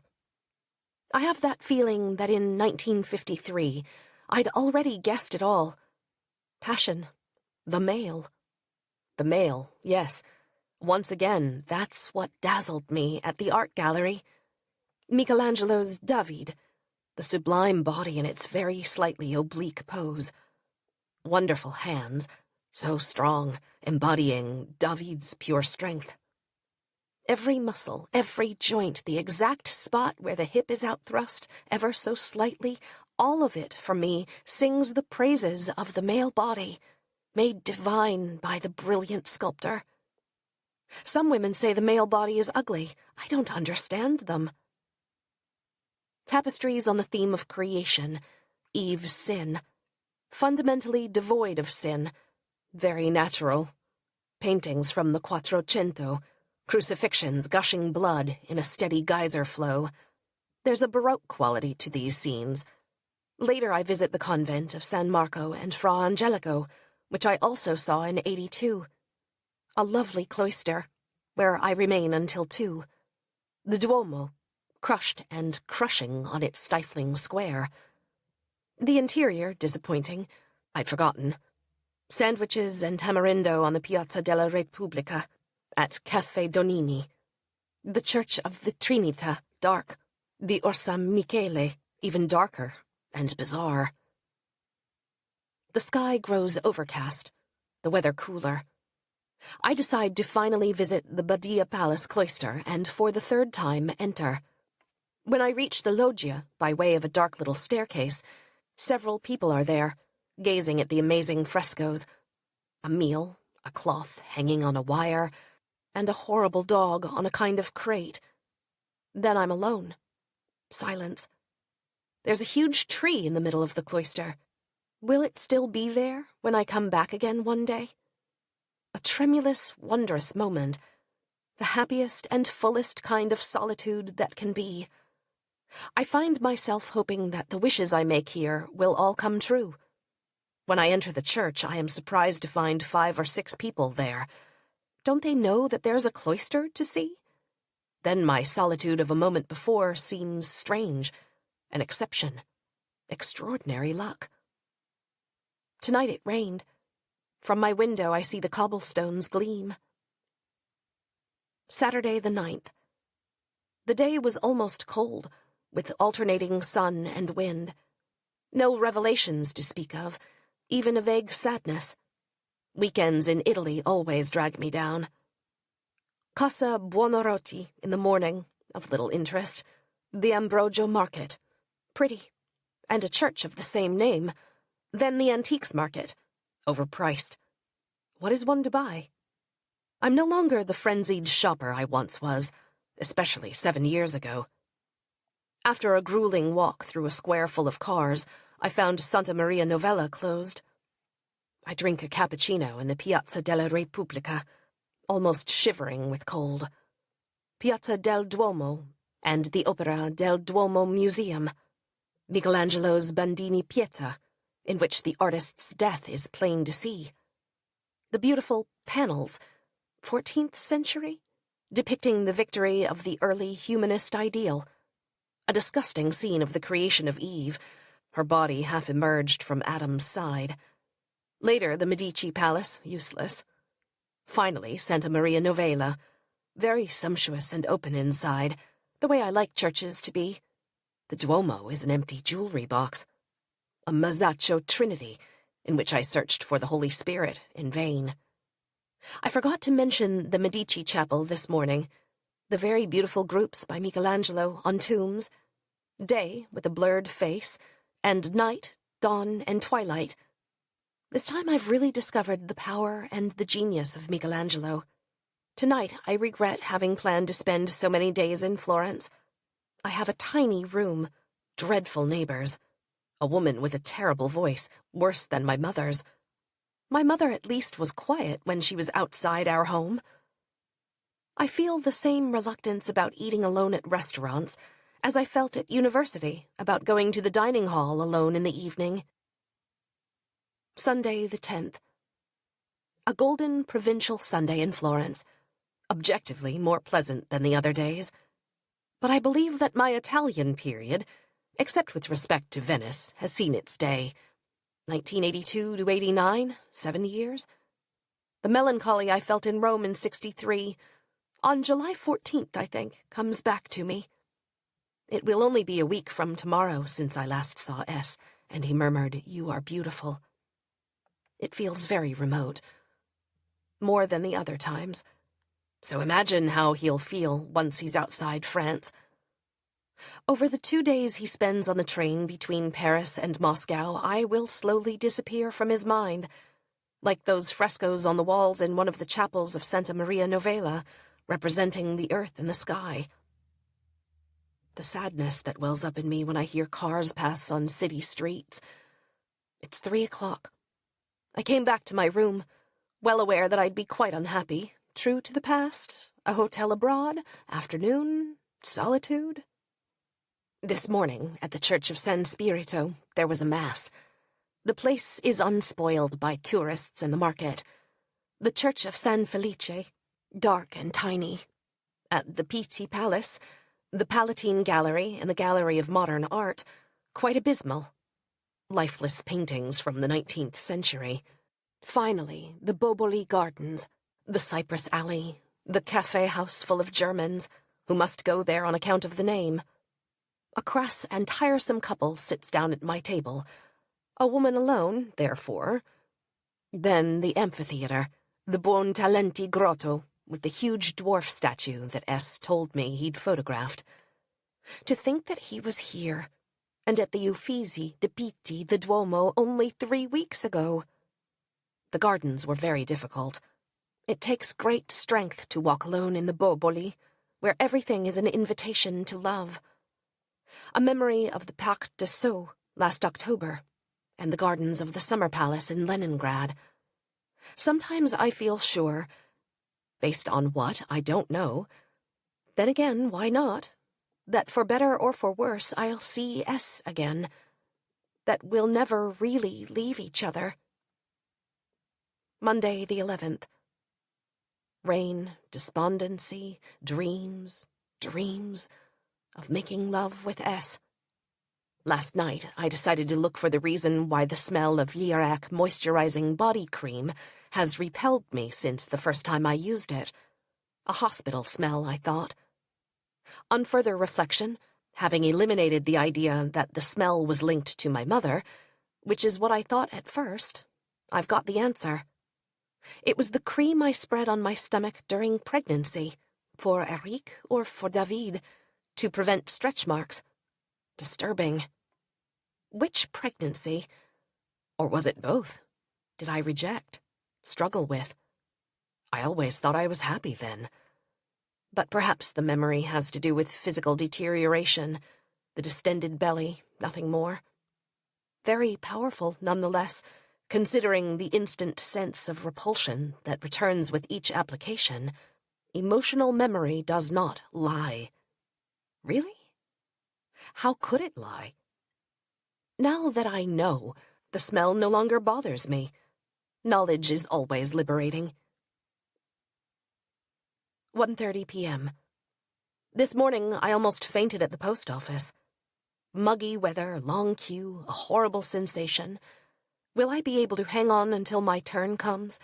I have that feeling that in 1953, I'd already guessed it all. Passion. The male. The male, yes. Once again, that's what dazzled me at the art gallery. Michelangelo's David, the sublime body in its very slightly oblique pose. Wonderful hands, so strong, embodying David's pure strength. Every muscle, every joint, the exact spot where the hip is outthrust, ever so slightly, all of it, for me, sings the praises of the male body, made divine by the brilliant sculptor. Some women say the male body is ugly. I don't understand them. Tapestries on the theme of creation, Eve's sin. Fundamentally devoid of sin. Very natural. Paintings from the Quattrocento. Crucifixions gushing blood in a steady geyser flow. There's a Baroque quality to these scenes. Later I visit the convent of San Marco and Fra Angelico, which I also saw in '82. A lovely cloister, where I remain until 2. The Duomo, crushed and crushing on its stifling square. The interior disappointing. I'd forgotten. Sandwiches and tamarindo on the Piazza della Repubblica, at Caffè Donini. The Church of the Trinita, dark. The Orsa Michele, even darker and bizarre. The sky grows overcast, the weather cooler. I decide to finally visit the Badia Palace cloister and, for the 3rd time, enter. When I reach the loggia, by way of a dark little staircase, several people are there, gazing at the amazing frescoes. A meal, a cloth hanging on a wire, and a horrible dog on a kind of crate. Then I'm alone. Silence. There's a huge tree in the middle of the cloister. Will it still be there when I come back again one day? A tremulous, wondrous moment. The happiest and fullest kind of solitude that can be. I find myself hoping that the wishes I make here will all come true. When I enter the church, I am surprised to find 5 or 6 people there. Don't they know that there's a cloister to see? Then my solitude of a moment before seems strange, an exception, extraordinary luck. Tonight it rained. From my window I see the cobblestones gleam. Saturday the 9th. The day was almost cold, with alternating sun and wind. No revelations to speak of, even a vague sadness. Weekends in Italy always drag me down. Casa Buonarroti in the morning, of little interest. The Ambrogio Market, pretty. And a church of the same name. Then the Antiques Market, overpriced. What is one to buy? I'm no longer the frenzied shopper I once was, especially 7 years ago. After a grueling walk through a square full of cars, I found Santa Maria Novella closed. I drink a cappuccino in the Piazza della Repubblica, almost shivering with cold. Piazza del Duomo and the Opera del Duomo Museum. Michelangelo's Bandini Pieta, in which the artist's death is plain to see. The beautiful panels, 14th century, depicting the victory of the early humanist ideal. A disgusting scene of the creation of Eve, her body half emerged from Adam's side. Later, the Medici Palace, useless. Finally, Santa Maria Novella, very sumptuous and open inside, the way I like churches to be. The Duomo is an empty jewelry box. A Masaccio Trinity, in which I searched for the Holy Spirit in vain. I forgot to mention the Medici Chapel this morning. The very beautiful groups by Michelangelo on tombs. Day with a blurred face, and night, dawn, and twilight. This time I've really discovered the power and the genius of Michelangelo. Tonight I regret having planned to spend so many days in Florence. I have a tiny room, dreadful neighbors, a woman with a terrible voice, worse than my mother's. My mother at least was quiet when she was outside our home. I feel the same reluctance about eating alone at restaurants as I felt at university about going to the dining hall alone in the evening. Sunday the 10th. A golden provincial Sunday in Florence, objectively more pleasant than the other days. But I believe that my Italian period, except with respect to Venice, has seen its day. 1982 to 89, 7 years. The melancholy I felt in Rome in 63, on July 14th, I think, comes back to me. It will only be a week from tomorrow since I last saw S, and he murmured, "You are beautiful." It feels very remote. More than the other times. So imagine how he'll feel once he's outside France. Over the 2 days he spends on the train between Paris and Moscow, I will slowly disappear from his mind, like those frescoes on the walls in one of the chapels of Santa Maria Novella, representing the earth and the sky. The sadness that wells up in me when I hear cars pass on city streets. It's 3 o'clock. I came back to my room, well aware that I'd be quite unhappy. True to the past, a hotel abroad, afternoon, solitude. This morning, at the Church of San Spirito, there was a mass. The place is unspoiled by tourists and the market. The Church of San Felice, dark and tiny. At the Pitti Palace, the Palatine Gallery and the Gallery of Modern Art, quite abysmal. Lifeless paintings from the 19th century. Finally, the Boboli Gardens, the Cypress Alley, the cafe house full of Germans, who must go there on account of the name. A crass and tiresome couple sits down at my table. A woman alone, therefore. Then the amphitheater, the Buontalenti Grotto, with the huge dwarf statue that S. told me he'd photographed. To think that he was here, and at the Uffizi, the Pitti, the Duomo only 3 weeks ago. The gardens were very difficult. It takes great strength to walk alone in the Boboli, where everything is an invitation to love. A memory of the Parc des Sceaux last October, and the gardens of the Summer Palace in Leningrad. Sometimes I feel sure, based on what, I don't know. Then again, why not? That for better or for worse, I'll see S again. That we'll never really leave each other. Monday the 11th. Rain, despondency, dreams of making love with S. Last night, I decided to look for the reason why the smell of Lierac moisturizing body cream has repelled me since the first time I used it. A hospital smell, I thought. On further reflection, having eliminated the idea that the smell was linked to my mother, which is what I thought at first, I've got the answer. It was the cream I spread on my stomach during pregnancy, for Eric or for David, to prevent stretch marks. Disturbing. Which pregnancy? Or was it both? Did I reject? Struggle with? I always thought I was happy then. But perhaps the memory has to do with physical deterioration, the distended belly, nothing more. Very powerful, nonetheless, considering the instant sense of repulsion that returns with each application. Emotional memory does not lie. Really? How could it lie? Now that I know, the smell no longer bothers me. Knowledge is always liberating. 1:30 p.m. This morning I almost fainted at the post office. Muggy weather, long queue, a horrible sensation. Will I be able to hang on until my turn comes,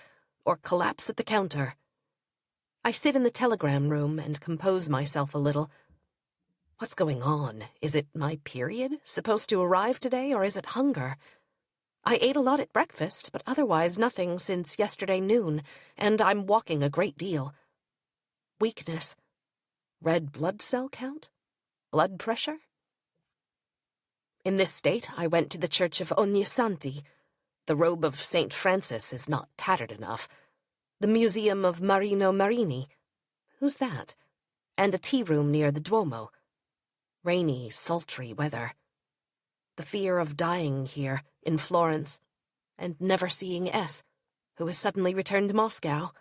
or collapse at the counter? I sit in the telegram room and compose myself a little. What's going on? Is it my period, supposed to arrive today, or is it hunger? I ate a lot at breakfast, but otherwise nothing since yesterday noon, and I'm walking a great deal. Weakness. Red blood cell count? Blood pressure? In this state, I went to the church of Ognissanti. The robe of St. Francis is not tattered enough. The museum of Marino Marini. Who's that? And a tea room near the Duomo. Rainy, sultry weather. The fear of dying here, in Florence, and never seeing S, who has suddenly returned to Moscow.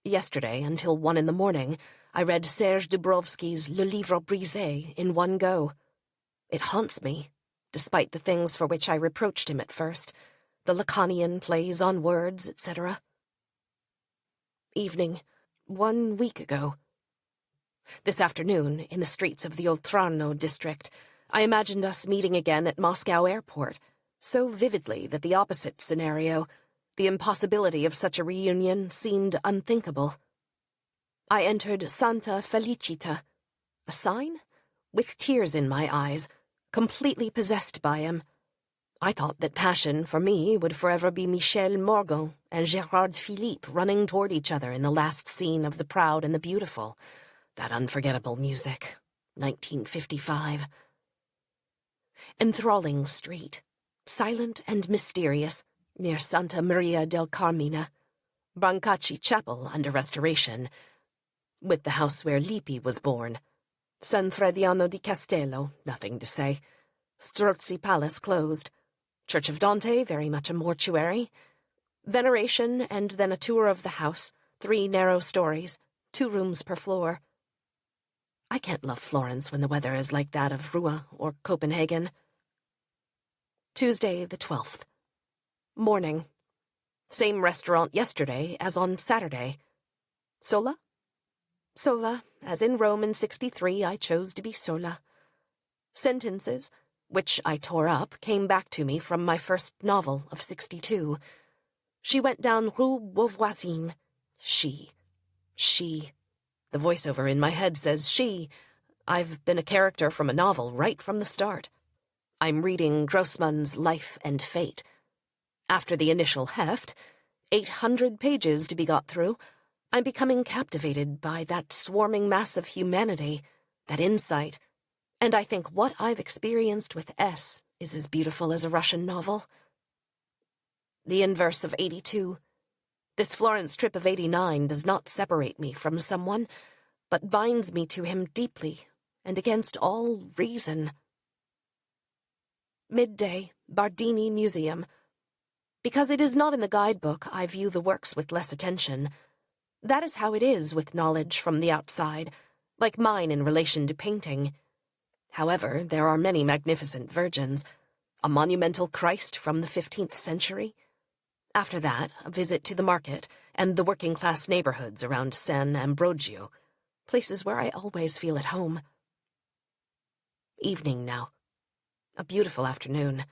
Yesterday, until 1 in the morning, I read Serge Dubrovsky's Le Livre Brisé in one go. It haunts me, despite the things for which I reproached him at first, the Lacanian plays on words, etc. Evening, 1 week ago. This afternoon, in the streets of the Oltrarno district, I imagined us meeting again at Moscow airport, so vividly that the opposite scenario, the impossibility of such a reunion, seemed unthinkable. I entered Santa Felicita, a sign? With tears in my eyes, completely possessed by him. I thought that passion, for me, would forever be Michel Morgan and Gérard Philippe running toward each other in the last scene of The Proud and the Beautiful. That unforgettable music. 1955. Enthralling street, silent and mysterious, near Santa Maria del Carmine. Brancacci Chapel under restoration, with the house where Lippi was born. San Frediano di Castello, nothing to say. Strozzi Palace closed. Church of Dante, very much a mortuary. Veneration, and then a tour of the house, 3 narrow stories, 2 rooms per floor. I can't love Florence when the weather is like that of Rouen or Copenhagen. Tuesday the 12th. Morning. Same restaurant yesterday as on Saturday. Sola? Sola, as in Rome in 63, I chose to be sola. Sentences, which I tore up, came back to me from my first novel of 62. She went down Rue Beauvoisine. She. The voiceover in my head says she. I've been a character from a novel right from the start. I'm reading Grossman's Life and Fate. After the initial heft, 800 pages to be got through, I'm becoming captivated by that swarming mass of humanity, that insight, and I think what I've experienced with S is as beautiful as a Russian novel. The inverse of 82. This Florence trip of 89 does not separate me from someone, but binds me to him deeply and against all reason. Midday, Bardini Museum. Because it is not in the guidebook, I view the works with less attention. That is how it is with knowledge from the outside, like mine in relation to painting. However, there are many magnificent virgins, a monumental Christ from the 15th century. After that, a visit to the market and the working-class neighborhoods around San Ambrogio, places where I always feel at home. Evening now. A beautiful afternoon.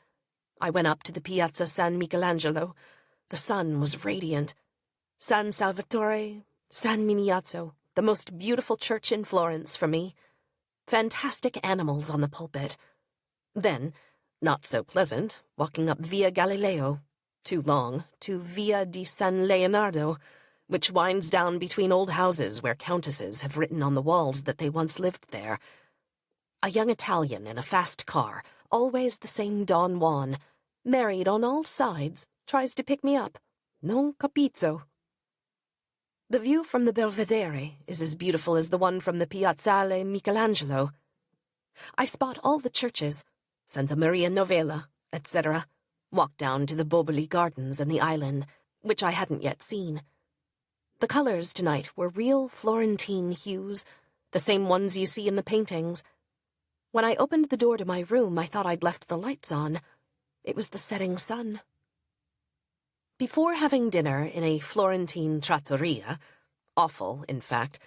I went up to the Piazza San Michelangelo. The sun was radiant. San Salvatore, San Miniato, the most beautiful church in Florence for me. Fantastic animals on the pulpit. Then, not so pleasant, walking up Via Galileo, too long, to Via di San Leonardo, which winds down between old houses where countesses have written on the walls that they once lived there. A young Italian in a fast car, always the same Don Juan, married on all sides, tries to pick me up. Non capizzo. The view from the Belvedere is as beautiful as the one from the Piazzale Michelangelo. I spot all the churches, Santa Maria Novella, etc., walk down to the Boboli Gardens and the island, which I hadn't yet seen. The colors tonight were real Florentine hues, the same ones you see in the paintings. When I opened the door to my room, I thought I'd left the lights on. It was the setting sun. Before having dinner in a Florentine trattoria, awful, in fact,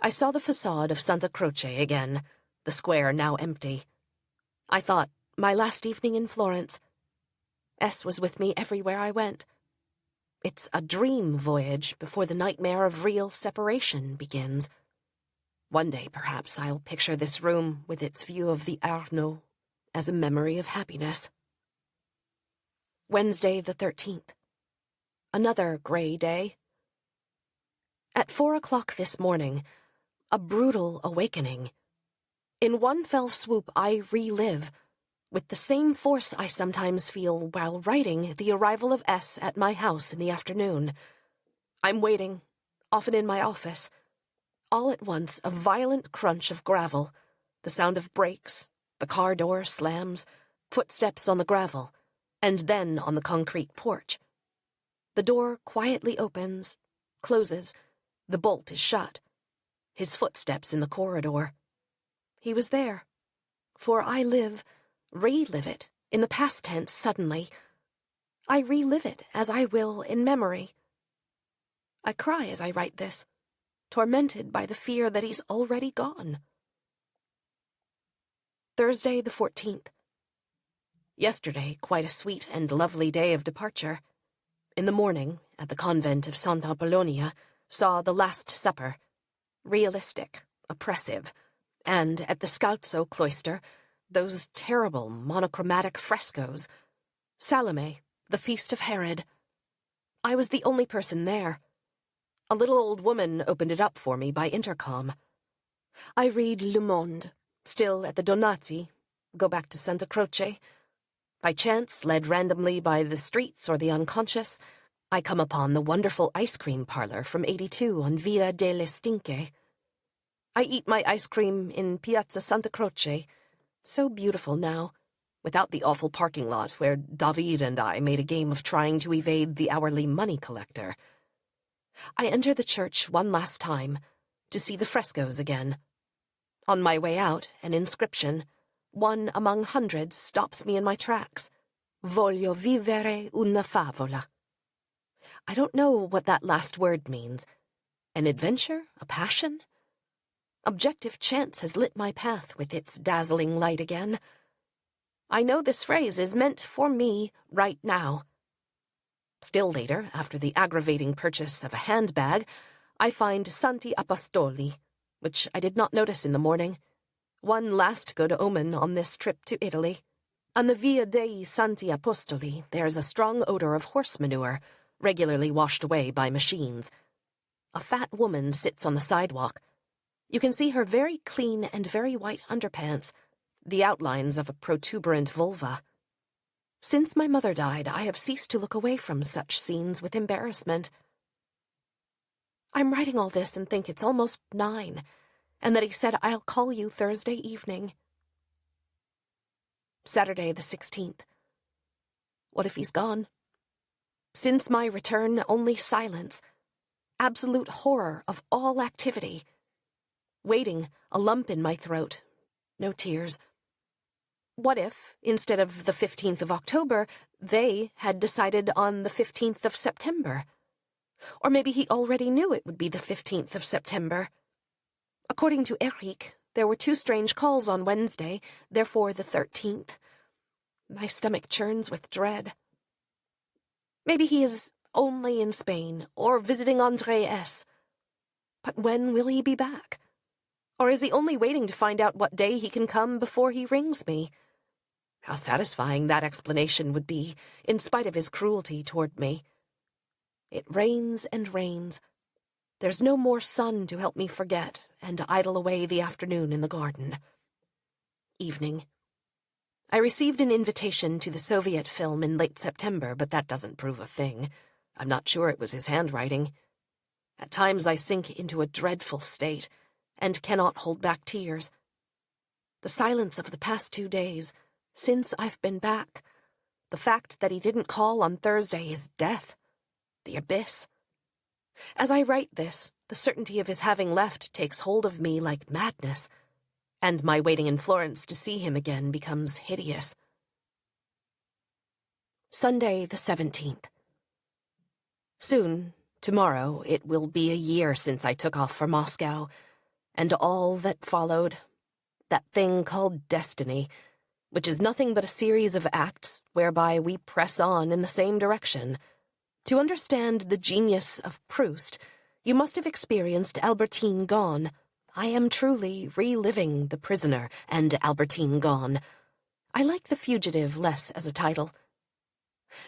I saw the facade of Santa Croce again, the square now empty. I thought, my last evening in Florence. S was with me everywhere I went. It's a dream voyage before the nightmare of real separation begins. One day, perhaps, I'll picture this room with its view of the Ernaux as a memory of happiness. Wednesday the 13th. Another gray day. At 4 o'clock this morning, a brutal awakening. In one fell swoop, I relive, with the same force I sometimes feel while writing, the arrival of S at my house in the afternoon. I'm waiting, often in my office. All at once, a violent crunch of gravel, the sound of brakes, the car door slams, footsteps on the gravel, and then on the concrete porch. The door quietly opens, closes, the bolt is shut. His footsteps in the corridor. He was there. For I relive it, in the past tense suddenly. I relive it as I will in memory. I cry as I write this, tormented by the fear that he's already gone. Thursday the 14th. Yesterday, quite a sweet and lovely day of departure. In the morning, at the convent of Santa Apollonia, saw the Last Supper. Realistic, oppressive. And at the Scalzo cloister, those terrible monochromatic frescoes. Salome, the Feast of Herod. I was the only person there. A little old woman opened it up for me by intercom. I read Le Monde, still at the Donati, go back to Santa Croce. By chance, led randomly by the streets or the unconscious, I come upon the wonderful ice cream parlor from 82 on Via delle Stinche. I eat my ice cream in Piazza Santa Croce, so beautiful now, without the awful parking lot where David and I made a game of trying to evade the hourly money collector. I enter the church one last time, to see the frescoes again. On my way out, an inscription, one among hundreds, stops me in my tracks. Voglio vivere una favola. I don't know what that last word means. An adventure? A passion? Objective chance has lit my path with its dazzling light again. I know this phrase is meant for me right now. Still later, after the aggravating purchase of a handbag, I find Santi Apostoli, which I did not notice in the morning. One last good omen on this trip to Italy. On the Via dei Santi Apostoli, there is a strong odor of horse manure, regularly washed away by machines. A fat woman sits on the sidewalk. You can see her very clean and very white underpants, the outlines of a protuberant vulva. Since my mother died, I have ceased to look away from such scenes with embarrassment. I'm writing all this and think it's almost 9, and that he said I'll call you Thursday evening. Saturday the 16th. What if he's gone? Since my return, only silence. Absolute horror of all activity. Waiting, a lump in my throat. No tears. What if, instead of the 15th of October, they had decided on the 15th of September? Or maybe he already knew it would be the 15th of September. According to Eric, there were 2 strange calls on Wednesday, therefore the 13th. My stomach churns with dread. Maybe he is only in Spain, or visiting André S. But when will he be back? Or is he only waiting to find out what day he can come before he rings me? How satisfying that explanation would be, in spite of his cruelty toward me. It rains and rains. There's no more sun to help me forget and idle away the afternoon in the garden. Evening. I received an invitation to the Soviet film in late September, but that doesn't prove a thing. I'm not sure it was his handwriting. At times I sink into a dreadful state, and cannot hold back tears. The silence of the past 2 days, since I've been back, the fact that he didn't call on Thursday is death, the abyss. As I write this, the certainty of his having left takes hold of me like madness, and my waiting in Florence to see him again becomes hideous. Sunday the 17th. Soon, tomorrow, it will be a year since I took off for Moscow, and all that followed, that thing called destiny, which is nothing but a series of acts whereby we press on in the same direction. To understand the genius of Proust, you must have experienced Albertine gone. I am truly reliving The Prisoner and Albertine gone. I like The Fugitive less as a title.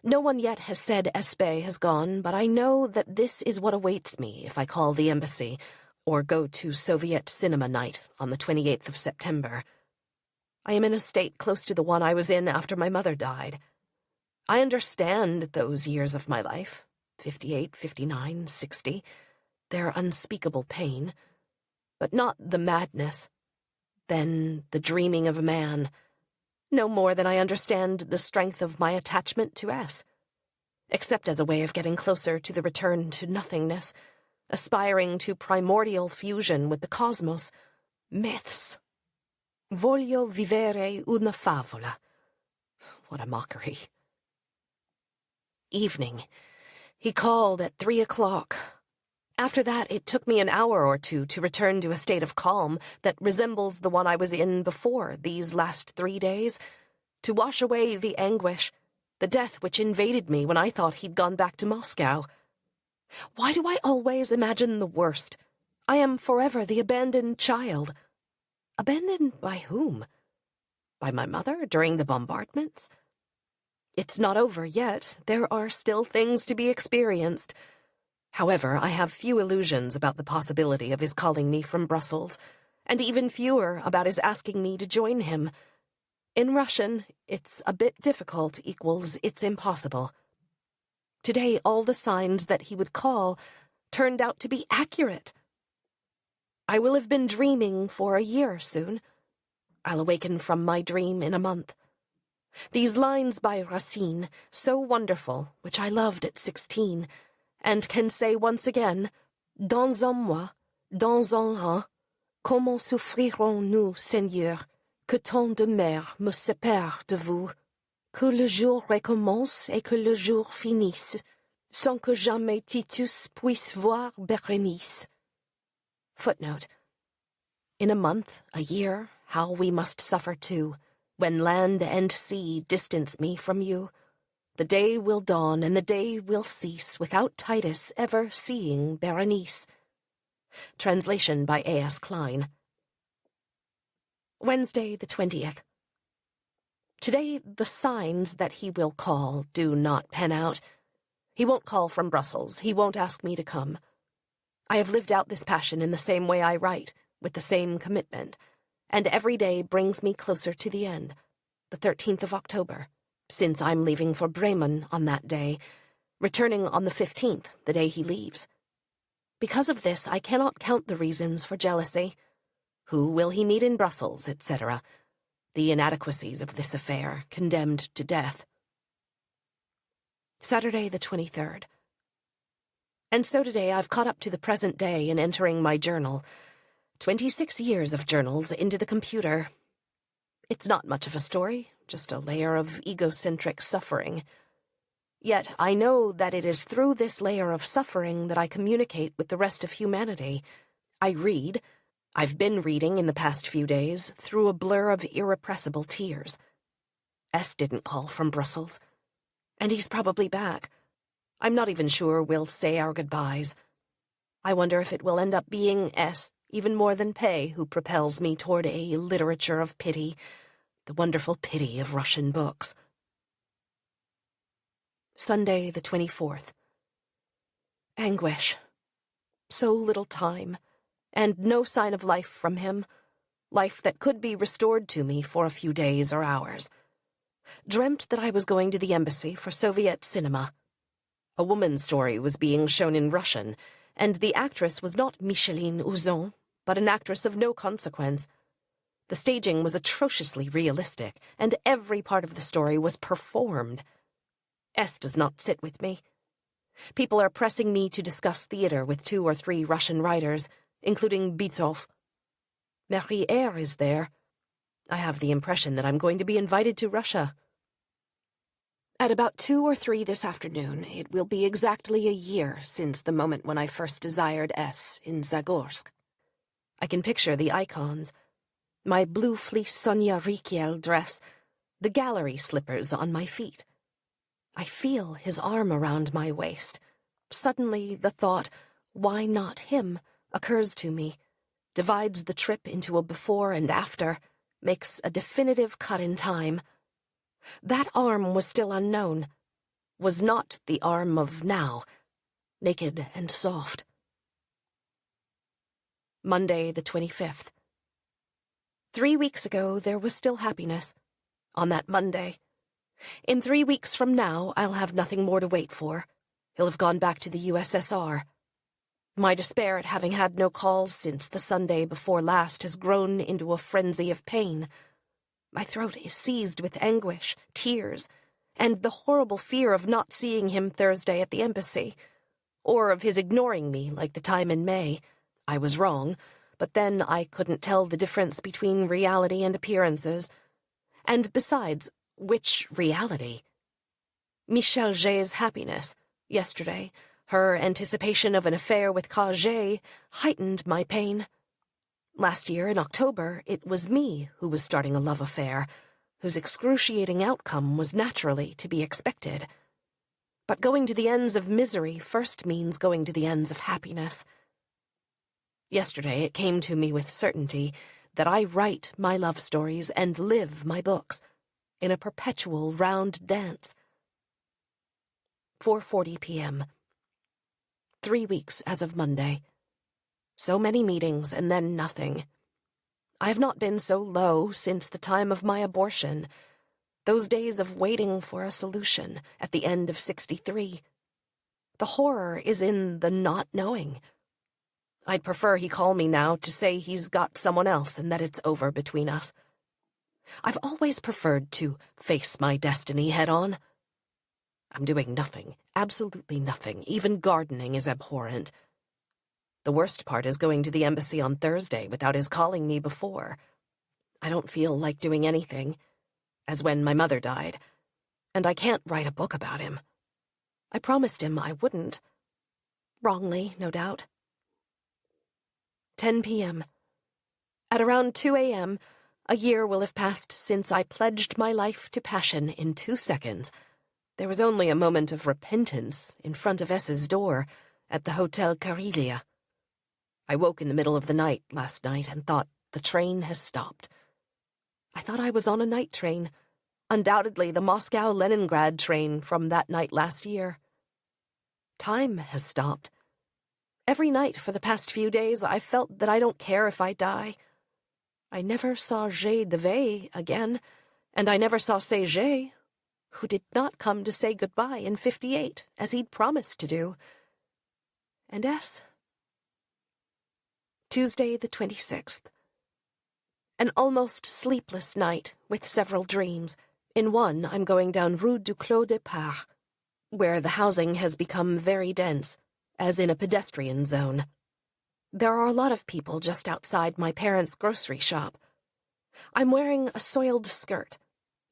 No one yet has said Espé has gone, but I know that this is what awaits me if I call the embassy, or go to Soviet cinema night on the 28th of September. I am in a state close to the one I was in after my mother died. I understand those years of my life, 58, 59, 60, their unspeakable pain, but not the madness, then the dreaming of a man, no more than I understand the strength of my attachment to S, except as a way of getting closer to the return to nothingness, aspiring to primordial fusion with the cosmos. Myths. Voglio vivere una favola. What a mockery. Evening. He called at 3 o'clock. After that, it took me an hour or two to return to a state of calm that resembles the one I was in before these last 3 days, to wash away the anguish, the death which invaded me when I thought he'd gone back to Moscow. Why do I always imagine the worst? I am forever the abandoned child. Abandoned by whom? By my mother during the bombardments? It's not over yet. There are still things to be experienced. However, I have few illusions about the possibility of his calling me from Brussels, and even fewer about his asking me to join him. In Russian, it's a bit difficult equals it's impossible. Today, all the signs that he would call turned out to be accurate. I will have been dreaming for a year soon. I'll awaken from my dream in a month. These lines by Racine, so wonderful, which I loved at 16, and can say once again, dans un mois, dans un an, comment souffrirons-nous, Seigneur, que tant de mers me séparent de vous, que le jour recommence et que le jour finisse, sans que jamais Titus puisse voir Berenice. Footnote. In a month, a year, how we must suffer too, when land and sea distance me from you. The day will dawn and the day will cease without Titus ever seeing Berenice. Translation by A.S. Klein. Wednesday, the 20th. Today, the signs that he will call do not pan out. He won't call from Brussels. He won't ask me to come. I have lived out this passion in the same way I write, with the same commitment, and every day brings me closer to the end, the 13th of October. Since I'm leaving for Bremen on that day, returning on the 15th, the day he leaves. Because of this, I cannot count the reasons for jealousy. Who will he meet in Brussels, etc. The inadequacies of this affair, condemned to death. Saturday, the 23rd. And so today I've caught up to the present day in entering my journal. 26 years of journals into the computer. It's not much of a story, just a layer of egocentric suffering. Yet I know that it is through this layer of suffering that I communicate with the rest of humanity. I read. I've been reading in the past few days through a blur of irrepressible tears. S didn't call from Brussels. And he's probably back. I'm not even sure we'll say our goodbyes. I wonder if it will end up being S, even more than Pei, who propels me toward a literature of pity, the wonderful pity of Russian books. Sunday, the 24th. Anguish. So little time, and no sign of life from him, life that could be restored to me for a few days or hours. Dreamt that I was going to the embassy for Soviet cinema. A woman's story was being shown in Russian, and the actress was not Micheline Ouzon, but an actress of no consequence. The staging was atrociously realistic, and every part of the story was performed. S does not sit with me. People are pressing me to discuss theater with 2 or 3 Russian writers, including Bitsov. Marie-Aire is there. I have the impression that I'm going to be invited to Russia. At about 2 or 3 this afternoon, it will be exactly a year since the moment when I first desired S in Zagorsk. I can picture the icons. My blue fleece Sonia Rykiel dress, the gallery slippers on my feet. I feel his arm around my waist. Suddenly the thought, why not him, occurs to me, divides the trip into a before and after, makes a definitive cut in time. That arm was still unknown, was not the arm of now, naked and soft. Monday, the 25th. 3 weeks ago, there was still happiness. On that Monday. In 3 weeks from now, I'll have nothing more to wait for. He'll have gone back to the USSR. My despair at having had no calls since the Sunday before last has grown into a frenzy of pain. My throat is seized with anguish, tears, and the horrible fear of not seeing him Thursday at the embassy, or of his ignoring me like the time in May. I was wrong, but then I couldn't tell the difference between reality and appearances. And besides, which reality? Michel G's happiness, yesterday, Her anticipation of an affair with Cagé heightened my pain. Last year, in October, it was me who was starting a love affair, whose excruciating outcome was naturally to be expected. But going to the ends of misery first means going to the ends of happiness. Yesterday it came to me with certainty that I write my love stories and live my books, in a perpetual round dance. 4:40 p.m. 3 weeks as of Monday. So many meetings and then nothing. I have not been so low since the time of my abortion, those days of waiting for a solution at the end of 63. The horror is in the not knowing. I'd prefer he call me now to say he's got someone else and that it's over between us. I've always preferred to face my destiny head-on. I'm doing nothing, absolutely nothing. Even gardening is abhorrent. The worst part is going to the embassy on Thursday without his calling me before. I don't feel like doing anything, as when my mother died, and I can't write a book about him. I promised him I wouldn't. Wrongly, no doubt. 10 p.m. At around 2 a.m., a year will have passed since I pledged my life to passion in 2 seconds. There was only a moment of repentance in front of S's door at the Hotel Carillia. I woke in the middle of the night last night and thought, the train has stopped. I thought I was on a night train, undoubtedly the Moscow-Leningrad train from that night last year. Time has stopped. Every night for the past few days I felt that I don't care if I die. I never saw J. Devey again, and I never saw J., who did not come to say goodbye in 58, as he'd promised to do. And S. Tuesday the 26th. An almost sleepless night, with several dreams. In one, I'm going down Rue du Clos des Parcs, where the housing has become very dense, as in a pedestrian zone. There are a lot of people just outside my parents' grocery shop. I'm wearing a soiled skirt,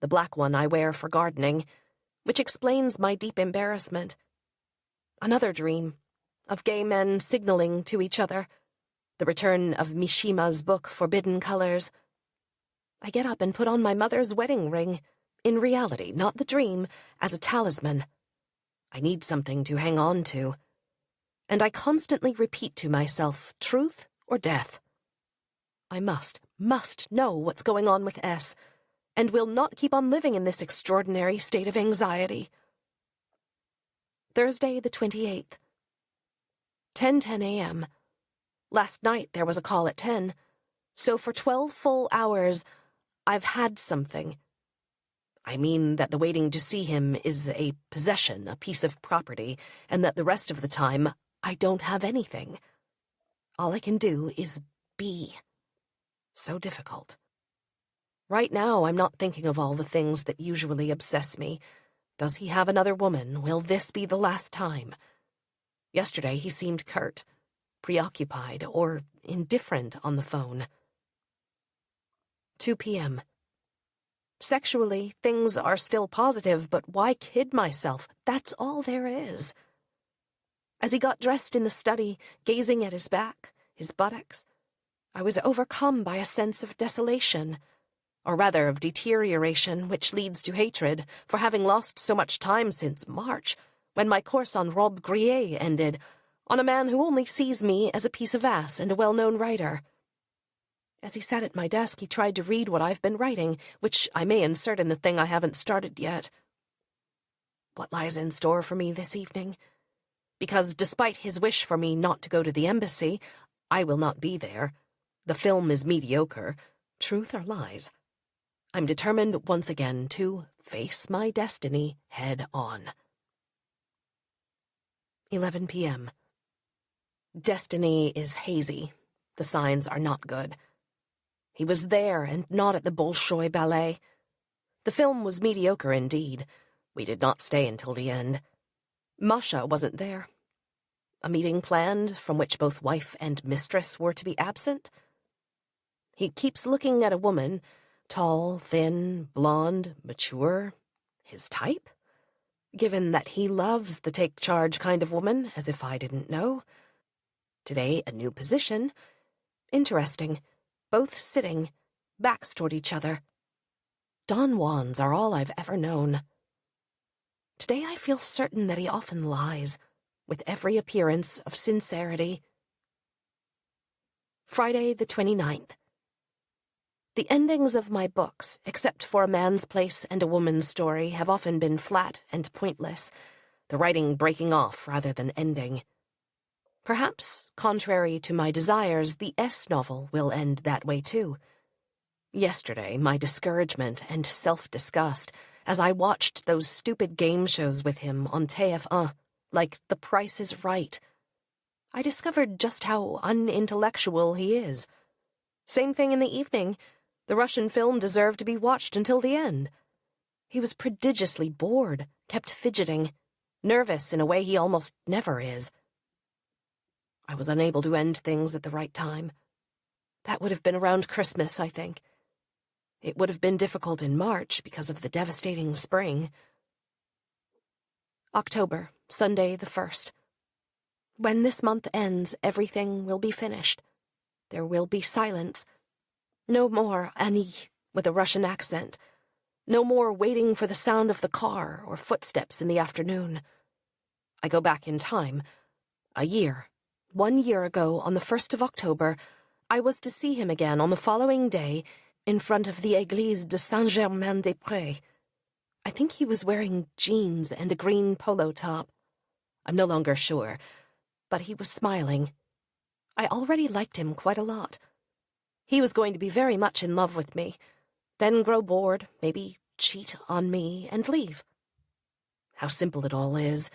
the black one I wear for gardening, which explains my deep embarrassment. Another dream, of gay men signaling to each other, the return of Mishima's book Forbidden Colors. I get up and put on my mother's wedding ring, in reality, not the dream, as a talisman. I need something to hang on to. And I constantly repeat to myself, truth or death. I must know what's going on with S, and will not keep on living in this extraordinary state of anxiety. Thursday the 28th. 10:10 a.m. Last night there was a call at 10, so for 12 full hours I've had something. I mean that the waiting to see him is a possession, a piece of property, and that the rest of the time I don't have anything. All I can do is be. So difficult. Right now I'm not thinking of all the things that usually obsess me. Does he have another woman? Will this be the last time? Yesterday he seemed curt, preoccupied, or indifferent on the phone. 2 p.m. Sexually, things are still positive, but why kid myself? That's all there is. As he got dressed in the study, gazing at his back, his buttocks, I was overcome by a sense of desolation, or rather of deterioration, which leads to hatred for having lost so much time since March, when my course on Robe Grillet ended, on a man who only sees me as a piece of ass and a well-known writer. As he sat at my desk, he tried to read what I've been writing, which I may insert in the thing I haven't started yet. What lies in store for me this evening? Because despite his wish for me not to go to the embassy, I will not be there. The film is mediocre. Truth or lies? I'm determined once again to face my destiny head on. 11 p.m. Destiny is hazy. The signs are not good. He was there and not at the Bolshoi Ballet. The film was mediocre indeed. We did not stay until the end. Masha wasn't there. A meeting planned from which both wife and mistress were to be absent. He keeps looking at a woman, tall, thin, blonde, mature. His type? given that he loves the take-charge kind of woman, as if I didn't know. Today, a new position. Interesting. Both sitting, backs toward each other. Don Juans are all I've ever known. Today I feel certain that he often lies, with every appearance of sincerity. Friday the 29th. The endings of my books, except for A Man's Place and A Woman's Story, have often been flat and pointless, the writing breaking off rather than ending. Perhaps, contrary to my desires, the S novel will end that way too. Yesterday, my discouragement and self-disgust as I watched those stupid game shows with him on TF1, like The Price is Right. I discovered just how unintellectual he is. Same thing in the evening. The Russian film deserved to be watched until the end. He was prodigiously bored, kept fidgeting, nervous in a way he almost never is. I was unable to end things at the right time. That would have been around Christmas, I think. It would have been difficult in March because of the devastating spring. October, Sunday the 1st. When this month ends, everything will be finished. There will be silence. No more Annie with a Russian accent. No more waiting for the sound of the car or footsteps in the afternoon. I go back in time. A year. 1 year ago, on the 1st of October, I was to see him again on the following day in front of the Église de Saint-Germain-des-Prés. I think he was wearing jeans and a green polo top. I'm no longer sure, but he was smiling. I already liked him quite a lot. He was going to be very much in love with me, then grow bored, maybe cheat on me, and leave. How simple it all is.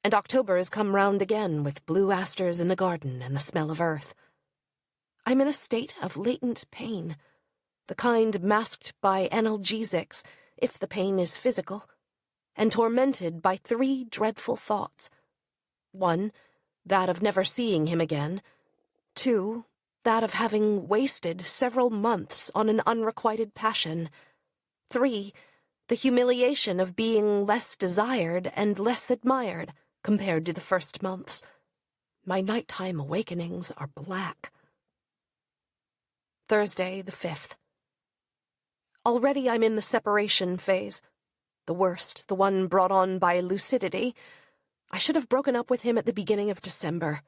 And October has come round again with blue asters in the garden and the smell of earth. I'm in a state of latent pain, the kind masked by analgesics, if the pain is physical, and tormented by 3 dreadful thoughts. 1, that of never seeing him again. 2, that of having wasted several months on an unrequited passion. 3, the humiliation of being less desired and less admired compared to the first months. My nighttime awakenings are black. Thursday the 5th. Already I'm in the separation phase. The worst, the one brought on by lucidity. I should have broken up with him at the beginning of December.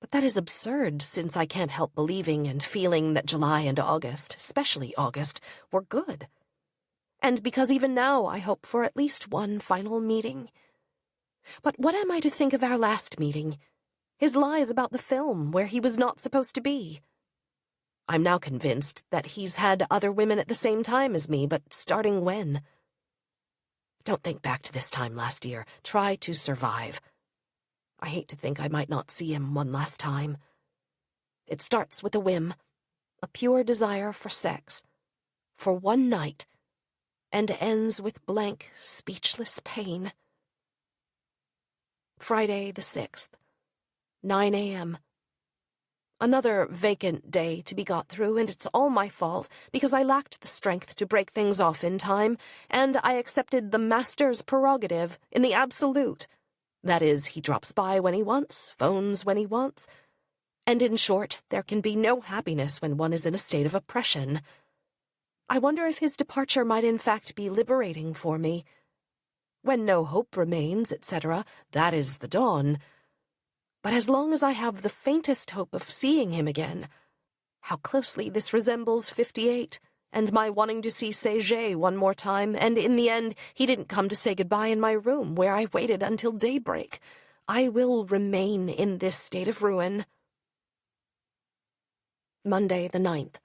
But that is absurd, since I can't help believing and feeling that July and August, especially August, were good. And because even now I hope for at least one final meeting. But what am I to think of our last meeting? His lies about the film, where he was not supposed to be. I'm now convinced that he's had other women at the same time as me, but starting when? Don't think back to this time last year. Try to survive. I hate to think I might not see him one last time. It starts with a whim, a pure desire for sex, for one night, and ends with blank, speechless pain. Friday the 6th, 9 a.m. Another vacant day to be got through, and it's all my fault, because I lacked the strength to break things off in time, and I accepted the master's prerogative in the absolute. That is, he drops by when he wants, phones when he wants, and in short, there can be no happiness when one is in a state of oppression. I wonder if his departure might in fact be liberating for me. When no hope remains, etc., that is the dawn. But as long as I have the faintest hope of seeing him again, how closely this resembles 58, and my wanting to see Saget one more time, and in the end he didn't come to say goodbye in my room, where I waited until daybreak. I will remain in this state of ruin. Monday the 9th.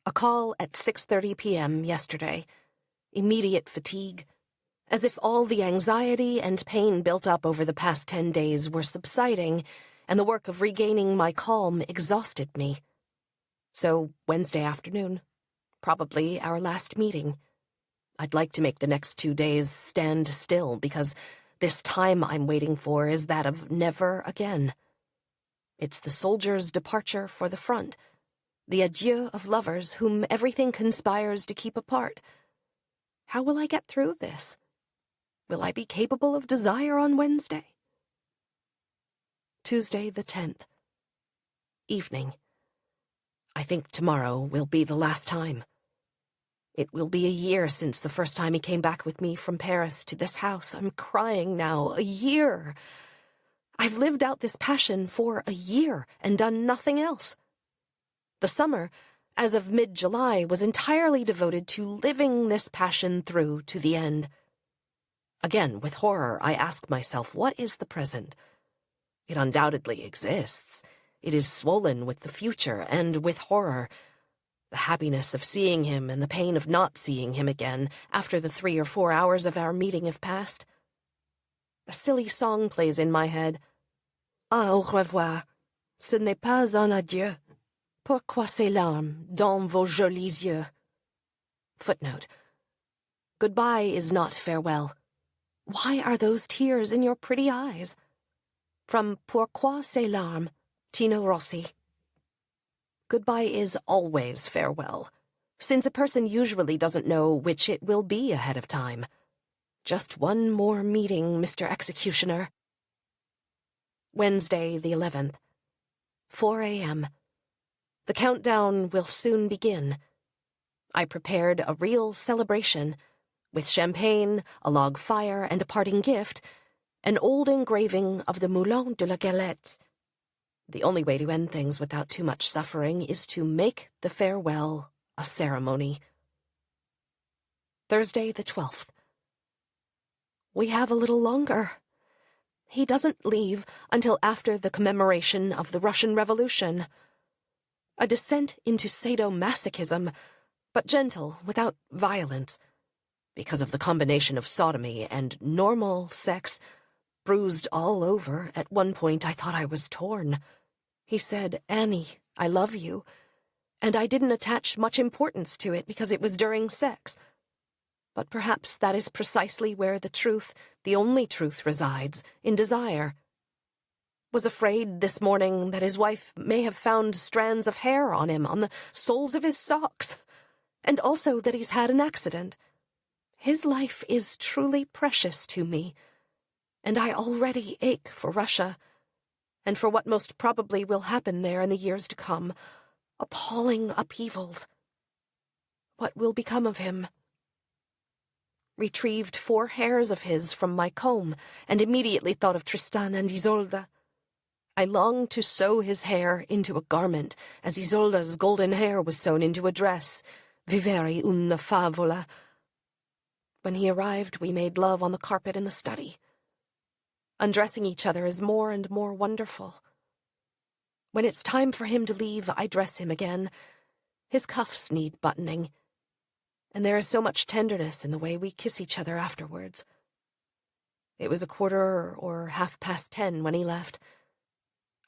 A call at 6:30 p.m. yesterday. Immediate fatigue. As if all the anxiety and pain built up over the past 10 days were subsiding, and the work of regaining my calm exhausted me. So, Wednesday afternoon. Probably our last meeting. I'd like to make the next 2 days stand still, because this time I'm waiting for is that of never again. It's the soldier's departure for the front, the adieu of lovers whom everything conspires to keep apart. How will I get through this? Will I be capable of desire on Wednesday? Tuesday the 10th. Evening. I think tomorrow will be the last time. It will be a year since the first time he came back with me from Paris to this house. I'm crying now. A year. I've lived out this passion for a year and done nothing else. The summer, as of mid-July, was entirely devoted to living this passion through to the end. Again, with horror, I ask myself, what is the present? It undoubtedly exists. It is swollen with the future and with horror. The happiness of seeing him and the pain of not seeing him again after the 3 or 4 hours of our meeting have passed. A silly song plays in my head. Ah, au revoir. Ce n'est pas un adieu. Pourquoi ces larmes dans vos jolis yeux? Footnote. Goodbye is not farewell. Why are those tears in your pretty eyes? From Pourquoi ces larmes, Tino Rossi. Goodbye is always farewell, since a person usually doesn't know which it will be ahead of time. Just one more meeting, Mr. Executioner. Wednesday the 11th. 4 a.m. The countdown will soon begin. I prepared a real celebration, with champagne, a log fire, and a parting gift, an old engraving of the Moulin de la Galette. The only way to end things without too much suffering is to make the farewell a ceremony. Thursday the 12th. We have a little longer. He doesn't leave until after the commemoration of the Russian Revolution. A descent into sadomasochism, but gentle, without violence. Because of the combination of sodomy and normal sex, bruised all over, at one point I thought I was torn. He said, Annie, I love you, and I didn't attach much importance to it because it was during sex. But perhaps that is precisely where the truth, the only truth, resides, in desire. Was afraid this morning that his wife may have found strands of hair on him on the soles of his socks, and also that he's had an accident. His life is truly precious to me, and I already ache for Russia, and for what most probably will happen there in the years to come. Appalling upheavals. What will become of him? Retrieved 4 hairs of his from my comb, and immediately thought of Tristan and Isolde. I longed to sew his hair into a garment, as Isolde's golden hair was sewn into a dress. Vivere una favola. When he arrived, we made love on the carpet in the study. Undressing each other is more and more wonderful. When it's time for him to leave, I dress him again. His cuffs need buttoning, and there is so much tenderness in the way we kiss each other afterwards. It was 1:15 or 10:30 when he left.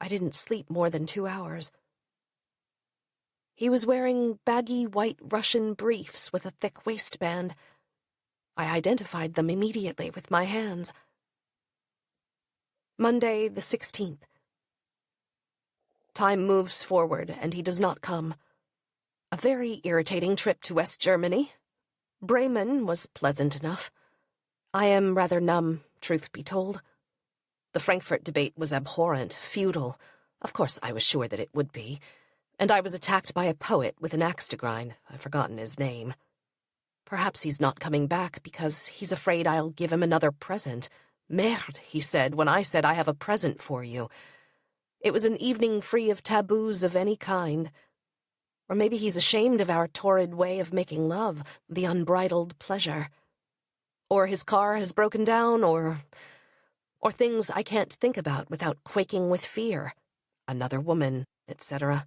I didn't sleep more than 2 hours. He was wearing baggy white Russian briefs with a thick waistband. I identified them immediately with my hands. Monday the 16th. Time moves forward, and he does not come. A very irritating trip to West Germany. Bremen was pleasant enough. I am rather numb, truth be told. The Frankfurt debate was abhorrent, futile. Of course I was sure that it would be. And I was attacked by a poet with an axe to grind. I've forgotten his name. Perhaps he's not coming back because he's afraid I'll give him another present. Merde, he said, when I said I have a present for you. It was an evening free of taboos of any kind. Or maybe he's ashamed of our torrid way of making love, the unbridled pleasure. Or his car has broken down, or things I can't think about without quaking with fear. Another woman, etc.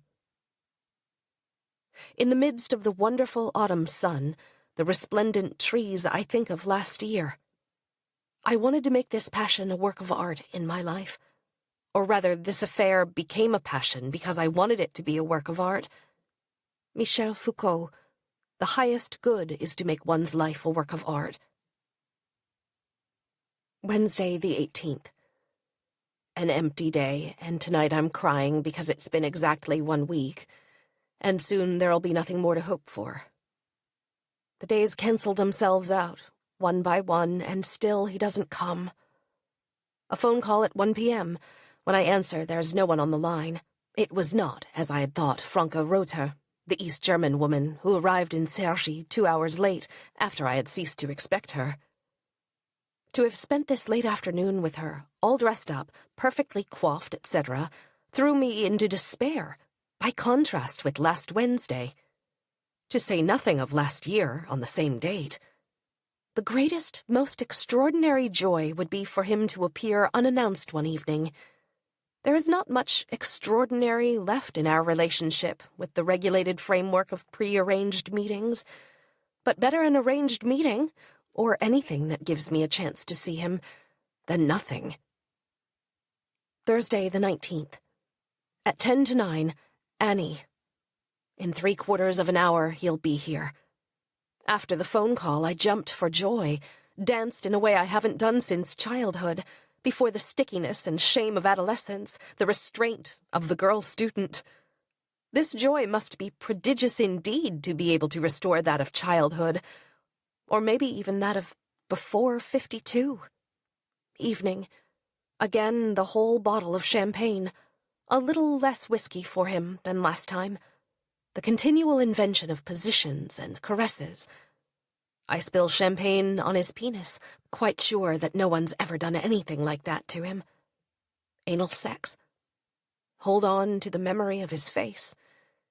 In the midst of the wonderful autumn sun, the resplendent trees, I think of last year. I wanted to make this passion a work of art in my life. Or rather, this affair became a passion because I wanted it to be a work of art. Michel Foucault, the highest good is to make one's life a work of art. Wednesday the 18th. An empty day, and tonight I'm crying because it's been exactly 1 week, and soon there'll be nothing more to hope for. The days cancel themselves out, one by one, and still he doesn't come. A phone call at 1 p.m. When I answer, there's no one on the line. It was not, as I had thought, Franka Rother, the East German woman who arrived in Cergy 2 hours late after I had ceased to expect her. To have spent this late afternoon with her, all dressed up, perfectly coiffed, etc., threw me into despair, by contrast with last Wednesday. To say nothing of last year, on the same date. The greatest, most extraordinary joy would be for him to appear unannounced one evening. There is not much extraordinary left in our relationship with the regulated framework of pre-arranged meetings, but better an arranged meeting, or anything that gives me a chance to see him, than nothing. Thursday the 19th. At 10 to 9, Annie. In 3/4 of an hour, he'll be here. After the phone call, I jumped for joy, danced in a way I haven't done since childhood, before the stickiness and shame of adolescence, the restraint of the girl student. This joy must be prodigious indeed to be able to restore that of childhood, or maybe even that of before 52. Evening. Again the whole bottle of champagne, a little less whiskey for him than last time. The continual invention of positions and caresses. I spill champagne on his penis, quite sure that no one's ever done anything like that to him. Anal sex. Hold on to the memory of his face,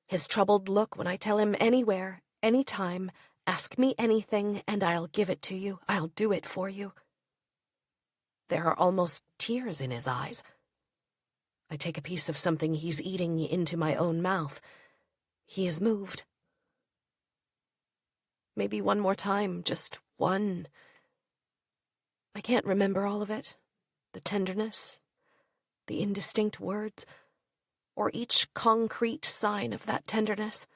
his troubled look when I tell him anywhere, anytime, ask me anything and I'll give it to you, I'll do it for you. There are almost tears in his eyes. I take a piece of something he's eating into my own mouth. He is moved. Maybe one more time, just one. I can't remember all of it. The tenderness, the indistinct words, or each concrete sign of that tenderness.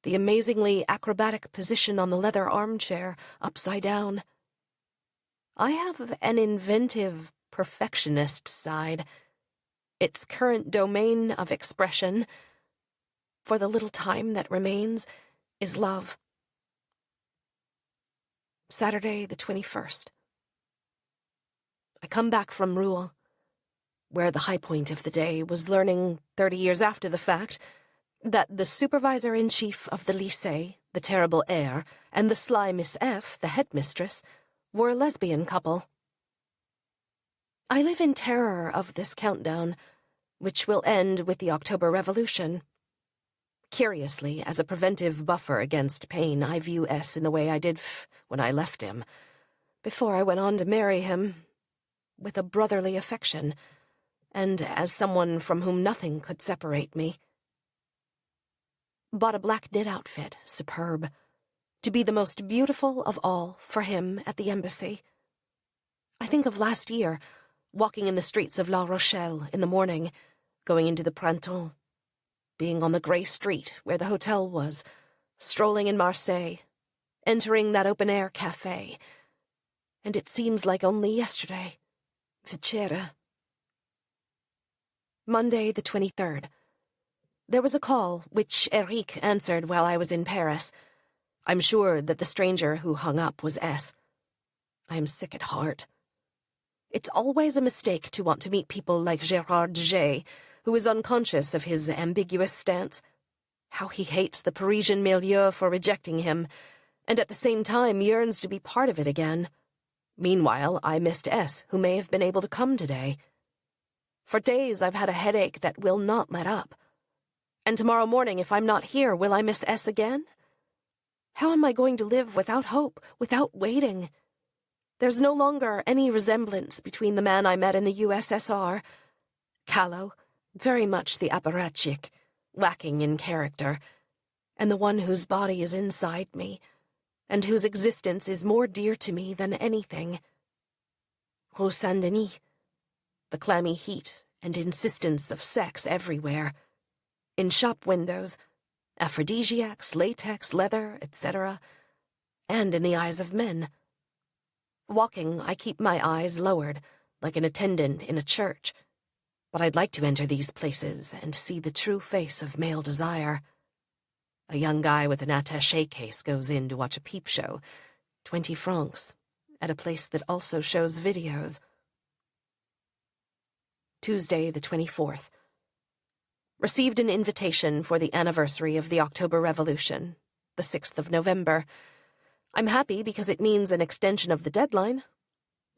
The amazingly acrobatic position on the leather armchair, upside down. I have an inventive perfectionist side. Its current domain of expression, for the little time that remains, is love. Saturday the 21st. I come back from Rouen, where the high point of the day was learning, 30 years after the fact, that the supervisor-in-chief of the lycée, the terrible heir, and the sly Miss F., the headmistress, were a lesbian couple. I live in terror of this countdown, which will end with the October Revolution. Curiously, as a preventive buffer against pain, I view S in the way I did when I left him, before I went on to marry him, with a brotherly affection, and as someone from whom nothing could separate me. Bought a black knit outfit, superb, to be the most beautiful of all for him at the embassy. I think of last year, walking in the streets of La Rochelle in the morning, going into the Printemps, being on the grey street where the hotel was, strolling in Marseille, entering that open-air café, and it seems like only yesterday. Večera. Monday the 23rd. There was a call, which Eric answered while I was in Paris. I'm sure that the stranger who hung up was S. I am sick at heart. It's always a mistake to want to meet people like Gérard J., who is unconscious of his ambiguous stance. How he hates the Parisian milieu for rejecting him, and at the same time yearns to be part of it again. Meanwhile, I missed S., who may have been able to come today. For days I've had a headache that will not let up. And tomorrow morning, if I'm not here, will I miss S again? How am I going to live without hope, without waiting? There's no longer any resemblance between the man I met in the USSR, callow, very much the apparatchik, lacking in character, and the one whose body is inside me, and whose existence is more dear to me than anything. Rue Saint-Denis, the clammy heat and insistence of sex everywhere. In shop windows, aphrodisiacs, latex, leather, etc., and in the eyes of men. Walking, I keep my eyes lowered, like an attendant in a church, but I'd like to enter these places and see the true face of male desire. A young guy with an attaché case goes in to watch a peep show, 20 francs, at a place that also shows videos. Tuesday, the 24th. Received an invitation for the anniversary of the October Revolution, the 6th of November. I'm happy because it means an extension of the deadline.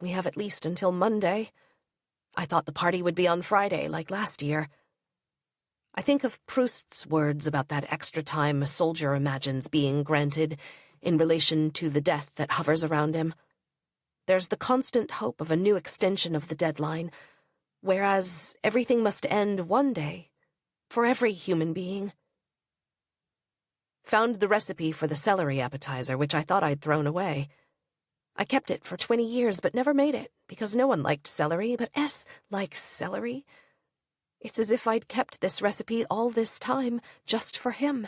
We have at least until Monday. I thought the party would be on Friday, like last year. I think of Proust's words about that extra time a soldier imagines being granted in relation to the death that hovers around him. There's the constant hope of a new extension of the deadline, whereas everything must end one day, for every human being. Found the recipe for the celery appetizer, which I thought I'd thrown away. I kept it for 20 years, but never made it, because no one liked celery, but S likes celery. It's as if I'd kept this recipe all this time just for him.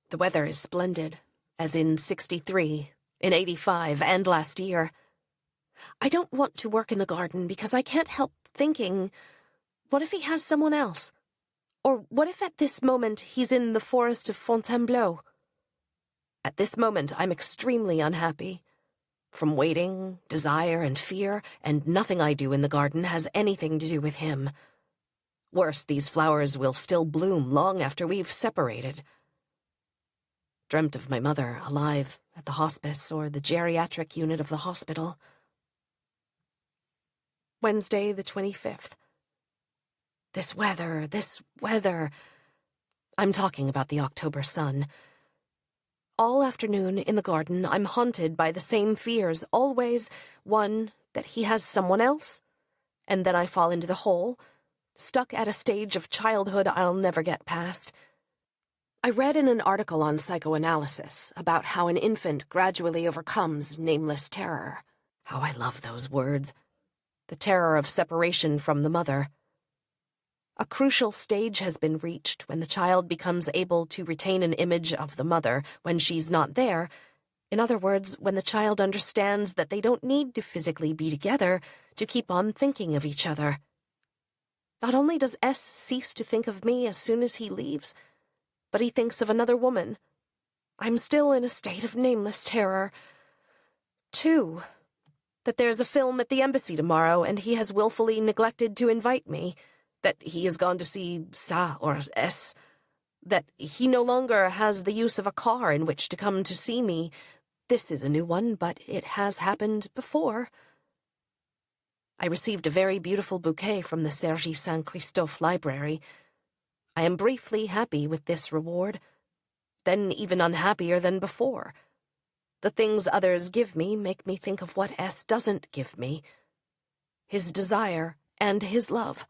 The weather is splendid, as in 63, in 85, and last year. I don't want to work in the garden because I can't help thinking, what if he has someone else? Or what if at this moment he's in the forest of Fontainebleau? At this moment I'm extremely unhappy. From waiting, desire, and fear, and nothing I do in the garden has anything to do with him. Worse, these flowers will still bloom long after we've separated. Dreamt of my mother, alive, at the hospice or the geriatric unit of the hospital. Wednesday, the 25th. This weather. I'm talking about the October sun. All afternoon in the garden, I'm haunted by the same fears, always, one, that he has someone else, and then I fall into the hole, stuck at a stage of childhood I'll never get past. I read in an article on psychoanalysis about how an infant gradually overcomes nameless terror. How I love those words. The terror of separation from the mother. A crucial stage has been reached when the child becomes able to retain an image of the mother when she's not there. In other words, when the child understands that they don't need to physically be together to keep on thinking of each other. Not only does S cease to think of me as soon as he leaves, but he thinks of another woman. I'm still in a state of nameless terror. 2, that there's a film at the embassy tomorrow and he has willfully neglected to invite me. That he has gone to see Sa or S, that he no longer has the use of a car in which to come to see me. This is a new one, but it has happened before. I received a very beautiful bouquet from the Sergi Saint-Christophe library. I am briefly happy with this reward, then even unhappier than before. The things others give me make me think of what S doesn't give me. His desire and his love.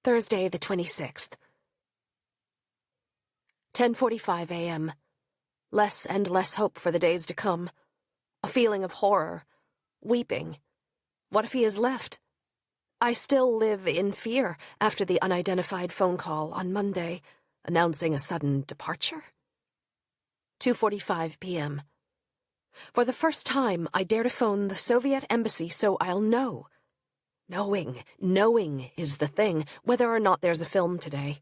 Thursday, the 26th. 10:45 a.m. Less and less hope for the days to come. A feeling of horror. Weeping. What if he is left? I still live in fear after the unidentified phone call on Monday, announcing a sudden departure. 2:45 p.m. For the first time, I dare to phone the Soviet embassy so I'll know. Knowing is the thing, whether or not there's a film today.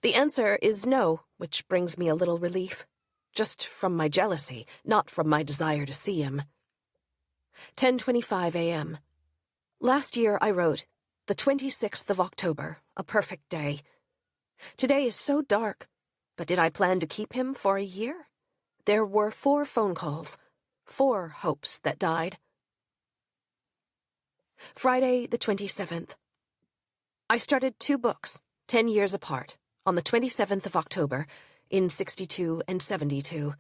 The answer is no, which brings me a little relief. Just from my jealousy, not from my desire to see him. 10:25 a.m. Last year I wrote, the 26th of October, a perfect day. Today is so dark, but did I plan to keep him for a year? There were 4 phone calls, 4 hopes that died. Friday, the 27th. I started 2 books, 10 years apart, on the 27th of October, in 62 and 72.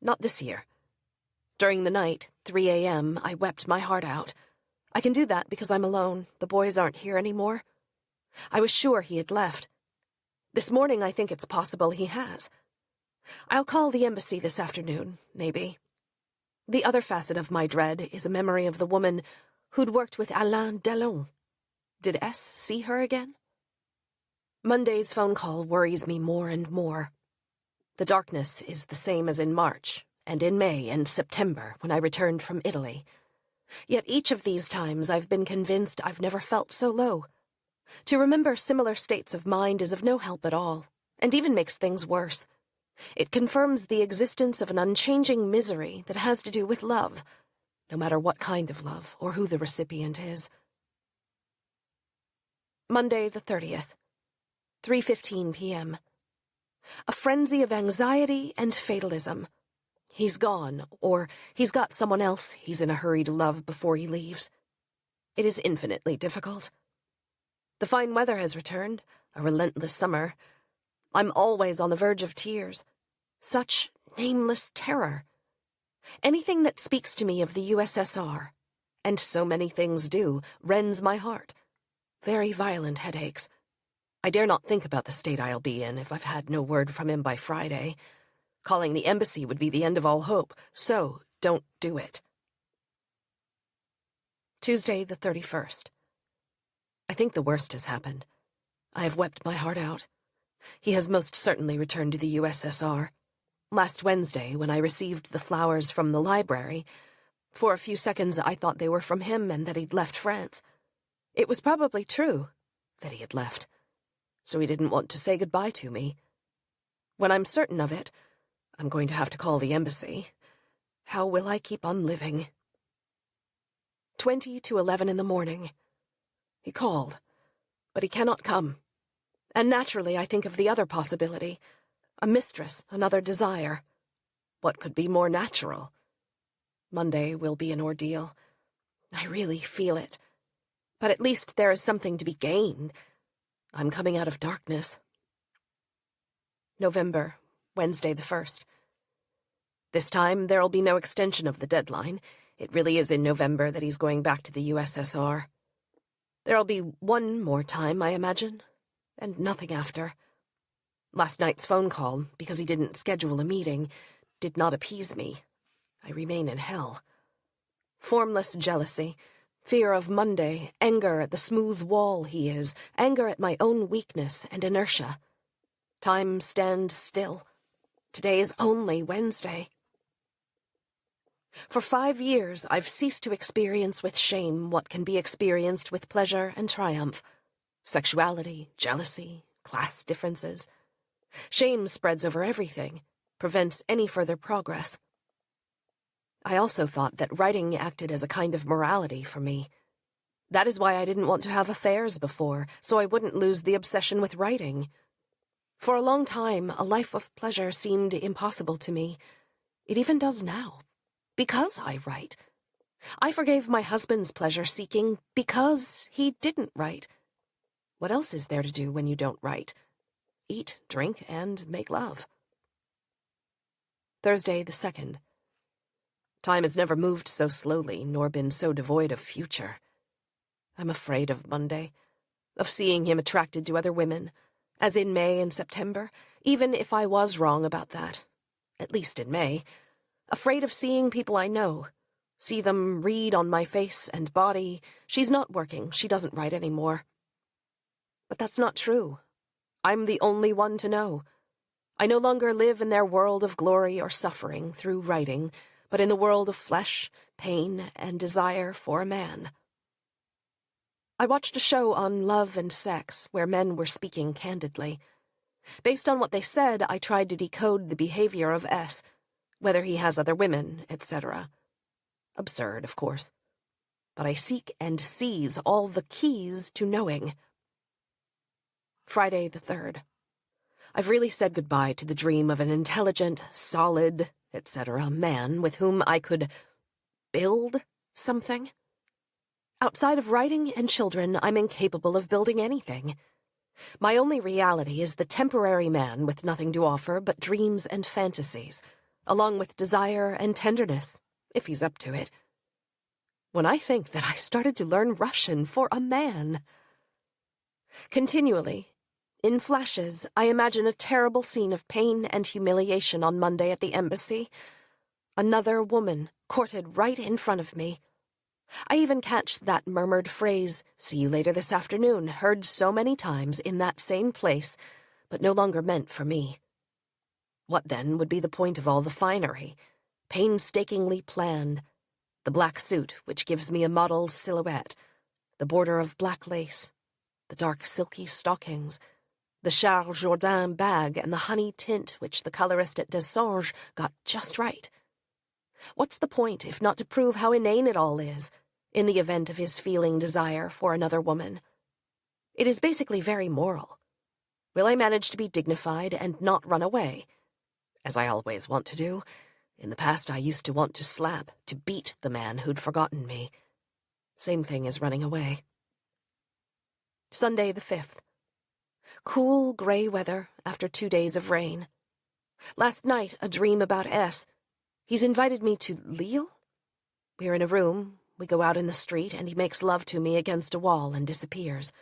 Not this year. During the night, 3 a.m., I wept my heart out. I can do that because I'm alone. The boys aren't here anymore. I was sure he had left. This morning I think it's possible he has. I'll call the embassy this afternoon, maybe. The other facet of my dread is a memory of the woman who'd worked with Alain Delon. Did S see her again? Monday's phone call worries me more and more. The darkness is the same as in March, and in May and September when I returned from Italy. Yet each of these times I've been convinced I've never felt so low. To remember similar states of mind is of no help at all, and even makes things worse. It confirms the existence of an unchanging misery that has to do with love, no matter what kind of love or who the recipient is. Monday the 30th, 3:15 p.m. A frenzy of anxiety and fatalism. He's gone, or he's got someone else he's in a hurry to love before he leaves. It is infinitely difficult. The fine weather has returned, a relentless summer. I'm always on the verge of tears. Such nameless terror. Anything that speaks to me of the USSR, and so many things do, rends my heart. Very violent headaches. I dare not think about the state I'll be in if I've had no word from him by Friday. Calling the embassy would be the end of all hope, so don't do it. Tuesday the 31st. I think the worst has happened. I have wept my heart out. He has most certainly returned to the USSR. Last Wednesday, when I received the flowers from the library, for a few seconds I thought they were from him and that he'd left France. It was probably true that he had left, so he didn't want to say goodbye to me. When I'm certain of it, I'm going to have to call the embassy. How will I keep on living? 20 to 11 in the morning. He called, but he cannot come. And naturally I think of the other possibility. A mistress, another desire. What could be more natural? Monday will be an ordeal. I really feel it. But at least there is something to be gained. I'm coming out of darkness. November, Wednesday the 1st. This time there'll be no extension of the deadline. It really is in November that he's going back to the USSR. There'll be one more time, I imagine, and nothing after. Last night's phone call, because he didn't schedule a meeting, did not appease me. I remain in hell. Formless jealousy, fear of Monday, anger at the smooth wall he is, anger at my own weakness and inertia. Time stands still. Today is only Wednesday. For 5 years, I've ceased to experience with shame what can be experienced with pleasure and triumph. Sexuality, jealousy, class differences. Shame spreads over everything, prevents any further progress. I also thought that writing acted as a kind of morality for me. That is why I didn't want to have affairs before, so I wouldn't lose the obsession with writing. For a long time, a life of pleasure seemed impossible to me. It even does now, because I write. I forgave my husband's pleasure-seeking because he didn't write. What else is there to do when you don't write? Eat, drink, and make love. Thursday the 2nd. Time has never moved so slowly, nor been so devoid of future. I'm afraid of Monday, of seeing him attracted to other women, as in May and September, even if I was wrong about that, at least in May. Afraid of seeing people I know, see them read on my face and body, "She's not working, she doesn't write anymore." But that's not true. I'm the only one to know. I no longer live in their world of glory or suffering through writing, but in the world of flesh, pain, and desire for a man. I watched a show on love and sex where men were speaking candidly. Based on what they said, I tried to decode the behavior of S, whether he has other women, etc. Absurd, of course. But I seek and seize all the keys to knowing. Friday the 3rd. I've really said goodbye to the dream of an intelligent, solid, etc. man with whom I could build something. Outside of writing and children, I'm incapable of building anything. My only reality is the temporary man with nothing to offer but dreams and fantasies, along with desire and tenderness, if he's up to it. When I think that I started to learn Russian for a man. Continually, in flashes, I imagine a terrible scene of pain and humiliation on Monday at the embassy. Another woman courted right in front of me. I even catch that murmured phrase, "See you later this afternoon," heard so many times in that same place, but no longer meant for me. What, then, would be the point of all the finery, painstakingly planned? The black suit, which gives me a model's silhouette, the border of black lace, the dark silky stockings, The Charles Jourdain bag and the honey tint which the colorist at Dessange got just right. What's the point if not to prove how inane it all is, in the event of his feeling desire for another woman? It is basically very moral. Will I manage to be dignified and not run away? As I always want to do. In the past I used to want to slap, to beat the man who'd forgotten me. Same thing as running away. Sunday the 5th. Cool, grey weather after 2 days of rain. Last night, a dream about S. He's invited me to Lille? We're in a room, we go out in the street, and he makes love to me against a wall and disappears.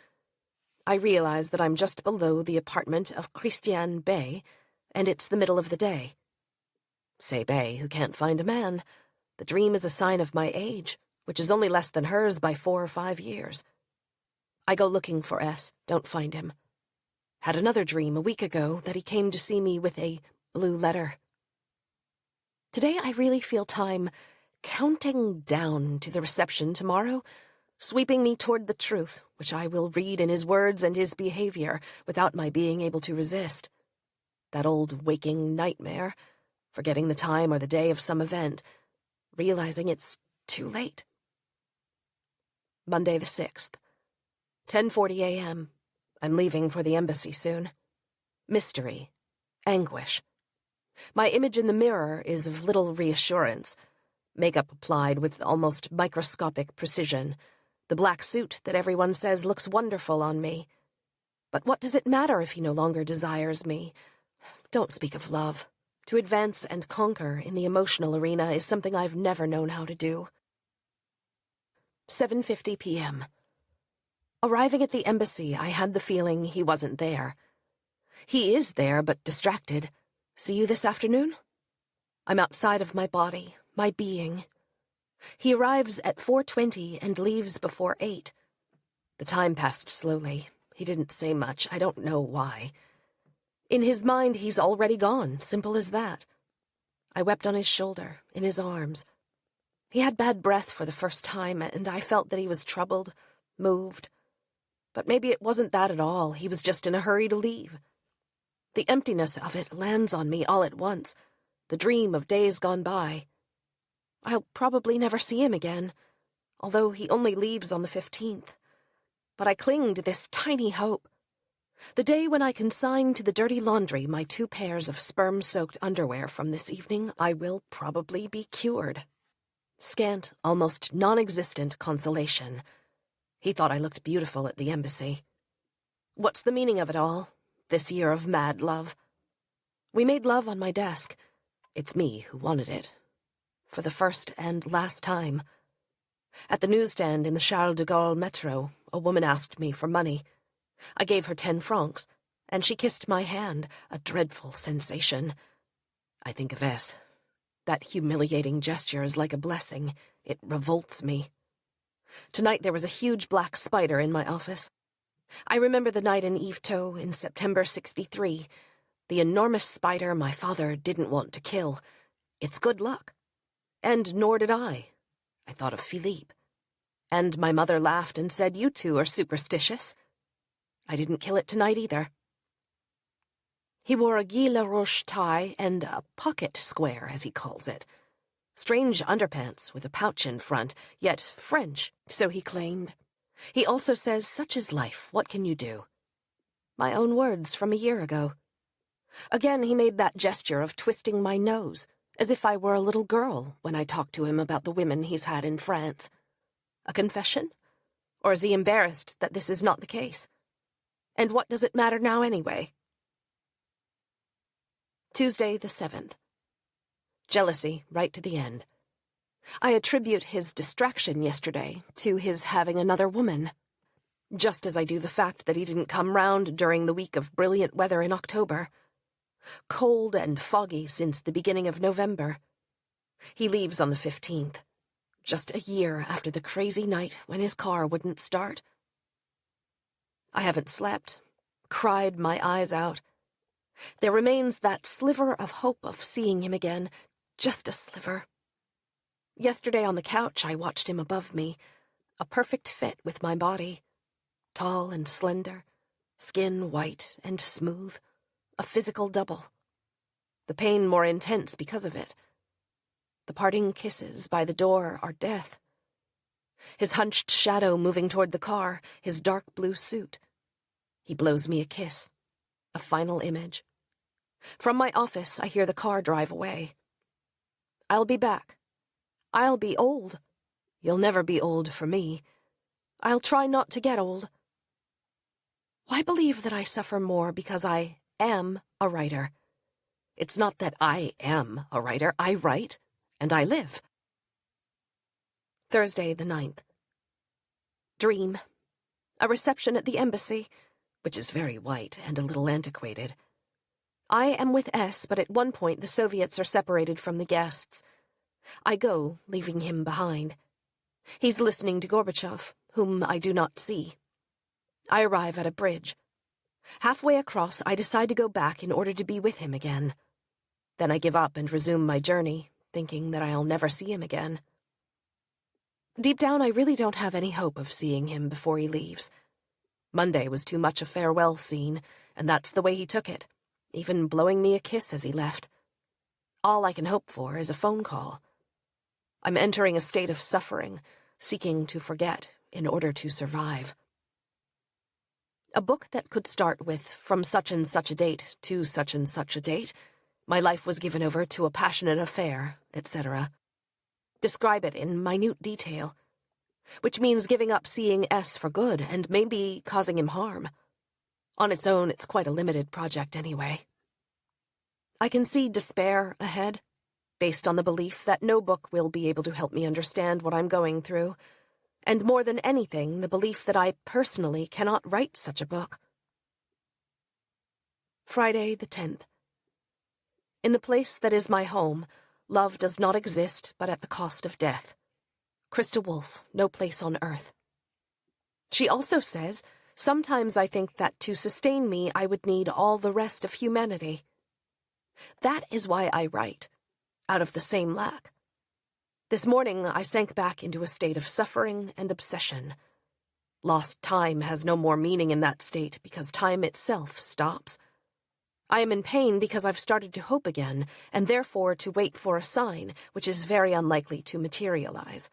I realize that I'm just below the apartment of Christiane Bay, and it's the middle of the day. Say Bay, who can't find a man. The dream is a sign of my age, which is only less than hers by 4 or 5 years. I go looking for S, don't find him. Had another dream a week ago that he came to see me with a blue letter. Today I really feel time counting down to the reception tomorrow, sweeping me toward the truth, which I will read in his words and his behavior without my being able to resist. That old waking nightmare, forgetting the time or the day of some event, realizing it's too late. Monday the 6th. 10:40 a.m. I'm leaving for the embassy soon. Mystery. Anguish. My image in the mirror is of little reassurance. Makeup applied with almost microscopic precision. The black suit that everyone says looks wonderful on me. But what does it matter if he no longer desires me? Don't speak of love. To advance and conquer in the emotional arena is something I've never known how to do. 7:50 p.m. Arriving at the embassy, I had the feeling he wasn't there. He is there, but distracted. See you this afternoon? I'm outside of my body, my being. He arrives at 4:20 and leaves before 8. The time passed slowly. He didn't say much. I don't know why. In his mind, he's already gone, simple as that. I wept on his shoulder, in his arms. He had bad breath for the first time, and I felt that he was troubled, moved. But maybe it wasn't that at all. He was just in a hurry to leave. The emptiness of it lands on me all at once, the dream of days gone by. I'll probably never see him again, although he only leaves on the 15th. But I cling to this tiny hope. The day when I consign to the dirty laundry my 2 pairs of sperm-soaked underwear from this evening, I will probably be cured. Scant, almost non-existent consolation. He thought I looked beautiful at the embassy. What's the meaning of it all, this year of mad love? We made love on my desk. It's me who wanted it. For the first and last time. At the newsstand in the Charles de Gaulle metro, a woman asked me for money. I gave her 10 francs, and she kissed my hand, a dreadful sensation. I think of S. That humiliating gesture is like a blessing. It revolts me. Tonight there was a huge black spider in my office. I remember the night in Yvetot in September 63. The enormous spider my father didn't want to kill. It's good luck. And nor did I. I thought of Philippe. And my mother laughed and said, "You two are superstitious." I didn't kill it tonight either. He wore a Guy Laroche tie and a pocket square, as he calls it. Strange underpants with a pouch in front, yet French, so he claimed. He also says, "Such is life, what can you do?" My own words from a year ago. Again he made that gesture of twisting my nose, as if I were a little girl when I talked to him about the women he's had in France. A confession? Or is he embarrassed that this is not the case? And what does it matter now anyway? Tuesday the 7th. Jealousy right to the end. I attribute his distraction yesterday to his having another woman, just as I do the fact that he didn't come round during the week of brilliant weather in October. Cold and foggy since the beginning of November. He leaves on the 15th, just a year after the crazy night when his car wouldn't start. I haven't slept, cried my eyes out. There remains that sliver of hope of seeing him again, just a sliver. Yesterday on the couch I watched him above me, a perfect fit with my body, tall and slender, Skin white and smooth, a physical double. The pain more intense because of it. The parting kisses by the door are death. His hunched shadow moving toward the car, his dark blue suit. He blows me a kiss, a final image. From my office, I hear the car drive away. I'll be back. I'll be old. You'll never be old for me. I'll try not to get old. Why believe that I suffer more because I am a writer? It's not that I am a writer. I write, and I live. Thursday the 9th. Dream. A reception at the embassy, which is very white and a little antiquated. I am with S, but at one point the Soviets are separated from the guests. I go, leaving him behind. He's listening to Gorbachev, whom I do not see. I arrive at a bridge. Halfway across, I decide to go back in order to be with him again. Then I give up and resume my journey, thinking that I'll never see him again. Deep down, I really don't have any hope of seeing him before he leaves. Monday was too much a farewell scene, and that's the way he took it, even blowing me a kiss as he left. All I can hope for is a phone call. I'm entering a state of suffering, seeking to forget in order to survive. A book that could start with, from such and such a date to such and such a date, my life was given over to a passionate affair, etc. Describe it in minute detail, which means giving up seeing S for good and maybe causing him harm. On its own, it's quite a limited project anyway. I can see despair ahead, based on the belief that no book will be able to help me understand what I'm going through, and more than anything, the belief that I personally cannot write such a book. Friday the 10th. In the place that is my home, love does not exist but at the cost of death. Krista Wolfe, No Place on Earth. She also says, sometimes I think that to sustain me I would need all the rest of humanity. That is why I write, out of the same lack. This morning I sank back into a state of suffering and obsession. Lost time has no more meaning in that state because time itself stops. I am in pain because I've started to hope again, and therefore to wait for a sign, which is very unlikely to materialize.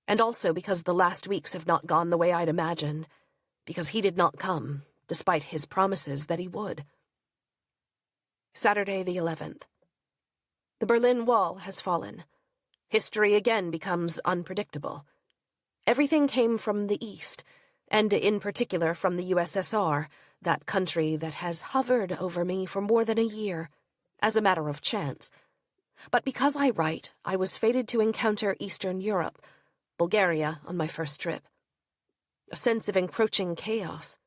And also because the last weeks have not gone the way I'd imagined, because he did not come, despite his promises that he would. Saturday the 11th. The Berlin Wall has fallen. History again becomes unpredictable. Everything came from the East, and in particular from the USSR, that country that has hovered over me for more than a year, as a matter of chance. But because I write, I was fated to encounter Eastern Europe, Bulgaria on my first trip. A sense of encroaching chaos,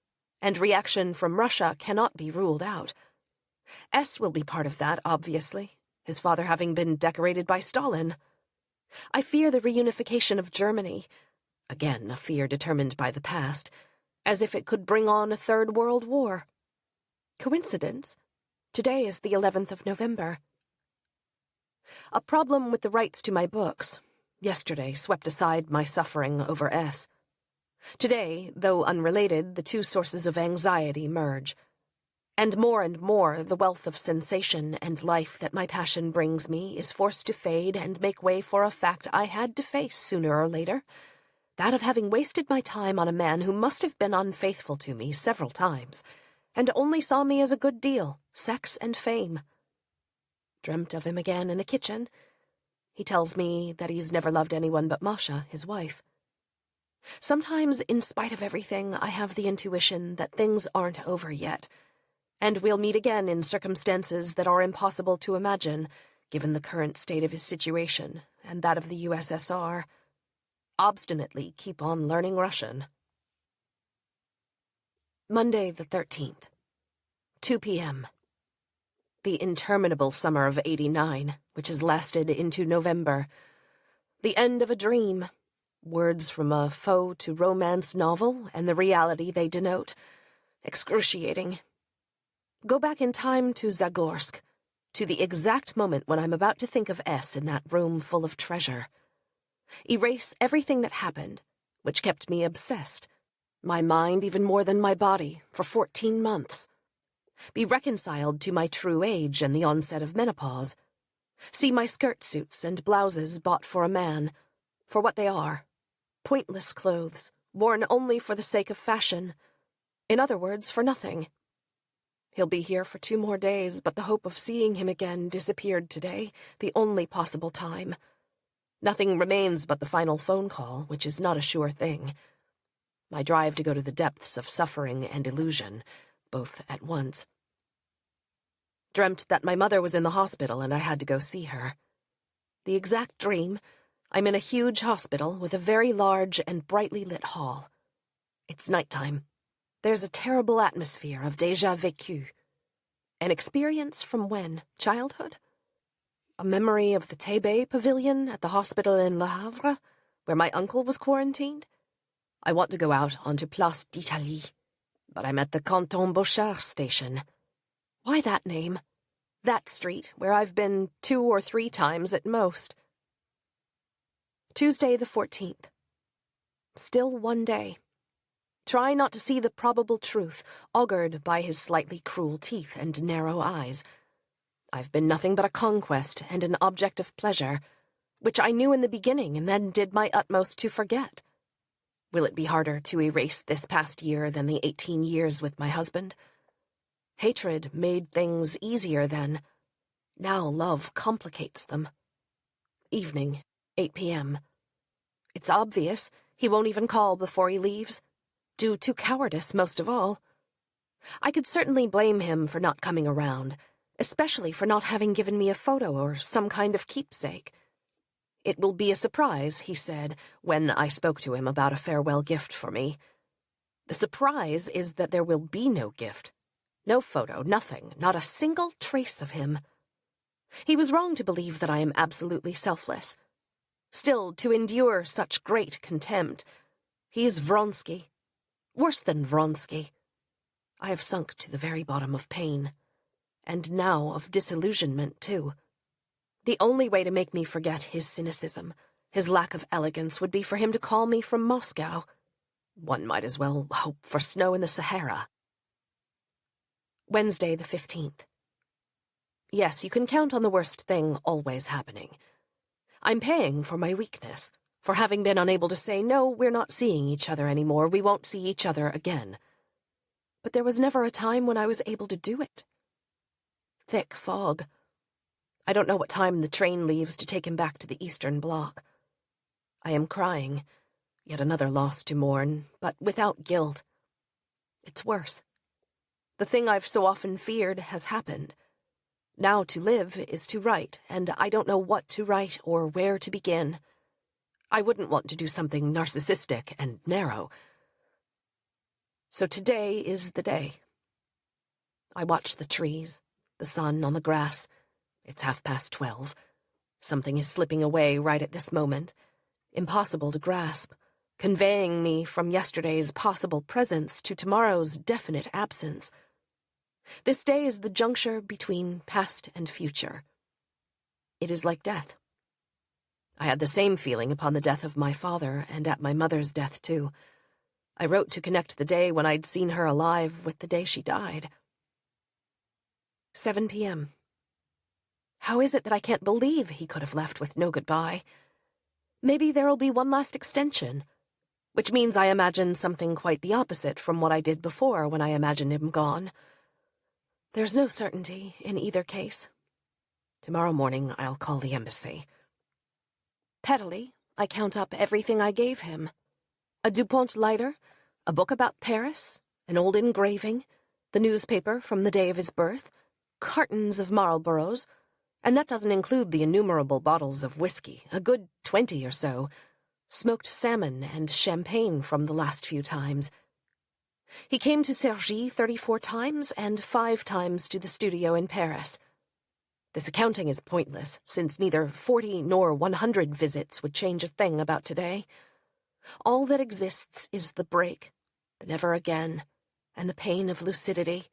and reaction from Russia cannot be ruled out. S will be part of that, obviously, his father having been decorated by Stalin. I fear the reunification of Germany, again a fear determined by the past, as if it could bring on a third world war. Coincidence? Today is the 11th of November. A problem with the rights to my books. Yesterday swept aside my suffering over S. Today, though unrelated, the two sources of anxiety merge. And more, the wealth of sensation and life that my passion brings me is forced to fade and make way for a fact I had to face sooner or later, that of having wasted my time on a man who must have been unfaithful to me several times, and only saw me as a good deal, sex and fame. Dreamt of him again in the kitchen. He tells me that he's never loved anyone but Masha, his wife. Sometimes, in spite of everything, I have the intuition that things aren't over yet, and we'll meet again in circumstances that are impossible to imagine, given the current state of his situation and that of the USSR. Obstinately keep on learning Russian. Monday the 13th. 2 p.m. The interminable summer of '89, which has lasted into November. The end of a dream. Words from a faux to romance novel and the reality they denote. Excruciating. Go back in time to Zagorsk, to the exact moment when I'm about to think of S in that room full of treasure. Erase everything that happened, which kept me obsessed. my mind even more than my body, for 14 months. Be reconciled to my true age and the onset of menopause. See my skirt suits and blouses bought for a man, for what they are, pointless clothes, worn only for the sake of fashion. In other words, for nothing. He'll be here for 2 more days, but the hope of seeing him again disappeared today, the only possible time. Nothing remains but the final phone call, which is not a sure thing. My drive to go to the depths of suffering and illusion, both at once. Dreamt that my mother was in the hospital and I had to go see her. The exact dream: I'm in a huge hospital with a very large and brightly lit hall. It's nighttime. There's a terrible atmosphere of déjà vécu. An experience from when? Childhood? A memory of the Tébé pavilion at the hospital in Le Havre, where my uncle was quarantined? I want to go out onto Place d'Italie, but I'm at the Canton Beauchard station. Why that name? That street, where I've been 2 or 3 times at most. Tuesday the 14th. Still 1 day. Try not to see the probable truth, augured by his slightly cruel teeth and narrow eyes. I've been nothing but a conquest and an object of pleasure, which I knew in the beginning and then did my utmost to forget. Will it be harder to erase this past year than the 18 years with my husband? Hatred made things easier then. Now love complicates them. Evening, 8 p.m. It's obvious he won't even call before he leaves, due to cowardice most of all. I could certainly blame him for not coming around, especially for not having given me a photo or some kind of keepsake. It will be a surprise, he said, when I spoke to him about a farewell gift for me. The surprise is that there will be no gift. No photo, nothing, not a single trace of him. He was wrong to believe that I am absolutely selfless. Still, to endure such great contempt, he is Vronsky. Worse than Vronsky. I have sunk to the very bottom of pain. And now of disillusionment, too. The only way to make me forget his cynicism, his lack of elegance, would be for him to call me from Moscow. One might as well hope for snow in the Sahara. Wednesday the 15th. Yes, you can count on the worst thing always happening. I'm paying for my weakness, for having been unable to say, no, we're not seeing each other anymore, we won't see each other again. But there was never a time when I was able to do it. Thick fog. I don't know what time the train leaves to take him back to the Eastern Bloc. I am crying, yet another loss to mourn, but without guilt. It's worse. The thing I've so often feared has happened. Now to live is to write, and I don't know what to write or where to begin. I wouldn't want to do something narcissistic and narrow. So today is the day. I watch the trees, the sun on the grass. It's 12:30. Something is slipping away right at this moment, impossible to grasp, conveying me from yesterday's possible presence to tomorrow's definite absence. This day is the juncture between past and future. It is like death. I had the same feeling upon the death of my father and at my mother's death, too. I wrote to connect the day when I'd seen her alive with the day she died. 7 p.m. How is it that I can't believe he could have left with no goodbye? Maybe there'll be one last extension, which means I imagine something quite the opposite from what I did before when I imagined him gone. There's no certainty in either case. Tomorrow morning I'll call the embassy. Pettily, I count up everything I gave him. A DuPont lighter, a book about Paris, an old engraving, the newspaper from the day of his birth, cartons of Marlboros, and that doesn't include the innumerable bottles of whiskey, a good 20 or so, smoked salmon and champagne from the last few times. He came to Cergy 34 times and 5 times to the studio in Paris. This accounting is pointless, since neither 40 nor 100 visits would change a thing about today. All that exists is the break, the never again, and the pain of lucidity.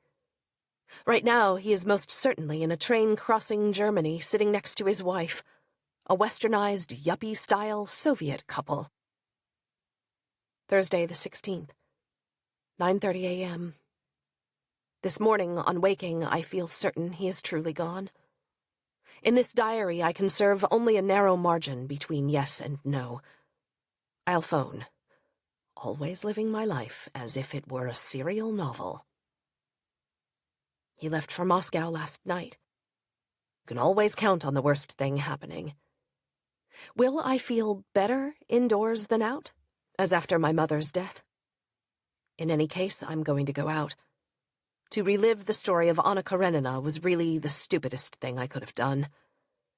Right now, he is most certainly in a train crossing Germany, sitting next to his wife, a westernized, yuppie-style Soviet couple. Thursday the 16th. 9:30 a.m. This morning, on waking, I feel certain he is truly gone. In this diary, I can serve only a narrow margin between yes and no. I'll phone, always living my life as if it were a serial novel. He left for Moscow last night. You can always count on the worst thing happening. Will I feel better indoors than out, as after my mother's death? In any case, I'm going to go out. To relive the story of Anna Karenina was really the stupidest thing I could have done.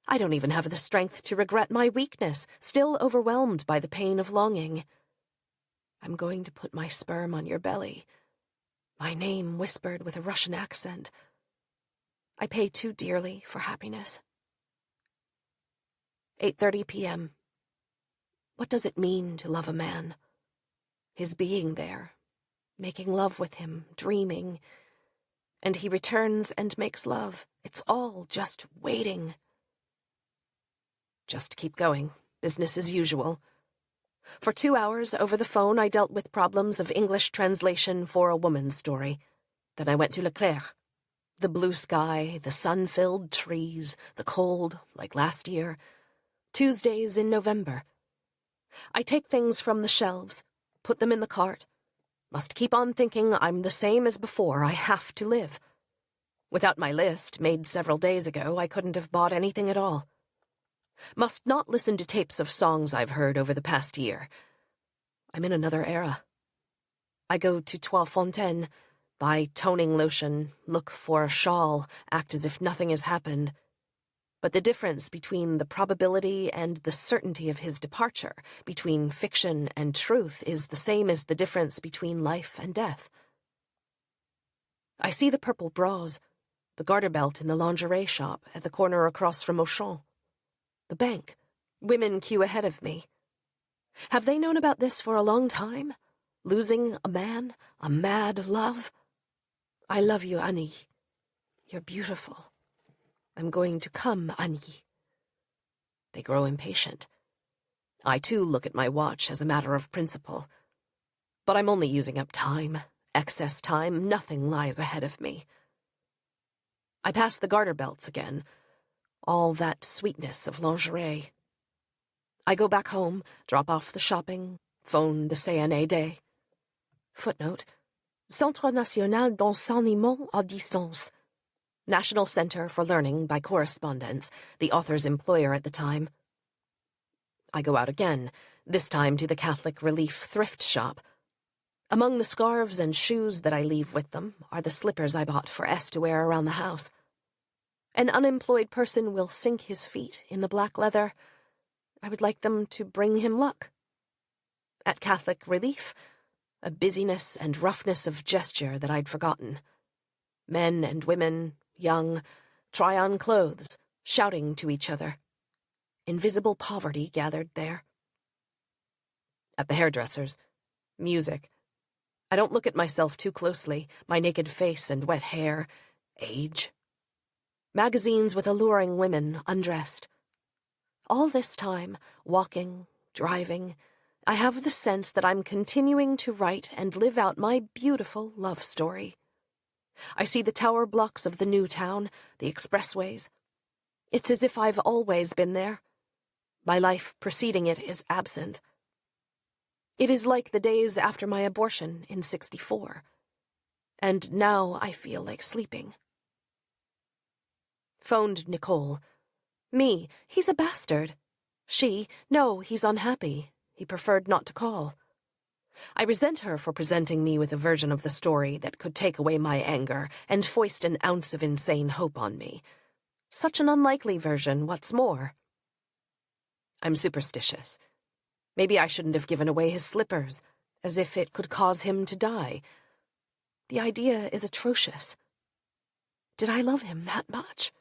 I don't even have the strength to regret my weakness, still overwhelmed by the pain of longing. I'm going to put my sperm on your belly, my name whispered with a Russian accent. I pay too dearly for happiness. 8:30 p.m. What does it mean to love a man? His being there, making love with him, dreaming, and he returns and makes love. It's all just waiting. Just keep going, business as usual. For 2 hours over the phone, I dealt with problems of English translation for a woman's story. Then I went to Leclerc. The blue sky, the sun-filled trees, the cold, like last year. Tuesdays in November. I take things from the shelves, put them in the cart. Must keep on thinking I'm the same as before. I have to live. Without my list, made several days ago, I couldn't have bought anything at all. Must not listen to tapes of songs I've heard over the past year. I'm in another era. I go to Trois Fontaines, buy toning lotion, look for a shawl, act as if nothing has happened. But the difference between the probability and the certainty of his departure, between fiction and truth, is the same as the difference between life and death. I see the purple bras, the garter belt in the lingerie shop at the corner across from Auchan. The bank. Women queue ahead of me. Have they known about this for a long time? Losing a man, a mad love? I love you, Annie. You're beautiful. I'm going to come, Annie. They grow impatient. I, too, look at my watch as a matter of principle. But I'm only using up time, excess time. Nothing lies ahead of me. I pass the garter belts again. All that sweetness of lingerie. I go back home, drop off the shopping, phone the CNAD. Footnote: Centre National d'Enseignement à Distance. National Center for Learning by Correspondence, the author's employer at the time. I go out again, this time to the Catholic Relief thrift shop. Among the scarves and shoes that I leave with them are the slippers I bought for S to wear around the house. An unemployed person will sink his feet in the black leather. I would like them to bring him luck. At Catholic Relief, a busyness and roughness of gesture that I'd forgotten. Men and women, young, try on clothes, shouting to each other. Invisible poverty gathered there. At the hairdresser's, music. I don't look at myself too closely, my naked face and wet hair. Age. Magazines with alluring women undressed. All this time, walking, driving, I have the sense that I'm continuing to write and live out my beautiful love story. I see the tower blocks of the new town, the expressways. It's as if I've always been there. My life preceding it is absent. It is like the days after my abortion in '64. And now I feel like sleeping. Phoned Nicole. Me, he's a bastard. She, no, he's unhappy. He preferred not to call. I resent her for presenting me with a version of the story that could take away my anger and foist an ounce of insane hope on me. Such an unlikely version, what's more. I'm superstitious. Maybe I shouldn't have given away his slippers, as if it could cause him to die. The idea is atrocious. Did I love him that much?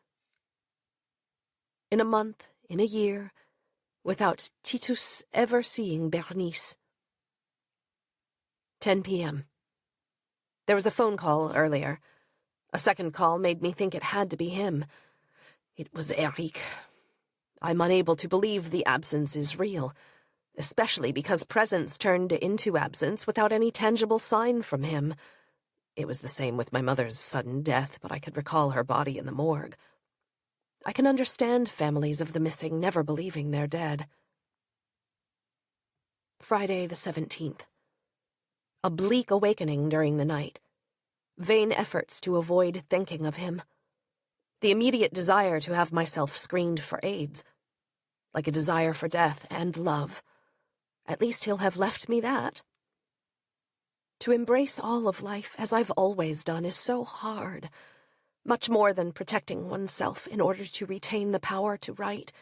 In a month, in a year, without Titus ever seeing Bernice. 10 p.m. There was a phone call earlier. A second call made me think it had to be him. It was Eric. I'm unable to believe the absence is real. especially because presence turned into absence without any tangible sign from him. It was the same with my mother's sudden death, but I could recall her body in the morgue. I can understand families of the missing never believing they're dead. Friday the 17th. A bleak awakening during the night. Vain efforts to avoid thinking of him. The immediate desire to have myself screened for AIDS. Like a desire for death and love. At least he'll have left me that. To embrace all of life, as I've always done, is so hard. Much more than protecting oneself in order to retain the power to write.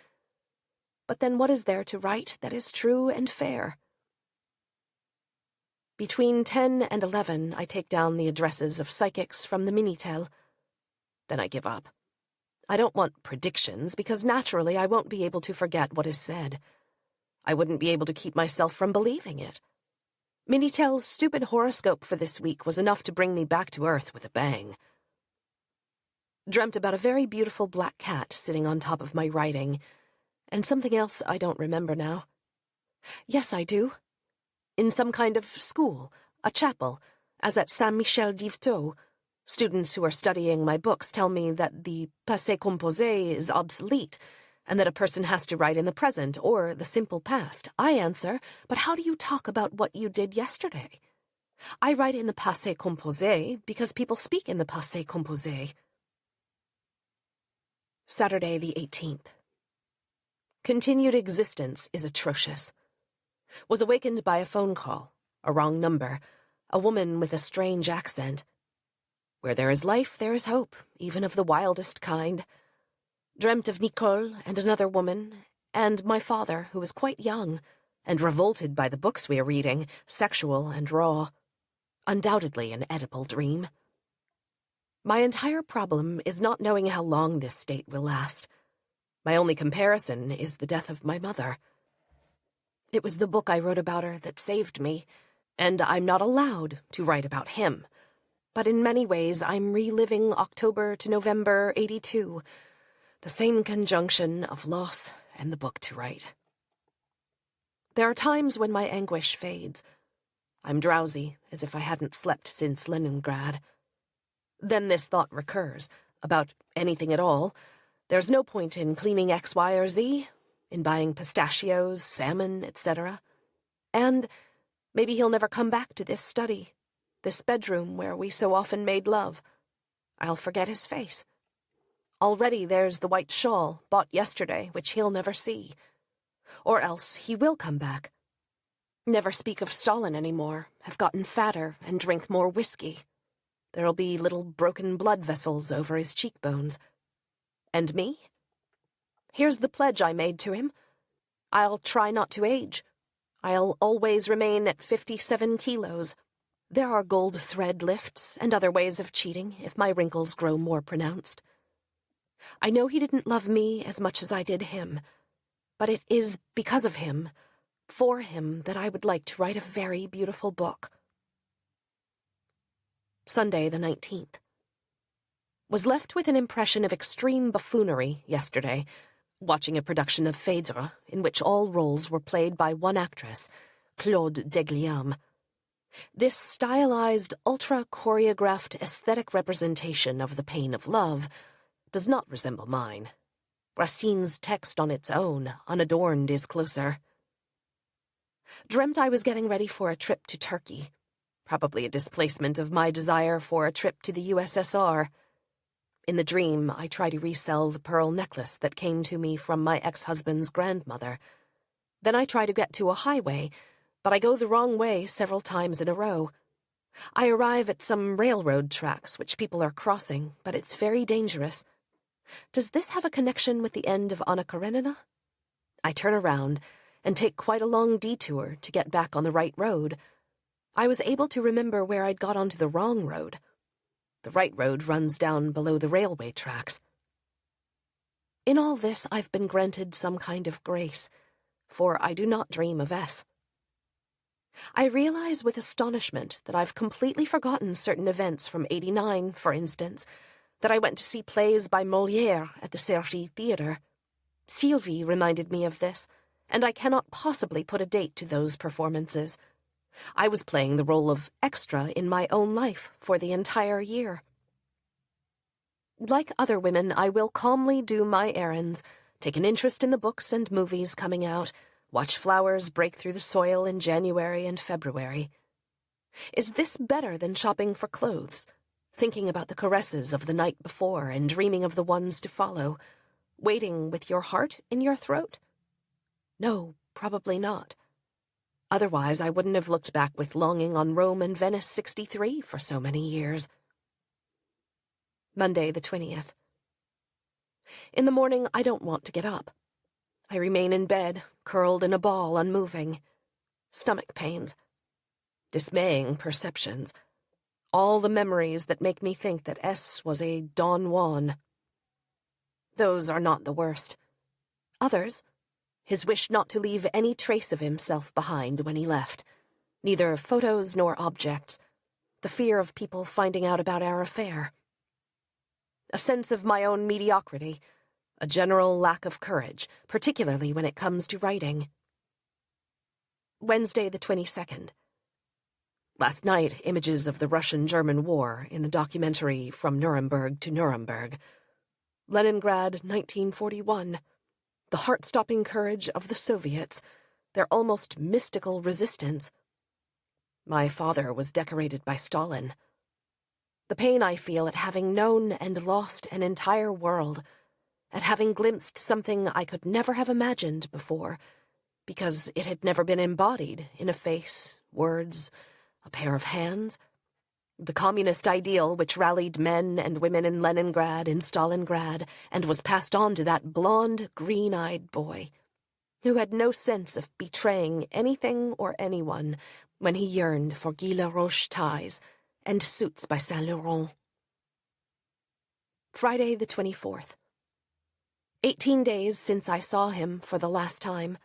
But then what is there to write that is true and fair? Between 10 and 11, I take down the addresses of psychics from the Minitel. Then I give up. I don't want predictions, because naturally I won't be able to forget what is said. I wouldn't be able to keep myself from believing it. Minitel's stupid horoscope for this week was enough to bring me back to Earth with a bang. Dreamt about a very beautiful black cat sitting on top of my writing, and something else I don't remember now. Yes, I do. In some kind of school, a chapel, as at Saint-Michel-d'Yvetot. Students who are studying my books tell me that the passé composé is obsolete, and that a person has to write in the present or the simple past. I answer, but how do you talk about what you did yesterday? I write in the passé composé because people speak in the passé composé. Saturday the 18th. Continued existence is atrocious. Was awakened by a phone call, a wrong number, a woman with a strange accent. Where there is life, there is hope, even of the wildest kind. Dreamt of Nicole and another woman, and my father, who was quite young, and revolted by the books we are reading, sexual and raw. Undoubtedly an Oedipal dream. My entire problem is not knowing how long this state will last. My only comparison is the death of my mother. It was the book I wrote about her that saved me, and I'm not allowed to write about him. But in many ways, I'm reliving October to November '82, the same conjunction of loss and the book to write. There are times when my anguish fades. I'm drowsy, as if I hadn't slept since Leningrad. Then this thought recurs, about anything at all. There's no point in cleaning X, Y, or Z, in buying pistachios, salmon, etc. And maybe he'll never come back to this study, this bedroom where we so often made love. I'll forget his face. Already there's the white shawl, bought yesterday, which he'll never see. Or else he will come back. Never speak of Stalin anymore, have gotten fatter, and drink more whiskey. There'll be little broken blood vessels over his cheekbones. And me? Here's the pledge I made to him. I'll try not to age. I'll always remain at 57 kilos. There are gold thread lifts and other ways of cheating if my wrinkles grow more pronounced. I know he didn't love me as much as I did him, but it is because of him, for him, that I would like to write a very beautiful book. Sunday the 19th. Was left with an impression of extreme buffoonery yesterday, watching a production of Phèdre, in which all roles were played by one actress, Claude Degliam. This stylized, ultra-choreographed aesthetic representation of the pain of love does not resemble mine. Racine's text on its own, unadorned, is closer. Dreamt I was getting ready for a trip to Turkey, probably a displacement of my desire for a trip to the USSR. In the dream, I try to resell the pearl necklace that came to me from my ex-husband's grandmother. Then I try to get to a highway, but I go the wrong way several times in a row. I arrive at some railroad tracks which people are crossing, but it's very dangerous. Does this have a connection with the end of Anna Karenina? I turn around and take quite a long detour to get back on the right road. I was able to remember where I'd got onto the wrong road. The right road runs down below the railway tracks. In all this, I've been granted some kind of grace, for I do not dream of S. I realize with astonishment that I've completely forgotten certain events from '89, for instance, that I went to see plays by Molière at the Cergy Theatre. Sylvie reminded me of this, and I cannot possibly put a date to those performances. I was playing the role of extra in my own life for the entire year. Like other women, I will calmly do my errands, take an interest in the books and movies coming out, watch flowers break through the soil in January and February. Is this better than shopping for clothes, thinking about the caresses of the night before and dreaming of the ones to follow, waiting with your heart in your throat? No, probably not. Otherwise, I wouldn't have looked back with longing on Rome and Venice 63 for so many years. Monday the 20th. In the morning, I don't want to get up. I remain in bed, curled in a ball, unmoving. Stomach pains. Dismaying perceptions. All the memories that make me think that S was a Don Juan. Those are not the worst. Others, his wish not to leave any trace of himself behind when he left, neither photos nor objects, the fear of people finding out about our affair. A sense of my own mediocrity, a general lack of courage, particularly when it comes to writing. Wednesday the 22nd. Last night, images of the Russian-German War in the documentary From Nuremberg to Nuremberg. Leningrad, 1941. The heart-stopping courage of the Soviets, their almost mystical resistance. My father was decorated by Stalin. The pain I feel at having known and lost an entire world, at having glimpsed something I could never have imagined before, because it had never been embodied in a face, words, a pair of hands. The communist ideal which rallied men and women in Leningrad and Stalingrad and was passed on to that blond, green-eyed boy, who had no sense of betraying anything or anyone when he yearned for Guy Laroche ties and suits by Saint Laurent. Friday the 24th. 18 days since I saw him for the last time.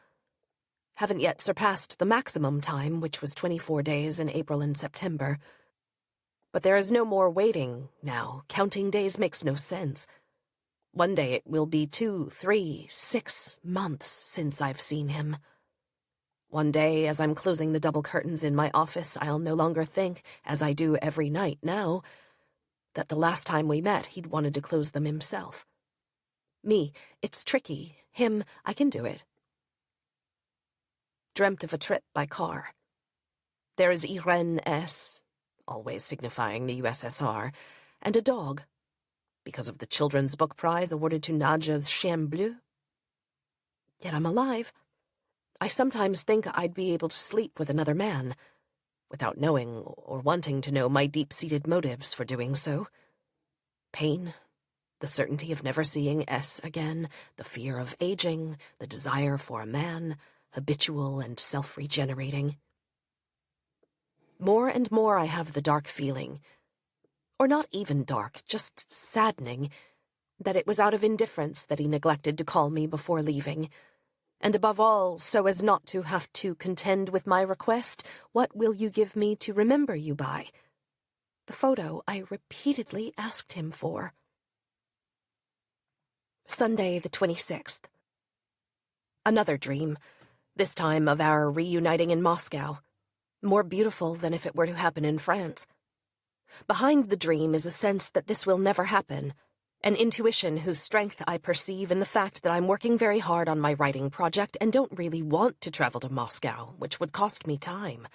Haven't yet surpassed the maximum time, which was 24 days in April and September. But there is no more waiting now. Counting days makes no sense. One day it will be 2, 3, 6 months since I've seen him. One day, as I'm closing the double curtains in my office, I'll no longer think, as I do every night now, that the last time we met he'd wanted to close them himself. Me, it's tricky. Him, I can do it. Dreamt of a trip by car. There is Irene S., always signifying the USSR, and a dog, because of the children's book prize awarded to Nadia's Chien Bleu. Yet I'm alive. I sometimes think I'd be able to sleep with another man, without knowing or wanting to know my deep-seated motives for doing so. Pain, the certainty of never seeing S again, the fear of aging, the desire for a man, habitual and self-regenerating. More and more I have the dark feeling, or not even dark, just saddening, that it was out of indifference that he neglected to call me before leaving, and above all, so as not to have to contend with my request, "What will you give me to remember you by?" The photo I repeatedly asked him for. Sunday the 26th. Another dream, this time of our reuniting in Moscow, more beautiful than if it were to happen in France. Behind the dream is a sense that this will never happen, an intuition whose strength I perceive in the fact that I'm working very hard on my writing project and don't really want to travel to Moscow, which would cost me time.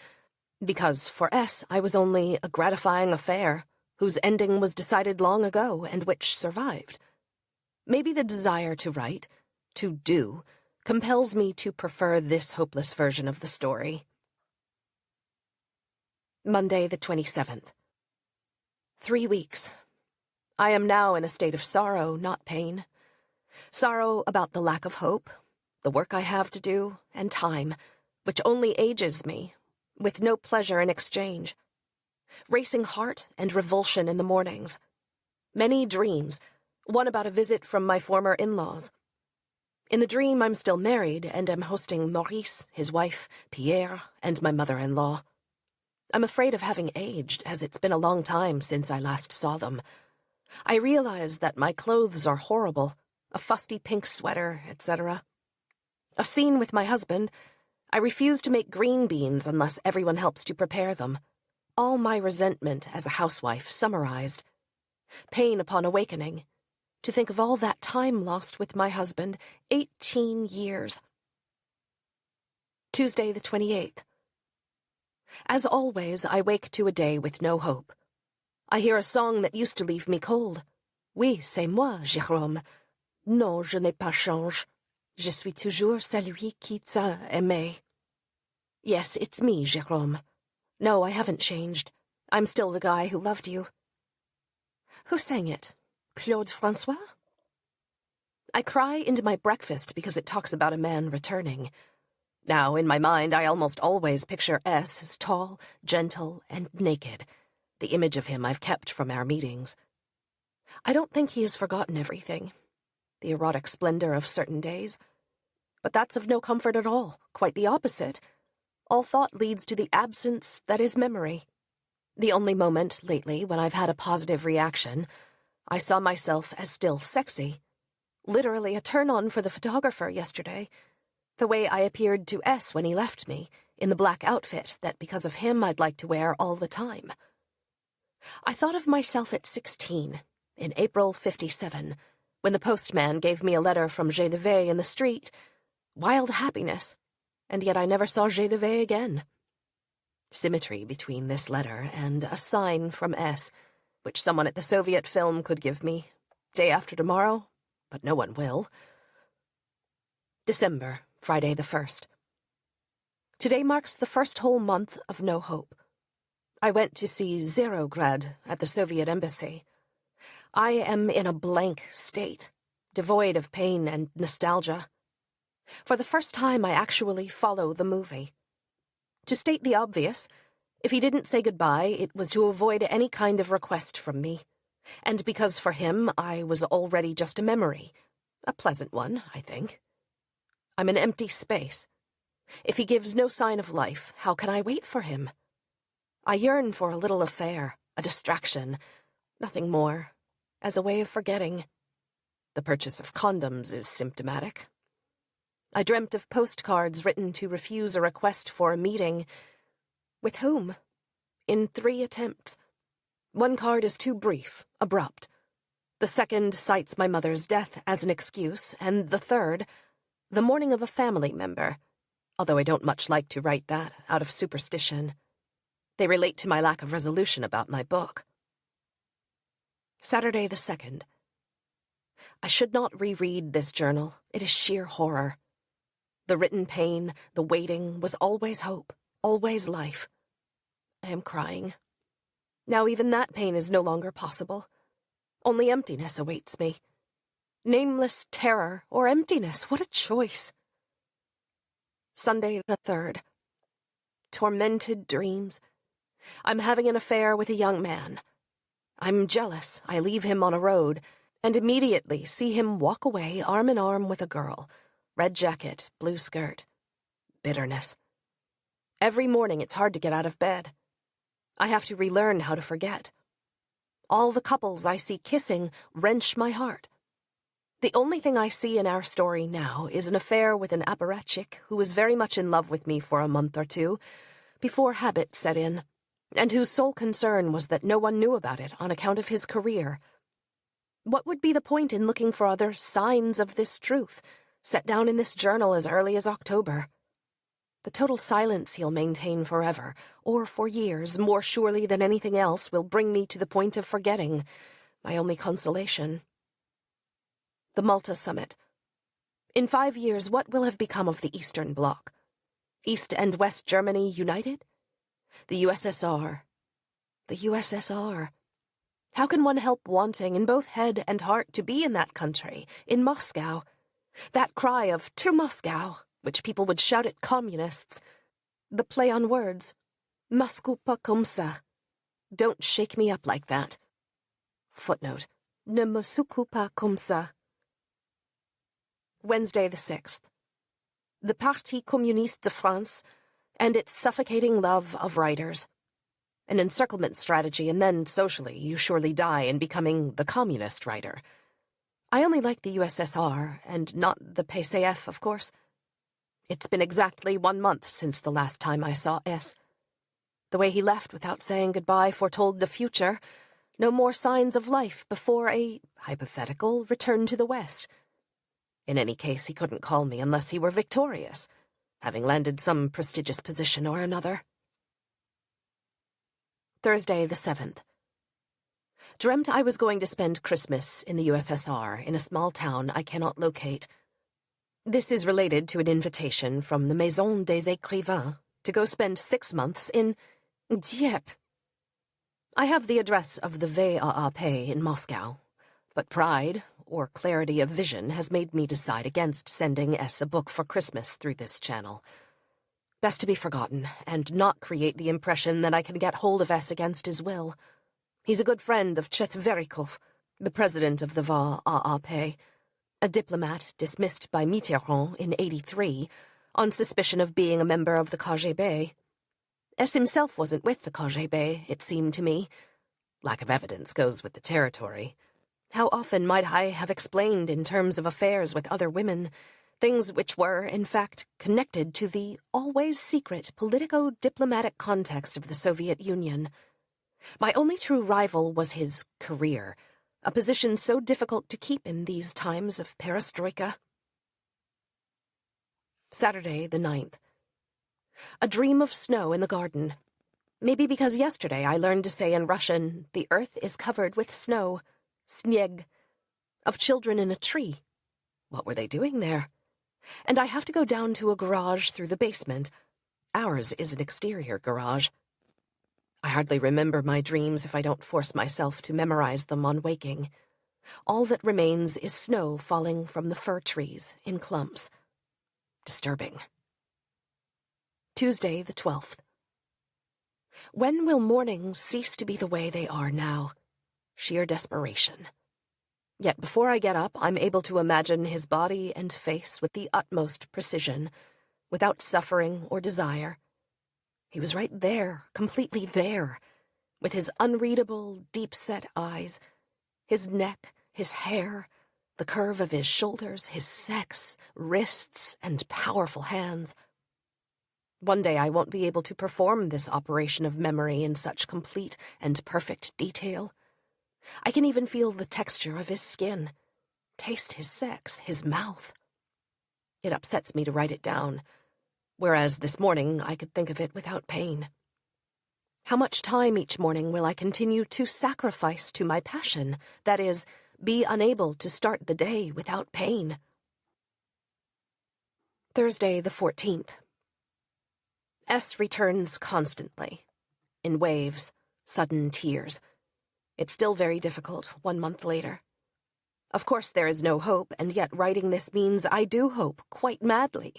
Because for S, I was only a gratifying affair, whose ending was decided long ago and which survived. Maybe the desire to write, to do, compels me to prefer this hopeless version of the story. Monday the 27th. 3 weeks. I am now in a state of sorrow, not pain. Sorrow about the lack of hope, the work I have to do, and time, which only ages me, with no pleasure in exchange. Racing heart and revulsion in the mornings. Many dreams, one about a visit from my former in-laws. In the dream, I'm still married and am hosting Maurice, his wife, Pierre, and my mother-in-law. I'm afraid of having aged, as it's been a long time since I last saw them. I realize that my clothes are horrible, a fusty pink sweater, etc. A scene with my husband. I refuse to make green beans unless everyone helps to prepare them. All my resentment as a housewife summarized. Pain upon awakening. To think of all that time lost with my husband, 18 years. Tuesday the 28th. As always, I wake to a day with no hope. I hear a song that used to leave me cold. Oui, c'est moi, Jérôme. Non, je n'ai pas changé. Je suis toujours celui qui t'a aimé. Yes, it's me, Jérôme. No, I haven't changed. I'm still the guy who loved you. Who sang it? Claude François? I cry into my breakfast because it talks about a man returning. Now, in my mind, I almost always picture S as tall, gentle, and naked, the image of him I've kept from our meetings. I don't think he has forgotten everything, the erotic splendor of certain days. But that's of no comfort at all, quite the opposite. All thought leads to the absence that is memory. The only moment lately when I've had a positive reaction, I saw myself as still sexy. Literally a turn-on for the photographer yesterday. The way I appeared to S when he left me, in the black outfit that because of him I'd like to wear all the time. I thought of myself at 16, in April '57, when the postman gave me a letter from Gélivet in the street. Wild happiness, and yet I never saw Gélivet again. Symmetry between this letter and a sign from S, which someone at the Soviet film could give me, day after tomorrow, but no one will. December, Friday the 1st. Today marks the first whole month of no hope. I went to see Zerograd at the Soviet embassy. I am in a blank state, devoid of pain and nostalgia. For the first time, I actually follow the movie. To state the obvious, if he didn't say goodbye, it was to avoid any kind of request from me. And because for him, I was already just a memory. A pleasant one, I think. I'm an empty space. If he gives no sign of life, how can I wait for him? I yearn for a little affair, a distraction, nothing more, as a way of forgetting. The purchase of condoms is symptomatic. I dreamt of postcards written to refuse a request for a meeting. With whom? In 3 attempts. One card is too brief, abrupt. The second cites my mother's death as an excuse, and the third, the mourning of a family member, although I don't much like to write that out of superstition. They relate to my lack of resolution about my book. Saturday the 2nd. I should not reread this journal. It is sheer horror. The written pain, the waiting, was always hope, always life. I am crying. Now even that pain is no longer possible. Only emptiness awaits me. Nameless terror or emptiness, what a choice. Sunday the 3rd. Tormented dreams. I'm having an affair with a young man. I'm jealous. I leave him on a road, and immediately see him walk away arm in arm with a girl. Red jacket, blue skirt. Bitterness. Every morning it's hard to get out of bed. I have to relearn how to forget. All the couples I see kissing wrench my heart. The only thing I see in our story now is an affair with an apparatchik who was very much in love with me for a month or two, before habit set in, and whose sole concern was that no one knew about it on account of his career. What would be the point in looking for other signs of this truth, set down in this journal as early as October? The total silence he'll maintain forever, or for years, more surely than anything else, will bring me to the point of forgetting, my only consolation. The Malta Summit. In 5 years, what will have become of the Eastern Bloc? East and West Germany united? The USSR. The USSR. How can one help wanting in both head and heart to be in that country, in Moscow? That cry of, "To Moscow," which people would shout at communists. The play on words. Moscou pas comme ça. Don't shake me up like that. Footnote. Ne me secoue pas comme ça. Wednesday the 6th. The Parti Communiste de France and its suffocating love of writers. An encirclement strategy, and then, socially, you surely die in becoming the communist writer. I only like the USSR, and not the PCF, of course. It's been exactly 1 month since the last time I saw S. The way he left without saying goodbye foretold the future. No more signs of life before a hypothetical return to the West. In any case, he couldn't call me unless he were victorious, having landed some prestigious position or another. Thursday the 7th. Dreamt I was going to spend Christmas in the USSR in a small town I cannot locate. This is related to an invitation from the Maison des Écrivains to go spend 6 months in Dieppe. I have the address of the VAAP in Moscow, but pride, or clarity of vision, has made me decide against sending S a book for Christmas through this channel. Best to be forgotten, and not create the impression that I can get hold of S against his will. He's a good friend of Chetverikov, the president of the VAAP, a diplomat dismissed by Mitterrand in '83 on suspicion of being a member of the KGB. S himself wasn't with the KGB, it seemed to me. Lack of evidence goes with the territory. How often might I have explained in terms of affairs with other women, things which were, in fact, connected to the always secret politico-diplomatic context of the Soviet Union. My only true rival was his career, a position so difficult to keep in these times of perestroika. Saturday the 9th. A dream of snow in the garden. Maybe because yesterday I learned to say in Russian, the earth is covered with snow, sneg, of children in a tree. What were they doing there? And I have to go down to a garage through the basement. Ours is an exterior garage. I hardly remember my dreams if I don't force myself to memorize them on waking. All that remains is snow falling from the fir trees in clumps. Disturbing. Tuesday the 12th. When will mornings cease to be the way they are now? Sheer desperation. Yet before I get up, I'm able to imagine his body and face with the utmost precision, without suffering or desire. He was right there, completely there, with his unreadable, deep-set eyes, his neck, his hair, the curve of his shoulders, his sex, wrists, and powerful hands. One day I won't be able to perform this operation of memory in such complete and perfect detail. I can even feel the texture of his skin, taste his sex, his mouth. It upsets me to write it down, whereas this morning I could think of it without pain. How much time each morning will I continue to sacrifice to my passion, that is, be unable to start the day without pain? Thursday the 14th. S returns constantly, in waves, sudden tears. It's still very difficult 1 month later. Of course there is no hope, and yet writing this means I do hope quite madly.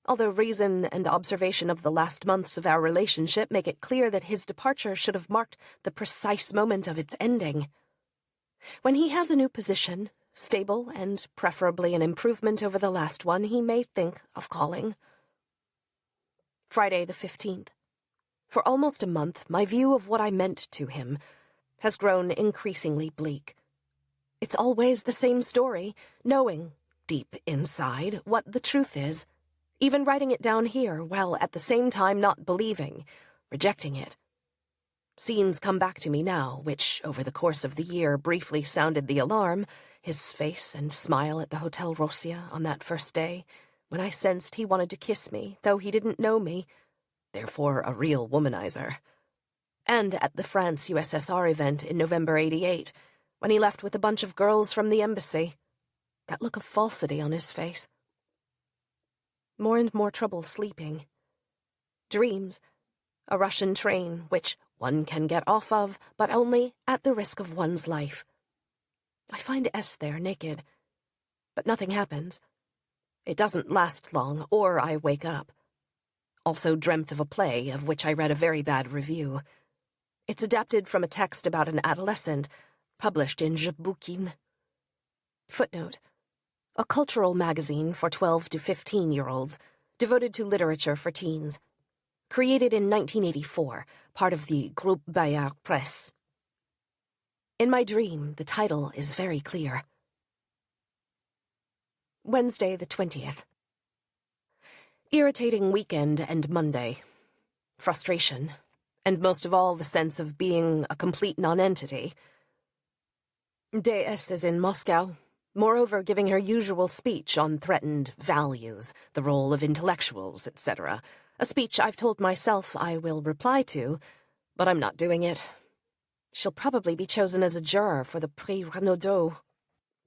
Although reason and observation of the last months of our relationship make it clear that his departure should have marked the precise moment of its ending. When he has a new position, stable and preferably an improvement over the last one, he may think of calling. Friday the 15th. For almost a month, my view of what I meant to him has grown increasingly bleak. It's always the same story, knowing, deep inside, what the truth is, even writing it down here, while at the same time not believing, rejecting it. Scenes come back to me now, which, over the course of the year, briefly sounded the alarm, his face and smile at the Hotel Rosia on that first day, when I sensed he wanted to kiss me, though he didn't know me, therefore a real womanizer. And at the France-USSR event in November '88, when he left with a bunch of girls from the embassy. That look of falsity on his face. More and more trouble sleeping. Dreams. A Russian train, which one can get off of, but only at the risk of one's life. I find S there naked, but nothing happens. It doesn't last long, or I wake up. Also dreamt of a play, of which I read a very bad review. It's adapted from a text about an adolescent, published in Zhebukin. Footnote: a cultural magazine for 12 to 15-year-olds, devoted to literature for teens. Created in 1984, part of the Groupe Bayard Presse. In my dream, the title is very clear. Wednesday the 20th. Irritating weekend and Monday. Frustration. And most of all, the sense of being a complete nonentity. DS is in Moscow, moreover giving her usual speech on threatened values, the role of intellectuals, etc. A speech I've told myself I will reply to, but I'm not doing it. She'll probably be chosen as a juror for the Prix Renaudot.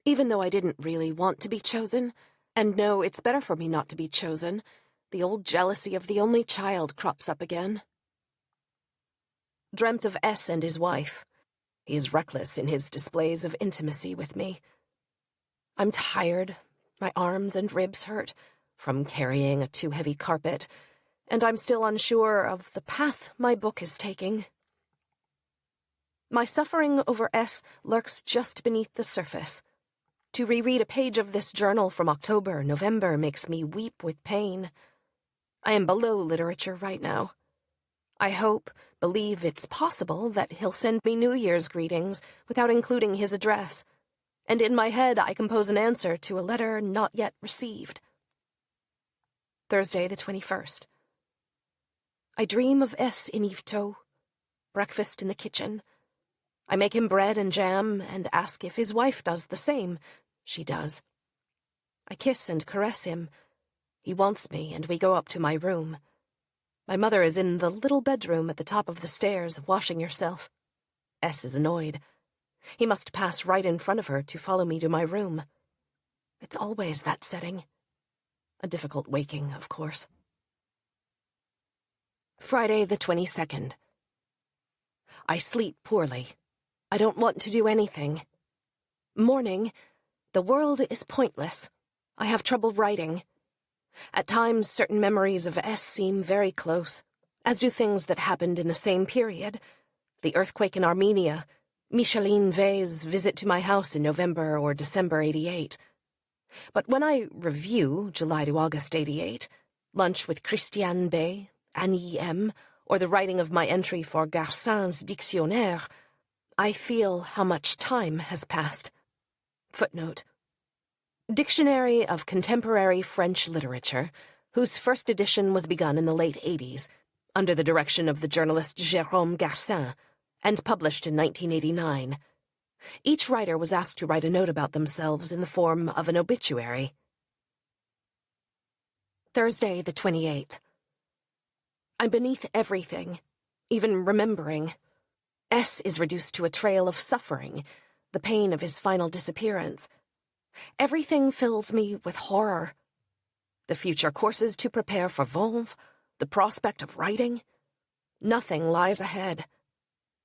Even though I didn't really want to be chosen, and no, it's better for me not to be chosen, the old jealousy of the only child crops up again. Dreamt of S and his wife. He is reckless in his displays of intimacy with me. I'm tired, my arms and ribs hurt, from carrying a too heavy carpet, and I'm still unsure of the path my book is taking. My suffering over S lurks just beneath the surface. To reread a page of this journal from October, November makes me weep with pain. I am below literature right now. I believe it's possible that he'll send me New Year's greetings without including his address, and in my head I compose an answer to a letter not yet received. Thursday the 21st. I dream of S in Yvetot. Breakfast in the kitchen. I make him bread and jam and ask if his wife does the same. She does. I kiss and caress him. He wants me, and we go up to my room. My mother is in the little bedroom at the top of the stairs, washing herself. S is annoyed. He must pass right in front of her to follow me to my room. It's always that setting. A difficult waking, of course. Friday the 22nd. I sleep poorly. I don't want to do anything. Morning. The world is pointless. I have trouble writing. At times, certain memories of S seem very close, as do things that happened in the same period. The earthquake in Armenia, Micheline Vey's visit to my house in November or December 88. But when I review July to August 88, lunch with Christiane Bey, Annie M., or the writing of my entry for Garcin's Dictionnaire, I feel how much time has passed. Footnote. Dictionary of Contemporary French Literature, whose first edition was begun in the late 80s, under the direction of the journalist Jérôme Garcin, and published in 1989. Each writer was asked to write a note about themselves in the form of an obituary. Thursday, the 28th. I'm beneath everything, even remembering. S is reduced to a trail of suffering, the pain of his final disappearance. Everything fills me with horror. The future courses to prepare for Vanves, the prospect of writing. Nothing lies ahead.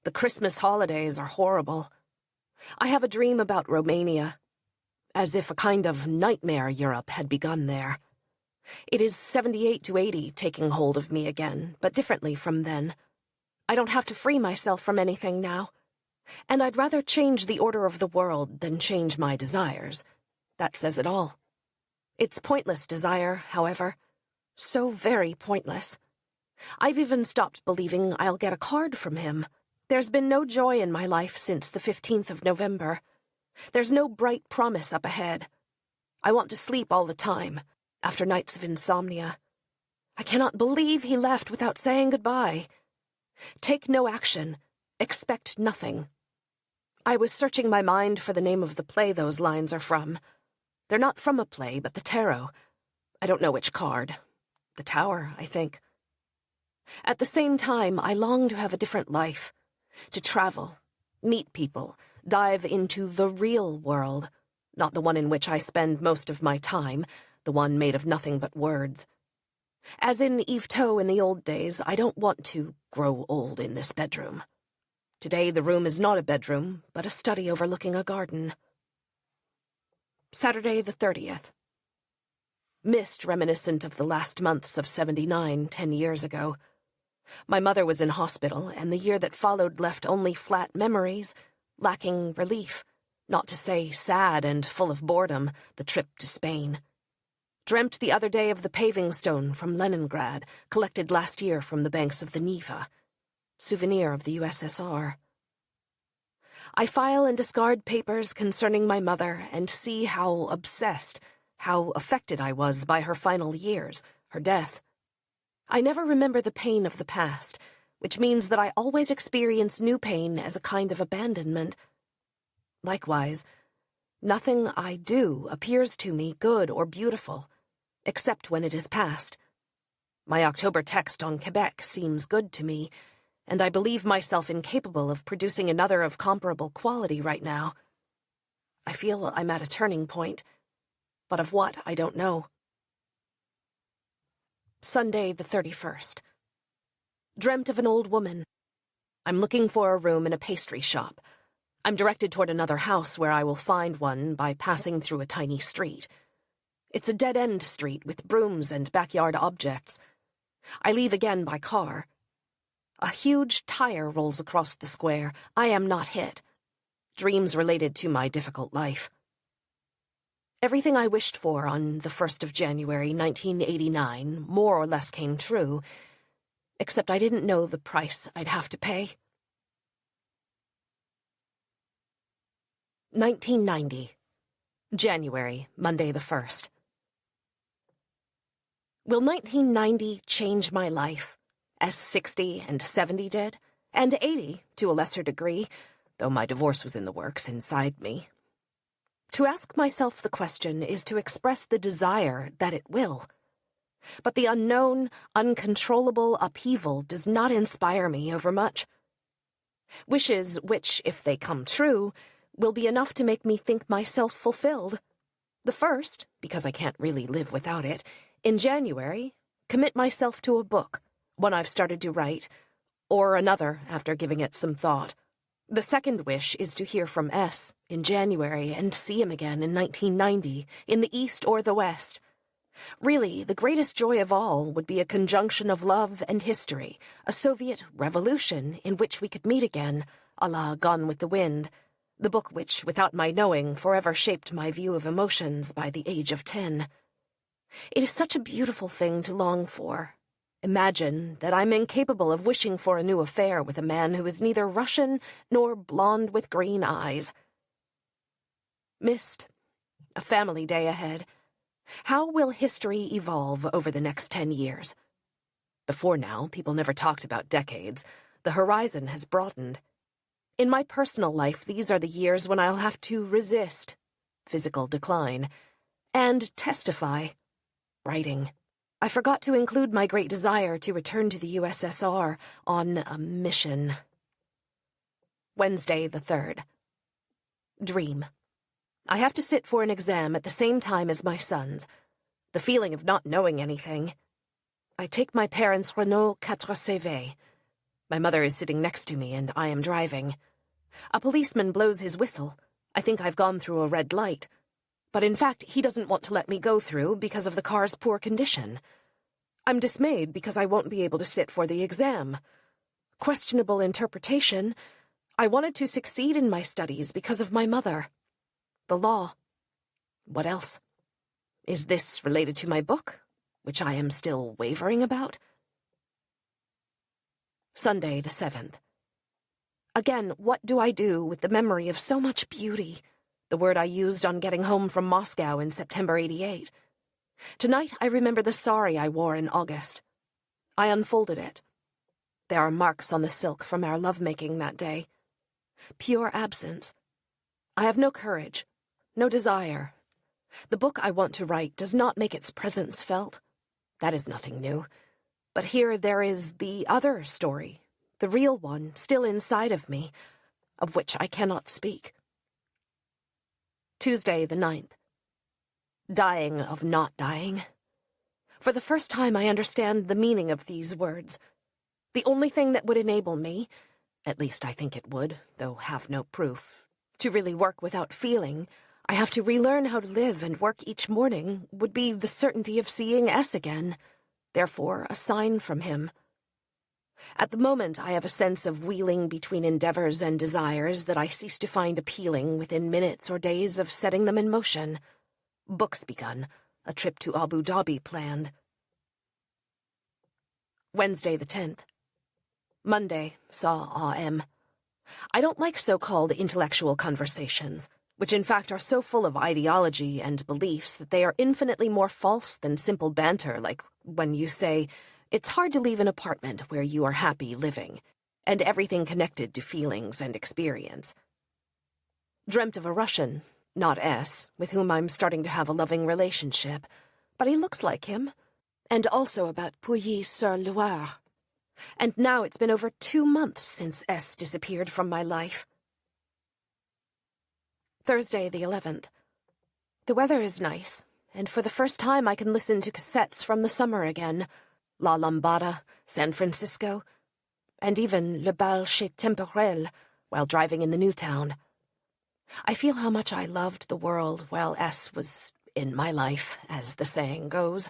The Christmas holidays are horrible. I have a dream about Romania, as if a kind of nightmare Europe had begun there. It is 78 to 80 taking hold of me again, but differently from then. I don't have to free myself from anything now. And I'd rather change the order of the world than change my desires. That says it all. It's pointless desire, however. So very pointless. I've even stopped believing I'll get a card from him. There's been no joy in my life since the 15th of November. There's no bright promise up ahead. I want to sleep all the time, after nights of insomnia. I cannot believe he left without saying goodbye. Take no action. Expect nothing. I was searching my mind for the name of the play those lines are from. They're not from a play, but the tarot. I don't know which card. The Tower, I think. At the same time, I long to have a different life. To travel, meet people, dive into the real world, not the one in which I spend most of my time, the one made of nothing but words. As in Yvetot in the old days, I don't want to grow old in this bedroom. Today the room is not a bedroom, but a study overlooking a garden. Saturday the 30th. Mist reminiscent of the last months of 79, 10 years ago. My mother was in hospital, and the year that followed left only flat memories, lacking relief, not to say sad and full of boredom, the trip to Spain. Dreamt the other day of the paving stone from Leningrad, collected last year from the banks of the Neva. Souvenir of the USSR. I file and discard papers concerning my mother and see how obsessed, how affected I was by her final years, her death. I never remember the pain of the past, which means that I always experience new pain as a kind of abandonment. Likewise, nothing I do appears to me good or beautiful, except when it is past. My October text on Quebec seems good to me, and I believe myself incapable of producing another of comparable quality right now. I feel I'm at a turning point, but of what I don't know. Sunday the 31st. Dreamt of an old woman. I'm looking for a room in a pastry shop. I'm directed toward another house where I will find one by passing through a tiny street. It's a dead-end street with brooms and backyard objects. I leave again by car. A huge tire rolls across the square. I am not hit. Dreams related to my difficult life. Everything I wished for on the 1st of January, 1989, more or less came true, except I didn't know the price I'd have to pay. 1990. January, Monday the 1st. Will 1990 change my life, as 60 and 70 did, and 80 to a lesser degree, though my divorce was in the works inside me? To ask myself the question is to express the desire that it will. But the unknown, uncontrollable upheaval does not inspire me overmuch. Wishes which, if they come true, will be enough to make me think myself fulfilled. The first, because I can't really live without it, in January, commit myself to a book, one I've started to write, or another after giving it some thought. The second wish is to hear from S. in January and see him again in 1990, in the East or the West. Really, the greatest joy of all would be a conjunction of love and history, a Soviet revolution in which we could meet again, a la Gone with the Wind, the book which, without my knowing, forever shaped my view of emotions by the age of 10. It is such a beautiful thing to long for. Imagine that I'm incapable of wishing for a new affair with a man who is neither Russian nor blonde with green eyes. Missed. A family day ahead. How will history evolve over the next 10 years? Before now, people never talked about decades. The horizon has broadened. In my personal life, these are the years when I'll have to resist physical decline and testify writing. I forgot to include my great desire to return to the USSR on a mission. Wednesday the 3rd. Dream. I have to sit for an exam at the same time as my sons. The feeling of not knowing anything. I take my parents' Renault 4CV. My mother is sitting next to me and I am driving. A policeman blows his whistle. I think I've gone through a red light. But in fact, he doesn't want to let me go through because of the car's poor condition. I'm dismayed because I won't be able to sit for the exam. Questionable interpretation. I wanted to succeed in my studies because of my mother. The law. What else? Is this related to my book, which I am still wavering about? Sunday the 7th. Again, what do I do with the memory of so much beauty? The word I used on getting home from Moscow in September 88. Tonight I remember the sari I wore in August. I unfolded it. There are marks on the silk from our lovemaking that day. Pure absence. I have no courage, no desire. The book I want to write does not make its presence felt. That is nothing new. But here there is the other story, the real one, still inside of me, of which I cannot speak. Tuesday the 9th. Dying of not dying. For the first time I understand the meaning of these words. The only thing that would enable me, at least I think it would, though have no proof, to really work without feeling, I have to relearn how to live and work each morning, would be the certainty of seeing S again, therefore a sign from him. At the moment I have a sense of wheeling between endeavors and desires that I cease to find appealing within minutes or days of setting them in motion. Books begun, a trip to Abu Dhabi planned. Wednesday the 10th. Monday saw AM. I don't like so-called intellectual conversations, which in fact are so full of ideology and beliefs that they are infinitely more false than simple banter like when you say, it's hard to leave an apartment where you are happy living, and everything connected to feelings and experience. Dreamt of a Russian, not S, with whom I'm starting to have a loving relationship, but he looks like him, and also about Pouilly-sur-Loire. And now it's been over 2 months since S disappeared from my life. Thursday the 11th. The weather is nice, and for the first time I can listen to cassettes from the summer again. La Lambada, San Francisco, and even Le Bal Chez Temporel while driving in the new town. I feel how much I loved the world while S was in my life, as the saying goes.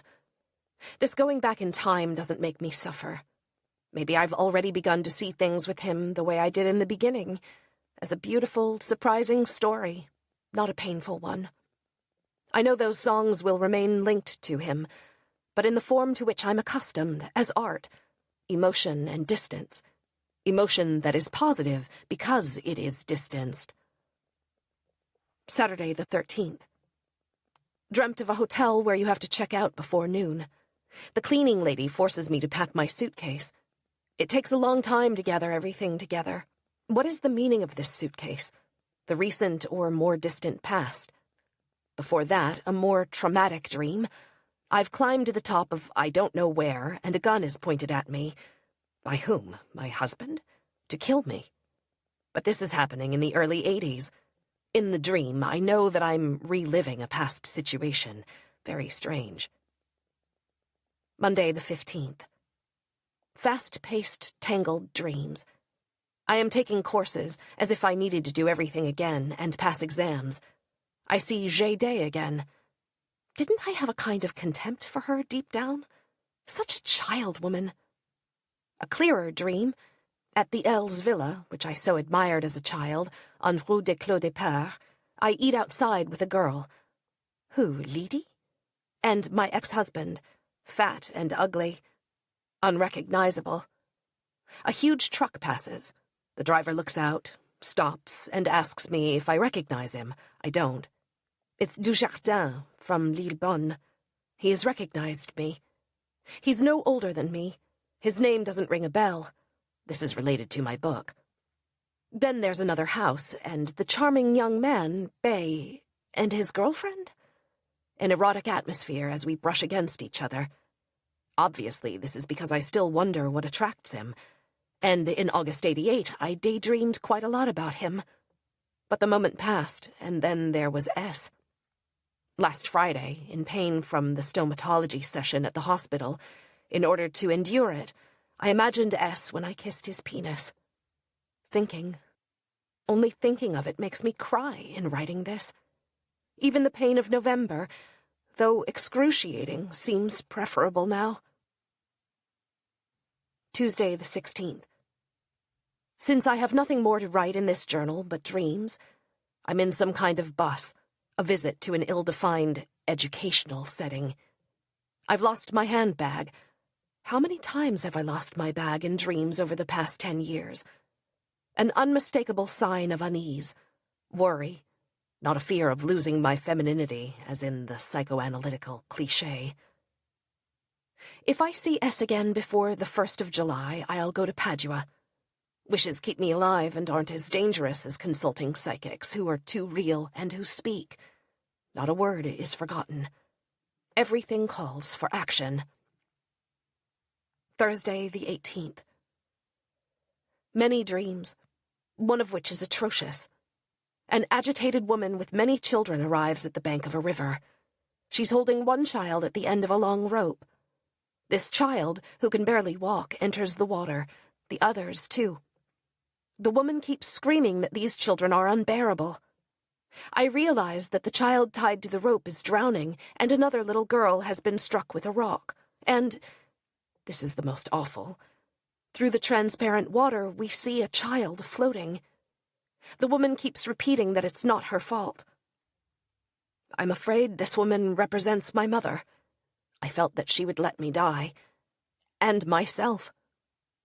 This going back in time doesn't make me suffer. Maybe I've already begun to see things with him the way I did in the beginning, as a beautiful, surprising story, not a painful one. I know those songs will remain linked to him, but in the form to which I'm accustomed, as art, emotion and distance. Emotion that is positive because it is distanced. Saturday the 13th. Dreamt of a hotel where you have to check out before noon. The cleaning lady forces me to pack my suitcase. It takes a long time to gather everything together. What is the meaning of this suitcase? The recent or more distant past? Before that, a more traumatic dream. I've climbed to the top of I don't know where, and a gun is pointed at me. By whom? My husband? To kill me. But this is happening in the early 80s. In the dream, I know that I'm reliving a past situation. Very strange. Monday the 15th. Fast-paced, tangled dreams. I am taking courses, as if I needed to do everything again and pass exams. I see Day again. Didn't I have a kind of contempt for her deep down? Such a child woman. A clearer dream. At the L's villa, which I so admired as a child, on Rue des Clos des Pères, I eat outside with a girl. Who, Lydie? And my ex-husband, fat and ugly, unrecognizable. A huge truck passes. The driver looks out, stops, and asks me if I recognize him. I don't. It's Dujardin from Lillebonne. He has recognized me. He's no older than me. His name doesn't ring a bell. This is related to my book. Then there's another house, and the charming young man, Bay, and his girlfriend? An erotic atmosphere as we brush against each other. Obviously, this is because I still wonder what attracts him. And in August 88, I daydreamed quite a lot about him. But the moment passed, and then there was S. Last Friday, in pain from the stomatology session at the hospital, in order to endure it, I imagined S when I kissed his penis. Only thinking of it makes me cry in writing this. Even the pain of November, though excruciating, seems preferable now. Tuesday the 16th. Since I have nothing more to write in this journal but dreams, I'm in some kind of bus, a visit to an ill-defined educational setting. I've lost my handbag. How many times have I lost my bag in dreams over the past 10 years? An unmistakable sign of unease, worry, not a fear of losing my femininity, as in the psychoanalytical cliché. If I see S again before the 1st of July, I'll go to Padua. Wishes keep me alive and aren't as dangerous as consulting psychics who are too real and who speak. Not a word is forgotten. Everything calls for action. Thursday the 18th. Many dreams, one of which is atrocious. An agitated woman with many children arrives at the bank of a river. She's holding one child at the end of a long rope. This child, who can barely walk, enters the water, the others too. The woman keeps screaming that these children are unbearable. I realize that the child tied to the rope is drowning, and another little girl has been struck with a rock. And, this is the most awful, through the transparent water we see a child floating. The woman keeps repeating that it's not her fault. I'm afraid this woman represents my mother. I felt that she would let me die. And myself.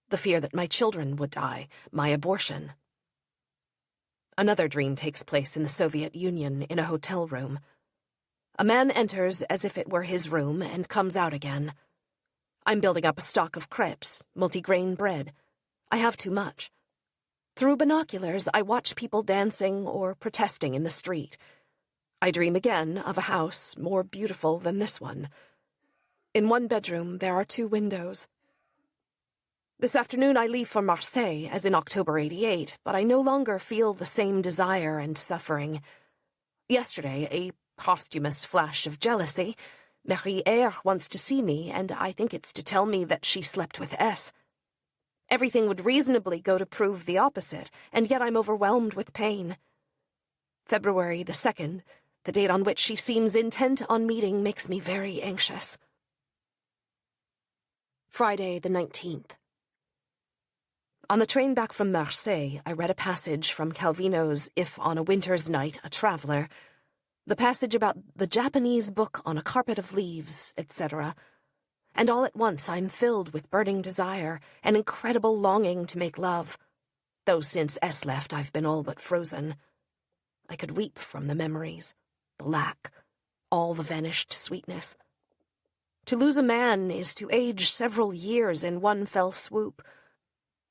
The fear that my children would die, my abortion. Another dream takes place in the Soviet Union in a hotel room. A man enters as if it were his room and comes out again. I'm building up a stock of crepes, multigrain bread. I have too much. Through binoculars, I watch people dancing or protesting in the street. I dream again of a house more beautiful than this one. In one bedroom, there are 2 windows. This afternoon I leave for Marseille, as in October '88, but I no longer feel the same desire and suffering. Yesterday, a posthumous flash of jealousy. Marie-Ère wants to see me, and I think it's to tell me that she slept with S. Everything would reasonably go to prove the opposite, and yet I'm overwhelmed with pain. February the 2nd, the date on which she seems intent on meeting, makes me very anxious. Friday the 19th. On the train back from Marseille, I read a passage from Calvino's If on a Winter's Night a Traveller, the passage about the Japanese book on a carpet of leaves, etc., and all at once I'm filled with burning desire, an incredible longing to make love, though since S left I've been all but frozen. I could weep from the memories, the lack, all the vanished sweetness. To lose a man is to age several years in one fell swoop,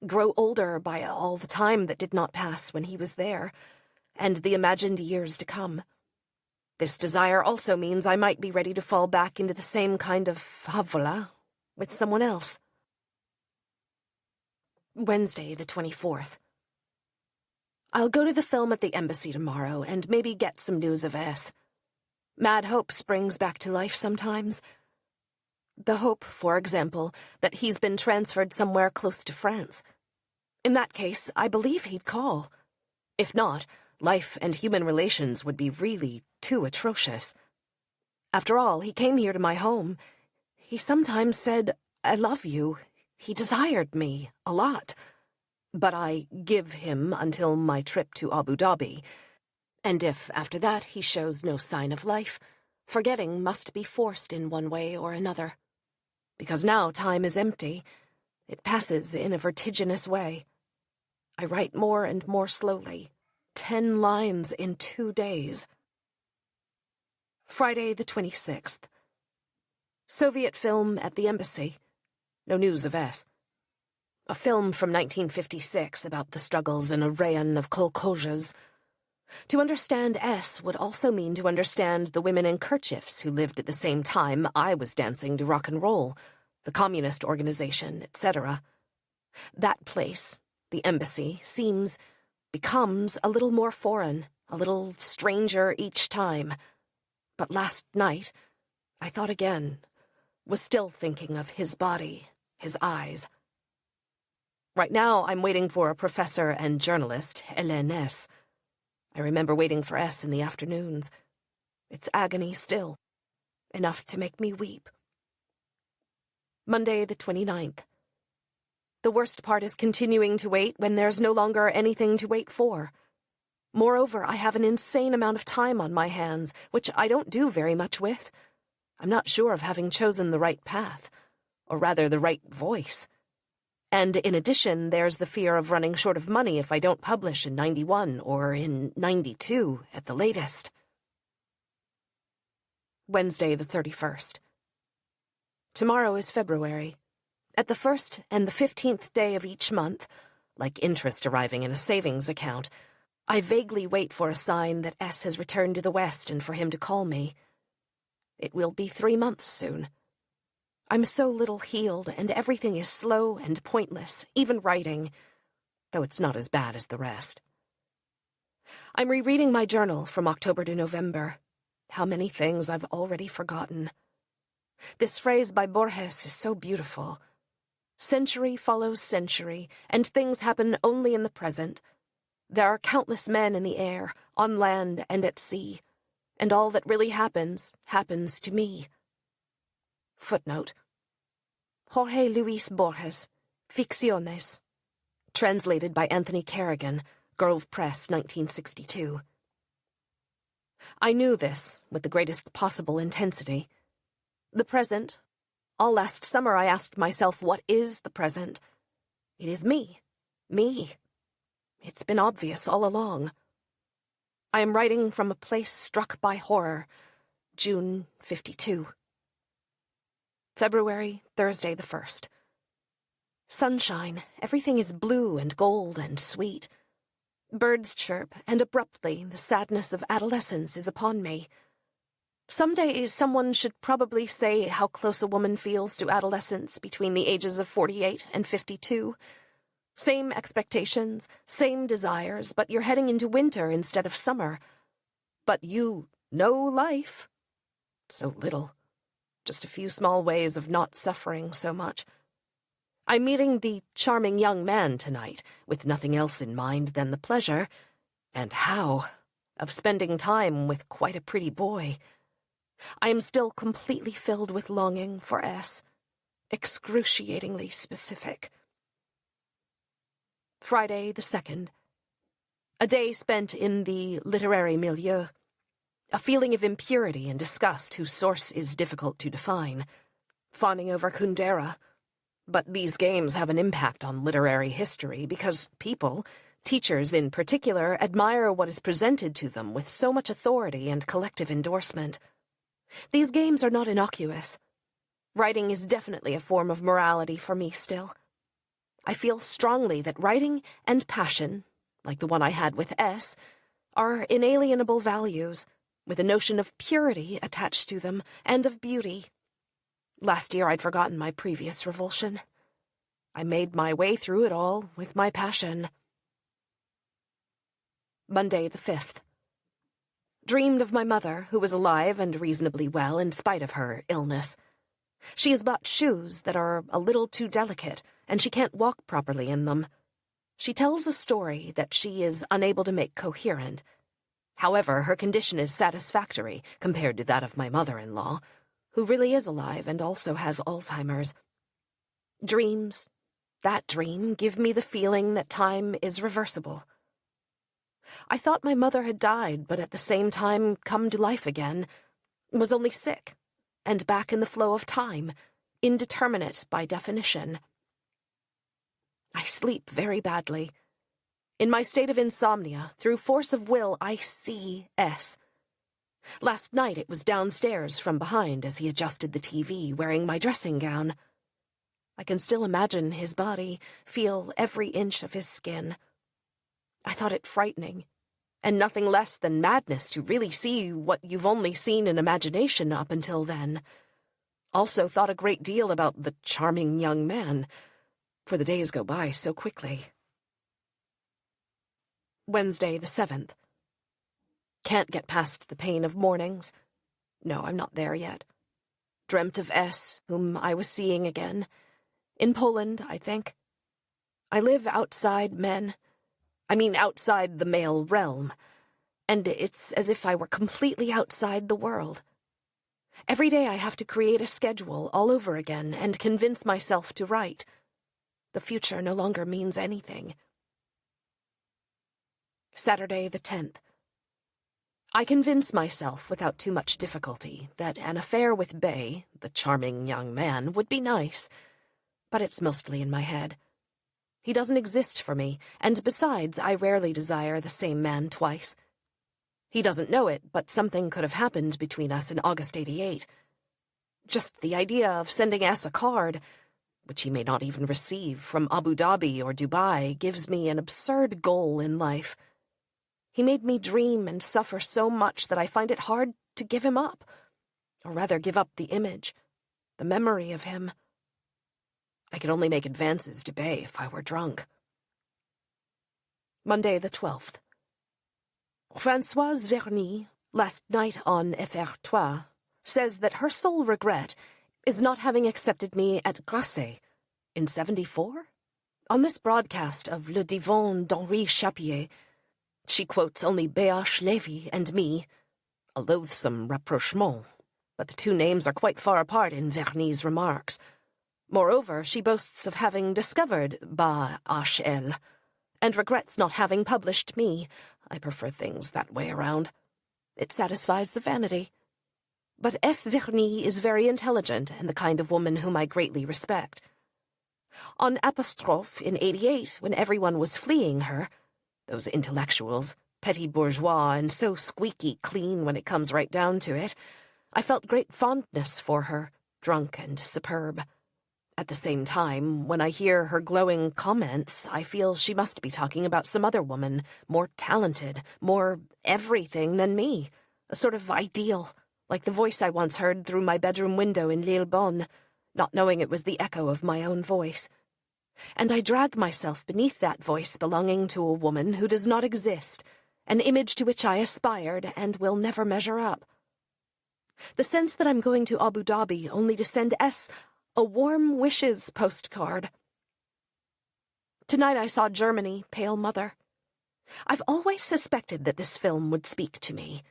grow older by all the time that did not pass when he was there, and the imagined years to come. This desire also means I might be ready to fall back into the same kind of favela with someone else. Wednesday the 24th. I'll go to the film at the embassy tomorrow and maybe get some news of S. Mad hope springs back to life sometimes. The hope, for example, that he's been transferred somewhere close to France. In that case, I believe he'd call. If not, life and human relations would be really too atrocious. After all, he came here to my home. He sometimes said, "I love you." He desired me a lot. But I give him until my trip to Abu Dhabi. And if, after that, he shows no sign of life, forgetting must be forced in one way or another. Because now time is empty. It passes in a vertiginous way. I write more and more slowly. 10 lines in 2 days. Friday the 26th. Soviet film at the embassy. No news of S. A film from 1956 about the struggles in a rayon of kolkhozes. To understand S would also mean to understand the women in kerchiefs who lived at the same time I was dancing to rock and roll, the communist organization, etc. That place, the embassy, becomes a little more foreign, a little stranger each time. But last night, I thought again, was still thinking of his body, his eyes. Right now, I'm waiting for a professor and journalist, Hélène S. I remember waiting for S in the afternoons. It's agony still, enough to make me weep. Monday the 29th. The worst part is continuing to wait when there's no longer anything to wait for. Moreover, I have an insane amount of time on my hands, which I don't do very much with. I'm not sure of having chosen the right path, or rather the right voice. And in addition, there's the fear of running short of money if I don't publish in 91 or in 92 at the latest. Wednesday the 31st. Tomorrow is February. At the 1st and the 15th day of each month, like interest arriving in a savings account, I vaguely wait for a sign that S has returned to the West and for him to call me. It will be 3 months soon. I'm so little healed, and everything is slow and pointless, even writing, though it's not as bad as the rest. I'm rereading my journal from October to November. How many things I've already forgotten. This phrase by Borges is so beautiful. Century follows century, and things happen only in the present. There are countless men in the air, on land and at sea, and all that really happens to me. Footnote. Jorge Luis Borges, Ficciones. Translated by Anthony Kerrigan, Grove Press, 1962. I knew this with the greatest possible intensity. The present. All last summer I asked myself, what is the present? It is me. Me. It's been obvious all along. I am writing from a place struck by horror. June 52. February, Thursday the 1st. Sunshine, everything is blue and gold and sweet. Birds chirp, and abruptly the sadness of adolescence is upon me. Someday someone should probably say how close a woman feels to adolescence between the ages of 48 and 52. Same expectations, same desires, but you're heading into winter instead of summer. But you know life. So little. Just a few small ways of not suffering so much. I'm meeting the charming young man tonight, with nothing else in mind than the pleasure, and how, of spending time with quite a pretty boy. I am still completely filled with longing for S. Excruciatingly specific. Friday the 2nd. A day spent in the literary milieu. A feeling of impurity and disgust whose source is difficult to define. Fawning over Kundera. But these games have an impact on literary history because people, teachers in particular, admire what is presented to them with so much authority and collective endorsement. These games are not innocuous. Writing is definitely a form of morality for me still. I feel strongly that writing and passion, like the one I had with S, are inalienable values, with a notion of purity attached to them and of beauty. Last year I'd forgotten my previous revulsion. I made my way through it all with my passion. Monday the 5th. Dreamed of my mother, who was alive and reasonably well in spite of her illness. She has bought shoes that are a little too delicate, and she can't walk properly in them. She tells a story that she is unable to make coherent. However, her condition is satisfactory compared to that of my mother-in-law, who really is alive and also has Alzheimer's. Dreams, that dream, give me the feeling that time is reversible. I thought my mother had died, but at the same time come to life again, was only sick, and back in the flow of time, indeterminate by definition. I sleep very badly. In my state of insomnia, through force of will, I see S. Last night it was downstairs from behind as he adjusted the TV, wearing my dressing gown. I can still imagine his body, feel every inch of his skin. I thought it frightening, and nothing less than madness to really see what you've only seen in imagination up until then. Also thought a great deal about the charming young man, for the days go by so quickly. Wednesday the 7th. Can't get past the pain of mornings. No, I'm not there yet. Dreamt of S, whom I was seeing again. In Poland, I think. I live outside men. Outside the male realm. And it's as if I were completely outside the world. Every day I have to create a schedule all over again and convince myself to write. The future no longer means anything. Saturday the 10th. I convince myself without too much difficulty that an affair with Bay, the charming young man, would be nice, but it's mostly in my head. He doesn't exist for me, and besides, I rarely desire the same man twice. He doesn't know it, but something could have happened between us in August '88. Just the idea of sending S a card, which he may not even receive, from Abu Dhabi or Dubai, gives me an absurd goal in life. He made me dream and suffer so much that I find it hard to give him up, or rather give up the image, the memory of him. I could only make advances to Bay if I were drunk. Monday the 12th. Françoise Verny, last night on FR3, says that her sole regret is not having accepted me at Grasset in '74. On this broadcast of Le Divan d'Henri Chapier, she quotes only B.H. Lévy and me, a loathsome rapprochement, but the two names are quite far apart in Verny's remarks. Moreover, she boasts of having discovered B.H.L., and regrets not having published me. I prefer things that way around. It satisfies the vanity. But F. Verny is very intelligent and the kind of woman whom I greatly respect. On Apostrophe in '88, when everyone was fleeing her, those intellectuals, petty bourgeois and so squeaky clean when it comes right down to it, I felt great fondness for her, drunk and superb. At the same time, when I hear her glowing comments, I feel she must be talking about some other woman, more talented, more everything than me, a sort of ideal, like the voice I once heard through my bedroom window in Lillebonne, not knowing it was the echo of my own voice. And I drag myself beneath that voice belonging to a woman who does not exist, an image to which I aspired and will never measure up. The sense that I'm going to Abu Dhabi only to send S a warm wishes postcard. Tonight I saw Germany, Pale Mother. I've always suspected that this film would speak to me.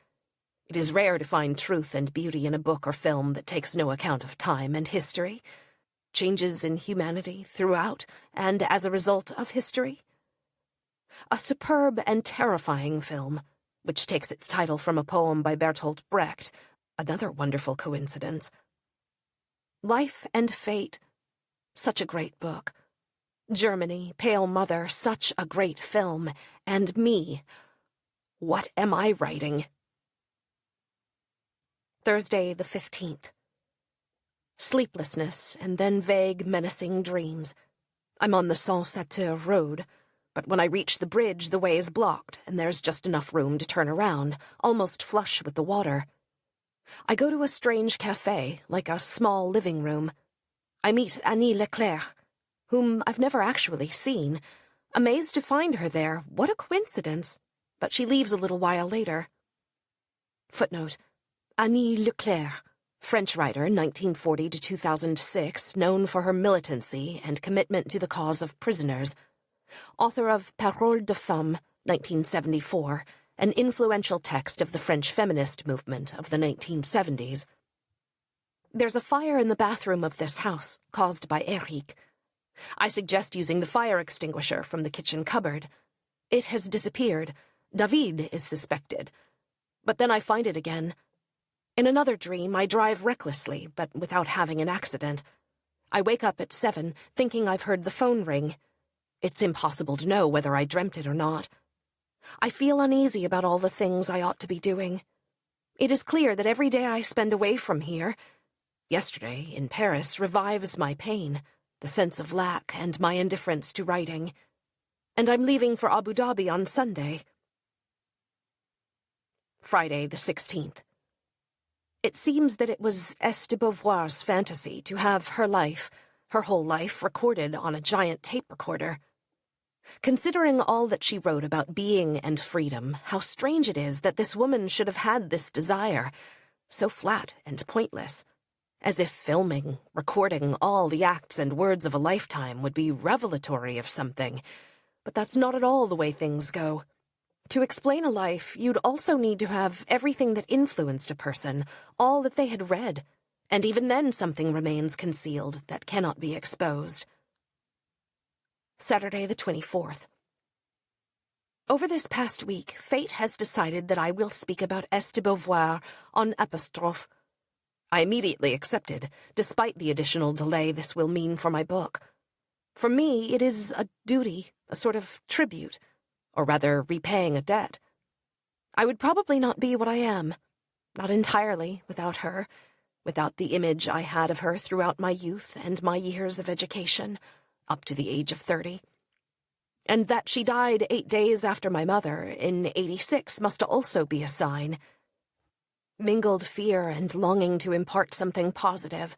It is rare to find truth and beauty in a book or film that takes no account of time and history, changes in humanity throughout and as a result of history. A superb and terrifying film, which takes its title from a poem by Bertolt Brecht, another wonderful coincidence. Life and Fate, such a great book. Germany, Pale Mother, such a great film. And me, what am I writing? Thursday the 15th. Sleeplessness and then vague, menacing dreams. I'm on the Saint-Satur road, but when I reach the bridge, the way is blocked, and there's just enough room to turn around, almost flush with the water. I go to a strange café, like a small living room. I meet Annie Leclerc, whom I've never actually seen. Amazed to find her there, what a coincidence. But she leaves a little while later. Footnote: Annie Leclerc, French writer, 1940 to 2006, known for her militancy and commitment to the cause of prisoners. Author of Paroles de Femme, 1974, an influential text of the French feminist movement of the 1970s. There's a fire in the bathroom of this house, caused by Eric. I suggest using the fire extinguisher from the kitchen cupboard. It has disappeared. David is suspected. But then I find it again. In another dream, I drive recklessly, but without having an accident. I wake up at 7, thinking I've heard the phone ring. It's impossible to know whether I dreamt it or not. I feel uneasy about all the things I ought to be doing. It is clear that every day I spend away from here, yesterday in Paris, revives my pain, the sense of lack and my indifference to writing. And I'm leaving for Abu Dhabi on Sunday. Friday the 16th. It seems that it was S. de Beauvoir's fantasy to have her life, her whole life, recorded on a giant tape recorder. Considering all that she wrote about being and freedom, how strange it is that this woman should have had this desire, so flat and pointless, as if filming, recording all the acts and words of a lifetime would be revelatory of something. But that's not at all the way things go. To explain a life, you'd also need to have everything that influenced a person, all that they had read, and even then something remains concealed that cannot be exposed. Saturday the 24th. Over this past week, fate has decided that I will speak about S. de Beauvoir on Apostrophe. I immediately accepted, despite the additional delay this will mean for my book. For me, it is a duty, a sort of tribute, or rather repaying a debt. I would probably not be what I am, not entirely without her, without the image I had of her throughout my youth and my years of education, up to the age of 30. And that she died 8 days after my mother, in 86, must also be a sign. Mingled fear and longing to impart something positive,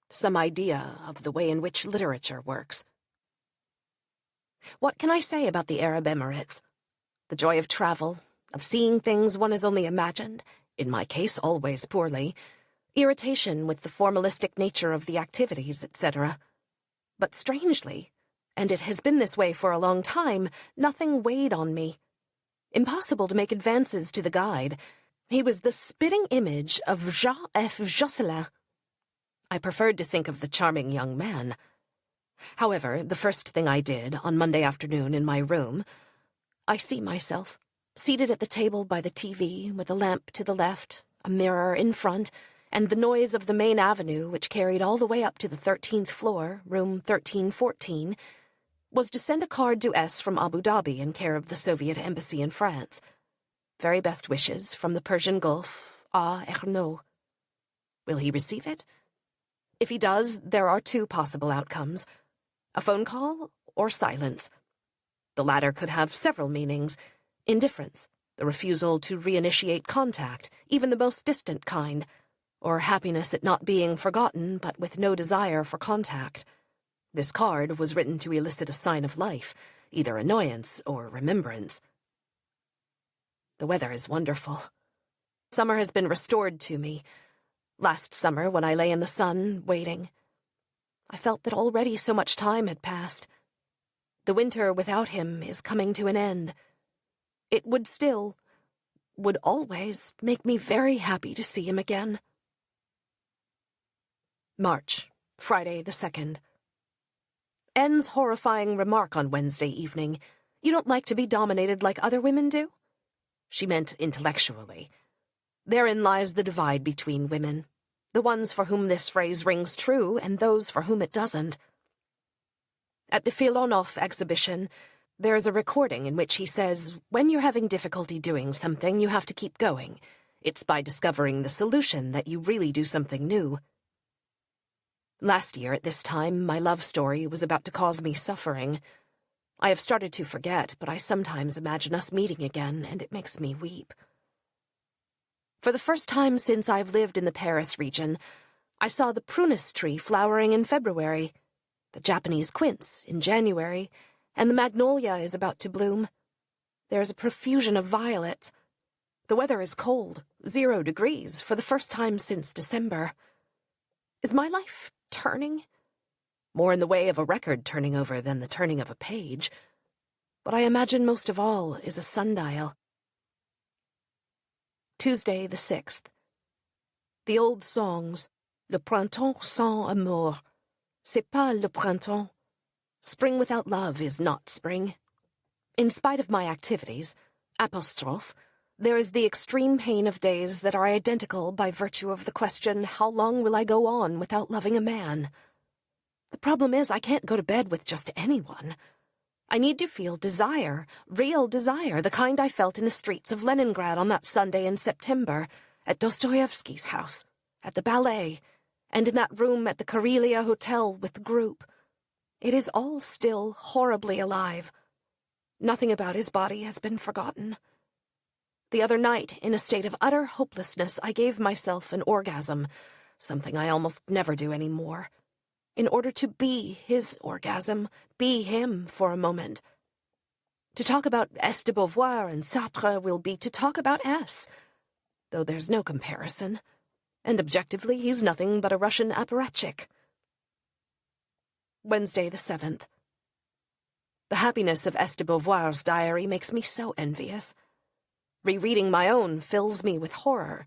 some idea of the way in which literature works. What can I say about the Arab Emirates? The joy of travel, of seeing things one has only imagined, in my case always poorly, irritation with the formalistic nature of the activities, etc. But strangely, and it has been this way for a long time, nothing weighed on me. Impossible to make advances to the guide. He was the spitting image of Jean F. Josselin. I preferred to think of the charming young man. However, the first thing I did on Monday afternoon in my room, I see myself, seated at the table by the TV, with a lamp to the left, a mirror in front, and the noise of the main avenue, which carried all the way up to the 13th floor, room 1314, was to send a card to S from Abu Dhabi in care of the Soviet embassy in France. Very best wishes from the Persian Gulf, Ernaux. Will he receive it? If he does, there are two possible outcomes: a phone call or silence. The latter could have several meanings: indifference, the refusal to reinitiate contact, even the most distant kind, or happiness at not being forgotten but with no desire for contact. This card was written to elicit a sign of life, either annoyance or remembrance. The weather is wonderful. Summer has been restored to me. Last summer, when I lay in the sun, waiting, I felt that already so much time had passed. The winter without him is coming to an end. It would always make me very happy to see him again. March, Friday the 2nd. N's horrifying remark on Wednesday evening, "You don't like to be dominated like other women do?" She meant intellectually. Therein lies the divide between women, the ones for whom this phrase rings true and those for whom it doesn't. At the Filonov exhibition, there is a recording in which he says, when you're having difficulty doing something, you have to keep going. It's by discovering the solution that you really do something new. Last year at this time, my love story was about to cause me suffering. I have started to forget, but I sometimes imagine us meeting again, and it makes me weep. For the first time since I've lived in the Paris region, I saw the prunus tree flowering in February, the Japanese quince in January, and the magnolia is about to bloom. There is a profusion of violets. The weather is cold, 0 degrees, for the first time since December. Is my life turning? More in the way of a record turning over than the turning of a page. What I imagine most of all is a sundial. Tuesday the 6th. The old songs, Le printemps sans amour, c'est pas le printemps. Spring without love is not spring. In spite of my activities, apostrophe, there is the extreme pain of days that are identical by virtue of the question, how long will I go on without loving a man? The problem is I can't go to bed with just anyone. I need to feel desire, real desire, the kind I felt in the streets of Leningrad on that Sunday in September, at Dostoevsky's house, at the ballet, and in that room at the Karelia Hotel with the group. It is all still horribly alive. Nothing about his body has been forgotten. The other night, in a state of utter hopelessness, I gave myself an orgasm, something I almost never do anymore, in order to be his orgasm, be him for a moment. To talk about S. de Beauvoir and Sartre will be to talk about S, though there's no comparison, and objectively he's nothing but a Russian apparatchik. Wednesday the 7th. The happiness of S. de Beauvoir's diary makes me so envious. Rereading my own fills me with horror.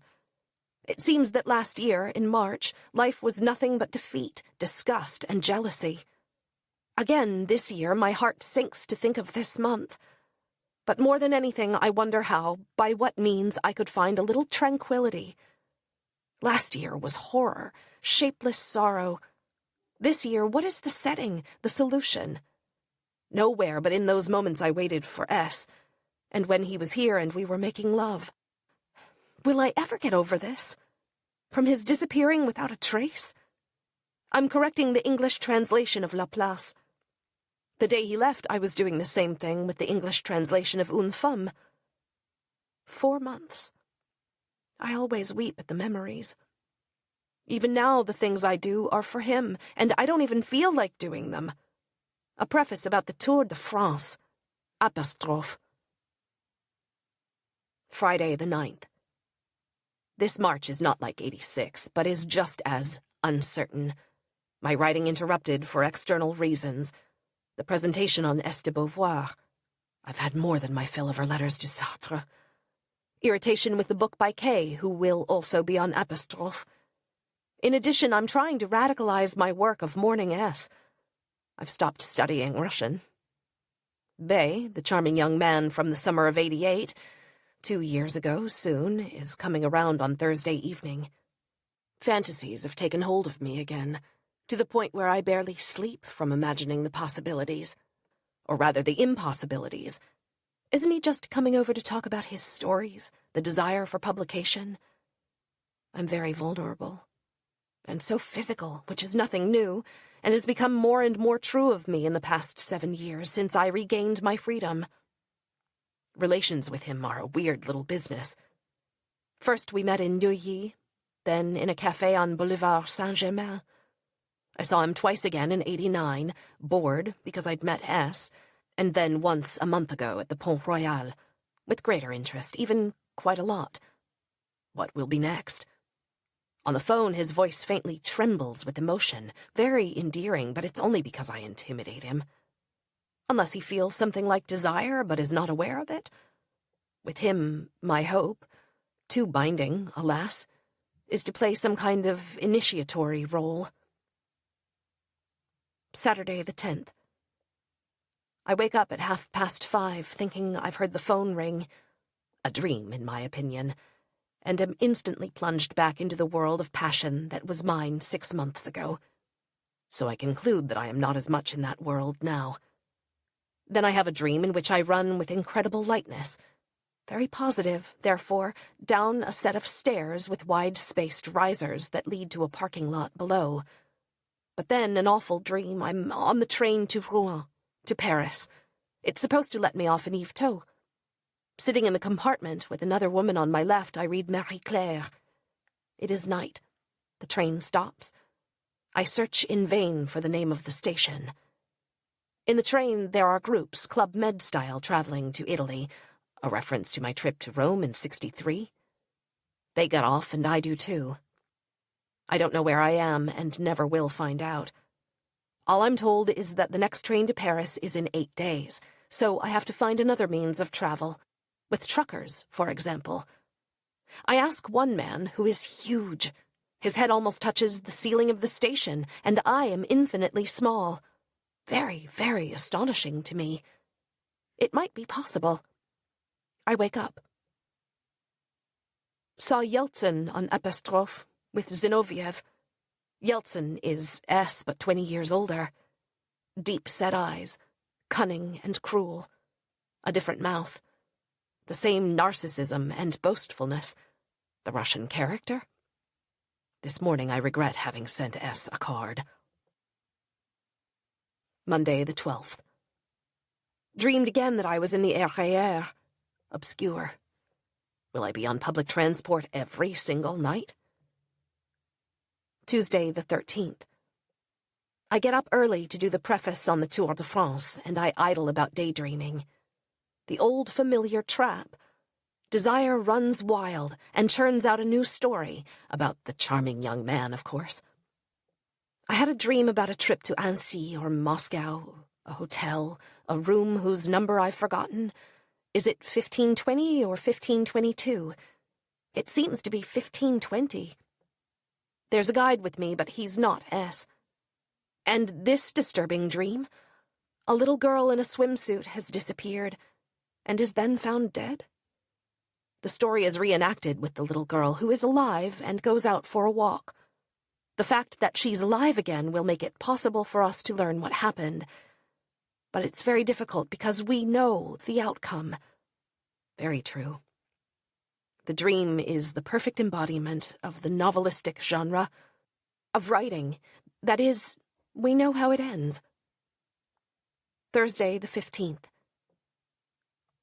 It seems that last year, in March, life was nothing but defeat, disgust, and jealousy. Again, this year, my heart sinks to think of this month. But more than anything, I wonder how, by what means, I could find a little tranquility. Last year was horror, shapeless sorrow. This year, what is the setting, the solution? Nowhere but in those moments I waited for S, and when he was here and we were making love. Will I ever get over this? From his disappearing without a trace? I'm correcting the English translation of Laplace. The day he left, I was doing the same thing with the English translation of Une femme. 4 months. I always weep at the memories. Even now, the things I do are for him, and I don't even feel like doing them. A preface about the Tour de France. Apostrophe. Friday the 9th. This March is not like 86, but is just as uncertain. My writing interrupted for external reasons. The presentation on S. de Beauvoir. I've had more than my fill of her letters to Sartre. Irritation with the book by K, who will also be on apostrophe. In addition, I'm trying to radicalize my work of mourning S. I've stopped studying Russian. Bay, the charming young man from the summer of 88, 2 years ago soon, is coming around on Thursday evening. Fantasies have taken hold of me again, to the point where I barely sleep from imagining the possibilities. Or rather, the impossibilities. Isn't he just coming over to talk about his stories, the desire for publication? I'm very vulnerable. and so physical, which is nothing new, and has become more and more true of me in the past 7 years since I regained my freedom. Relations with him are a weird little business. First we met in Neuilly, then in a café on Boulevard Saint-Germain. I saw him twice again in '89, bored because I'd met S, and then once a month ago at the Pont Royal, with greater interest, even quite a lot. What will be next? On the phone, his voice faintly trembles with emotion, very endearing, but it's only because I intimidate him. Unless he feels something like desire but is not aware of it. With him, my hope, too binding, alas, is to play some kind of initiatory role. Saturday the 10th. I wake up at 5:30, thinking I've heard the phone ring. A dream, in my opinion, and am instantly plunged back into the world of passion that was mine 6 months ago. So I conclude that I am not as much in that world now. Then I have a dream in which I run with incredible lightness, very positive, therefore, down a set of stairs with wide-spaced risers that lead to a parking lot below. But then, an awful dream, I'm on the train to Rouen, to Paris. It's supposed to let me off in Yvetot. Sitting in the compartment with another woman on my left, I read Marie-Claire. It is night. The train stops. I search in vain for the name of the station. In the train, there are groups, Club Med style, traveling to Italy, a reference to my trip to Rome in '63. They get off, and I do too. I don't know where I am, and never will find out. All I'm told is that the next train to Paris is in 8 days, so I have to find another means of travel. With truckers, for example. I ask one man, who is huge. His head almost touches the ceiling of the station, and I am infinitely small. Very, very astonishing to me. It might be possible. I wake up. Saw Yeltsin on Apostrophe with Zinoviev. Yeltsin is S, but 20 years older. Deep-set eyes, cunning and cruel. A different mouth. The same narcissism and boastfulness. The Russian character? This morning I regret having sent S a card. Monday the 12th. Dreamed again that I was in the RER. Obscure. Will I be on public transport every single night? Tuesday the 13th. I get up early to do the preface on the Tour de France, and I idle about daydreaming. The old familiar trap. Desire runs wild and churns out a new story, about the charming young man, of course. I had a dream about a trip to Annecy or Moscow, a hotel, a room whose number I've forgotten. Is it 1520 or 1522? It seems to be 1520. There's a guide with me, but he's not S. And this disturbing dream? A little girl in a swimsuit has disappeared, and is then found dead? The story is reenacted with the little girl, who is alive and goes out for a walk. The fact that she's alive again will make it possible for us to learn what happened. But it's very difficult because we know the outcome. Very true. The dream is the perfect embodiment of the novelistic genre, of writing. That is, we know how it ends. Thursday the 15th.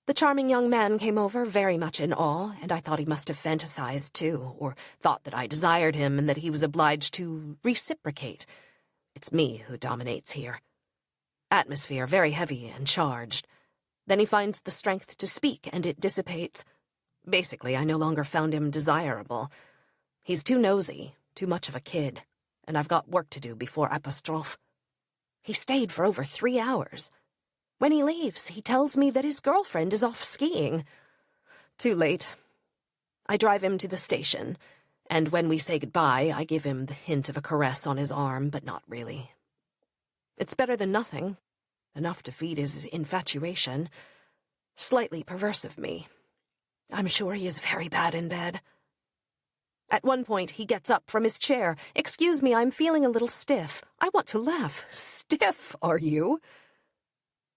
The charming young man came over, very much in awe, and I thought he must have fantasized too, or thought that I desired him and that he was obliged to reciprocate. It's me who dominates here. Atmosphere very heavy and charged. Then he finds the strength to speak, and it dissipates. Basically, I no longer found him desirable. He's too nosy, too much of a kid, and I've got work to do before Apostrophe. He stayed for over 3 hours. When he leaves, he tells me that his girlfriend is off skiing. Too late. I drive him to the station, and when we say goodbye, I give him the hint of a caress on his arm, but not really. It's better than nothing. Enough to feed his infatuation. Slightly perverse of me. I'm sure he is very bad in bed. At one point, he gets up from his chair. "Excuse me, I'm feeling a little stiff." I want to laugh. "Stiff, are you?"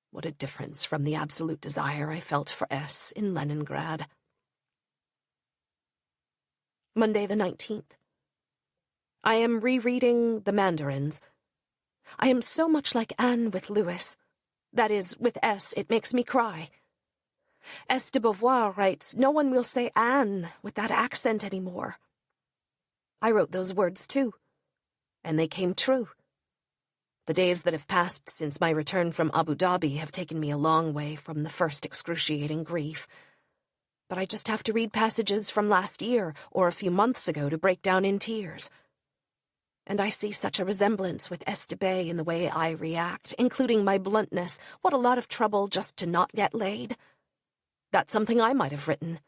What a difference from the absolute desire I felt for S in Leningrad. Monday the 19th. I am rereading The Mandarins. I am so much like Anne with Louis. That is, with S, it makes me cry. S. de Beauvoir writes, "No one will say Anne with that accent anymore." I wrote those words too, and they came true. The days that have passed since my return from Abu Dhabi have taken me a long way from the first excruciating grief. But I just have to read passages from last year or a few months ago to break down in tears. And I see such a resemblance with Estebé in the way I react, including my bluntness. What a lot of trouble just to not get laid. That's something I might have written.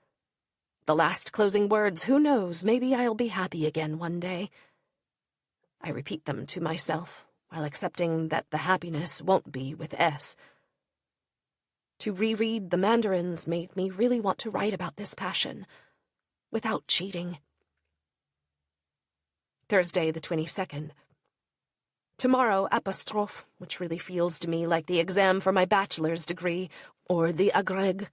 The last closing words, who knows, maybe I'll be happy again one day. I repeat them to myself, while accepting that the happiness won't be with S. To reread The Mandarins made me really want to write about this passion, without cheating. Thursday, the 22nd. Tomorrow, apostrophe, which really feels to me like the exam for my bachelor's degree, or the agrég.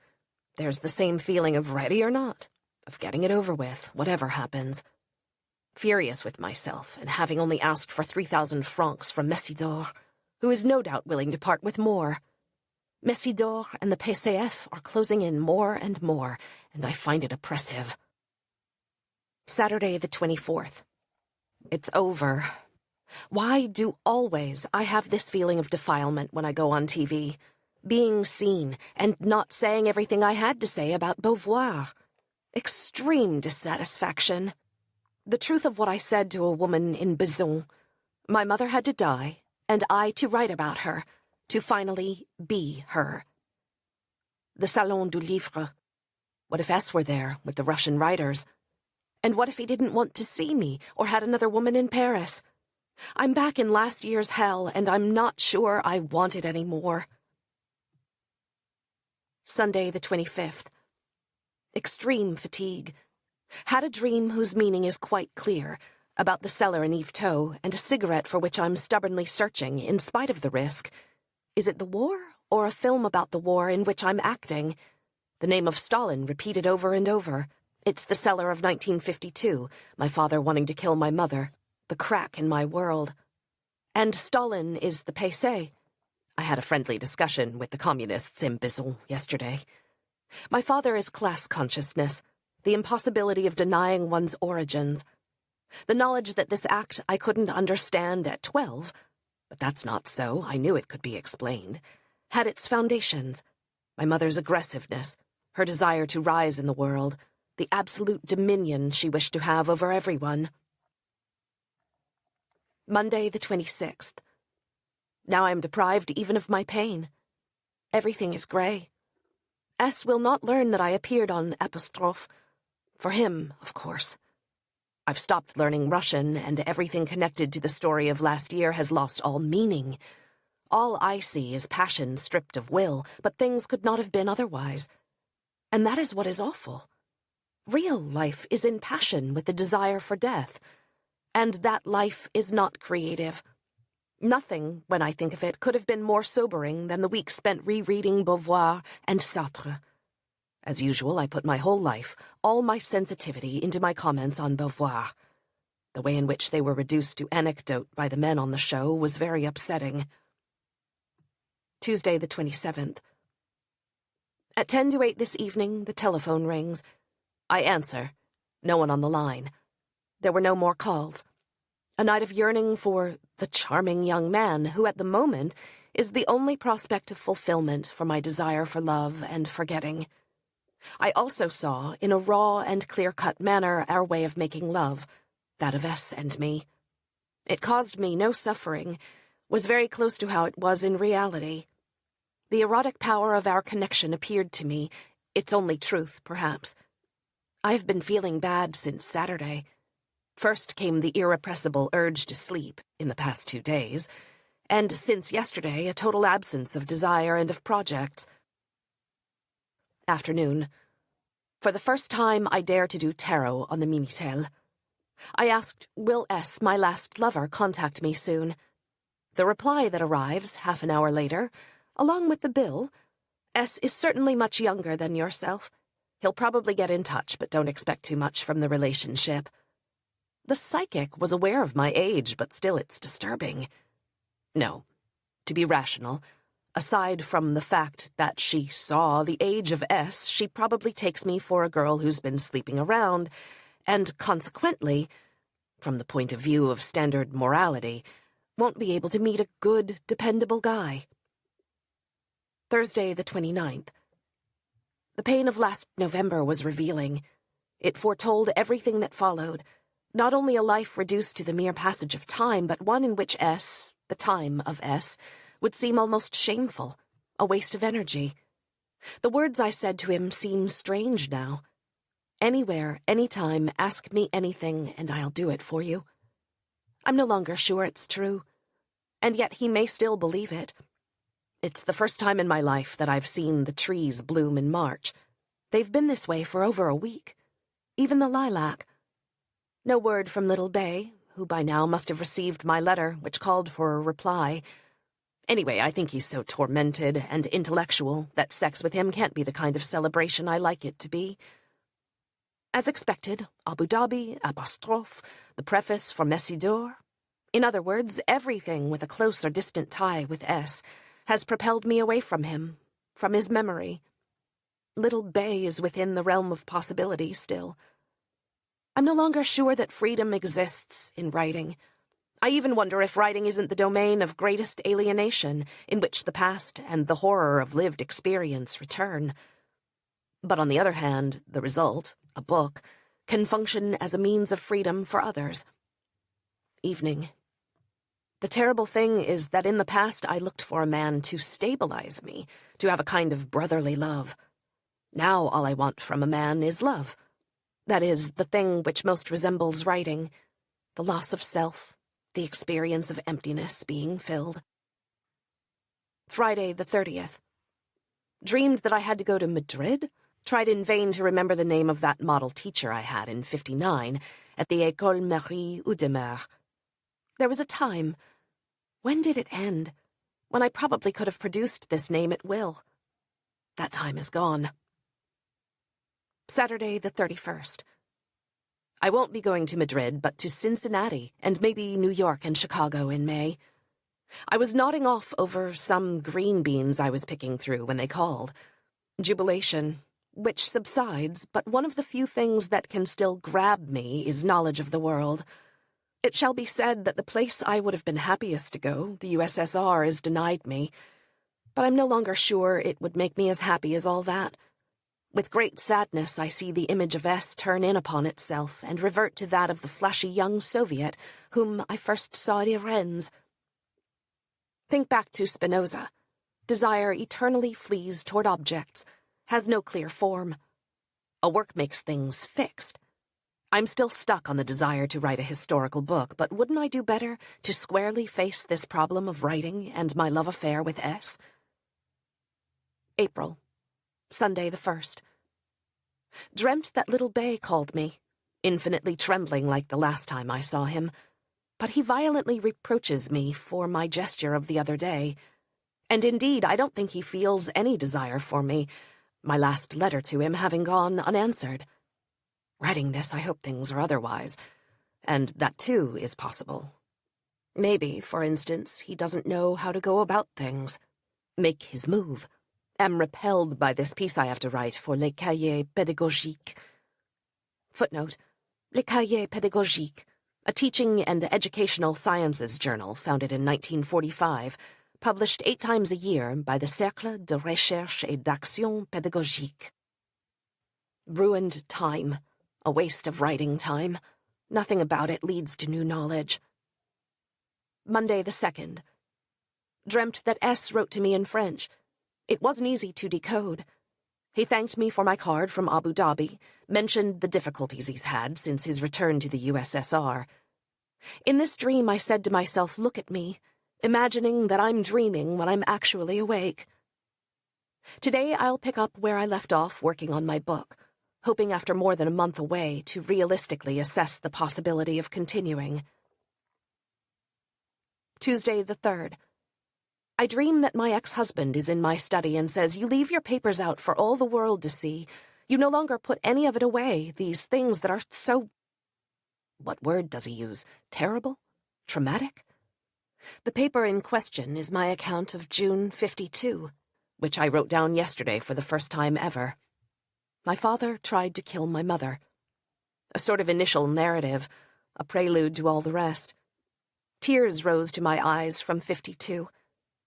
There's the same feeling of ready or not, of getting it over with, whatever happens. Furious with myself, and having only asked for 3,000 francs from Messidor, who is no doubt willing to part with more. Messidor and the PCF are closing in more and more, and I find it oppressive. Saturday, the 24th. It's over. Why do always I have this feeling of defilement when I go on TV? Being seen, and not saying everything I had to say about Beauvoir. Extreme dissatisfaction. The truth of what I said to a woman in Besançon. My mother had to die, and I to write about her, to finally be her. The Salon du Livre. What if S were there, with the Russian writers? And what if he didn't want to see me, or had another woman in Paris? I'm back in last year's hell, and I'm not sure I want it anymore. Sunday, the 25th. Extreme fatigue. Had a dream whose meaning is quite clear, about the cellar in Yvetot, and a cigarette for which I'm stubbornly searching, in spite of the risk. Is it the war, or a film about the war in which I'm acting? The name of Stalin repeated over and over. It's the cellar of 1952, my father wanting to kill my mother, the crack in my world. And Stalin is the PC. I had a friendly discussion with the communists in Besançon yesterday. My father is class consciousness, the impossibility of denying one's origins. The knowledge that this act I couldn't understand at 12, but that's not so, I knew it could be explained, had its foundations. My mother's aggressiveness, her desire to rise in the world, the absolute dominion she wished to have over everyone. Monday, the 26th. Now I am deprived even of my pain. Everything is grey. S will not learn that I appeared on apostrophe. For him, of course. I've stopped learning Russian, and everything connected to the story of last year has lost all meaning. All I see is passion stripped of will, but things could not have been otherwise. And that is what is awful. Real life is in passion with the desire for death, and that life is not creative. Nothing, when I think of it, could have been more sobering than the week spent rereading Beauvoir and Sartre. As usual, I put my whole life, all my sensitivity, into my comments on Beauvoir. The way in which they were reduced to anecdote by the men on the show was very upsetting. Tuesday, the 27th. At 10 to 8 this evening, the telephone rings. I answer. No one on the line. There were no more calls. A night of yearning for the charming young man who, at the moment, is the only prospect of fulfillment for my desire for love and forgetting. I also saw, in a raw and clear-cut manner, our way of making love, that of S and me. It caused me no suffering, was very close to how it was in reality. The erotic power of our connection appeared to me, its only truth, perhaps. I've been feeling bad since Saturday. First came the irrepressible urge to sleep, in the past 2 days, and since yesterday a total absence of desire and of projects. Afternoon. For the first time I dare to do tarot on the Minitel. I asked, will S, my last lover, contact me soon? The reply that arrives, half an hour later, along with the bill, S is certainly much younger than yourself. He'll probably get in touch, but don't expect too much from the relationship. The psychic was aware of my age, but still it's disturbing. No, to be rational, aside from the fact that she saw the age of S, she probably takes me for a girl who's been sleeping around, and consequently, from the point of view of standard morality, won't be able to meet a good, dependable guy. Thursday the 29th. The pain of last November was revealing. It foretold everything that followed. Not only a life reduced to the mere passage of time, but one in which S, the time of S, would seem almost shameful, a waste of energy. The words I said to him seem strange now. Anywhere, anytime, ask me anything, and I'll do it for you. I'm no longer sure it's true, and yet he may still believe it. It's the first time in my life that I've seen the trees bloom in March. They've been this way for over a week. Even the lilac. No word from little Bay, who by now must have received my letter, which called for a reply. Anyway, I think he's so tormented and intellectual that sex with him can't be the kind of celebration I like it to be. As expected, Abu Dhabi, apostrophe, the preface for Messidor. In other words, everything with a close or distant tie with S has propelled me away from him, from his memory. Little Bay is within the realm of possibility still. I'm no longer sure that freedom exists in writing. I even wonder if writing isn't the domain of greatest alienation, in which the past and the horror of lived experience return. But on the other hand, the result, a book, can function as a means of freedom for others. Evening. The terrible thing is that in the past I looked for a man to stabilize me, to have a kind of brotherly love. Now all I want from a man is love. That is, the thing which most resembles writing, the loss of self, the experience of emptiness being filled. Friday the 30th. Dreamed that I had to go to Madrid? Tried in vain to remember the name of that model teacher I had in '59 at the École Marie Oudemer. There was a time, when did it end, when I probably could have produced this name at will. That time is gone. Saturday the 31st. I won't be going to Madrid, but to Cincinnati, and maybe New York and Chicago in May. I was nodding off over some green beans I was picking through when they called. Jubilation, which subsides, but one of the few things that can still grab me is knowledge of the world. It shall be said that the place I would have been happiest to go, the USSR, is denied me, but I'm no longer sure it would make me as happy as all that. With great sadness I see the image of S turn in upon itself and revert to that of the flashy young Soviet whom I first saw at Iren's. Think back to Spinoza. Desire eternally flees toward objects, has no clear form. A work makes things fixed. I'm still stuck on the desire to write a historical book, but wouldn't I do better to squarely face this problem of writing and my love affair with S? April. Sunday the 1st. Dreamt that little Bay called me, infinitely trembling like the last time I saw him, but he violently reproaches me for my gesture of the other day, and indeed I don't think he feels any desire for me, my last letter to him having gone unanswered. Writing this, I hope things are otherwise, and that too is possible. Maybe, for instance, he doesn't know how to go about things, make his move. Am repelled by this piece I have to write for Les Cahiers Pédagogiques. Footnote, Les Cahiers Pédagogiques, a teaching and educational sciences journal founded in 1945, published 8 times a year by the Cercle de Recherche et d'Action Pédagogique. Ruined time, a waste of writing time. Nothing about it leads to new knowledge. Monday the 2nd. Dreamt that S wrote to me in French. It wasn't easy to decode. He thanked me for my card from Abu Dhabi, mentioned the difficulties he's had since his return to the USSR. In this dream I said to myself, look at me, imagining that I'm dreaming when I'm actually awake. Today I'll pick up where I left off working on my book, hoping after more than a month away to realistically assess the possibility of continuing. Tuesday the 3rd. I dream that my ex-husband is in my study and says, you leave your papers out for all the world to see. You no longer put any of it away, these things that are so... What word does he use? Terrible? Traumatic? The paper in question is my account of June 52, which I wrote down yesterday for the first time ever. My father tried to kill my mother. A sort of initial narrative, a prelude to all the rest. Tears rose to my eyes from 52,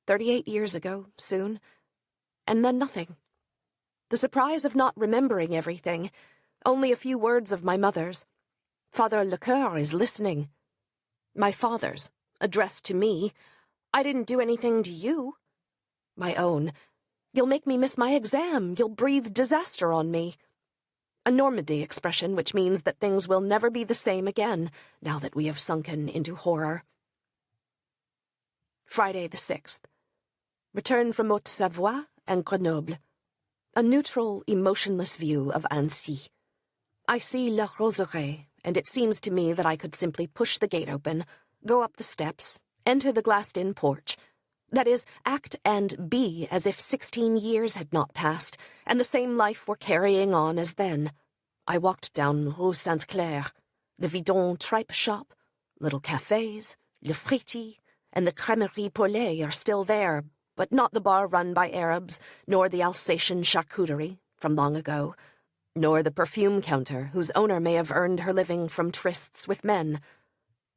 38 years ago, soon, and then nothing. The surprise of not remembering everything, only a few words of my mother's. Father Lecoeur is listening. My father's, addressed to me. I didn't do anything to you. My own. You'll make me miss my exam. You'll breathe disaster on me. A Normandy expression which means that things will never be the same again, now that we have sunken into horror. Friday the 6th. Return from Haute-Savoie and Grenoble. A neutral, emotionless view of Annecy. I see La Roseraie, and it seems to me that I could simply push the gate open, go up the steps, enter the glassed-in porch. That is, act and be as if 16 years had not passed, and the same life were carrying on as then. I walked down Rue Sainte-Claire, the Vidon tripe shop, little cafes, Le Fréty, and the Crèmerie Paulet are still there, but not the bar run by Arabs, nor the Alsatian charcuterie from long ago, nor the perfume counter whose owner may have earned her living from trysts with men.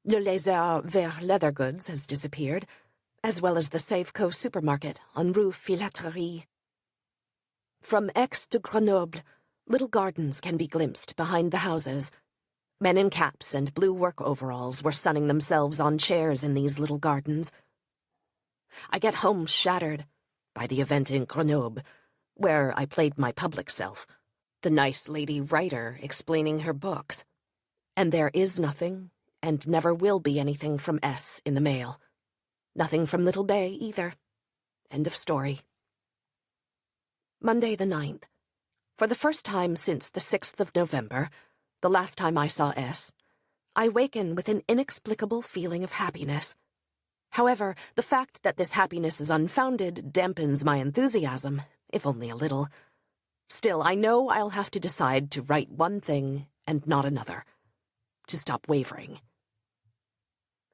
Le Lézard Vert leather goods has disappeared, as well as the Safeco supermarket on Rue Filatterie. From Aix to Grenoble, little gardens can be glimpsed behind the houses. Men in caps and blue work overalls were sunning themselves on chairs in these little gardens. I get home shattered by the event in Grenoble, where I played my public self, the nice lady writer explaining her books. And there is nothing, and never will be anything from S in the mail. Nothing from Little Bay, either. End of story. Monday the 9th. For the first time since the 6th of November, the last time I saw S, I waken with an inexplicable feeling of happiness. However, the fact that this happiness is unfounded dampens my enthusiasm, if only a little. Still, I know I'll have to decide to write one thing and not another. To stop wavering.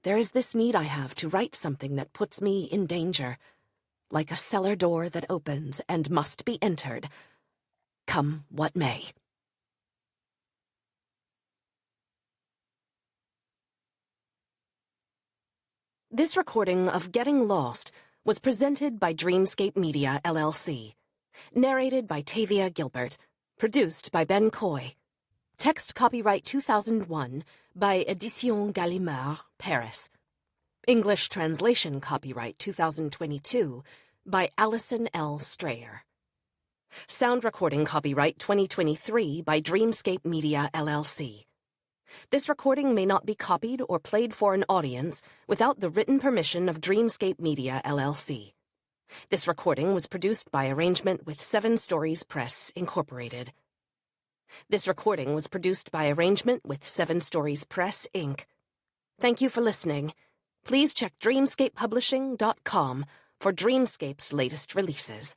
There is this need I have to write something that puts me in danger, like a cellar door that opens and must be entered, come what may. This recording of Getting Lost was presented by Dreamscape Media, LLC. Narrated by Tavia Gilbert. Produced by Ben Coy. Text copyright 2001 by Éditions Gallimard, Paris. English translation copyright 2022 by Alison L. Strayer. Sound recording copyright 2023 by Dreamscape Media, LLC. This recording may not be copied or played for an audience without the written permission of Dreamscape Media, LLC. This recording was produced by arrangement with 7 Stories Press, Incorporated. This recording was produced by arrangement with 7 Stories Press, Inc. Thank you for listening. Please check dreamscapepublishing.com for Dreamscape's latest releases.